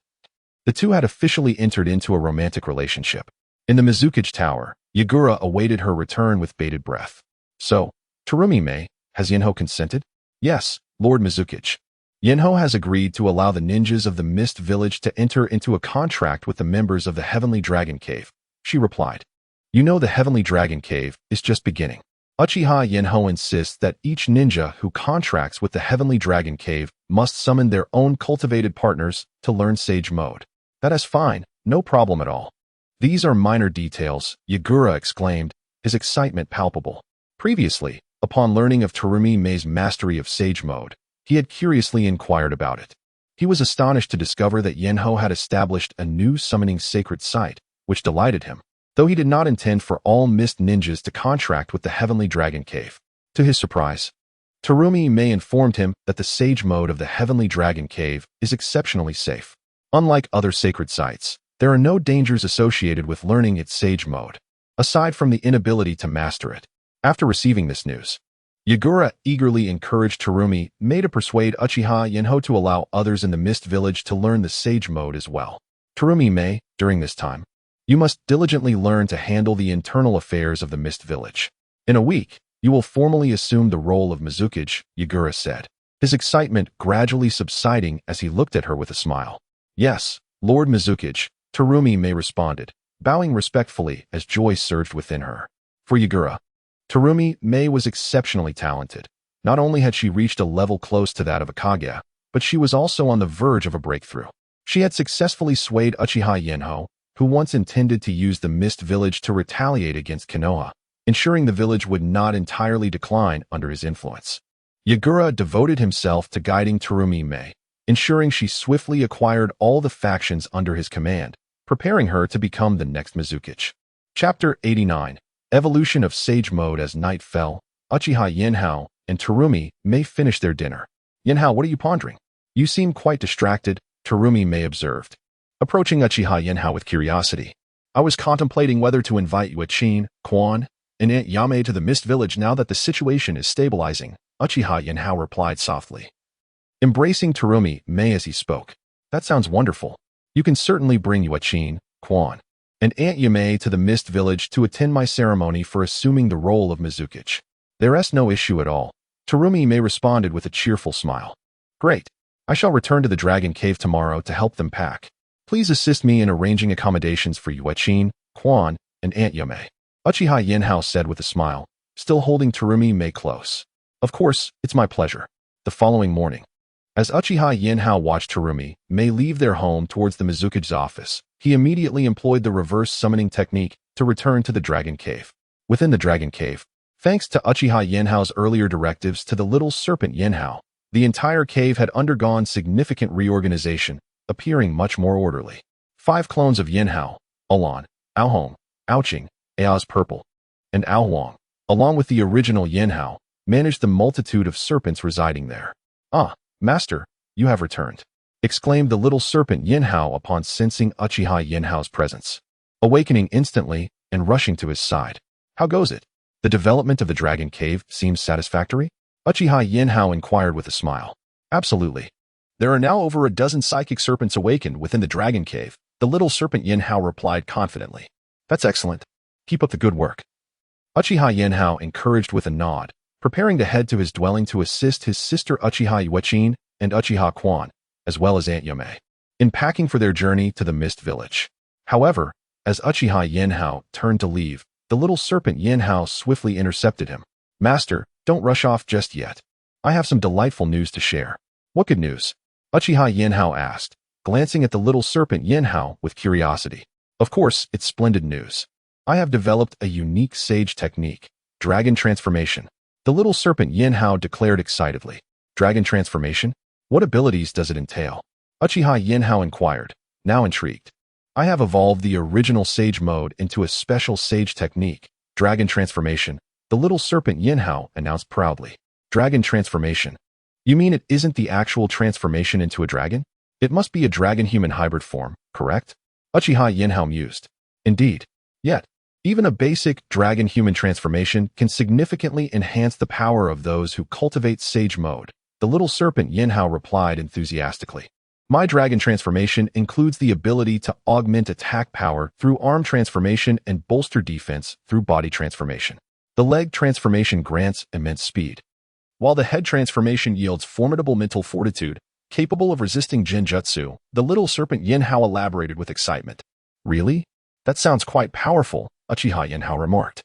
the two had officially entered into a romantic relationship. In the Mizukage Tower, Yagura awaited her return with bated breath. So, Terumi Mei, has Yinhao consented? Yes, Lord Mizukage. Yinhao has agreed to allow the ninjas of the Mist Village to enter into a contract with the members of the Heavenly Dragon Cave, she replied. You know the Heavenly Dragon Cave is just beginning. Uchiha Yinhao insists that each ninja who contracts with the Heavenly Dragon Cave must summon their own cultivated partners to learn Sage Mode. That is fine, no problem at all. These are minor details, Yagura exclaimed, his excitement palpable. Previously, upon learning of Terumi Mei's mastery of Sage Mode, he had curiously inquired about it. He was astonished to discover that Yinhao had established a new summoning sacred site, which delighted him, though he did not intend for all Mist ninjas to contract with the Heavenly Dragon Cave. To his surprise, Terumi Mei informed him that the Sage Mode of the Heavenly Dragon Cave is exceptionally safe. Unlike other sacred sites, there are no dangers associated with learning its Sage Mode, aside from the inability to master it. After receiving this news, Yagura eagerly encouraged Terumi Mei to persuade Uchiha Yanhao to allow others in the Mist Village to learn the Sage Mode as well. Terumi Mei, during this time, you must diligently learn to handle the internal affairs of the Mist Village. In a week, you will formally assume the role of Mizukage, Yagura said, his excitement gradually subsiding as he looked at her with a smile. Yes, Lord Mizukage, Terumi Mei responded, bowing respectfully as joy surged within her. For Yagura, Terumi Mei was exceptionally talented. Not only had she reached a level close to that of a Kaguya, but she was also on the verge of a breakthrough. She had successfully swayed Uchiha Yinhao, who once intended to use the Mist Village to retaliate against Konoha, ensuring the village would not entirely decline under his influence. Yagura devoted himself to guiding Terumi Mei, ensuring she swiftly acquired all the factions under his command, preparing her to become the next Mizukage. Chapter 89. Evolution of Sage Mode. As night fell, Uchiha Yinhao and Terumi Mei finished their dinner. Yinhao, what are you pondering? You seem quite distracted, Terumi Mei observed, approaching Uchiha Yinhao with curiosity. I was contemplating whether to invite Yuachin, Quan, and Aunt Yame to the Mist Village now that the situation is stabilizing, Uchiha Yanhao replied softly, embracing Terumi Mei as he spoke. That sounds wonderful. You can certainly bring Yuachin, Quan, and Aunt Yame to the Mist Village to attend my ceremony for assuming the role of Mizukage. There's no issue at all, Terumi Mei responded with a cheerful smile. Great. I shall return to the Dragon Cave tomorrow to help them pack. Please assist me in arranging accommodations for Yuachin, Quan, and Aunt Yame, Uchiha Yinhao said with a smile, still holding Terumi Mei close. Of course, it's my pleasure. The following morning, as Uchiha Yinhao watched Terumi Mei leave their home towards the Mizukage's office, he immediately employed the reverse summoning technique to return to the Dragon Cave. Within the Dragon Cave, thanks to Uchiha Yinhao's earlier directives to the little serpent Yinhao, the entire cave had undergone significant reorganization, appearing much more orderly. 5 clones of Yinhao, Alan, Aohong, Aoqing, Aoz Purple, and Aohuang, along with the original Yinhao, managed the multitude of serpents residing there. Ah, Master, you have returned, exclaimed the little serpent Yinhao upon sensing Uchiha Yinhao's presence, awakening instantly and rushing to his side. How goes it? The development of the Dragon Cave seems satisfactory? Uchiha Yinhao inquired with a smile. Absolutely. There are now over a dozen psychic serpents awakened within the Dragon Cave, the little serpent Yinhao replied confidently. That's excellent. Keep up the good work. Uchiha Yinhao encouraged with a nod, preparing to head to his dwelling to assist his sister Uchiha Yuachin and Uchiha Quan, as well as Aunt Yame, in packing for their journey to the Mist Village. However, as Uchiha Yinhao turned to leave, the little serpent Yinhao swiftly intercepted him. Master, don't rush off just yet. I have some delightful news to share. What good news? Uchiha Yinhao asked, glancing at the little serpent Yinhao with curiosity. Of course, it's splendid news. I have developed a unique sage technique, dragon transformation. The little serpent Yinhao declared excitedly. Dragon transformation? What abilities does it entail? Uchiha Yinhao inquired, now intrigued. I have evolved the original Sage mode into a special Sage technique, Dragon transformation, the little serpent Yinhao announced proudly. Dragon transformation. You mean it isn't the actual transformation into a dragon? It must be a dragon-human hybrid form, correct? Uchiha Yinhao mused. Indeed. Yet, even a basic dragon-human transformation can significantly enhance the power of those who cultivate Sage mode. The little serpent Yinhao replied enthusiastically. My dragon transformation includes the ability to augment attack power through arm transformation and bolster defense through body transformation. The leg transformation grants immense speed, while the head transformation yields formidable mental fortitude, capable of resisting genjutsu. The little serpent Yinhao elaborated with excitement. Really? That sounds quite powerful, Uchiha Yanhao remarked,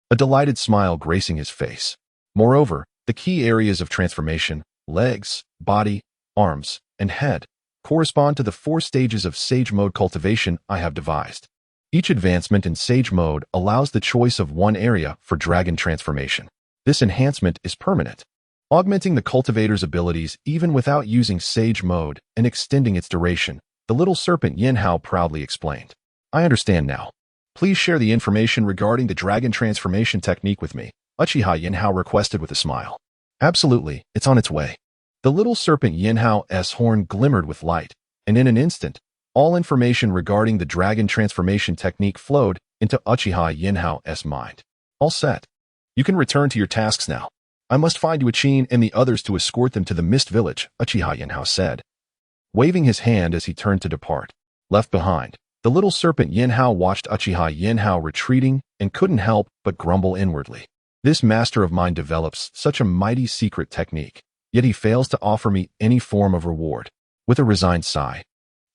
a delighted smile gracing his face. Moreover, the key areas of transformation, legs, body, arms, and head, correspond to the 4 stages of Sage mode cultivation I have devised. Each advancement in Sage mode allows the choice of one area for dragon transformation. This enhancement is permanent, augmenting the cultivator's abilities even without using Sage mode and extending its duration, the little serpent Yinhao proudly explained. I understand now. Please share the information regarding the dragon transformation technique with me, Uchiha Yinhao requested with a smile. Absolutely, it's on its way. The little serpent Yinhao's horn glimmered with light, and in an instant, all information regarding the dragon transformation technique flowed into Uchiha Yinhao's mind. All set. You can return to your tasks now. I must find Uchiha and the others to escort them to the Mist Village, Uchiha Yanhao said, waving his hand as he turned to depart. Left behind, the little serpent Yinhao watched Uchiha Yinhao retreating and couldn't help but grumble inwardly. This master of mine develops such a mighty secret technique, yet he fails to offer me any form of reward. With a resigned sigh,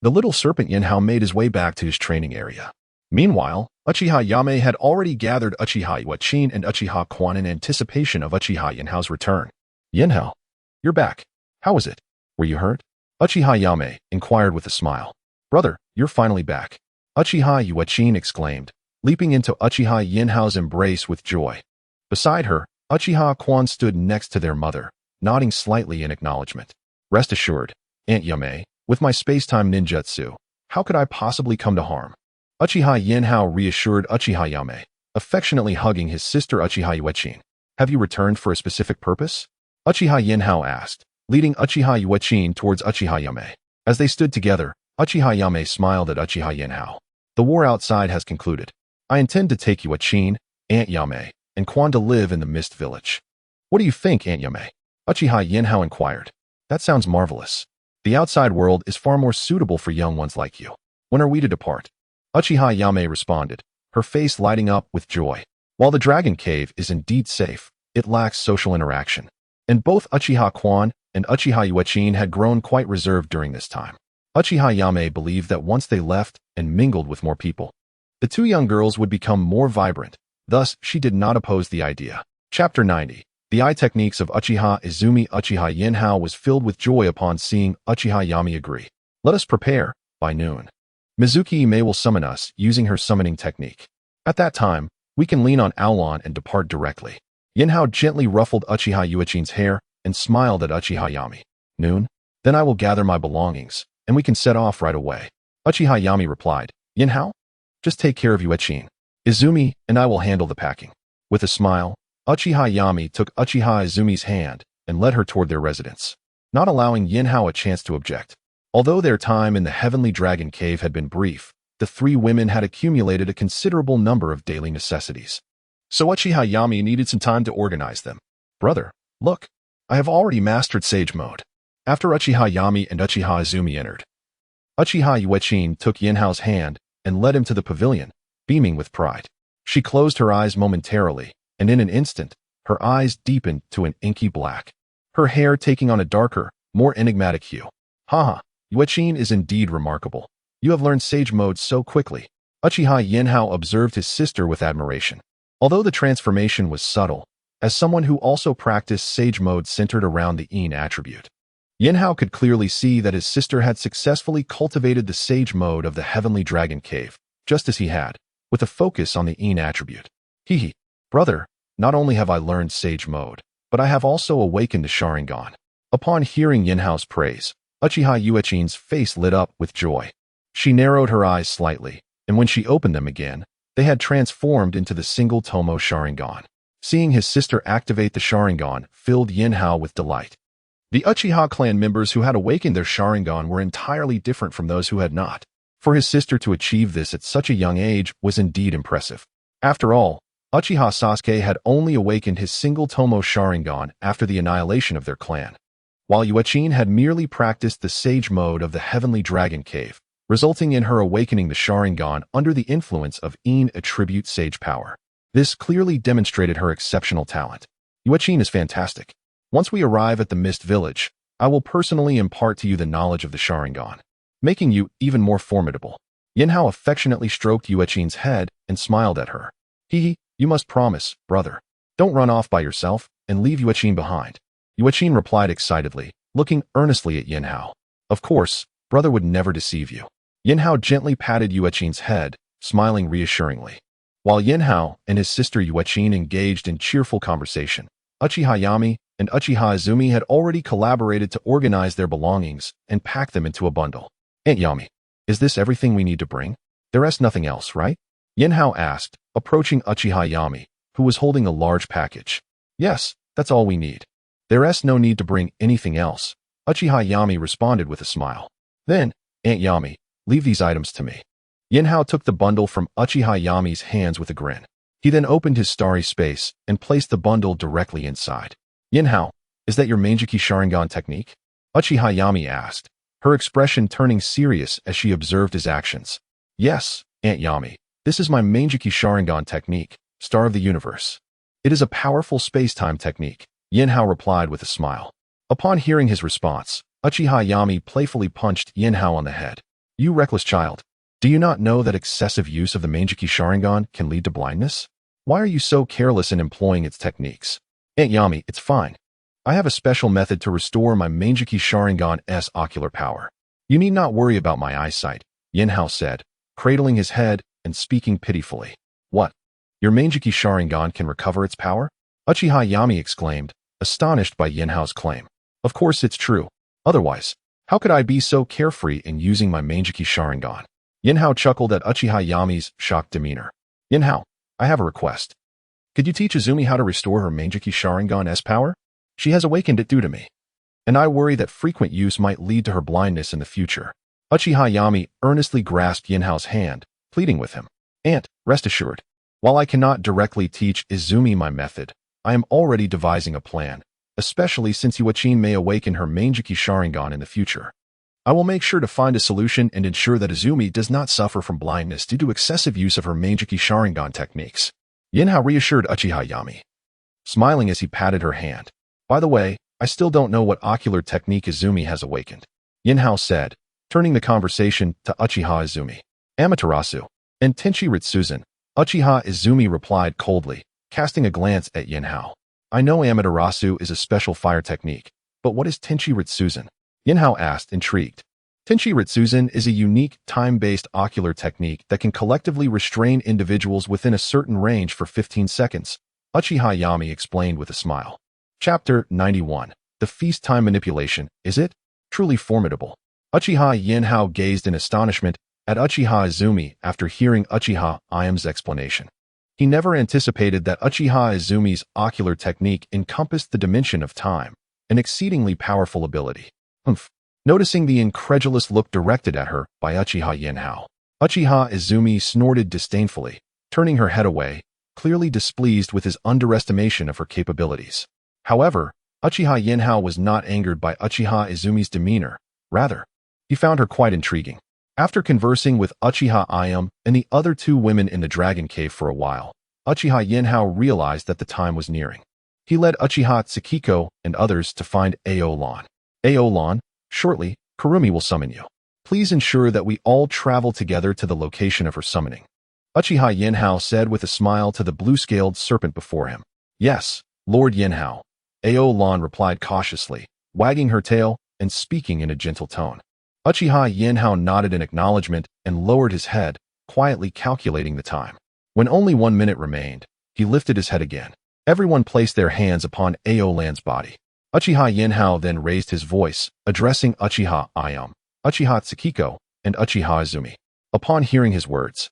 the little serpent Yinhao made his way back to his training area. Meanwhile, Uchiha Yame had already gathered Uchiha Itachi and Uchiha Quan in anticipation of Uchiha Yanhao's return. Yinhao, you're back. How was it? Were you hurt? Uchiha Yame inquired with a smile. Brother, you're finally back. Uchiha Itachi exclaimed, leaping into Uchiha Yinhao's embrace with joy. Beside her, Uchiha Quan stood next to their mother, nodding slightly in acknowledgement. Rest assured, Aunt Yame, with my space-time ninjutsu, how could I possibly come to harm? Uchiha Yinhao reassured Uchiha Yame, affectionately hugging his sister Uchiha Itachi. Have you returned for a specific purpose? Uchiha Yinhao asked, leading Uchiha Itachi towards Uchiha Yame. As they stood together, Uchiha Yame smiled at Uchiha Yinhao. The war outside has concluded. I intend to take Itachi, Aunt Yame, and Quan to live in the Mist Village. What do you think, Aunt Yame? Uchiha Yinhao inquired. That sounds marvelous. The outside world is far more suitable for young ones like you. When are we to depart? Uchiha Yame responded, her face lighting up with joy. While the Dragon Cave is indeed safe, it lacks social interaction. And both Uchiha Quan and Uchiha Itachi had grown quite reserved during this time. Uchiha Yame believed that once they left and mingled with more people, the 2 young girls would become more vibrant. Thus, she did not oppose the idea. Chapter 90. The eye techniques of Uchiha Izumi. Uchiha Yinhao was filled with joy upon seeing Uchiha Yame agree. Let us prepare. By noon, Mizuki Ime will summon us using her summoning technique. At that time, we can lean on Aulon and depart directly. Yinhao gently ruffled Uchiha Itachi's hair and smiled at Uchiha Yame. Noon? Then I will gather my belongings, and we can set off right away. Uchiha Yame replied. Yinhao? Just take care of Itachi. Izumi and I will handle the packing. With a smile, Uchiha Yame took Uchiha Izumi's hand and led her toward their residence, not allowing Yinhao a chance to object. Although their time in the Heavenly Dragon Cave had been brief, the 3 women had accumulated a considerable number of daily necessities. So Uchiha Yame needed some time to organize them. Brother, look, I have already mastered Sage mode. After Uchiha Yame and Uchiha Izumi entered, Uchiha Itachi took Yinhao's hand and led him to the pavilion, beaming with pride. She closed her eyes momentarily, and in an instant, her eyes deepened to an inky black, her hair taking on a darker, more enigmatic hue. Haha, Itachi is indeed remarkable. You have learned Sage mode so quickly. Uchiha Yinhao observed his sister with admiration. Although the transformation was subtle, as someone who also practiced Sage mode centered around the Yin attribute, Yinhao could clearly see that his sister had successfully cultivated the Sage mode of the Heavenly Dragon Cave, just as he had, with a focus on the Yin attribute. Hehe, brother, not only have I learned Sage mode, but I have also awakened the Sharingan. Upon hearing Yinhao's praise, Uchiha Yuechin's face lit up with joy. She narrowed her eyes slightly, and when she opened them again, they had transformed into the single Tomo Sharingan. Seeing his sister activate the Sharingan filled Yinhao with delight. The Uchiha clan members who had awakened their Sharingan were entirely different from those who had not. For his sister to achieve this at such a young age was indeed impressive. After all, Uchiha Sasuke had only awakened his single Tomo Sharingan after the annihilation of their clan, while Yuechin had merely practiced the sage mode of the Heavenly Dragon Cave, resulting in her awakening the Sharingan under the influence of Yin attribute sage power. This clearly demonstrated her exceptional talent. Yuechin is fantastic. Once we arrive at the Mist Village, I will personally impart to you the knowledge of the Sharingan, making you even more formidable. Yanhao affectionately stroked Yuechin's head and smiled at her. You must promise, brother. Don't run off by yourself and leave Yuechin behind. Yuechin replied excitedly, looking earnestly at Yinhao. Of course, brother would never deceive you. Yinhao gently patted Yuechin's head, smiling reassuringly. While Yinhao and his sister Yuechin engaged in cheerful conversation, Uchiha Yami and Uchiha Izumi had already collaborated to organize their belongings and pack them into a bundle. Aunt Yami, is this everything we need to bring? There's nothing else, right? Yinhao asked, approaching Uchiha Yami, who was holding a large package. Yes, that's all we need. There's no need to bring anything else, Uchiha Yami responded with a smile. Then, Aunt Yami, leave these items to me. Yinhao took the bundle from Uchiha Yami's hands with a grin. He then opened his starry space and placed the bundle directly inside. Yinhao, is that your Manjiki Sharingan technique? Uchiha Yami asked, her expression turning serious as she observed his actions. Yes, Aunt Yami, this is my Manjiki Sharingan technique, Star of the Universe. It is a powerful space-time technique, Yinhao replied with a smile. Upon hearing his response, Uchiha Yami playfully punched Yinhao on the head. You reckless child. Do you not know that excessive use of the Manjiki Sharingan can lead to blindness? Why are you so careless in employing its techniques? Aunt Yami, it's fine. I have a special method to restore my Manjiki Sharingan's ocular power. You need not worry about my eyesight, Yinhao said, cradling his head and speaking pitifully. What? Your Manjiki Sharingan can recover its power? Uchiha Yami exclaimed, astonished by Yinhao's claim. Of course it's true. Otherwise, how could I be so carefree in using my Manjiki Sharingan? Yinhao chuckled at Uchiha Yami's shocked demeanor. Yinhao, I have a request. Could you teach Izumi how to restore her Manjiki Sharingan's power? She has awakened it due to me, and I worry that frequent use might lead to her blindness in the future. Uchiha Yami earnestly grasped Yinhao's hand, pleading with him. Aunt, rest assured. While I cannot directly teach Izumi my method, I am already devising a plan, especially since Yuechin may awaken her Manjiki Sharingan in the future. I will make sure to find a solution and ensure that Izumi does not suffer from blindness due to excessive use of her Manjiki Sharingan techniques. Yinhao reassured Uchiha Yami, smiling as he patted her hand. By the way, I still don't know what ocular technique Izumi has awakened, Yinhao said, turning the conversation to Uchiha Izumi. Amaterasu and Tenchi Ritsuzan, Uchiha Izumi replied coldly, casting a glance at Yinhao. I know Amaterasu is a special fire technique, but what is Tenchi Ritsuzan? Yinhao asked, intrigued. Tenchi Ritsuzan is a unique, time-based ocular technique that can collectively restrain individuals within a certain range for 15 seconds, Uchiha Yami explained with a smile. Chapter 91. The Feast Time Manipulation, is it? Truly formidable. Uchiha Yinhao gazed in astonishment at Uchiha Izumi after hearing Uchiha Iam's explanation. He never anticipated that Uchiha Izumi's ocular technique encompassed the dimension of time, an exceedingly powerful ability. Noticing the incredulous look directed at her by Uchiha Yinhao, Uchiha Izumi snorted disdainfully, turning her head away, clearly displeased with his underestimation of her capabilities. However, Uchiha Yinhao was not angered by Uchiha Izumi's demeanor. Rather, he found her quite intriguing. After conversing with Uchiha Iam and the other two women in the Dragon Cave for a while, Uchiha Yinhao realized that the time was nearing. He led Uchiha Tsukiko and others to find Aolan. Aolan, shortly, Kurumi will summon you. Please ensure that we all travel together to the location of her summoning, Uchiha Yinhao said with a smile to the blue-scaled serpent before him. Yes, Lord Yinhao, Aolan replied cautiously, wagging her tail and speaking in a gentle tone. Uchiha Yinhao nodded in acknowledgement and lowered his head, quietly calculating the time. When only 1 minute remained, he lifted his head again. Everyone placed their hands upon Aolan's body. Uchiha Yinhao then raised his voice, addressing Uchiha Ayam, Uchiha Tsukiko, and Uchiha Izumi. Upon hearing his words,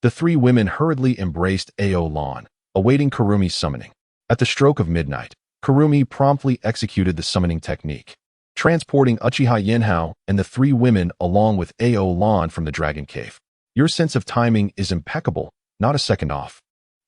the three women hurriedly embraced Ao Lan, awaiting Kurumi's summoning. At the stroke of midnight, Kurumi promptly executed the summoning technique, transporting Uchiha Yinhao and the three women along with Ao Lan from the Dragon Cave. Your sense of timing is impeccable, not a second off.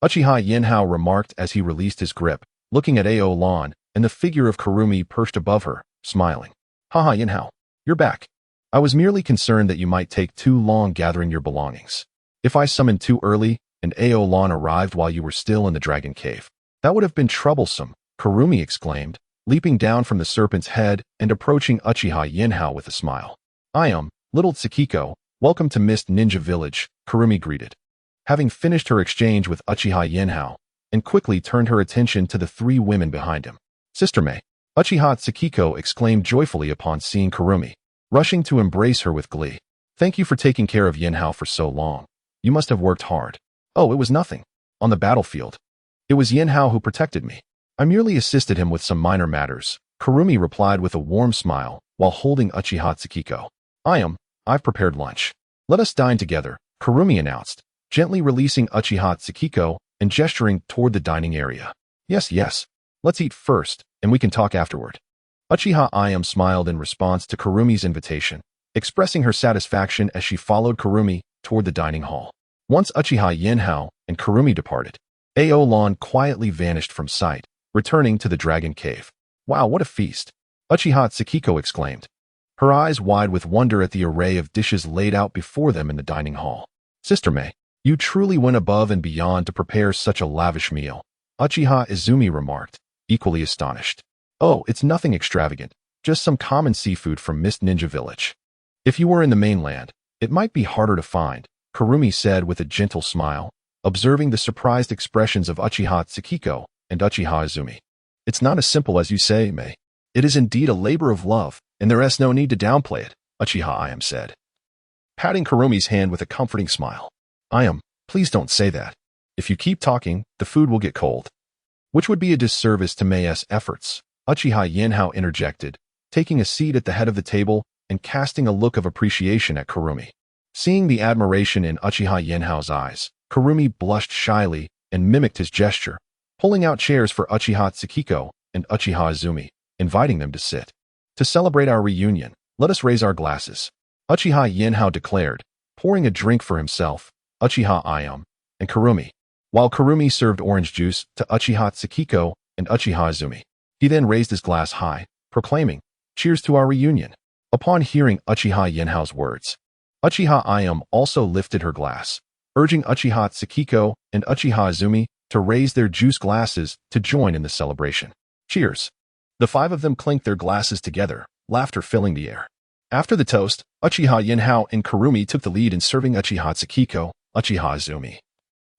Uchiha Yinhao remarked as he released his grip, looking at Ao Lan and the figure of Kurumi perched above her, smiling. Haha Yinhao, you're back. I was merely concerned that you might take too long gathering your belongings. If I summoned too early and Ao Lan arrived while you were still in the Dragon Cave, that would have been troublesome, Kurumi exclaimed, leaping down from the serpent's head and approaching Uchiha Yinhao with a smile. I am, little Tsukiko, welcome to Mist Ninja Village, Kurumi greeted. Having finished her exchange with Uchiha Yinhao, and quickly turned her attention to the three women behind him. Sister Mei, Uchiha Tsukiko exclaimed joyfully upon seeing Kurumi, rushing to embrace her with glee. Thank you for taking care of Yinhao for so long. You must have worked hard. Oh, it was nothing. On the battlefield. It was Yinhao who protected me. I merely assisted him with some minor matters, Kurumi replied with a warm smile while holding Uchiha Tsukiko. I've prepared lunch. Let us dine together, Kurumi announced, gently releasing Uchiha Tsukiko and gesturing toward the dining area. Yes. Let's eat first, and we can talk afterward. Uchiha Ayam smiled in response to Kurumi's invitation, expressing her satisfaction as she followed Kurumi toward the dining hall. Once Uchiha Yinhao and Kurumi departed, Ao Lan quietly vanished from sight, returning to the Dragon Cave. Wow, what a feast! Uchiha Tsukiko exclaimed, her eyes wide with wonder at the array of dishes laid out before them in the dining hall. Sister Mei, you truly went above and beyond to prepare such a lavish meal, Uchiha Izumi remarked, equally astonished. Oh, it's nothing extravagant, just some common seafood from Mist Ninja Village. If you were in the mainland, it might be harder to find, Kurumi said with a gentle smile, observing the surprised expressions of Uchiha Tsukiko and Uchiha Izumi. It's not as simple as you say, Mei. It is indeed a labor of love, and there is no need to downplay it, Uchiha Ayam said, patting Kurumi's hand with a comforting smile. Ayam, please don't say that. If you keep talking, the food will get cold. Which would be a disservice to Mei's efforts, Uchiha Yanhao interjected, taking a seat at the head of the table and casting a look of appreciation at Kurumi. Seeing the admiration in Uchiha Yanhao's eyes, Kurumi blushed shyly and mimicked his gesture, pulling out chairs for Uchiha Tsukiko and Uchiha Izumi, inviting them to sit. To celebrate our reunion, let us raise our glasses, Uchiha Yinhao declared, pouring a drink for himself, Uchiha Ayam, and Kurumi, while Kurumi served orange juice to Uchiha Tsukiko and Uchiha Izumi. He then raised his glass high, proclaiming, "Cheers to our reunion." Upon hearing Uchiha Yinhao's words, Uchiha Ayam also lifted her glass, urging Uchiha Tsukiko and Uchiha Izumi to raise their juice glasses to join in the celebration. Cheers! The five of them clinked their glasses together, laughter filling the air. After the toast, Uchiha Yinhao and Kurumi took the lead in serving Uchiha Tsukiko, Uchiha Izumi,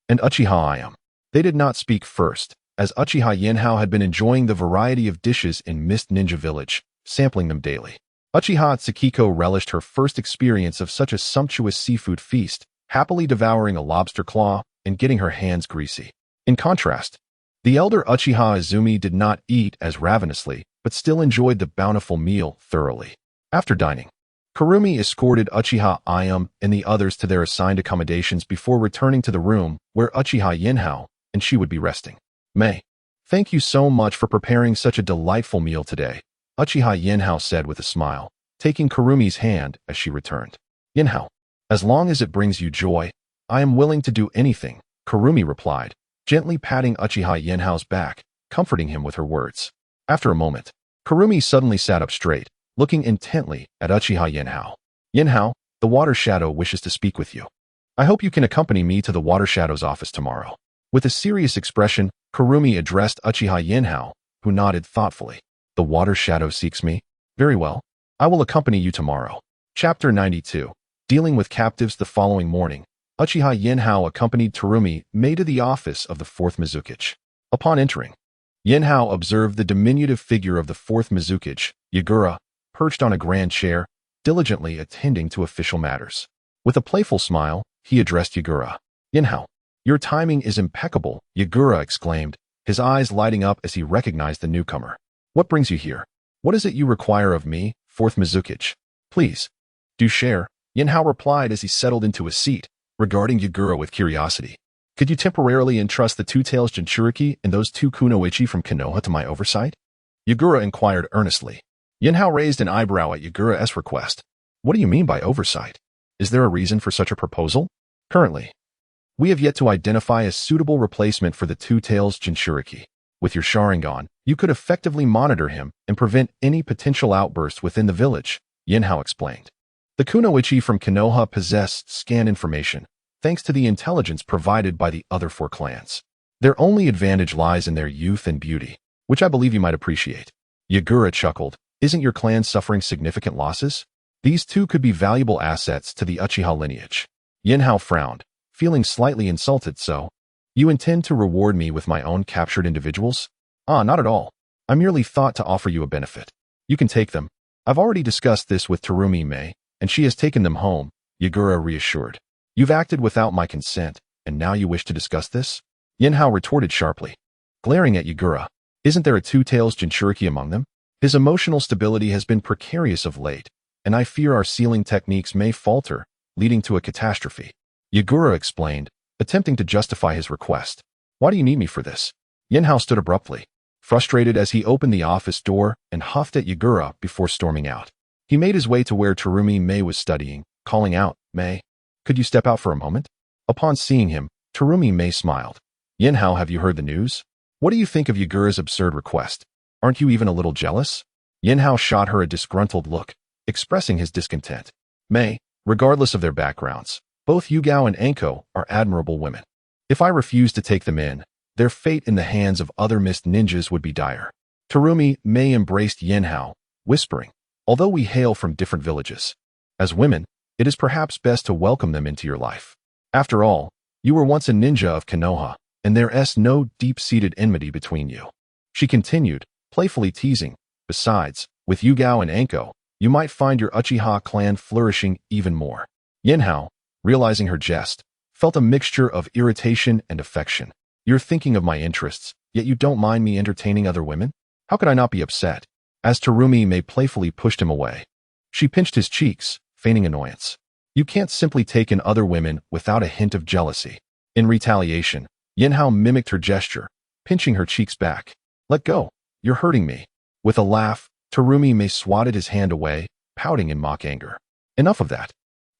and Uchiha Ayam. They did not speak first, as Uchiha Yinhao had been enjoying the variety of dishes in Mist Ninja Village, sampling them daily. Uchiha Tsukiko relished her first experience of such a sumptuous seafood feast, happily devouring a lobster claw and getting her hands greasy. In contrast, the elder Uchiha Izumi did not eat as ravenously, but still enjoyed the bountiful meal thoroughly. After dining, Kurumi escorted Uchiha Ayam and the others to their assigned accommodations before returning to the room where Uchiha Yinhao and she would be resting. Mei, thank you so much for preparing such a delightful meal today, Uchiha Yinhao said with a smile, taking Kurumi's hand as she returned. Yinhao, as long as it brings you joy, I am willing to do anything, Kurumi replied, gently patting Uchiha Yinhao's back, comforting him with her words. After a moment, Kurumi suddenly sat up straight, looking intently at Uchiha Yinhao. Yinhao, the Water Shadow wishes to speak with you. I hope you can accompany me to the Water Shadow's office tomorrow. With a serious expression, Kurumi addressed Uchiha Yinhao, who nodded thoughtfully. The Water Shadow seeks me? Very well. I will accompany you tomorrow. Chapter 92. Dealing with captives. The following morning, Uchiha Yinhao accompanied Kurumi Mei to the office of the 4th Mizukage. Upon entering, Yinhao observed the diminutive figure of the 4th Mizukage, Yagura, perched on a grand chair, diligently attending to official matters. With a playful smile, he addressed Yagura. Yinhao, your timing is impeccable, Yagura exclaimed, his eyes lighting up as he recognized the newcomer. What brings you here? What is it you require of me, fourth Mizukichi? Please, do share, Yinhao replied as he settled into his seat, regarding Yagura with curiosity. Could you temporarily entrust the two-tails Jinchuriki and those two kunoichi from Konoha to my oversight? Yagura inquired earnestly. Yinhao raised an eyebrow at Yagura's request. What do you mean by oversight? Is there a reason for such a proposal? Currently, we have yet to identify a suitable replacement for the two-tails Jinchuriki. With your Sharingan, you could effectively monitor him and prevent any potential outbursts within the village, Yinhao explained. The kunoichi from Konoha possessed scan information, thanks to the intelligence provided by the other four clans. Their only advantage lies in their youth and beauty, which I believe you might appreciate. Yagura chuckled. Isn't your clan suffering significant losses? These two could be valuable assets to the Uchiha lineage. Yinhao frowned, feeling slightly insulted. So, you intend to reward me with my own captured individuals? Not at all. I merely thought to offer you a benefit. You can take them. I've already discussed this with Terumi Mei, and she has taken them home, Yagura reassured. You've acted without my consent, and now you wish to discuss this? Yinhao retorted sharply, glaring at Yagura. Isn't there a two-tails Jinchuriki among them? His emotional stability has been precarious of late, and I fear our sealing techniques may falter, leading to a catastrophe. Yagura explained, attempting to justify his request. Why do you need me for this? Yinhao stood abruptly, frustrated as he opened the office door and huffed at Yagura before storming out. He made his way to where Terumi Mei was studying, calling out, Mei, could you step out for a moment? Upon seeing him, Terumi Mei smiled. Yinhao, have you heard the news? What do you think of Yagura's absurd request? Aren't you even a little jealous? Yinhao shot her a disgruntled look, expressing his discontent. Mei, regardless of their backgrounds, both Hyuga and Anko are admirable women. If I refuse to take them in, their fate in the hands of other mist ninjas would be dire. Terumi Mei embraced Yinhao, whispering, although we hail from different villages, as women, it is perhaps best to welcome them into your life. After all, you were once a ninja of Konoha, and there is no deep-seated enmity between you. She continued, playfully teasing. Besides, with Hyuga and Anko, you might find your Uchiha clan flourishing even more. Yinhao, realizing her jest, felt a mixture of irritation and affection. You're thinking of my interests, yet you don't mind me entertaining other women? How could I not be upset? As Terumi Mei playfully pushed him away. She pinched his cheeks, feigning annoyance. You can't simply take in other women without a hint of jealousy. In retaliation, Yinhao mimicked her gesture, pinching her cheeks back. Let go. You're hurting me. With a laugh, Terumi Mei swatted his hand away, pouting in mock anger. Enough of that.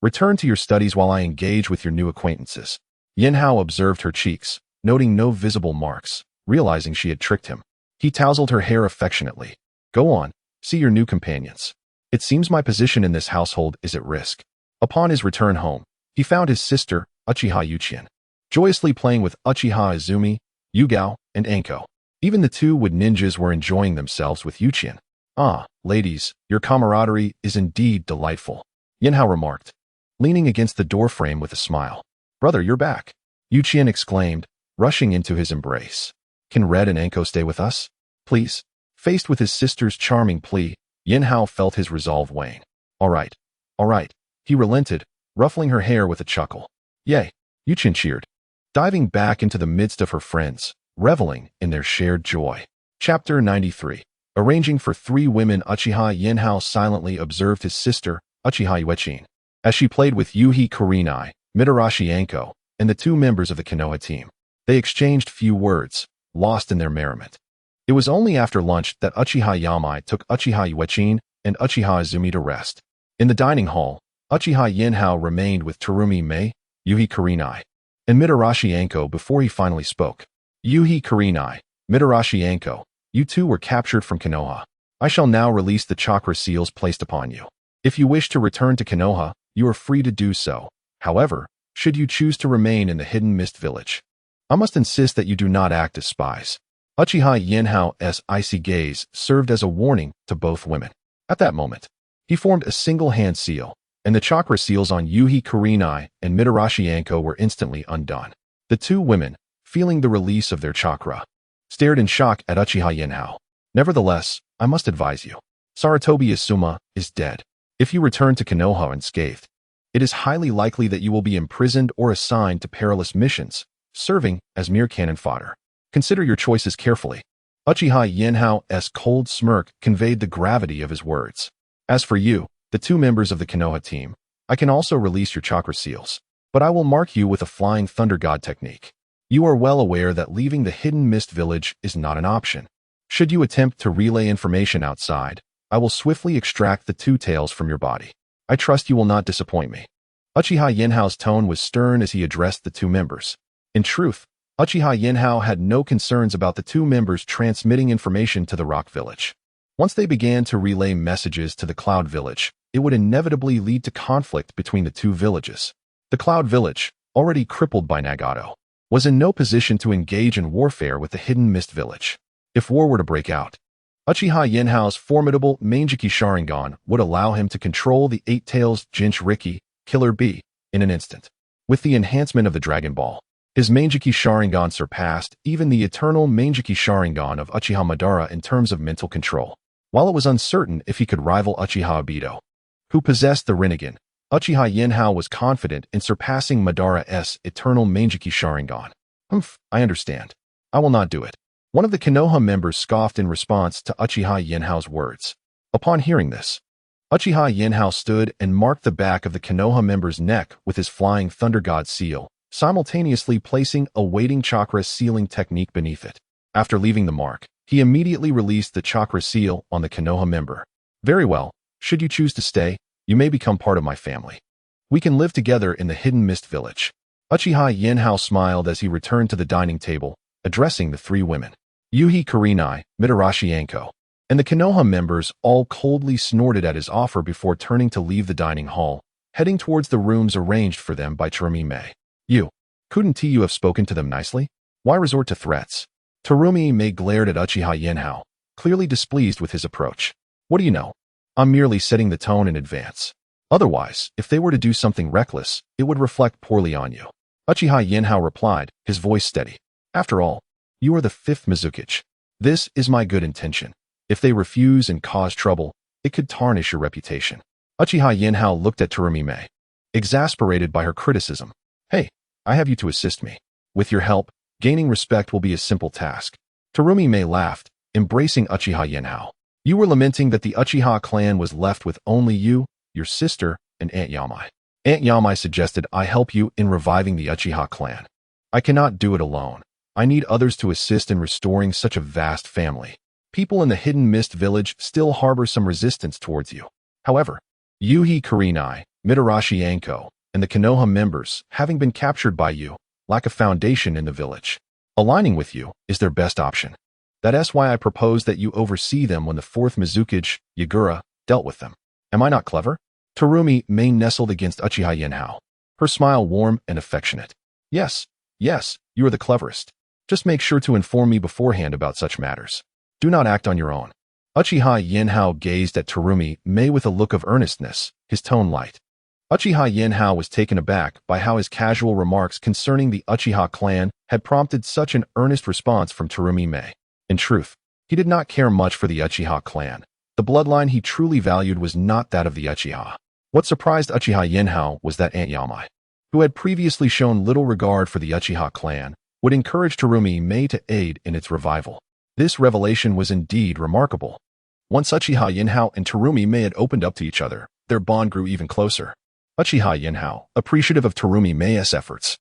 Return to your studies while I engage with your new acquaintances. Yinhao observed her cheeks, noting no visible marks, realizing she had tricked him. He tousled her hair affectionately. Go on, see your new companions. It seems my position in this household is at risk. Upon his return home, he found his sister, Uchiha Yuchien, joyously playing with Uchiha Izumi, Yugao, and Anko. Even the two wood ninjas were enjoying themselves with Yuchien. Ah, ladies, your camaraderie is indeed delightful, Yinhao remarked, leaning against the doorframe with a smile. Brother, you're back, Yuchien exclaimed, rushing into his embrace. Can Red and Anko stay with us? Please. Faced with his sister's charming plea, Yinhao felt his resolve wane. All right. He relented, ruffling her hair with a chuckle. Yay, Yuchien cheered, diving back into the midst of her friends, reveling in their shared joy. Chapter 93. Arranging for 3 women. Uchiha Yinhao silently observed his sister, Uchiha Yuchien, as she played with Yuhi Kurenai, Mitarashi Anko, and the 2 members of the Konoha team. They exchanged few words, lost in their merriment. It was only after lunch that Uchiha Yamai took Uchiha Yuchien and Uchiha Izumi to rest. In the dining hall, Uchiha Yinhao remained with Terumi Mei, Yuhi Kurenai, and Mitarashi Anko before he finally spoke. Yuhi Kurenai, Mitarashi Anko, you 2 were captured from Konoha. I shall now release the chakra seals placed upon you. If you wish to return to Konoha, you are free to do so. However, should you choose to remain in the Hidden Mist Village, I must insist that you do not act as spies. Uchiha Yinhao's icy gaze served as a warning to both women. At that moment, he formed a single hand seal, and the chakra seals on Yuhi Kurenai and Mitarashi Anko were instantly undone. The 2 women, feeling the release of their chakra, stared in shock at Uchiha Yinhao. Nevertheless, I must advise you. Sarutobi Asuma is dead. If you return to Konoha unscathed, it is highly likely that you will be imprisoned or assigned to perilous missions, serving as mere cannon fodder. Consider your choices carefully. Uchiha Yinhao's cold smirk conveyed the gravity of his words. As for you, the two members of the Konoha team, I can also release your chakra seals, but I will mark you with a flying thunder god technique. You are well aware that leaving the hidden mist village is not an option. Should you attempt to relay information outside, I will swiftly extract the two tails from your body. I trust you will not disappoint me. Uchiha Yinhao's tone was stern as he addressed the two members. In truth, Uchiha Yinhao had no concerns about the two members transmitting information to the Rock Village. Once they began to relay messages to the Cloud Village, it would inevitably lead to conflict between the two villages. The Cloud Village, already crippled by Nagato, was in no position to engage in warfare with the Hidden Mist Village. If war were to break out, Uchiha Yinhao's formidable Manjiki Sharingan would allow him to control the Eight Tails Jinchuriki, Killer Bee, in an instant. With the enhancement of the Dragon Ball, his Manjiki Sharingan surpassed even the eternal Manjiki Sharingan of Uchiha Madara in terms of mental control. While it was uncertain if he could rival Uchiha Obito, who possessed the Rinnegan, Uchiha Yinhao was confident in surpassing Madara's eternal Manjiki Sharingan. I understand. I will not do it. One of the Konoha members scoffed in response to Uchiha Yinhao's words. Upon hearing this, Uchiha Yinhao stood and marked the back of the Konoha member's neck with his flying thunder god seal, simultaneously placing a waiting chakra sealing technique beneath it. After leaving the mark, he immediately released the chakra seal on the Konoha member. Very well, should you choose to stay, you may become part of my family. We can live together in the Hidden Mist Village. Uchiha Yinhao smiled as he returned to the dining table, addressing the three women. Yuhi Kurenai, Mitarashi Anko, and the Konoha members all coldly snorted at his offer before turning to leave the dining hall, heading towards the rooms arranged for them by Terumi Mei. Couldn't you have spoken to them nicely? Why resort to threats? Terumi Mei glared at Uchiha Yinhao, clearly displeased with his approach. What do you know? I'm merely setting the tone in advance. Otherwise, if they were to do something reckless, it would reflect poorly on you. Uchiha Yinhao replied, his voice steady. After all, you are the fifth Mizukage. This is my good intention. If they refuse and cause trouble, it could tarnish your reputation. Uchiha Yinhao looked at Terumi Mei, exasperated by her criticism. Hey, I have you to assist me. With your help, gaining respect will be a simple task. Terumi Mei laughed, embracing Uchiha Yinhao. You were lamenting that the Uchiha clan was left with only you, your sister, and Aunt Yamai. Aunt Yamai suggested I help you in reviving the Uchiha clan. I cannot do it alone. I need others to assist in restoring such a vast family. People in the Hidden Mist Village still harbor some resistance towards you. However, Yuhi Kurenai, Mitarashi Anko, and the Konoha members, having been captured by you, lack a foundation in the village. Aligning with you is their best option. That's why I propose that you oversee them when the fourth Mizukage, Yagura, dealt with them. Am I not clever? Terumi Mei nestled against Uchiha Yinhao, her smile warm and affectionate. Yes, you are the cleverest. Just make sure to inform me beforehand about such matters. Do not act on your own. Uchiha Yinhao gazed at Terumi Mei with a look of earnestness, his tone light. Uchiha Yinhao was taken aback by how his casual remarks concerning the Uchiha clan had prompted such an earnest response from Terumi Mei. In truth, he did not care much for the Uchiha clan. The bloodline he truly valued was not that of the Uchiha. What surprised Uchiha Yinhao was that Aunt Yamai, who had previously shown little regard for the Uchiha clan, would encourage Terumi Mei to aid in its revival. This revelation was indeed remarkable. Once Uchiha Yinhao and Terumi Mei had opened up to each other, their bond grew even closer. Uchiha Yinhao, appreciative of Terumi Mei's efforts,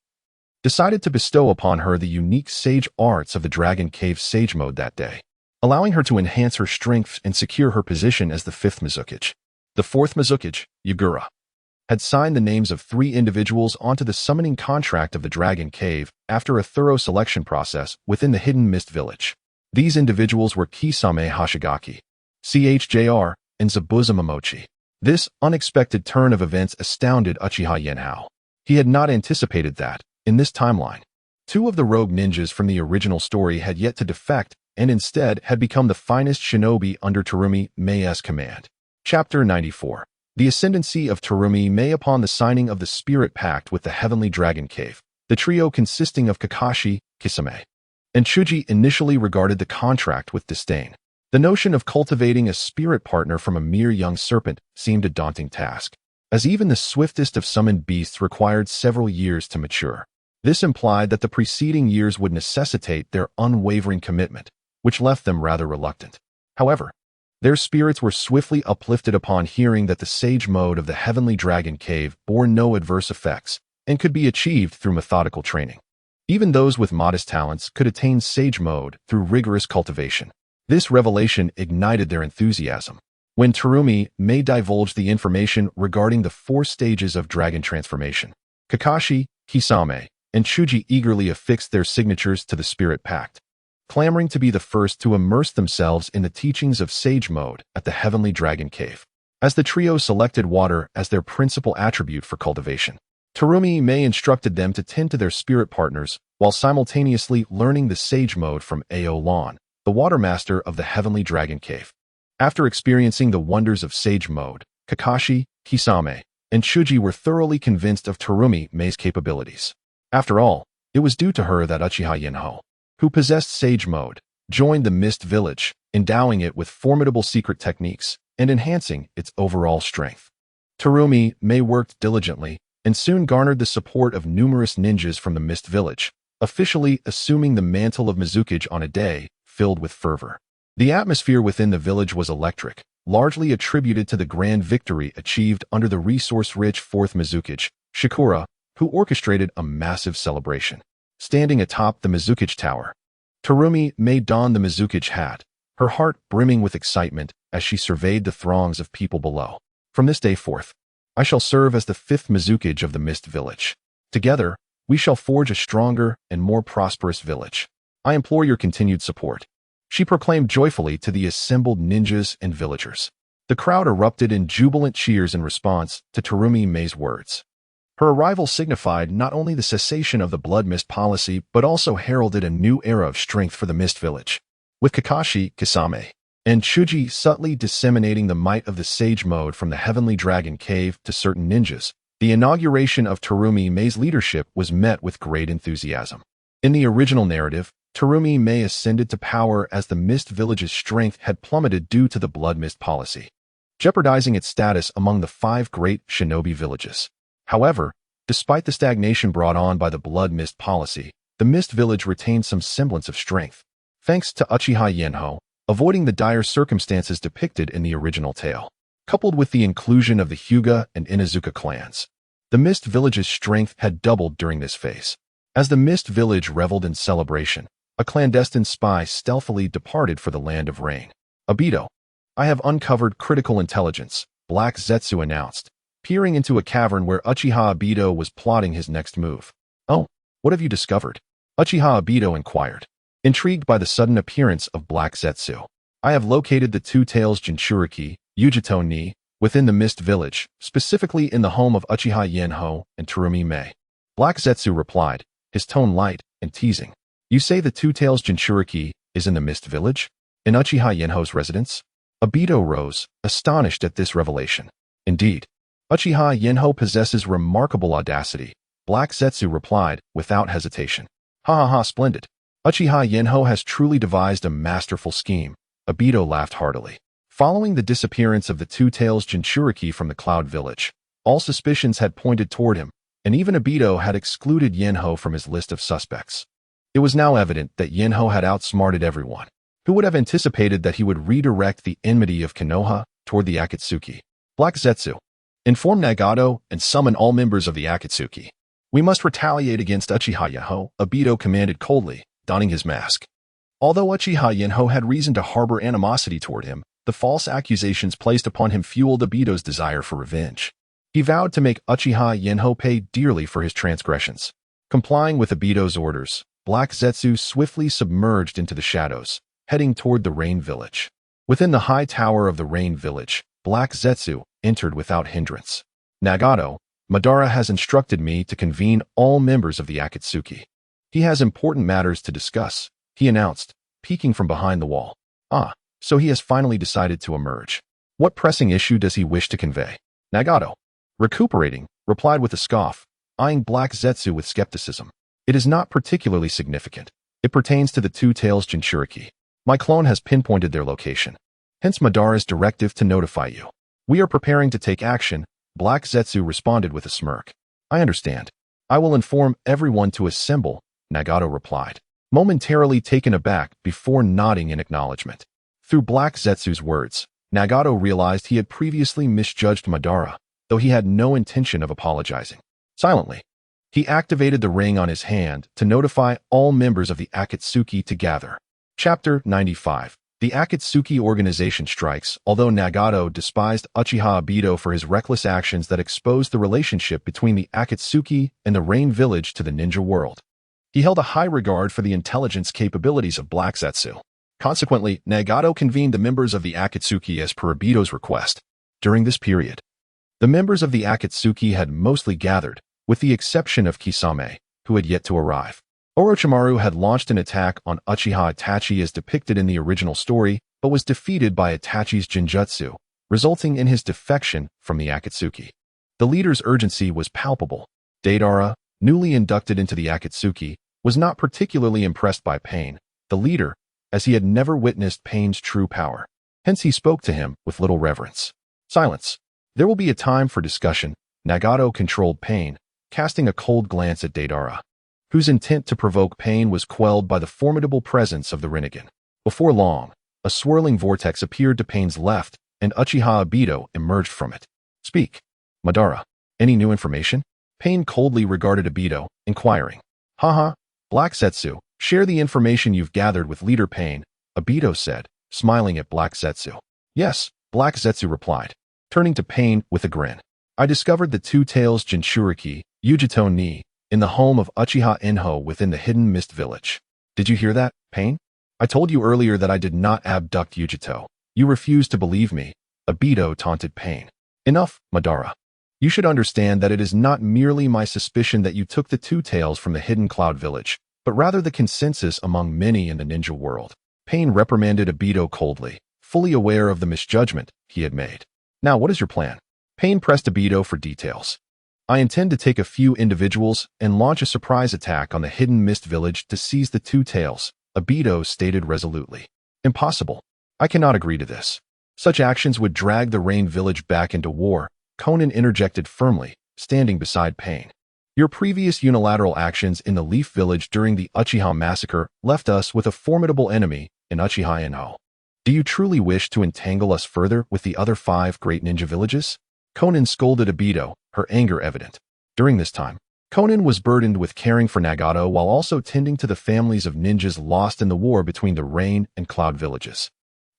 decided to bestow upon her the unique sage arts of the Dragon Cave Sage Mode that day, allowing her to enhance her strength and secure her position as the fifth Mizukage. The fourth Mizukage, Yagura, had signed the names of 3 individuals onto the summoning contract of the Dragon Cave after a thorough selection process within the Hidden Mist Village. These individuals were Kisame Hashigaki, CHJR, and Zabuza Momochi. This unexpected turn of events astounded Uchiha Yanhao. He had not anticipated that, in this timeline, 2 of the rogue ninjas from the original story had yet to defect and instead had become the finest shinobi under Terumi Mei's command. Chapter 94. The Ascendancy of Terumi Mei upon the signing of the Spirit Pact with the Heavenly Dragon Cave. The trio consisting of Kakashi, Kisame, and Chuji initially regarded the contract with disdain. The notion of cultivating a spirit partner from a mere young serpent seemed a daunting task, as even the swiftest of summoned beasts required several years to mature. This implied that the preceding years would necessitate their unwavering commitment, which left them rather reluctant. However, their spirits were swiftly uplifted upon hearing that the sage mode of the Heavenly Dragon Cave bore no adverse effects and could be achieved through methodical training. Even those with modest talents could attain sage mode through rigorous cultivation. This revelation ignited their enthusiasm. When Terumi May divulged the information regarding the 4 stages of dragon transformation, Kakashi, Kisame, and Chuji eagerly affixed their signatures to the spirit pact, clamoring to be the first to immerse themselves in the teachings of sage mode at the Heavenly Dragon Cave. As the trio selected water as their principal attribute for cultivation, Terumi May instructed them to tend to their spirit partners while simultaneously learning the sage mode from Ao Lan, the water master of the Heavenly Dragon Cave. After experiencing the wonders of sage mode, Kakashi, Kisame, and Chuji were thoroughly convinced of Terumi May's capabilities. After all, it was due to her that Uchiha Yinhao, who possessed sage mode, joined the Mist Village, endowing it with formidable secret techniques and enhancing its overall strength. Terumi May worked diligently and soon garnered the support of numerous ninjas from the Mist Village, officially assuming the mantle of Mizukage on a day filled with fervor. The atmosphere within the village was electric, largely attributed to the grand victory achieved under the resource-rich 4th Mizukage, Shikura, who orchestrated a massive celebration. Standing atop the Mizukage Tower, Terumi May donned the Mizukage hat, her heart brimming with excitement as she surveyed the throngs of people below. From this day forth, I shall serve as the 5th Mizukage of the Mist Village. Together, we shall forge a stronger and more prosperous village. I implore your continued support, she proclaimed joyfully to the assembled ninjas and villagers. The crowd erupted in jubilant cheers in response to Terumi May's words. Her arrival signified not only the cessation of the Blood Mist policy but also heralded a new era of strength for the Mist Village. With Kakashi, Kisame, and Chuji subtly disseminating the might of the sage mode from the Heavenly Dragon Cave to certain ninjas, the inauguration of Terumi May's leadership was met with great enthusiasm. In the original narrative, Terumi May ascended to power as the Mist Village's strength had plummeted due to the Blood Mist policy, jeopardizing its status among the 5 great shinobi villages. However, despite the stagnation brought on by the Blood Mist policy, the Mist Village retained some semblance of strength, thanks to Uchiha Yanhao, avoiding the dire circumstances depicted in the original tale. Coupled with the inclusion of the Hyuga and Inuzuka clans, the Mist Village's strength had doubled during this phase. As the Mist Village reveled in celebration, a clandestine spy stealthily departed for the Land of Rain. Obito, I have uncovered critical intelligence, Black Zetsu announced, peering into a cavern where Uchiha Obito was plotting his next move. Oh, what have you discovered? Uchiha Obito inquired, intrigued by the sudden appearance of Black Zetsu. I have located the 2 Tails Jinchuriki, Yujito ni, within the Mist Village, specifically in the home of Uchiha Yanhao and Terumi May. Black Zetsu replied, his tone light and teasing. You say the 2 Tails Jinchuriki is in the Mist Village? In Uchiha Yanhao's residence? Obito rose, astonished at this revelation. Indeed, Uchiha Yanhao possesses remarkable audacity, Black Zetsu replied without hesitation. Ha ha ha, splendid. Uchiha Yanhao has truly devised a masterful scheme. Obito laughed heartily. Following the disappearance of the 2 Tails Jinchuriki from the Cloud Village, all suspicions had pointed toward him, and even Obito had excluded Yanhao from his list of suspects. It was now evident that Yanhao had outsmarted everyone. Who would have anticipated that he would redirect the enmity of Konoha toward the Akatsuki? Black Zetsu, inform Nagato and summon all members of the Akatsuki. We must retaliate against Uchiha Yanhao, Obito commanded coldly, donning his mask. Although Uchiha Yanhao had reason to harbor animosity toward him, the false accusations placed upon him fueled Obito's desire for revenge. He vowed to make Uchiha Yanhao pay dearly for his transgressions. Complying with Obito's orders, Black Zetsu swiftly submerged into the shadows, heading toward the Rain Village. Within the high tower of the Rain Village, Black Zetsu entered without hindrance. Nagato, Madara has instructed me to convene all members of the Akatsuki. He has important matters to discuss, he announced, peeking from behind the wall. Ah, so he has finally decided to emerge. What pressing issue does he wish to convey? Nagato, recuperating, replied with a scoff, eyeing Black Zetsu with skepticism. It is not particularly significant. It pertains to the 2 Tails Jinchuriki. My clone has pinpointed their location. Hence Madara's directive to notify you. We are preparing to take action, Black Zetsu responded with a smirk. I understand. I will inform everyone to assemble, Nagato replied. momentarily taken aback before nodding in acknowledgement. Through Black Zetsu's words, Nagato realized he had previously misjudged Madara, though he had no intention of apologizing. Silently, he activated the ring on his hand to notify all members of the Akatsuki to gather. Chapter 95. The Akatsuki organization strikes. Although Nagato despised Uchiha Obito for his reckless actions that exposed the relationship between the Akatsuki and the Rain Village to the ninja world, he held a high regard for the intelligence capabilities of Black Zetsu. Consequently, Nagato convened the members of the Akatsuki as per Obito's request. During this period, the members of the Akatsuki had mostly gathered, with the exception of Kisame, who had yet to arrive. Orochimaru had launched an attack on Uchiha Itachi as depicted in the original story, but was defeated by Itachi's Genjutsu, resulting in his defection from the Akatsuki. The leader's urgency was palpable. Deidara, newly inducted into the Akatsuki, was not particularly impressed by Pain, the leader, as he had never witnessed Pain's true power. Hence he spoke to him with little reverence. Silence. There will be a time for discussion. Nagato controlled Pain, casting a cold glance at Deidara, whose intent to provoke Pain was quelled by the formidable presence of the Rinnegan. Before long, a swirling vortex appeared to Pain's left, and Uchiha Obito emerged from it. Speak. Madara. Any new information? Pain coldly regarded Obito, inquiring. Haha, Black Zetsu, share the information you've gathered with Leader Pain, Obito said, smiling at Black Zetsu. Yes, Black Zetsu replied, turning to Pain with a grin. I discovered the two tails Jinchuriki, Yujito ni, in the home of Uchiha Yinhao within the Hidden Mist Village. Did you hear that, Pain? I told you earlier that I did not abduct Yujito. You refused to believe me. Obito taunted Pain. Enough, Madara. You should understand that it is not merely my suspicion that you took the two tails from the Hidden Cloud Village, but rather the consensus among many in the ninja world. Pain reprimanded Obito coldly, fully aware of the misjudgment he had made. Now what is your plan? Pain pressed Obito for details. I intend to take a few individuals and launch a surprise attack on the Hidden Mist Village to seize the two tails, Obito stated resolutely. Impossible. I cannot agree to this. Such actions would drag the Rain Village back into war, Conan interjected firmly, standing beside Pain. Your previous unilateral actions in the Leaf Village during the Uchiha massacre left us with a formidable enemy in Uchiha Yanhao. Do you truly wish to entangle us further with the other 5 great ninja villages? Conan scolded Obito, her anger evident. During this time, Conan was burdened with caring for Nagato while also tending to the families of ninjas lost in the war between the Rain and Cloud villages.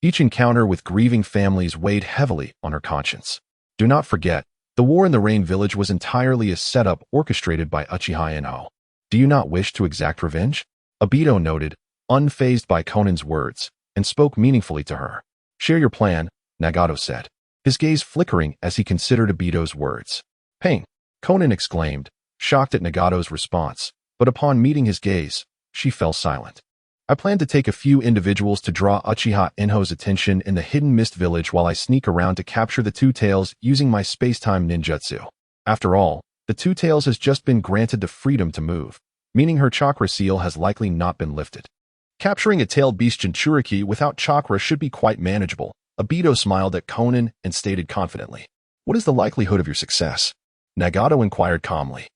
Each encounter with grieving families weighed heavily on her conscience. Do not forget, the war in the Rain Village was entirely a setup orchestrated by Uchiha Yanhao. Do you not wish to exact revenge? Obito noted, unfazed by Conan's words, and spoke meaningfully to her. Share your plan, Nagato said, his gaze flickering as he considered Obito's words. Pain, Conan exclaimed, shocked at Nagato's response, but upon meeting his gaze, she fell silent. I plan to take a few individuals to draw Uchiha Inho's attention in the Hidden Mist Village while I sneak around to capture the two tails using my space-time ninjutsu. After all, the two tails has just been granted the freedom to move, meaning her chakra seal has likely not been lifted. Capturing a tailed beast Jinchuriki without chakra should be quite manageable. Obito smiled at Conan and stated confidently. What is the likelihood of your success? Nagato inquired calmly.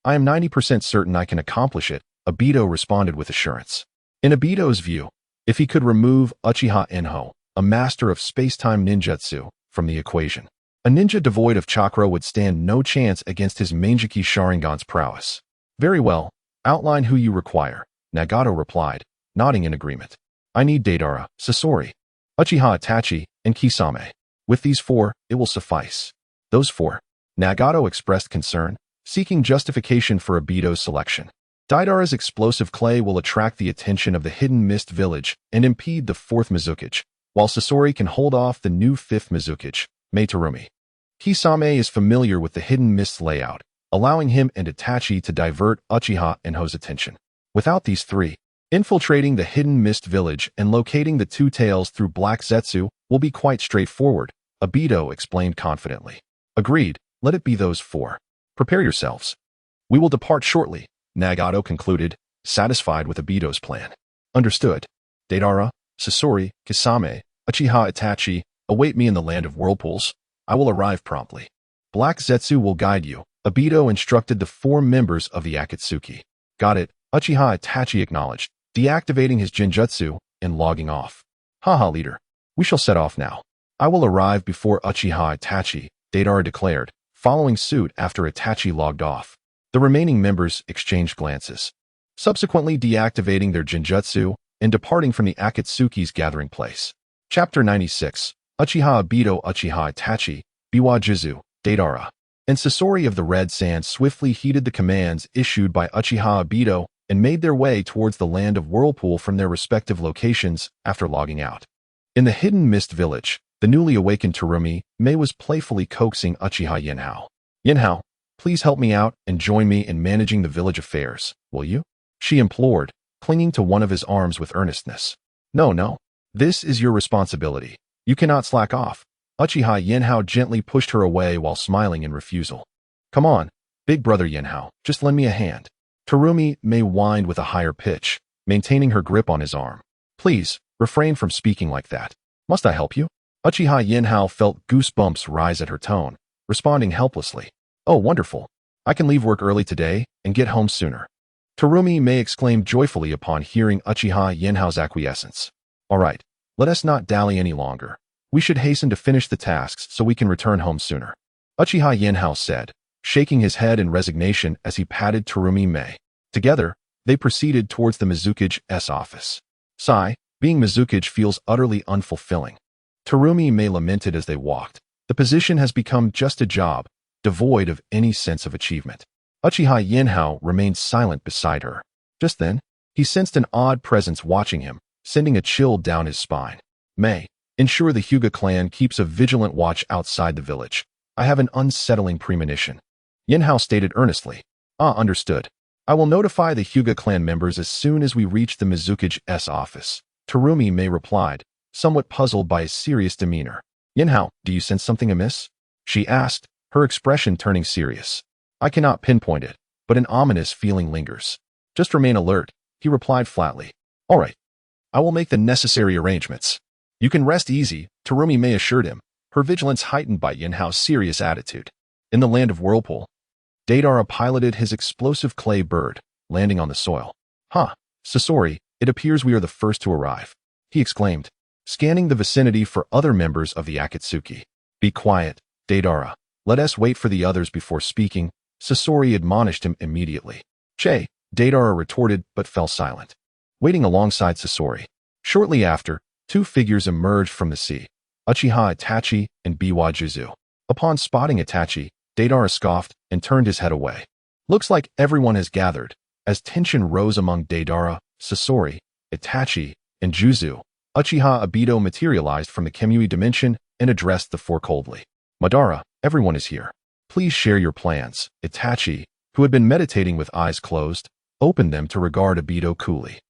I am 90% certain I can accomplish it, Obito responded with assurance. In Obito's view, if he could remove Uchiha Inho, a master of space-time ninjutsu, from the equation, a ninja devoid of chakra would stand no chance against his Manjiki Sharingan's prowess. Very well, outline who you require, Nagato replied, nodding in agreement. I need Deidara, Sasori, Uchiha Itachi, and Kisame. With these 4, it will suffice. Those 4. Nagato expressed concern, seeking justification for Obito's selection. Deidara's explosive clay will attract the attention of the Hidden Mist Village and impede the 4th Mizukage, while Sasori can hold off the new 5th Mizukage, Meitarumi. Kisame is familiar with the Hidden Mist's layout, allowing him and Itachi to divert Uchiha Inho's attention. Without these 3, infiltrating the Hidden Mist Village and locating the two tails through Black Zetsu will be quite straightforward, Obito explained confidently. Agreed, let it be those 4. Prepare yourselves. We will depart shortly, Nagato concluded, satisfied with Obito's plan. Understood. Deidara, Sasori, Kisame, Uchiha Itachi, await me in the land of whirlpools. I will arrive promptly. Black Zetsu will guide you, Obito instructed the 4 members of the Akatsuki. Got it, Uchiha Itachi acknowledged, deactivating his Genjutsu and logging off. Haha, leader. We shall set off now. I will arrive before Uchiha Itachi, Deidara declared, following suit after Itachi logged off. The remaining members exchanged glances, subsequently deactivating their Genjutsu and departing from the Akatsuki's gathering place. Chapter 96. Uchiha Obito Uchiha Itachi, Biwa Jizu, Deidara, and Sasori of the Red Sand swiftly heeded the commands issued by Uchiha Obito and made their way towards the land of Whirlpool from their respective locations after logging out. In the Hidden Mist Village, the newly awakened Terumi Mei was playfully coaxing Uchiha Yinhao. Yinhao, please help me out and join me in managing the village affairs, will you? She implored, clinging to one of his arms with earnestness. No. This is your responsibility. You cannot slack off. Uchiha Yinhao gently pushed her away while smiling in refusal. Come on, big brother Yinhao, just lend me a hand. Terumi Mei whined with a higher pitch, maintaining her grip on his arm. Please, refrain from speaking like that. Must I help you? Uchiha Yinhao felt goosebumps rise at her tone, responding helplessly. Oh, wonderful. I can leave work early today and get home sooner. Terumi Mei exclaimed joyfully upon hearing Uchiha Yinhao's acquiescence. All right, let us not dally any longer. We should hasten to finish the tasks so we can return home sooner. Uchiha Yinhao said, shaking his head in resignation as he patted Terumi Mei. Together, they proceeded towards the Mizukage's office. Sigh, being Mizukage feels utterly unfulfilling. Terumi Mei lamented as they walked. The position has become just a job, devoid of any sense of achievement. Uchiha Yinhao remained silent beside her. Just then, he sensed an odd presence watching him, sending a chill down his spine. Mei, ensure the Hyuga clan keeps a vigilant watch outside the village. I have an unsettling premonition. Yinhao stated earnestly. Understood. I will notify the Hyuga clan members as soon as we reach the Mizukage's office. Terumi Mei replied, somewhat puzzled by his serious demeanor. Yinhao, do you sense something amiss? She asked, her expression turning serious. I cannot pinpoint it, but an ominous feeling lingers. Just remain alert, he replied flatly. All right. I will make the necessary arrangements. You can rest easy, Terumi Mei assured him, her vigilance heightened by Yinhao's serious attitude. In the land of Whirlpool, Deidara piloted his explosive clay bird, landing on the soil. Sasori, it appears we are the first to arrive, he exclaimed, scanning the vicinity for other members of the Akatsuki. Be quiet, Deidara. Let us wait for the others before speaking, Sasori admonished him immediately. Che, Deidara retorted but fell silent, waiting alongside Sasori. Shortly after, two figures emerged from the sea, Uchiha Itachi and Biwa Jizu. Upon spotting Itachi, Deidara scoffed and turned his head away. Looks like everyone has gathered. As tension rose among Deidara, Sasori, Itachi, and Jizu, Uchiha Obito materialized from the Kemui dimension and addressed the four coldly. Madara, everyone is here. Please share your plans. Itachi, who had been meditating with eyes closed, opened them to regard Obito coolly.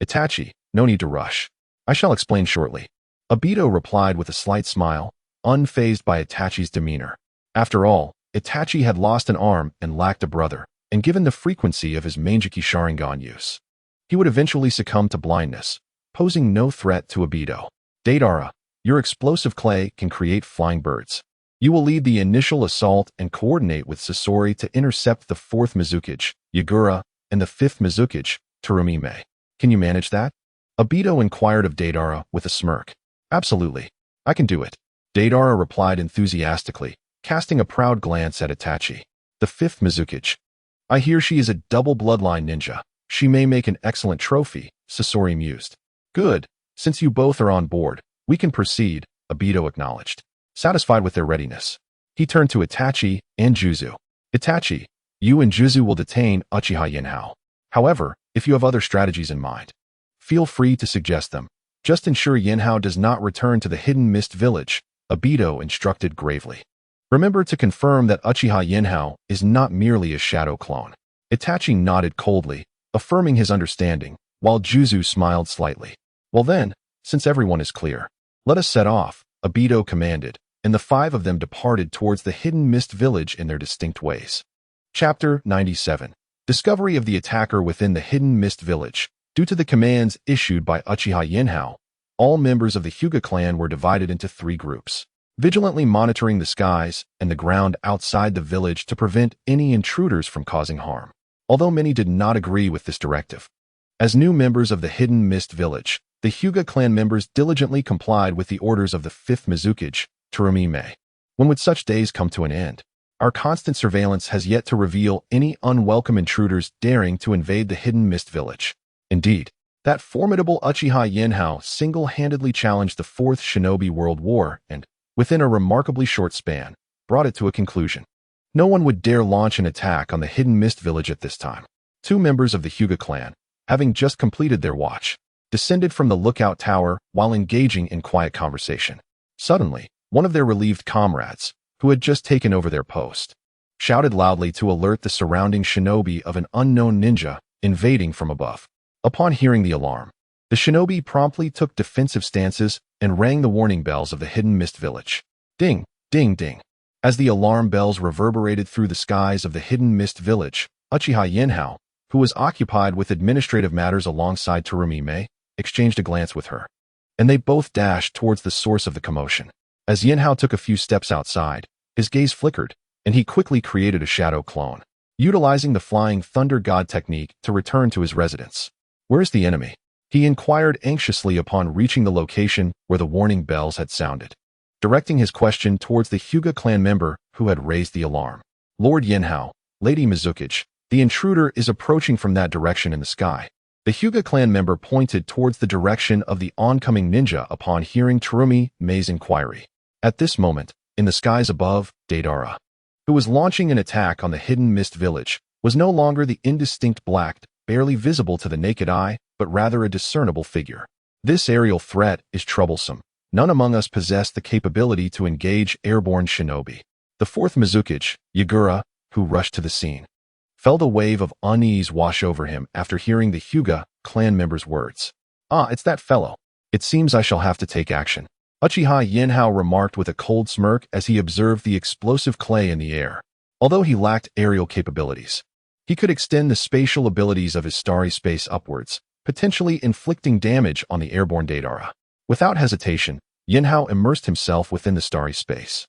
Itachi, no need to rush. I shall explain shortly. Obito replied with a slight smile, unfazed by Itachi's demeanor. After all, Itachi had lost an arm and lacked a brother, and given the frequency of his Manjiki Sharingan use, he would eventually succumb to blindness, posing no threat to Obito. Deidara, your explosive clay can create flying birds. You will lead the initial assault and coordinate with Sasori to intercept the 4th Mizukage, Yagura, and the 5th Mizukage, Terumi Mei. Can you manage that? Obito inquired of Deidara with a smirk. Absolutely. I can do it. Deidara replied enthusiastically, casting a proud glance at Itachi. The 5th Mizukage. I hear she is a double bloodline ninja. She may make an excellent trophy, Sasori mused. Good. Since you both are on board, we can proceed, Obito acknowledged. Satisfied with their readiness, he turned to Itachi and Jizu. Itachi, you and Jizu will detain Uchiha Yinhao. However, if you have other strategies in mind, feel free to suggest them. Just ensure Yanhao does not return to the Hidden Mist Village, Obito instructed gravely. Remember to confirm that Uchiha Yinhao is not merely a shadow clone. Itachi nodded coldly, affirming his understanding, while Jizu smiled slightly. Well then, since everyone is clear, let us set off, Obito commanded, and the 5 of them departed towards the Hidden Mist Village in their distinct ways. Chapter 97. Discovery of the attacker within the Hidden Mist Village. Due to the commands issued by Uchiha Yinhao, all members of the Hyuga clan were divided into 3 groups, vigilantly monitoring the skies and the ground outside the village to prevent any intruders from causing harm. Although many did not agree with this directive, As new members of the Hidden Mist Village, the Hyuga clan members diligently complied with the orders of the 5th Mizukage, Terumi Mei. When would such days come to an end? Our constant surveillance has yet to reveal any unwelcome intruders daring to invade the Hidden Mist Village. Indeed, that formidable Uchiha Yinhao single-handedly challenged the 4th Shinobi World War and, within a remarkably short span, brought it to a conclusion. No one would dare launch an attack on the Hidden Mist Village at this time. 2 members of the Hyuga clan, having just completed their watch, descended from the lookout tower while engaging in quiet conversation. Suddenly, one of their relieved comrades, who had just taken over their post, shouted loudly to alert the surrounding shinobi of an unknown ninja invading from above. Upon hearing the alarm, the shinobi promptly took defensive stances and rang the warning bells of the Hidden Mist Village. Ding, ding, ding. As the alarm bells reverberated through the skies of the Hidden Mist Village, Uchiha Yinhao, who was occupied with administrative matters alongside Terumi Mei, exchanged a glance with her, and they both dashed towards the source of the commotion. As Yinhao took a few steps outside, his gaze flickered, and he quickly created a shadow clone, utilizing the Flying Thunder God technique to return to his residence. "Where's the enemy?" he inquired anxiously upon reaching the location where the warning bells had sounded, directing his question towards the Hyuga clan member who had raised the alarm. "Lord Yinhao, Lady Mizukage, the intruder is approaching from that direction in the sky." The Hyuga clan member pointed towards the direction of the oncoming ninja upon hearing Terumi Mei's inquiry. At this moment, in the skies above, Deidara, who was launching an attack on the Hidden Mist Village, was no longer the indistinct black, barely visible to the naked eye, but rather a discernible figure. This aerial threat is troublesome. None among us possessed the capability to engage airborne shinobi. The 4th Mizukage, Yagura, who rushed to the scene, felt a wave of unease wash over him after hearing the Hyuga clan member's words. "Ah, it's that fellow. It seems I shall have to take action," Uchiha Yinhao remarked with a cold smirk as he observed the explosive clay in the air. Although he lacked aerial capabilities, he could extend the spatial abilities of his starry space upwards, potentially inflicting damage on the airborne Deidara. Without hesitation, Yinhao immersed himself within the starry space,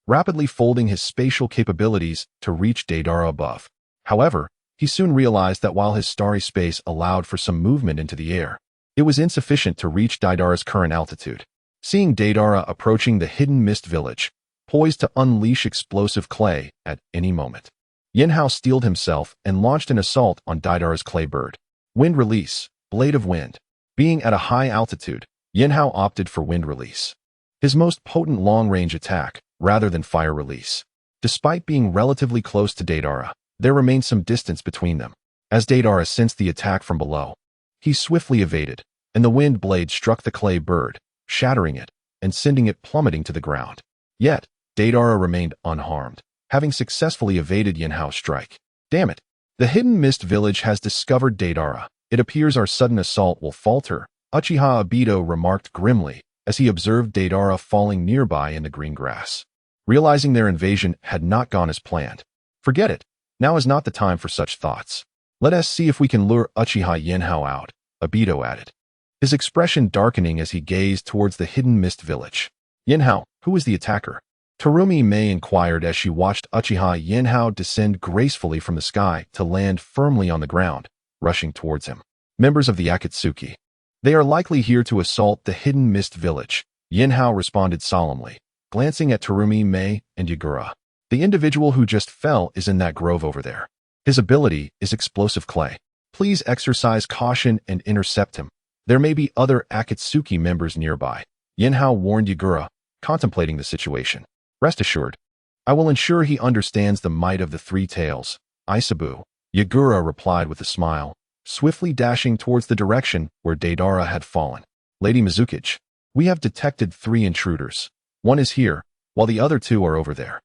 rapidly folding his spatial capabilities to reach Deidara above. However, he soon realized that while his starry space allowed for some movement into the air, it was insufficient to reach Deidara's current altitude. Seeing Deidara approaching the Hidden Mist Village, poised to unleash explosive clay at any moment, Yinhao steeled himself and launched an assault on Deidara's clay bird. Wind release, blade of wind. Being at a high altitude, Yinhao opted for wind release, his most potent long-range attack, rather than fire release. Despite being relatively close to Deidara, there remained some distance between them. As Deidara sensed the attack from below, he swiftly evaded, and the wind blade struck the clay bird, shattering it and sending it plummeting to the ground. Yet, Deidara remained unharmed, having successfully evaded Yinhao's strike. "Damn it! The Hidden Mist Village has discovered Deidara. It appears our sudden assault will falter," Uchiha Obito remarked grimly as he observed Deidara falling nearby in the green grass. Realizing their invasion had not gone as planned, "Forget it. Now is not the time for such thoughts. Let us see if we can lure Uchiha Yinhao out," Obito added, his expression darkening as he gazed towards the Hidden Mist Village. "Yinhao, who is the attacker?" Terumi Mei inquired as she watched Uchiha Yinhao descend gracefully from the sky to land firmly on the ground, rushing towards him. "Members of the Akatsuki. They are likely here to assault the Hidden Mist Village," Yinhao responded solemnly, glancing at Terumi Mei and Yagura. "The individual who just fell is in that grove over there. His ability is explosive clay. Please exercise caution and intercept him. There may be other Akatsuki members nearby," Yinhao warned Yagura, contemplating the situation. "Rest assured, I will ensure he understands the might of the 3 tails, Isabu," Yagura replied with a smile, swiftly dashing towards the direction where Deidara had fallen. "Lady Mizukage, we have detected 3 intruders. One is here, while the other 2 are over there."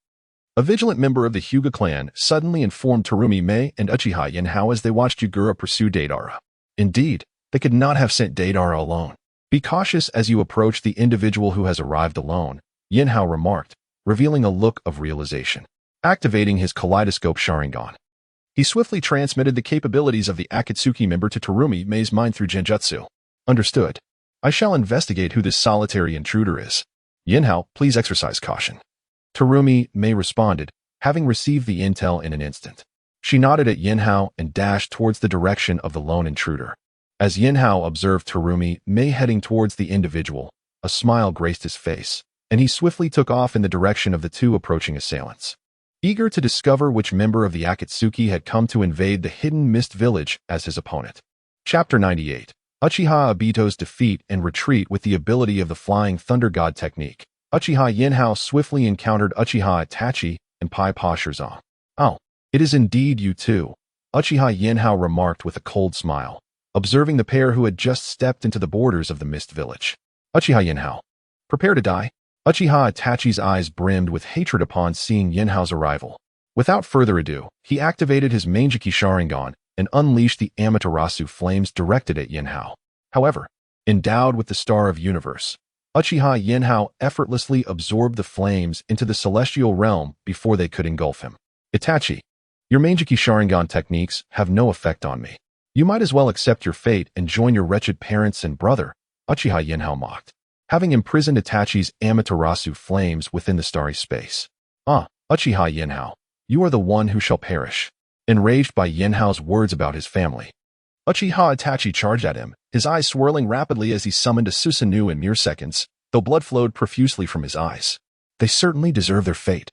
A vigilant member of the Hyuga clan suddenly informed Terumi Mei and Uchiha Yanhao as they watched Yagura pursue Deidara. Indeed, they could not have sent Deidara alone. "Be cautious as you approach the individual who has arrived alone," Yinhao remarked, revealing a look of realization. Activating his kaleidoscope Sharingan, he swiftly transmitted the capabilities of the Akatsuki member to Terumi Mei's mind through Genjutsu. "Understood. I shall investigate who this solitary intruder is. Yinhao, please exercise caution." Terumi Mei responded, having received the intel in an instant. She nodded at Yinhao and dashed towards the direction of the lone intruder. As Yinhao observed Terumi Mei heading towards the individual, a smile graced his face, and he swiftly took off in the direction of the two approaching assailants. Eager to discover which member of the Akatsuki had come to invade the hidden mist village as his opponent. Chapter 98. Uchiha Obito's defeat and retreat with the ability of the Flying Thunder God technique. Uchiha Yinhao swiftly encountered Uchiha Itachi and Pai-Pa Shirzong. "Oh, it is indeed you two," Uchiha Yinhao remarked with a cold smile, observing the pair who had just stepped into the borders of the mist village. "Uchiha Yinhao, prepare to die." Uchiha Itachi's eyes brimmed with hatred upon seeing Yinhao's arrival. Without further ado, he activated his Manjiki Sharingan and unleashed the Amaterasu flames directed at Yinhao. However, endowed with the Star of Universe, Uchiha Yinhao effortlessly absorbed the flames into the celestial realm before they could engulf him. "Itachi, your Manjiki Sharingan techniques have no effect on me. You might as well accept your fate and join your wretched parents and brother," Uchiha Yinhao mocked, having imprisoned Itachi's Amaterasu flames within the starry space. Uchiha Yinhao, you are the one who shall perish." Enraged by Yinhao's words about his family, Uchiha Itachi charged at him, his eyes swirling rapidly as he summoned a Susanoo in mere seconds, though blood flowed profusely from his eyes. They certainly deserve their fate.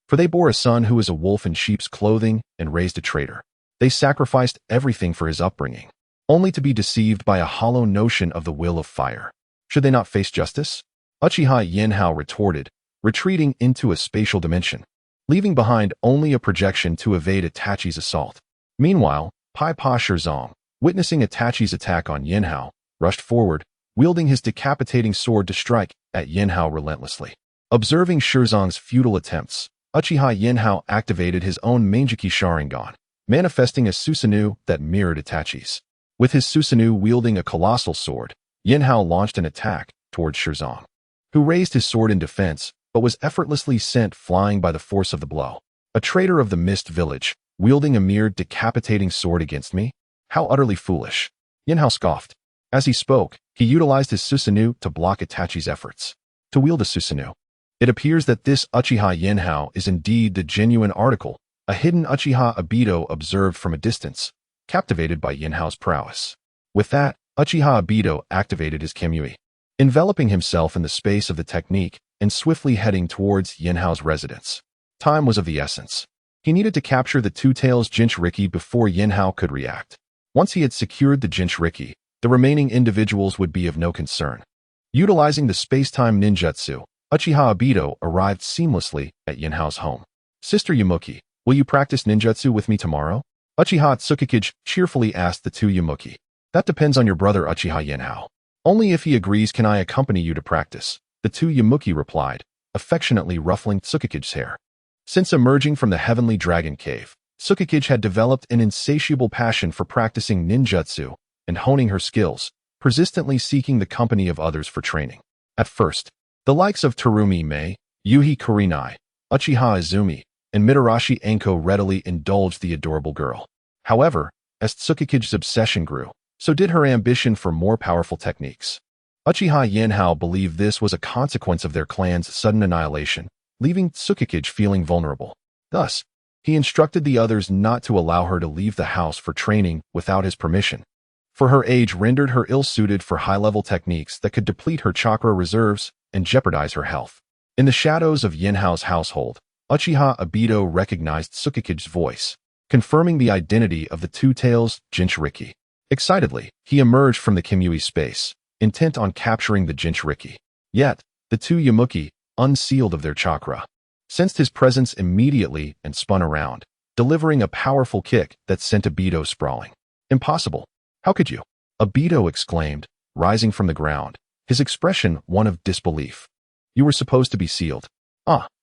For they bore a son who was a wolf in sheep's clothing and raised a traitor. They sacrificed everything for his upbringing, only to be deceived by a hollow notion of the will of fire. Should they not face justice? Uchiha Yinhao retorted, retreating into a spatial dimension, leaving behind only a projection to evade Itachi's assault. Meanwhile, Pai-Pa Shirzong, witnessing Itachi's attack on Yinhao, rushed forward, wielding his decapitating sword to strike at Yinhao relentlessly. Observing Shirzong's futile attempts, Uchiha Yinhao activated his own Manjiki Sharingan, manifesting a Susanoo that mirrored Itachi's. With his Susanoo wielding a colossal sword, Yinhao launched an attack towards Shirzong, who raised his sword in defense but was effortlessly sent flying by the force of the blow. "A traitor of the Mist Village, wielding a mere decapitating sword against me? How utterly foolish." Yinhao scoffed. As he spoke, he utilized his Susanoo to block Itachi's efforts to wield a Susanoo. It appears that this Uchiha Yinhao is indeed the genuine article, a hidden Uchiha Obito observed from a distance, captivated by Yinhao's prowess. With that, Uchiha Obito activated his Kimui, enveloping himself in the space of the technique and swiftly heading towards Yinhao's residence. Time was of the essence. He needed to capture the Two-Tails Jinchuriki before Yinhao could react. Once he had secured the Jinchuriki, the remaining individuals would be of no concern. Utilizing the space-time ninjutsu, Uchiha Obito arrived seamlessly at Yinhao's home. "Sister Yamuki, will you practice ninjutsu with me tomorrow?" Uchiha Tsukikage cheerfully asked the two Yamuki. "That depends on your brother Uchiha Yanhao. Only if he agrees can I accompany you to practice," the two Yamuki replied, affectionately ruffling Tsukikage's hair. Since emerging from the Heavenly Dragon Cave, Tsukikage had developed an insatiable passion for practicing ninjutsu and honing her skills, persistently seeking the company of others for training. At first, the likes of Terumi Mei, Yuhi Kurinai, Uchiha Izumi, and Mitarashi Anko readily indulged the adorable girl. However, as Tsukikage's obsession grew, so did her ambition for more powerful techniques. Uchiha Yanhao believed this was a consequence of their clan's sudden annihilation, leaving Tsukikage feeling vulnerable. Thus, he instructed the others not to allow her to leave the house for training without his permission, for her age rendered her ill-suited for high-level techniques that could deplete her chakra reserves and jeopardize her health. In the shadows of Yinhao's household, Uchiha Obito recognized Tsukikage's voice, confirming the identity of the Two-Tails Jinchuriki. Excitedly, he emerged from the Kimui space, intent on capturing the Jinchuriki. Yet, the two Yamuki, unsealed of their chakra, sensed his presence immediately and spun around, delivering a powerful kick that sent Obito sprawling. "Impossible! How could you?" Obito exclaimed, rising from the ground, his expression one of disbelief. "You were supposed to be sealed."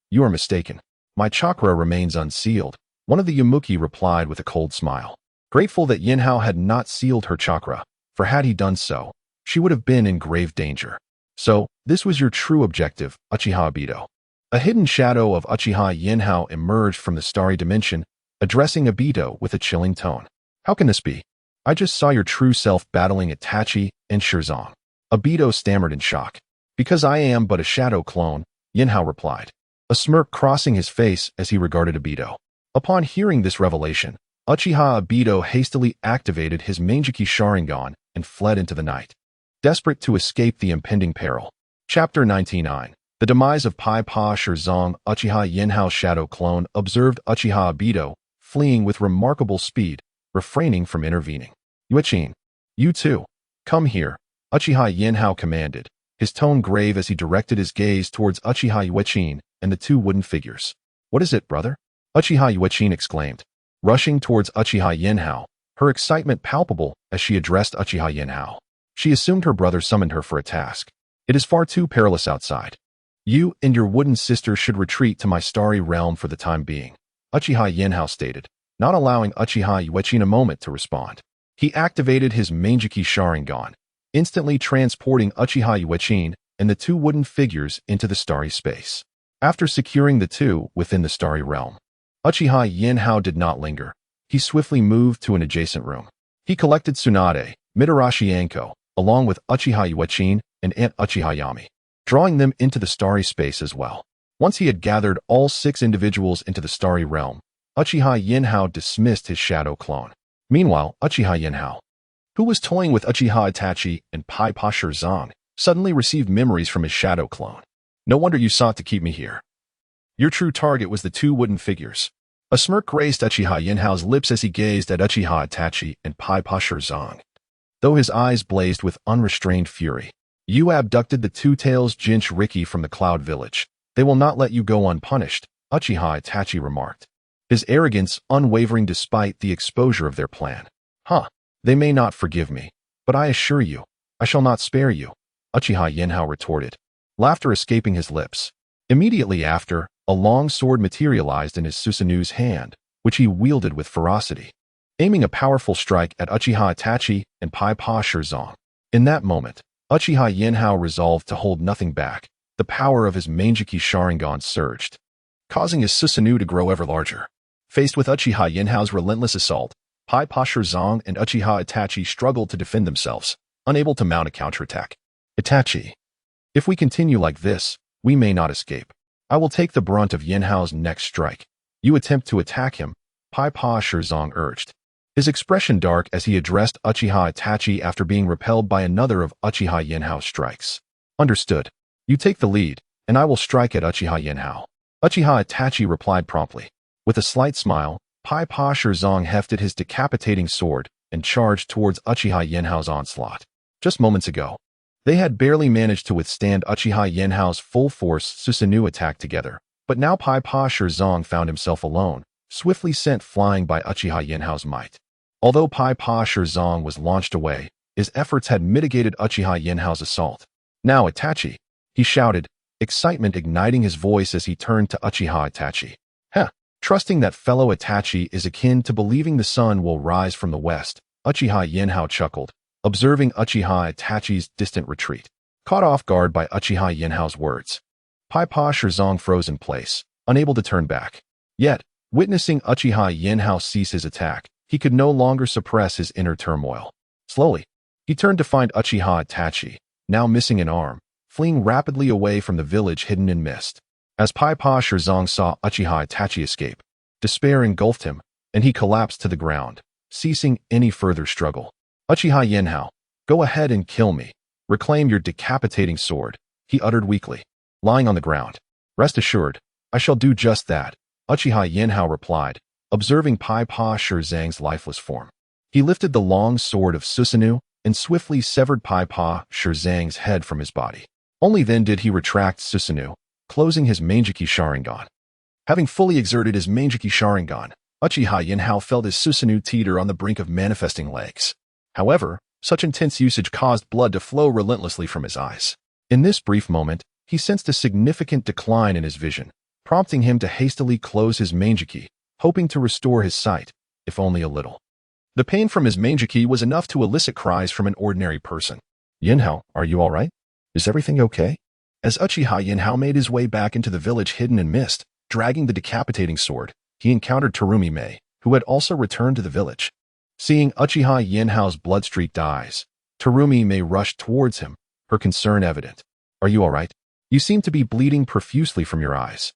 You are mistaken. My chakra remains unsealed," one of the Yamuki replied with a cold smile, grateful that Yinhao had not sealed her chakra, for had he done so, she would have been in grave danger. "So, this was your true objective, Uchiha Obito." A hidden shadow of Uchiha Yinhao emerged from the starry dimension, addressing Obito with a chilling tone. "How can this be? I just saw your true self battling Itachi and Shirzong." Obito stammered in shock. "Because I am but a shadow clone," Yinhao replied, a smirk crossing his face as he regarded Obito. Upon hearing this revelation, Uchiha Obito hastily activated his Manjiki Sharingan and fled into the night, desperate to escape the impending peril. Chapter 99. The demise of Pai Pa Shirzong. Uchiha Yinhao shadow clone observed Uchiha Obito fleeing with remarkable speed, refraining from intervening. Yuechin, you too. Come here, Uchiha Yinhao commanded, his tone grave as he directed his gaze towards Uchiha Yuechin and the two wooden figures. What is it, brother? Uchiha Yuechin exclaimed, rushing towards Uchiha Yinhao, her excitement palpable as she addressed Uchiha Yinhao. She assumed her brother summoned her for a task. It is far too perilous outside. You and your wooden sister should retreat to my starry realm for the time being, Uchiha Yinhao stated, not allowing Uchiha Yuechin a moment to respond. He activated his Manjiki Sharingan, instantly transporting Uchiha Yuechin and the two wooden figures into the starry space. After securing the two within the starry realm, Uchiha Yinhao did not linger. He swiftly moved to an adjacent room. He collected Tsunade, Mitarashi Anko, along with Uchiha Yuechin and Aunt Uchiha Yami, drawing them into the starry space as well. Once he had gathered all 6 individuals into the starry realm, Uchiha Yinhao dismissed his shadow clone. Meanwhile, Uchiha Yinhao, who was toying with Uchiha Itachi and Pai Pa Shirzong, suddenly received memories from his shadow clone. No wonder you sought to keep me here. Your true target was the two wooden figures. A smirk graced Uchiha Yinhao's lips as he gazed at Uchiha Itachi and Pai Pa Shirzong, though his eyes blazed with unrestrained fury. You abducted the two-tails Jinchuriki from the Cloud Village. They will not let you go unpunished, Uchiha Itachi remarked, his arrogance unwavering despite the exposure of their plan. They may not forgive me, but I assure you, I shall not spare you, Uchiha Yinhao retorted, laughter escaping his lips. Immediately after, a long sword materialized in his Susanu's hand, which he wielded with ferocity, aiming a powerful strike at Uchiha Itachi and Pai Pa Shirzong. In that moment, Uchiha Yinhao resolved to hold nothing back. The power of his Manjiki Sharingan surged, causing his Susanu to grow ever larger. Faced with Uchiha Yinhao's relentless assault, Pai Pa Shirzong and Uchiha Itachi struggled to defend themselves, unable to mount a counterattack. Itachi, if we continue like this, we may not escape. I will take the brunt of Yinhao's next strike. You attempt to attack him, Pai Pa Shirzong urged, his expression dark as he addressed Uchiha Itachi after being repelled by another of Uchiha Yinhao's strikes. Understood. You take the lead, and I will strike at Uchiha Yinhao. Uchiha Itachi replied promptly. With a slight smile, Pai Pa Shirzong hefted his decapitating sword and charged towards Uchiha Yinhao's onslaught. Just moments ago, they had barely managed to withstand Uchiha Yinhao's full-force Susanoo attack together, but now Pai Pa Shirzong found himself alone, swiftly sent flying by Uchiha Yinhao's might. Although Pai Pa Shirzong was launched away, his efforts had mitigated Uchiha Yinhao's assault. Now Itachi, he shouted, excitement igniting his voice as he turned to Uchiha Itachi. Trusting that fellow Itachi is akin to believing the sun will rise from the west, Uchiha Yinhao chuckled, observing Uchiha Itachi's distant retreat. Caught off guard by Uchiha Yinhao's words, Pai Pa Shirzong froze in place, unable to turn back. Yet, witnessing Uchiha Yinhao cease his attack, he could no longer suppress his inner turmoil. Slowly, he turned to find Uchiha Itachi, now missing an arm, fleeing rapidly away from the village hidden in mist. As Pai Pa Shirzong saw Uchiha Itachi escape, despair engulfed him, and he collapsed to the ground, ceasing any further struggle. Uchiha Yinhao, go ahead and kill me. Reclaim your decapitating sword, he uttered weakly, lying on the ground. Rest assured, I shall do just that, Uchiha Yinhao replied, observing Pai Pa Shirzong's lifeless form. He lifted the long sword of Susanoo and swiftly severed Pai Pa Shirzong's head from his body. Only then did he retract Susanoo, closing his Manjiki Sharingan. Having fully exerted his Manjiki Sharingan, Uchiha Yinhao felt his Susanoo teeter on the brink of manifesting legs. However, such intense usage caused blood to flow relentlessly from his eyes. In this brief moment, he sensed a significant decline in his vision, prompting him to hastily close his Manjiki, hoping to restore his sight, if only a little. The pain from his Manjiki was enough to elicit cries from an ordinary person. Yinhao, are you all right? Is everything okay? As Uchiha Yinhao made his way back into the village hidden in mist, dragging the decapitating sword, he encountered Terumi Mei, who had also returned to the village. Seeing Uchiha Yinhao's blood-streaked eyes, Terumi Mei rushed towards him, her concern evident. Are you all right? You seem to be bleeding profusely from your eyes.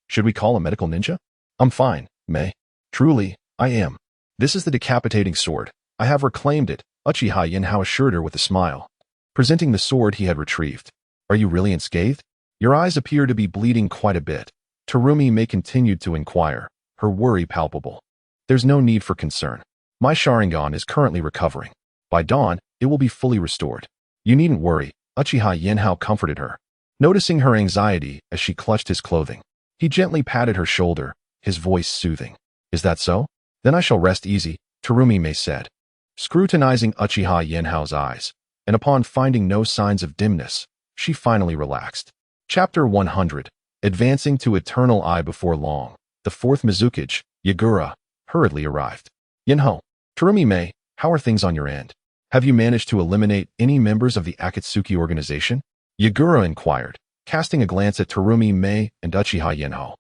Should we call a medical ninja? I'm fine, Mei. Truly, I am. This is the decapitating sword. I have reclaimed it, Uchiha Yinhao assured her with a smile, presenting the sword he had retrieved. Are you really unscathed? Your eyes appear to be bleeding quite a bit. Terumi May continued to inquire, her worry palpable. There's no need for concern. My Sharingan is currently recovering. By dawn, it will be fully restored. You needn't worry, Uchiha Yinhao comforted her. Noticing her anxiety as she clutched his clothing, he gently patted her shoulder, his voice soothing. Is that so? Then I shall rest easy, Terumi May said, scrutinizing Uchiha Yinhao's eyes, and upon finding no signs of dimness, she finally relaxed. Chapter 100. Advancing to Eternal Eye. Before long, the fourth Mizukage, Yagura, hurriedly arrived. Yinhao, Terumi May, how are things on your end? Have you managed to eliminate any members of the Akatsuki organization? Yagura inquired, casting a glance at Terumi May and Uchiha Yinhao.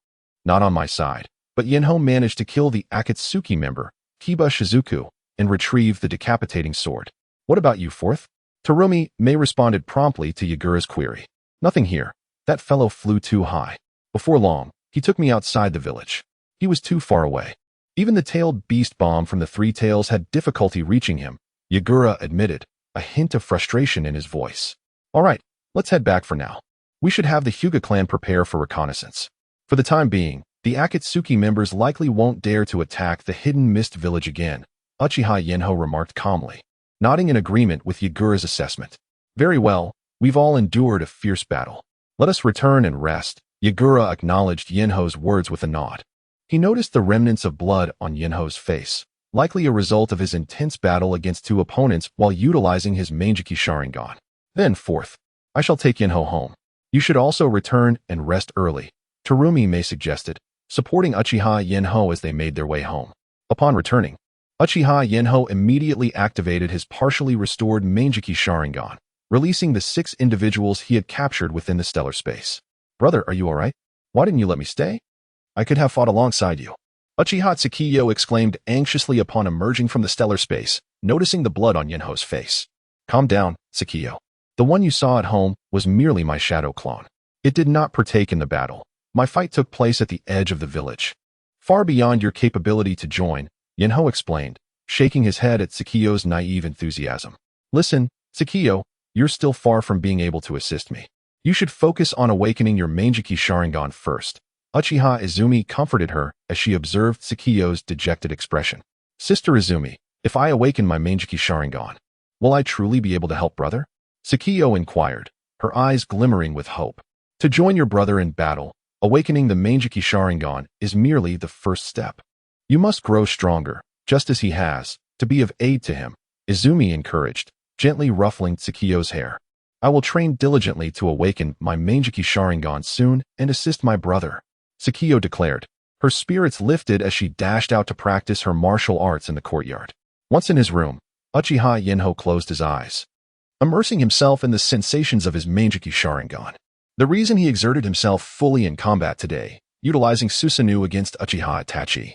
Not on my side, but Yinhao managed to kill the Akatsuki member, Kiba Shizuku, and retrieve the decapitating sword. What about you, fourth? Terumi May responded promptly to Yagura's query. Nothing here. That fellow flew too high. Before long, he took me outside the village. He was too far away. Even the tailed beast bomb from the Three Tails had difficulty reaching him, Yagura admitted, a hint of frustration in his voice. All right, let's head back for now. We should have the Hyuga clan prepare for reconnaissance. For the time being, the Akatsuki members likely won't dare to attack the hidden mist village again, Uchiha Yinhao remarked calmly, nodding in agreement with Yagura's assessment. Very well, we've all endured a fierce battle. Let us return and rest. Yagura acknowledged Yinhao's words with a nod. He noticed the remnants of blood on Yinhao's face, likely a result of his intense battle against two opponents while utilizing his Manjiki Sharingan. Then, fourth, I shall take Yinhao home. You should also return and rest early, Terumi May suggested, supporting Uchiha Yinhao as they made their way home. Upon returning, Uchiha Yinhao immediately activated his partially restored Manjiki Sharingan, releasing the 6 individuals he had captured within the stellar space. Brother, are you alright? Why didn't you let me stay? I could have fought alongside you. Uchiha Tsukiyo exclaimed anxiously upon emerging from the stellar space, noticing the blood on Yinhao's face. Calm down, Tsukiyo. The one you saw at home was merely my shadow clone. It did not partake in the battle. My fight took place at the edge of the village. Far beyond your capability to join, Yanhao explained, shaking his head at Tsukiyo's naive enthusiasm. Listen, Tsukiyo, you're still far from being able to assist me. You should focus on awakening your Manjiki Sharingan first. Uchiha Izumi comforted her as she observed Tsukiyo's dejected expression. Sister Izumi, if I awaken my Manjiki Sharingan, will I truly be able to help brother? Tsukiyo inquired, her eyes glimmering with hope. To join your brother in battle, awakening the Manjiki Sharingan is merely the first step. You must grow stronger, just as he has, to be of aid to him, Izumi encouraged, gently ruffling Tsukiyo's hair. I will train diligently to awaken my Manjiki Sharingan soon and assist my brother, Tsukiyo declared. Her spirits lifted as she dashed out to practice her martial arts in the courtyard. Once in his room, Uchiha Yinhao closed his eyes, immersing himself in the sensations of his Manjiki Sharingan. The reason he exerted himself fully in combat today, utilizing Susanoo against Uchiha Itachi,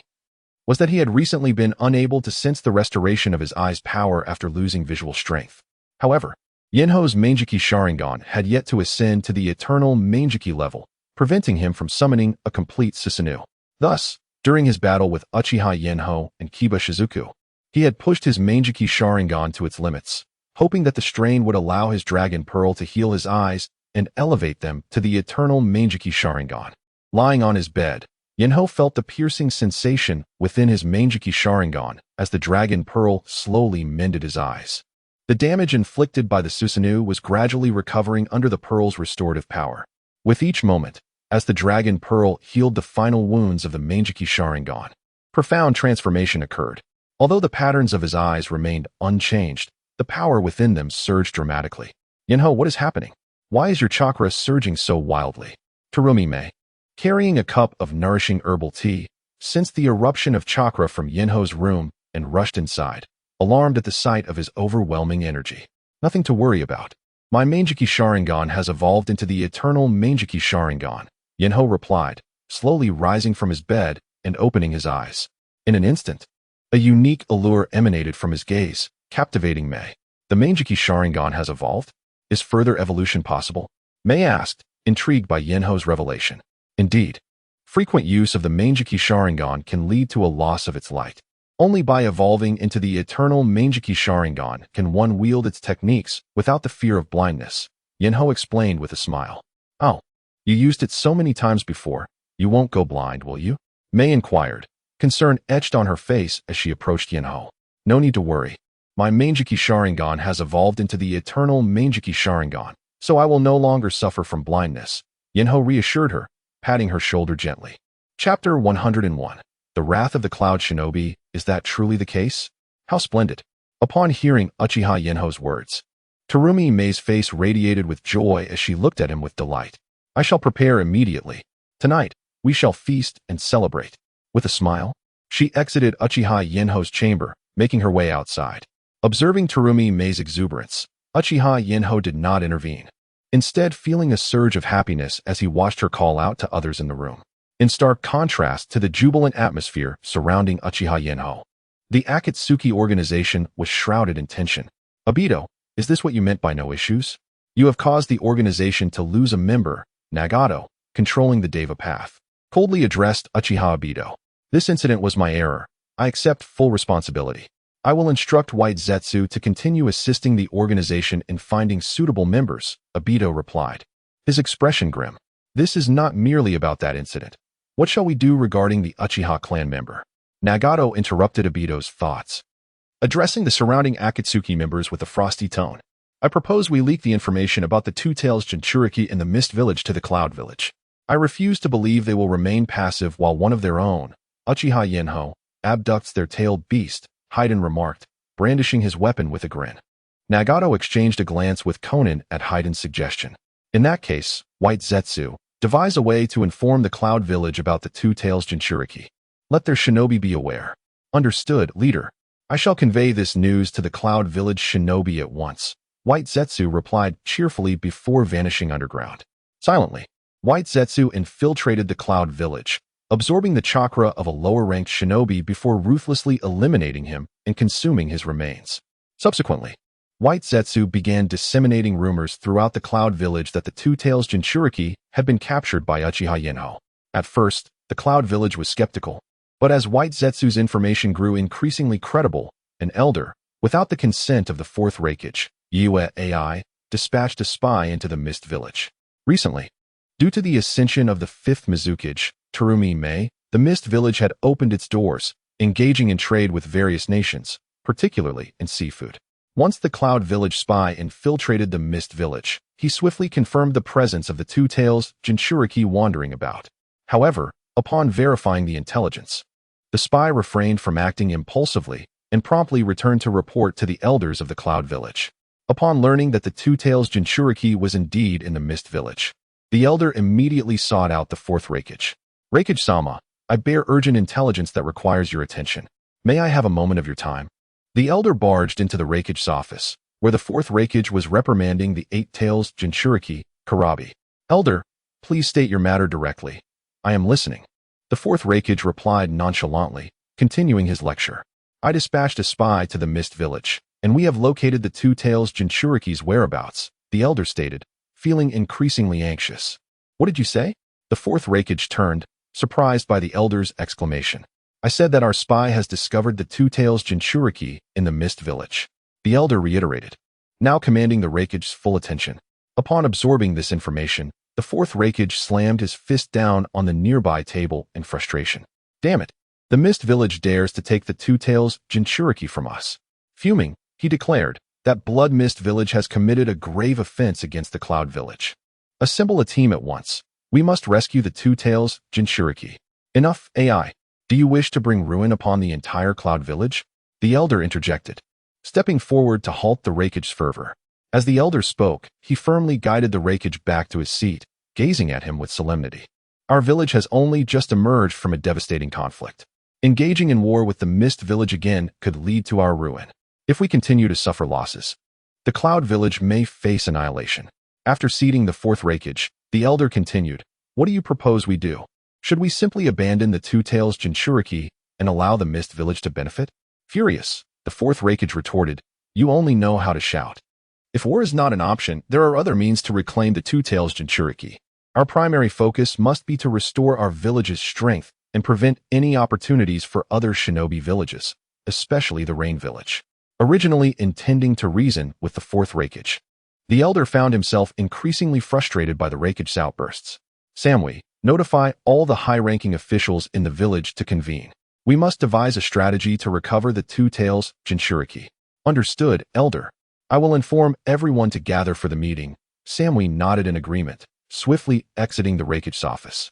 was that he had recently been unable to sense the restoration of his eye's power after losing visual strength. However, Yinhao's Manjiki Sharingan had yet to ascend to the eternal Manjiki level, preventing him from summoning a complete Susanoo. Thus, during his battle with Uchiha Yinhao and Kiba Shizuku, he had pushed his Manjiki Sharingan to its limits, hoping that the strain would allow his Dragon Pearl to heal his eyes and elevate them to the eternal Manjiki Sharingan. Lying on his bed, Yanhao felt the piercing sensation within his Manjiki Sharingan as the Dragon Pearl slowly mended his eyes. The damage inflicted by the Susanoo was gradually recovering under the Pearl's restorative power. With each moment, as the Dragon Pearl healed the final wounds of the Manjiki Sharingan, profound transformation occurred. Although the patterns of his eyes remained unchanged, the power within them surged dramatically. Yanhao, what is happening? Why is your chakra surging so wildly? Terumi May, carrying a cup of nourishing herbal tea, sensed the eruption of chakra from Yinhao's room and rushed inside, alarmed at the sight of his overwhelming energy. Nothing to worry about. My Manjiki Sharingan has evolved into the eternal Manjiki Sharingan, Yinhao replied, slowly rising from his bed and opening his eyes. In an instant, a unique allure emanated from his gaze, captivating May. The Manjiki Sharingan has evolved? Is further evolution possible? May asked, intrigued by Yinhao's revelation. Indeed, frequent use of the Manjiki Sharingan can lead to a loss of its light. Only by evolving into the eternal Mangeki Sharingan can one wield its techniques without the fear of blindness, Yinhao explained with a smile. Oh, you used it so many times before, you won't go blind, will you? Mei inquired, concern etched on her face as she approached Yinhao. No need to worry. My Mangeki Sharingan has evolved into the eternal Mangeki Sharingan, so I will no longer suffer from blindness, Yinhao reassured her, patting her shoulder gently. Chapter 101. The Wrath of the Cloud Shinobi, is that truly the case? How splendid. Upon hearing Uchiha Yinhao's words, Terumi Mei's face radiated with joy as she looked at him with delight. I shall prepare immediately. Tonight, we shall feast and celebrate. With a smile, she exited Uchiha Yinhao's chamber, making her way outside. Observing Terumi Mei's exuberance, Uchiha Yinhao did not intervene, instead feeling a surge of happiness as he watched her call out to others in the room. In stark contrast to the jubilant atmosphere surrounding Uchiha Yinhao, the Akatsuki organization was shrouded in tension. Obito, is this what you meant by no issues? You have caused the organization to lose a member, Nagato, controlling the Deva path. Coldly addressed Uchiha Obito. This incident was my error. I accept full responsibility. I will instruct White Zetsu to continue assisting the organization in finding suitable members, Obito replied, his expression grim. This is not merely about that incident. What shall we do regarding the Uchiha clan member? Nagato interrupted Obito's thoughts, addressing the surrounding Akatsuki members with a frosty tone. I propose we leak the information about the Two Tails Jinchuriki in the Mist Village to the Cloud Village. I refuse to believe they will remain passive while one of their own, Uchiha Yinhao, abducts their tailed beast, Haiden remarked, brandishing his weapon with a grin. Nagato exchanged a glance with Konan at Haiden's suggestion. In that case, White Zetsu, devise a way to inform the Cloud Village about the Two Tails Jinchuriki. Let their shinobi be aware. Understood, leader. I shall convey this news to the Cloud Village shinobi at once, White Zetsu replied cheerfully before vanishing underground. Silently, White Zetsu infiltrated the Cloud Village, absorbing the chakra of a lower-ranked shinobi before ruthlessly eliminating him and consuming his remains. Subsequently, White Zetsu began disseminating rumors throughout the Cloud Village that the Two Tails Jinchuriki had been captured by Uchiha Yinhao. At first, the Cloud Village was skeptical, but as White Zetsu's information grew increasingly credible, an elder, without the consent of the Fourth Raikage, Yue AI, dispatched a spy into the Mist Village. Recently, due to the ascension of the Fifth Mizukage, Terumi Mei, the Mist Village had opened its doors, engaging in trade with various nations, particularly in seafood. Once the Cloud Village spy infiltrated the Mist Village, he swiftly confirmed the presence of the Two Tails Jinchuriki wandering about. However, upon verifying the intelligence, the spy refrained from acting impulsively and promptly returned to report to the elders of the Cloud Village. Upon learning that the Two Tails Jinchuriki was indeed in the Mist Village, the elder immediately sought out the Fourth Raikage. Raikage-sama, I bear urgent intelligence that requires your attention. May I have a moment of your time? The elder barged into the Raikage's office, where the Fourth Raikage was reprimanding the Eight Tails Jinchuriki, Karabi. Elder, please state your matter directly. I am listening. The Fourth Raikage replied nonchalantly, continuing his lecture. I dispatched a spy to the Mist Village, and we have located the Two Tails Jinchuriki's whereabouts, the elder stated, feeling increasingly anxious. What did you say? The Fourth Raikage turned, surprised by the elder's exclamation. I said that our spy has discovered the Two Tails Jinchuriki in the Mist Village. The elder reiterated, now commanding the Raikage's full attention. Upon absorbing this information, the Fourth Raikage slammed his fist down on the nearby table in frustration. Damn it! The Mist Village dares to take the Two Tails Jinchuriki from us. Fuming, he declared that Blood Mist Village has committed a grave offense against the Cloud Village. Assemble a team at once. We must rescue the Two Tails Jinchuriki. Enough, AI. Do you wish to bring ruin upon the entire Cloud Village? The elder interjected, stepping forward to halt the Raikage's fervor. As the elder spoke, he firmly guided the Raikage back to his seat, gazing at him with solemnity. Our village has only just emerged from a devastating conflict. Engaging in war with the Mist Village again could lead to our ruin. If we continue to suffer losses, the Cloud Village may face annihilation. After seating the Fourth Raikage, the elder continued, what do you propose we do? Should we simply abandon the Two Tails Jinchuriki and allow the Mist Village to benefit? Furious, the Fourth Raikage retorted, you only know how to shout. If war is not an option, there are other means to reclaim the Two Tails Jinchuriki. Our primary focus must be to restore our village's strength and prevent any opportunities for other shinobi villages, especially the Rain Village. Originally intending to reason with the fourth Raikage, the elder found himself increasingly frustrated by the Raikage's outbursts. Samui, notify all the high-ranking officials in the village to convene. We must devise a strategy to recover the Two Tails Jinchuriki. Understood, elder. I will inform everyone to gather for the meeting. Samui nodded in agreement, swiftly exiting the Raikage's office.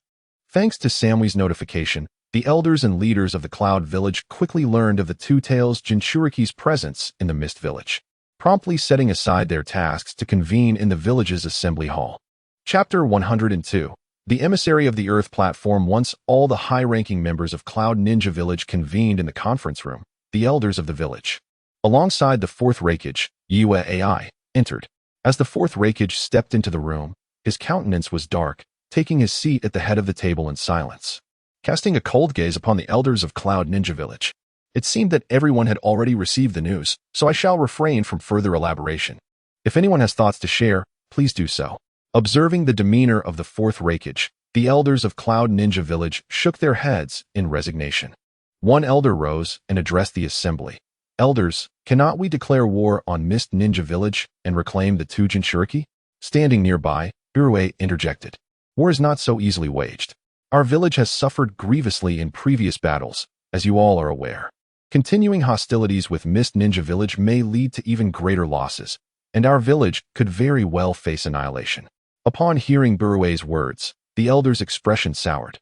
Thanks to Samui's notification, the elders and leaders of the Cloud Village quickly learned of the Two Tails Jinchuriki's presence in the Mist Village, promptly setting aside their tasks to convene in the village's assembly hall. Chapter 102. The Emissary of the Earth platform. Once all the high-ranking members of Cloud Ninja Village convened in the conference room, the elders of the village, alongside the fourth Raikage, Yue Ai, entered. As the fourth Raikage stepped into the room, his countenance was dark, taking his seat at the head of the table in silence, casting a cold gaze upon the elders of Cloud Ninja Village. It seemed that everyone had already received the news, so I shall refrain from further elaboration. If anyone has thoughts to share, please do so. Observing the demeanor of the fourth Raikage, the elders of Cloud Ninja Village shook their heads in resignation. One elder rose and addressed the assembly. Elders, cannot we declare war on Mist Ninja Village and reclaim the two Jinchuriki? Standing nearby, Burue interjected. War is not so easily waged. Our village has suffered grievously in previous battles, as you all are aware. Continuing hostilities with Mist Ninja Village may lead to even greater losses, and our village could very well face annihilation. Upon hearing Burue's words, the elder's expression soured,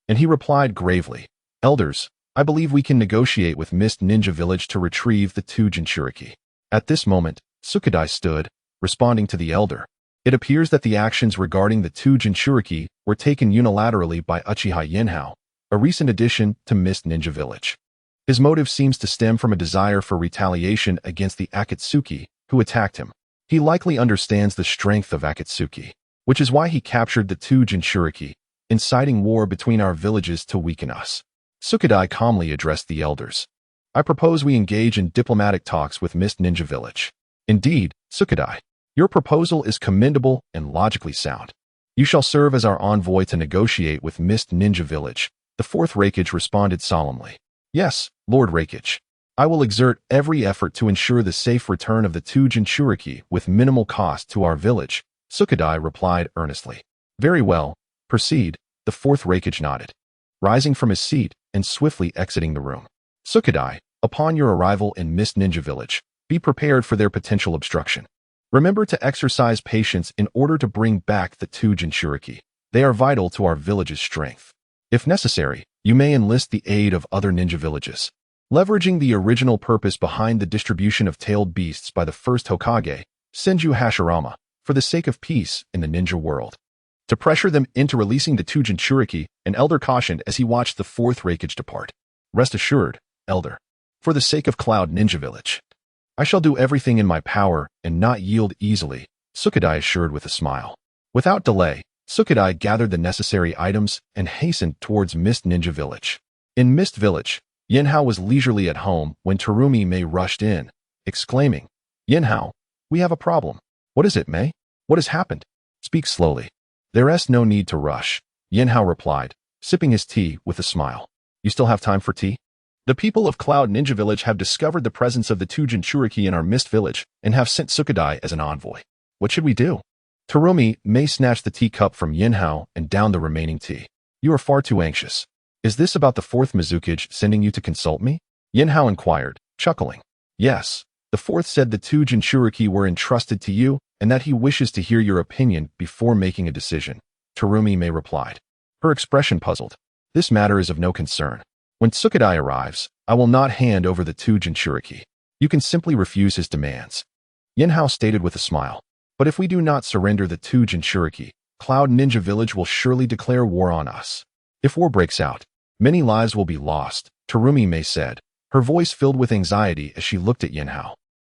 and he replied gravely, Elders, I believe we can negotiate with Mist Ninja Village to retrieve the two Jinchuriki. At this moment, Tsukadai stood, responding to the elder. It appears that the actions regarding the two Jinchuriki were taken unilaterally by Uchiha Yinhao, a recent addition to Mist Ninja Village. His motive seems to stem from a desire for retaliation against the Akatsuki, who attacked him. He likely understands the strength of Akatsuki, which is why he captured the two Jinchuriki, inciting war between our villages to weaken us. Tsukadai calmly addressed the elders. I propose we engage in diplomatic talks with Mist Ninja Village. Indeed, Tsukadai, your proposal is commendable and logically sound. You shall serve as our envoy to negotiate with Mist Ninja Village. The fourth Raikage responded solemnly. Yes, Lord Raikage. I will exert every effort to ensure the safe return of the two Jinchuriki with minimal cost to our village. Tsukadai replied earnestly. Very well, proceed. The fourth Raikage nodded, rising from his seat and swiftly exiting the room. Tsukadai, upon your arrival in Mist Ninja Village, be prepared for their potential obstruction. Remember to exercise patience in order to bring back the two Jinchuriki. They are vital to our village's strength. If necessary, you may enlist the aid of other ninja villages. Leveraging the original purpose behind the distribution of tailed beasts by the first Hokage, Senju Hashirama, for the sake of peace in the ninja world. To pressure them into releasing the two Jinchuriki, an elder cautioned as he watched the fourth Raikage depart. Rest assured, elder, for the sake of Cloud Ninja Village, I shall do everything in my power and not yield easily, Tsukadai assured with a smile. Without delay, Tsukadai gathered the necessary items and hastened towards Mist Ninja Village. In Mist Village, Yanhao was leisurely at home when Terumi Mei rushed in, exclaiming, Yinhao, we have a problem. What is it, Mei? What has happened? Speak slowly. There's no need to rush, Yinhao replied, sipping his tea with a smile. You still have time for tea? The people of Cloud Ninja Village have discovered the presence of the two Jinchuriki in our Mist Village and have sent Tsukadai as an envoy. What should we do? Terumi Mei snatched the teacup from Yinhao and downed the remaining tea. You are far too anxious. Is this about the fourth Mizukage sending you to consult me? Yinhao inquired, chuckling. Yes, the fourth said the two Jinchuriki were entrusted to you and that he wishes to hear your opinion before making a decision, Terumi Mei replied. Her expression puzzled. This matter is of no concern. When Tsukadai arrives, I will not hand over the two Jinchuriki. You can simply refuse his demands. Yinhao stated with a smile. But if we do not surrender the two Jinchuriki, Cloud Ninja Village will surely declare war on us. If war breaks out, many lives will be lost, Terumi Mei said, her voice filled with anxiety as she looked at Yinhao.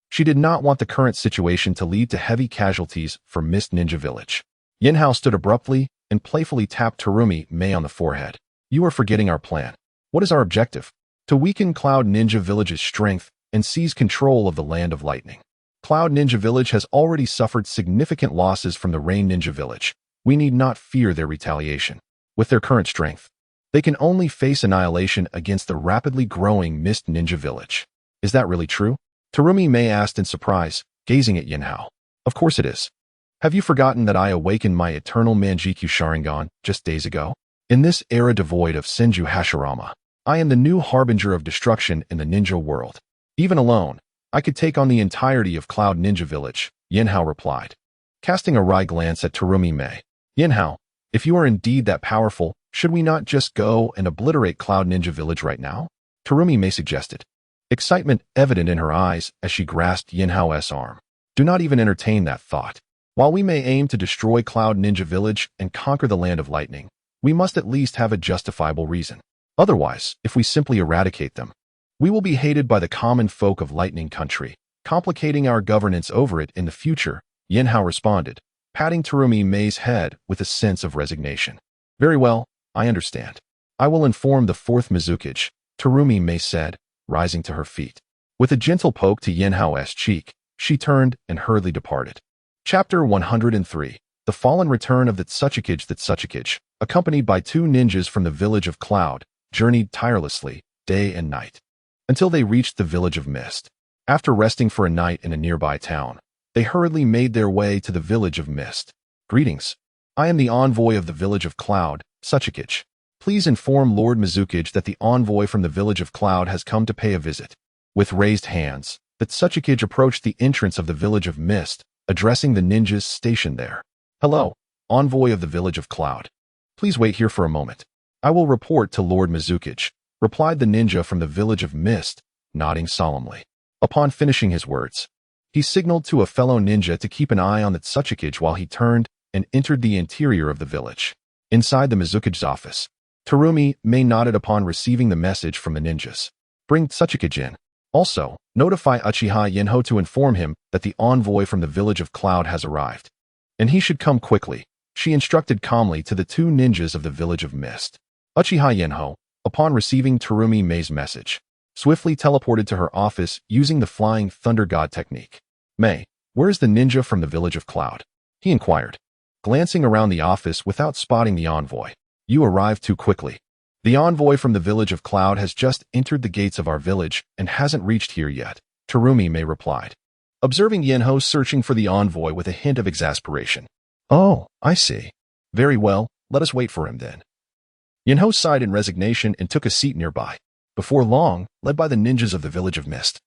She did not want the current situation to lead to heavy casualties for Mist Ninja Village. Yinhao stood abruptly and playfully tapped Terumi Mei on the forehead. You are forgetting our plan. What is our objective? To weaken Cloud Ninja Village's strength and seize control of the Land of Lightning. Cloud Ninja Village has already suffered significant losses from the Rain Ninja Village. We need not fear their retaliation. With their current strength, They can only face annihilation against the rapidly growing Mist Ninja Village. Is that really true? Terumi Mei asked in surprise, gazing at Yinhao. Of course it is. Have you forgotten that I awakened my eternal Manjikyu Sharingan just days ago? In this era devoid of Senju Hashirama, I am the new harbinger of destruction in the ninja world. Even alone, I could take on the entirety of Cloud Ninja Village, Yinhao replied, casting a wry glance at Terumi Mei. Yinhao, if you are indeed that powerful, should we not just go and obliterate Cloud Ninja Village right now? Terumi Mei suggested, excitement evident in her eyes as she grasped Yinhao's arm. Do not even entertain that thought. While we may aim to destroy Cloud Ninja Village and conquer the Land of Lightning, we must at least have a justifiable reason. Otherwise, if we simply eradicate them, we will be hated by the common folk of Lightning Country, complicating our governance over it in the future, Yinhao responded, patting Terumi Mei's head with a sense of resignation. Very well, I understand. I will inform the 4th Mizukage, Terumi Mei said, rising to her feet. With a gentle poke to Yinhao's cheek, she turned and hurriedly departed. Chapter 103. The Fallen Return of the Tsuchikage. The Tsuchikage, accompanied by 2 ninjas from the village of Cloud, journeyed tirelessly, day and night, until they reached the village of Mist. After resting for a night in a nearby town, they hurriedly made their way to the village of Mist. Greetings. I am the envoy of the village of Cloud, Tsuchikage. Please inform Lord Mizukage that the envoy from the village of Cloud has come to pay a visit. With raised hands, the Tsuchikage approached the entrance of the village of Mist, addressing the ninjas stationed there. Hello, envoy of the village of Cloud. Please wait here for a moment. I will report to Lord Mizukage, replied the ninja from the village of Mist, nodding solemnly. Upon finishing his words, he signaled to a fellow ninja to keep an eye on the Tsuchikage while he turned and entered the interior of the village. Inside the Mizukage's office, Terumi Mei nodded upon receiving the message from the ninjas. Bring Tsuchikage in. Also, notify Uchiha Yinhao to inform him that the envoy from the village of Cloud has arrived. And he should come quickly, she instructed calmly to the 2 ninjas of the village of Mist. Uchiha Yanhao, upon receiving Terumi Mei's message, swiftly teleported to her office using the Flying Thunder God technique. Mei, where is the ninja from the village of Cloud? He inquired, glancing around the office without spotting the envoy. You arrived too quickly. The envoy from the village of Cloud has just entered the gates of our village and hasn't reached here yet, Terumi Mei replied, observing Yinhao searching for the envoy with a hint of exasperation. Oh, I see. Very well, let us wait for him then. Yinhao sighed in resignation and took a seat nearby. Before long, led by the ninjas of the village of Mist,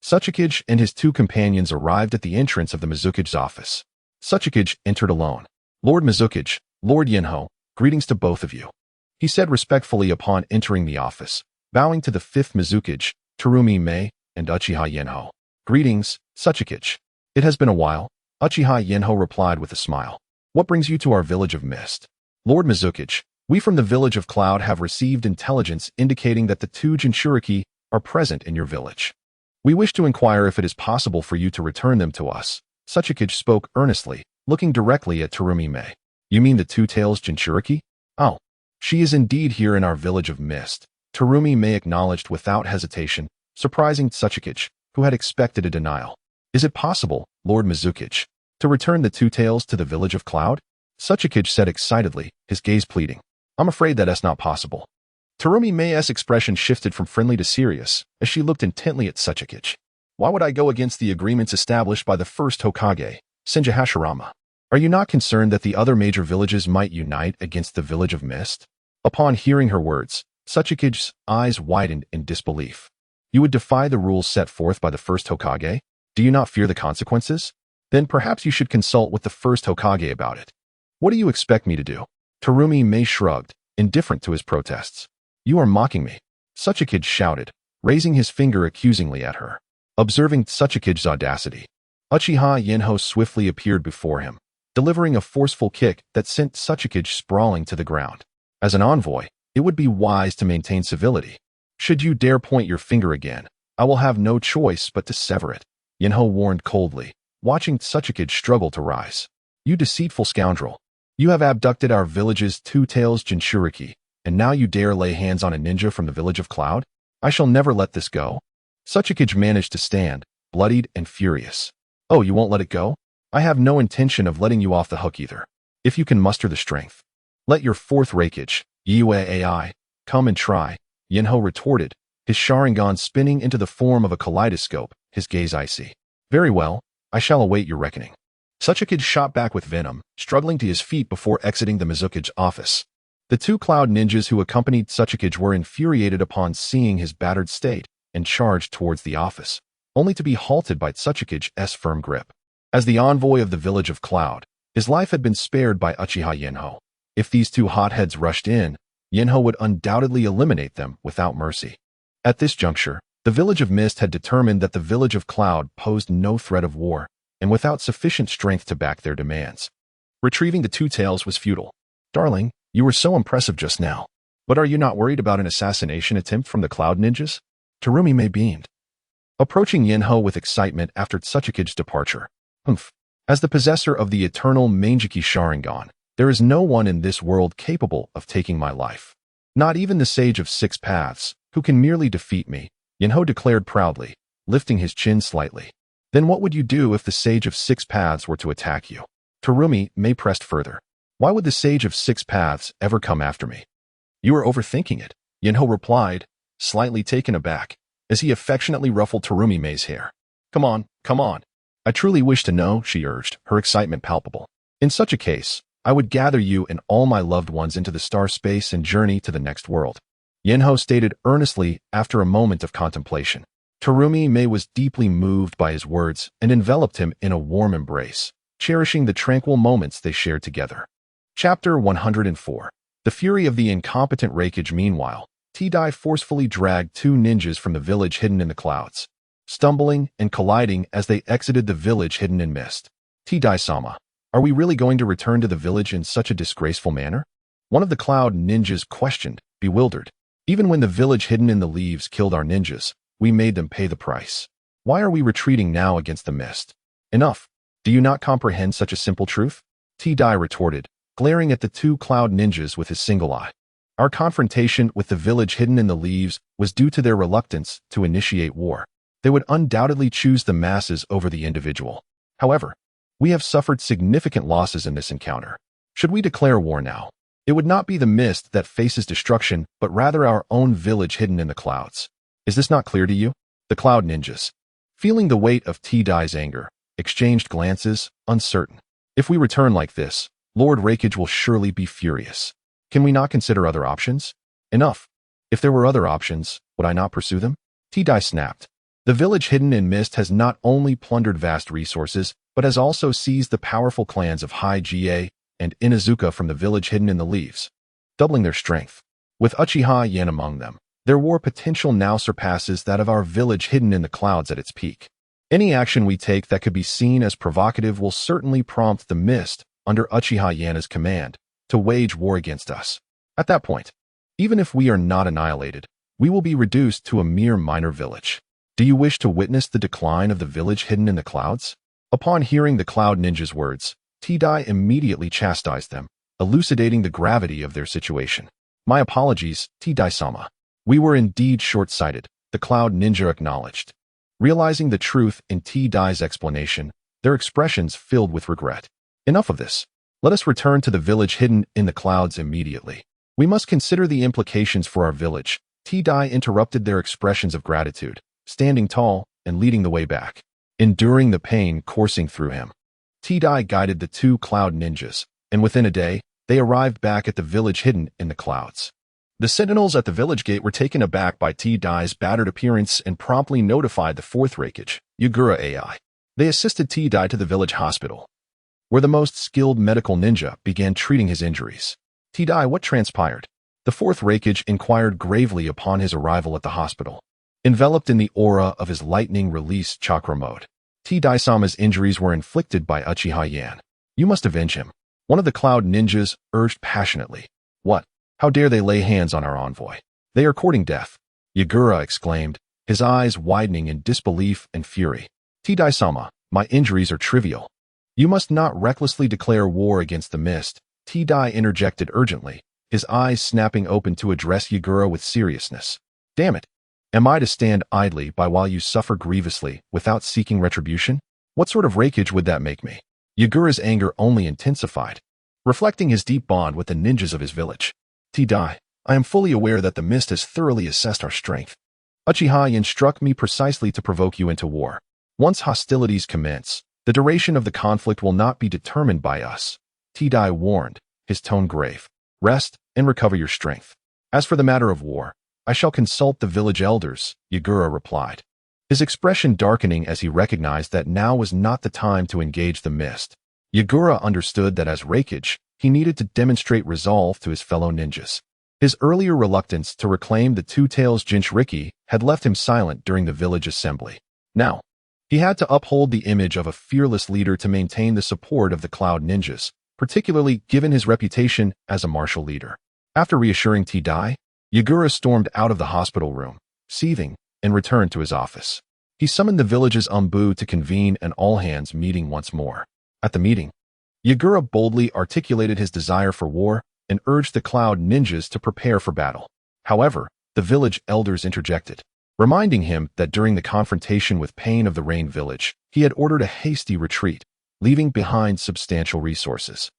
Tsuchikage and his 2 companions arrived at the entrance of the Mizukage's office. Tsuchikage entered alone. Lord Mizukage, Lord Yinhao, greetings to both of you, he said respectfully upon entering the office, bowing to the 5th Mizukage, Terumi Mei, and Uchiha Yinhao. Greetings, Tsuchikage. It has been a while, Uchiha Yinhao replied with a smile. What brings you to our village of Mist? Lord Mizukage, we from the village of Cloud have received intelligence indicating that the 2 Jinchuriki are present in your village. We wish to inquire if it is possible for you to return them to us. Tsuchikage spoke earnestly, looking directly at Terumi Mei. You mean the 2 Tails Jinchuriki? Oh, she is indeed here in our village of Mist, Terumi Mei acknowledged without hesitation, surprising Tsuchikage, who had expected a denial. Is it possible, Lord Mizukage, to return the 2 Tails to the village of Cloud? Tsuchikage said excitedly, his gaze pleading. I'm afraid that is not possible. Terumi Mei's expression shifted from friendly to serious as she looked intently at Tsuchikage. Why would I go against the agreements established by the first Hokage, Senju Hashirama? Are you not concerned that the other major villages might unite against the village of Mist? Upon hearing her words, Tsuchikage's eyes widened in disbelief. You would defy the rules set forth by the first Hokage? Do you not fear the consequences? Then perhaps you should consult with the first Hokage about it. What do you expect me to do? Terumi Mei shrugged, indifferent to his protests. You are mocking me, Tsuchikage shouted, raising his finger accusingly at her. Observing Tsuchikage's audacity, Uchiha Yinhao swiftly appeared before him, delivering a forceful kick that sent Tsuchikage sprawling to the ground. As an envoy, it would be wise to maintain civility. Should you dare point your finger again, I will have no choice but to sever it, Yinhao warned coldly, watching Tsuchikage struggle to rise. You deceitful scoundrel. You have abducted our village's 2 Tails Jinchuriki, and now you dare lay hands on a ninja from the village of Cloud? I shall never let this go. Tsuchikage managed to stand, bloodied and furious. Oh, you won't let it go? I have no intention of letting you off the hook either. If you can muster the strength, let your 4th Raikage, Yue Ai, Come and try, Yinhao retorted, his Sharingan spinning into the form of a kaleidoscope, his gaze icy. Very well, I shall await your reckoning. Tsuchikage shot back with venom, struggling to his feet before exiting the Mizukage's office. The two cloud ninjas who accompanied Tsuchikage were infuriated upon seeing his battered state and charged towards the office, only to be halted by Tsuchikage's firm grip. As the envoy of the village of Cloud, his life had been spared by Uchiha Yinhao. If these two hotheads rushed in, Yinhao would undoubtedly eliminate them without mercy. At this juncture, the village of Mist had determined that the village of Cloud posed no threat of war, and without sufficient strength to back their demands. Retrieving the two tails was futile. Darling, you were so impressive just now. But are you not worried about an assassination attempt from the Cloud Ninjas? Terumi May beamed, approaching Yinhao with excitement after Tsuchikage's departure. Humph. As the possessor of the eternal Mangeki Sharingan, there is no one in this world capable of taking my life. Not even the Sage of Six Paths, who can merely defeat me, Yinhao declared proudly, lifting his chin slightly. Then what would you do if the Sage of Six Paths were to attack you? Terumi May pressed further. Why would the Sage of Six Paths ever come after me? You are overthinking it, Yinhao replied, slightly taken aback, as he affectionately ruffled Terumi May's hair. Come on, come on. I truly wish to know, she urged, her excitement palpable. In such a case, I would gather you and all my loved ones into the star space and journey to the next world. Yinhao stated earnestly after a moment of contemplation. Terumi May was deeply moved by his words and enveloped him in a warm embrace, cherishing the tranquil moments they shared together. Chapter 104. The fury of the incompetent Raikage. Meanwhile, T-Dai forcefully dragged two ninjas from the village hidden in the clouds, stumbling and colliding as they exited the village hidden in mist. T-Dai-sama, are we really going to return to the village in such a disgraceful manner? One of the cloud ninjas questioned, bewildered. Even when the village hidden in the leaves killed our ninjas, we made them pay the price. Why are we retreating now against the mist? Enough. Do you not comprehend such a simple truth? T-Dai retorted, glaring at the two cloud ninjas with his single eye. Our confrontation with the village hidden in the leaves was due to their reluctance to initiate war. They would undoubtedly choose the masses over the individual. However, we have suffered significant losses in this encounter. Should we declare war now? It would not be the mist that faces destruction, but rather our own village hidden in the clouds. Is this not clear to you? The cloud ninjas, feeling the weight of T-Dai's anger, exchanged glances, uncertain. If we return like this, Lord Raikage will surely be furious. Can we not consider other options? Enough. If there were other options, would I not pursue them? T-Dai snapped. The village hidden in mist has not only plundered vast resources, but has also seized the powerful clans of Hyuga and Inuzuka from the village hidden in the leaves, doubling their strength. With Uchiha Yen among them, their war potential now surpasses that of our village hidden in the clouds at its peak. Any action we take that could be seen as provocative will certainly prompt the mist, under Uchiha Yana's command, to wage war against us. At that point, even if we are not annihilated, we will be reduced to a mere minor village. Do you wish to witness the decline of the village hidden in the clouds? Upon hearing the cloud ninjas' words, T-Dai immediately chastised them, elucidating the gravity of their situation. My apologies, T-Dai-sama. We were indeed short-sighted, the cloud ninja acknowledged. Realizing the truth in T-Dai's explanation, their expressions filled with regret. Enough of this. Let us return to the village hidden in the clouds immediately. We must consider the implications for our village. T-Dai interrupted their expressions of gratitude, standing tall and leading the way back, enduring the pain coursing through him. T-Dai guided the two cloud ninjas, and within a day, they arrived back at the village hidden in the clouds. The sentinels at the village gate were taken aback by T-Dai's battered appearance and promptly notified the fourth Raikage, Yugura AI. They assisted T-Dai to the village hospital, where the most skilled medical ninja began treating his injuries. T-Dai, what transpired? The fourth Raikage inquired gravely upon his arrival at the hospital. Enveloped in the aura of his lightning release chakra mode, T-Dai-sama's injuries were inflicted by Uchiha Yan. You must avenge him. One of the cloud ninjas urged passionately. What? How dare they lay hands on our envoy? They are courting death. Yugura exclaimed, his eyes widening in disbelief and fury. T-Dai-sama, my injuries are trivial. You must not recklessly declare war against the mist, T-Dai interjected urgently, his eyes snapping open to address Yugura with seriousness. Damn it. Am I to stand idly by while you suffer grievously without seeking retribution? What sort of Raikage would that make me? Yugura's anger only intensified, reflecting his deep bond with the ninjas of his village. T-Dai, I am fully aware that the mist has thoroughly assessed our strength. Uchiha instruct me precisely to provoke you into war. Once hostilities commence, the duration of the conflict will not be determined by us. Tidai warned, his tone grave. Rest and recover your strength. As for the matter of war, I shall consult the village elders, Yagura replied, his expression darkening as he recognized that now was not the time to engage the mist. Yagura understood that as Raikage, he needed to demonstrate resolve to his fellow ninjas. His earlier reluctance to reclaim the Two Tails Jinchuriki had left him silent during the village assembly. Now, he had to uphold the image of a fearless leader to maintain the support of the Cloud Ninjas, particularly given his reputation as a martial leader. After reassuring Tidai, Yagura stormed out of the hospital room, seething, and returned to his office. He summoned the village's Umbu to convene an all-hands meeting once more. At the meeting, Yagura boldly articulated his desire for war and urged the Cloud Ninjas to prepare for battle. However, the village elders interjected, reminding him that during the confrontation with Pain of the Rain village, he had ordered a hasty retreat, leaving behind substantial resources.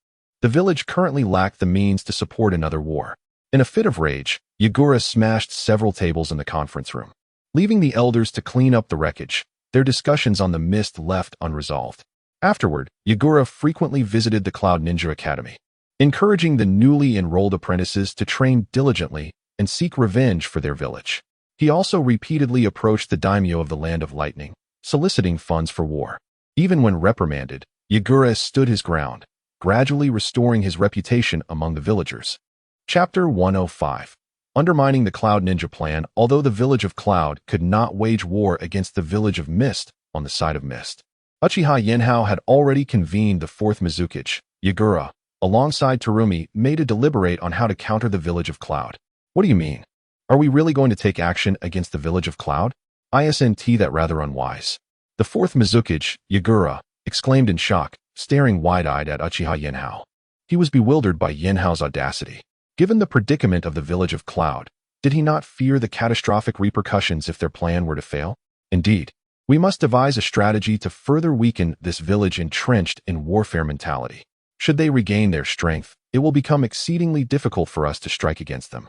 The village currently lacked the means to support another war. In a fit of rage, Yagura smashed several tables in the conference room. Leaving the elders to clean up the wreckage, their discussions on the mist left unresolved. Afterward, Yagura frequently visited the Cloud Ninja Academy, encouraging the newly enrolled apprentices to train diligently and seek revenge for their village. He also repeatedly approached the daimyo of the Land of Lightning, soliciting funds for war. Even when reprimanded, Yagura stood his ground, gradually restoring his reputation among the villagers. Chapter 105. Undermining the Cloud Ninja plan. Although the village of Cloud could not wage war against the village of Mist on the side of Mist, Uchiha Yinhao had already convened the 4th Mizukage. Yagura, alongside Terumi, made a deliberate on how to counter the village of Cloud. What do you mean? Are we really going to take action against the village of Cloud? Isn't that rather unwise? The 4th Mizukage, Yagura, exclaimed in shock, staring wide-eyed at Uchiha Yinhao. He was bewildered by Yinhao's audacity. Given the predicament of the village of Cloud, did he not fear the catastrophic repercussions if their plan were to fail? Indeed, we must devise a strategy to further weaken this village entrenched in warfare mentality. Should they regain their strength, it will become exceedingly difficult for us to strike against them.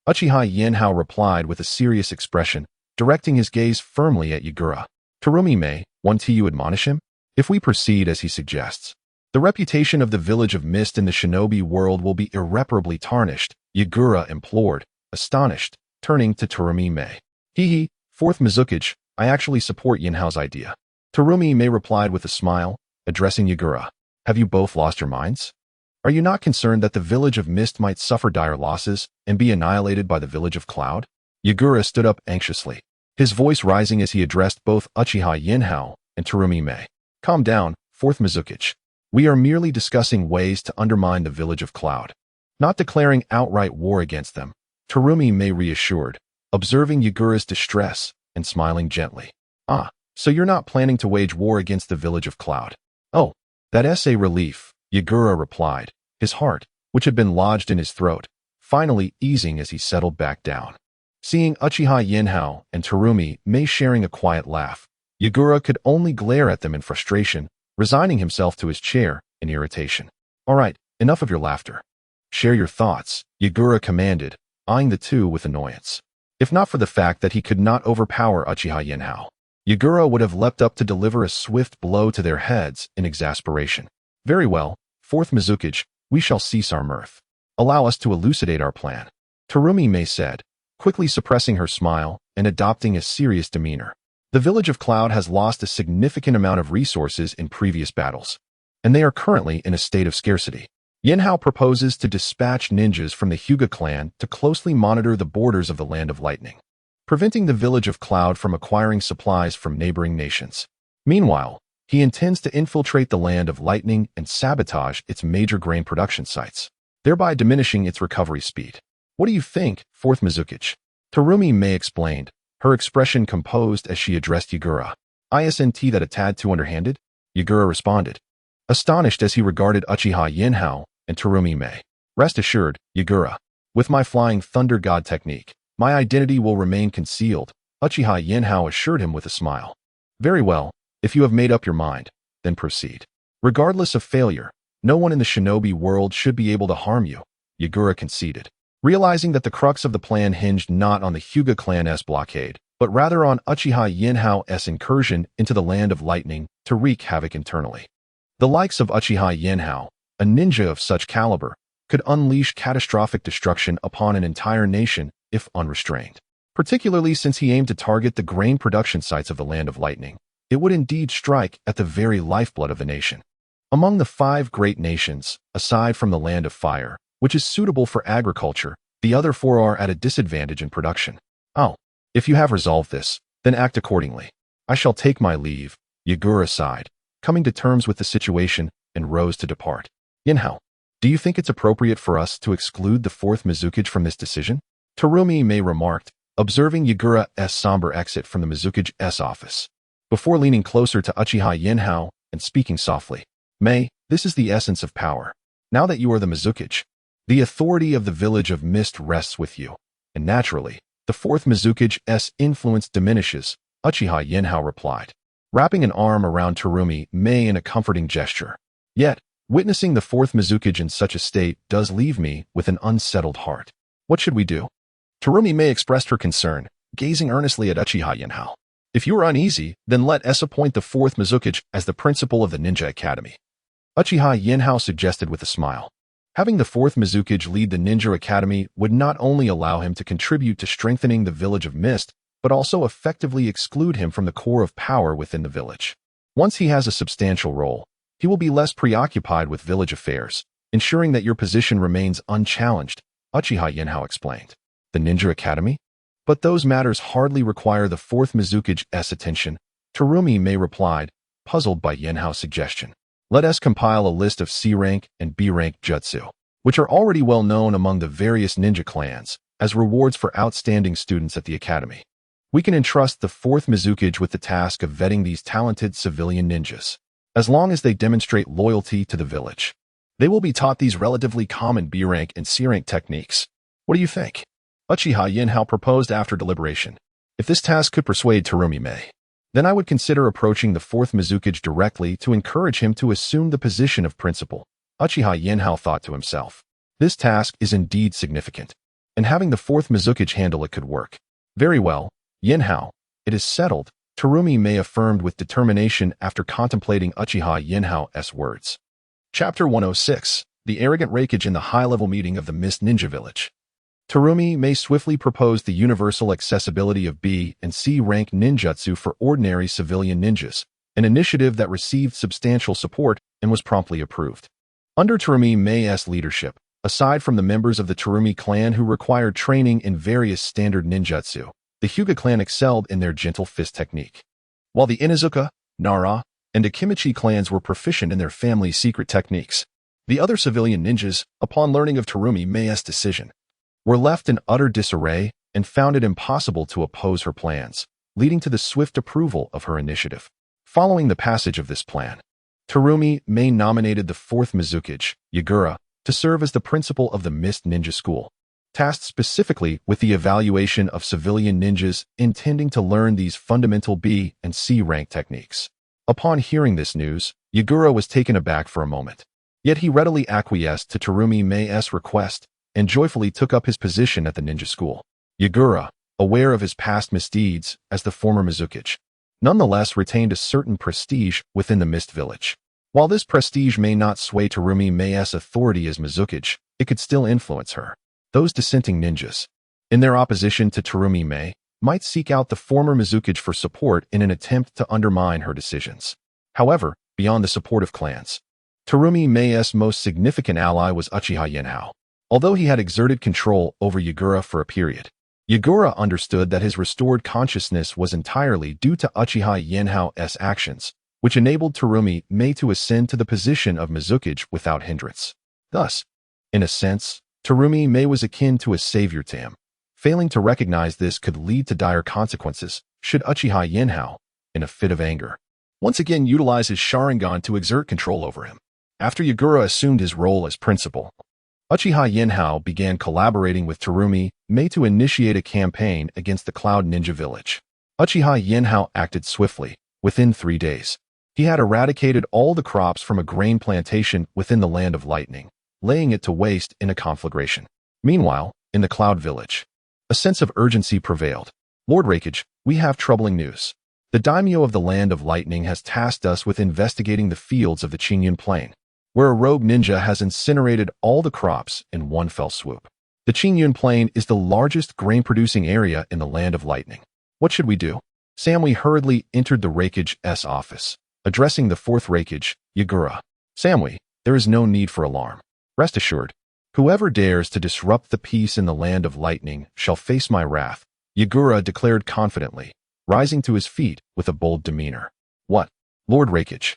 Uchiha Yanhao replied with a serious expression, directing his gaze firmly at Yagura. Terumi may, won't you admonish him? If we proceed as he suggests, the reputation of the village of Mist in the shinobi world will be irreparably tarnished, Yagura implored, astonished, turning to Terumi Mei. Hee, 4th Mizukage, I actually support Yinhao's idea. Terumi Mei replied with a smile, addressing Yagura. Have you both lost your minds? Are you not concerned that the village of Mist might suffer dire losses and be annihilated by the village of Cloud? Yagura stood up anxiously, his voice rising as he addressed both Uchiha Yinhao and Terumi Mei. Calm down, 4th Mizukage. We are merely discussing ways to undermine the village of Cloud, not declaring outright war against them. Terumi Mei reassured, observing Yagura's distress and smiling gently. Ah, so you're not planning to wage war against the village of Cloud? Oh, that's a relief, Yagura replied, his heart, which had been lodged in his throat, finally easing as he settled back down. Seeing Uchiha Yinhao and Terumi Mei sharing a quiet laugh, Yagura could only glare at them in frustration, resigning himself to his chair in irritation. All right, enough of your laughter. Share your thoughts, Yagura commanded, eyeing the two with annoyance. If not for the fact that he could not overpower Uchiha Yinhao, Yagura would have leapt up to deliver a swift blow to their heads in exasperation. Very well, 4th Mizukage, we shall cease our mirth. Allow us to elucidate our plan, Terumi Mei said, quickly suppressing her smile and adopting a serious demeanor. The village of Cloud has lost a significant amount of resources in previous battles, and they are currently in a state of scarcity. Yinhao proposes to dispatch ninjas from the Hyuga clan to closely monitor the borders of the Land of Lightning, preventing the village of Cloud from acquiring supplies from neighboring nations. Meanwhile, he intends to infiltrate the Land of Lightning and sabotage its major grain production sites, thereby diminishing its recovery speed. What do you think, 4th Mizukage? Terumi Mei explained, her expression composed as she addressed Yagura. Isn't that a tad too underhanded? Yagura responded, astonished as he regarded Uchiha Yinhao and Terumi Mei. Rest assured, Yagura, with my Flying Thunder God technique, my identity will remain concealed, Uchiha Yinhao assured him with a smile. Very well, if you have made up your mind, then proceed. Regardless of failure, no one in the shinobi world should be able to harm you, Yagura conceded. Realizing that the crux of the plan hinged not on the Hyuga clan's blockade, but rather on Uchiha Yinhao's incursion into the Land of Lightning to wreak havoc internally. The likes of Uchiha Yanhao, a ninja of such caliber, could unleash catastrophic destruction upon an entire nation if unrestrained. Particularly since he aimed to target the grain production sites of the Land of Lightning, it would indeed strike at the very lifeblood of the nation. Among the 5 great nations, aside from the Land of Fire, which is suitable for agriculture, the other 4 are at a disadvantage in production. Oh, if you have resolved this, then act accordingly. I shall take my leave, Yagura sighed, coming to terms with the situation, and rose to depart. Yinhao, do you think it's appropriate for us to exclude the 4th Mizukage from this decision? Terumi Mei remarked, observing Yagura's somber exit from the Mizukage's office. Before leaning closer to Uchiha Yinhao and speaking softly, Mei, this is the essence of power. Now that you are the Mizukage, the authority of the Village of Mist rests with you, and naturally, the 4th Mizukage's influence diminishes, Uchiha Yinhao replied, wrapping an arm around Terumi Mei in a comforting gesture. Yet, witnessing the 4th Mizukage in such a state does leave me with an unsettled heart. What should we do? Terumi Mei expressed her concern, gazing earnestly at Uchiha Yinhao. If you are uneasy, then let us appoint the 4th Mizukage as the principal of the Ninja Academy. Uchiha Yinhao suggested with a smile. Having the 4th Mizukage lead the Ninja Academy would not only allow him to contribute to strengthening the Village of Mist, but also effectively exclude him from the core of power within the village. Once he has a substantial role, he will be less preoccupied with village affairs, ensuring that your position remains unchallenged, Uchiha Yinhao explained. The Ninja Academy? But those matters hardly require the 4th Mizukage's attention, Terumi Mei replied, puzzled by Yinhao's suggestion. Let us compile a list of C-rank and B-rank jutsu, which are already well known among the various ninja clans, as rewards for outstanding students at the academy. We can entrust the 4th Mizukage with the task of vetting these talented civilian ninjas. As long as they demonstrate loyalty to the village, they will be taught these relatively common B-rank and C-rank techniques. What do you think? Uchiha Yinhao proposed after deliberation. If this task could persuade Terumi Mei, then I would consider approaching the 4th Mizukage directly to encourage him to assume the position of principal. Uchiha Yinhao thought to himself. This task is indeed significant, and having the 4th Mizukage handle it could work. Very well, Yinhao, it is settled, Terumi Mei affirmed with determination after contemplating Uchiha Yinhao's words. Chapter 106, The Arrogant Raikage in the High-Level Meeting of the Mist Ninja Village. Terumi Mei swiftly proposed the universal accessibility of B and C rank ninjutsu for ordinary civilian ninjas, an initiative that received substantial support and was promptly approved. Under Terumi Mei's leadership, aside from the members of the Terumi clan who required training in various standard ninjutsu, the Hyuga clan excelled in their gentle fist technique. While the Inuzuka, Nara, and Akimichi clans were proficient in their family's secret techniques, the other civilian ninjas, upon learning of Terumi Mei's decision, were left in utter disarray and found it impossible to oppose her plans, leading to the swift approval of her initiative. Following the passage of this plan, Terumi Mei nominated the 4th Mizukage, Yagura, to serve as the principal of the Mist Ninja School, tasked specifically with the evaluation of civilian ninjas intending to learn these fundamental B and C rank techniques. Upon hearing this news, Yagura was taken aback for a moment. Yet he readily acquiesced to Terumi Mei's request and joyfully took up his position at the ninja school. Yagura, aware of his past misdeeds as the former Mizukage, nonetheless retained a certain prestige within the Mist Village. While this prestige may not sway Terumi Mei's authority as Mizukage, it could still influence her. Those dissenting ninjas, in their opposition to Terumi Mei, might seek out the former Mizukage for support in an attempt to undermine her decisions. However, beyond the supportive clans, Terumi Mei's most significant ally was Uchiha Yanhao. Although he had exerted control over Yagura for a period, Yagura understood that his restored consciousness was entirely due to Uchiha Yanhao's actions, which enabled Terumi Mei to ascend to the position of Mizukage without hindrance. Thus, in a sense, Terumi Mei was akin to a savior to him. Failing to recognize this could lead to dire consequences should Uchiha Yanhao, in a fit of anger, once again utilize his Sharingan to exert control over him. After Yagura assumed his role as principal, Uchiha Yanhao began collaborating with Terumi Mei to initiate a campaign against the Cloud Ninja Village. Uchiha Yanhao acted swiftly. Within 3 days, he had eradicated all the crops from a grain plantation within the Land of Lightning, laying it to waste in a conflagration. Meanwhile, in the Cloud Village. A sense of urgency prevailed. Lord Raikage, we have troubling news. The daimyo of the Land of Lightning has tasked us with investigating the fields of the Qingyun Plain, where a rogue ninja has incinerated all the crops in one fell swoop. The Qingyun Plain is the largest grain-producing area in the Land of Lightning. What should we do? Samui hurriedly entered the Raikage's office, addressing the fourth Raikage, Yagura. Samui, there is no need for alarm. Rest assured, whoever dares to disrupt the peace in the Land of Lightning shall face my wrath, Yagura declared confidently, rising to his feet with a bold demeanor. What, Lord Raikage?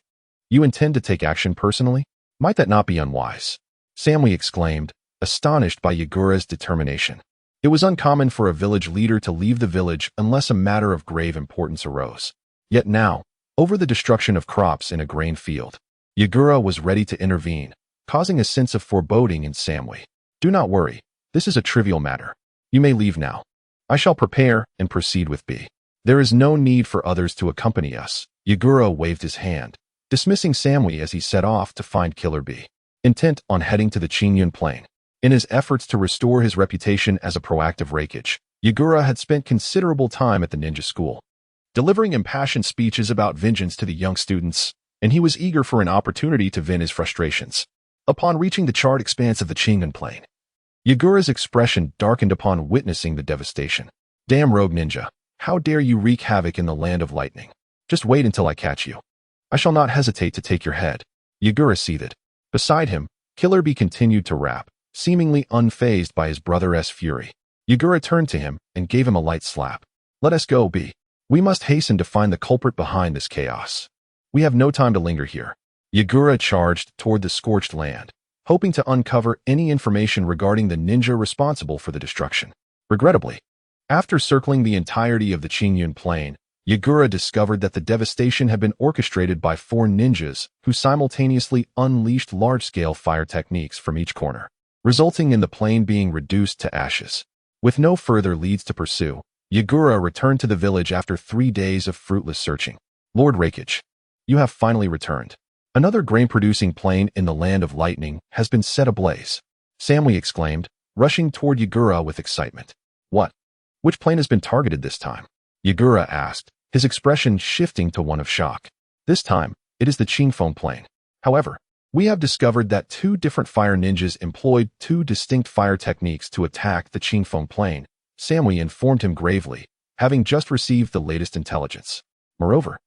You intend to take action personally? Might that not be unwise? Samui exclaimed, astonished by Yagura's determination. It was uncommon for a village leader to leave the village unless a matter of grave importance arose. Yet now, over the destruction of crops in a grain field, Yagura was ready to intervene, causing a sense of foreboding in Samui. Do not worry, this is a trivial matter. You may leave now. I shall prepare and proceed with B. There is no need for others to accompany us. Yagura waved his hand, dismissing Samui as he set off to find Killer B, intent on heading to the Qingyun Plain. In his efforts to restore his reputation as a proactive Raikage, Yagura had spent considerable time at the ninja school, delivering impassioned speeches about vengeance to the young students, and he was eager for an opportunity to vent his frustrations. Upon reaching the charred expanse of the Qingyun Plain, Yagura's expression darkened upon witnessing the devastation. Damn rogue ninja, how dare you wreak havoc in the Land of Lightning? Just wait until I catch you. I shall not hesitate to take your head. Yagura seethed. Beside him, Killer B continued to rap, seemingly unfazed by his brother's fury. Yagura turned to him and gave him a light slap. Let us go, B. We must hasten to find the culprit behind this chaos. We have no time to linger here. Yagura charged toward the scorched land, hoping to uncover any information regarding the ninja responsible for the destruction. Regrettably, after circling the entirety of the Qingyun Plain, Yagura discovered that the devastation had been orchestrated by 4 ninjas who simultaneously unleashed large-scale fire techniques from each corner, resulting in the plain being reduced to ashes. With no further leads to pursue, Yagura returned to the village after 3 days of fruitless searching. Lord Raikage, you have finally returned. Another grain-producing plain in the Land of Lightning has been set ablaze. Samui exclaimed, rushing toward Yagura with excitement. What? Which plain has been targeted this time? Yagura asked, his expression shifting to one of shock. This time, it is the Qingfeng Plain. However, we have discovered that 2 different fire ninjas employed 2 distinct fire techniques to attack the Qingfeng Plain, Samui informed him gravely, having just received the latest intelligence. Moreover,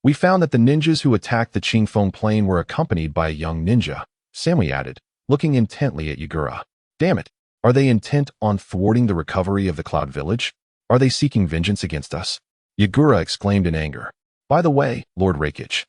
we found that the ninjas who attacked the Qingfeng Plain were accompanied by a young ninja, Samui added, looking intently at Yagura. Damn it, are they intent on thwarting the recovery of the Cloud Village? Are they seeking vengeance against us? Yagura exclaimed in anger. By the way, Lord Raikage,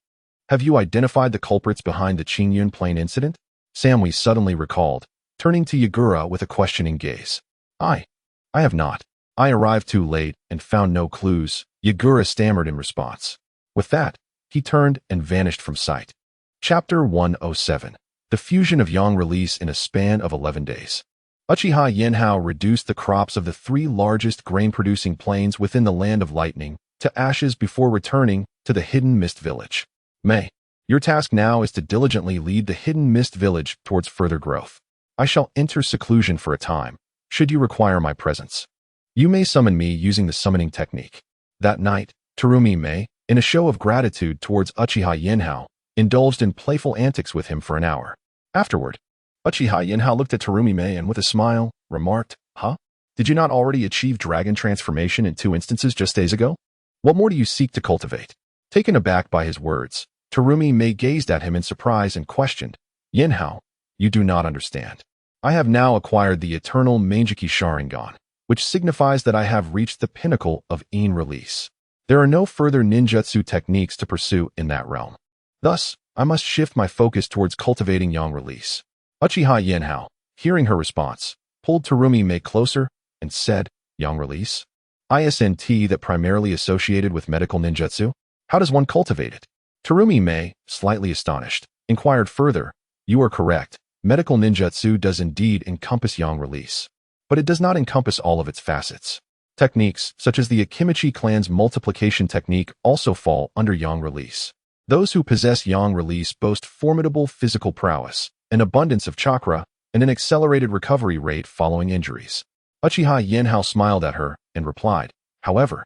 have you identified the culprits behind the Qingyun Plain incident? Samui suddenly recalled, turning to Yagura with a questioning gaze. I have not. I arrived too late and found no clues, Yagura stammered in response. With that, he turned and vanished from sight. Chapter 107. The Fusion of Yang Release in a Span of 11 Days. Uchiha Yanhao reduced the crops of the 3 largest grain-producing plains within the Land of Lightning to ashes before returning to the Hidden Mist Village. May, your task now is to diligently lead the Hidden Mist Village towards further growth. I shall enter seclusion for a time, should you require my presence. You may summon me using the summoning technique. That night, Terumi Mei, in a show of gratitude towards Uchiha Yinhao, indulged in playful antics with him for an hour. Afterward, Uchiha Yinhao looked at Terumi Mei and with a smile, remarked, Huh? Did you not already achieve dragon transformation in 2 instances just days ago? What more do you seek to cultivate? Taken aback by his words, Terumi Mei gazed at him in surprise and questioned, Yinhao, you do not understand. I have now acquired the eternal Mangeki Sharingan, which signifies that I have reached the pinnacle of Yin release. There are no further ninjutsu techniques to pursue in that realm. Thus, I must shift my focus towards cultivating Yang release. Uchiha Yinhao, hearing her response, pulled Terumi Mei closer and said, Yang release? ISNT that primarily associated with medical ninjutsu? How does one cultivate it? Terumi Mei, slightly astonished, inquired further, You are correct, medical ninjutsu does indeed encompass Yang release. But it does not encompass all of its facets. Techniques, such as the Akimichi clan's multiplication technique, also fall under Yang release. Those who possess Yang release boast formidable physical prowess, an abundance of chakra, and an accelerated recovery rate following injuries. Uchiha Yinhao smiled at her and replied, "However,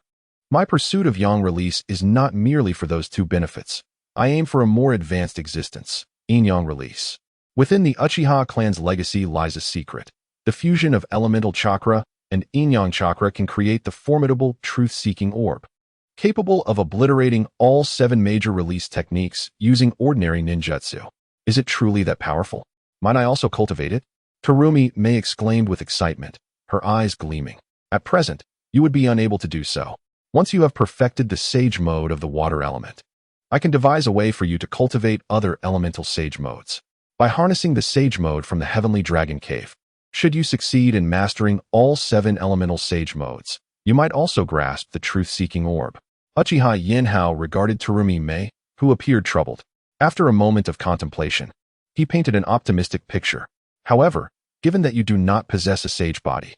my pursuit of yang release is not merely for those two benefits. I aim for a more advanced existence, yang release. Within the Uchiha clan's legacy lies a secret. The fusion of elemental chakra and yin-yang chakra can create the formidable truth-seeking orb, capable of obliterating all 7 major release techniques using ordinary ninjutsu. Is it truly that powerful? Might I also cultivate it?" Terumi Mei exclaimed with excitement, her eyes gleaming. "At present, you would be unable to do so. Once you have perfected the sage mode of the water element, I can devise a way for you to cultivate other elemental sage modes. By harnessing the sage mode from the Heavenly Dragon Cave, should you succeed in mastering all 7 elemental sage modes, you might also grasp the truth-seeking orb." Uchiha Yinhao regarded Terumi Mei, who appeared troubled. After a moment of contemplation, he painted an optimistic picture. "However, given that you do not possess a sage body,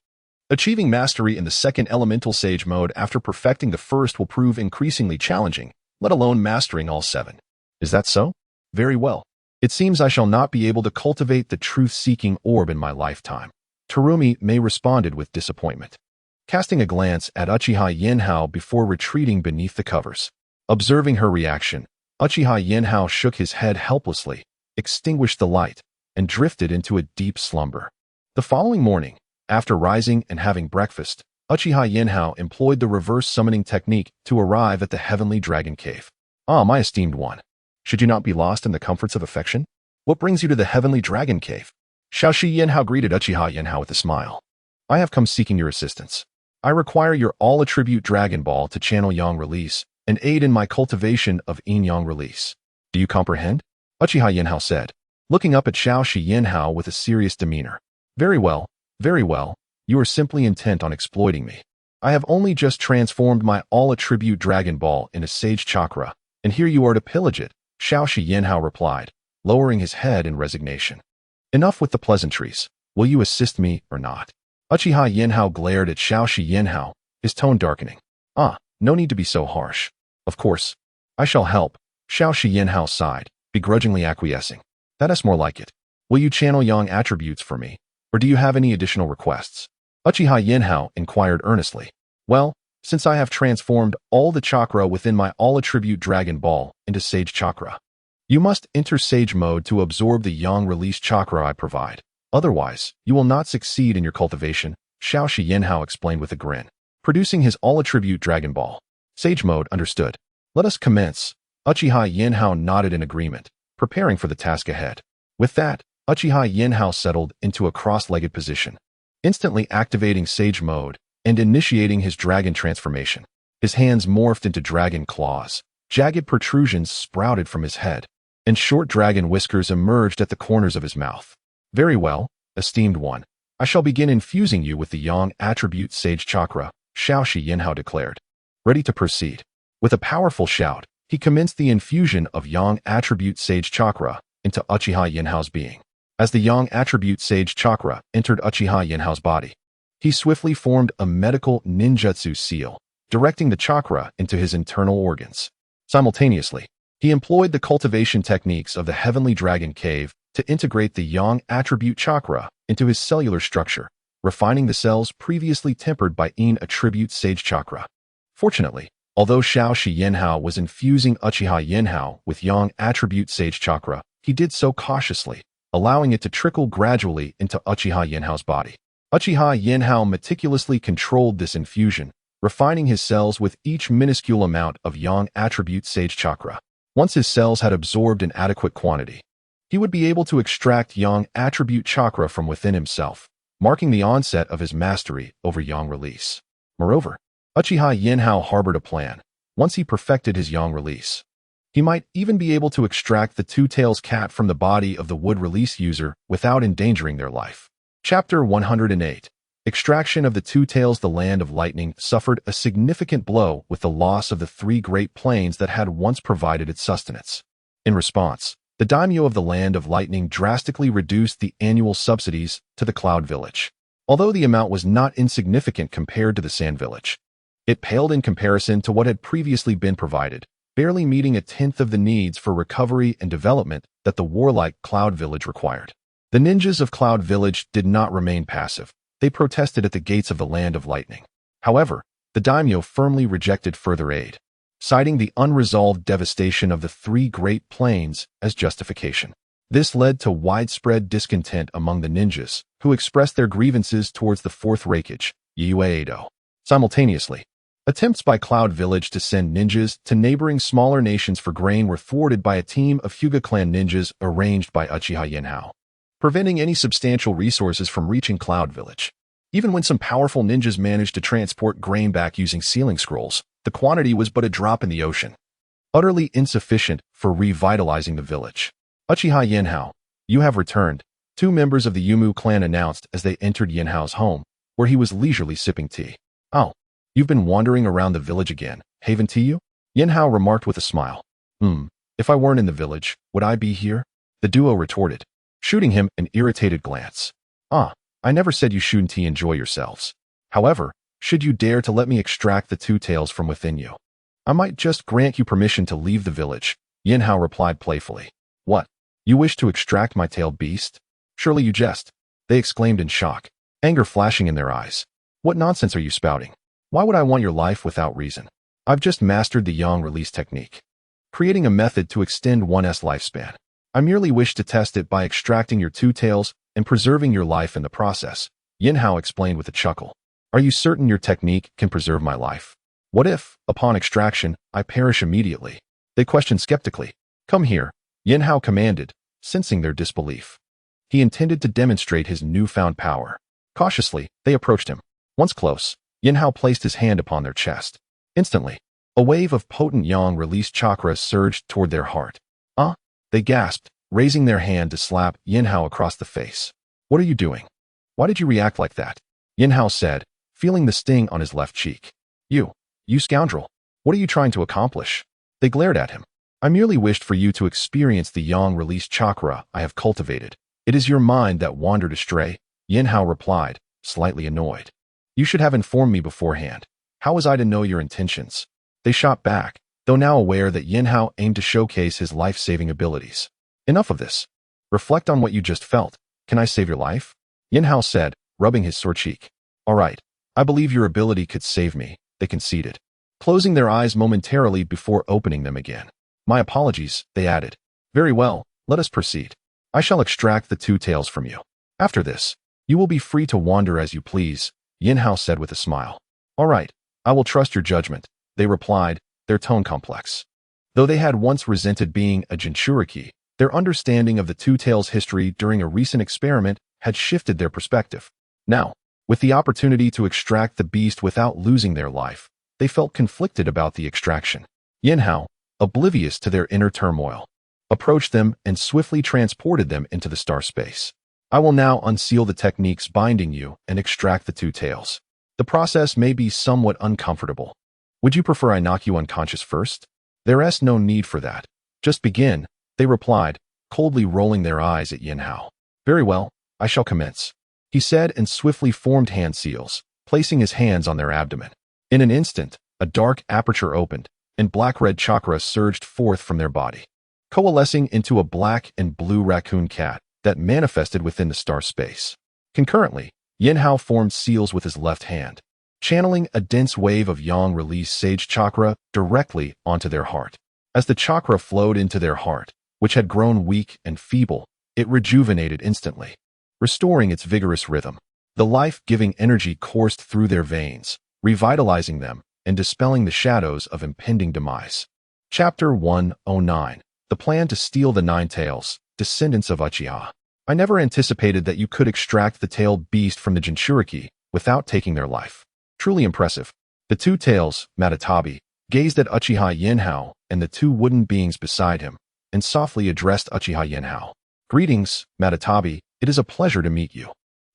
achieving mastery in the 2nd elemental sage mode after perfecting the 1st will prove increasingly challenging, let alone mastering all 7. Is that so? Very well. It seems I shall not be able to cultivate the truth-seeking orb in my lifetime." Terumi Mei responded with disappointment, casting a glance at Uchiha Yinhao before retreating beneath the covers. Observing her reaction, Uchiha Yinhao shook his head helplessly, extinguished the light, and drifted into a deep slumber. The following morning, after rising and having breakfast, Uchiha Yinhao employed the reverse summoning technique to arrive at the Heavenly Dragon Cave. "Ah, my esteemed one. Should you not be lost in the comforts of affection? What brings you to the Heavenly Dragon Cave?" Shaoshi Yinhao greeted Uchiha Yinhao with a smile. "I have come seeking your assistance. I require your all-attribute Dragon Ball to channel yang release and aid in my cultivation of yin-yang release. Do you comprehend?" Uchiha Yinhao said, looking up at Shaoshi Yinhao with a serious demeanor. Very well, very well. You are simply intent on exploiting me. I have only just transformed my all-attribute Dragon Ball into Sage Chakra, and here you are to pillage it," Shaoshi Yinhao replied, lowering his head in resignation. "Enough with the pleasantries. Will you assist me or not?" Uchiha Yinhao glared at Shaoshi Yinhao, his tone darkening. "Ah, no need to be so harsh. Of course, I shall help," Shaoshi Yinhao sighed, begrudgingly acquiescing. "That is more like it. Will you channel yang attributes for me, or do you have any additional requests?" Uchiha Yinhao inquired earnestly. "Well, since I have transformed all the chakra within my all-attribute Dragon Ball into Sage Chakra, you must enter Sage mode to absorb the yang release chakra I provide. Otherwise, you will not succeed in your cultivation," Shaoshi Yinhao explained with a grin, producing his all-attribute Dragon Ball. "Sage mode, understood. Let us commence." Uchiha Yinhao nodded in agreement, preparing for the task ahead. With that, Uchiha Yinhao settled into a cross-legged position, instantly activating Sage mode and initiating his dragon transformation. His hands morphed into dragon claws, jagged protrusions sprouted from his head, and short dragon whiskers emerged at the corners of his mouth. "Very well, esteemed one. I shall begin infusing you with the yang attribute Sage Chakra," Shaoshi Yinhao declared. Ready to proceed. With a powerful shout, he commenced the infusion of yang attribute Sage Chakra into Uchiha Yinhao's being. As the yang attribute Sage Chakra entered Uchiha Yinhao's body, he swiftly formed a medical ninjutsu seal, directing the chakra into his internal organs. Simultaneously, he employed the cultivation techniques of the Heavenly Dragon Cave to integrate the yang attribute chakra into his cellular structure, refining the cells previously tempered by yin attribute Sage Chakra. Fortunately, although Shaoshi Yinhao was infusing Uchiha Yinhao with yang attribute Sage Chakra, he did so cautiously, allowing it to trickle gradually into Uchiha Yinhao's body. Uchiha Yinhao meticulously controlled this infusion, refining his cells with each minuscule amount of yang attribute Sage Chakra. Once his cells had absorbed an adequate quantity, he would be able to extract yang attribute chakra from within himself, marking the onset of his mastery over yang release. Moreover, Uchiha Yinhao harbored a plan. Once he perfected his yang release, he might even be able to extract the two-tails cat from the body of the wood release user without endangering their life. Chapter 108. Extraction of the two-tails. The Land of Lightning suffered a significant blow with the loss of the 3 Great Plains that had once provided its sustenance. In response, the daimyo of the Land of Lightning drastically reduced the annual subsidies to the Cloud Village. Although the amount was not insignificant compared to the Sand Village, it paled in comparison to what had previously been provided, barely meeting a tenth of the needs for recovery and development that the warlike Cloud Village required. The ninjas of Cloud Village did not remain passive. They protested at the gates of the Land of Lightning. However, the daimyo firmly rejected further aid, citing the unresolved devastation of the three Great Plains as justification. This led to widespread discontent among the ninjas, who expressed their grievances towards the Fourth Raikage, Yuedo. Simultaneously, attempts by Cloud Village to send ninjas to neighboring smaller nations for grain were thwarted by a team of Hyuga clan ninjas arranged by Uchiha Yinhao, preventing any substantial resources from reaching Cloud Village. Even when some powerful ninjas managed to transport grain back using sealing scrolls, the quantity was but a drop in the ocean, utterly insufficient for revitalizing the village. Uchiha Yanhao, you have returned, two members of the Yumu clan announced as they entered Yinhao's home, where he was leisurely sipping tea. Oh, you've been wandering around the village again, haven't you? Yinhao remarked with a smile. If I weren't in the village, would I be here? The duo retorted, shooting him an irritated glance. I never said you shouldn't enjoy yourselves. However, should you dare to let me extract the two tails from within you, I might just grant you permission to leave the village, Yinhao replied playfully. What? You wish to extract my tailed beast? Surely you jest, they exclaimed in shock, anger flashing in their eyes. What nonsense are you spouting? Why would I want your life without reason? I've just mastered the yang release technique, creating a method to extend one's lifespan. I merely wish to test it by extracting your two tails and preserving your life in the process, Yinhao explained with a chuckle. Are you certain your technique can preserve my life? What if, upon extraction, I perish immediately? They questioned skeptically. Come here, Yinhao commanded, sensing their disbelief. He intended to demonstrate his newfound power. Cautiously, they approached him. Once close, Yinhao placed his hand upon their chest. Instantly, a wave of potent yang released chakra surged toward their heart. They gasped, raising their hand to slap Yinhao across the face. What are you doing? Why did you react like that? Yinhao said, feeling the sting on his left cheek. You scoundrel. What are you trying to accomplish? They glared at him. I merely wished for you to experience the yang release chakra I have cultivated. It is your mind that wandered astray, Yinhao replied, slightly annoyed. You should have informed me beforehand. How was I to know your intentions? They shot back, though now aware that Yinhao aimed to showcase his life-saving abilities. Enough of this. Reflect on what you just felt. Can I save your life? Yinhao said, rubbing his sore cheek. All right, I believe your ability could save me, they conceded, closing their eyes momentarily before opening them again. My apologies, they added. Very well, let us proceed. I shall extract the two tails from you. After this, you will be free to wander as you please, Yinhao said with a smile. All right, I will trust your judgment, they replied, their tone complex. Though they had once resented being a Jinchuriki, their understanding of the two tails' history during a recent experiment had shifted their perspective. Now, with the opportunity to extract the beast without losing their life, they felt conflicted about the extraction. Yinhao, oblivious to their inner turmoil, approached them and swiftly transported them into the star space. I will now unseal the techniques binding you and extract the two tails. The process may be somewhat uncomfortable. Would you prefer I knock you unconscious first? There's no need for that. Just begin, they replied, coldly rolling their eyes at Yinhao. Very well, I shall commence, he said and swiftly formed hand seals, placing his hands on their abdomen. In an instant, a dark aperture opened, and black-red chakra surged forth from their body, coalescing into a black and blue raccoon cat that manifested within the star space. Concurrently, Yinhao formed seals with his left hand, channeling a dense wave of yang release sage chakra directly onto their heart. As the chakra flowed into their heart, which had grown weak and feeble, it rejuvenated instantly, restoring its vigorous rhythm. The life-giving energy coursed through their veins, revitalizing them and dispelling the shadows of impending demise. Chapter 109. The Plan to Steal the Nine Tails, Descendants of Uchiha. I never anticipated that you could extract the tailed beast from the Jinchuriki without taking their life. Truly impressive. The two tails, Matatabi, gazed at Uchiha Yinhao and the two wooden beings beside him, and softly addressed Uchiha Yinhao. Greetings, Matatabi, it is a pleasure to meet you.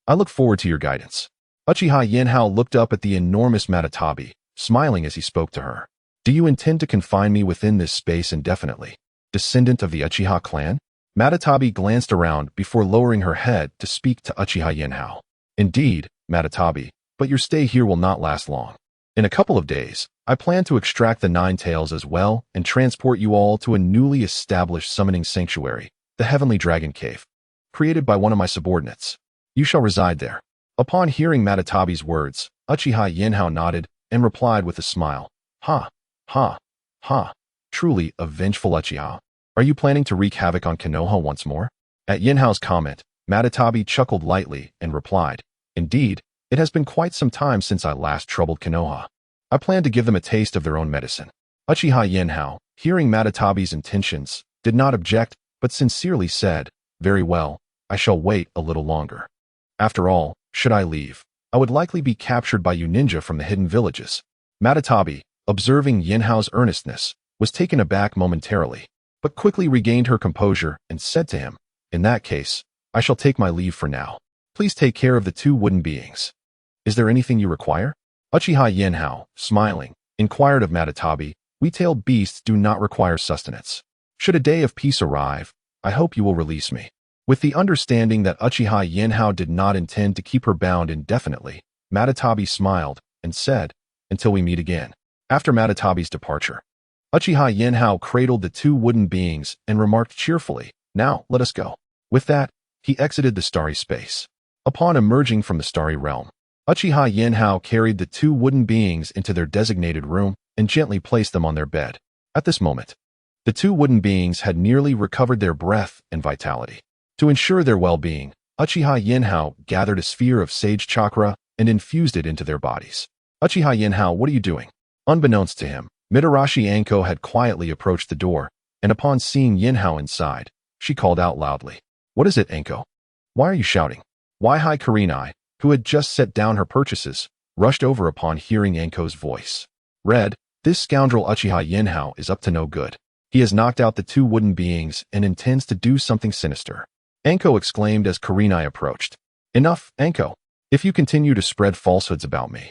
I look forward to your guidance. Uchiha Yinhao looked up at the enormous Matatabi, smiling as he spoke to her. Do you intend to confine me within this space indefinitely? Descendant of the Uchiha clan? Matatabi glanced around before lowering her head to speak to Uchiha Yinhao. Indeed, Matatabi, but your stay here will not last long. In a couple of days, I plan to extract the nine tails as well and transport you all to a newly established summoning sanctuary, the Heavenly Dragon Cave, created by one of my subordinates. You shall reside there. Upon hearing Matatabi's words, Uchiha Yinhao nodded and replied with a smile. Ha, ha, ha. Truly a vengeful Uchiha. Are you planning to wreak havoc on Konoha once more? At Yinhao's comment, Matatabi chuckled lightly and replied, Indeed, it has been quite some time since I last troubled Konoha. I plan to give them a taste of their own medicine. Uchiha Yinhao, hearing Matatabi's intentions, did not object, but sincerely said, Very well, I shall wait a little longer. After all, should I leave, I would likely be captured by you ninja from the hidden villages. Matatabi, observing Yinhao's earnestness, was taken aback momentarily, but quickly regained her composure and said to him, In that case, I shall take my leave for now. Please take care of the two wooden beings. Is there anything you require? Uchiha Yinhao, smiling, inquired of Matatabi, We tailed beasts do not require sustenance. Should a day of peace arrive, I hope you will release me. With the understanding that Uchiha Yinhao did not intend to keep her bound indefinitely, Matatabi smiled and said, Until we meet again. After Matatabi's departure, Uchiha Yinhao cradled the two wooden beings and remarked cheerfully, Now, let us go. With that, he exited the starry space. Upon emerging from the starry realm, Uchiha Yinhao carried the two wooden beings into their designated room and gently placed them on their bed. At this moment, the two wooden beings had nearly recovered their breath and vitality. To ensure their well-being, Uchiha Yinhao gathered a sphere of sage chakra and infused it into their bodies. Uchiha Yinhao, what are you doing? Unbeknownst to him, Mitarashi Anko had quietly approached the door, and upon seeing Yinhao inside, she called out loudly. What is it, Anko? Why are you shouting? Wai Kurenai, who had just set down her purchases, rushed over upon hearing Anko's voice. Red, this scoundrel Uchiha Yinhao is up to no good. He has knocked out the two wooden beings and intends to do something sinister. Anko exclaimed as Kurenai approached. Enough, Anko. If you continue to spread falsehoods about me,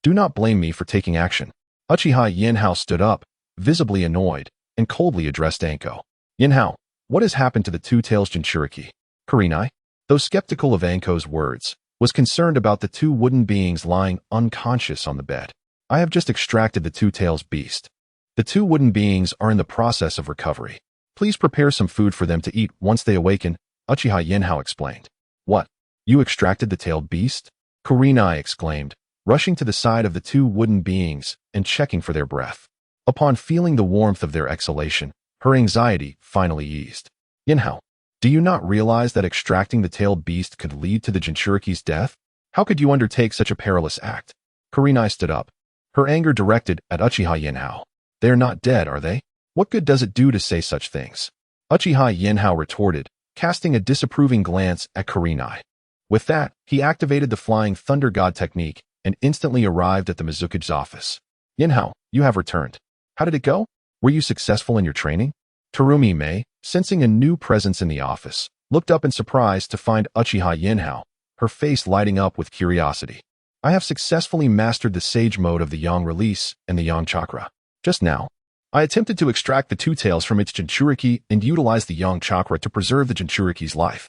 do not blame me for taking action. Uchiha Yinhao stood up, visibly annoyed, and coldly addressed Anko. Yinhao, what has happened to the two-tails Jinchuriki? Kurenai, though skeptical of Anko's words, was concerned about the two wooden beings lying unconscious on the bed. I have just extracted the two-tails beast. The two wooden beings are in the process of recovery. Please prepare some food for them to eat once they awaken, Uchiha Yinhao explained. What? You extracted the tailed beast? Kurenai exclaimed, rushing to the side of the two wooden beings and checking for their breath. Upon feeling the warmth of their exhalation, her anxiety finally eased. Yinhao, do you not realize that extracting the tailed beast could lead to the Jinchuriki's death? How could you undertake such a perilous act? Kurenai stood up, her anger directed at Uchiha Yinhao. They are not dead, are they? What good does it do to say such things? Uchiha Yinhao retorted, casting a disapproving glance at Kurenai. With that, he activated the Flying Thunder God technique and instantly arrived at the Mizuki's office. Yinhao, you have returned. How did it go? Were you successful in your training? Terumi Mei, sensing a new presence in the office, looked up in surprise to find Uchiha Yinhao, her face lighting up with curiosity. I have successfully mastered the Sage mode of the Yang release and the Yang chakra. Just now, I attempted to extract the two tails from its Jinchuriki and utilize the Yang chakra to preserve the Jinchuriki's life.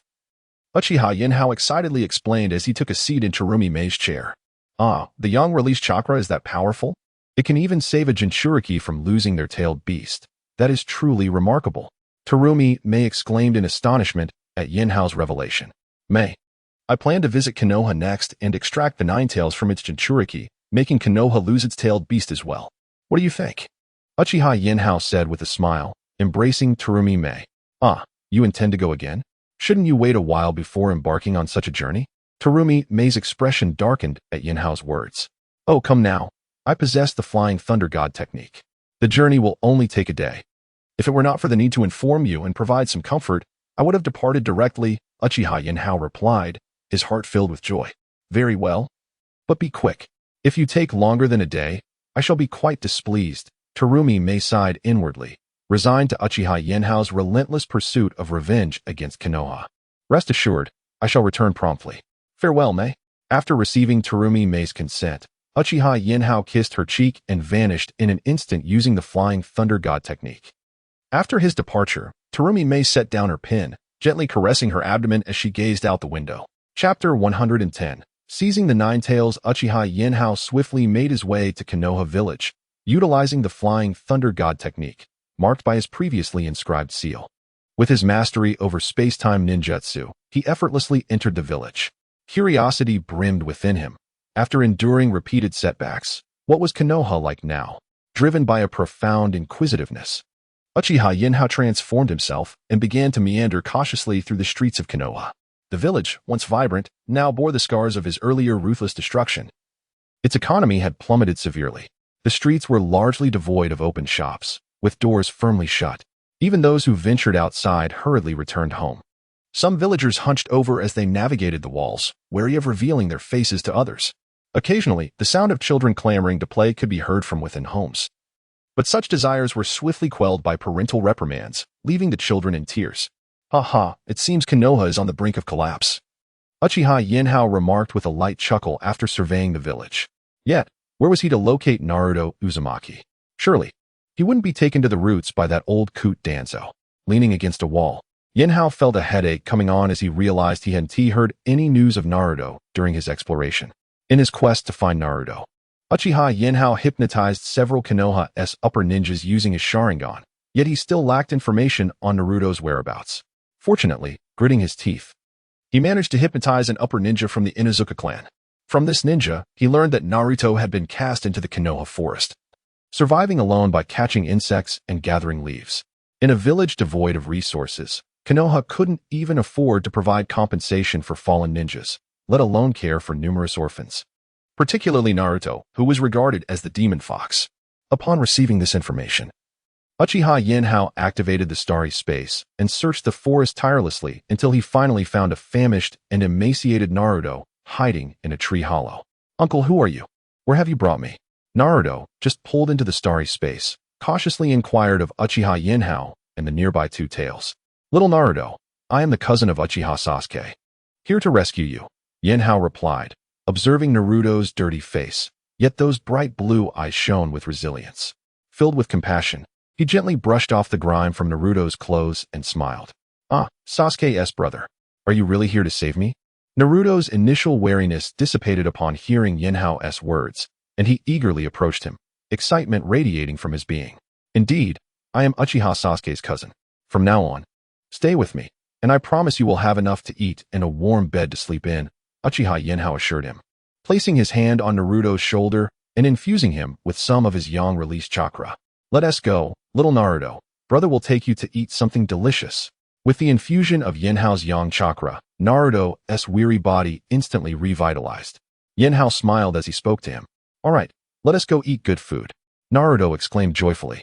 Uchiha Yinhao excitedly explained as he took a seat in Terumi Mei's chair. Ah, the Yang release chakra is that powerful? It can even save a Jinchuriki from losing their tailed beast. That is truly remarkable. Terumi Mei exclaimed in astonishment at Yinhao's revelation. Mei, I plan to visit Konoha next and extract the nine tails from its Jinchuriki, making Konoha lose its tailed beast as well. What do you think? Uchiha Yinhao said with a smile, embracing Terumi Mei. Ah, you intend to go again? Shouldn't you wait a while before embarking on such a journey? Terumi Mei's expression darkened at Yinhao's words. Oh, come now. I possess the Flying Thunder God technique. The journey will only take a day. If it were not for the need to inform you and provide some comfort, I would have departed directly, Uchiha Yinhao replied, his heart filled with joy. Very well. But be quick. If you take longer than a day, I shall be quite displeased. Terumi Mei sighed inwardly, resigned to Uchiha Yinhao's relentless pursuit of revenge against Konoha. Rest assured, I shall return promptly. Farewell, Mei. After receiving Terumi Mei's consent, Uchiha Yinhao kissed her cheek and vanished in an instant using the Flying Thunder God technique. After his departure, Terumi Mei set down her pen, gently caressing her abdomen as she gazed out the window. Chapter 110. Seizing the nine tails, Uchiha Yinhao swiftly made his way to Konoha village, utilizing the Flying Thunder God technique, marked by his previously inscribed seal. With his mastery over space-time ninjutsu, he effortlessly entered the village. Curiosity brimmed within him. After enduring repeated setbacks, what was Konoha like now? Driven by a profound inquisitiveness, Uchiha Yinhao transformed himself and began to meander cautiously through the streets of Konoha. The village, once vibrant, now bore the scars of his earlier ruthless destruction. Its economy had plummeted severely. The streets were largely devoid of open shops, with doors firmly shut. Even those who ventured outside hurriedly returned home. Some villagers hunched over as they navigated the walls, wary of revealing their faces to others. Occasionally, the sound of children clamoring to play could be heard from within homes. But such desires were swiftly quelled by parental reprimands, leaving the children in tears. "Ha, it seems Konoha is on the brink of collapse," Uchiha Yinhao remarked with a light chuckle after surveying the village. Yet, where was he to locate Naruto Uzumaki? Surely, he wouldn't be taken to the roots by that old coot Danzo. Leaning against a wall, Yinhao felt a headache coming on as he realized he hadn't heard any news of Naruto during his exploration. In his quest to find Naruto, Uchiha Yinhao hypnotized several Konoha's upper ninjas using his Sharingan, yet he still lacked information on Naruto's whereabouts. Fortunately, gritting his teeth, he managed to hypnotize an upper ninja from the Inuzuka clan. From this ninja, he learned that Naruto had been cast into the Konoha forest, surviving alone by catching insects and gathering leaves. In a village devoid of resources, Konoha couldn't even afford to provide compensation for fallen ninjas, let alone care for numerous orphans, particularly Naruto, who was regarded as the demon fox. Upon receiving this information, Uchiha Yinhao activated the starry space and searched the forest tirelessly until he finally found a famished and emaciated Naruto hiding in a tree hollow. "Uncle, who are you? Where have you brought me?" Naruto, just pulled into the starry space, cautiously inquired of Uchiha Yinhao and the nearby two tails. "Little Naruto, I am the cousin of Uchiha Sasuke. Here to rescue you," Yanhao replied, observing Naruto's dirty face, yet those bright blue eyes shone with resilience. Filled with compassion, he gently brushed off the grime from Naruto's clothes and smiled. "Ah, Sasuke's brother. Are you really here to save me?" Naruto's initial wariness dissipated upon hearing Yinhao's words, and he eagerly approached him, excitement radiating from his being. "Indeed, I am Uchiha Sasuke's cousin. From now on, stay with me, and I promise you will have enough to eat and a warm bed to sleep in," Uchiha Yinhao assured him, placing his hand on Naruto's shoulder and infusing him with some of his yang-released chakra. "Let us go, little Naruto. Brother will take you to eat something delicious." With the infusion of Yinhao's yang chakra, Naruto's weary body instantly revitalized. Yinhao smiled as he spoke to him. "All right, let us go eat good food," Naruto exclaimed joyfully,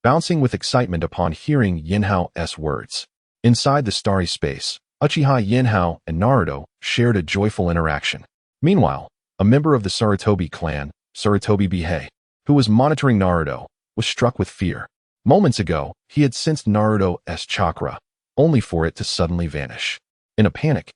bouncing with excitement upon hearing Yinhao's words. Inside the starry space, Uchiha Yinhao and Naruto shared a joyful interaction. Meanwhile, a member of the Sarutobi clan, Sarutobi Bihei, who was monitoring Naruto, was struck with fear. Moments ago, he had sensed Naruto's chakra, only for it to suddenly vanish. In a panic,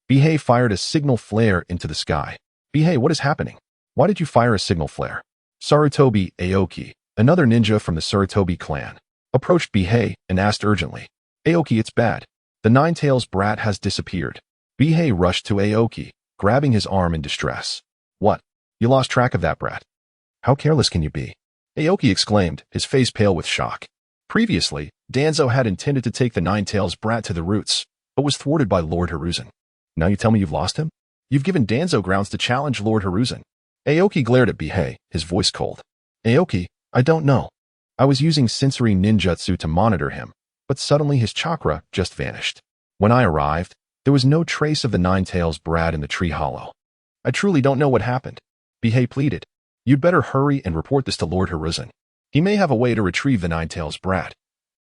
Bihei fired a signal flare into the sky. "Bihei, what is happening? Why did you fire a signal flare?" Sarutobi Aoki, another ninja from the Sarutobi clan, approached Bihei and asked urgently. "Aoki, it's bad. The Nine-Tails brat has disappeared." Bihei rushed to Aoki, grabbing his arm in distress. "What? You lost track of that brat? How careless can you be?" Aoki exclaimed, his face pale with shock. Previously, Danzo had intended to take the Nine-Tails brat to the roots, but was thwarted by Lord Hiruzen. "Now you tell me you've lost him? You've given Danzo grounds to challenge Lord Hiruzen." Aoki glared at Bihei, his voice cold. "Aoki, I don't know. I was using sensory ninjutsu to monitor him, but suddenly his chakra just vanished. When I arrived, there was no trace of the Nine-Tails brat in the tree hollow. I truly don't know what happened." Bihei pleaded. "You'd better hurry and report this to Lord Hiruzen. He may have a way to retrieve the Nine-Tails brat."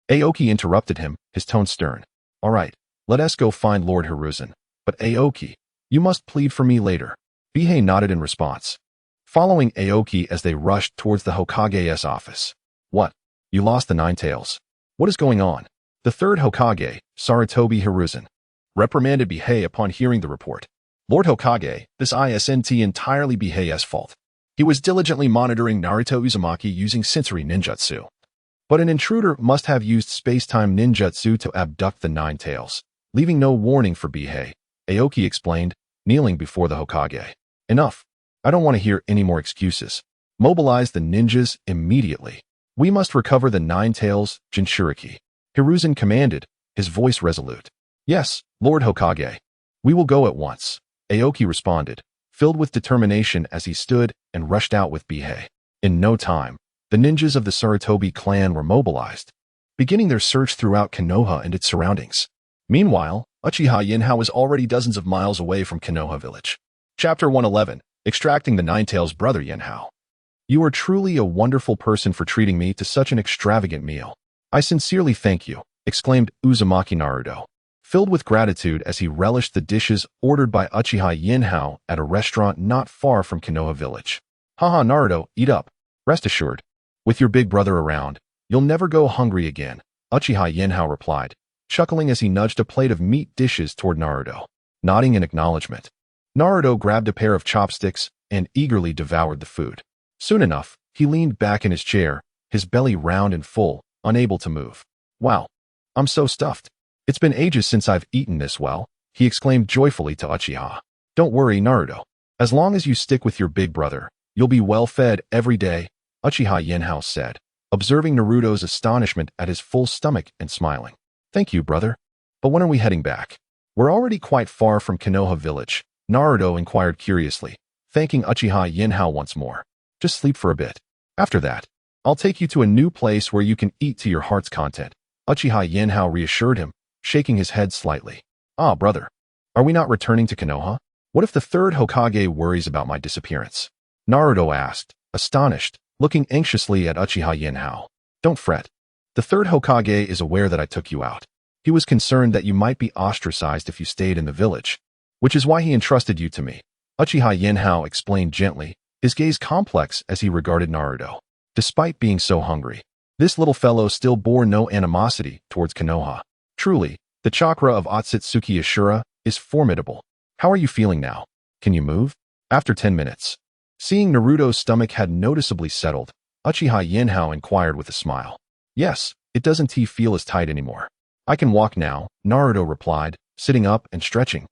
Aoki interrupted him, his tone stern. "All right, let us go find Lord Hiruzen. But Aoki, you must plead for me later." Bihei nodded in response, following Aoki as they rushed towards the Hokage's office. "What? You lost the Nine-Tails? What is going on?" The third Hokage, Sarutobi Hiruzen, reprimanded Bihei upon hearing the report. "Lord Hokage, this isn't entirely Bihei's fault. He was diligently monitoring Naruto Uzumaki using sensory ninjutsu. But an intruder must have used space-time ninjutsu to abduct the Nine-Tails, leaving no warning for Bihei," Aoki explained, kneeling before the Hokage. "Enough. I don't want to hear any more excuses. Mobilize the ninjas immediately. We must recover the Nine-Tails Jinchuriki." Hiruzen commanded, his voice resolute. "Yes, Lord Hokage. We will go at once." Aoki responded, filled with determination as he stood and rushed out with Bihei. In no time, the ninjas of the Sarutobi clan were mobilized, beginning their search throughout Konoha and its surroundings. Meanwhile, Uchiha Yinhao was already dozens of miles away from Konoha village. Chapter 111, Extracting the Ninetails' brother Yanhao. You are truly a wonderful person for treating me to such an extravagant meal. I sincerely thank you, exclaimed Uzumaki Naruto, filled with gratitude as he relished the dishes ordered by Uchiha Yinhao at a restaurant not far from Konoha village. Haha Naruto, eat up. Rest assured, with your big brother around, you'll never go hungry again, Uchiha Yinhao replied, chuckling as he nudged a plate of meat dishes toward Naruto. Nodding in acknowledgement, Naruto grabbed a pair of chopsticks and eagerly devoured the food. Soon enough, he leaned back in his chair, his belly round and full, unable to move. Wow, I'm so stuffed. It's been ages since I've eaten this well, he exclaimed joyfully to Uchiha. Don't worry, Naruto. As long as you stick with your big brother, you'll be well fed every day, Uchiha Yanhao said, observing Naruto's astonishment at his full stomach and smiling. Thank you, brother. But when are we heading back? We're already quite far from Konoha village, Naruto inquired curiously, thanking Uchiha Yinhao once more. Just sleep for a bit. After that, I'll take you to a new place where you can eat to your heart's content, Uchiha Yinhao reassured him, shaking his head slightly. Ah, brother. Are we not returning to Konoha? What if the third Hokage worries about my disappearance? Naruto asked, astonished, looking anxiously at Uchiha Yinhao. Don't fret. The third Hokage is aware that I took you out. He was concerned that you might be ostracized if you stayed in the village, which is why he entrusted you to me, Uchiha Yinhao explained gently, his gaze complex as he regarded Naruto. Despite being so hungry, this little fellow still bore no animosity towards Konoha. Truly, the chakra of Otsutsuki Ashura is formidable. How are you feeling now? Can you move? After 10 minutes. Seeing Naruto's stomach had noticeably settled, Uchiha Yinhao inquired with a smile. Yes, it doesn't feel as tight anymore. I can walk now, Naruto replied, sitting up and stretching,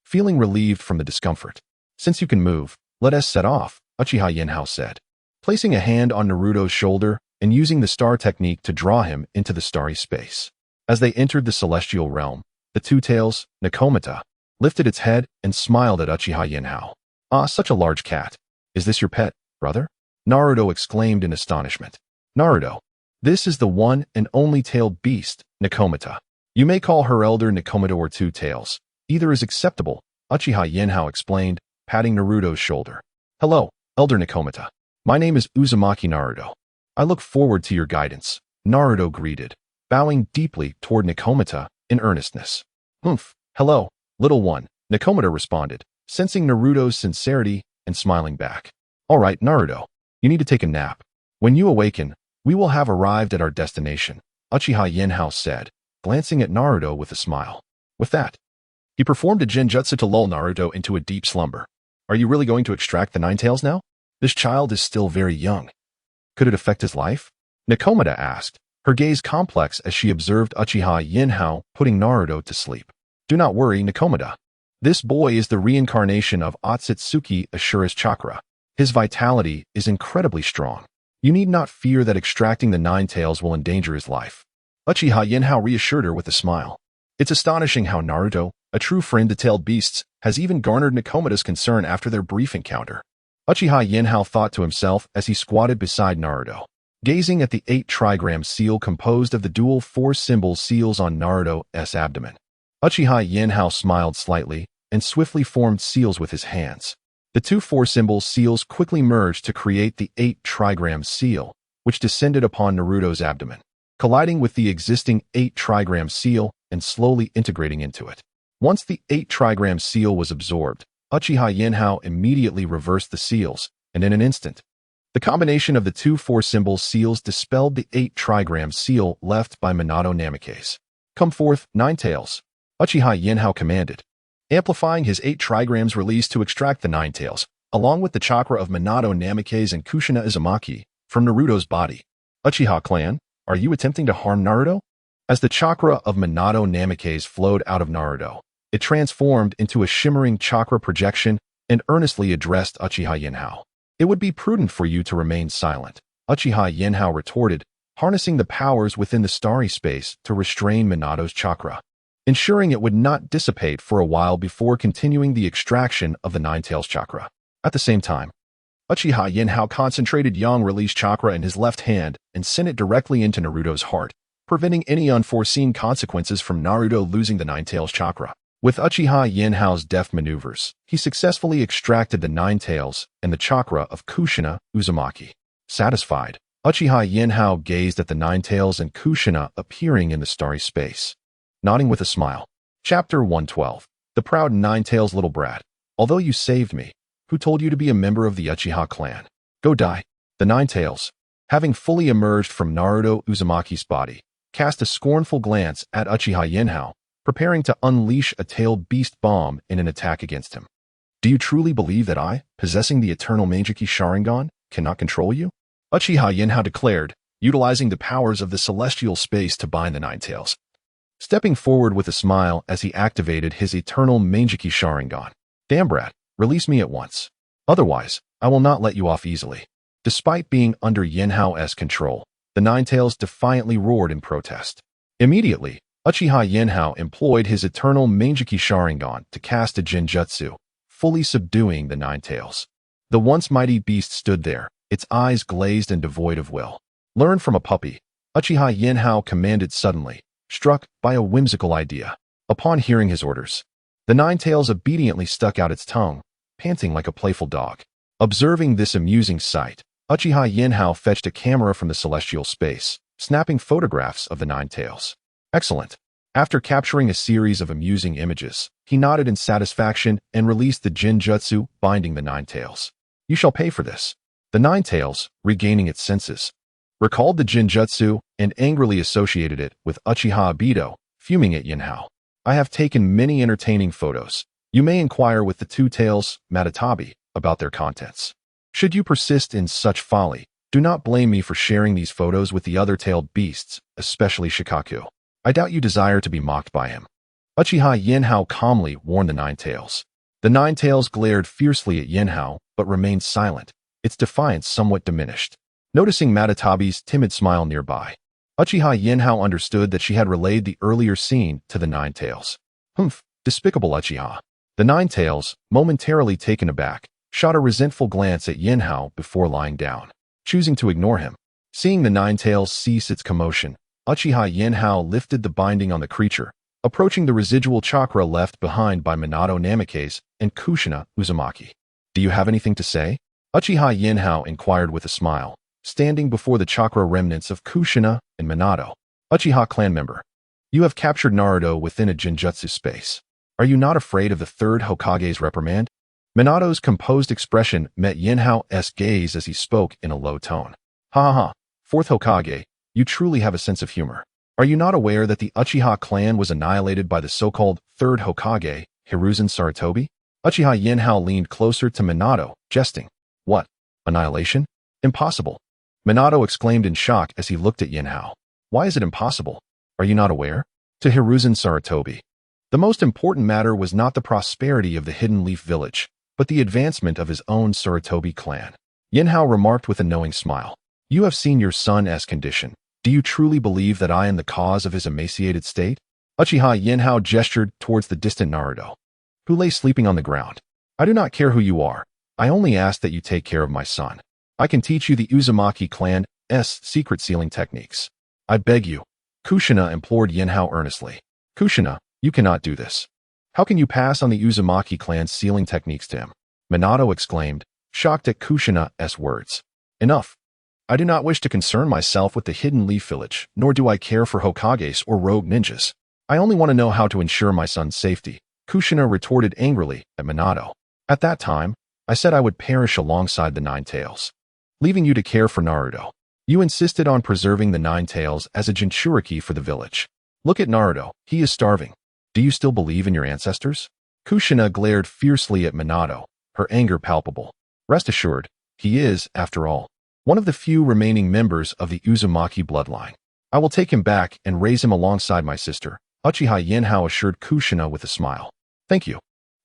feeling relieved from the discomfort. Since you can move, let us set off, Uchiha Yinhao said, placing a hand on Naruto's shoulder and using the star technique to draw him into the starry space. As they entered the celestial realm, the two-tails, Nakomata, lifted its head and smiled at Uchiha Yinhao. Ah, such a large cat. Is this your pet, brother? Naruto exclaimed in astonishment. Naruto, this is the one and only tailed beast, Nakomata. You may call her elder Nakomata or two tails. Either is acceptable, Uchiha Yinhao explained, patting Naruto's shoulder. Hello, Elder Nakomata. My name is Uzumaki Naruto. I look forward to your guidance, Naruto greeted, bowing deeply toward Nakomata in earnestness. Hello, little one, Nakomata responded, sensing Naruto's sincerity and smiling back. All right, Naruto, you need to take a nap. When you awaken, we will have arrived at our destination, Uchiha Yinhao said, glancing at Naruto with a smile. With that, he performed a genjutsu to lull Naruto into a deep slumber. Are you really going to extract the Ninetails now? This child is still very young. Could it affect his life? Nakomata asked, her gaze complex as she observed Uchiha Yinhao putting Naruto to sleep. Do not worry, Nakomata. This boy is the reincarnation of Otsutsuki Ashura's chakra. His vitality is incredibly strong. You need not fear that extracting the Ninetails will endanger his life. Uchiha Yinhao reassured her with a smile. It's astonishing how Naruto, a true friend to tailed beasts, has even garnered Nakomata's concern after their brief encounter. Uchiha Yinhao thought to himself as he squatted beside Naruto, gazing at the 8 trigram seal composed of the dual 4-symbol seals on Naruto's abdomen. Uchiha Yinhao smiled slightly and swiftly formed seals with his hands. The 2 4-symbol seals quickly merged to create the 8 trigram seal, which descended upon Naruto's abdomen, colliding with the existing 8 trigram seal and slowly integrating into it. Once the 8 trigram seal was absorbed, Uchiha Yinhao immediately reversed the seals, and in an instant, the combination of the 2 4-symbol seals dispelled the 8 trigram seal left by Minato Namikaze. Come forth, Ninetails, Uchiha Yinhao commanded, amplifying his 8 trigrams release to extract the Ninetails, along with the chakra of Minato Namikaze and Kushina Uzumaki, from Naruto's body. Uchiha clan, are you attempting to harm Naruto? As the chakra of Minato Namikaze flowed out of Naruto, it transformed into a shimmering chakra projection and earnestly addressed Uchiha Yinhao. It would be prudent for you to remain silent, Uchiha Yinhao retorted, harnessing the powers within the starry space to restrain Minato's chakra. ensuring it would not dissipate for a while before continuing the extraction of the Nine-Tails chakra. At the same time, Uchiha Yinhao concentrated yang-release chakra in his left hand and sent it directly into Naruto's heart, preventing any unforeseen consequences from Naruto losing the Nine-Tails chakra. With Uchiha Yinhao's deft maneuvers, he successfully extracted the Nine-Tails and the chakra of Kushina Uzumaki. Satisfied, Uchiha Yinhao gazed at the Nine-Tails and Kushina appearing in the starry space, nodding with a smile. Chapter 112. The proud Nine-Tails little brat. Although you saved me, who told you to be a member of the Uchiha clan? Go die. The Nine-Tails, having fully emerged from Naruto Uzumaki's body, cast a scornful glance at Uchiha Yinhao, preparing to unleash a tailed beast bomb in an attack against him. Do you truly believe that I, possessing the eternal Meijiki Sharingan, cannot control you? Uchiha Yinhao declared, utilizing the powers of the celestial space to bind the Nine-Tails, stepping forward with a smile as he activated his eternal Meijiki Sharingan. Damn brat, release me at once. Otherwise, I will not let you off easily. Despite being under Yinhao's control, the Nine-Tails defiantly roared in protest. Immediately, Uchiha Yinhao employed his eternal Meijiki Sharingan to cast a Genjutsu, fully subduing the Nine-Tails. The once mighty beast stood there, its eyes glazed and devoid of will. Learn from a puppy, Uchiha Yinhao commanded suddenly, struck by a whimsical idea. Upon hearing his orders, the Nine-Tails obediently stuck out its tongue, panting like a playful dog. Observing this amusing sight, Uchiha Yinhao fetched a camera from the celestial space, snapping photographs of the Nine-Tails. Excellent. After capturing a series of amusing images, he nodded in satisfaction and released the Genjutsu binding the Nine-Tails. You shall pay for this. The Nine-Tails, regaining its senses, recalled the Genjutsu and angrily associated it with Uchiha Obito, fuming at Yinhao. I have taken many entertaining photos. You may inquire with the two tails, Matatabi, about their contents. Should you persist in such folly, do not blame me for sharing these photos with the other tailed beasts, especially Shikaku. I doubt you desire to be mocked by him. Uchiha Yinhao calmly warned the Nine-Tails. The Nine-Tails glared fiercely at Yinhao, but remained silent, its defiance somewhat diminished. Noticing Matatabi's timid smile nearby, Uchiha Yinhao understood that she had relayed the earlier scene to the Nine-Tails. Humph, despicable Uchiha. The Nine-Tails, momentarily taken aback, shot a resentful glance at Yinhao before lying down, choosing to ignore him. Seeing the Nine-Tails cease its commotion, Uchiha Yinhao lifted the binding on the creature, approaching the residual chakra left behind by Minato Namikaze and Kushina Uzumaki. Do you have anything to say? Uchiha Yinhao inquired with a smile, standing before the chakra remnants of Kushina and Minato. Uchiha clan member, you have captured Naruto within a Genjutsu space. Are you not afraid of the third Hokage's reprimand? Minato's composed expression met Yinhao's gaze as he spoke in a low tone. Ha ha ha, fourth Hokage, you truly have a sense of humor. Are you not aware that the Uchiha clan was annihilated by the so-called third Hokage, Hiruzen Sarutobi? Uchiha Yinhao leaned closer to Minato, jesting. What? Annihilation? Impossible. Minato exclaimed in shock as he looked at Yinhao. Why is it impossible? Are you not aware? To Hiruzen Sarutobi, the most important matter was not the prosperity of the Hidden Leaf Village, but the advancement of his own Sarutobi clan. Yinhao remarked with a knowing smile. You have seen your son's condition. Do you truly believe that I am the cause of his emaciated state? Uchiha Yinhao gestured towards the distant Naruto, who lay sleeping on the ground. I do not care who you are. I only ask that you take care of my son. I can teach you the Uzumaki clan's secret sealing techniques. I beg you. Kushina implored Yinhao earnestly. Kushina, you cannot do this. How can you pass on the Uzumaki clan's sealing techniques to him? Minato exclaimed, shocked at Kushina's words. Enough. I do not wish to concern myself with the Hidden Leaf Village, nor do I care for Hokages or rogue ninjas. I only want to know how to ensure my son's safety, Kushina retorted angrily at Minato. At that time, I said I would perish alongside the Nine-Tails, leaving you to care for Naruto. You insisted on preserving the Nine-Tails as a Jinchuriki for the village. Look at Naruto, he is starving. Do you still believe in your ancestors? Kushina glared fiercely at Minato, her anger palpable. Rest assured, he is, after all, one of the few remaining members of the Uzumaki bloodline. I will take him back and raise him alongside my sister, Uchiha Yinhao assured Kushina with a smile. Thank you.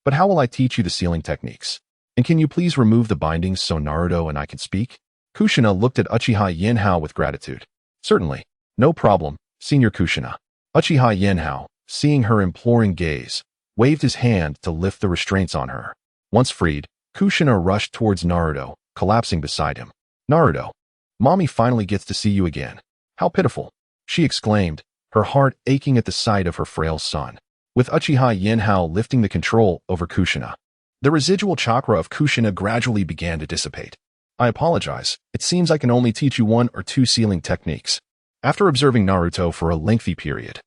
But how will I teach you the sealing techniques? And can you please remove the bindings so Naruto and I can speak? Kushina looked at Uchiha Yinhao with gratitude. Certainly. No problem, Senior Kushina. Uchiha Yinhao, seeing her imploring gaze, waved his hand to lift the restraints on her. Once freed, Kushina rushed towards Naruto, collapsing beside him. "Naruto, Mommy finally gets to see you again. How pitiful," she exclaimed, her heart aching at the sight of her frail son. With Uchiha Yinhao lifting the control over Kushina, the residual chakra of Kushina gradually began to dissipate. "I apologize. It seems I can only teach you 1 or 2 sealing techniques." After observing Naruto for a lengthy period,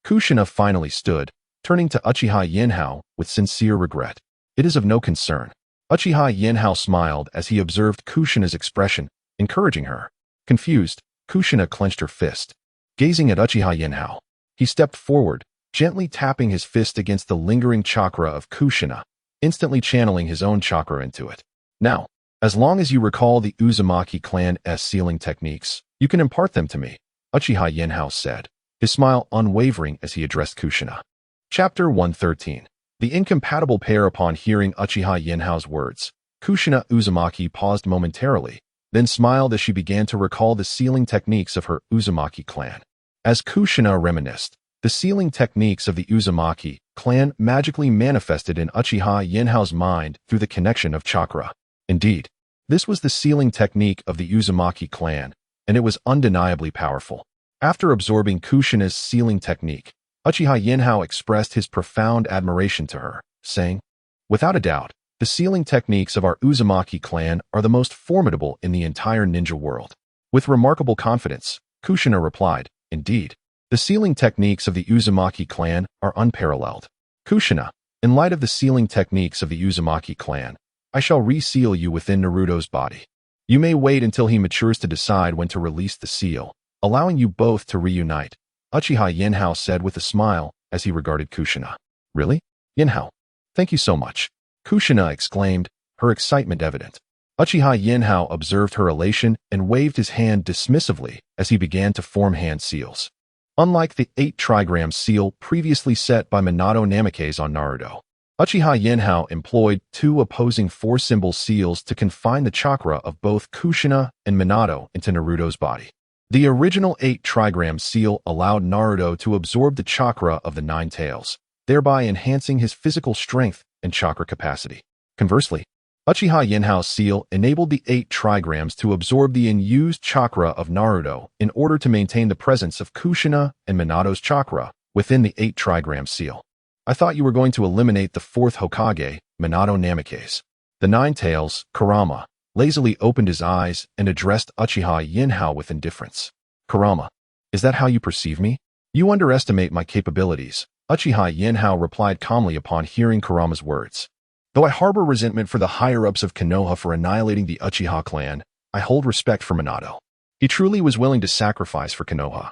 Kushina finally stood, turning to Uchiha Yinhao with sincere regret. "It is of no concern." Uchiha Yinhao smiled as he observed Kushina's expression, encouraging her. Confused, Kushina clenched her fist. Gazing at Uchiha Yinhao, he stepped forward, gently tapping his fist against the lingering chakra of Kushina, instantly channeling his own chakra into it. "Now, as long as you recall the Uzumaki clan's sealing techniques, you can impart them to me," Uchiha Yinhao said, his smile unwavering as he addressed Kushina. Chapter 113. The incompatible pair. Upon hearing Uchiha Yinhao's words, Kushina Uzumaki paused momentarily, then smiled as she began to recall the sealing techniques of her Uzumaki clan. As Kushina reminisced, the sealing techniques of the Uzumaki clan magically manifested in Uchiha Yinhao's mind through the connection of chakra. Indeed, this was the sealing technique of the Uzumaki clan, and it was undeniably powerful. After absorbing Kushina's sealing technique, Uchiha Yinhao expressed his profound admiration to her, saying, "Without a doubt, the sealing techniques of our Uzumaki clan are the most formidable in the entire ninja world." With remarkable confidence, Kushina replied, "Indeed, the sealing techniques of the Uzumaki clan are unparalleled. Kushina, in light of the sealing techniques of the Uzumaki clan, I shall reseal you within Naruto's body. You may wait until he matures to decide when to release the seal, allowing you both to reunite," Uchiha Yinhao said with a smile as he regarded Kushina. "Really? Yinhao? Thank you so much," Kushina exclaimed, her excitement evident. Uchiha Yinhao observed her elation and waved his hand dismissively as he began to form hand seals. Unlike the 8 trigram seal previously set by Minato Namikaze on Naruto, Uchiha Yinhao employed 2 opposing 4-symbol seals to confine the chakra of both Kushina and Minato into Naruto's body. The original 8 trigram seal allowed Naruto to absorb the chakra of the 9 tails, thereby enhancing his physical strength and chakra capacity. Conversely, Uchiha Yinhao's seal enabled the 8 trigrams to absorb the unused chakra of Naruto in order to maintain the presence of Kushina and Minato's chakra within the 8 trigram seal. "I thought you were going to eliminate the 4th Hokage, Minato Namikaze." The 9 tails, Kurama, lazily opened his eyes and addressed Uchiha Yinhao with indifference. "Kurama, is that how you perceive me? You underestimate my capabilities," Uchiha Yinhao replied calmly upon hearing Kurama's words. "Though I harbor resentment for the higher-ups of Konoha for annihilating the Uchiha clan, I hold respect for Minato. He truly was willing to sacrifice for Konoha,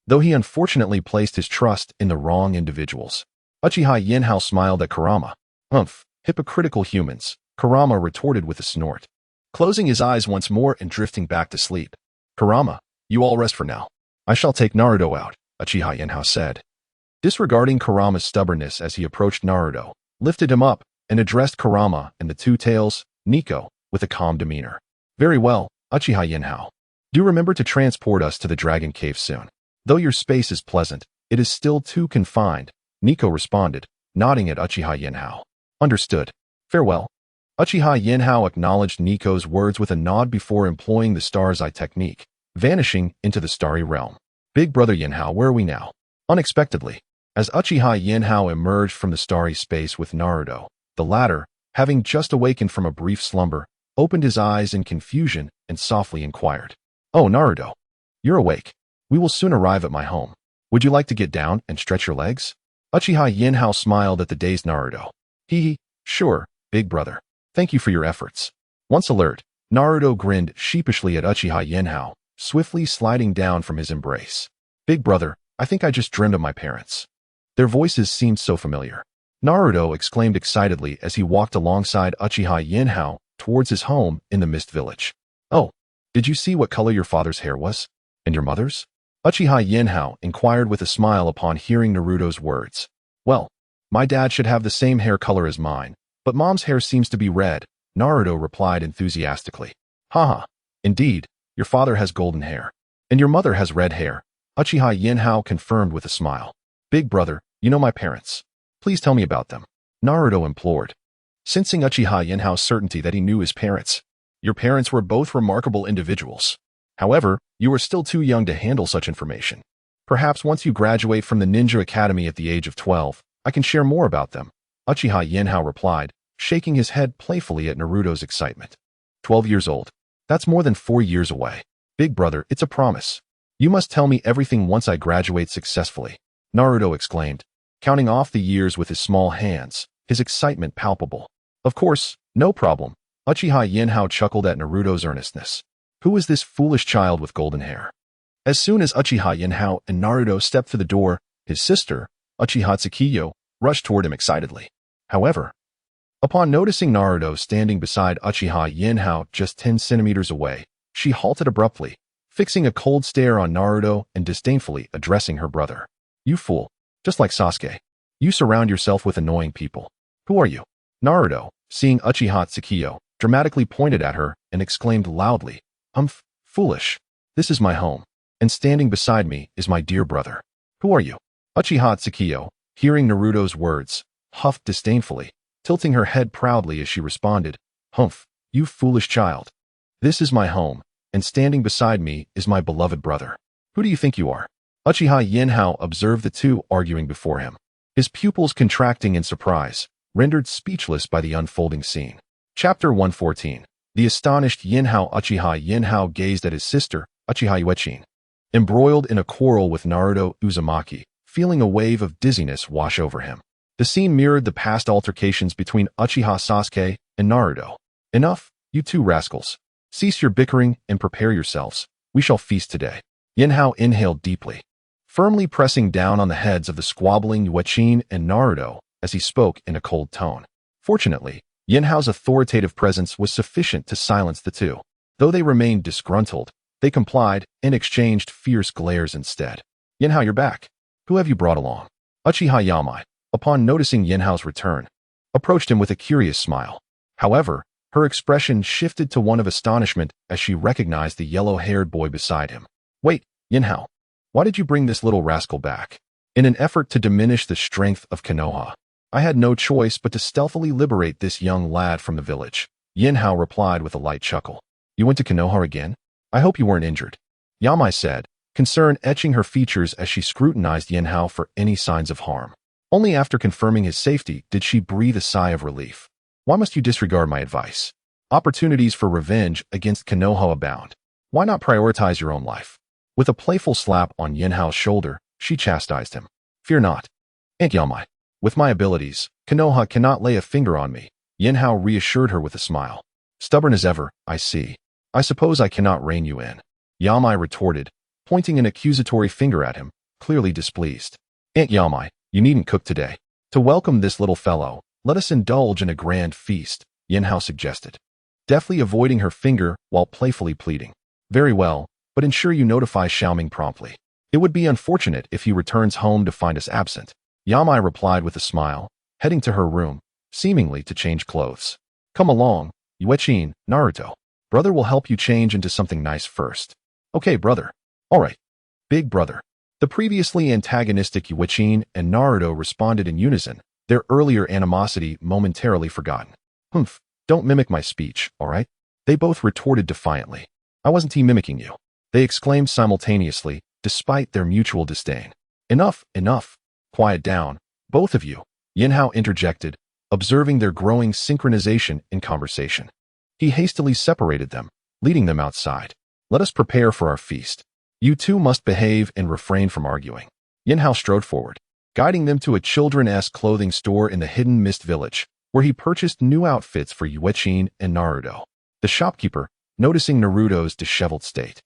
though he unfortunately placed his trust in the wrong individuals." Uchiha Yinhao smiled at Kurama. "Humph, hypocritical humans," Kurama retorted with a snort, closing his eyes once more and drifting back to sleep. "Kurama, you all rest for now. I shall take Naruto out," Uchiha Yinhao said. Disregarding Kurama's stubbornness as he approached Naruto, lifted him up, and addressed Kurama and the 2 tails, Nico, with a calm demeanor. "Very well, Uchiha Yinhao. Do remember to transport us to the Dragon Cave soon. Though your space is pleasant, it is still too confined," Nico responded, nodding at Uchiha Yinhao. "Understood. Farewell." Uchiha Yinhao acknowledged Nico's words with a nod before employing the Star's Eye technique, vanishing into the starry realm. "Big brother Yanhao, where are we now?" Unexpectedly, as Uchiha Yinhao emerged from the starry space with Naruto, the latter, having just awakened from a brief slumber, opened his eyes in confusion and softly inquired, "Oh, Naruto, you're awake. We will soon arrive at my home. Would you like to get down and stretch your legs?" Uchiha Yinhao smiled at the dazed Naruto. Sure, big brother. Thank you for your efforts." Once alert, Naruto grinned sheepishly at Uchiha Yinhao, swiftly sliding down from his embrace. "Big brother, I think I just dreamed of my parents. Their voices seemed so familiar." Naruto exclaimed excitedly as he walked alongside Uchiha Yinhao towards his home in the Mist Village. "Oh, did you see what color your father's hair was? And your mother's?" Uchiha Yinhao inquired with a smile upon hearing Naruto's words. "Well, my dad should have the same hair color as mine, but mom's hair seems to be red," Naruto replied enthusiastically. "Haha, indeed, your father has golden hair. And your mother has red hair," Uchiha Yinhao confirmed with a smile. Big brother, you know my parents. Please tell me about them. Naruto implored, sensing Uchiha Yinhao's certainty that he knew his parents. Your parents were both remarkable individuals. However, you are still too young to handle such information. Perhaps once you graduate from the Ninja Academy at the age of 12, I can share more about them. Uchiha Yinhao replied, shaking his head playfully at Naruto's excitement. 12 years old. That's more than 4 years away. Big brother, it's a promise. You must tell me everything once I graduate successfully. Naruto exclaimed, counting off the years with his small hands, his excitement palpable. Of course, no problem. Uchiha Yinhao chuckled at Naruto's earnestness. Who is this foolish child with golden hair? As soon as Uchiha Yinhao and Naruto stepped through the door, his sister, Uchiha Tsukiyo, rushed toward him excitedly. However, upon noticing Naruto standing beside Uchiha Yinhao just 10 centimeters away, she halted abruptly, fixing a cold stare on Naruto and disdainfully addressing her brother. You fool. Just like Sasuke. You surround yourself with annoying people. Who are you? Naruto, seeing Uchiha Tsukiyo, dramatically pointed at her and exclaimed loudly, foolish. This is my home, and standing beside me is my dear brother. Who are you? Uchiha Tsukiyo, hearing Naruto's words, huffed disdainfully, tilting her head proudly as she responded, Humph, you foolish child. This is my home, and standing beside me is my beloved brother. Who do you think you are? Uchiha Yinhao observed the two arguing before him, his pupils contracting in surprise, rendered speechless by the unfolding scene. Chapter 114. The astonished Yinhao. Uchiha Yinhao gazed at his sister, Uchiha Itachi, embroiled in a quarrel with Naruto Uzumaki, feeling a wave of dizziness wash over him. The scene mirrored the past altercations between Uchiha Sasuke and Naruto. Enough, you two rascals. Cease your bickering and prepare yourselves. We shall feast today. Yinhao inhaled deeply, firmly pressing down on the heads of the squabbling Itachi and Naruto as he spoke in a cold tone. Fortunately, Yinhao's authoritative presence was sufficient to silence the two. Though they remained disgruntled, they complied and exchanged fierce glares instead. Yinhao, you're back. Who have you brought along? Uchiha Yamai, upon noticing Yinhao's return, approached him with a curious smile. However, her expression shifted to one of astonishment as she recognized the yellow-haired boy beside him. Wait, Yinhao, why did you bring this little rascal back? In an effort to diminish the strength of Konoha, I had no choice but to stealthily liberate this young lad from the village. Yinhao replied with a light chuckle. You went to Konoha again? I hope you weren't injured. Yamai said, concern etching her features as she scrutinized Yinhao for any signs of harm. Only after confirming his safety did she breathe a sigh of relief. Why must you disregard my advice? Opportunities for revenge against Konoha abound. Why not prioritize your own life? With a playful slap on Yinhao's shoulder, she chastised him. Fear not. Aunt Yamai. With my abilities, Konoha cannot lay a finger on me. Yinhao reassured her with a smile. Stubborn as ever, I see. I suppose I cannot rein you in. Yamai retorted, pointing an accusatory finger at him, clearly displeased. Aunt Yamai, you needn't cook today. To welcome this little fellow, let us indulge in a grand feast, Yinhao suggested, deftly avoiding her finger while playfully pleading. Very well, but ensure you notify Xiaoming promptly. It would be unfortunate if he returns home to find us absent. Yamai replied with a smile, heading to her room, seemingly to change clothes. Come along, Itachi, Naruto. Brother will help you change into something nice first. Okay, brother. All right. Big brother. The previously antagonistic Itachi and Naruto responded in unison, their earlier animosity momentarily forgotten. Humph, don't mimic my speech, all right? They both retorted defiantly. I wasn't mimicking you. They exclaimed simultaneously, despite their mutual disdain. Enough, enough. Quiet down, both of you, Yinhao interjected, observing their growing synchronization in conversation. He hastily separated them, leading them outside. Let us prepare for our feast. You two must behave and refrain from arguing. Yinhao strode forward, guiding them to a children-esque clothing store in the hidden mist village, where he purchased new outfits for Itachi and Naruto. The shopkeeper, noticing Naruto's disheveled state,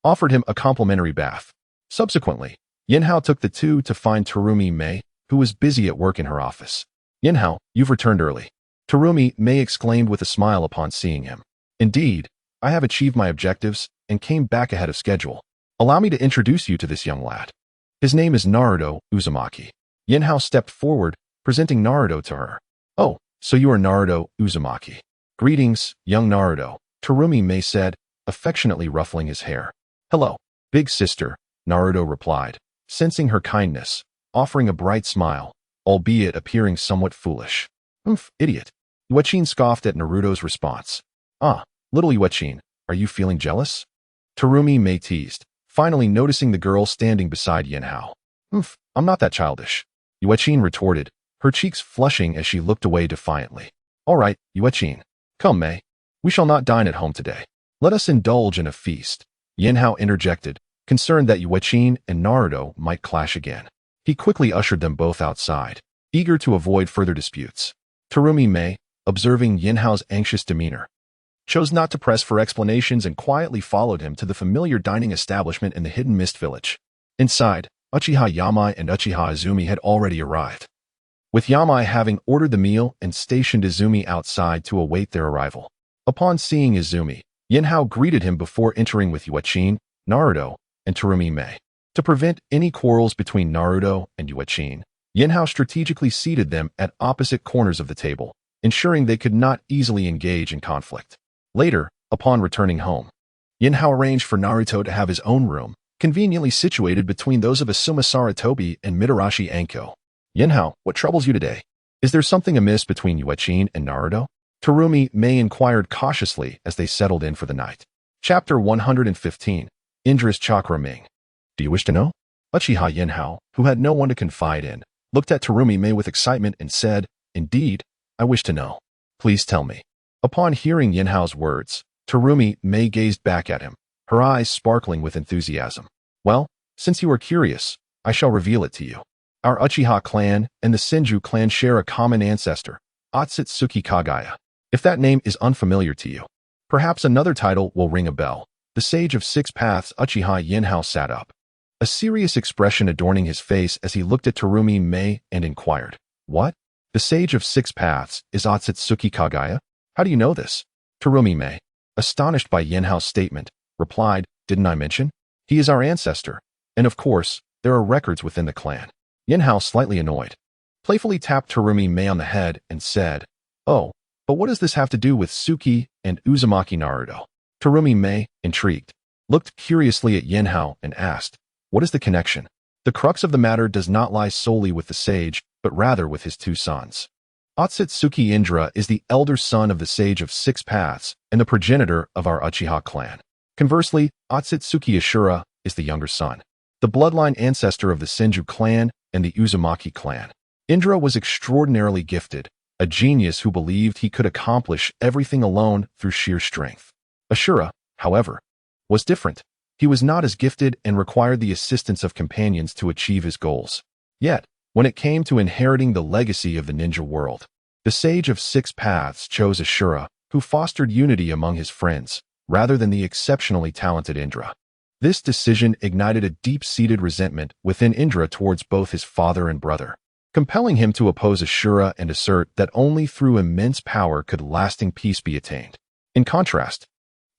offered him a complimentary bath. Subsequently, Yinhao took the two to find Terumi Mei, who was busy at work in her office. Yinhao, you've returned early. Terumi Mei exclaimed with a smile upon seeing him. Indeed, I have achieved my objectives and came back ahead of schedule. Allow me to introduce you to this young lad. His name is Naruto Uzumaki. Yinhao stepped forward, presenting Naruto to her. Oh, so you are Naruto Uzumaki. Greetings, young Naruto, Terumi Mei said, affectionately ruffling his hair. Hello, big sister, Naruto replied, sensing her kindness, offering a bright smile, albeit appearing somewhat foolish. Idiot. Yuechin scoffed at Naruto's response. Ah, little Yuechin, are you feeling jealous? Terumi Mei teased, finally noticing the girl standing beside Yinhao. I'm not that childish. Yuechin retorted, her cheeks flushing as she looked away defiantly. All right, Yuechin. Come, Mei. We shall not dine at home today. Let us indulge in a feast. Yinhao interjected, concerned that Yuechin and Naruto might clash again. He quickly ushered them both outside, eager to avoid further disputes. Terumi Mei, observing Yinhao's anxious demeanor, chose not to press for explanations and quietly followed him to the familiar dining establishment in the Hidden Mist Village. Inside, Uchiha Yamai and Uchiha Izumi had already arrived, with Yamai having ordered the meal and stationed Izumi outside to await their arrival. Upon seeing Izumi, Yinhao greeted him before entering with Yuechin, Naruto, and Terumi Mei. To prevent any quarrels between Naruto and Yuechin, Yinhao strategically seated them at opposite corners of the table, ensuring they could not easily engage in conflict. Later, upon returning home, Yinhao arranged for Naruto to have his own room, conveniently situated between those of Asuma Sarutobi and Mitarashi Anko. Yinhao, what troubles you today? Is there something amiss between Yuechin and Naruto? Terumi Mei inquired cautiously as they settled in for the night. Chapter 115. Indra's Chakra Ming. Do you wish to know? Uchiha Yinhao, who had no one to confide in, looked at Terumi Mei with excitement and said, Indeed, I wish to know. Please tell me. Upon hearing Yinhao's words, Terumi Mei gazed back at him, her eyes sparkling with enthusiasm. Well, since you are curious, I shall reveal it to you. Our Uchiha clan and the Senju clan share a common ancestor, Otsutsuki Kaguya. If that name is unfamiliar to you, perhaps another title will ring a bell. The Sage of Six Paths Uchiha Yinhao sat up, a serious expression adorning his face as he looked at Terumi Mei and inquired, What? The Sage of Six Paths is Otsutsuki Kaguya? How do you know this? Terumi Mei, astonished by Yinhao's statement, replied, Didn't I mention? He is our ancestor, and of course, there are records within the clan. Yinhao, slightly annoyed, playfully tapped Terumi Mei on the head and said, Oh, but what does this have to do with Suki and Uzumaki Naruto? Terumi Mei, intrigued, looked curiously at Yinhao and asked, What is the connection? The crux of the matter does not lie solely with the sage, but rather with his two sons. Otsutsuki Indra is the elder son of the Sage of Six Paths and the progenitor of our Uchiha clan. Conversely, Otsutsuki Ashura is the younger son, the bloodline ancestor of the Senju clan and the Uzumaki clan. Indra was extraordinarily gifted, a genius who believed he could accomplish everything alone through sheer strength. Ashura, however, was different. He was not as gifted and required the assistance of companions to achieve his goals. Yet, when it came to inheriting the legacy of the ninja world, the Sage of Six Paths chose Ashura, who fostered unity among his friends, rather than the exceptionally talented Indra. This decision ignited a deep-seated resentment within Indra towards both his father and brother, compelling him to oppose Ashura and assert that only through immense power could lasting peace be attained. In contrast,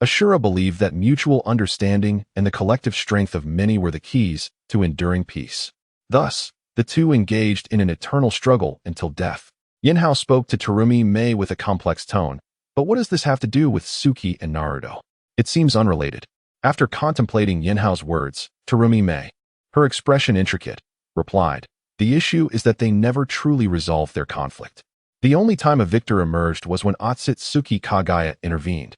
Ashura believed that mutual understanding and the collective strength of many were the keys to enduring peace. Thus, the two engaged in an eternal struggle until death. Yinhao spoke to Terumi Mei with a complex tone, but what does this have to do with Suki and Naruto? It seems unrelated. After contemplating Yinhao's words, Terumi Mei, her expression intricate, replied, The issue is that they never truly resolved their conflict. The only time a victor emerged was when Otsutsuki Kaguya intervened,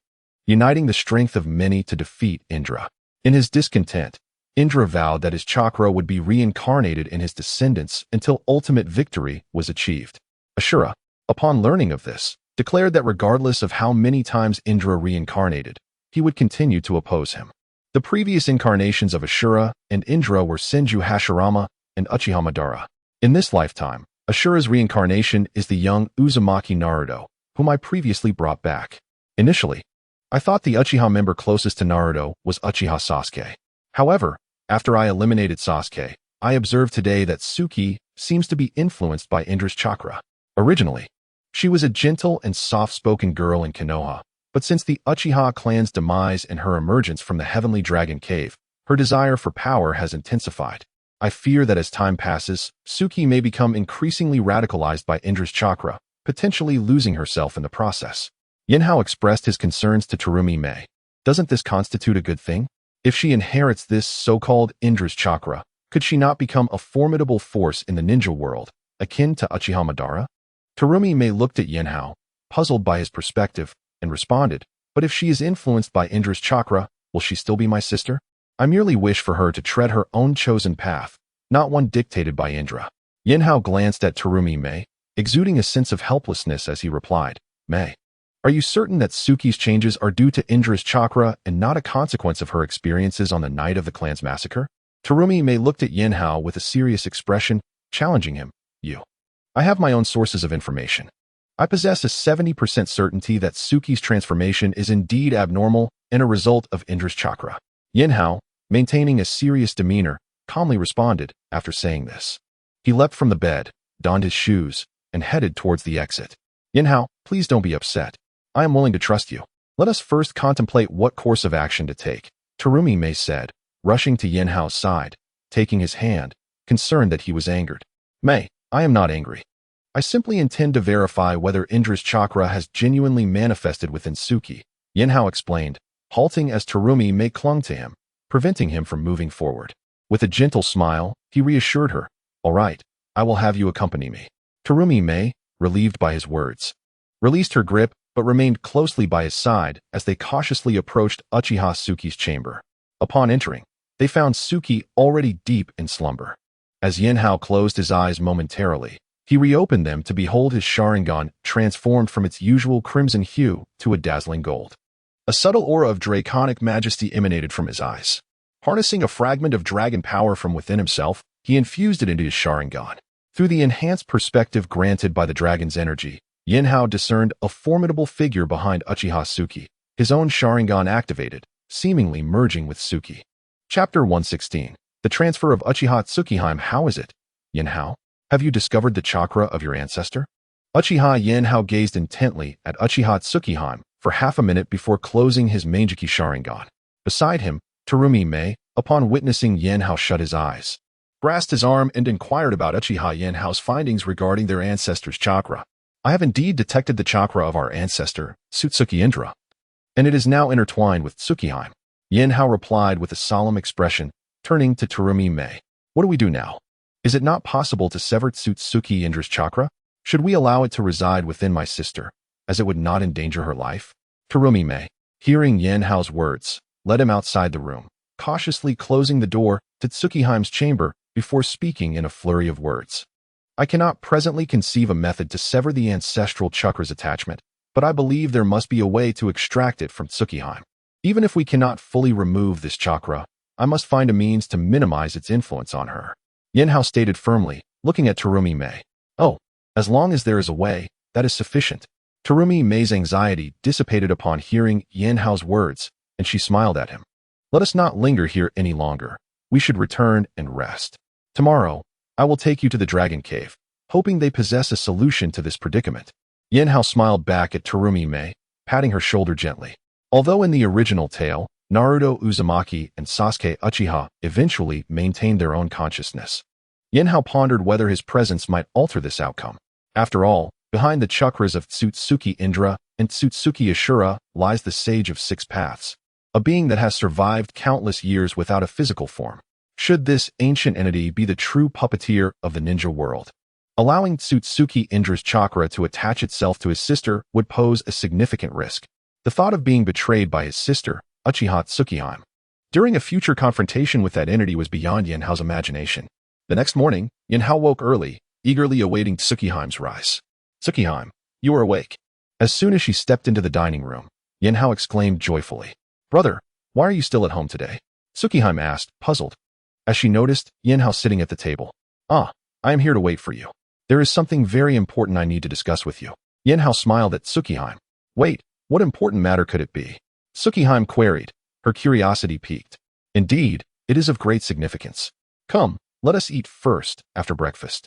uniting the strength of many to defeat Indra. In his discontent, Indra vowed that his chakra would be reincarnated in his descendants until ultimate victory was achieved. Ashura, upon learning of this, declared that regardless of how many times Indra reincarnated, he would continue to oppose him. The previous incarnations of Ashura and Indra were Senju Hashirama and Uchiha Madara. In this lifetime, Ashura's reincarnation is the young Uzumaki Naruto, whom I previously brought back. Initially, I thought the Uchiha member closest to Naruto was Uchiha Sasuke. However, after I eliminated Sasuke, I observed today that Suki seems to be influenced by Indra's chakra. Originally, she was a gentle and soft-spoken girl in Konoha, but since the Uchiha clan's demise and her emergence from the Heavenly Dragon Cave, her desire for power has intensified. I fear that as time passes, Suki may become increasingly radicalized by Indra's chakra, potentially losing herself in the process. Yinhao expressed his concerns to Terumi Mei. Doesn't this constitute a good thing? If she inherits this so-called Indra's chakra, Could she not become a formidable force in the ninja world, akin to Uchiha Madara? Terumi May looked at Yinhao, puzzled by his perspective, and responded, "But if she is influenced by Indra's chakra, will she still be my sister? I merely wish for her to tread her own chosen path, not one dictated by Indra." Yinhao glanced at Terumi May, exuding a sense of helplessness as he replied, "May, are you certain that Suki's changes are due to Indra's chakra and not a consequence of her experiences on the night of the clan's massacre?" Terumi May looked at Yinhao with a serious expression, challenging him. I have my own sources of information. I possess a 70% certainty that Suki's transformation is indeed abnormal and a result of Indra's chakra." Yinhao, maintaining a serious demeanor, calmly responded after saying this. He leapt from the bed, donned his shoes, and headed towards the exit. "Yinhao, please don't be upset. I am willing to trust you. Let us first contemplate what course of action to take," Terumi May said, rushing to Yinhao's side, taking his hand, concerned that he was angered. "May, I am not angry. I simply intend to verify whether Indra's chakra has genuinely manifested within Suki," Yinhao explained, halting as Terumi May clung to him, preventing him from moving forward. With a gentle smile, he reassured her, "All right, I will have you accompany me." Terumi May, relieved by his words, released her grip but remained closely by his side as they cautiously approached Uchiha Suki's chamber. Upon entering, they found Suki already deep in slumber. As Yinhao closed his eyes momentarily, he reopened them to behold his Sharingan transformed from its usual crimson hue to a dazzling gold. A subtle aura of draconic majesty emanated from his eyes. Harnessing a fragment of dragon power from within himself, he infused it into his Sharingan. Through the enhanced perspective granted by the dragon's energy, Yinhao discerned a formidable figure behind Uchiha Suki, his own Sharingan activated, seemingly merging with Suki. Chapter 116. The transfer of Uchiha Tsukihime. How is it, Yanhao? Have you discovered the chakra of your ancestor? Uchiha Yanhao gazed intently at Uchiha Tsukihime for half a minute before closing his Mangeki Sharingan. Beside him, Terumi May, upon witnessing Yanhao shut his eyes, grasped his arm and inquired about Uchiha Yanhao's findings regarding their ancestor's chakra. "I have indeed detected the chakra of our ancestor, Tsutsuki Indra, and it is now intertwined with Tsukihime," Yanhao replied with a solemn expression, turning to Terumi May. "What do we do now? Is it not possible to sever Tsutsuki Indra's chakra? Should we allow it to reside within my sister, as it would not endanger her life?" Terumi May, hearing Yanhao's words, led him outside the room, cautiously closing the door to Tsukihime's chamber before speaking in a flurry of words. "I cannot presently conceive a method to sever the ancestral chakra's attachment, but I believe there must be a way to extract it from Tsukihime. Even if we cannot fully remove this chakra, I must find a means to minimize its influence on her," Yinhao stated firmly, looking at Terumi May. "Oh, as long as there is a way, that is sufficient." Terumi May's anxiety dissipated upon hearing Yinhao's words, and she smiled at him. "Let us not linger here any longer. We should return and rest. Tomorrow, I will take you to the Dragon Cave, hoping they possess a solution to this predicament." Yinhao smiled back at Terumi May, patting her shoulder gently. Although in the original tale, Naruto Uzumaki and Sasuke Uchiha eventually maintained their own consciousness, Yinhao pondered whether his presence might alter this outcome. After all, behind the chakras of Tsutsuki Indra and Tsutsuki Ashura lies the Sage of Six Paths, a being that has survived countless years without a physical form. Should this ancient entity be the true puppeteer of the ninja world, allowing Tsutsuki Indra's chakra to attach itself to his sister would pose a significant risk. The thought of being betrayed by his sister, Uchiha Tsukihime, during a future confrontation with that entity was beyond Yanhao's imagination. The next morning, Yanhao woke early, eagerly awaiting Tsukihime's rise. "Tsukihime, you are awake." As soon as she stepped into the dining room, Yanhao exclaimed joyfully, "Brother, why are you still at home today?" Tsukihime asked, puzzled, as she noticed Yanhao sitting at the table. "Ah, I am here to wait for you. There is something very important I need to discuss with you." Yanhao smiled at Tsukihime. "Wait, what important matter could it be?" Tsukihime queried, her curiosity piqued. "Indeed, it is of great significance. Come, let us eat first, after breakfast.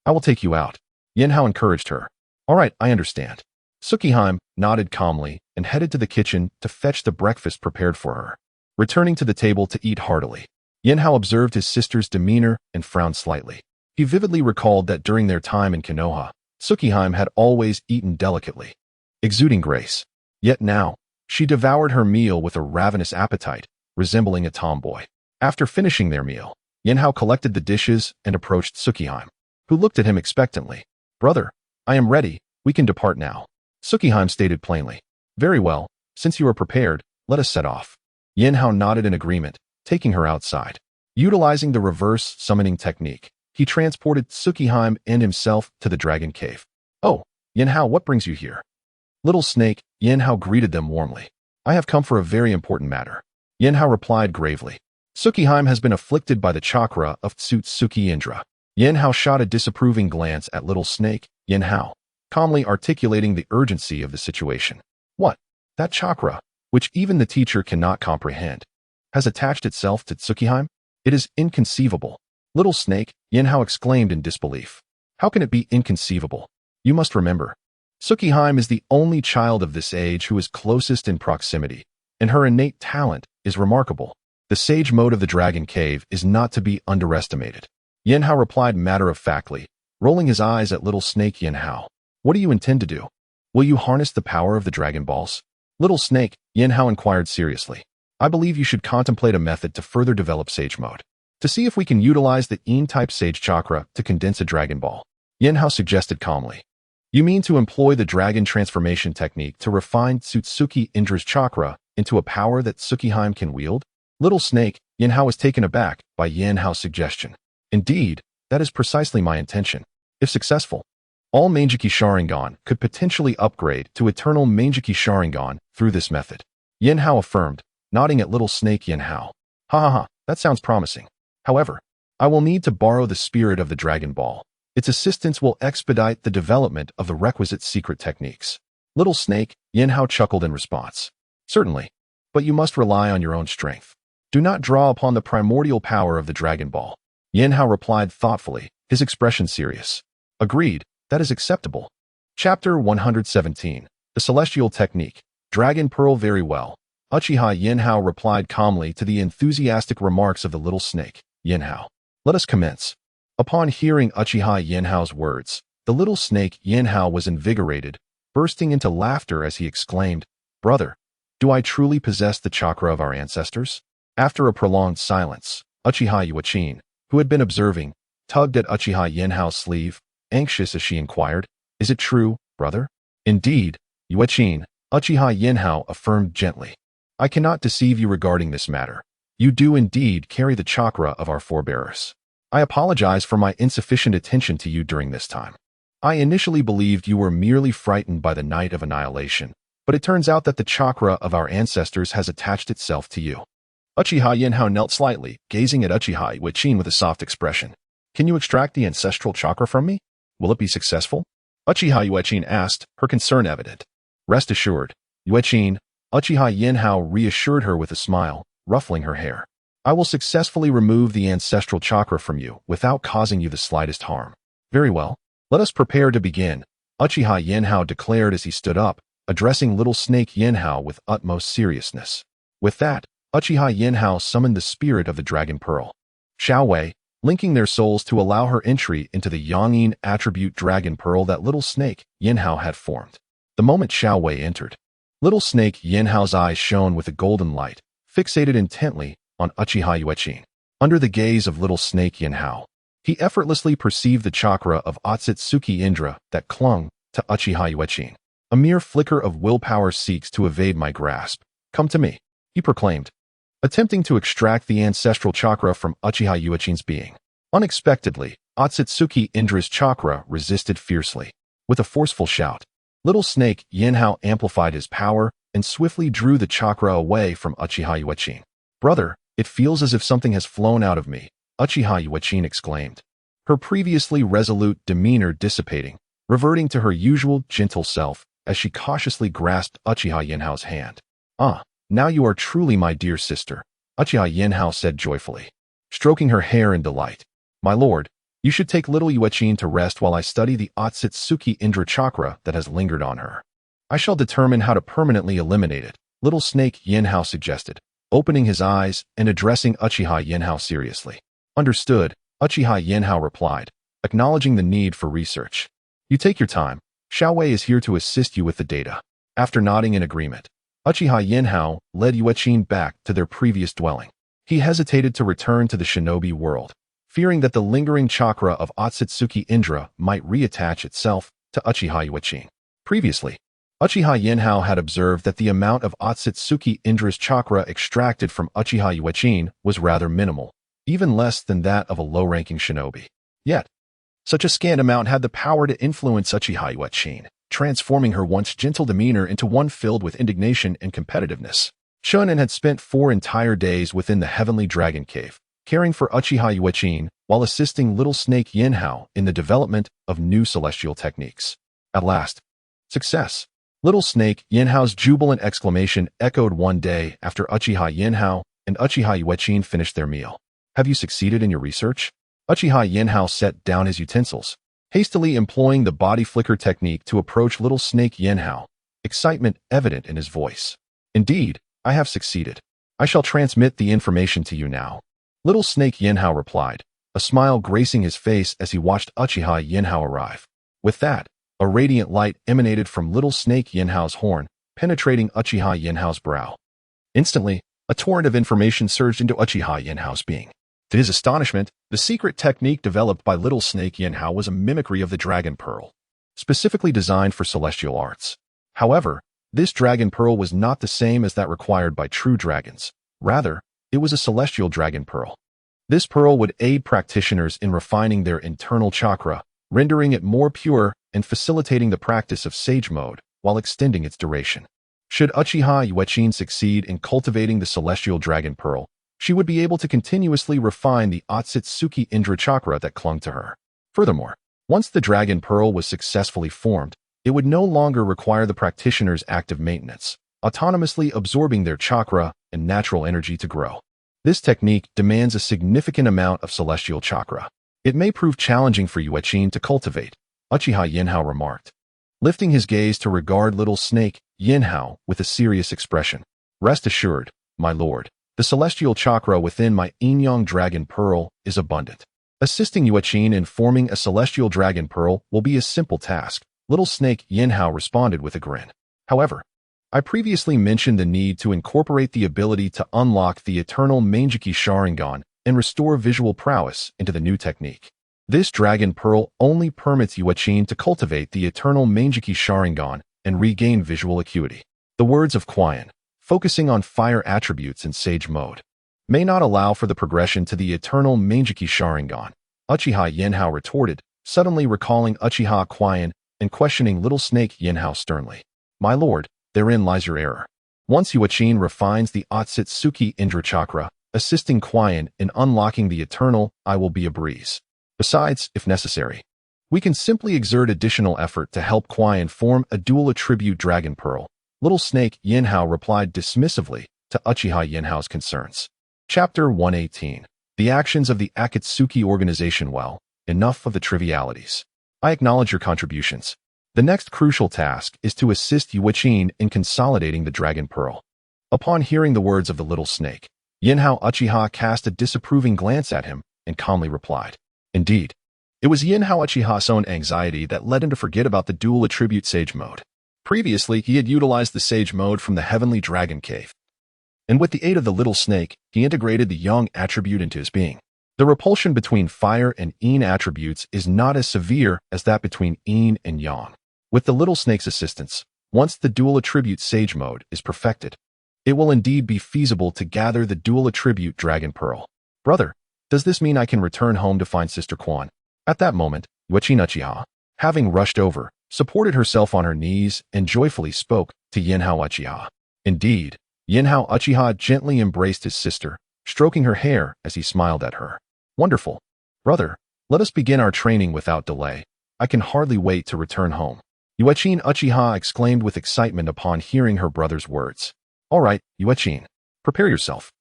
I will take you out," Yinhao encouraged her. "All right, I understand." Tsukihime nodded calmly and headed to the kitchen to fetch the breakfast prepared for her. Returning to the table to eat heartily, Yinhao observed his sister's demeanor and frowned slightly. He vividly recalled that during their time in Konoha, Tsukihime had always eaten delicately, exuding grace. Yet now, she devoured her meal with a ravenous appetite, resembling a tomboy. After finishing their meal, Yinhao collected the dishes and approached Tsukihime, who looked at him expectantly. "Brother, I am ready. We can depart now." Tsukihime stated plainly. "Very well. Since you are prepared, let us set off." Yinhao nodded in agreement, taking her outside. Utilizing the reverse summoning technique, he transported Tsukihime and himself to the dragon cave. "Oh, Yanhao, what brings you here?" Little Snake, Yinhao greeted them warmly. "I have come for a very important matter." Yinhao replied gravely. Tsukihime has been afflicted by the chakra of Otsutsuki Indra. Yinhao shot a disapproving glance at Little Snake, Yinhao, calmly articulating the urgency of the situation. "What? That chakra, which even the teacher cannot comprehend, has attached itself to Tsukihime? It is inconceivable." Little Snake, Yinhao exclaimed in disbelief. "How can it be inconceivable? You must remember, Tsukihime is the only child of this age who is closest in proximity, and her innate talent is remarkable. The sage mode of the dragon cave is not to be underestimated." Yinhao replied matter-of-factly, rolling his eyes at Little Snake. "Yinhao, what do you intend to do? Will you harness the power of the Dragon Balls?" Little Snake, Yinhao inquired seriously. "I believe you should contemplate a method to further develop sage mode, to see if we can utilize the Yin-type sage chakra to condense a Dragon Ball," Yinhao suggested calmly. "You mean to employ the dragon transformation technique to refine Otsutsuki Indra's chakra into a power that Tsukihime can wield?" Little Snake, Yinhao was taken aback by Yinhao's suggestion. "Indeed, that is precisely my intention. If successful, all Manjiki Sharingan could potentially upgrade to Eternal Manjiki Sharingan through this method," Yinhao affirmed, nodding at Little Snake. "Yinhao, ha ha ha, that sounds promising. However, I will need to borrow the spirit of the Dragon Ball. Its assistance will expedite the development of the requisite secret techniques." Little Snake, Yinhao chuckled in response. "Certainly, but you must rely on your own strength. Do not draw upon the primordial power of the Dragon Ball," Yinhao replied thoughtfully, his expression serious. "Agreed, that is acceptable." Chapter 117, The Celestial Technique, Dragon Pearl. "Very well." Uchiha Yinhao replied calmly to the enthusiastic remarks of the Little Snake. "Yinhao, let us commence." Upon hearing Uchiha Yinhao's words, the Little Snake Yinhao was invigorated, bursting into laughter as he exclaimed, "Brother, do I truly possess the chakra of our ancestors?" After a prolonged silence, Uchiha Itachi, who had been observing, tugged at Uchiha Yinhao's sleeve, anxious as she inquired, "Is it true, brother?" "Indeed, Itachi," Uchiha Yinhao affirmed gently. "I cannot deceive you regarding this matter. You do indeed carry the chakra of our forebears. I apologize for my insufficient attention to you during this time. I initially believed you were merely frightened by the night of annihilation, but it turns out that the chakra of our ancestors has attached itself to you." Uchiha Yinhao knelt slightly, gazing at Uchiha Itachi with a soft expression. "Can you extract the ancestral chakra from me? Will it be successful?" Uchiha Itachi asked, her concern evident. "Rest assured, Itachi," Uchiha Yinhao reassured her with a smile, ruffling her hair. "I will successfully remove the ancestral chakra from you without causing you the slightest harm." "Very well. Let us prepare to begin," Uchiha Yinhao declared as he stood up, addressing Little Snake Yinhao with utmost seriousness. With that, Uchiha Yinhao summoned the spirit of the Dragon Pearl, Xiaowei, linking their souls to allow her entry into the Yangyin attribute Dragon Pearl that Little Snake Yinhao had formed. The moment Xiaowei entered, Little Snake Yinhao's eyes shone with a golden light, fixated intently on Uchiha Itachi. Under the gaze of Little Snake Yinhao, he effortlessly perceived the chakra of Otsutsuki Indra that clung to Uchiha Itachi. "A mere flicker of willpower seeks to evade my grasp. Come to me," he proclaimed, attempting to extract the ancestral chakra from Uchiha Itachi's being. Unexpectedly, Otsutsuki Indra's chakra resisted fiercely. With a forceful shout, Little Snake Yinhao amplified his power and swiftly drew the chakra away from Uchiha Itachi. "Brother, it feels as if something has flown out of me," Uchiha Itachi exclaimed, her previously resolute demeanor dissipating, reverting to her usual gentle self as she cautiously grasped Uchiha Yinhao's hand. "Ah, now you are truly my dear sister," Uchiha Yinhao said joyfully, stroking her hair in delight. "My lord, you should take Little Itachi to rest while I study the Otsutsuki Indra chakra that has lingered on her. I shall determine how to permanently eliminate it," Little Snake Yinhao suggested, opening his eyes and addressing Uchiha Yinhao seriously. "Understood," Uchiha Yinhao replied, acknowledging the need for research. "You take your time. Xiaowei is here to assist you with the data." After nodding in agreement, Uchiha Yinhao led Itachi back to their previous dwelling. He hesitated to return to the shinobi world, fearing that the lingering chakra of Otsutsuki Indra might reattach itself to Uchiha Itachi. Previously, Uchiha Yinhao had observed that the amount of Otsutsuki Indra's chakra extracted from Uchiha Itachi was rather minimal, even less than that of a low-ranking shinobi. Yet, such a scant amount had the power to influence Uchiha Itachi, transforming her once gentle demeanor into one filled with indignation and competitiveness. Shonen had spent 4 entire days within the Heavenly Dragon Cave, caring for Uchiha Itachi while assisting Little Snake Yinhao in the development of new celestial techniques. At last, success! Little Snake Yinhao's jubilant exclamation echoed one day after Uchiha Yinhao and Uchiha Itachi finished their meal. Have you succeeded in your research? Uchiha Yinhao set down his utensils, hastily employing the body flicker technique to approach Little Snake Yinhao, excitement evident in his voice. Indeed, I have succeeded. I shall transmit the information to you now. Little Snake Yinhao replied, a smile gracing his face as he watched Uchiha Yinhao arrive. With that, a radiant light emanated from Little Snake Yinhao's horn, penetrating Uchiha Yinhao's brow. Instantly, a torrent of information surged into Uchiha Yinhao's being. To his astonishment, the secret technique developed by Little Snake Yinhao was a mimicry of the Dragon Pearl, specifically designed for celestial arts. However, this Dragon Pearl was not the same as that required by true dragons. Rather, it was a celestial Dragon Pearl. This pearl would aid practitioners in refining their internal chakra, rendering it more pure and facilitating the practice of Sage Mode while extending its duration. Should Uchiha Itachi succeed in cultivating the celestial Dragon Pearl, she would be able to continuously refine the Otsutsuki Indra chakra that clung to her. Furthermore, once the Dragon Pearl was successfully formed, it would no longer require the practitioner's active maintenance, autonomously absorbing their chakra and natural energy to grow. This technique demands a significant amount of celestial chakra. It may prove challenging for Itachi to cultivate, Uchiha Yinhao remarked, lifting his gaze to regard Little Snake Yinhao with a serious expression. Rest assured, my lord, the celestial chakra within my Yin-Yang Dragon Pearl is abundant. Assisting Itachi in forming a celestial Dragon Pearl will be a simple task, Little Snake Yinhao responded with a grin. However, I previously mentioned the need to incorporate the ability to unlock the eternal Manjiki Sharingan and restore visual prowess into the new technique. This Dragon Pearl only permits Itachi to cultivate the eternal Manjiki Sharingan and regain visual acuity. The words of Quian, focusing on fire attributes in Sage Mode, may not allow for the progression to the eternal Manjiki Sharingan, Uchiha Yinhao retorted, suddenly recalling Uchiha Quian and questioning Little Snake Yinhao sternly. My lord, therein lies your error. Once Itachi refines the Otsutsuki Indra chakra, assisting Quian in unlocking the eternal, I will be a breeze. Besides, if necessary, we can simply exert additional effort to help Quian form a dual attribute Dragon Pearl. Little Snake Yinhao replied dismissively to Uchiha Yinhao's concerns. Chapter 118. The actions of the Akatsuki organization. Well, enough of the trivialities. I acknowledge your contributions. The next crucial task is to assist Itachi in consolidating the Dragon Pearl. Upon hearing the words of the Little Snake, Yinhao Uchiha cast a disapproving glance at him and calmly replied. Indeed, it was Yinhao Uchiha's own anxiety that led him to forget about the dual attribute Sage Mode. Previously, he had utilized the Sage Mode from the Heavenly Dragon Cave, and with the aid of the Little Snake, he integrated the Yang attribute into his being. The repulsion between fire and Yin attributes is not as severe as that between Yin and Yang. With the Little Snake's assistance, once the dual attribute Sage Mode is perfected, it will indeed be feasible to gather the dual attribute Dragon Pearl. Brother, does this mean I can return home to find Sister Quan? At that moment, Itachi Uchiha, having rushed over, supported herself on her knees and joyfully spoke to Yinhao Uchiha. Indeed, Yinhao Uchiha gently embraced his sister, stroking her hair as he smiled at her. Wonderful. Brother, let us begin our training without delay. I can hardly wait to return home. Itachi Uchiha exclaimed with excitement upon hearing her brother's words. All right, Itachi, prepare yourself.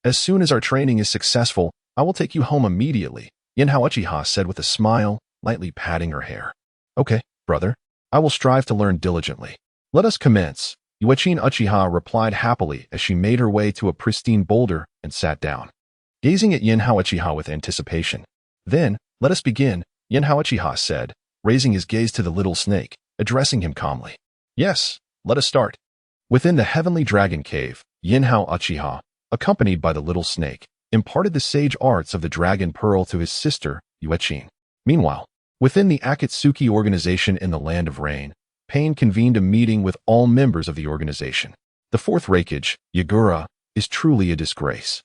As soon as our training is successful, I will take you home immediately, Yinhao Uchiha said with a smile, lightly patting her hair. Okay, brother. I will strive to learn diligently. Let us commence. Itachi Uchiha replied happily as she made her way to a pristine boulder and sat down, gazing at Yinhao Uchiha with anticipation. Then, let us begin, Yinhao Uchiha said, raising his gaze to the Little Snake, addressing him calmly. Yes, let us start. Within the Heavenly Dragon Cave, Yinhao Uchiha, accompanied by the Little Snake, imparted the sage arts of the Dragon Pearl to his sister, Uchiha. Meanwhile, within the Akatsuki organization in the Land of Rain, Pain convened a meeting with all members of the organization. The fourth Raikage, Yagura, is truly a disgrace.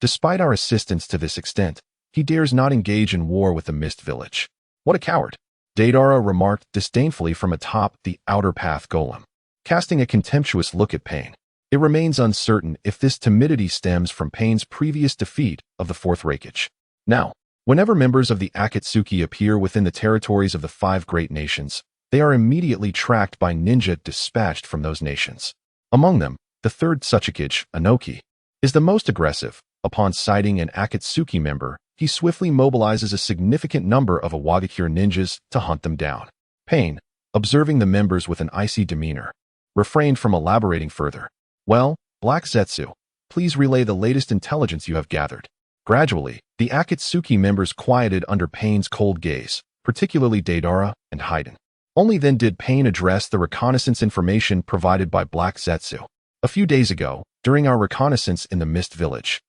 Despite our assistance to this extent, he dares not engage in war with the Mist Village. What a coward! Deidara remarked disdainfully from atop the outer path golem, casting a contemptuous look at Pain. It remains uncertain if this timidity stems from Pain's previous defeat of the fourth Raikage. Now, whenever members of the Akatsuki appear within the territories of the five great nations, they are immediately tracked by ninja dispatched from those nations. Among them, the third Tsuchikage, Anoki, is the most aggressive. Upon sighting an Akatsuki member, he swiftly mobilizes a significant number of Awagakure ninjas to hunt them down. Pain, observing the members with an icy demeanor, refrained from elaborating further. Well, Black Zetsu, please relay the latest intelligence you have gathered. Gradually, the Akatsuki members quieted under Pain's cold gaze, particularly Deidara and Haiden. Only then did Pain address the reconnaissance information provided by Black Zetsu. A few days ago, during our reconnaissance in the Mist Village,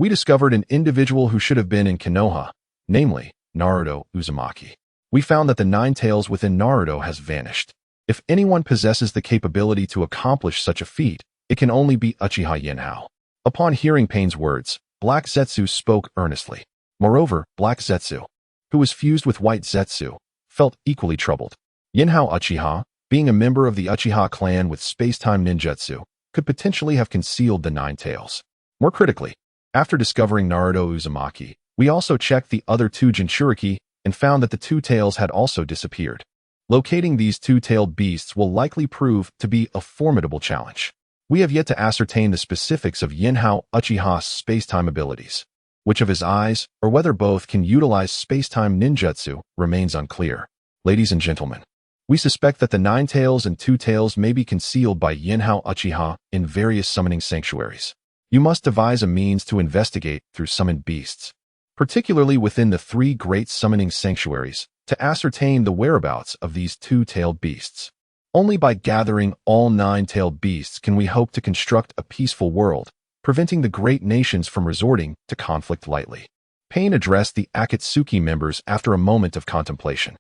we discovered an individual who should have been in Konoha, namely, Naruto Uzumaki. We found that the nine tails within Naruto has vanished. If anyone possesses the capability to accomplish such a feat, it can only be Uchiha Yinhao. Upon hearing Pain's words, Black Zetsu spoke earnestly. Moreover, Black Zetsu, who was fused with White Zetsu, felt equally troubled. Yinhao Uchiha, being a member of the Uchiha clan with space-time ninjutsu, could potentially have concealed the nine tails. More critically, after discovering Naruto Uzumaki, we also checked the other two Jinchuriki and found that the two tails had also disappeared. Locating these two-tailed beasts will likely prove to be a formidable challenge. We have yet to ascertain the specifics of Yinhao Uchiha's space-time abilities. Which of his eyes, or whether both can utilize space-time ninjutsu, remains unclear. Ladies and gentlemen, we suspect that the nine tails and two tails may be concealed by Yinhao Uchiha in various summoning sanctuaries. You must devise a means to investigate through summoned beasts, particularly within the three great summoning sanctuaries, to ascertain the whereabouts of these two-tailed beasts. Only by gathering all nine-tailed beasts can we hope to construct a peaceful world, preventing the great nations from resorting to conflict lightly. Pain addressed the Akatsuki members after a moment of contemplation.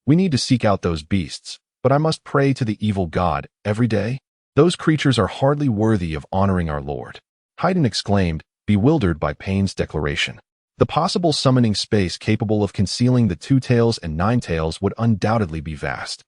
We need to seek out those beasts, but I must pray to the evil god every day? Those creatures are hardly worthy of honoring our lord. Haiden exclaimed, bewildered by Pain's declaration. The possible summoning space capable of concealing the two tails and nine tails would undoubtedly be vast.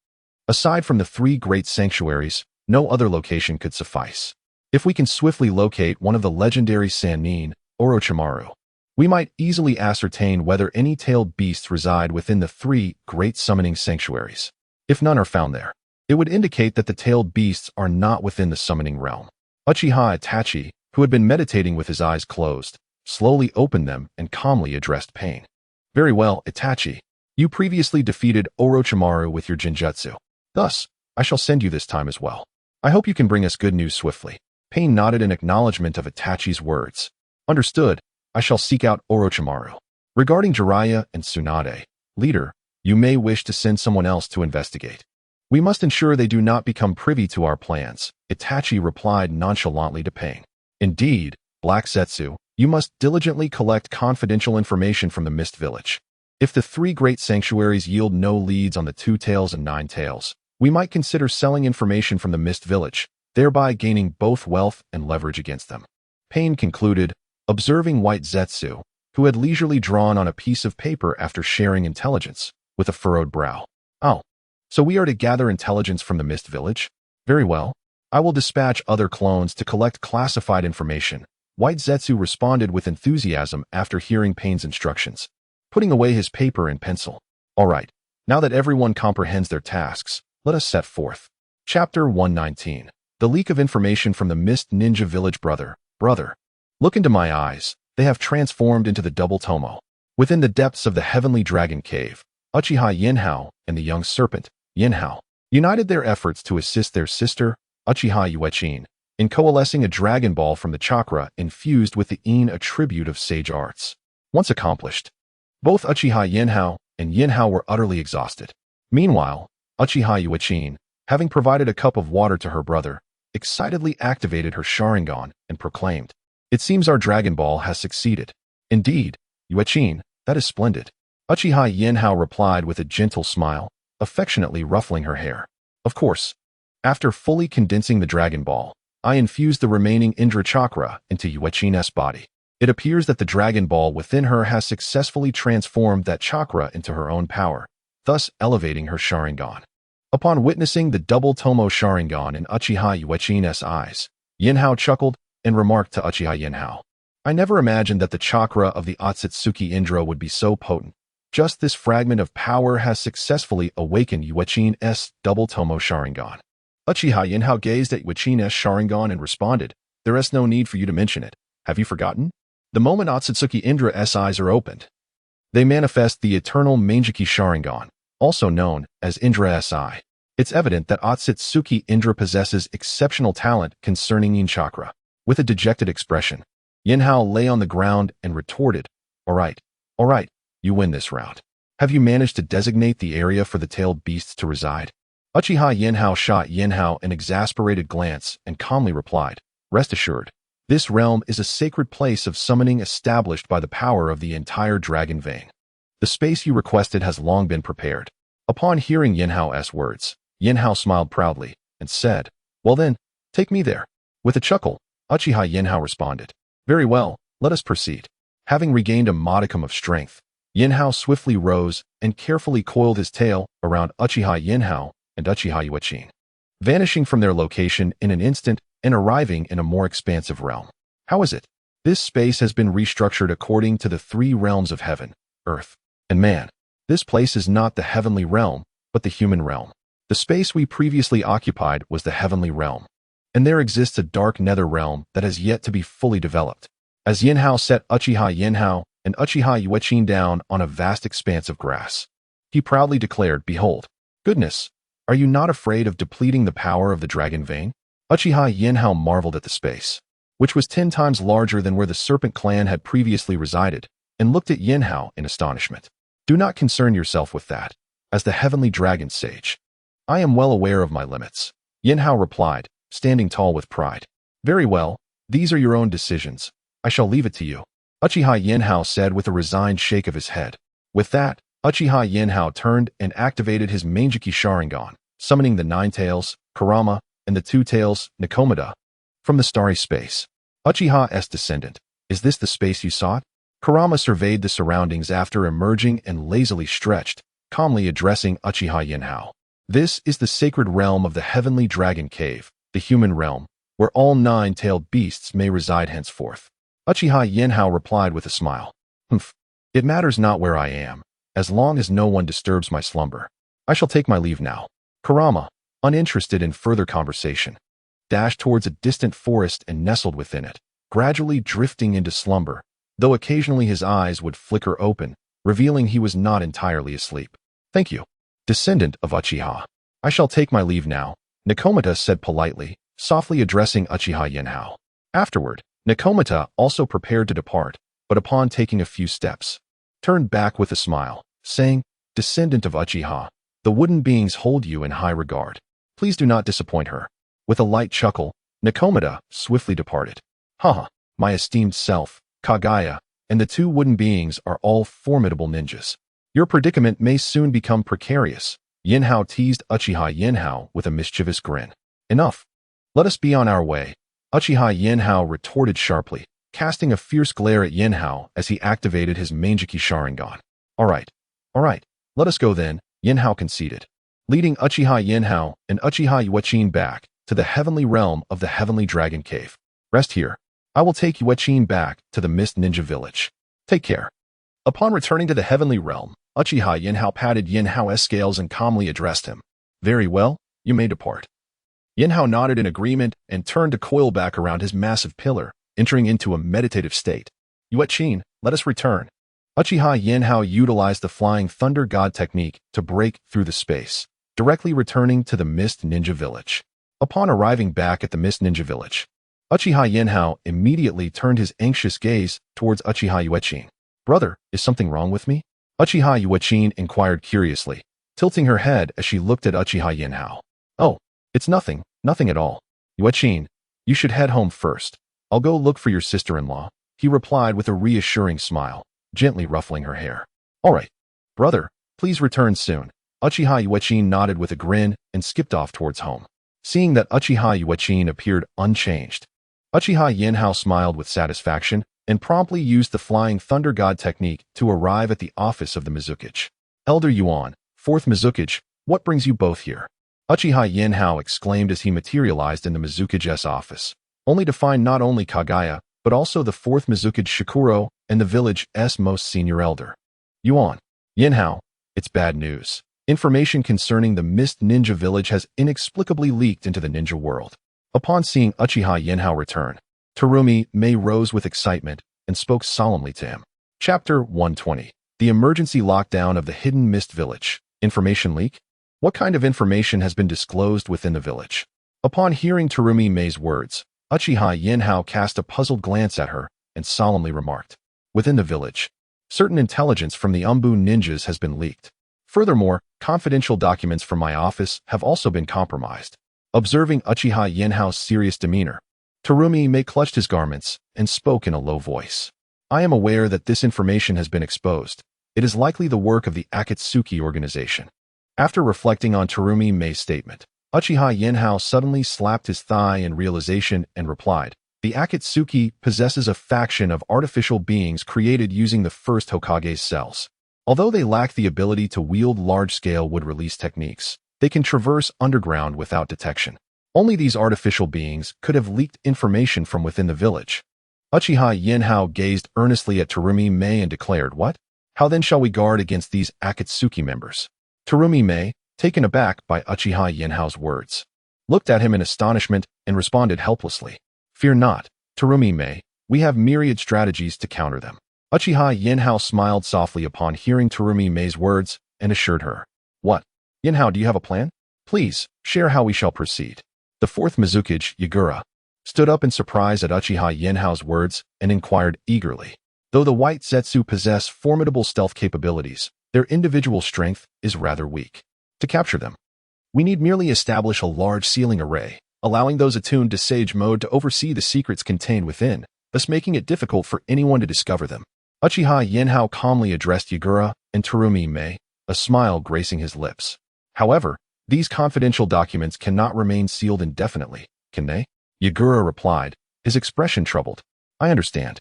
Aside from the three great sanctuaries, no other location could suffice. If we can swiftly locate one of the legendary Sannin, Orochimaru, we might easily ascertain whether any tailed beasts reside within the three great summoning sanctuaries. If none are found there, it would indicate that the tailed beasts are not within the summoning realm. Uchiha Itachi, who had been meditating with his eyes closed, slowly opened them and calmly addressed Pain. Very well, Itachi. You previously defeated Orochimaru with your Jinjutsu. Thus, I shall send you this time as well. I hope you can bring us good news swiftly. Pain nodded in acknowledgement of Itachi's words. Understood. I shall seek out Orochimaru. Regarding Jeriah and Tsunade, leader, you may wish to send someone else to investigate. We must ensure they do not become privy to our plans, Itachi replied nonchalantly to Pain. Indeed, Black Zetsu, you must diligently collect confidential information from the Mist Village. If the three great sanctuaries yield no leads on the two tails and nine tails, we might consider selling information from the Mist Village, thereby gaining both wealth and leverage against them. Pain concluded, observing White Zetsu, who had leisurely drawn on a piece of paper after sharing intelligence, with a furrowed brow. Oh, so we are to gather intelligence from the Mist Village? Very well. I will dispatch other clones to collect classified information. White Zetsu responded with enthusiasm after hearing Pain's instructions, putting away his paper and pencil. All right, now that everyone comprehends their tasks, let us set forth. Chapter 119. The leak of information from the Mist Ninja Village. Brother, look into my eyes. They have transformed into the double tomo. Within the depths of the heavenly dragon cave, Uchiha Yinhao and the young serpent, Yinhao, united their efforts to assist their sister, Uchiha Uchiha, in coalescing a dragon ball from the chakra infused with the Yin attribute of sage arts. Once accomplished, both Uchiha Yinhao and Yinhao were utterly exhausted. Meanwhile, Uchiha Uchiha, having provided a cup of water to her brother, excitedly activated her Sharingan and proclaimed, It seems our Dragon Ball has succeeded. Indeed, Yuechin, that is splendid. Uchiha Yinhao replied with a gentle smile, affectionately ruffling her hair. Of course. After fully condensing the Dragon Ball, I infused the remaining Indra Chakra into Yuechin's body. It appears that the Dragon Ball within her has successfully transformed that chakra into her own power, thus elevating her Sharingan. Upon witnessing the double Tomo Sharingan in Uchiha Yuechin's eyes, Yinhao chuckled and remarked to Uchiha Yinhao, I never imagined that the chakra of the Otsutsuki Indra would be so potent. Just this fragment of power has successfully awakened Yuechin's double Tomo Sharingan. Uchiha Yinhao gazed at Yuechin's Sharingan and responded, There is no need for you to mention it. Have you forgotten? The moment Otsutsuki Indra's eyes are opened, they manifest the eternal Manjiki Sharingan, also known as Indra's Eye. It's evident that Otsutsuki Indra possesses exceptional talent concerning Yin Chakra. With a dejected expression, Yinhao lay on the ground and retorted, all right, you win this round. Have you managed to designate the area for the tailed beasts to reside? Uchiha Yinhao shot Yinhao an exasperated glance and calmly replied, Rest assured, this realm is a sacred place of summoning established by the power of the entire dragon vein. The space you requested has long been prepared. Upon hearing Yinhao's words, Yinhao smiled proudly and said, Well then, take me there. With a chuckle, Uchiha Yinhao responded, Very well, let us proceed. Having regained a modicum of strength, Yinhao swiftly rose and carefully coiled his tail around Uchiha Yinhao and Uchiha Yuechin, vanishing from their location in an instant and arriving in a more expansive realm. How is it? This space has been restructured according to the three realms of heaven, earth, and man. This place is not the heavenly realm, but the human realm. The space we previously occupied was the heavenly realm, and there exists a dark nether realm that has yet to be fully developed. As Yinhao set Uchiha Yinhao and Uchiha Yuechin down on a vast expanse of grass, he proudly declared, Behold, goodness, are you not afraid of depleting the power of the dragon vein? Uchiha Yinhao marveled at the space, which was 10 times larger than where the Serpent Clan had previously resided, and looked at Yinhao in astonishment. Do not concern yourself with that, as the heavenly dragon sage. I am well aware of my limits. Yinhao replied, standing tall with pride. Very well, these are your own decisions. I shall leave it to you. Uchiha Yinhao said with a resigned shake of his head. With that, Uchiha Yinhao turned and activated his Manjiki Sharingan, summoning the 9 tails, Kurama, and the 2 tails, Nakomata, from the starry space. Uchiha's descendant, is this the space you sought? Kurama surveyed the surroundings after emerging and lazily stretched, calmly addressing Uchiha Yinhao. This is the sacred realm of the heavenly dragon cave, the human realm, where all 9-tailed beasts may reside henceforth. Uchiha Yinhao replied with a smile. It matters not where I am, as long as no one disturbs my slumber. I shall take my leave now. Kurama, uninterested in further conversation, dashed towards a distant forest and nestled within it, gradually drifting into slumber, though occasionally his eyes would flicker open, revealing he was not entirely asleep. Thank you, descendant of Uchiha. I shall take my leave now, Nakomata said politely, softly addressing Uchiha Yinhao. Afterward, Nakomata also prepared to depart, but upon taking a few steps, turned back with a smile, saying, Descendant of Uchiha, the wooden beings hold you in high regard. Please do not disappoint her. With a light chuckle, Nakomata swiftly departed. Haha, my esteemed self, Kaguya, and the 2 wooden beings are all formidable ninjas. Your predicament may soon become precarious. Yinhao teased Uchiha Yinhao with a mischievous grin. Enough. Let us be on our way. Uchiha Yinhao retorted sharply, casting a fierce glare at Yinhao as he activated his Manjiki Sharingan. All right, let us go then, Yinhao conceded, leading Uchiha Yinhao and Uchiha Yuechin back to the heavenly realm of the heavenly dragon cave. Rest here. I will take Yuechin back to the Mist Ninja Village. Take care. Upon returning to the heavenly realm, Uchiha Yinhao patted Yinhao's scales and calmly addressed him. Very well, you may depart. Yinhao nodded in agreement and turned to coil back around his massive pillar, entering into a meditative state. Yuechin, let us return. Uchiha Yinhao utilized the Flying Thunder God technique to break through the space, directly returning to the Mist Ninja Village. Upon arriving back at the Mist Ninja Village, Uchiha Yinhao immediately turned his anxious gaze towards Uchiha Yuechin. Brother, is something wrong with me? Uchiha Yuechin inquired curiously, tilting her head as she looked at Uchiha Yinhao. Oh, it's nothing at all. Yuechin, you should head home first. I'll go look for your sister-in-law, he replied with a reassuring smile, gently ruffling her hair. All right, brother, please return soon. Uchiha Itachi nodded with a grin and skipped off towards home. Seeing that Uchiha Itachi appeared unchanged, Uchiha Yinhao smiled with satisfaction and promptly used the Flying Thunder God technique to arrive at the office of the Mizukage. Elder Yuan, 4th Mizukage, what brings you both here? Uchiha Yanhao exclaimed as he materialized in the Mizukage's office, only to find not only Kaguya, but also the 4th Mizukage Shikuro and the village's most senior elder. Yuan, Yinhao, it's bad news. Information concerning the Mist Ninja Village has inexplicably leaked into the ninja world. Upon seeing Uchiha Yinhao return, Terumi Mei rose with excitement and spoke solemnly to him. Chapter 120. The Emergency Lockdown of the Hidden Mist Village. Information leak? What kind of information has been disclosed within the village? Upon hearing Terumi Mei's words, Uchiha Yinhao cast a puzzled glance at her and solemnly remarked, within the village, certain intelligence from the Umbu ninjas has been leaked. Furthermore, confidential documents from my office have also been compromised. Observing Uchiha Yinhao's serious demeanor, Terumi Mei clutched his garments and spoke in a low voice. I am aware that this information has been exposed. It is likely the work of the Akatsuki organization. After reflecting on Terumi Mei's statement, Uchiha Yinhao suddenly slapped his thigh in realization and replied, the Akatsuki possesses a faction of artificial beings created using the first Hokage's cells. Although they lack the ability to wield large-scale wood-release techniques, they can traverse underground without detection. Only these artificial beings could have leaked information from within the village. Uchiha Yinhao gazed earnestly at Terumi Mei and declared, what? How then shall we guard against these Akatsuki members? Terumi Mei, taken aback by Uchiha Yinhao's words, looked at him in astonishment and responded helplessly. Fear not, Terumi Mei, we have myriad strategies to counter them. Uchiha Yinhao smiled softly upon hearing Terumi Mei's words and assured her. What? Yinhao, do you have a plan? Please, share how we shall proceed. The 4th Mizukage, Yagura, stood up in surprise at Uchiha Yinhao's words and inquired eagerly. Though the White Zetsu possess formidable stealth capabilities, their individual strength is rather weak. To capture them, we need merely establish a large sealing array, allowing those attuned to Sage Mode to oversee the secrets contained within, thus making it difficult for anyone to discover them. Uchiha Yinhao calmly addressed Yagura and Terumi Mei, a smile gracing his lips. However, these confidential documents cannot remain sealed indefinitely, can they? Yagura replied, his expression troubled. I understand.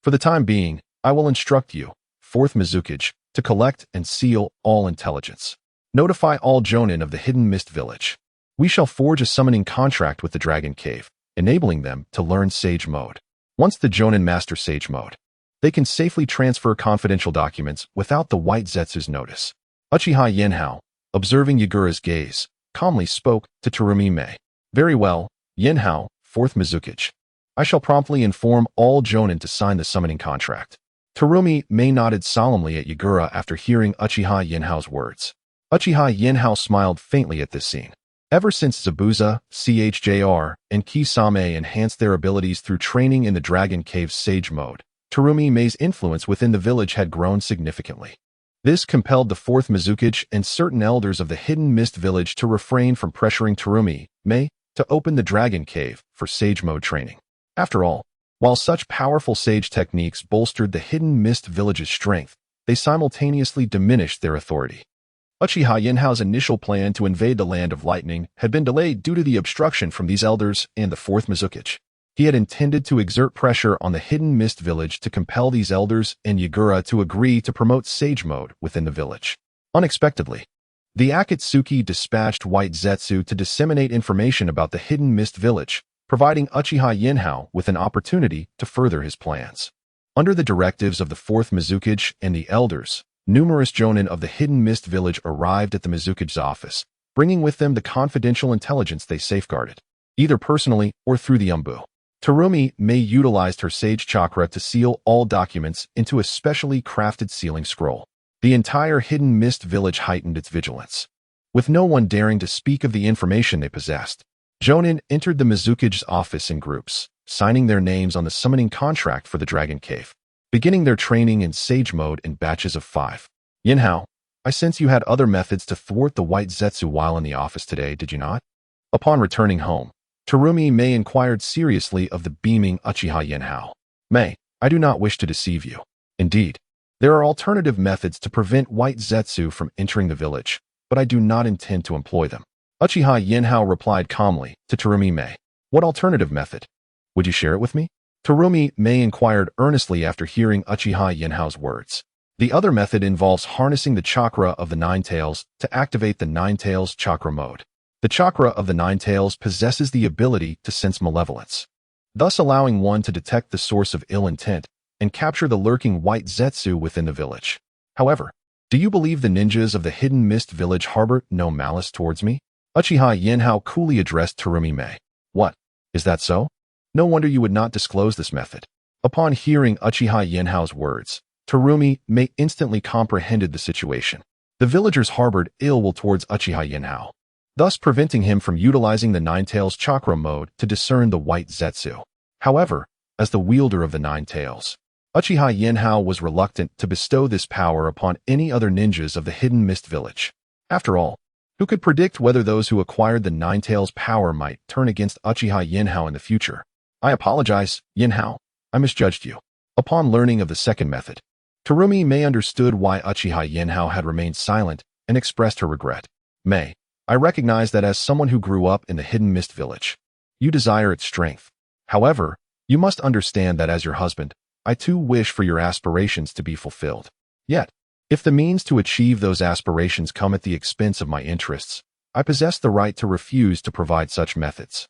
For the time being, I will instruct you, 4th Mizukage, to collect and seal all intelligence. Notify all Jonin of the Hidden Mist Village. We shall forge a summoning contract with the Dragon Cave, enabling them to learn Sage Mode. Once the Jonin master Sage Mode, they can safely transfer confidential documents without the White Zetsu's notice. Uchiha Yinhao, observing Yagura's gaze, calmly spoke to Terumi Mei. Very well, Yinhao, 4th Mizukage. I shall promptly inform all Jonin to sign the summoning contract. Terumi Mei nodded solemnly at Yagura after hearing Uchiha Yinhao's words. Uchiha Yinhao smiled faintly at this scene. Ever since Zabuza, CHJR, and Kisame enhanced their abilities through training in the Dragon Cave's Sage Mode, Terumi Mei's influence within the village had grown significantly. This compelled the 4th Mizukage and certain elders of the Hidden Mist Village to refrain from pressuring Terumi Mei to open the Dragon Cave for Sage Mode training. After all, while such powerful Sage techniques bolstered the Hidden Mist Village's strength, they simultaneously diminished their authority. Uchiha Yinhao's initial plan to invade the Land of Lightning had been delayed due to the obstruction from these elders and the 4th Mizukage. He had intended to exert pressure on the Hidden Mist Village to compel these elders and Yagura to agree to promote Sage Mode within the village. Unexpectedly, the Akatsuki dispatched White Zetsu to disseminate information about the Hidden Mist Village, providing Uchiha Yinhao with an opportunity to further his plans. Under the directives of the 4th Mizukage and the elders, numerous Jonin of the Hidden Mist Village arrived at the Mizukage's office, bringing with them the confidential intelligence they safeguarded, either personally or through the Umbu. Terumi Mei utilized her Sage Chakra to seal all documents into a specially crafted sealing scroll. The entire Hidden Mist Village heightened its vigilance, with no one daring to speak of the information they possessed. Jonin entered the Mizukage's office in groups, signing their names on the summoning contract for the Dragon Cave, beginning their training in Sage Mode in batches of 5. Yinhao, I sense you had other methods to thwart the White Zetsu while in the office today, did you not? Upon returning home, Terumi Mei inquired seriously of the beaming Uchiha Yinhao. Mei, I do not wish to deceive you. Indeed, there are alternative methods to prevent white Zetsu from entering the village, but I do not intend to employ them. Uchiha Yinhao replied calmly to Terumi Mei. What alternative method? Would you share it with me? Terumi Mei inquired earnestly after hearing Uchiha Yinhao's words. The other method involves harnessing the chakra of the Nine Tails to activate the Nine Tails chakra mode. The chakra of the Nine Tails possesses the ability to sense malevolence, thus allowing one to detect the source of ill intent and capture the lurking white Zetsu within the village. However, do you believe the ninjas of the Hidden Mist village harbor no malice towards me? Uchiha Yinhao coolly addressed Terumi Mei. What? Is that so? No wonder you would not disclose this method. Upon hearing Uchiha Yinhao's words, Terumi Mei instantly comprehended the situation. The villagers harbored ill will towards Uchiha Yinhao, thus preventing him from utilizing the Nine Tails chakra mode to discern the white Zetsu. However, as the wielder of the Nine Tails, Uchiha Yinhao was reluctant to bestow this power upon any other ninjas of the Hidden Mist village. After all, who could predict whether those who acquired the Nine Tails power might turn against Uchiha Yinhao in the future? I apologize, Yanhao. I misjudged you. Upon learning of the second method, Terumi Mei understood why Uchiha Yinhao had remained silent and expressed her regret. Mei, I recognize that as someone who grew up in the Hidden Mist village, you desire its strength. However, you must understand that as your husband, I too wish for your aspirations to be fulfilled. Yet, if the means to achieve those aspirations come at the expense of my interests, I possess the right to refuse to provide such methods.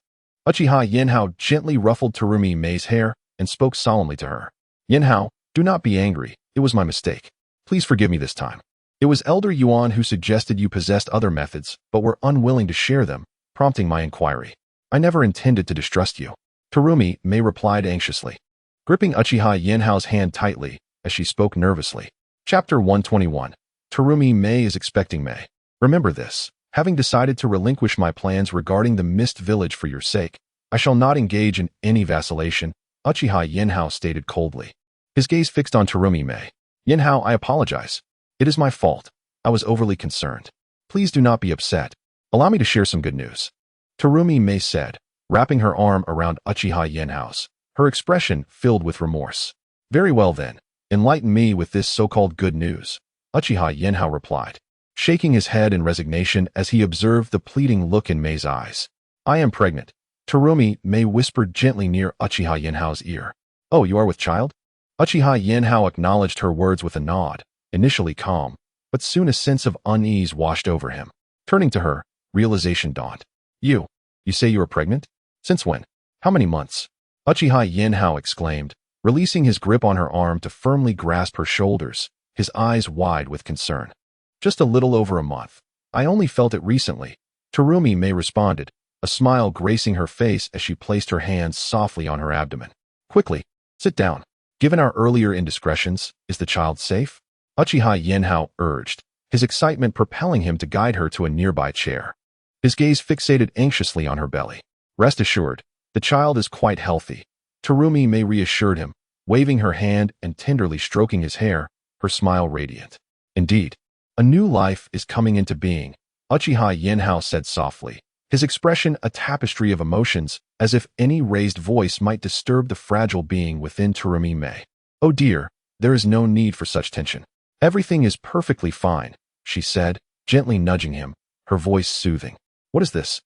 Uchiha Yinhao gently ruffled Terumi Mei's hair and spoke solemnly to her. Yinhao, do not be angry. It was my mistake. Please forgive me this time. It was Elder Yuan who suggested you possessed other methods, but were unwilling to share them, prompting my inquiry. I never intended to distrust you. Terumi Mei replied anxiously, gripping Uchiha Yinhao's hand tightly as she spoke nervously. Chapter 121. Terumi Mei is expecting Mei. Remember this. Having decided to relinquish my plans regarding the Mist Village for your sake, I shall not engage in any vacillation, Uchiha Yinhao stated coldly. His gaze fixed on Terumi Mei. Yinhao, I apologize. It is my fault. I was overly concerned. Please do not be upset. Allow me to share some good news. Terumi Mei said, wrapping her arm around Uchiha Yinhao's, her expression filled with remorse. Very well then, enlighten me with this so-called good news, Uchiha Yinhao replied, shaking his head in resignation as he observed the pleading look in Mei's eyes. I am pregnant. Terumi Mei whispered gently near Uchiha Yinhao's ear. Oh, you are with child? Uchiha Yinhao acknowledged her words with a nod, initially calm, but soon a sense of unease washed over him. Turning to her, realization dawned. You say you are pregnant? Since when? How many months? Uchiha Yinhao exclaimed, releasing his grip on her arm to firmly grasp her shoulders, his eyes wide with concern. Just a little over a month. I only felt it recently. Terumi Mei responded, a smile gracing her face as she placed her hands softly on her abdomen. Quickly, sit down. Given our earlier indiscretions, is the child safe? Uchiha Yinhao urged, his excitement propelling him to guide her to a nearby chair. His gaze fixated anxiously on her belly. Rest assured, the child is quite healthy. Terumi Mei reassured him, waving her hand and tenderly stroking his hair, her smile radiant. Indeed, a new life is coming into being, Uchiha Yinhao said softly, his expression a tapestry of emotions, as if any raised voice might disturb the fragile being within Terumi Mei. Oh dear, there is no need for such tension. Everything is perfectly fine, she said, gently nudging him, her voice soothing. What is this?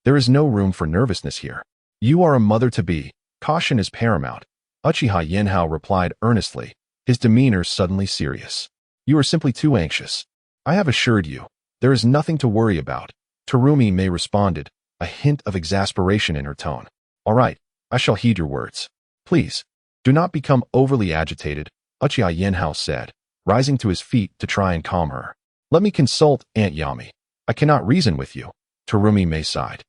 There is no room for nervousness here. You are a mother-to-be. Caution is paramount, Uchiha Yinhao replied earnestly, his demeanor suddenly serious. You are simply too anxious. I have assured you, there is nothing to worry about. Terumi Mei responded, a hint of exasperation in her tone. All right, I shall heed your words. Please, do not become overly agitated, Uchiha Yinhao said, rising to his feet to try and calm her. Let me consult Aunt Yami. I cannot reason with you, Terumi Mei sighed.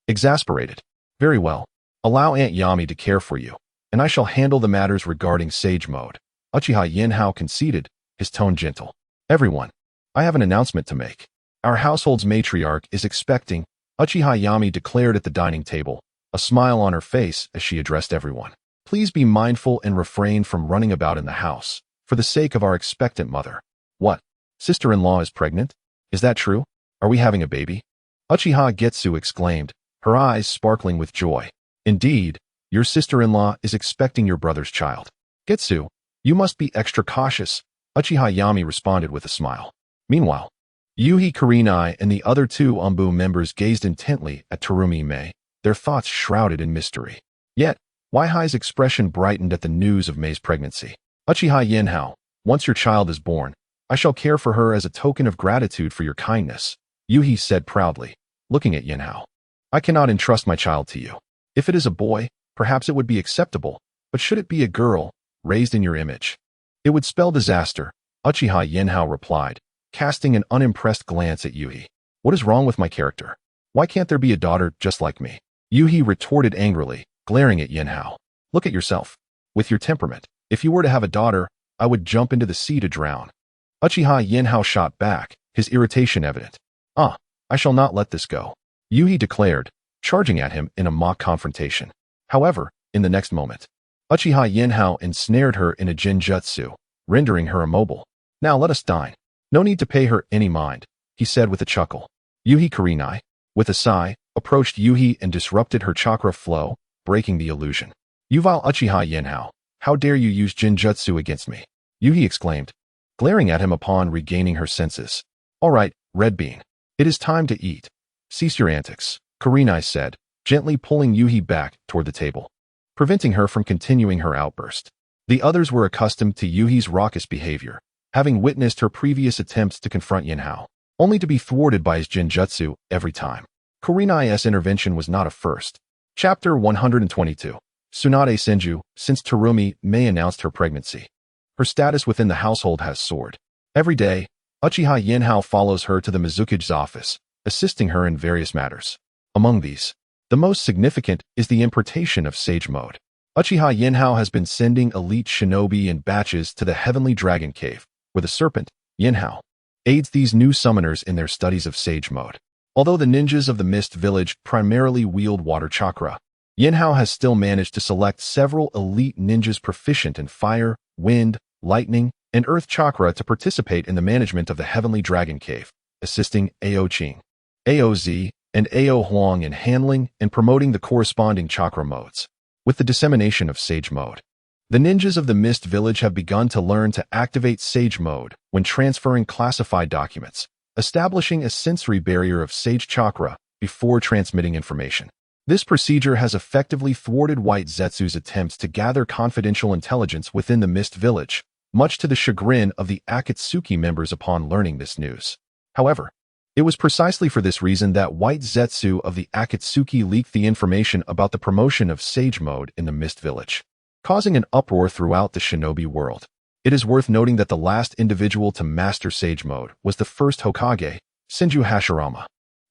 Exasperated. Very well. Allow Aunt Yami to care for you, and I shall handle the matters regarding Sage Mode. Uchiha Yinhao conceded, his tone gentle. Everyone, I have an announcement to make. Our household's matriarch is expecting, Uchiha Yami declared at the dining table, a smile on her face as she addressed everyone. Please be mindful and refrain from running about in the house, for the sake of our expectant mother. What? Sister-in-law is pregnant? Is that true? Are we having a baby? Uchiha Getsu exclaimed, her eyes sparkling with joy. Indeed, your sister-in-law is expecting your brother's child. Getsu, you must be extra cautious, Uchiha Yami responded with a smile. Meanwhile, Yuhi Kurenai and the other two Umbu members gazed intently at Terumi Mei, their thoughts shrouded in mystery. Yet, Waihai's expression brightened at the news of Mei's pregnancy. Uchiha Yinhao, once your child is born, I shall care for her as a token of gratitude for your kindness, Yuhi said proudly, looking at Yinhao. I cannot entrust my child to you. If it is a boy, perhaps it would be acceptable, but should it be a girl, raised in your image? It would spell disaster, Uchiha Yinhao replied, casting an unimpressed glance at Yuhi. What is wrong with my character? Why can't there be a daughter just like me? Yuhi retorted angrily, glaring at Yinhao. Look at yourself. With your temperament, if you were to have a daughter, I would jump into the sea to drown. Uchiha Yinhao shot back, his irritation evident. I shall not let this go, Yuhi declared, charging at him in a mock confrontation. However, in the next moment, Uchiha Yinhao ensnared her in a genjutsu, rendering her immobile. Now let us dine. No need to pay her any mind, he said with a chuckle. Yuhi Kurenai, with a sigh, approached Yuhi and disrupted her chakra flow, breaking the illusion. You vile Uchiha Yinhao, how dare you use genjutsu against me? Yuhi exclaimed, glaring at him upon regaining her senses. All right, Red Bean. It is time to eat. Cease your antics, Kurenai said, gently pulling Yuhi back toward the table, preventing her from continuing her outburst. The others were accustomed to Yuhi's raucous behavior, having witnessed her previous attempts to confront Yinhao, only to be thwarted by his genjutsu every time. Kurenai's intervention was not a first. Chapter 122. Tsunade Senju. Since Terumi Mei announced her pregnancy, her status within the household has soared. Every day, Uchiha Yinhao follows her to the Mizuki's office, assisting her in various matters. Among these, the most significant is the importation of Sage Mode. Uchiha Yinhao has been sending elite shinobi in batches to the Heavenly Dragon Cave, where the serpent, Yinhao, aids these new summoners in their studies of Sage Mode. Although the ninjas of the Mist Village primarily wield water chakra, Yinhao has still managed to select several elite ninjas proficient in fire, wind, lightning, and earth chakra to participate in the management of the Heavenly Dragon Cave, assisting Ao Qing, Ao Z, and Ao Huang in handling and promoting the corresponding chakra modes. With the dissemination of Sage Mode, the ninjas of the Mist Village have begun to learn to activate Sage Mode when transferring classified documents, establishing a sensory barrier of Sage Chakra before transmitting information. This procedure has effectively thwarted White Zetsu's attempts to gather confidential intelligence within the Mist Village, much to the chagrin of the Akatsuki members upon learning this news. However, it was precisely for this reason that White Zetsu of the Akatsuki leaked the information about the promotion of Sage Mode in the Mist Village, causing an uproar throughout the shinobi world. It is worth noting that the last individual to master Sage Mode was the first Hokage, Senju Hashirama,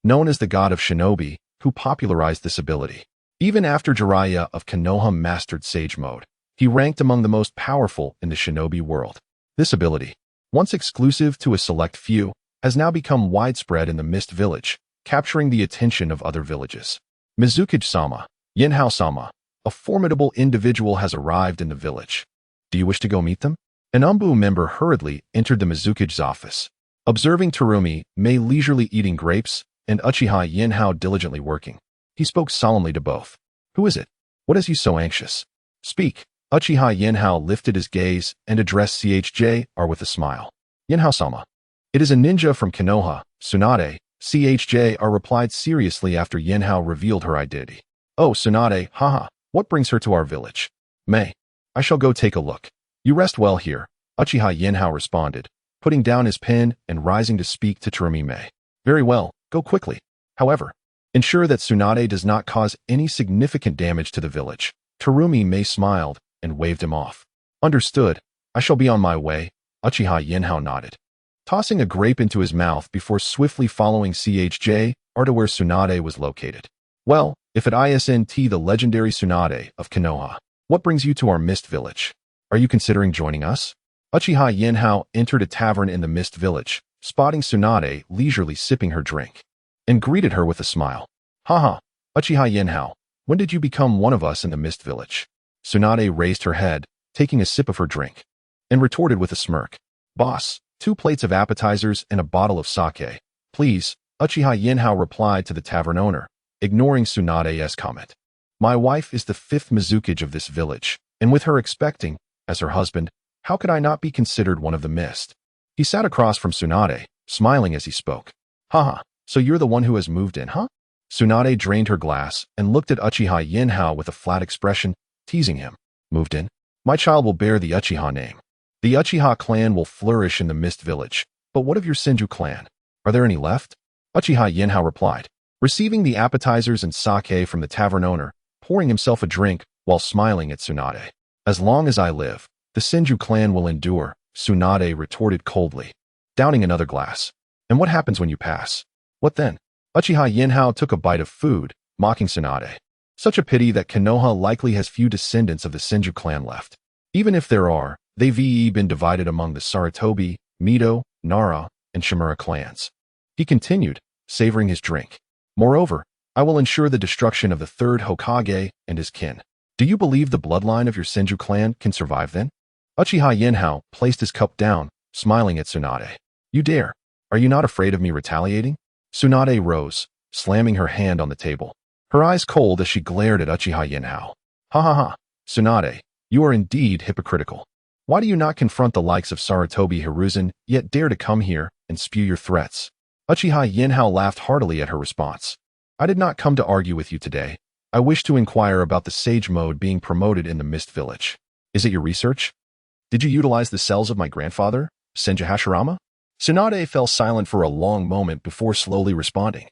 known as the God of Shinobi, who popularized this ability. Even after Jeriah of Konoha mastered Sage Mode, he ranked among the most powerful in the shinobi world. This ability, once exclusive to a select few, has now become widespread in the Mist Village, capturing the attention of other villages. Mizuki-sama, Yinhao-sama, a formidable individual has arrived in the village. Do you wish to go meet them? An Umbu member hurriedly entered the Mizuki's office, observing Terumi Mei leisurely eating grapes and Uchiha Yinhao diligently working. He spoke solemnly to both. Who is it? What has you so anxious? Speak. Uchiha Yinhao lifted his gaze and addressed CHJR with a smile. Yinhao-sama. It is a ninja from Konoha, Tsunade, CHJR replied seriously after Yinhao revealed her identity. Oh, Tsunade, haha, what brings her to our village? Mei. I shall go take a look. You rest well here, Uchiha Yinhao responded, putting down his pen and rising to speak to Terumi Mei. Very well, go quickly. However, ensure that Tsunade does not cause any significant damage to the village. Terumi Mei smiled and waved him off. Understood. I shall be on my way, Uchiha Yinhao nodded, tossing a grape into his mouth before swiftly following CHJR to where Tsunade was located. Well, if at ISNT the legendary Tsunade of Konoha, what brings you to our Mist Village? Are you considering joining us? Uchiha Yinhao entered a tavern in the Mist Village, spotting Tsunade leisurely sipping her drink, and greeted her with a smile. Haha, Uchiha Yinhao, when did you become one of us in the Mist Village? Tsunade raised her head, taking a sip of her drink, and retorted with a smirk. Boss, 2 plates of appetizers and a bottle of sake, please, Uchiha Yinhao replied to the tavern owner, ignoring Tsunade's comment. My wife is the fifth Mizukage of this village, and with her expecting, as her husband, how could I not be considered one of the mist? He sat across from Tsunade, smiling as he spoke. Haha, so you're the one who has moved in, huh? Tsunade drained her glass and looked at Uchiha Yinhao with a flat expression, teasing him. Moved in? My child will bear the Uchiha name. The Uchiha clan will flourish in the Mist Village, but what of your Senju clan? Are there any left? Uchiha Yinhao replied, receiving the appetizers and sake from the tavern owner, pouring himself a drink while smiling at Tsunade. As long as I live, the Senju clan will endure, Tsunade retorted coldly, downing another glass. And what happens when you pass? What then? Uchiha Yinhao took a bite of food, mocking Tsunade. Such a pity that Konoha likely has few descendants of the Senju clan left. Even if there are, they've been divided among the Sarutobi, Mito, Nara, and Shimura clans. He continued, savoring his drink. Moreover, I will ensure the destruction of the third Hokage and his kin. Do you believe the bloodline of your Senju clan can survive then? Uchiha Yinhao placed his cup down, smiling at Tsunade. You dare. Are you not afraid of me retaliating? Tsunade rose, slamming her hand on the table, her eyes cold as she glared at Uchiha Yinhao. Ha ha ha, Tsunade, you are indeed hypocritical. Why do you not confront the likes of Sarutobi Hiruzen, yet dare to come here and spew your threats? Uchiha Yinhao laughed heartily at her response. I did not come to argue with you today. I wish to inquire about the sage mode being promoted in the Mist Village. Is it your research? Did you utilize the cells of my grandfather, Senju Hashirama? Tsunade fell silent for a long moment before slowly responding.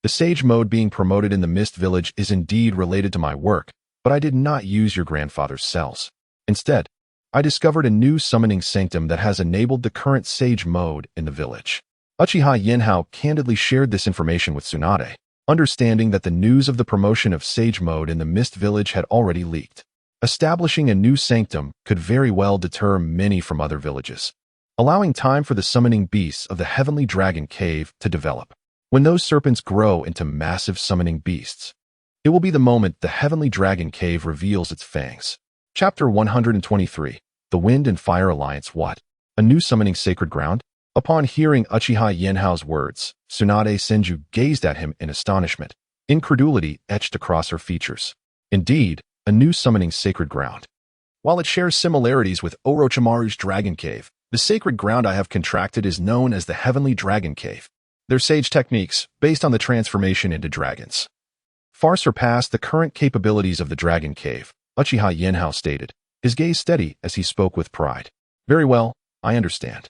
The sage mode being promoted in the Mist Village is indeed related to my work, but I did not use your grandfather's cells. Instead, I discovered a new summoning sanctum that has enabled the current sage mode in the village. Uchiha Yinhao candidly shared this information with Tsunade, understanding that the news of the promotion of sage mode in the Mist Village had already leaked. Establishing a new sanctum could very well deter many from other villages, allowing time for the summoning beasts of the Heavenly Dragon Cave to develop. When those serpents grow into massive summoning beasts, it will be the moment the Heavenly Dragon Cave reveals its fangs. Chapter 123, The Wind and Fire Alliance. What? A new summoning sacred ground? Upon hearing Uchiha Yinhao's words, Tsunade Senju gazed at him in astonishment. Incredulity etched across her features. Indeed, a new summoning sacred ground. While it shares similarities with Orochimaru's Dragon Cave, the sacred ground I have contracted is known as the Heavenly Dragon Cave. Their sage techniques, based on the transformation into dragons, far surpass the current capabilities of the Dragon Cave, Uchiha Yinhao stated, his gaze steady as he spoke with pride. Very well, I understand.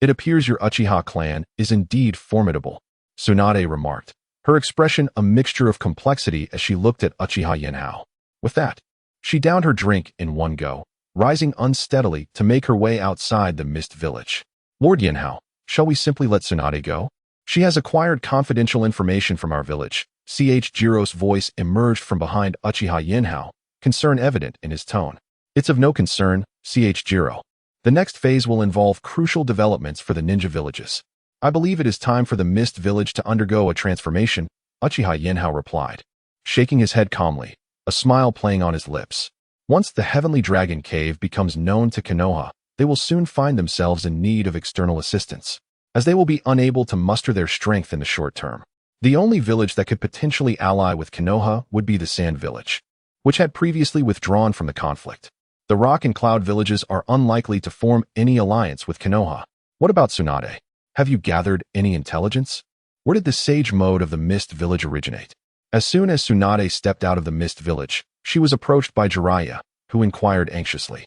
It appears your Uchiha clan is indeed formidable, Tsunade remarked, her expression a mixture of complexity as she looked at Uchiha Yanhao. With that, she downed her drink in one go, rising unsteadily to make her way outside the Mist Village. Lord Yanhao, shall we simply let Tsunade go? She has acquired confidential information from our village. Jiro's voice emerged from behind Uchiha Yinhao, concern evident in his tone. It's of no concern, Jiro. The next phase will involve crucial developments for the ninja villages. I believe it is time for the Mist Village to undergo a transformation, Uchiha Yinhao replied, shaking his head calmly, a smile playing on his lips. Once the Heavenly Dragon Cave becomes known to Konoha, they will soon find themselves in need of external assistance, as they will be unable to muster their strength in the short term. The only village that could potentially ally with Konoha would be the Sand Village, which had previously withdrawn from the conflict. The Rock and Cloud villages are unlikely to form any alliance with Konoha. What about Tsunade? Have you gathered any intelligence? Where did the sage mode of the Mist Village originate? As soon as Tsunade stepped out of the Mist Village, she was approached by Jeriah, who inquired anxiously.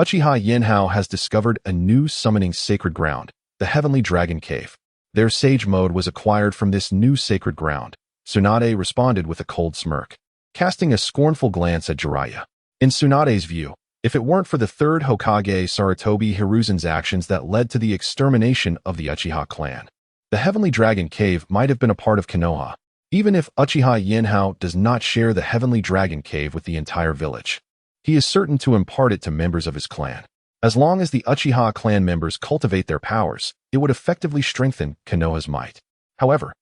Uchiha Yinhao has discovered a new summoning sacred ground, the Heavenly Dragon Cave. Their sage mode was acquired from this new sacred ground. Tsunade responded with a cold smirk, casting a scornful glance at Jeriah. In Tsunade's view, if it weren't for the third Hokage Sarutobi Hiruzen's actions that led to the extermination of the Uchiha clan, the Heavenly Dragon Cave might have been a part of Konoha, even if Uchiha Yinhao does not share the Heavenly Dragon Cave with the entire village. He is certain to impart it to members of his clan. As long as the Uchiha clan members cultivate their powers, it would effectively strengthen Konoha's might. However,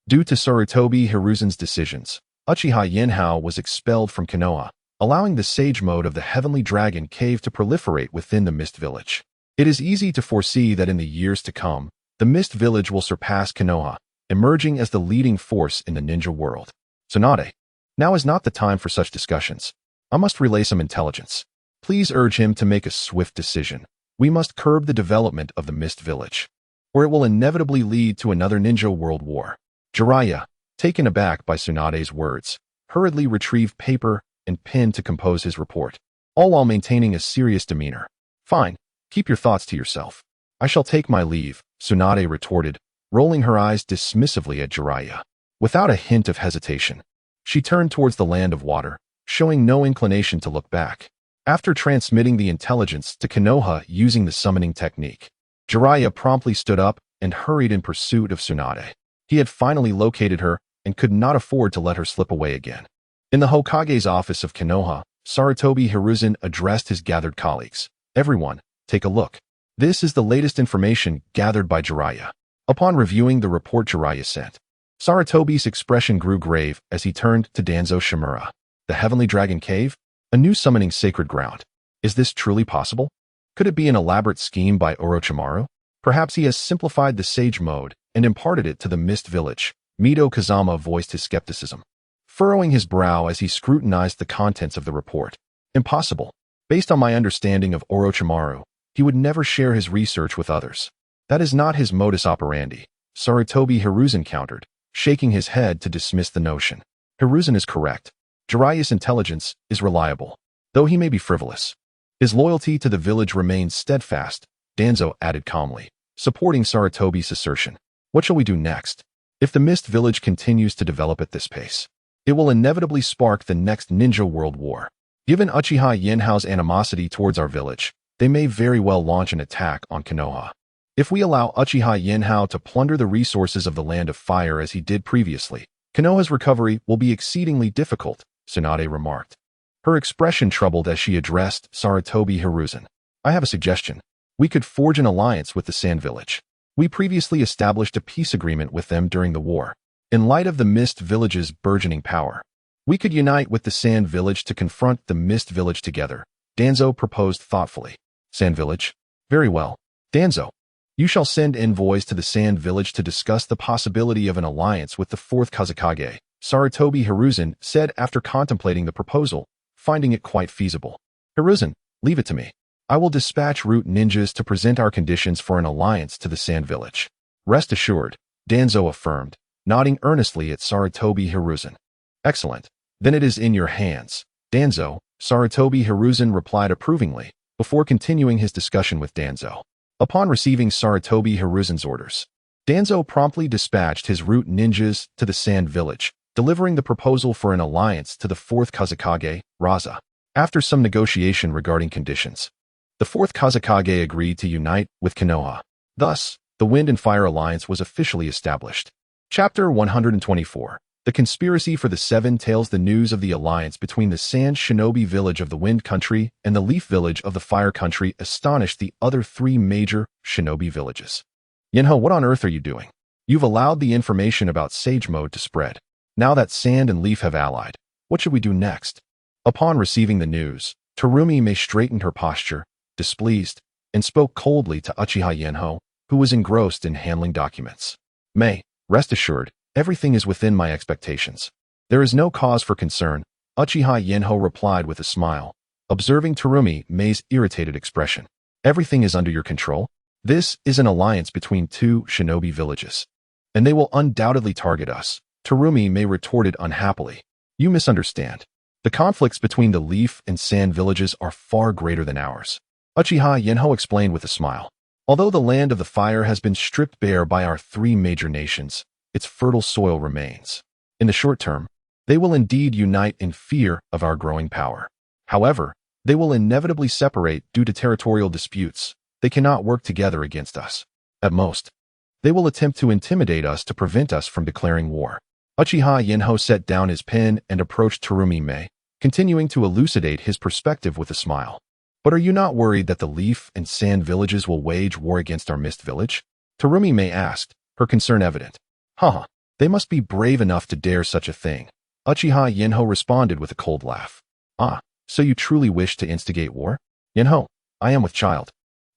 due to Sarutobi Hiruzen's decisions, Uchiha Yinhao was expelled from Konoha, allowing the sage mode of the Heavenly Dragon Cave to proliferate within the Mist Village. It is easy to foresee that in the years to come, the Mist Village will surpass Konoha, emerging as the leading force in the ninja world. Tsunade, now is not the time for such discussions. I must relay some intelligence. Please urge him to make a swift decision. We must curb the development of the Mist Village, or it will inevitably lead to another ninja world war. Jeriah, taken aback by Tsunade's words, hurriedly retrieved paper and pen to compose his report, all while maintaining a serious demeanor. Fine, keep your thoughts to yourself. I shall take my leave, Tsunade retorted, rolling her eyes dismissively at Jeriah. Without a hint of hesitation, she turned towards the land of water, showing no inclination to look back. After transmitting the intelligence to Konoha using the summoning technique, Jeriah promptly stood up and hurried in pursuit of Tsunade. He had finally located her and could not afford to let her slip away again. In the Hokage's office of Konoha, Sarutobi Hiruzen addressed his gathered colleagues. Everyone, take a look. This is the latest information gathered by Jeriah. Upon reviewing the report Jeriah sent, Sarutobi's expression grew grave as he turned to Danzo Shimura. The Heavenly Dragon Cave? A new summoning sacred ground. Is this truly possible? Could it be an elaborate scheme by Orochimaru? Perhaps he has simplified the Sage Mode and imparted it to the Mist Village. Mito Kazama voiced his skepticism, furrowing his brow as he scrutinized the contents of the report. Impossible. Based on my understanding of Orochimaru, he would never share his research with others. That is not his modus operandi, Sarutobi Hiruzen countered, shaking his head to dismiss the notion. Hiruzen is correct. Jeriah's intelligence is reliable, though he may be frivolous. His loyalty to the village remains steadfast, Danzo added calmly, supporting Sarutobi's assertion. What shall we do next? If the Mist Village continues to develop at this pace, it will inevitably spark the next ninja world war. Given Uchiha Yinhao's animosity towards our village, they may very well launch an attack on Konoha. If we allow Uchiha Yinhao to plunder the resources of the Land of Fire as he did previously, Konoha's recovery will be exceedingly difficult, Tsunade remarked, her expression troubled as she addressed Sarutobi Hiruzen. I have a suggestion. We could forge an alliance with the Sand Village. We previously established a peace agreement with them during the war. In light of the Mist Village's burgeoning power, we could unite with the Sand Village to confront the Mist Village together, Danzo proposed thoughtfully. Sand Village? Very well. Danzo, you shall send envoys to the Sand Village to discuss the possibility of an alliance with the 4th Kazekage, Sarutobi Hiruzen said after contemplating the proposal, finding it quite feasible. Hiruzen, leave it to me. I will dispatch root ninjas to present our conditions for an alliance to the Sand Village. Rest assured, Danzo affirmed, nodding earnestly at Sarutobi Hiruzen. Excellent. Then it is in your hands, Danzo, Sarutobi Hiruzen replied approvingly, before continuing his discussion with Danzo. Upon receiving Sarutobi Hiruzen's orders, Danzo promptly dispatched his root ninjas to the Sand Village, delivering the proposal for an alliance to the 4th Kazekage, Raza. After some negotiation regarding conditions, the 4th Kazekage agreed to unite with Konoha. Thus, the Wind and Fire Alliance was officially established. Chapter 124. The Conspiracy for the Seven tells the news of the alliance between the Sand Shinobi Village of the Wind Country and the Leaf Village of the Fire Country astonished the other 3 major Shinobi villages. Yanhao, what on earth are you doing? You've allowed the information about Sage Mode to spread. Now that Sand and Leaf have allied, what should we do next? Upon receiving the news, Terumi straightened her posture, displeased, and spoke coldly to Uchiha Yanhao, who was engrossed in handling documents. May, rest assured, everything is within my expectations. There is no cause for concern, Uchiha Yanhao replied with a smile, observing Terumi's irritated expression. Everything is under your control. This is an alliance between 2 shinobi villages, and they will undoubtedly target us, Terumi retorted unhappily. You misunderstand. The conflicts between the Leaf and Sand villages are far greater than ours, Uchiha Yanhao explained with a smile. Although the Land of the Fire has been stripped bare by our 3 major nations, its fertile soil remains. In the short term, they will indeed unite in fear of our growing power. However, they will inevitably separate due to territorial disputes. They cannot work together against us. At most, they will attempt to intimidate us to prevent us from declaring war. Uchiha Yanhao set down his pen and approached Terumi, continuing to elucidate his perspective with a smile. But are you not worried that the Leaf and Sand villages will wage war against our Mist Village? Terumi asked, her concern evident. Haha, they must be brave enough to dare such a thing. Uchiha Yanhao responded with a cold laugh. Ah, so you truly wish to instigate war? Yanhao, I am with child.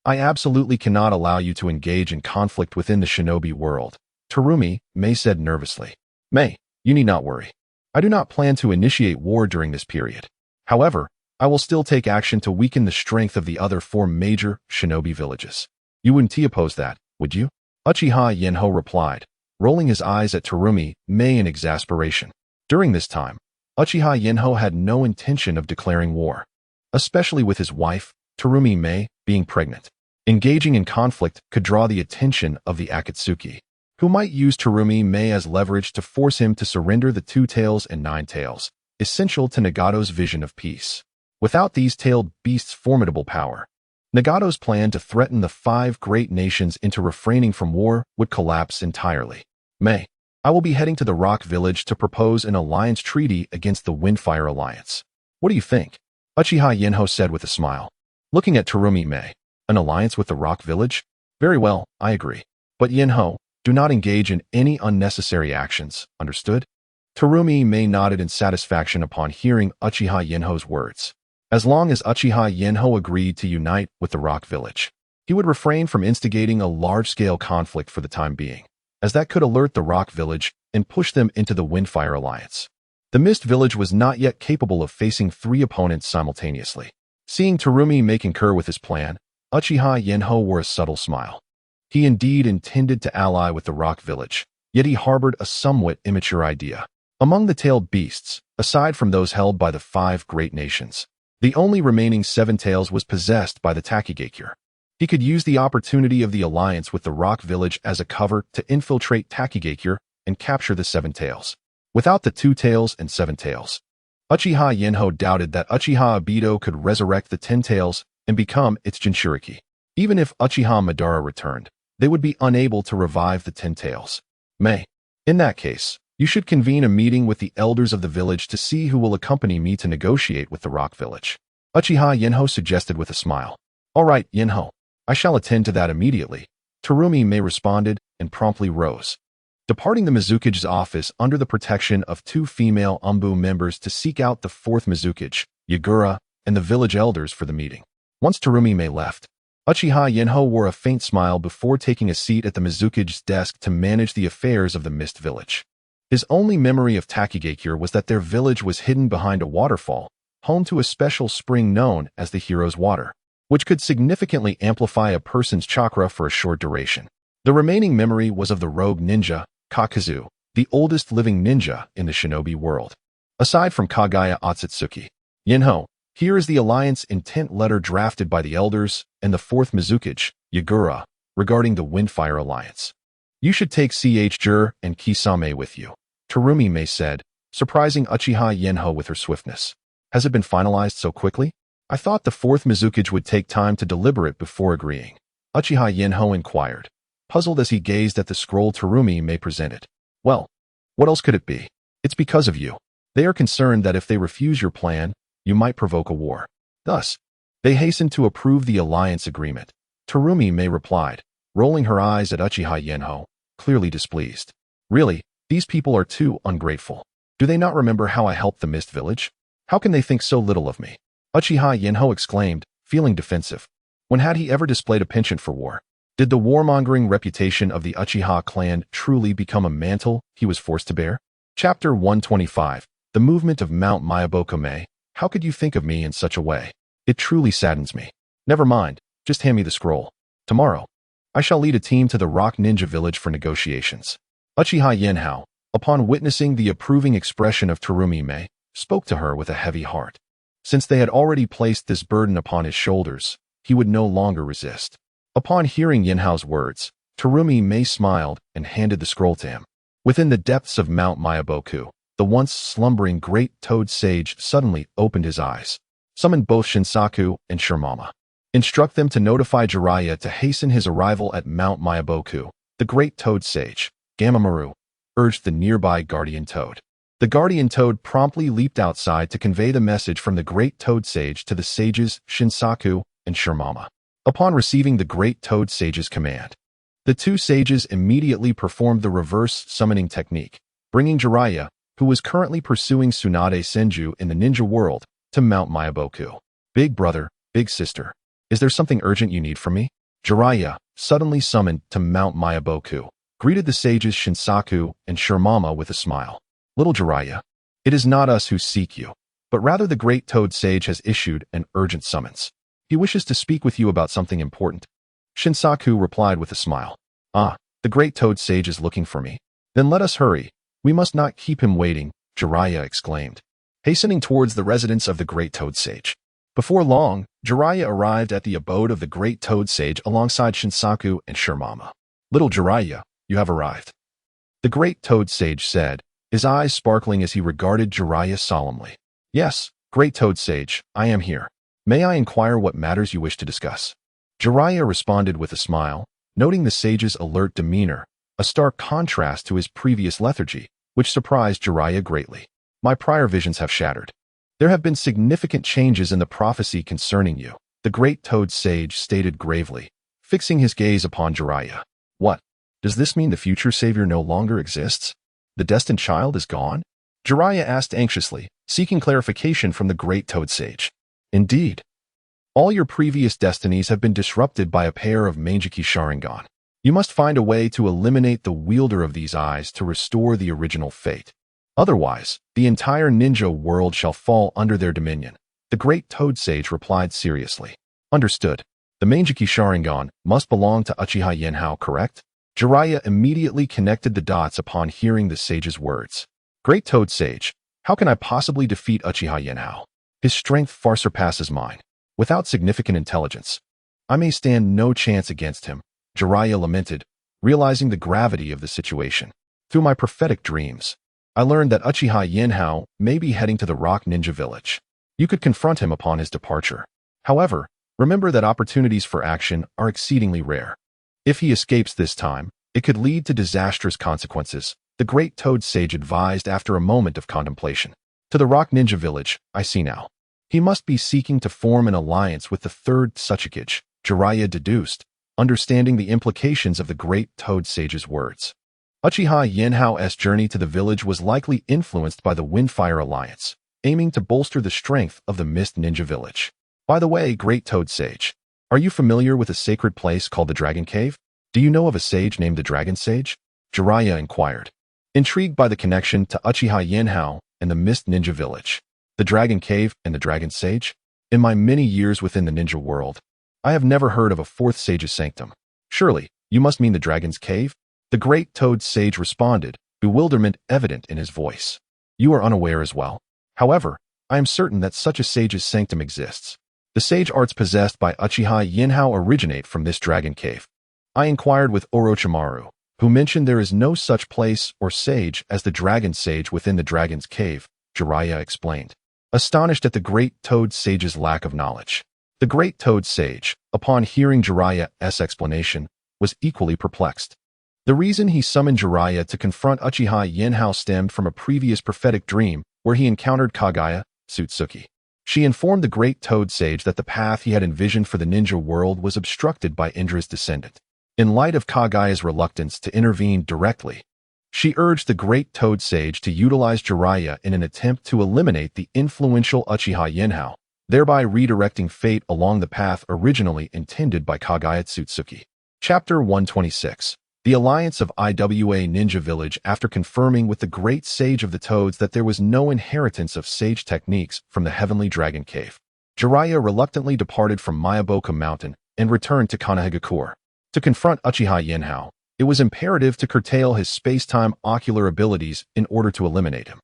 I absolutely cannot allow you to engage in conflict within the shinobi world, Terumi said nervously. May, you need not worry. I do not plan to initiate war during this period. However, I will still take action to weaken the strength of the other 4 major shinobi villages. You wouldn't oppose that, would you? Uchiha Yinhao replied, rolling his eyes at Terumi Mei in exasperation. During this time, Uchiha Yinhao had no intention of declaring war, especially with his wife, Terumi Mei, being pregnant. Engaging in conflict could draw the attention of the Akatsuki, who might use Terumi Mei as leverage to force him to surrender the 2 tails and 9 tails, essential to Nagato's vision of peace. Without these tailed beasts' formidable power, Nagato's plan to threaten the 5 great nations into refraining from war would collapse entirely. Mei, I will be heading to the Rock Village to propose an alliance treaty against the Windfire Alliance. What do you think? Uchiha Yinhao said with a smile. Looking at Terumi Mei, an alliance with the Rock Village? Very well, I agree. But Yinhao, do not engage in any unnecessary actions, understood? Terumi Mei nodded in satisfaction upon hearing Uchiha Yinhao's words. As long as Uchiha Yinhao agreed to unite with the Rock Village, he would refrain from instigating a large-scale conflict for the time being, as that could alert the Rock Village and push them into the Windfire Alliance. The Mist Village was not yet capable of facing 3 opponents simultaneously. Seeing Terumi Mei concur with his plan, Uchiha Yinhao wore a subtle smile. He indeed intended to ally with the Rock Village, yet he harbored a somewhat immature idea. Among the tailed beasts, aside from those held by the 5 great nations, the only remaining 7 tails was possessed by the Takigakure. He could use the opportunity of the alliance with the Rock Village as a cover to infiltrate Takigakure and capture the 7 tails. Without the 2 tails and 7 tails, Uchiha Yinhao doubted that Uchiha Obito could resurrect the 10 tails and become its Jinchuriki. Even if Uchiha Madara returned, they would be unable to revive the 10 tails. Mei, in that case, you should convene a meeting with the elders of the village to see who will accompany me to negotiate with the Rock Village. Uchiha Yinhao suggested with a smile. All right, Yinhao, I shall attend to that immediately. Terumi Mei responded and promptly rose, departing the Mizukage's office under the protection of 2 female Umbu members to seek out the 4th Mizukage, Yagura, and the village elders for the meeting. Once Terumi Mei left, Uchiha Yinhao wore a faint smile before taking a seat at the Mizukage's desk to manage the affairs of the Mist Village. His only memory of Takigakure was that their village was hidden behind a waterfall, home to a special spring known as the Hero's Water, which could significantly amplify a person's chakra for a short duration. The remaining memory was of the rogue ninja, Kakazu, the oldest living ninja in the shinobi world. Aside from Kaguya Otsutsuki, Yinhao, here is the alliance intent letter drafted by the elders and the 4th Mizukage, Yagura, regarding the Windfire Alliance. You should take Jur and Kisame with you, Terumi Mei said, surprising Uchiha Yinhao with her swiftness. Has it been finalized so quickly? I thought the 4th Mizukage would take time to deliberate before agreeing. Uchiha Yinhao inquired, puzzled as he gazed at the scroll Terumi Mei presented. Well, what else could it be? It's because of you. They are concerned that if they refuse your plan, you might provoke a war. Thus, they hastened to approve the alliance agreement. Terumi Mei replied, rolling her eyes at Uchiha Yinhao, clearly displeased. Really, these people are too ungrateful. Do they not remember how I helped the Mist Village? How can they think so little of me? Uchiha Yinhao exclaimed, feeling defensive. When had he ever displayed a penchant for war? Did the warmongering reputation of the Uchiha clan truly become a mantle he was forced to bear? Chapter 125, The Movement of Mount Myabokome. How could you think of me in such a way? It truly saddens me. Never mind, just hand me the scroll. Tomorrow, I shall lead a team to the Rock Ninja Village for negotiations. Uchiha Yinhao, upon witnessing the approving expression of Terumi Mei, spoke to her with a heavy heart. Since they had already placed this burden upon his shoulders, he would no longer resist. Upon hearing Yinhao's words, Terumi Mei smiled and handed the scroll to him. Within the depths of Mount Myaboku, the once slumbering great toad sage suddenly opened his eyes. Summoned both Shinsaku and Shirmama. Instruct them to notify Jeriah to hasten his arrival at Mount Myaboku. The great toad sage, Gamamaru, urged the nearby guardian toad. The guardian toad promptly leaped outside to convey the message from the great toad sage to the sages Shinsaku and Shirmama. Upon receiving the great toad sage's command, the 2 sages immediately performed the reverse summoning technique, bringing Jeriah, who was currently pursuing Tsunade Senju in the ninja world, to Mount Myaboku. Big brother, big sister, is there something urgent you need from me? Jeriah, suddenly summoned to Mount Myaboku, greeted the sages Shinsaku and Shirmama with a smile. Little Jeriah, It is not us who seek you, but rather the great Toad Sage has issued an urgent summons. He wishes to speak with you about something important. Shinsaku replied with a smile. Ah, the great Toad Sage is looking for me. Then let us hurry. We must not keep him waiting, Jeriah exclaimed, hastening towards the residence of the great Toad Sage. Before long, Jeriah arrived at the abode of the great Toad Sage alongside Shinsaku and Shirmama. Little Jeriah, you have arrived. The great Toad Sage said, his eyes sparkling as he regarded Jeriah solemnly. Yes, great Toad Sage, I am here. May I inquire what matters you wish to discuss? Jeriah responded with a smile, noting the sage's alert demeanor, a stark contrast to his previous lethargy, which surprised Jeriah greatly. My prior visions have shattered. There have been significant changes in the prophecy concerning you, the great Toad Sage stated gravely, fixing his gaze upon Jeriah. What? Does this mean the future savior no longer exists? The destined child is gone? Jeriah asked anxiously, seeking clarification from the great Toad Sage. Indeed. All your previous destinies have been disrupted by a pair of Mangeki Sharingan. You must find a way to eliminate the wielder of these eyes to restore the original fate. Otherwise, the entire ninja world shall fall under their dominion. The great Toad Sage replied seriously. Understood. The Mangeki Sharingan must belong to Uchiha Yanhao, correct? Jeriah immediately connected the dots upon hearing the sage's words. Great Toad Sage, how can I possibly defeat Uchiha Yanhao? His strength far surpasses mine. Without significant intelligence, I may stand no chance against him, Jeriah lamented, realizing the gravity of the situation. Through my prophetic dreams, I learned that Uchiha Yinhao may be heading to the Rock Ninja Village. You could confront him upon his departure. However, remember that opportunities for action are exceedingly rare. If he escapes this time, it could lead to disastrous consequences, the great Toad Sage advised after a moment of contemplation. To the Rock Ninja Village, I see now. He must be seeking to form an alliance with the third Tsuchikage, Jeriah deduced, understanding the implications of the great Toad Sage's words. Uchiha Yinhao's journey to the village was likely influenced by the Windfire Alliance, aiming to bolster the strength of the Mist Ninja Village. By the way, great Toad Sage, are you familiar with a sacred place called the Dragon Cave? Do you know of a sage named the Dragon Sage? Jeriah inquired, intrigued by the connection to Uchiha Yinhao and the Mist Ninja Village. The Dragon Cave and the Dragon Sage? In my many years within the ninja world, I have never heard of a fourth sage's sanctum. Surely, you must mean the Dragon's Cave? The great Toad Sage responded, bewilderment evident in his voice. You are unaware as well. However, I am certain that such a sage's sanctum exists. The sage arts possessed by Uchiha Yinhao originate from this Dragon Cave. I inquired with Orochimaru, who mentioned there is no such place or sage as the Dragon Sage within the Dragon's Cave, Jeriah explained, astonished at the great Toad Sage's lack of knowledge. The great Toad Sage, upon hearing Jeriah's explanation, was equally perplexed. The reason he summoned Jeriah to confront Uchiha Yinhao stemmed from a previous prophetic dream where he encountered Kaguya Otsutsuki. She informed the great Toad Sage that the path he had envisioned for the ninja world was obstructed by Indra's descendant. In light of Kaguya's reluctance to intervene directly, she urged the great Toad Sage to utilize Jeriah in an attempt to eliminate the influential Uchiha Yinhao, thereby redirecting fate along the path originally intended by Kaguya Otsutsuki. Chapter 126. The Alliance of Iwa Ninja Village. After confirming with the great Sage of the Toads that there was no inheritance of sage techniques from the Heavenly Dragon Cave, Jeriah reluctantly departed from Mayaboka Mountain and returned to Konohagakure. To confront Uchiha Yinhao, it was imperative to curtail his space-time ocular abilities in order to eliminate him.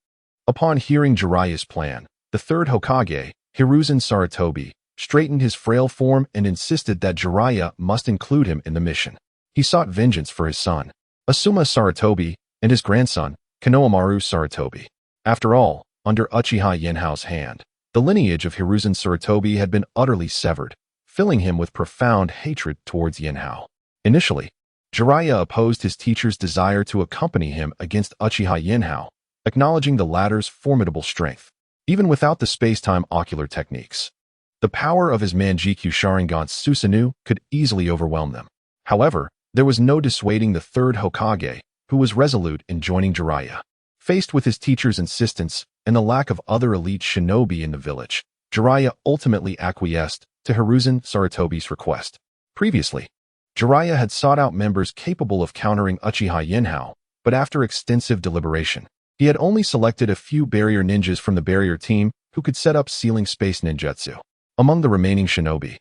Upon hearing Jeriah's plan, the third Hokage, Hiruzen Sarutobi, straightened his frail form and insisted that Jeriah must include him in the mission. He sought vengeance for his son, Asuma Sarutobi, and his grandson, Konohamaru Sarutobi. After all, under Uchiha Yinhao's hand, the lineage of Hiruzen Sarutobi had been utterly severed, filling him with profound hatred towards Yanhao. Initially, Jeriah opposed his teacher's desire to accompany him against Uchiha Yinhao, acknowledging the latter's formidable strength, even without the space-time ocular techniques. The power of his Mangekyo Sharingan Susanoo could easily overwhelm them. However, there was no dissuading the third Hokage, who was resolute in joining Jeriah. Faced with his teacher's insistence and the lack of other elite shinobi in the village, Jeriah ultimately acquiesced to Hiruzen Sarutobi's request. Previously, Jeriah had sought out members capable of countering Uchiha Yinhao, but after extensive deliberation, He had only selected a few barrier ninjas from the barrier team who could set up sealing space ninjutsu. Among the remaining shinobi,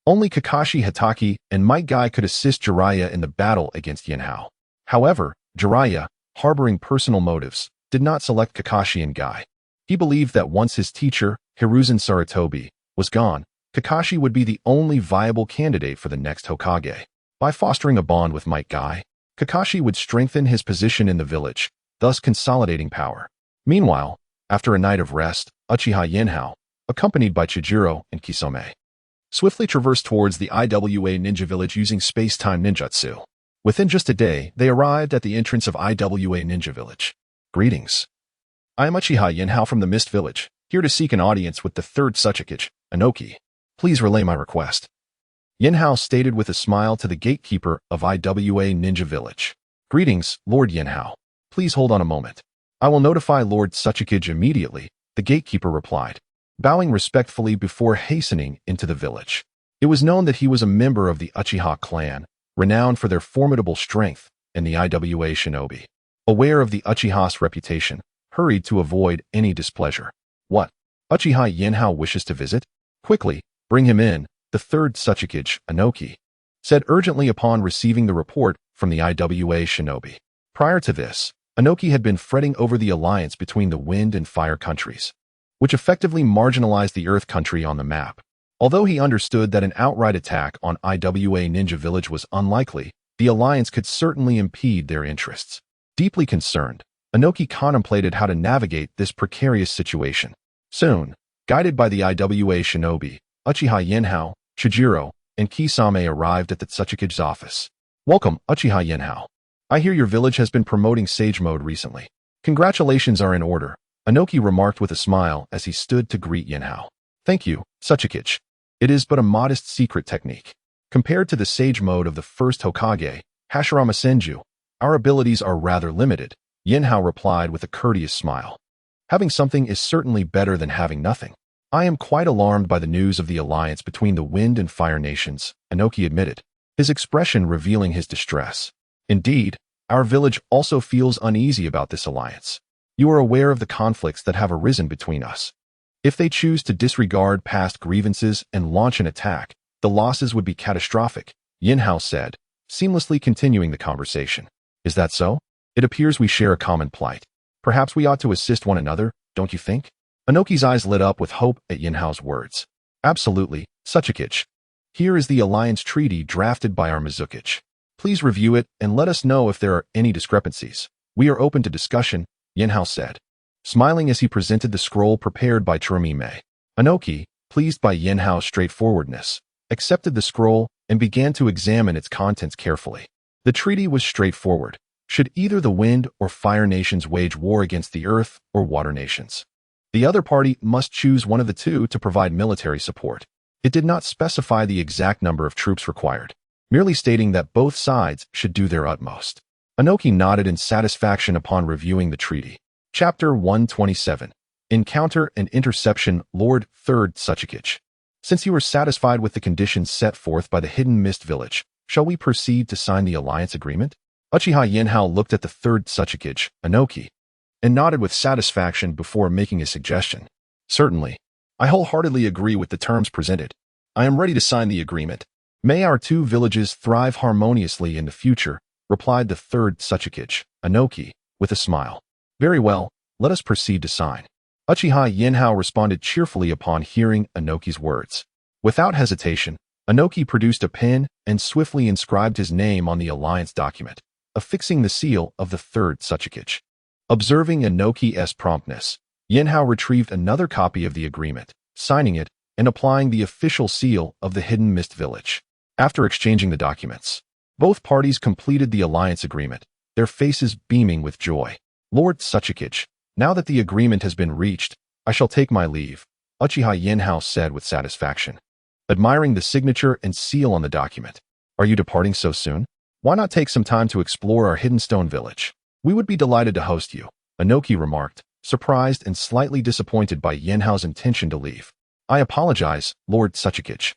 only Kakashi Hatake and Might Guy could assist Jeriah in the battle against Yinhao. However, Jeriah, harboring personal motives, did not select Kakashi and Guy. He believed that once his teacher, Hiruzen Sarutobi, was gone, Kakashi would be the only viable candidate for the next Hokage. By fostering a bond with Might Guy, Kakashi would strengthen his position in the village, thus consolidating power. Meanwhile, after a night of rest, Uchiha Yinhao, accompanied by Chijiro and Kisame, swiftly traversed towards the IWA ninja village using space-time ninjutsu. Within just a day, they arrived at the entrance of IWA ninja village. Greetings. I am Uchiha Yinhao from the Mist Village, here to seek an audience with the third Tsuchikage, Inoki. Please relay my request. Yinhao stated with a smile to the gatekeeper of IWA Ninja Village. Greetings, Lord Yinhao. Please hold on a moment. I will notify Lord Tsuchikage immediately, the gatekeeper replied, bowing respectfully before hastening into the village. It was known that he was a member of the Uchiha clan, renowned for their formidable strength, and the IWA shinobi, aware of the Uchiha's reputation, hurried to avoid any displeasure. What? Uchiha Yinhao wishes to visit? Quickly, bring him in, the third Tsuchikage, Inoki, said urgently upon receiving the report from the IWA shinobi. Prior to this, Inoki had been fretting over the alliance between the Wind and Fire countries, which effectively marginalized the Earth country on the map. Although he understood that an outright attack on IWA Ninja Village was unlikely, the alliance could certainly impede their interests. Deeply concerned, Inoki contemplated how to navigate this precarious situation. Soon, guided by the IWA shinobi, Uchiha Yinhao, Chijiro, and Kisame arrived at the Tsuchikage's office. Welcome, Uchiha Yinhao. I hear your village has been promoting Sage Mode recently. Congratulations are in order, Inoki remarked with a smile as he stood to greet Yinhao. Thank you, Tsuchikage. It is but a modest secret technique. Compared to the Sage Mode of the first Hokage, Hashirama Senju, our abilities are rather limited, Yinhao replied with a courteous smile. Having something is certainly better than having nothing. I am quite alarmed by the news of the alliance between the Wind and Fire nations, Inoki admitted, his expression revealing his distress. Indeed, our village also feels uneasy about this alliance. You are aware of the conflicts that have arisen between us. If they choose to disregard past grievances and launch an attack, the losses would be catastrophic, Yinhao said, seamlessly continuing the conversation. Is that so? It appears we share a common plight. Perhaps we ought to assist one another, don't you think? Inoki's eyes lit up with hope at Yinhao's words. Absolutely, Tsuchikage. Here is the alliance treaty drafted by our Mizukage. Please review it and let us know if there are any discrepancies. We are open to discussion, Yinhao said, smiling as he presented the scroll prepared by Tsurumime. Inoki, pleased by Yinhao's straightforwardness, accepted the scroll and began to examine its contents carefully. The treaty was straightforward. Should either the Wind or Fire nations wage war against the Earth or Water nations, the other party must choose one of the two to provide military support. It did not specify the exact number of troops required, merely stating that both sides should do their utmost. Inoki nodded in satisfaction upon reviewing the treaty. Chapter 127. Encounter and Interception, Lord 3rd Tsuchikage. Since you are satisfied with the conditions set forth by the Hidden Mist Village, shall we proceed to sign the alliance agreement? Uchiha Yinhao looked at the third Tsuchikage, Inoki, and nodded with satisfaction before making a suggestion. Certainly. I wholeheartedly agree with the terms presented. I am ready to sign the agreement. May our two villages thrive harmoniously in the future, replied the third Tsuchikage, Inoki, with a smile. Very well, let us proceed to sign. Uchiha Yinhao responded cheerfully upon hearing Inoki's words. Without hesitation, Inoki produced a pen and swiftly inscribed his name on the alliance document, affixing the seal of the third Tsuchikage. Observing Inoki's promptness, Yinhao retrieved another copy of the agreement, signing it and applying the official seal of the Hidden Mist Village. After exchanging the documents, both parties completed the alliance agreement, their faces beaming with joy. Lord Tsuchikage, now that the agreement has been reached, I shall take my leave, Uchiha Yinhao said with satisfaction, admiring the signature and seal on the document. Are you departing so soon? Why not take some time to explore our Hidden Stone Village? We would be delighted to host you, Inoki remarked, surprised and slightly disappointed by Yinhao's intention to leave. I apologize, Lord Tsuchikage,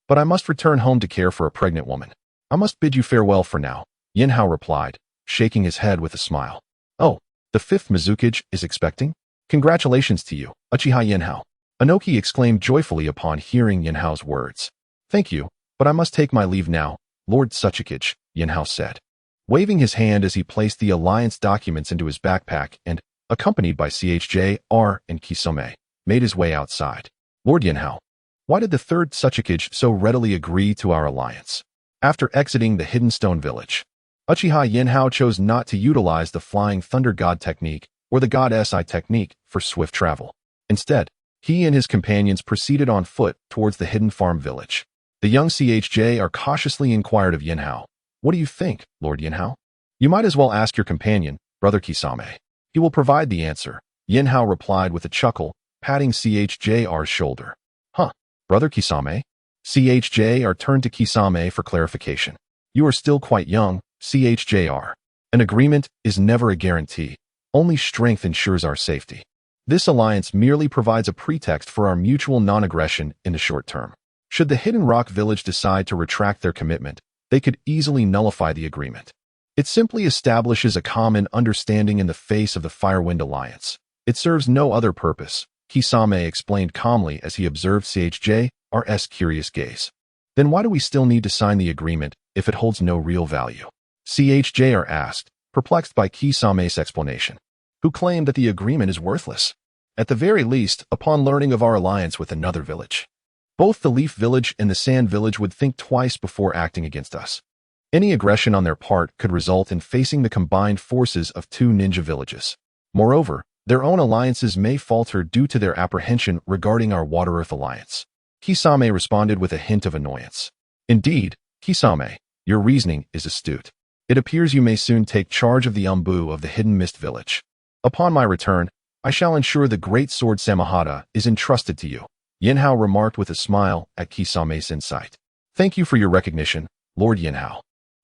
but I must return home to care for a pregnant woman. I must bid you farewell for now, Yinhao replied, shaking his head with a smile. Oh, The fifth Mizukage is expecting? Congratulations to you, Uchiha Yinhao. Inoki exclaimed joyfully upon hearing Yinhao's words. Thank you, but I must take my leave now, Lord Tsuchikage, Yinhao said, waving his hand as he placed the alliance documents into his backpack and, accompanied by Chjr and Kisame, made his way outside. Lord Yinhao, why did the third Tsuchikage so readily agree to our alliance? After exiting the Hidden Stone Village, Uchiha Yinhao chose not to utilize the Flying Thunder God technique or the God Si technique for swift travel. Instead, he and his companions proceeded on foot towards the hidden farm village. The young Chjr cautiously inquired of Yinhao, "What do you think, Lord Yinhao?" "You might as well ask your companion, Brother Kisame. He will provide the answer," Yinhao replied with a chuckle, patting Chjr's shoulder. "Huh, Brother Kisame?" Chjr turned to Kisame for clarification. "You are still quite young, Chjr. An agreement is never a guarantee. Only strength ensures our safety. This alliance merely provides a pretext for our mutual non-aggression in the short term. Should the Hidden Rock Village decide to retract their commitment, they could easily nullify the agreement. It simply establishes a common understanding in the face of the Firewind Alliance. It serves no other purpose," Kisame explained calmly as he observed Chjr's curious gaze. "Then why do we still need to sign the agreement if it holds no real value?" Chjr asked, perplexed by Kisame's explanation, who claimed that the agreement is worthless. "At the very least, upon learning of our alliance with another village, both the Leaf Village and the Sand Village would think twice before acting against us. Any aggression on their part could result in facing the combined forces of two ninja villages. Moreover, their own alliances may falter due to their apprehension regarding our Water-Earth alliance." Kisame responded with a hint of annoyance. "Indeed, Kisame, your reasoning is astute. It appears you may soon take charge of the Umbu of the Hidden Mist Village. Upon my return, I shall ensure the Great Sword Samahata is entrusted to you," Yinhao remarked with a smile at Kisame's insight. "Thank you for your recognition, Lord Yinhao.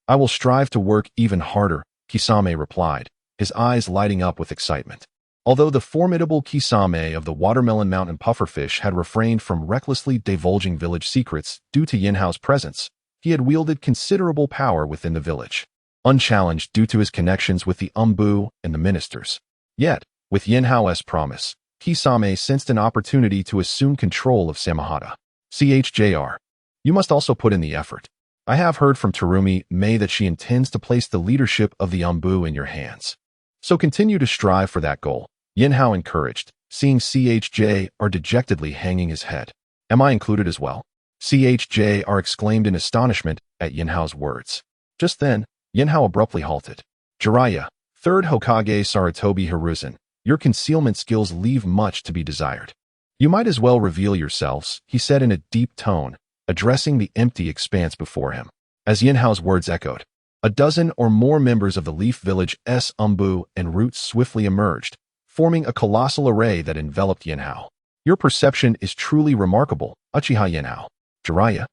I will strive to work even harder," Kisame replied, his eyes lighting up with excitement. Although the formidable Kisame of the Watermelon Mountain Pufferfish had refrained from recklessly divulging village secrets due to Yinhao's presence, he had wielded considerable power within the village, unchallenged due to his connections with the Umbu and the ministers. Yet, with Yinhao's promise, Kisame sensed an opportunity to assume control of Samahata. "Chjr, you must also put in the effort. I have heard from Terumi May that she intends to place the leadership of the Umbu in your hands. So continue to strive for that goal," Yinhao encouraged, seeing Chjr dejectedly hanging his head. "Am I included as well?" Chjr exclaimed in astonishment at Yinhao's words. Just then, Yinhao abruptly halted. "Jeriah, third Hokage Sarutobi Hiruzen, your concealment skills leave much to be desired. You might as well reveal yourselves," he said in a deep tone, addressing the empty expanse before him. As Yinhao's words echoed, a dozen or more members of the Leaf Village's Umbu and Roots swiftly emerged, forming a colossal array that enveloped Yinhao. "Your perception is truly remarkable, Uchiha Yinhao." Jeriah,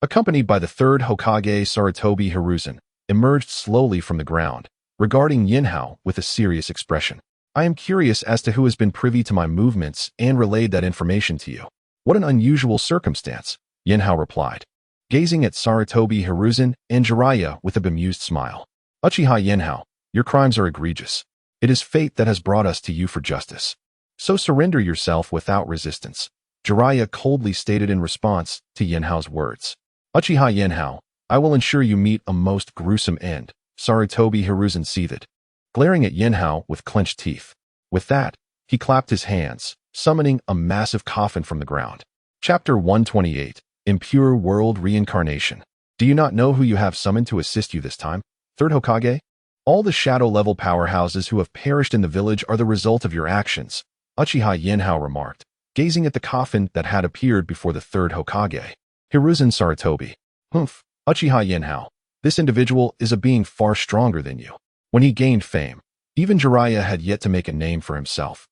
accompanied by the third Hokage Sarutobi Hiruzen, emerged slowly from the ground, regarding Yinhao with a serious expression. "I am curious as to who has been privy to my movements and relayed that information to you." "What an unusual circumstance," Yinhao replied, gazing at Sarutobi Hiruzen and Jeriah with a bemused smile. "Uchiha Yinhao, your crimes are egregious. It is fate that has brought us to you for justice. So surrender yourself without resistance," Jeriah coldly stated in response to Yinhao's words. "Uchiha Yinhao, I will ensure you meet a most gruesome end," Sarutobi Hiruzen seethed, glaring at Yinhao with clenched teeth. With that, he clapped his hands, summoning a massive coffin from the ground. Chapter 128, Impure World Reincarnation. "Do you not know who you have summoned to assist you this time, third Hokage? All the shadow-level powerhouses who have perished in the village are the result of your actions," Uchiha Yinhao remarked, gazing at the coffin that had appeared before the third Hokage. Hiruzen Sarutobi. "Humph, Uchiha Yinhao, this individual is a being far stronger than you." When he gained fame, even Jeriah had yet to make a name for himself.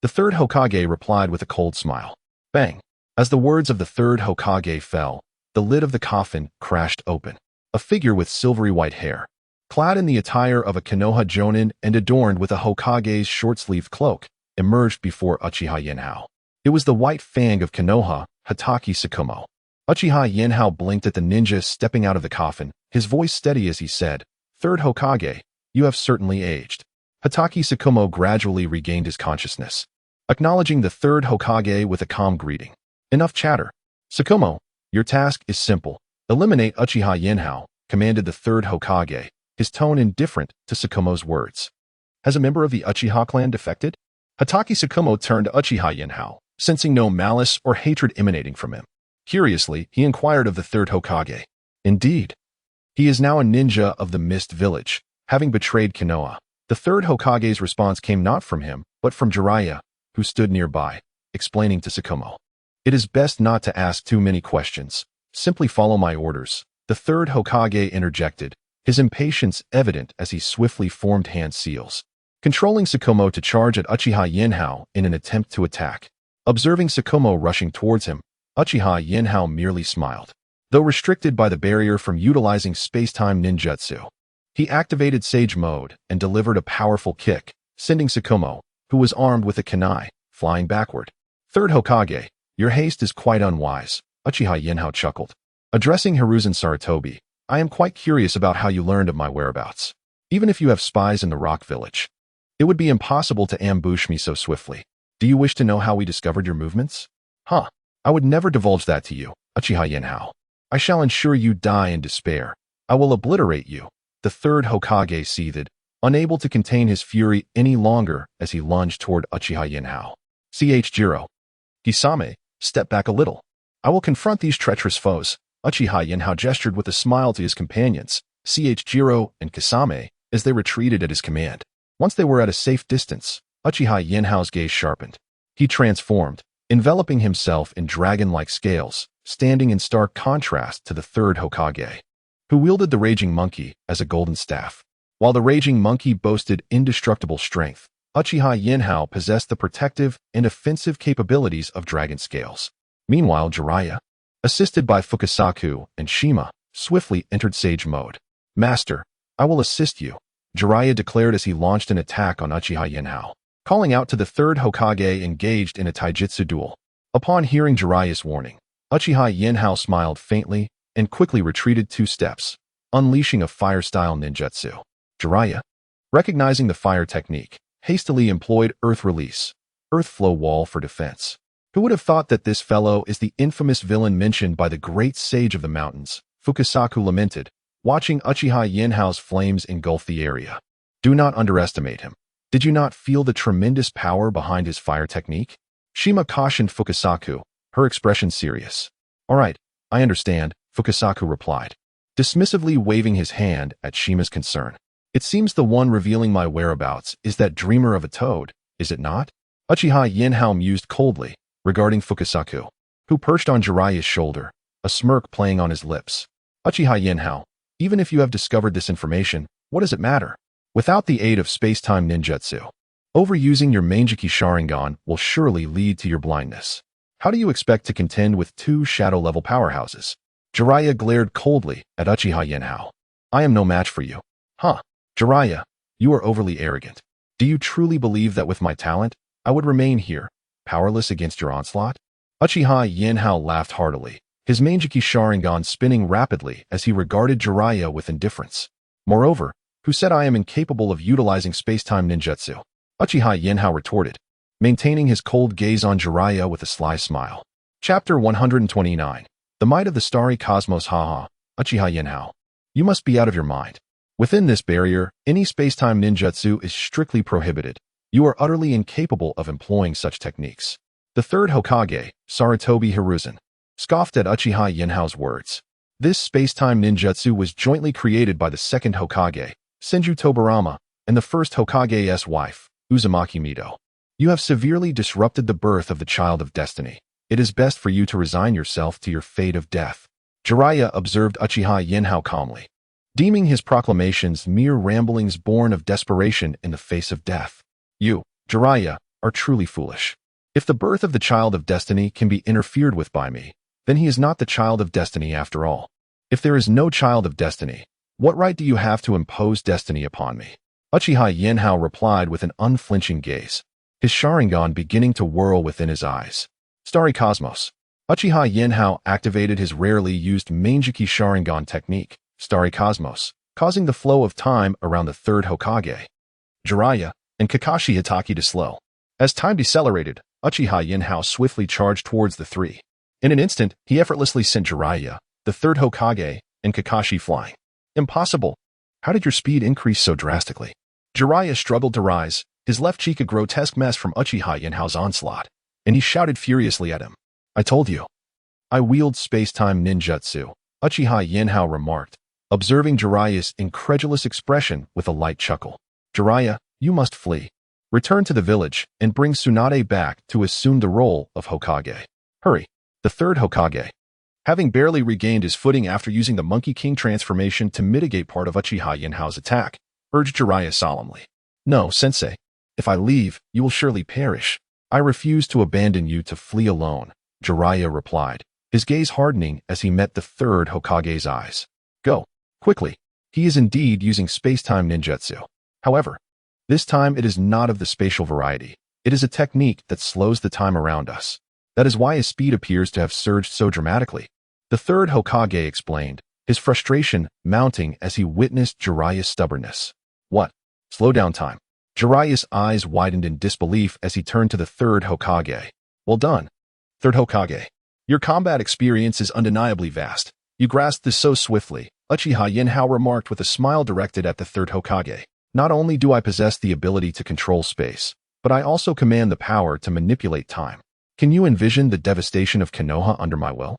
The third Hokage replied with a cold smile. Bang! As the words of the third Hokage fell, the lid of the coffin crashed open. A figure with silvery white hair, clad in the attire of a Konoha Jonin and adorned with a Hokage's short-sleeved cloak, emerged before Uchiha Yinhao. It was the White Fang of Konoha, Hatake Sakumo. Uchiha Yinhao blinked at the ninja stepping out of the coffin, his voice steady as he said, "Third Hokage, you have certainly aged." Hatake Tsukumo gradually regained his consciousness, acknowledging the third Hokage with a calm greeting. Enough chatter. Tsukumo, your task is simple. Eliminate Uchiha Yinhao, commanded the third Hokage, his tone indifferent to Tsukumo's words. Has a member of the Uchiha clan defected? Hatake Tsukumo turned to Uchiha Yanhao, sensing no malice or hatred emanating from him. Curiously, he inquired of the third Hokage. Indeed. He is now a ninja of the Mist Village, having betrayed Konoha. The third Hokage's response came not from him, but from Jeriah, who stood nearby, explaining to Tsukumo. It is best not to ask too many questions. Simply follow my orders. The third Hokage interjected, his impatience evident as he swiftly formed hand seals, controlling Tsukumo to charge at Uchiha Yinhao in an attempt to attack. Observing Tsukumo rushing towards him, Uchiha Yinhao merely smiled. Though restricted by the barrier from utilizing space-time ninjutsu, he activated Sage Mode and delivered a powerful kick, sending Tsukumo, who was armed with a kunai, flying backward. Third Hokage, your haste is quite unwise, Uchiha Yinhao chuckled. Addressing Hiruzen Sarutobi, I am quite curious about how you learned of my whereabouts. Even if you have spies in the Rock Village, it would be impossible to ambush me so swiftly. Do you wish to know how we discovered your movements? Huh. I would never divulge that to you, Uchiha Yanhao. I shall ensure you die in despair. I will obliterate you. The third Hokage seethed, unable to contain his fury any longer as he lunged toward Uchiha Yinhao. Jiro. Kisame, step back a little. I will confront these treacherous foes. Uchiha Yinhao gestured with a smile to his companions, Jiro and Kisame, as they retreated at his command. Once they were at a safe distance, Uchiha Yinhao's gaze sharpened. He transformed, enveloping himself in dragon-like scales, standing in stark contrast to the third Hokage, who wielded the Raging Monkey as a golden staff. While the Raging Monkey boasted indestructible strength, Uchiha Yinhao possessed the protective and offensive capabilities of dragon scales. Meanwhile, Jeriah, assisted by Fukasaku and Shima, swiftly entered Sage Mode. Master, I will assist you, Jeriah declared as he launched an attack on Uchiha Yinhao, calling out to the third Hokage engaged in a taijutsu duel. Upon hearing Jeriah's warning, Uchiha Yinhao smiled faintly and quickly retreated 2 steps, unleashing a fire-style ninjutsu. Jeriah, recognizing the fire technique, hastily employed Earth Release, Earth Flow Wall for defense. Who would have thought that this fellow is the infamous villain mentioned by the great sage of the mountains? Fukasaku lamented, watching Uchiha Yinhao's flames engulf the area. Do not underestimate him. Did you not feel the tremendous power behind his fire technique? Shima cautioned Fukasaku, her expression serious. All right, I understand, Fukasaku replied, dismissively waving his hand at Shima's concern. It seems the one revealing my whereabouts is that dreamer of a toad, is it not? Uchiha Yinhao mused coldly, regarding Fukasaku, who perched on Jeriah's shoulder, a smirk playing on his lips. Uchiha Yinhao, even if you have discovered this information, what does it matter? Without the aid of space-time ninjutsu, overusing your Manjiki Sharingan will surely lead to your blindness. How do you expect to contend with 2 shadow-level powerhouses? Jeriah glared coldly at Uchiha Yinhao. I am no match for you. Huh. Jeriah, you are overly arrogant. Do you truly believe that with my talent, I would remain here, powerless against your onslaught? Uchiha Yinhao laughed heartily, his Manjiki Sharingan spinning rapidly as he regarded Jeriah with indifference. Moreover, who said I am incapable of utilizing space-time ninjutsu? Uchiha Yinhao retorted, maintaining his cold gaze on Jeriah with a sly smile. Chapter 129. The Might of the Starry Cosmos. Haha, Uchiha Yinhao. You must be out of your mind. Within this barrier, any space-time ninjutsu is strictly prohibited. You are utterly incapable of employing such techniques. The third Hokage, Sarutobi Hiruzen, scoffed at Uchiha Yinhao's words. This space-time ninjutsu was jointly created by the second Hokage, Senju Tobarama, and the first Hokage's wife, Uzumaki Mido. You have severely disrupted the birth of the child of destiny. It is best for you to resign yourself to your fate of death. Jeriah observed Uchiha Yinhao calmly, deeming his proclamations mere ramblings born of desperation in the face of death. You, Jeriah, are truly foolish. If the birth of the child of destiny can be interfered with by me, then he is not the child of destiny after all. If there is no child of destiny, what right do you have to impose destiny upon me? Uchiha Yinhao replied with an unflinching gaze, his Sharingan beginning to whirl within his eyes. Starry Cosmos. Uchiha Yinhao activated his rarely used Manjiki Sharingan technique, Starry Cosmos, causing the flow of time around the third Hokage. Jeriah, and Kakashi Itachi to slow. As time decelerated, Uchiha Yinhao swiftly charged towards the three. In an instant, he effortlessly sent Jeriah, the third Hokage, and Kakashi flying. Impossible! How did your speed increase so drastically? Jeriah struggled to rise, his left cheek a grotesque mess from Uchiha Yinhao's onslaught, and he shouted furiously at him. I told you. I wield space-time ninjutsu, Uchiha Yinhao remarked, observing Jeriah's incredulous expression with a light chuckle. Jeriah, you must flee. Return to the village and bring Tsunade back to assume the role of Hokage. Hurry. The third Hokage, having barely regained his footing after using the Monkey King transformation to mitigate part of Uchiha Yinhao's attack, urged Jeriah solemnly. No, sensei. If I leave, you will surely perish. I refuse to abandon you to flee alone, Jeriah replied, his gaze hardening as he met the third Hokage's eyes. Go, quickly. He is indeed using space-time ninjutsu. However, this time it is not of the spatial variety. It is a technique that slows the time around us. That is why his speed appears to have surged so dramatically. The third Hokage explained, his frustration mounting as he witnessed Jeriah's stubbornness. What? Slow down time. Jeriah's eyes widened in disbelief as he turned to the third Hokage. Well done. Third Hokage. Your combat experience is undeniably vast. You grasped this so swiftly, Uchiha Yinhao remarked with a smile directed at the third Hokage. Not only do I possess the ability to control space, but I also command the power to manipulate time. Can you envision the devastation of Konoha under my will?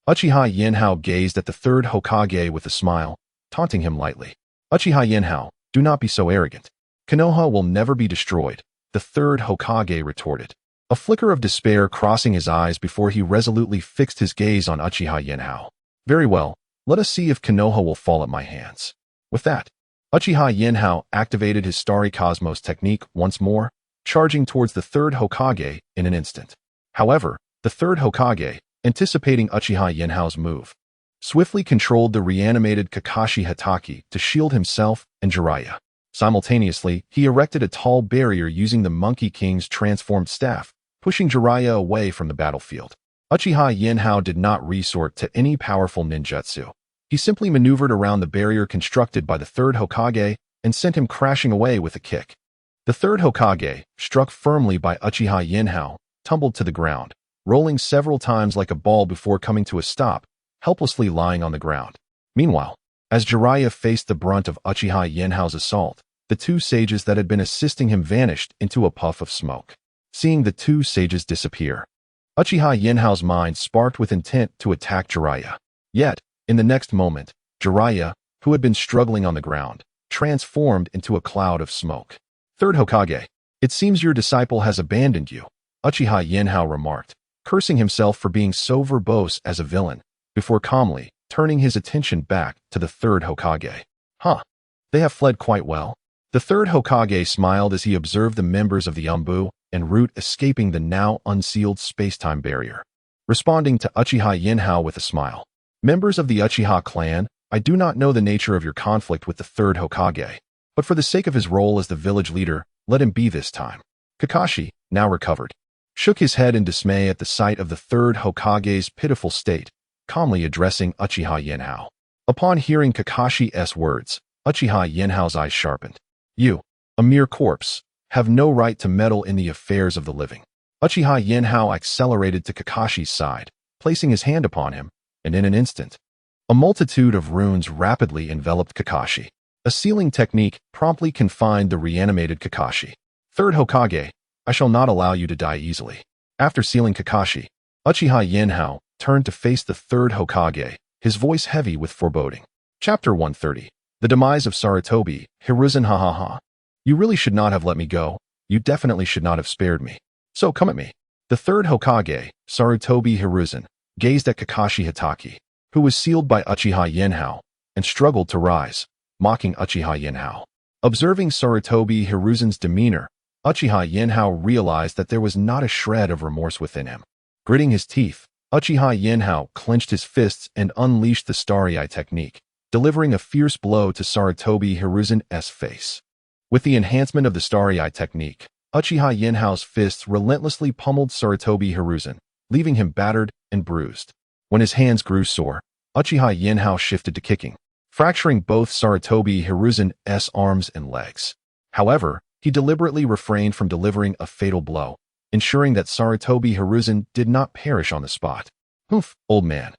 Uchiha Yinhao gazed at the third Hokage with a smile, taunting him lightly. Uchiha Yinhao, do not be so arrogant. Konoha will never be destroyed, the third Hokage retorted, a flicker of despair crossing his eyes before he resolutely fixed his gaze on Uchiha Yinhao. Very well, let us see if Konoha will fall at my hands. With that, Uchiha Yinhao activated his Starry Cosmos technique once more, charging towards the third Hokage in an instant. However, the third Hokage, anticipating Uchiha Yinhao's move, swiftly controlled the reanimated Kakashi Hatake to shield himself and Jeriah. Simultaneously, he erected a tall barrier using the Monkey King's transformed staff, pushing Jeriah away from the battlefield. Uchiha Yinhao did not resort to any powerful ninjutsu. He simply maneuvered around the barrier constructed by the third Hokage and sent him crashing away with a kick. The third Hokage, struck firmly by Uchiha Yinhao, tumbled to the ground, rolling several times like a ball before coming to a stop, helplessly lying on the ground. Meanwhile, as Jeriah faced the brunt of Uchiha Yinhao's assault, the two sages that had been assisting him vanished into a puff of smoke. Seeing the two sages disappear, Uchiha Yinhao's mind sparked with intent to attack Jeriah. Yet, in the next moment, Jeriah, who had been struggling on the ground, transformed into a cloud of smoke. Third Hokage, it seems your disciple has abandoned you, Uchiha Yinhao remarked, cursing himself for being so verbose as a villain, before calmly turning his attention back to the third Hokage. Huh. They have fled quite well. The third Hokage smiled as he observed the members of the Umbu and Root escaping the now unsealed space-time barrier. Responding to Uchiha Yinhao with a smile. Members of the Uchiha clan, I do not know the nature of your conflict with the third Hokage, but for the sake of his role as the village leader, let him be this time. Kakashi, now recovered, shook his head in dismay at the sight of the third Hokage's pitiful state, calmly addressing Uchiha Yinhao. Upon hearing Kakashi's words, Uchiha Yinhao's eyes sharpened. You, a mere corpse, have no right to meddle in the affairs of the living. Uchiha Yinhao accelerated to Kakashi's side, placing his hand upon him, and in an instant, a multitude of runes rapidly enveloped Kakashi. A sealing technique promptly confined the reanimated Kakashi. Third Hokage, I shall not allow you to die easily. After sealing Kakashi, Uchiha Yinhao turned to face the third Hokage, his voice heavy with foreboding. Chapter 130. The Demise of Sarutobi, Hiruzen ha ha ha. You really should not have let me go. You definitely should not have spared me. So come at me. The third Hokage, Sarutobi Hiruzen, gazed at Kakashi Hatake, who was sealed by Uchiha Yinhao, and struggled to rise, mocking Uchiha Yinhao. Observing Sarutobi Hiruzen's demeanor, Uchiha Yinhao realized that there was not a shred of remorse within him. Gritting his teeth, Uchiha Yinhao clenched his fists and unleashed the Starry Eye technique, delivering a fierce blow to Sarutobi Hiruzen's face. With the enhancement of the Starry Eye technique, Uchiha Yinhao's fists relentlessly pummeled Sarutobi Hiruzen, leaving him battered and bruised. When his hands grew sore, Uchiha Yinhao shifted to kicking, fracturing both Sarutobi Hiruzen's arms and legs. However, He deliberately refrained from delivering a fatal blow, ensuring that Sarutobi Hiruzen did not perish on the spot. Oof, old man.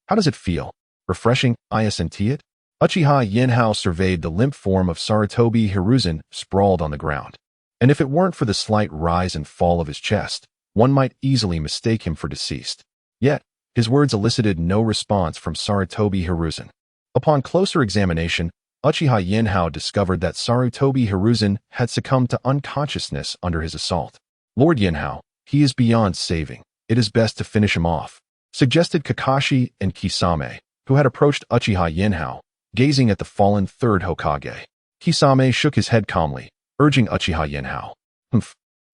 How does it feel? Refreshing, isn't it? Uchiha Yinhao surveyed the limp form of Sarutobi Hiruzen sprawled on the ground. And if it weren't for the slight rise and fall of his chest, one might easily mistake him for deceased. Yet, his words elicited no response from Sarutobi Hiruzen. Upon closer examination, Uchiha Yinhao discovered that Sarutobi Hiruzen had succumbed to unconsciousness under his assault. Lord Yinhao, he is beyond saving. It is best to finish him off, suggested Kakashi and Kisame, who had approached Uchiha Yinhao, gazing at the fallen third Hokage. Kisame shook his head calmly, urging Uchiha Yinhao.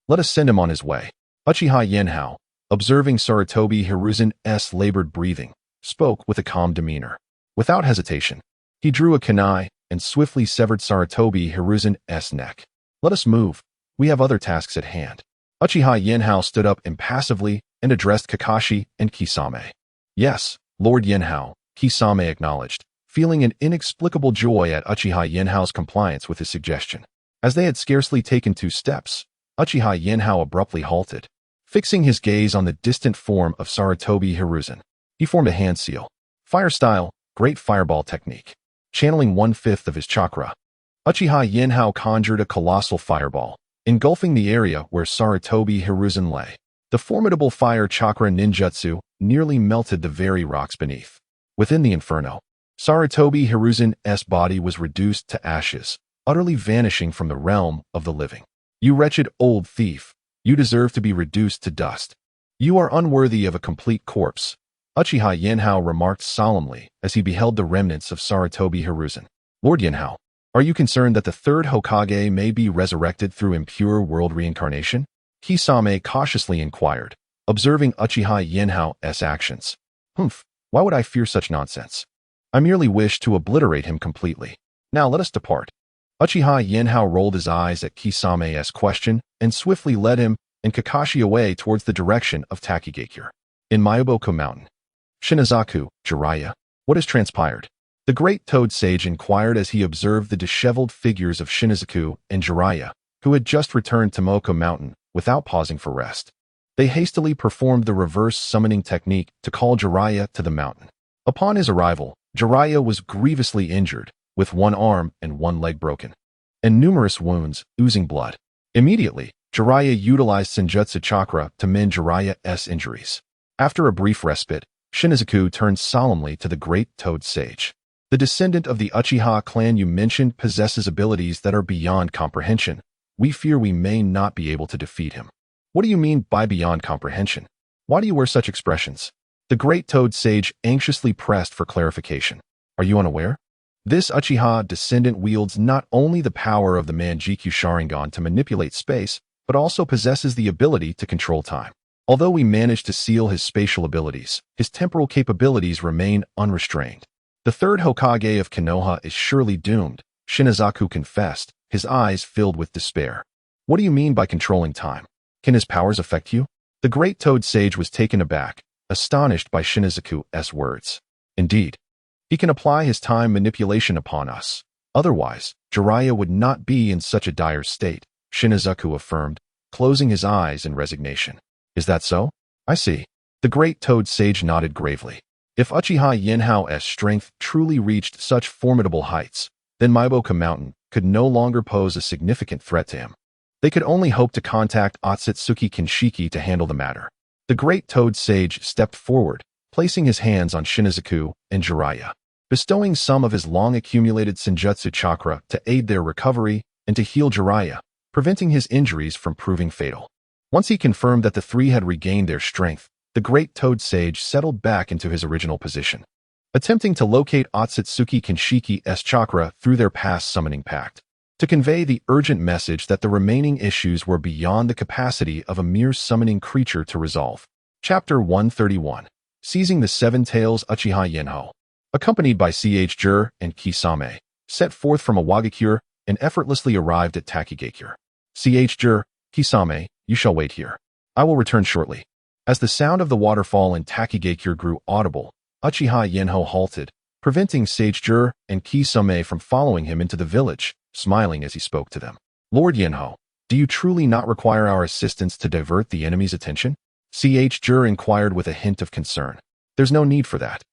Let us send him on his way. Uchiha Yinhao, observing Sarutobi Hiruzen's labored breathing, spoke with a calm demeanor. Without hesitation, he drew a kunai and swiftly severed Sarutobi Hiruzen's neck. Let us move. We have other tasks at hand. Uchiha Yinhao stood up impassively and addressed Kakashi and Kisame. Yes, Lord Yanhao, Kisame acknowledged, feeling an inexplicable joy at Uchiha Yinhao's compliance with his suggestion. As they had scarcely taken 2 steps, Uchiha Yinhao abruptly halted. Fixing his gaze on the distant form of Sarutobi Hiruzen, he formed a hand seal. Fire style, great fireball technique. Channeling 1/5 of his chakra, Uchiha Yinhao conjured a colossal fireball, engulfing the area where Sarutobi Hiruzen lay. The formidable fire chakra ninjutsu nearly melted the very rocks beneath. Within the inferno, Sarutobi Hiruzen's body was reduced to ashes, utterly vanishing from the realm of the living. You wretched old thief, you deserve to be reduced to dust. You are unworthy of a complete corpse, Uchiha Yinhao remarked solemnly as he beheld the remnants of Sarutobi Hiruzen. Lord Yinhao, are you concerned that the third Hokage may be resurrected through impure world reincarnation? Kisame cautiously inquired, observing Uchiha Yinhao's actions. Why would I fear such nonsense? I merely wish to obliterate him completely. Now let us depart. Uchiha Yinhao rolled his eyes at Kisame's question and swiftly led him and Kakashi away towards the direction of Takigakure. In Mayuboku Mountain, Shinazaku, Jeriah, what has transpired? The great Toad Sage inquired as he observed the disheveled figures of Shinazaku and Jeriah, who had just returned to Moko Mountain without pausing for rest. They hastily performed the reverse summoning technique to call Jeriah to the mountain. Upon his arrival, Jeriah was grievously injured, with 1 arm and 1 leg broken, and numerous wounds, oozing blood. Immediately, Jeriah utilized Senjutsu Chakra to mend Jeriah's injuries. After a brief respite, Shinazaku turned solemnly to the great Toad Sage. The descendant of the Uchiha clan you mentioned possesses abilities that are beyond comprehension. We fear we may not be able to defeat him. What do you mean by beyond comprehension? Why do you wear such expressions? The great Toad Sage anxiously pressed for clarification. Are you unaware? This Uchiha descendant wields not only the power of the Manjikyu Sharingan to manipulate space, but also possesses the ability to control time. Although we managed to seal his spatial abilities, his temporal capabilities remain unrestrained. The third Hokage of Konoha is surely doomed, Shinazaku confessed, his eyes filled with despair. What do you mean by controlling time? Can his powers affect you? The great Toad Sage was taken aback, astonished by Shinazaku's words. Indeed, he can apply his time manipulation upon us. Otherwise, Jeriah would not be in such a dire state, Shinazaku affirmed, closing his eyes in resignation. Is that so? I see. The great Toad Sage nodded gravely. If Uchiha Yinhao's strength truly reached such formidable heights, then Maiboka Mountain could no longer pose a significant threat to him. They could only hope to contact Otsutsuki Kinshiki to handle the matter. The great Toad Sage stepped forward, placing his hands on Shinazaku and Jeriah, bestowing some of his long-accumulated Senjutsu chakra to aid their recovery and to heal Jeriah, preventing his injuries from proving fatal. Once he confirmed that the 3 had regained their strength, the great Toad Sage settled back into his original position, attempting to locate Otsutsuki Kinshiki's chakra through their past summoning pact, to convey the urgent message that the remaining issues were beyond the capacity of a mere summoning creature to resolve. Chapter 131. Seizing the 7 Tails. Uchiha Yinhao, accompanied by Jeriah and Kisame, set forth from Iwagakure and effortlessly arrived at Takigakure. Jeriah, Kisame, you shall wait here. I will return shortly. As the sound of the waterfall in Takigakure grew audible, Uchiha Yinhao halted, preventing Jeriah and Kisame from following him into the village, smiling as he spoke to them. Lord Yinhao, Do you truly not require our assistance to divert the enemy's attention? Jeriah inquired with a hint of concern. There's no need for that.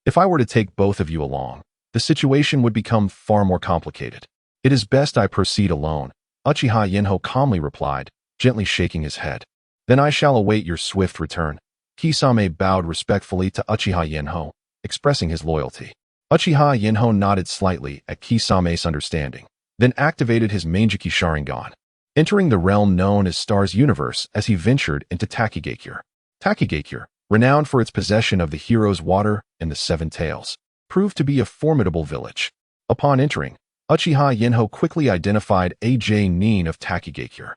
If I were to take both of you along, the situation would become far more complicated. It is best I proceed alone, Uchiha Yinhao calmly replied, gently shaking his head. Then I shall await your swift return. Kisame bowed respectfully to Uchiha Yinhao, expressing his loyalty. Uchiha Yinhao nodded slightly at Kisame's understanding, then activated his Manjiki Sharingan, entering the realm known as Star's Universe as he ventured into Takigakure. Takigakure, renowned for its possession of the hero's water and the seven tails, proved to be a formidable village. Upon entering, Uchiha Yinhao quickly identified a Nin of Takigakure.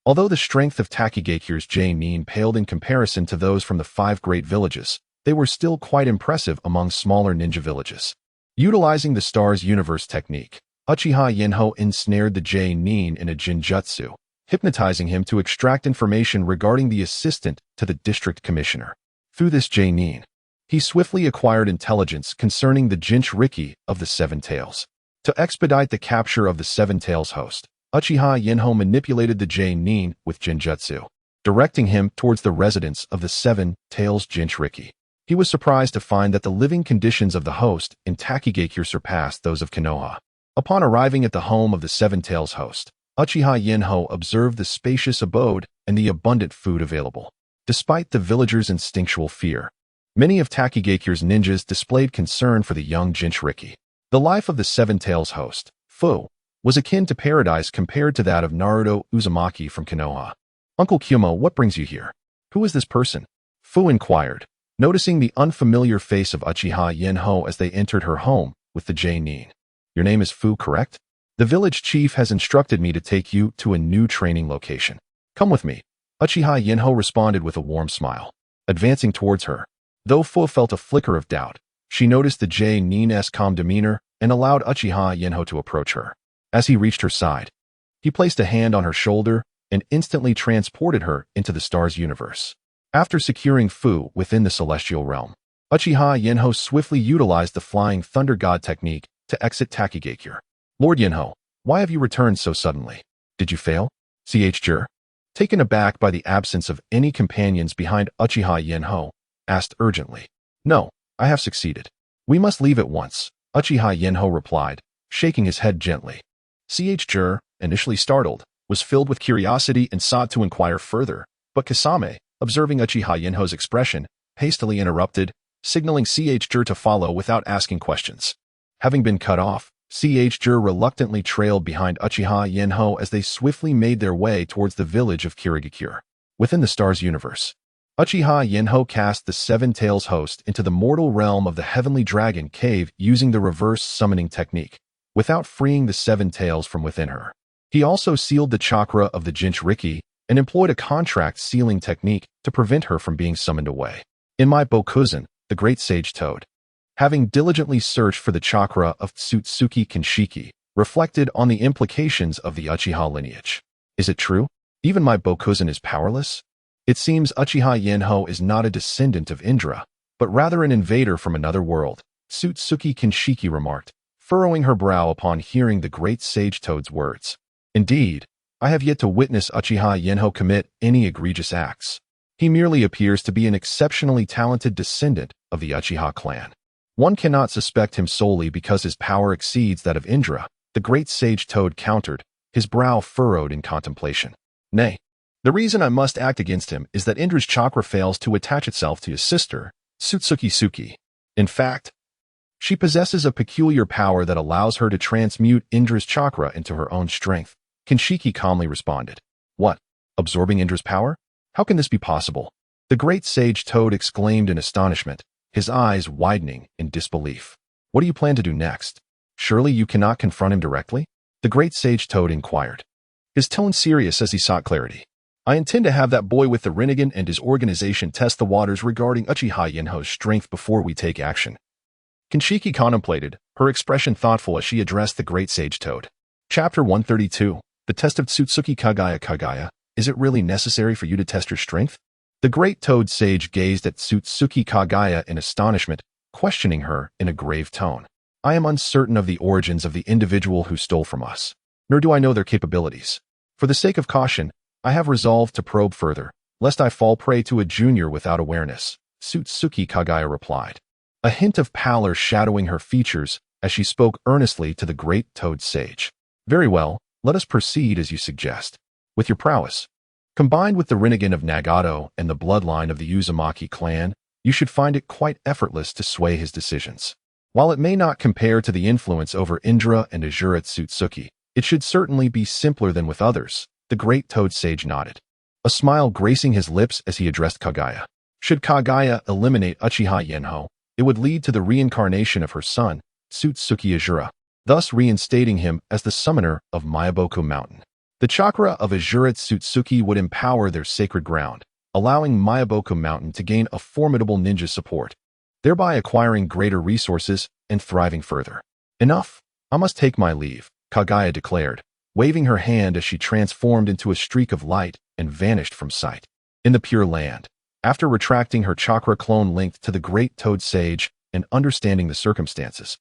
Although the strength of Takigakure's Nin paled in comparison to those from the 5 great villages, they were still quite impressive among smaller ninja villages. Utilizing the Star's Universe technique, Uchiha Yinhao ensnared the Nin in a Jinjutsu, hypnotizing him to extract information regarding the assistant to the district commissioner. Through this Nin, he swiftly acquired intelligence concerning the Jinchuriki of the Seven Tails. To expedite the capture of the Seven Tails host, Uchiha Yinhao manipulated the Nin with Jinjutsu, directing him towards the residence of the Seven Tails Jinchuriki. He was surprised to find that the living conditions of the host in Takigakure surpassed those of Konoha. Upon arriving at the home of the Seven Tails host, Uchiha Yinhao observed the spacious abode and the abundant food available. Despite the villagers' instinctual fear, many of Takigakure's ninjas displayed concern for the young Jinchuriki. The life of the Seven Tails host, Fu, was akin to paradise compared to that of Naruto Uzumaki from Konoha. Uncle Kyumo, what brings you here? Who is this person? Fu inquired, noticing the unfamiliar face of Uchiha Yinhao as they entered her home with the Nin. Your name is Fu, correct? The village chief has instructed me to take you to a new training location. Come with me. Uchiha Yinhao responded with a warm smile, advancing towards her. Though Fu felt a flicker of doubt, she noticed the Nin's calm demeanor and allowed Uchiha Yinhao to approach her. As he reached her side, he placed a hand on her shoulder and instantly transported her into the Star's Universe. After securing Fu within the celestial realm, Uchiha Yinhao swiftly utilized the Flying Thunder God technique to exit Takigakure. Lord Yinhao, why have you returned so suddenly? Did you fail? Jeriah, taken aback by the absence of any companions behind Uchiha Yinhao, asked urgently. No, I have succeeded. We must leave at once, Uchiha Yinhao replied, shaking his head gently. Jeriah, initially startled, was filled with curiosity and sought to inquire further, but Kisame, observing Uchiha Yinhao's expression, hastily interrupted, signaling Jeriah to follow without asking questions. Having been cut off, Jeriah reluctantly trailed behind Uchiha Yinhao as they swiftly made their way towards the village of Kirigakure. Within the Star's Universe, Uchiha Yinhao cast the Seven Tails host into the mortal realm of the Heavenly Dragon Cave using the reverse summoning technique, without freeing the Seven Tails from within her. He also sealed the chakra of the Jinchuriki and employed a contract sealing technique to prevent her from being summoned away. In my Bokuzen, the Great Sage Toad, having diligently searched for the chakra of Tsutsuki Kinshiki, reflected on the implications of the Uchiha lineage. Is it true? Even my Bokuzen is powerless? It seems Uchiha Yinhao is not a descendant of Indra, but rather an invader from another world, Tsutsuki Kinshiki remarked, furrowing her brow upon hearing the Great Sage Toad's words. Indeed, I have yet to witness Uchiha Yinhao commit any egregious acts. He merely appears to be an exceptionally talented descendant of the Uchiha clan. One cannot suspect him solely because his power exceeds that of Indra, the Great Sage Toad countered, his brow furrowed in contemplation. Nay, the reason I must act against him is that Indra's chakra fails to attach itself to his sister, Tsutsuki. In fact, she possesses a peculiar power that allows her to transmute Indra's chakra into her own strength. Kinshiki calmly responded. What? Absorbing Indra's power? How can this be possible? The Great Sage Toad exclaimed in astonishment, his eyes widening in disbelief. What do you plan to do next? Surely you cannot confront him directly? The Great Sage Toad inquired, his tone serious as he sought clarity. I intend to have that boy with the Rinnegan and his organization test the waters regarding Uchiha Yinhao's strength before we take action. Kinshiki contemplated, her expression thoughtful as she addressed the Great Sage Toad. Chapter 132. The Test of Tsutsuki Kaguya. Is it really necessary for you to test your strength? The Great Toad Sage gazed at Tsutsuki Kaguya in astonishment, questioning her in a grave tone. I am uncertain of the origins of the individual who stole from us, nor do I know their capabilities. For the sake of caution, I have resolved to probe further, lest I fall prey to a junior without awareness, Otsutsuki Kaguya replied, a hint of pallor shadowing her features as she spoke earnestly to the great toad sage. Very well, let us proceed as you suggest. With your prowess, combined with the Rinnegan of Nagato and the bloodline of the Uzumaki clan, you should find it quite effortless to sway his decisions. While it may not compare to the influence over Indra and Azura Otsutsuki, it should certainly be simpler than with others. The great toad sage nodded, a smile gracing his lips as he addressed Kaguya. Should Kaguya eliminate Uchiha Yinhao, it would lead to the reincarnation of her son, Otsutsuki Azura, thus reinstating him as the summoner of Myaboku Mountain. The chakra of Azura Otsutsuki would empower their sacred ground, allowing Myaboku Mountain to gain a formidable ninja support, thereby acquiring greater resources and thriving further. Enough, I must take my leave, Kaguya declared, waving her hand as she transformed into a streak of light and vanished from sight. In the Pure Land, after retracting her chakra clone linked to the great toad sage and understanding the circumstances,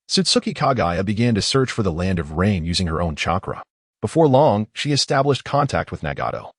Otsutsuki Kaguya began to search for the Land of Rain using her own chakra. Before long, she established contact with Nagato,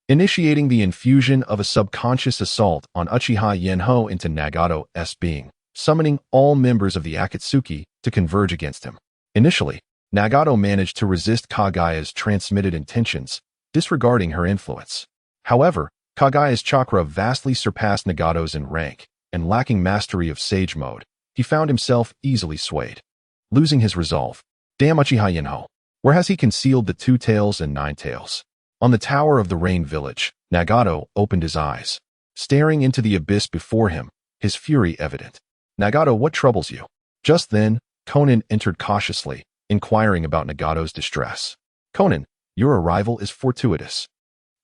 initiating the infusion of a subconscious assault on Uchiha Yanhao into Nagato's being, summoning all members of the Akatsuki to converge against him. Initially, Nagato managed to resist Kaguya's transmitted intentions, disregarding her influence. However, Kaguya's chakra vastly surpassed Nagato's in rank, and lacking mastery of Sage Mode, he found himself easily swayed. Losing his resolve. Damn Uchiha Yinhao. Where has he concealed the 2 tails and 9 tails? On the tower of the Rain Village, Nagato opened his eyes, staring into the abyss before him, his fury evident. Nagato, what troubles you? Just then, Konan entered cautiously, inquiring about Nagato's distress. Konan, your arrival is fortuitous.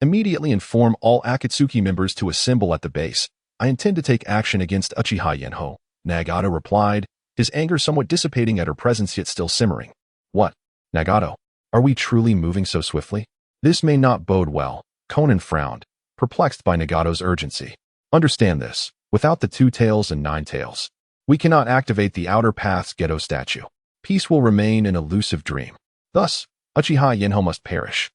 Immediately inform all Akatsuki members to assemble at the base. I intend to take action against Uchiha Yinhao, Nagato replied, his anger somewhat dissipating at her presence yet still simmering. What? Nagato, are we truly moving so swiftly? This may not bode well, Konan frowned, perplexed by Nagato's urgency. Understand this, without the 2 tails and 9 tails, we cannot activate the Outer Path's Geto statue. Peace will remain an elusive dream. Thus, Uchiha Yinhao must perish.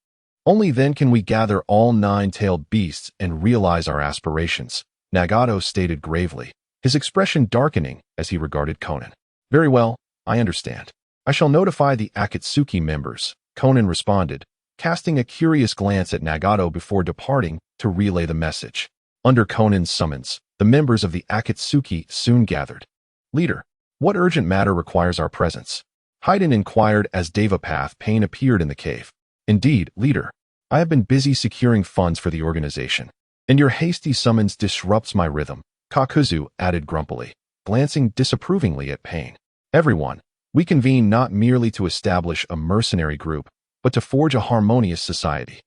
Only then can we gather all 9-tailed beasts and realize our aspirations, Nagato stated gravely, his expression darkening as he regarded Konan. Very well, I understand. I shall notify the Akatsuki members, Konan responded, casting a curious glance at Nagato before departing to relay the message. Under Konan's summons, the members of the Akatsuki soon gathered. Leader, what urgent matter requires our presence? Haiden inquired as Devapath Pain appeared in the cave. Indeed, leader, I have been busy securing funds for the organization, and your hasty summons disrupts my rhythm, Kakuzu added grumpily, glancing disapprovingly at Pain. Everyone, we convene not merely to establish a mercenary group, but to forge a harmonious society.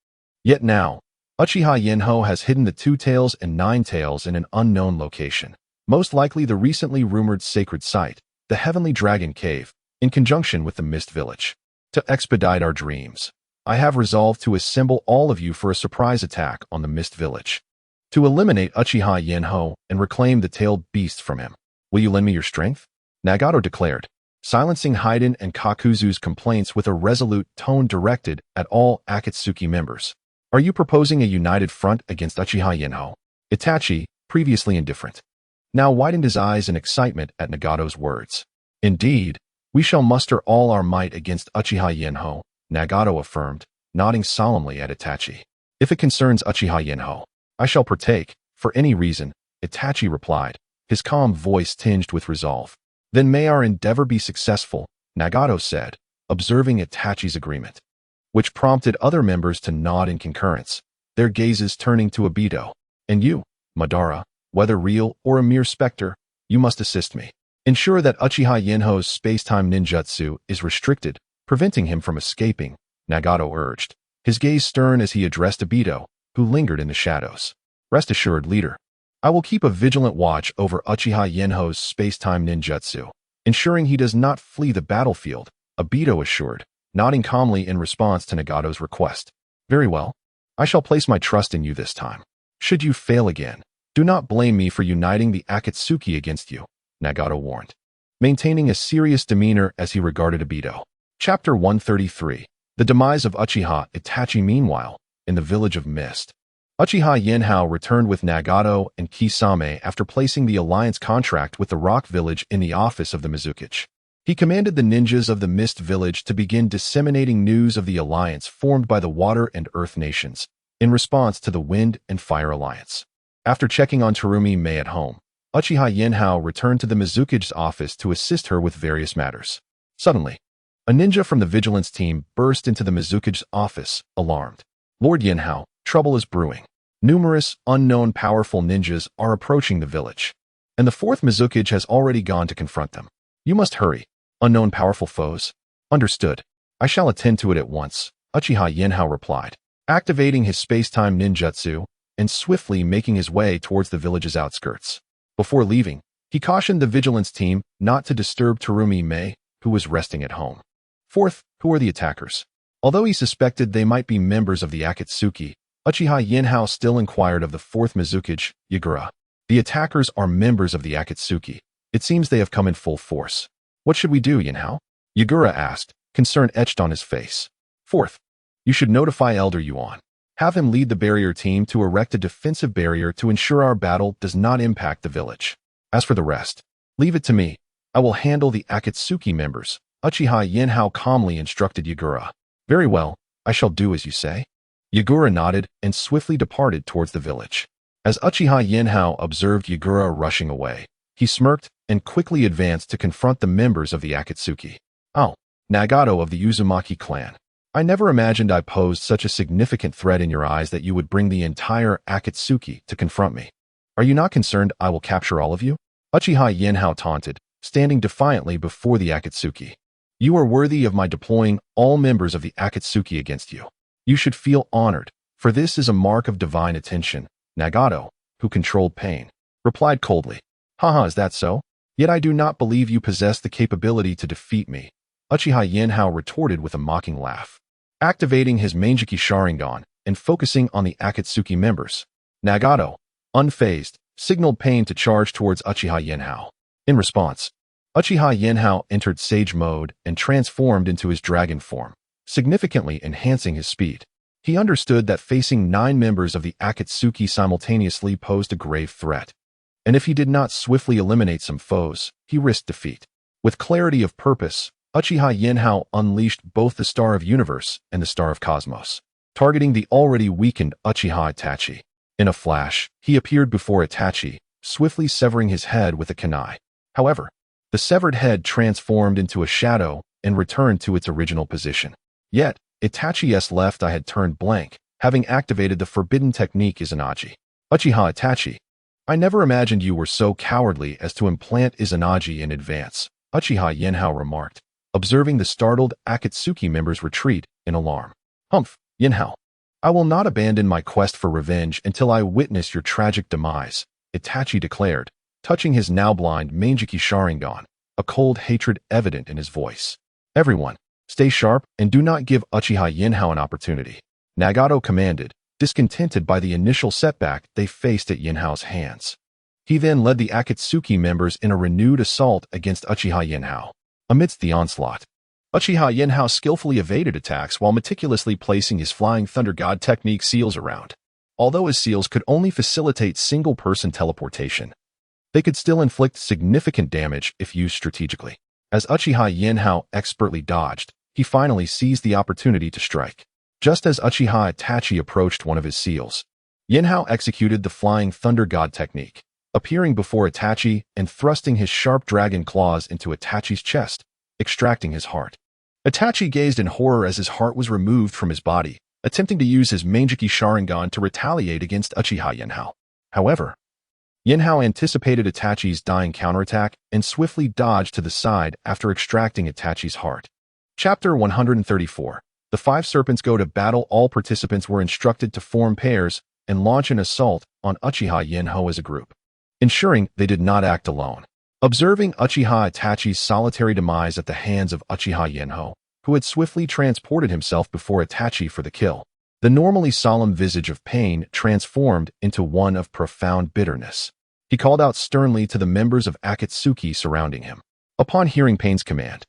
Yet now, Uchiha Yinhao has hidden the 2 tails and 9 tails in an unknown location, most likely the recently rumored sacred site, the Heavenly Dragon Cave, in conjunction with the Mist Village. To expedite our dreams, I have resolved to assemble all of you for a surprise attack on the Mist Village, to eliminate Uchiha Yinhao and reclaim the tailed beasts from him. Will you lend me your strength? Nagato declared, silencing Haiden and Kakuzu's complaints with a resolute tone directed at all Akatsuki members. Are you proposing a united front against Uchiha Yinhao? Itachi, previously indifferent, now widened his eyes in excitement at Nagato's words. Indeed, we shall muster all our might against Uchiha Yinhao, Nagato affirmed, nodding solemnly at Itachi. If it concerns Uchiha Yinhao, I shall partake, for any reason, Itachi replied, his calm voice tinged with resolve. Then may our endeavor be successful, Nagato said, observing Itachi's agreement, which prompted other members to nod in concurrence, their gazes turning to Obito. And you, Madara, whether real or a mere specter, you must assist me. Ensure that Uchiha Yinhao's space-time ninjutsu is restricted, preventing him from escaping, Nagato urged, his gaze stern as he addressed Obito, who lingered in the shadows. Rest assured, leader, I will keep a vigilant watch over Uchiha Yinhao's space-time ninjutsu, ensuring he does not flee the battlefield, Obito assured, nodding calmly in response to Nagato's request. Very well. I shall place my trust in you this time. Should you fail again, do not blame me for uniting the Akatsuki against you, Nagato warned, maintaining a serious demeanor as he regarded Obito. Chapter 133. The demise of Uchiha Itachi meanwhile, in the village of Mist. Uchiha Yinhao returned with Nagato and Kisame after placing the alliance contract with the Rock Village in the office of the Mizukage. He commanded the ninjas of the Mist Village to begin disseminating news of the alliance formed by the Water and Earth nations, in response to the Wind and Fire Alliance. After checking on Terumi Mei at home, Uchiha Yinhao returned to the Mizukage's office to assist her with various matters. Suddenly, a ninja from the vigilance team burst into the Mizukage's office, alarmed. Lord Yinhao, trouble is brewing. Numerous, unknown powerful ninjas are approaching the village, and the fourth Mizukage has already gone to confront them. You must hurry. Unknown powerful foes? Understood. I shall attend to it at once, Uchiha Yinhao replied, activating his space-time ninjutsu and swiftly making his way towards the village's outskirts. Before leaving, he cautioned the vigilance team not to disturb Terumi Mei, who was resting at home. Fourth, who are the attackers? Although he suspected they might be members of the Akatsuki, Uchiha Yinhao still inquired of the fourth Mizukage, Yagura. The attackers are members of the Akatsuki. It seems they have come in full force. What should we do, Yanhao? Yagura asked, concern etched on his face. Fourth, you should notify Elder Yuan. Have him lead the barrier team to erect a defensive barrier to ensure our battle does not impact the village. As for the rest, leave it to me. I will handle the Akatsuki members, Uchiha Yinhao calmly instructed Yagura. Very well, I shall do as you say. Yagura nodded and swiftly departed towards the village. As Uchiha Yinhao observed Yagura rushing away, he smirked and quickly advanced to confront the members of the Akatsuki. Oh, Nagato of the Uzumaki clan. I never imagined I posed such a significant threat in your eyes that you would bring the entire Akatsuki to confront me. Are you not concerned I will capture all of you? Uchiha Yinhao taunted, standing defiantly before the Akatsuki. You are worthy of my deploying all members of the Akatsuki against you. You should feel honored, for this is a mark of divine attention. Nagato, who controlled pain, replied coldly. Haha, is that so? Yet I do not believe you possess the capability to defeat me. Uchiha Yinhao retorted with a mocking laugh. Activating his Manjiki Sharingan and focusing on the Akatsuki members, Nagato, unfazed, signaled pain to charge towards Uchiha Yinhao. In response, Uchiha Yinhao entered Sage mode and transformed into his dragon form, significantly enhancing his speed. He understood that facing 9 members of the Akatsuki simultaneously posed a grave threat, and if he did not swiftly eliminate some foes, he risked defeat. With clarity of purpose, Uchiha Yinhao unleashed both the Star of Universe and the Star of Cosmos, targeting the already weakened Uchiha Itachi. In a flash, he appeared before Itachi, swiftly severing his head with a kunai. However, the severed head transformed into a shadow and returned to its original position. Yet, Itachi's left eye had turned blank, having activated the forbidden technique Izanagi. Uchiha Itachi, I never imagined you were so cowardly as to implant Izanagi in advance, Uchiha Yinhao remarked, observing the startled Akatsuki members retreat in alarm. Humph, Yinhao. I will not abandon my quest for revenge until I witness your tragic demise, Itachi declared, touching his now blind Manjiki Sharingan, a cold hatred evident in his voice. Everyone, stay sharp and do not give Uchiha Yinhao an opportunity, Nagato commanded, discontented by the initial setback they faced at Yinhao's hands. He then led the Akatsuki members in a renewed assault against Uchiha Yinhao. Amidst the onslaught, Uchiha Yinhao skillfully evaded attacks while meticulously placing his Flying Thunder God technique seals around. Although his seals could only facilitate single-person teleportation, they could still inflict significant damage if used strategically. As Uchiha Yinhao expertly dodged, he finally seized the opportunity to strike. Just as Uchiha Itachi approached one of his seals, Yinhao executed the Flying Thunder God technique, appearing before Itachi and thrusting his sharp dragon claws into Itachi's chest, extracting his heart. Itachi gazed in horror as his heart was removed from his body, attempting to use his Manjiki Sharingan to retaliate against Uchiha Yinhao. However, Yinhao anticipated Itachi's dying counterattack and swiftly dodged to the side after extracting Itachi's heart. Chapter 134. The 5 serpents go to battle. All participants were instructed to form pairs and launch an assault on Uchiha Yinhao as a group, ensuring they did not act alone. Observing Uchiha Itachi's solitary demise at the hands of Uchiha Yinhao, who had swiftly transported himself before Itachi for the kill, the normally solemn visage of pain transformed into one of profound bitterness. He called out sternly to the members of Akatsuki surrounding him. Upon hearing Pain's command,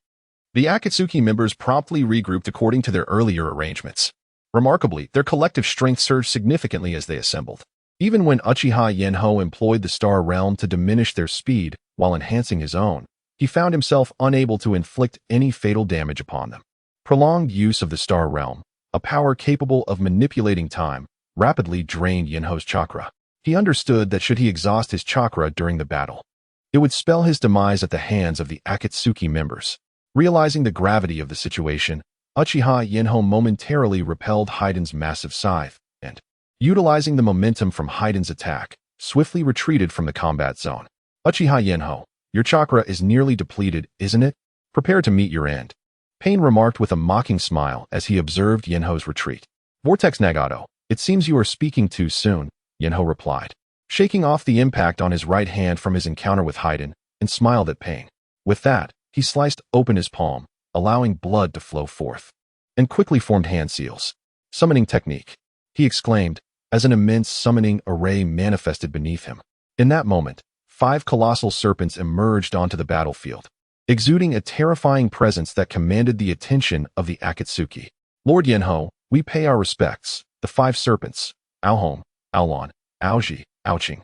The Akatsuki members promptly regrouped according to their earlier arrangements. Remarkably, their collective strength surged significantly as they assembled. Even when Uchiha Yanhao employed the Star Realm to diminish their speed while enhancing his own, he found himself unable to inflict any fatal damage upon them. Prolonged use of the Star Realm, a power capable of manipulating time, rapidly drained Yinhao's chakra. He understood that should he exhaust his chakra during the battle, it would spell his demise at the hands of the Akatsuki members. Realizing the gravity of the situation, Uchiha Yinhao momentarily repelled Haiden's massive scythe, and, utilizing the momentum from Haiden's attack, swiftly retreated from the combat zone. Uchiha Yinhao, your chakra is nearly depleted, isn't it? Prepare to meet your end. Pain remarked with a mocking smile as he observed Yinhao's retreat. Vortex Nagato, it seems you are speaking too soon, Yanhao replied, shaking off the impact on his right hand from his encounter with Haiden, and smiled at Pain. With that, he sliced open his palm, allowing blood to flow forth, and quickly formed hand seals. Summoning technique, he exclaimed, as an immense summoning array manifested beneath him. In that moment, 5 colossal serpents emerged onto the battlefield, exuding a terrifying presence that commanded the attention of the Akatsuki. Lord Yanhao, we pay our respects. The 5 serpents, Aohong, Aolon, Aoji, Aoqing,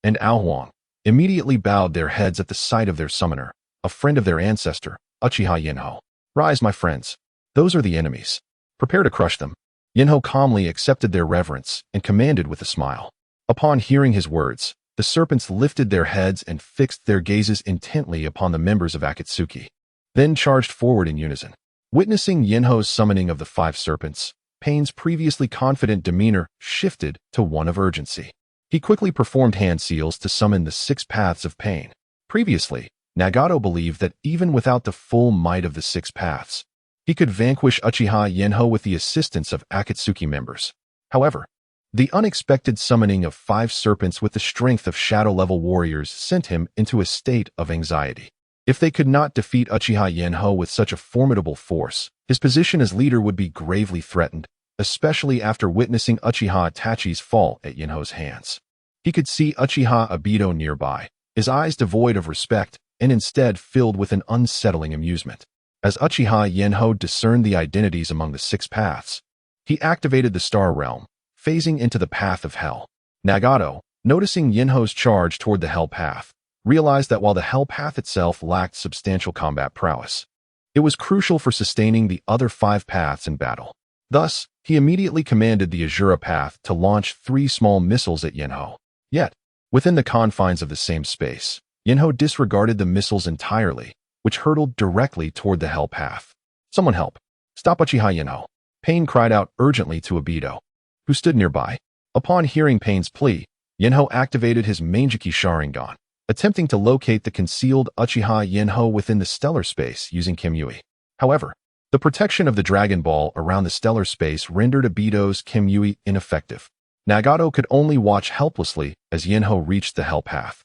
and Aohuang, immediately bowed their heads at the sight of their summoner, a friend of their ancestor, Uchiha Yinhao. Rise, my friends. Those are the enemies. Prepare to crush them. Yinhao calmly accepted their reverence and commanded with a smile. Upon hearing his words, the serpents lifted their heads and fixed their gazes intently upon the members of Akatsuki, then charged forward in unison. Witnessing Yinhao's summoning of the 5 serpents, Pain's previously confident demeanor shifted to one of urgency. He quickly performed hand seals to summon the 6 paths of Pain. Previously, Nagato believed that even without the full might of the 6 paths, he could vanquish Uchiha Yinhao with the assistance of Akatsuki members. However, the unexpected summoning of 5 serpents with the strength of shadow-level warriors sent him into a state of anxiety. If they could not defeat Uchiha Yanhao with such a formidable force, his position as leader would be gravely threatened, especially after witnessing Uchiha Itachi's fall at Yinhao's hands. He could see Uchiha Obito nearby, his eyes devoid of respect and instead filled with an unsettling amusement. As Uchiha Yanhao discerned the identities among the 6 paths, he activated the Star Realm, phasing into the path of Hell. Nagato, noticing Yinhao's charge toward the Hell path, realized that while the Hell path itself lacked substantial combat prowess, it was crucial for sustaining the other 5 paths in battle. Thus, he immediately commanded the Azura path to launch 3 small missiles at Yinhao. Yet, within the confines of the same space, Yinhao disregarded the missiles entirely, which hurtled directly toward the Hell path. Someone help. Stop Uchiha Yinhao. Pain cried out urgently to Obito, who stood nearby. Upon hearing Pain's plea, Yinhao activated his Manjiki Sharingan, attempting to locate the concealed Uchiha Yinhao within the stellar space using Kimyui. However, the protection of the Dragon Ball around the stellar space rendered Obito's Kimyui ineffective. Nagato could only watch helplessly as Yinhao reached the Hell path,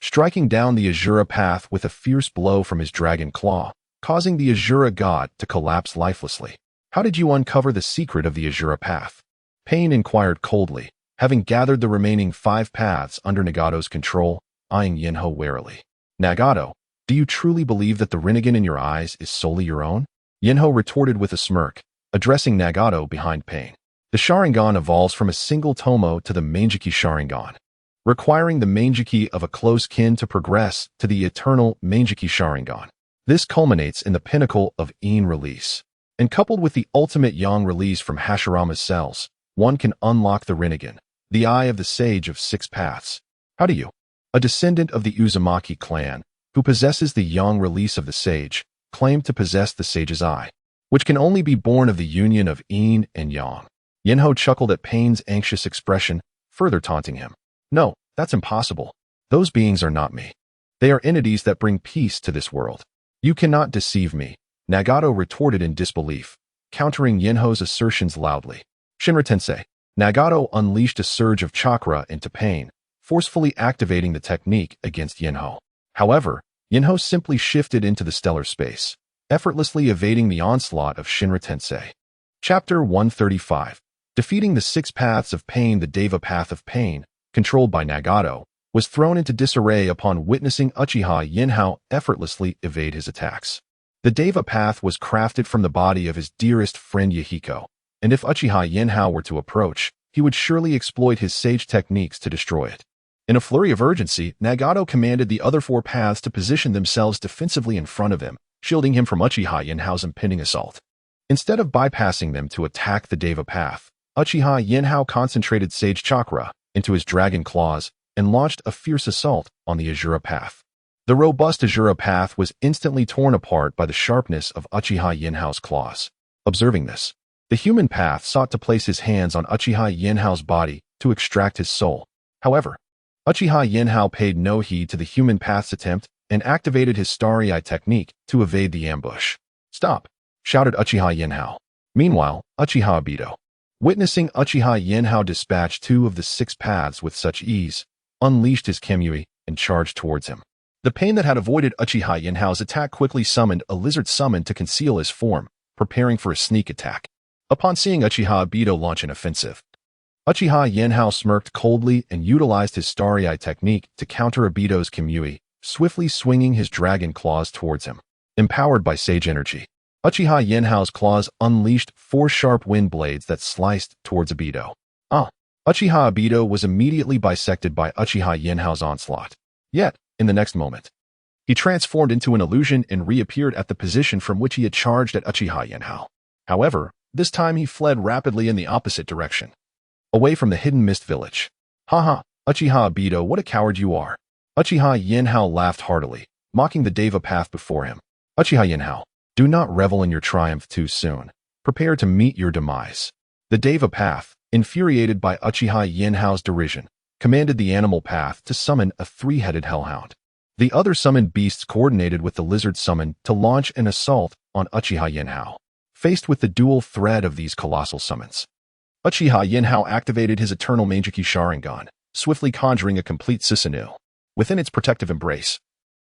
striking down the Azura path with a fierce blow from his dragon claw, causing the Azura god to collapse lifelessly. How did you uncover the secret of the Azura path? Pain inquired coldly, having gathered the remaining 5 paths under Nagato's control, eyeing Yinhao warily. Nagato, do you truly believe that the Rinnegan in your eyes is solely your own? Yinhao retorted with a smirk, addressing Nagato behind Pain. The Sharingan evolves from a single tomo to the Manjiki Sharingan, requiring the Manjiki of a close kin to progress to the eternal Manjiki Sharingan. This culminates in the pinnacle of Yin release. And coupled with the ultimate Yang release from Hashirama's cells, one can unlock the Rinnegan, the eye of the Sage of 6 Paths. How do you? A descendant of the Uzumaki clan, who possesses the Yang release of the Sage, claimed to possess the Sage's eye, which can only be born of the union of Yin and Yang. Yinhao chuckled at Pain's anxious expression, further taunting him. No, that's impossible. Those beings are not me. They are entities that bring peace to this world. You cannot deceive me, Nagato retorted in disbelief, countering Yinhao's assertions loudly. Shinra Tensei. Nagato unleashed a surge of chakra into Pain, forcefully activating the technique against Yinhao. However, Yinhao simply shifted into the stellar space, effortlessly evading the onslaught of Shinra Tensei. Chapter 135. Defeating the 6 Paths of Pain. The Deva Path of Pain, controlled by Nagato, was thrown into disarray upon witnessing Uchiha Yinhao effortlessly evade his attacks. The Deva Path was crafted from the body of his dearest friend Yahiko, and if Uchiha Yinhao were to approach, he would surely exploit his sage techniques to destroy it. In a flurry of urgency, Nagato commanded the other 4 paths to position themselves defensively in front of him, shielding him from Uchiha Yinhao's impending assault. Instead of bypassing them to attack the Deva Path, Uchiha Yinhao concentrated Sage Chakra into his dragon claws and launched a fierce assault on the Azura Path. The robust Azura Path was instantly torn apart by the sharpness of Uchiha Yinhao's claws. Observing this, the human path sought to place his hands on Uchiha Yinhao's body to extract his soul. However, Uchiha Yanhao paid no heed to the human path's attempt and activated his Starry Eye technique to evade the ambush. "Stop!" shouted Uchiha Yinhao. Meanwhile, Uchiha Obito, witnessing Uchiha Yinhao dispatch 2 of the 6 paths with such ease, unleashed his Kimui and charged towards him. The pain that had avoided Uchiha Yinhao's attack quickly summoned a lizard summon to conceal his form, preparing for a sneak attack. Upon seeing Uchiha Obito launch an offensive, Uchiha Yanhao smirked coldly and utilized his Starry Eye technique to counter Obito's Kimui, swiftly swinging his dragon claws towards him. Empowered by sage energy, Uchiha Yanhao's claws unleashed 4 sharp wind blades that sliced towards Obito. Uchiha Obito was immediately bisected by Uchiha Yanhao's onslaught. Yet, in the next moment, he transformed into an illusion and reappeared at the position from which he had charged at Uchiha Yanhao. However, this time he fled rapidly in the opposite direction, away from the hidden mist village. "Haha, Uchiha Obito, what a coward you are." Uchiha Yinhao laughed heartily, mocking the Deva Path before him. "Uchiha Yinhao, do not revel in your triumph too soon. Prepare to meet your demise." The Deva Path, infuriated by Uchiha Yinhao's derision, commanded the Animal Path to summon a 3-headed hellhound. The other summoned beasts coordinated with the Lizard Summon to launch an assault on Uchiha Yinhao. Faced with the dual threat of these colossal summons, Uchiha Yinhao activated his eternal Meijiki Sharingan, swiftly conjuring a complete Susanoo. Within its protective embrace,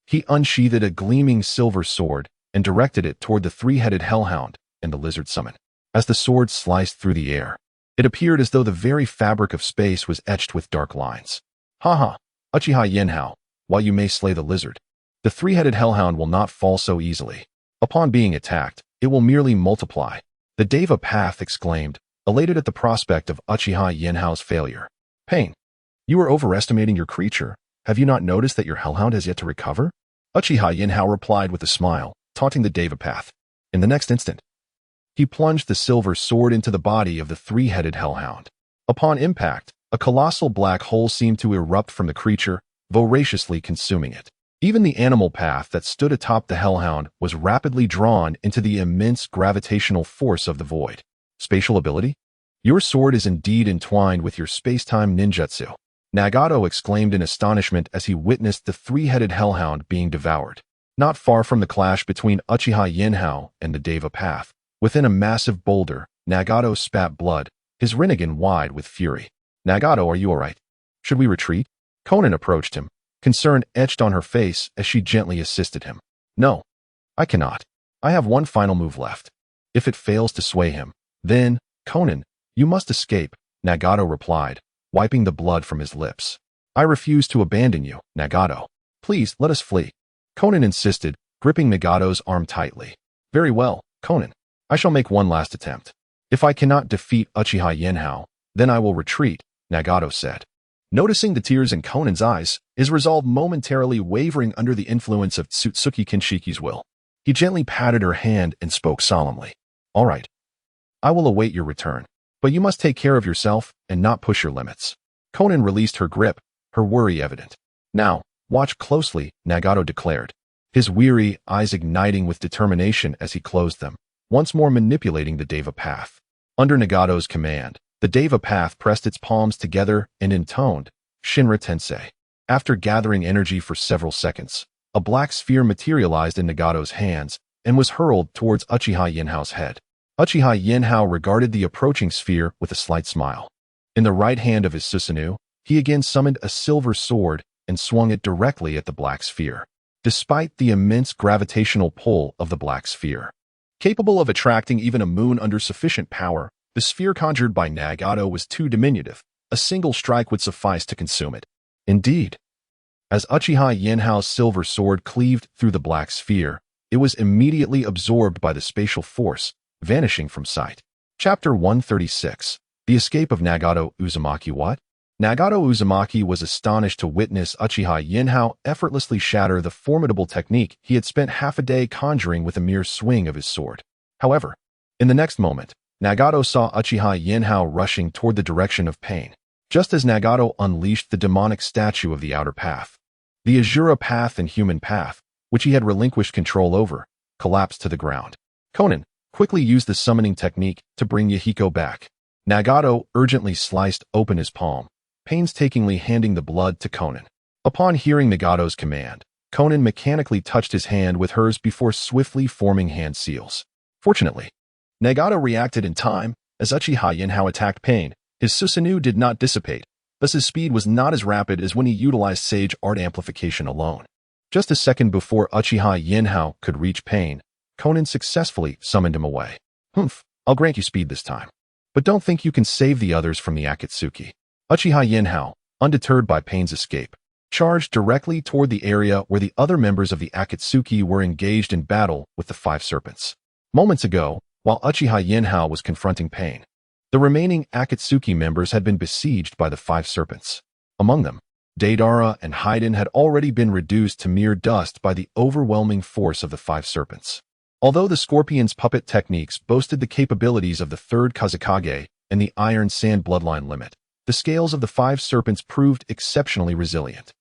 he unsheathed a gleaming silver sword and directed it toward the 3-headed hellhound and the Lizard Summon. As the sword sliced through the air, it appeared as though the very fabric of space was etched with dark lines. "Haha, Uchiha Yinhao, while you may slay the lizard, the 3-headed hellhound will not fall so easily. Upon being attacked, it will merely multiply." The Deva Path exclaimed, elated at the prospect of Uchiha Yinhao's failure. "Pain, you are overestimating your creature. Have you not noticed that your hellhound has yet to recover?" Uchiha Yinhao replied with a smile, taunting the Deva Path. In the next instant, he plunged the silver sword into the body of the 3-headed hellhound. Upon impact, a colossal black hole seemed to erupt from the creature, voraciously consuming it. Even the Animal Path that stood atop the hellhound was rapidly drawn into the immense gravitational force of the void. "Spatial ability? Your sword is indeed entwined with your space-time ninjutsu," Nagato exclaimed in astonishment as he witnessed the 3-headed hellhound being devoured. Not far from the clash between Uchiha Yinhao and the Deva Path, within a massive boulder, Nagato spat blood, his Rinnegan wide with fury. "Nagato, are you alright? Should we retreat?" Konan approached him, concern etched on her face as she gently assisted him. "No, I cannot. I have one final move left. If it fails to sway him, then, Konan, you must escape," Nagato replied, wiping the blood from his lips. "I refuse to abandon you, Nagato. Please, let us flee," Konan insisted, gripping Nagato's arm tightly. "Very well, Konan. I shall make one last attempt. If I cannot defeat Uchiha Yinhao, then I will retreat," Nagato said. Noticing the tears in Konan's eyes, his resolve momentarily wavering under the influence of Tsutsuki Kinshiki's will, he gently patted her hand and spoke solemnly. "All right. I will await your return, but you must take care of yourself and not push your limits." Konan released her grip, her worry evident. "Now, watch closely," Nagato declared, his weary eyes igniting with determination as he closed them, once more manipulating the Deva Path. Under Nagato's command, the Deva Path pressed its palms together and intoned Shinra Tensei. After gathering energy for several seconds, a black sphere materialized in Nagato's hands and was hurled towards Uchiha Yinhao's head. Uchiha Yinhao regarded the approaching sphere with a slight smile. In the right hand of his Susanoo, he again summoned a silver sword and swung it directly at the black sphere. Despite the immense gravitational pull of the black sphere, capable of attracting even a moon under sufficient power, the sphere conjured by Nagato was too diminutive. A single strike would suffice to consume it. Indeed, as Uchiha Yinhao's silver sword cleaved through the black sphere, it was immediately absorbed by the spatial force, vanishing from sight. Chapter 136. The Escape of Nagato Uzumaki. What? Nagato Uzumaki was astonished to witness Uchiha Yinhao effortlessly shatter the formidable technique he had spent half a day conjuring with a mere swing of his sword. However, in the next moment, Nagato saw Uchiha Yinhao rushing toward the direction of pain, just as Nagato unleashed the demonic statue of the outer path. The Azura path and human path, which he had relinquished control over, collapsed to the ground. Konan quickly used the summoning technique to bring Yahiko back. Nagato urgently sliced open his palm, painstakingly handing the blood to Konan. Upon hearing Nagato's command, Konan mechanically touched his hand with hers before swiftly forming hand seals. Fortunately, Nagato reacted in time. As Uchiha Yinhao attacked pain, his Susanoo did not dissipate, thus his speed was not as rapid as when he utilized Sage Art Amplification alone. Just a second before Uchiha Yinhao could reach pain, Konan successfully summoned him away. Humph, I'll grant you speed this time. But don't think you can save the others from the Akatsuki. Uchiha Yinhao, undeterred by pain's escape, charged directly toward the area where the other members of the Akatsuki were engaged in battle with the Five Serpents. Moments ago, while Uchiha Yinhao was confronting pain, the remaining Akatsuki members had been besieged by the Five Serpents. Among them, Deidara and Haiden had already been reduced to mere dust by the overwhelming force of the Five Serpents. Although the Scorpion's puppet techniques boasted the capabilities of the Third Kazekage and the Iron Sand Bloodline limit, the scales of the Five Serpents proved exceptionally resilient,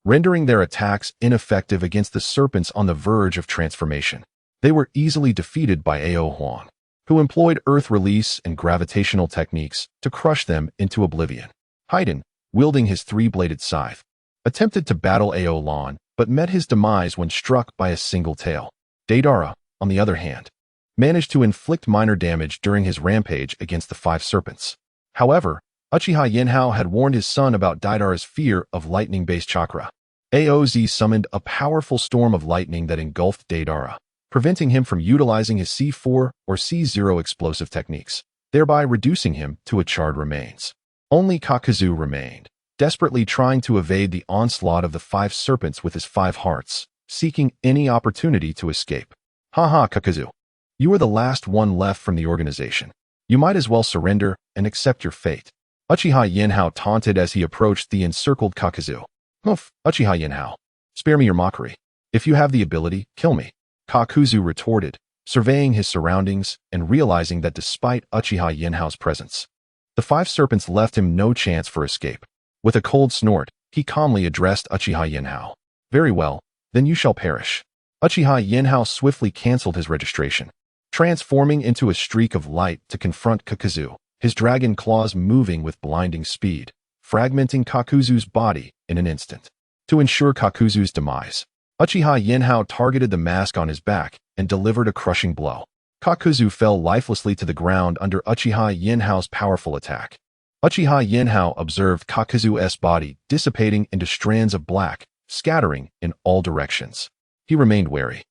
rendering their attacks ineffective against the serpents on the verge of transformation. They were easily defeated by Ao Huang, who employed earth release and gravitational techniques to crush them into oblivion. Haiden, wielding his three-bladed scythe, attempted to battle Ao Lan, but met his demise when struck by a single tail. Deidara, on the other hand, managed to inflict minor damage during his rampage against the Five Serpents. However, Uchiha Yinhao had warned his son about Deidara's fear of lightning-based chakra. Aoz summoned a powerful storm of lightning that engulfed Deidara, preventing him from utilizing his C4 or C0 explosive techniques, thereby reducing him to a charred remains. Only Kakuzu remained, desperately trying to evade the onslaught of the Five Serpents with his five hearts, seeking any opportunity to escape. Haha, Kakuzu. You are the last one left from the organization. You might as well surrender and accept your fate. Uchiha Yinhao taunted as he approached the encircled Kakuzu. Humph, Uchiha Yinhao. Spare me your mockery. If you have the ability, kill me. Kakuzu retorted, surveying his surroundings and realizing that despite Uchiha Yinhao's presence, the Five Serpents left him no chance for escape. With a cold snort, he calmly addressed Uchiha Yinhao. Very well, then you shall perish. Uchiha Yinhao swiftly canceled his registration, transforming into a streak of light to confront Kakuzu, his dragon claws moving with blinding speed, fragmenting Kakuzu's body in an instant. To ensure Kakuzu's demise, Uchiha Yinhao targeted the mask on his back and delivered a crushing blow. Kakuzu fell lifelessly to the ground under Uchiha Yinhao's powerful attack. Uchiha Yinhao observed Kakuzu's body dissipating into strands of black, scattering in all directions. He remained wary,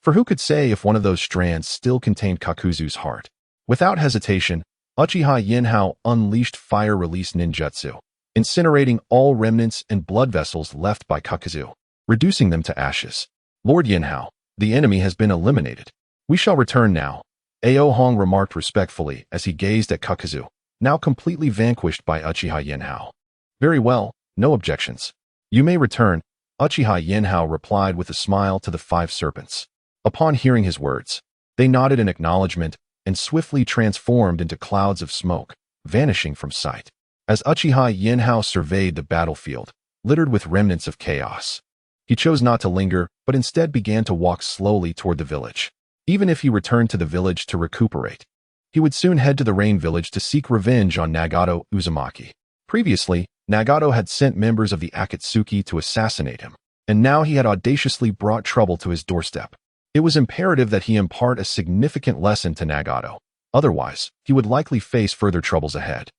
for who could say if one of those strands still contained Kakuzu's heart? Without hesitation, Uchiha Yinhao unleashed fire release ninjutsu, incinerating all remnants and blood vessels left by Kakuzu, reducing them to ashes. Lord Yinhao, the enemy has been eliminated. We shall return now, Ao Hong remarked respectfully as he gazed at Kakuzu, now completely vanquished by Uchiha Yanhao. Very well, no objections. You may return, Uchiha Yinhao replied with a smile to the Five Serpents. Upon hearing his words, they nodded in acknowledgement and swiftly transformed into clouds of smoke, vanishing from sight. As Uchiha Yinhao surveyed the battlefield, littered with remnants of chaos, he chose not to linger, but instead began to walk slowly toward the village. Even if he returned to the village to recuperate, he would soon head to the Rain Village to seek revenge on Nagato Uzumaki. Previously, Nagato had sent members of the Akatsuki to assassinate him, and now he had audaciously brought trouble to his doorstep. It was imperative that he impart a significant lesson to Nagato, otherwise, he would likely face further troubles ahead.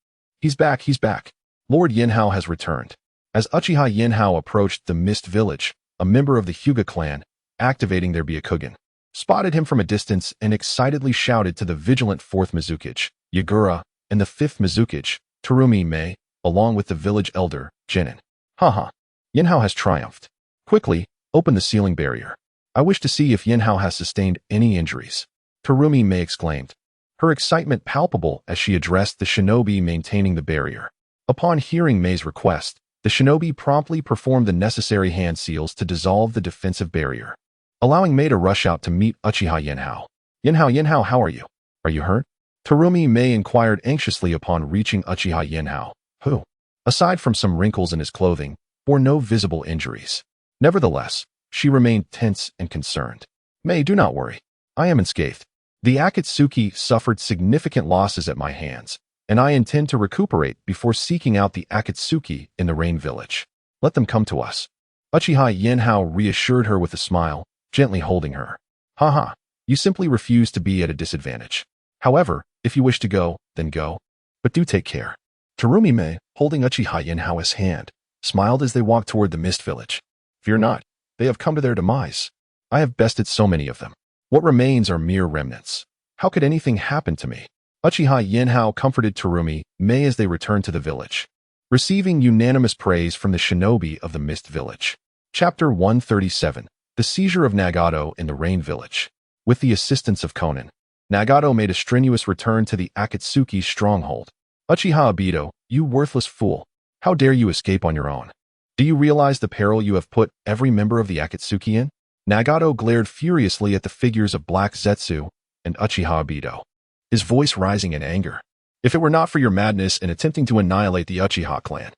He's back, he's back. Lord Yinhao has returned. As Uchiha Yinhao approached the Mist Village, a member of the Hyuga clan, activating their Byakugan, spotted him from a distance and excitedly shouted to the vigilant 4th Mizukage, Yagura, and the 5th Mizukage, Terumi Mei, along with the village elder, Jinin. Haha. Yinhao has triumphed. Quickly, open the ceiling barrier. I wish to see if Yinhao has sustained any injuries. Terumi Mei exclaimed, her excitement palpable as she addressed the shinobi maintaining the barrier. Upon hearing Mei's request, the shinobi promptly performed the necessary hand seals to dissolve the defensive barrier, allowing Mei to rush out to meet Uchiha Yanhao. Yanhao, how are you? Are you hurt? Terumi Mei inquired anxiously upon reaching Uchiha Yanhao, who, aside from some wrinkles in his clothing, bore no visible injuries. Nevertheless, she remained tense and concerned. Mei, do not worry. I am unscathed. The Akatsuki suffered significant losses at my hands, and I intend to recuperate before seeking out the Akatsuki in the Rain Village. Let them come to us. Uchiha Yinhao reassured her with a smile, gently holding her. Haha, you simply refuse to be at a disadvantage. However, if you wish to go, then go. But do take care. Terumi Mei, holding Uchiha Yinhao's hand, smiled as they walked toward the Mist Village. Fear not, they have come to their demise. I have bested so many of them. What remains are mere remnants. How could anything happen to me? Uchiha Yinhao comforted Terumi Mei as they returned to the village, receiving unanimous praise from the shinobi of the Mist Village. Chapter 137, The Seizure of Nagato in the Rain Village. With the assistance of Konan, Nagato made a strenuous return to the Akatsuki's stronghold. Uchiha Obito, you worthless fool. How dare you escape on your own? Do you realize the peril you have put every member of the Akatsuki in? Nagato glared furiously at the figures of Black Zetsu and Uchiha Obito, his voice rising in anger. If it were not for your madness in attempting to annihilate the Uchiha clan,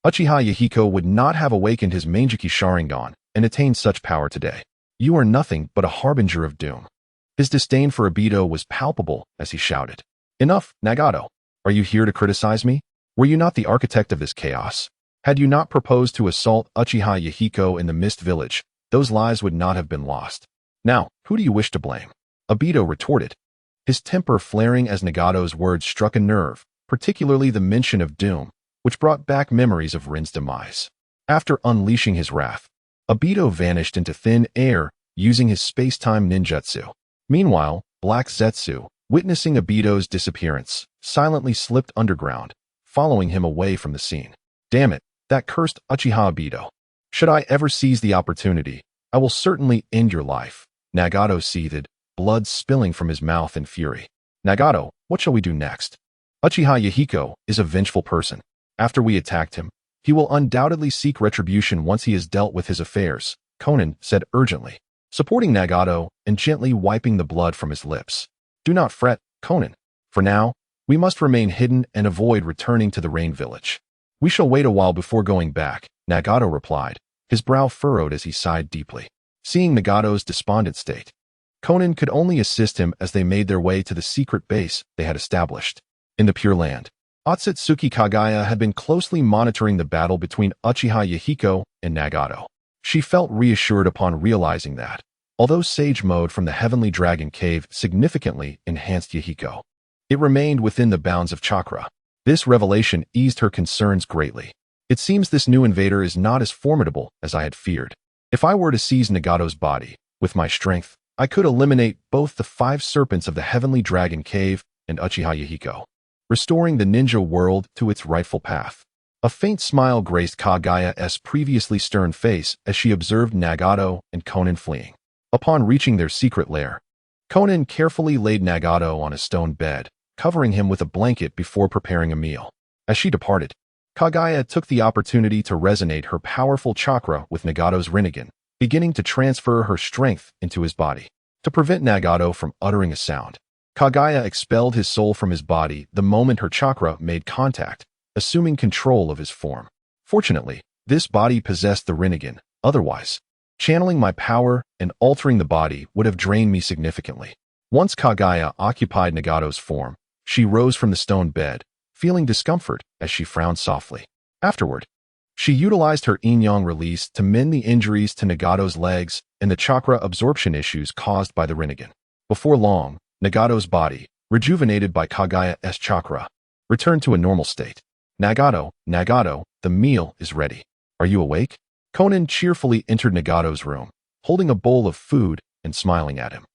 Uchiha Yahiko would not have awakened his Manjiki Sharingan and attained such power today. You are nothing but a harbinger of doom. His disdain for Obito was palpable as he shouted. Enough, Nagato. Are you here to criticize me? Were you not the architect of this chaos? Had you not proposed to assault Uchiha Yahiko in the Mist Village, those lives would not have been lost. Now, who do you wish to blame? Obito retorted, his temper flaring as Nagato's words struck a nerve, particularly the mention of doom, which brought back memories of Rin's demise. After unleashing his wrath, Obito vanished into thin air using his space-time ninjutsu. Meanwhile, Black Zetsu, witnessing Obito's disappearance, silently slipped underground, following him away from the scene. Damn it, that cursed Uchiha Obito. Should I ever seize the opportunity, I will certainly end your life. Nagato seethed, blood spilling from his mouth in fury. Nagato, what shall we do next? Uchiha Yahiko is a vengeful person. After we attacked him, he will undoubtedly seek retribution once he has dealt with his affairs, Konan said urgently, supporting Nagato and gently wiping the blood from his lips. Do not fret, Konan. For now, we must remain hidden and avoid returning to the Rain Village. We shall wait a while before going back, Nagato replied, his brow furrowed as he sighed deeply. Seeing Nagato's despondent state, Konan could only assist him as they made their way to the secret base they had established. In the Pure Land, Otsutsuki Kaguya had been closely monitoring the battle between Uchiha Yahiko and Nagato. She felt reassured upon realizing that, although Sage Mode from the Heavenly Dragon Cave significantly enhanced Yahiko, it remained within the bounds of chakra. This revelation eased her concerns greatly. It seems this new invader is not as formidable as I had feared. If I were to seize Nagato's body, with my strength, I could eliminate both the 5 serpents of the Heavenly Dragon Cave and Uchiha Yahiko, restoring the ninja world to its rightful path. A faint smile graced Kaguya's previously stern face as she observed Nagato and Konan fleeing. Upon reaching their secret lair, Konan carefully laid Nagato on a stone bed, covering him with a blanket before preparing a meal. As she departed, Kaguya took the opportunity to resonate her powerful chakra with Nagato's Rinnegan, beginning to transfer her strength into his body. To prevent Nagato from uttering a sound, Kaguya expelled his soul from his body the moment her chakra made contact, assuming control of his form. Fortunately, this body possessed the Rinnegan, otherwise, channeling my power and altering the body would have drained me significantly. Once Kaguya occupied Nagato's form, she rose from the stone bed, feeling discomfort as she frowned softly. Afterward, she utilized her yin-yang release to mend the injuries to Nagato's legs and the chakra absorption issues caused by the Rinnegan. Before long, Nagato's body, rejuvenated by Kaguya's chakra, returned to a normal state. Nagato, the meal is ready. Are you awake? Konan cheerfully entered Nagato's room, holding a bowl of food and smiling at him.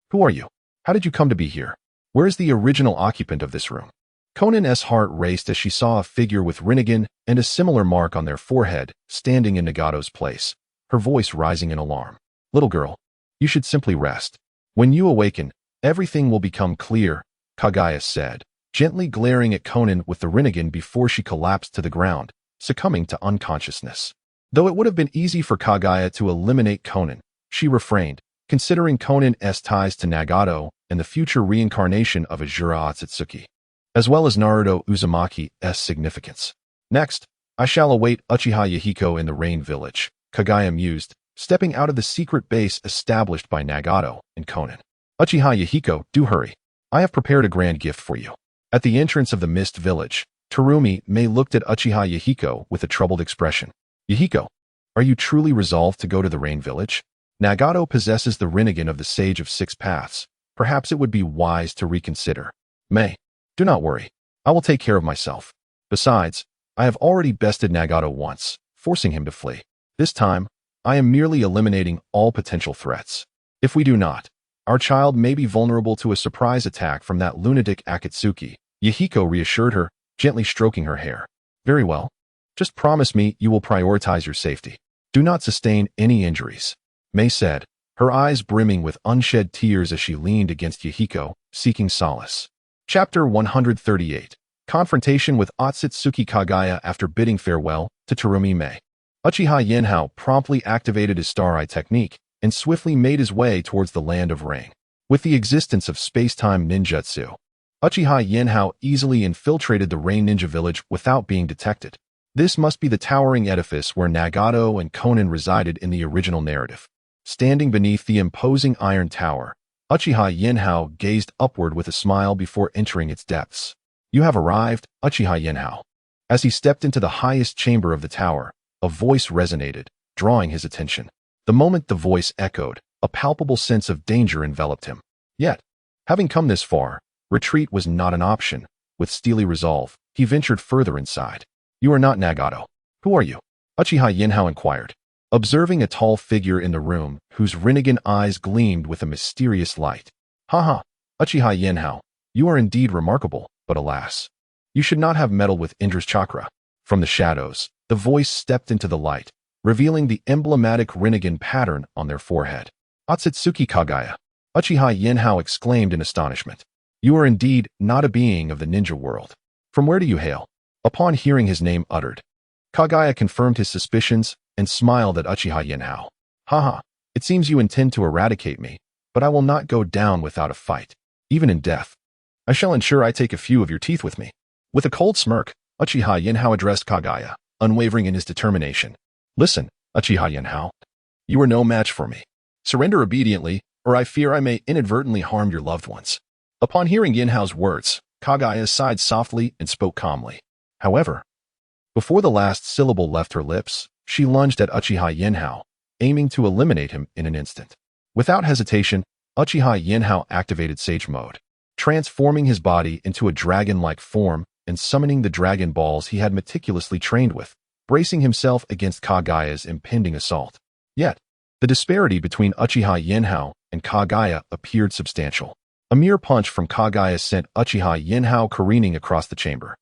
Who are you? How did you come to be here? Where is the original occupant of this room? Konan's heart raced as she saw a figure with Rinnegan and a similar mark on their forehead standing in Nagato's place, her voice rising in alarm. Little girl, you should simply rest. When you awaken, everything will become clear, Kaguya said, gently glaring at Konan with the Rinnegan before she collapsed to the ground, succumbing to unconsciousness. Though it would have been easy for Kaguya to eliminate Konan, she refrained, considering Konan's ties to Nagato and the future reincarnation of Uchiha Otsutsuki, as well as Naruto Uzumaki's significance. Next, I shall await Uchiha Yahiko in the Rain Village, Kaguya mused, stepping out of the secret base established by Nagato and Konan. Uchiha Yahiko, do hurry. I have prepared a grand gift for you. At the entrance of the Mist Village, Terumi May looked at Uchiha Yahiko with a troubled expression. Yahiko, are you truly resolved to go to the Rain Village? Nagato possesses the Rinnegan of the Sage of Six Paths. Perhaps it would be wise to reconsider. May, do not worry. I will take care of myself. Besides, I have already bested Nagato once, forcing him to flee. This time, I am merely eliminating all potential threats. If we do not, our child may be vulnerable to a surprise attack from that lunatic Akatsuki, Yahiko reassured her, gently stroking her hair. Very well. Just promise me you will prioritize your safety. Do not sustain any injuries, May said, her eyes brimming with unshed tears as she leaned against Yahiko, seeking solace. Chapter 138. Confrontation with Otsutsuki. Kaguya after bidding farewell to Terumi May. Uchiha Yinhao promptly activated his Star Eye technique and swiftly made his way towards the land of rain. With the existence of space-time ninjutsu, Uchiha Yinhao easily infiltrated the Rain Ninja Village without being detected. This must be the towering edifice where Nagato and Konan resided in the original narrative. Standing beneath the imposing iron tower, Uchiha Yinhao gazed upward with a smile before entering its depths. You have arrived, Uchiha Yinhao. As he stepped into the highest chamber of the tower, a voice resonated, drawing his attention. The moment the voice echoed, a palpable sense of danger enveloped him. Yet, having come this far, retreat was not an option. With steely resolve, he ventured further inside. You are not Nagato. Who are you? Uchiha Yinhao inquired, observing a tall figure in the room whose Rinnegan eyes gleamed with a mysterious light. Haha, Uchiha Yinhao, you are indeed remarkable, but alas, you should not have meddled with Indra's chakra. From the shadows, the voice stepped into the light, revealing the emblematic Rinnegan pattern on their forehead. Otsutsuki Kaguya, Uchiha Yinhao exclaimed in astonishment. You are indeed not a being of the ninja world. From where do you hail? Upon hearing his name uttered, Kaguya confirmed his suspicions and smiled at Uchiha Yinhao. Haha, it seems you intend to eradicate me, but I will not go down without a fight. Even in death, I shall ensure I take a few of your teeth with me. With a cold smirk, Uchiha Yinhao addressed Kaguya, unwavering in his determination. Listen, Uchiha Yanhao, you are no match for me. Surrender obediently, or I fear I may inadvertently harm your loved ones. Upon hearing Yinhao's words, Kaguya sighed softly and spoke calmly. However, before the last syllable left her lips, she lunged at Uchiha Yinhao, aiming to eliminate him in an instant. Without hesitation, Uchiha Yinhao activated Sage Mode, transforming his body into a dragon-like form and summoning the Dragon Balls he had meticulously trained with, bracing himself against Kaguya's impending assault. Yet, the disparity between Uchiha Yinhao and Kaguya appeared substantial. A mere punch from Kaguya sent Uchiha Yinhao careening across the chamber,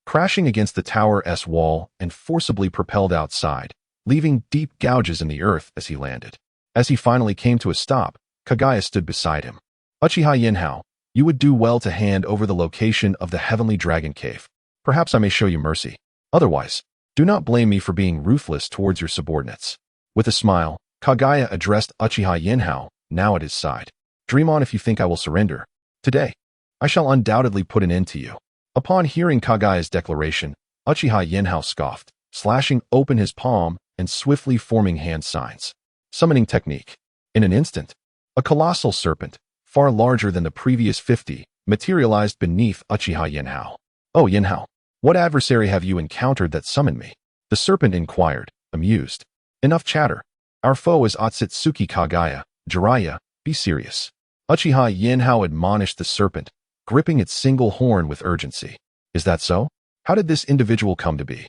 crashing against the tower's wall and forcibly propelled outside, leaving deep gouges in the earth as he landed. As he finally came to a stop, Kaguya stood beside him. Uchiha Yinhao, you would do well to hand over the location of the Heavenly Dragon Cave. Perhaps I may show you mercy. Otherwise, do not blame me for being ruthless towards your subordinates. With a smile, Kaguya addressed Uchiha Yinhao, now at his side. Dream on if you think I will surrender. Today, I shall undoubtedly put an end to you. Upon hearing Kaguya's declaration, Uchiha Yinhao scoffed, slashing open his palm and swiftly forming hand signs. Summoning technique. In an instant, a colossal serpent, far larger than the previous 50, materialized beneath Uchiha Yinhao. Oh Yinhao, what adversary have you encountered that summoned me? The serpent inquired, amused. Enough chatter. Our foe is Otsutsuki Kaguya, Jeriah, be serious. Uchiha Yinhao admonished the serpent, gripping its single horn with urgency. Is that so? How did this individual come to be?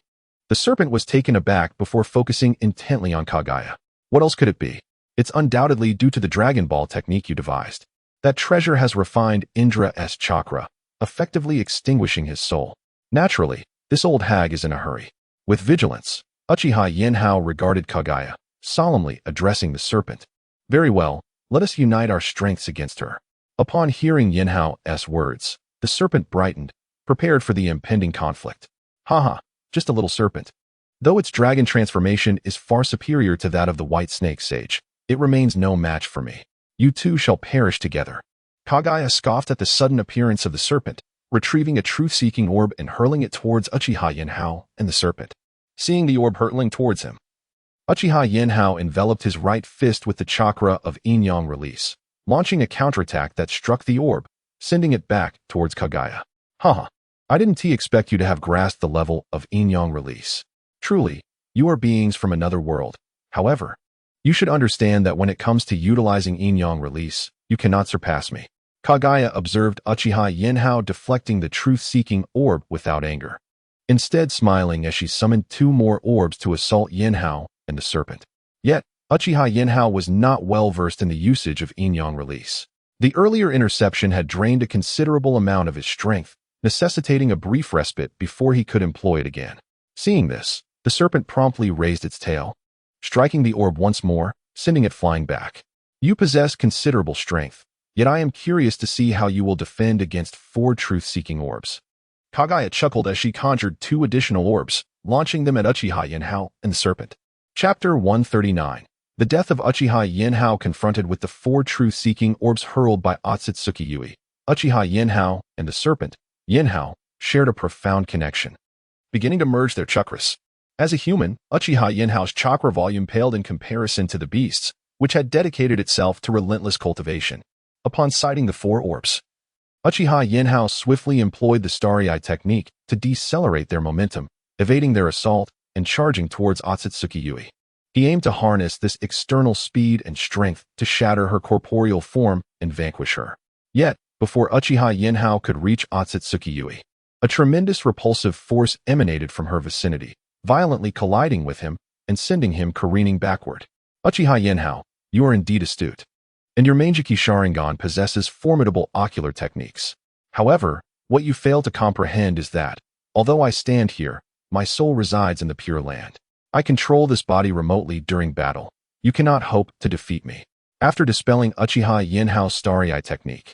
The serpent was taken aback before focusing intently on Kaguya. What else could it be? It's undoubtedly due to the Dragon Ball technique you devised. That treasure has refined Indra's chakra, effectively extinguishing his soul. Naturally, this old hag is in a hurry. With vigilance, Uchiha Yinhao regarded Kaguya, solemnly addressing the serpent. Very well, let us unite our strengths against her. Upon hearing Yinhao's words, the serpent brightened, prepared for the impending conflict. Haha, just a little serpent. Though its dragon transformation is far superior to that of the white snake sage, it remains no match for me. You two shall perish together. Kaguya scoffed at the sudden appearance of the serpent, retrieving a truth-seeking orb and hurling it towards Uchiha Yinhao and the serpent. Seeing the orb hurtling towards him, Uchiha Yinhao enveloped his right fist with the chakra of Yin-Yang release, launching a counterattack that struck the orb, sending it back towards Kaguya. Haha, I didn't expect you to have grasped the level of Yin-Yang release. Truly, you are beings from another world. However, you should understand that when it comes to utilizing Yin-Yang release, you cannot surpass me. Kaguya observed Uchiha Yinhao deflecting the truth-seeking orb without anger, instead smiling as she summoned 2 more orbs to assault Yinhao and the serpent. Yet, Uchiha Yinhao was not well versed in the usage of Yin-Yang release. The earlier interception had drained a considerable amount of his strength, necessitating a brief respite before he could employ it again. Seeing this, the serpent promptly raised its tail, striking the orb once more, sending it flying back. You possess considerable strength, yet I am curious to see how you will defend against 4 truth-seeking orbs. Kaguya chuckled as she conjured 2 additional orbs, launching them at Uchiha Yinhao and the serpent. Chapter 139. The death of Uchiha Yinhao confronted with the 4 truth-seeking orbs hurled by Otsutsuki Yui. Uchiha Yinhao and the serpent, Yinhao, shared a profound connection, beginning to merge their chakras. As a human, Uchiha Yinhao's chakra volume paled in comparison to the beast's, which had dedicated itself to relentless cultivation. Upon sighting the 4 orbs, Uchiha Yinhao swiftly employed the Starry Eye technique to decelerate their momentum, evading their assault and charging towards Otsutsuki Yui. He aimed to harness this external speed and strength to shatter her corporeal form and vanquish her. Yet, before Uchiha Yinhao could reach Otsutsuki Yui, a tremendous repulsive force emanated from her vicinity, violently colliding with him and sending him careening backward. Uchiha Yinhao, you are indeed astute, and your Manjiki Sharingan possesses formidable ocular techniques. However, what you fail to comprehend is that, although I stand here, my soul resides in the Pure Land. I control this body remotely during battle. You cannot hope to defeat me. After dispelling Uchiha Yinhao's Starry Eye technique,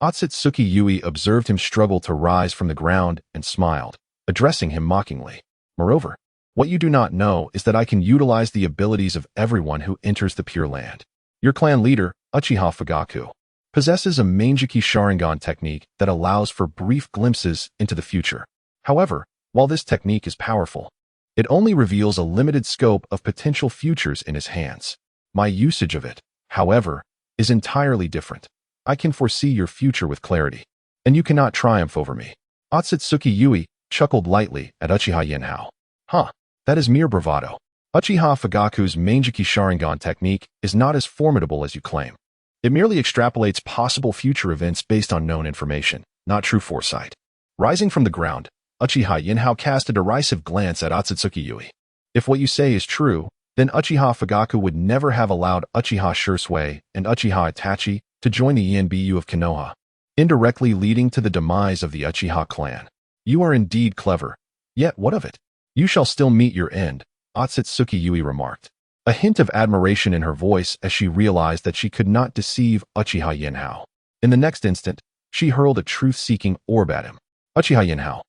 Otsutsuki Yui observed him struggle to rise from the ground and smiled, addressing him mockingly. Moreover, what you do not know is that I can utilize the abilities of everyone who enters the Pure Land. Your clan leader, Uchiha Fugaku, possesses a Manjiki Sharingan technique that allows for brief glimpses into the future. However, while this technique is powerful, it only reveals a limited scope of potential futures in his hands. My usage of it, however, is entirely different. I can foresee your future with clarity, and you cannot triumph over me. Otsutsuki Yui chuckled lightly at Uchiha Yinhao. Huh, that is mere bravado. Uchiha Fugaku's Manjiki Sharingan technique is not as formidable as you claim. It merely extrapolates possible future events based on known information, not true foresight. Rising from the ground, Uchiha Yinhao cast a derisive glance at Otsutsuki Yui. If what you say is true, then Uchiha Fugaku would never have allowed Uchiha Sasuke and Uchiha Itachi to join the Yanbu of Konoha, indirectly leading to the demise of the Uchiha clan. You are indeed clever. Yet what of it? You shall still meet your end, Otsutsuki Yui remarked, a hint of admiration in her voice as she realized that she could not deceive Uchiha Yinhao. In the next instant, she hurled a truth-seeking orb at him. Uchiha Yinhao,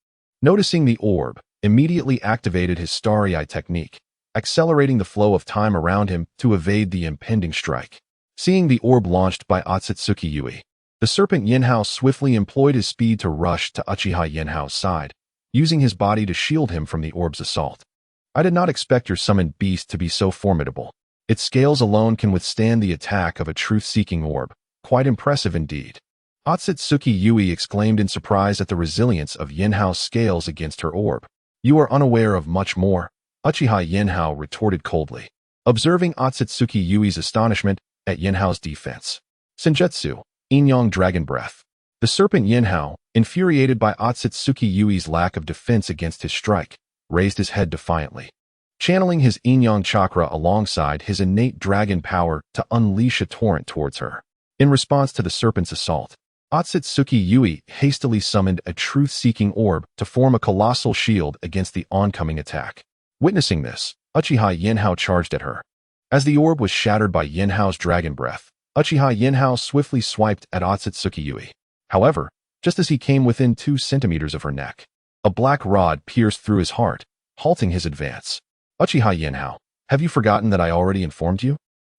noticing the orb, immediately activated his Starry Eye technique, accelerating the flow of time around him to evade the impending strike. Seeing the orb launched by Otsutsuki Yui, the serpent Yinhao swiftly employed his speed to rush to Uchiha Yinhao's side, using his body to shield him from the orb's assault. I did not expect your summoned beast to be so formidable. Its scales alone can withstand the attack of a truth-seeking orb. Quite impressive indeed. Otsutsuki Yui exclaimed in surprise at the resilience of Yinhao's scales against her orb. You are unaware of much more, Uchiha Yinhao retorted coldly, observing Otsutsuki Yui's astonishment at Yinhao's defense. Senjutsu, Yin-Yang Dragon Breath. The serpent Yinhao, infuriated by Otsutsuki Yui's lack of defense against his strike, raised his head defiantly, channeling his Yin-Yang chakra alongside his innate dragon power to unleash a torrent towards her. In response to the serpent's assault, Otsutsuki Yui hastily summoned a truth-seeking orb to form a colossal shield against the oncoming attack. Witnessing this, Uchiha Yinhao charged at her, As the orb was shattered by Yinhao's dragon breath, Uchiha Yinhao swiftly swiped at Otsutsuki Yui. However, just as he came within 2 centimeters of her neck, a black rod pierced through his heart, halting his advance. Uchiha Yinhao, have you forgotten that I already informed you?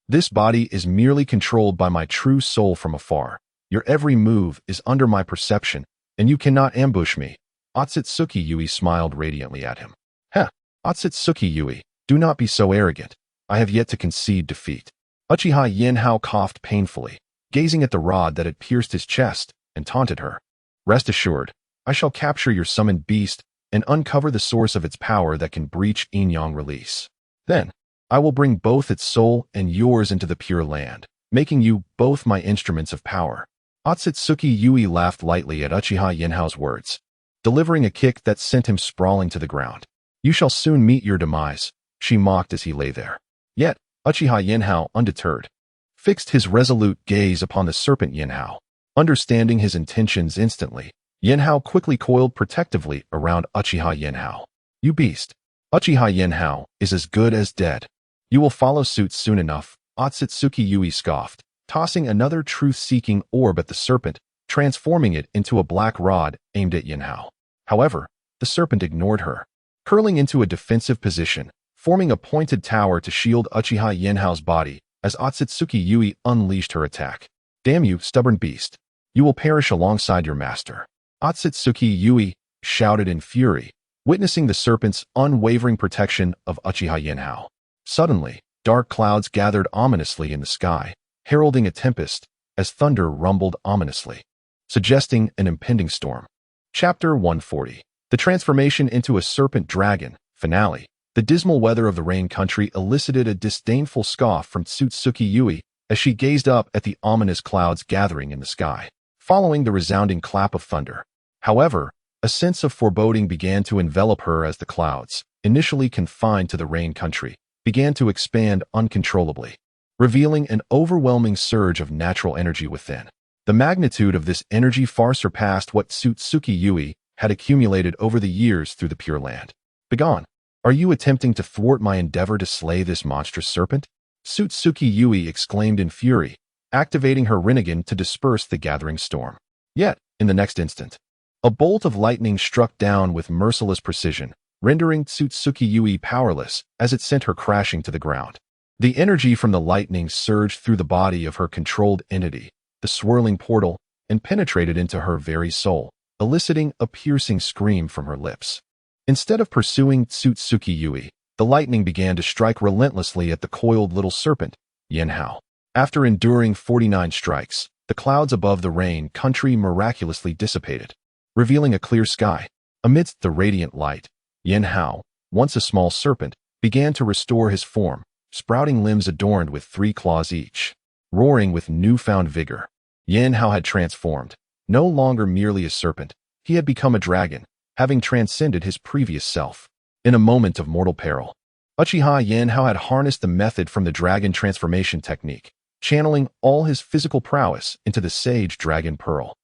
This body is merely controlled by my true soul from afar. Your every move is under my perception, and you cannot ambush me. Otsutsuki Yui smiled radiantly at him. Heh, Otsutsuki Yui, do not be so arrogant. I have yet to concede defeat. Uchiha Yinhao coughed painfully, gazing at the rod that had pierced his chest, and taunted her. Rest assured, I shall capture your summoned beast and uncover the source of its power that can breach Yin-Yang release. Then, I will bring both its soul and yours into the Pure Land, making you both my instruments of power. Otsutsuki Yui laughed lightly at Uchiha Yinhao's words, delivering a kick that sent him sprawling to the ground. You shall soon meet your demise, she mocked as he lay there. Yet, Uchiha Yinhao, undeterred, fixed his resolute gaze upon the serpent Yinhao. Understanding his intentions instantly, Yanhao quickly coiled protectively around Uchiha Yinhao. You beast! Uchiha Yinhao is as good as dead. You will follow suit soon enough, Otsutsuki Yui scoffed, tossing another truth-seeking orb at the serpent, transforming it into a black rod aimed at Yinhao. However, the serpent ignored her, curling into a defensive position, forming a pointed tower to shield Uchiha Yinhao's body as Otsutsuki Yui unleashed her attack. Damn you, stubborn beast! You will perish alongside your master. Otsutsuki Yui shouted in fury, witnessing the serpent's unwavering protection of Uchiha Yinhao. Suddenly, dark clouds gathered ominously in the sky, heralding a tempest as thunder rumbled ominously, suggesting an impending storm. Chapter 140. The transformation into a serpent dragon, finale. The dismal weather of the rain country elicited a disdainful scoff from Otsutsuki Yui as she gazed up at the ominous clouds gathering in the sky, following the resounding clap of thunder. However, a sense of foreboding began to envelop her as the clouds, initially confined to the rain country, began to expand uncontrollably, revealing an overwhelming surge of natural energy within. The magnitude of this energy far surpassed what Otsutsuki Yui had accumulated over the years through the Pure Land. Begone! Are you attempting to thwart my endeavor to slay this monstrous serpent? Otsutsuki Yui exclaimed in fury, activating her Rinnegan to disperse the gathering storm. Yet, in the next instant, a bolt of lightning struck down with merciless precision, rendering Otsutsuki Yui powerless as it sent her crashing to the ground. The energy from the lightning surged through the body of her controlled entity, the swirling portal, and penetrated into her very soul, eliciting a piercing scream from her lips. Instead of pursuing Otsutsuki Yui, the lightning began to strike relentlessly at the coiled little serpent, Yanhao. After enduring 49 strikes, the clouds above the rain country miraculously dissipated, revealing a clear sky. Amidst the radiant light, Yanhao, once a small serpent, began to restore his form, sprouting limbs adorned with 3 claws each. Roaring with newfound vigor, Yanhao had transformed. No longer merely a serpent, he had become a dragon, having transcended his previous self. In a moment of mortal peril, Uchiha Yanhao had harnessed the method from the dragon transformation technique, channeling all his physical prowess into the sage dragon pearl.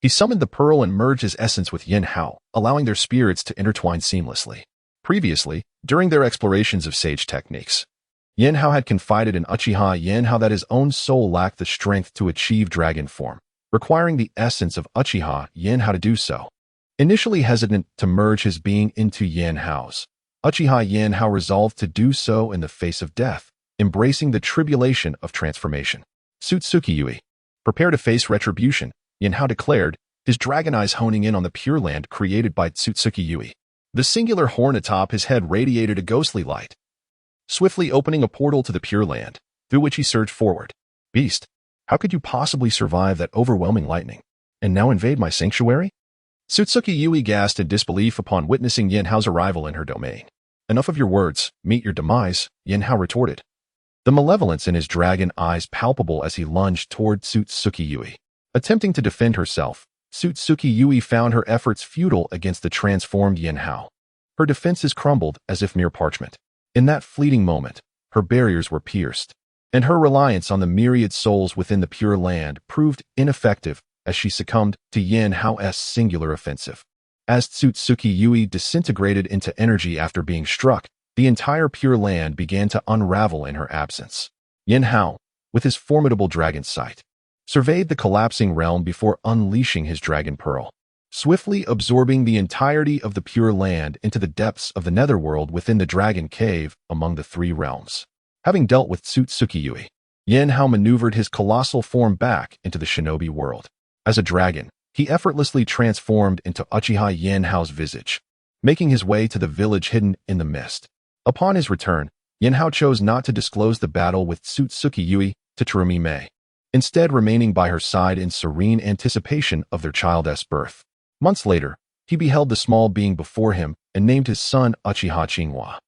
He summoned the pearl and merged his essence with Yinhao, allowing their spirits to intertwine seamlessly. Previously, during their explorations of sage techniques, Yinhao had confided in Uchiha Yanhao that his own soul lacked the strength to achieve dragon form, requiring the essence of Uchiha Yanhao to do so. Initially hesitant to merge his being into Yanhao's, Uchiha Yanhao resolved to do so in the face of death, embracing the tribulation of transformation. Otsutsuki Yui, prepare to face retribution, Yanhao declared, his dragon eyes honing in on the Pure Land created by Otsutsuki Yui. The singular horn atop his head radiated a ghostly light, swiftly opening a portal to the Pure Land, through which he surged forward. Beast, how could you possibly survive that overwhelming lightning, and now invade my sanctuary? Otsutsuki Yui gasped in disbelief upon witnessing Yanhao's arrival in her domain. Enough of your words, meet your demise, Yanhao retorted, the malevolence in his dragon eyes palpable as he lunged toward Otsutsuki Yui. Attempting to defend herself, Otsutsuki Yui found her efforts futile against the transformed Yanhao. Her defenses crumbled as if mere parchment. In that fleeting moment, her barriers were pierced, and her reliance on the myriad souls within the Pure Land proved ineffective as she succumbed to Yanhao's singular offensive. As Otsutsuki Yui disintegrated into energy after being struck, The entire Pure Land began to unravel in her absence. Yinhao, with his formidable dragon sight, surveyed the collapsing realm before unleashing his dragon pearl, swiftly absorbing the entirety of the Pure Land into the depths of the netherworld within the dragon cave among the three realms. Having dealt with Otsutsuki, Yanhao maneuvered his colossal form back into the shinobi world. As a dragon, he effortlessly transformed into Uchiha Yanhao's visage, making his way to the village hidden in the mist. Upon his return, Yanhao chose not to disclose the battle with Otsutsuki to Terumi Mei, instead remaining by her side in serene anticipation of their child's birth. Months later, he beheld the small being before him and named his son Uchiha Chinghua.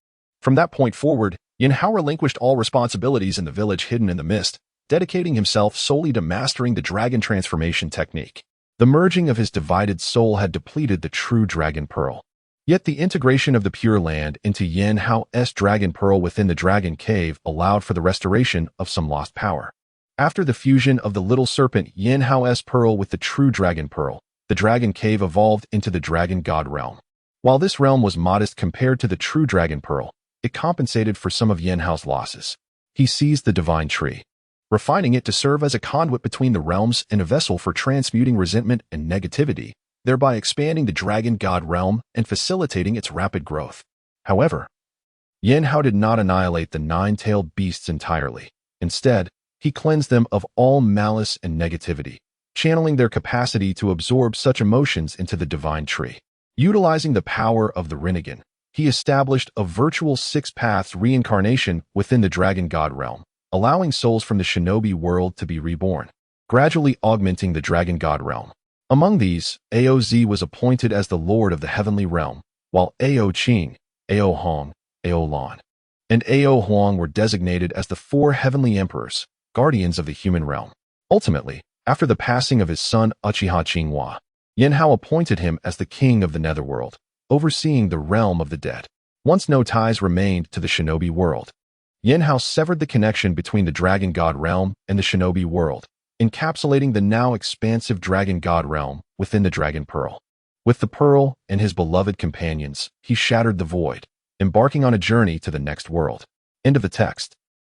From that point forward, Yinhao relinquished all responsibilities in the village hidden in the mist, dedicating himself solely to mastering the dragon transformation technique. The merging of his divided soul had depleted the true dragon pearl. Yet the integration of the Pure Land into Yanhao's dragon pearl within the dragon cave allowed for the restoration of some lost power. After the fusion of the little serpent Yanhao's pearl with the true dragon pearl, the dragon cave evolved into the dragon god realm. While this realm was modest compared to the true dragon pearl, it compensated for some of Yanhao's losses. He seized the divine tree, refining it to serve as a conduit between the realms and a vessel for transmuting resentment and negativity, thereby expanding the dragon god realm and facilitating its rapid growth. However, Yanhao did not annihilate the nine-tailed beasts entirely. Instead, he cleansed them of all malice and negativity, channeling their capacity to absorb such emotions into the divine tree. Utilizing the power of the Rinnegan, he established a virtual six-paths reincarnation within the dragon god realm, allowing souls from the shinobi world to be reborn, gradually augmenting the dragon god realm. Among these, Aoz was appointed as the lord of the heavenly realm, while Ao Qing, Ao Hong, Ao Lan, and Ao Huang were designated as the four heavenly emperors, guardians of the human realm. Ultimately, after the passing of his son Uchiha Chinghua, Yanhao appointed him as the king of the netherworld, overseeing the realm of the dead. Once no ties remained to the shinobi world, Yanhao severed the connection between the dragon god realm and the shinobi world, encapsulating the now expansive dragon god realm within the dragon pearl. With the pearl and his beloved companions, he shattered the void, embarking on a journey to the next world. End of the text.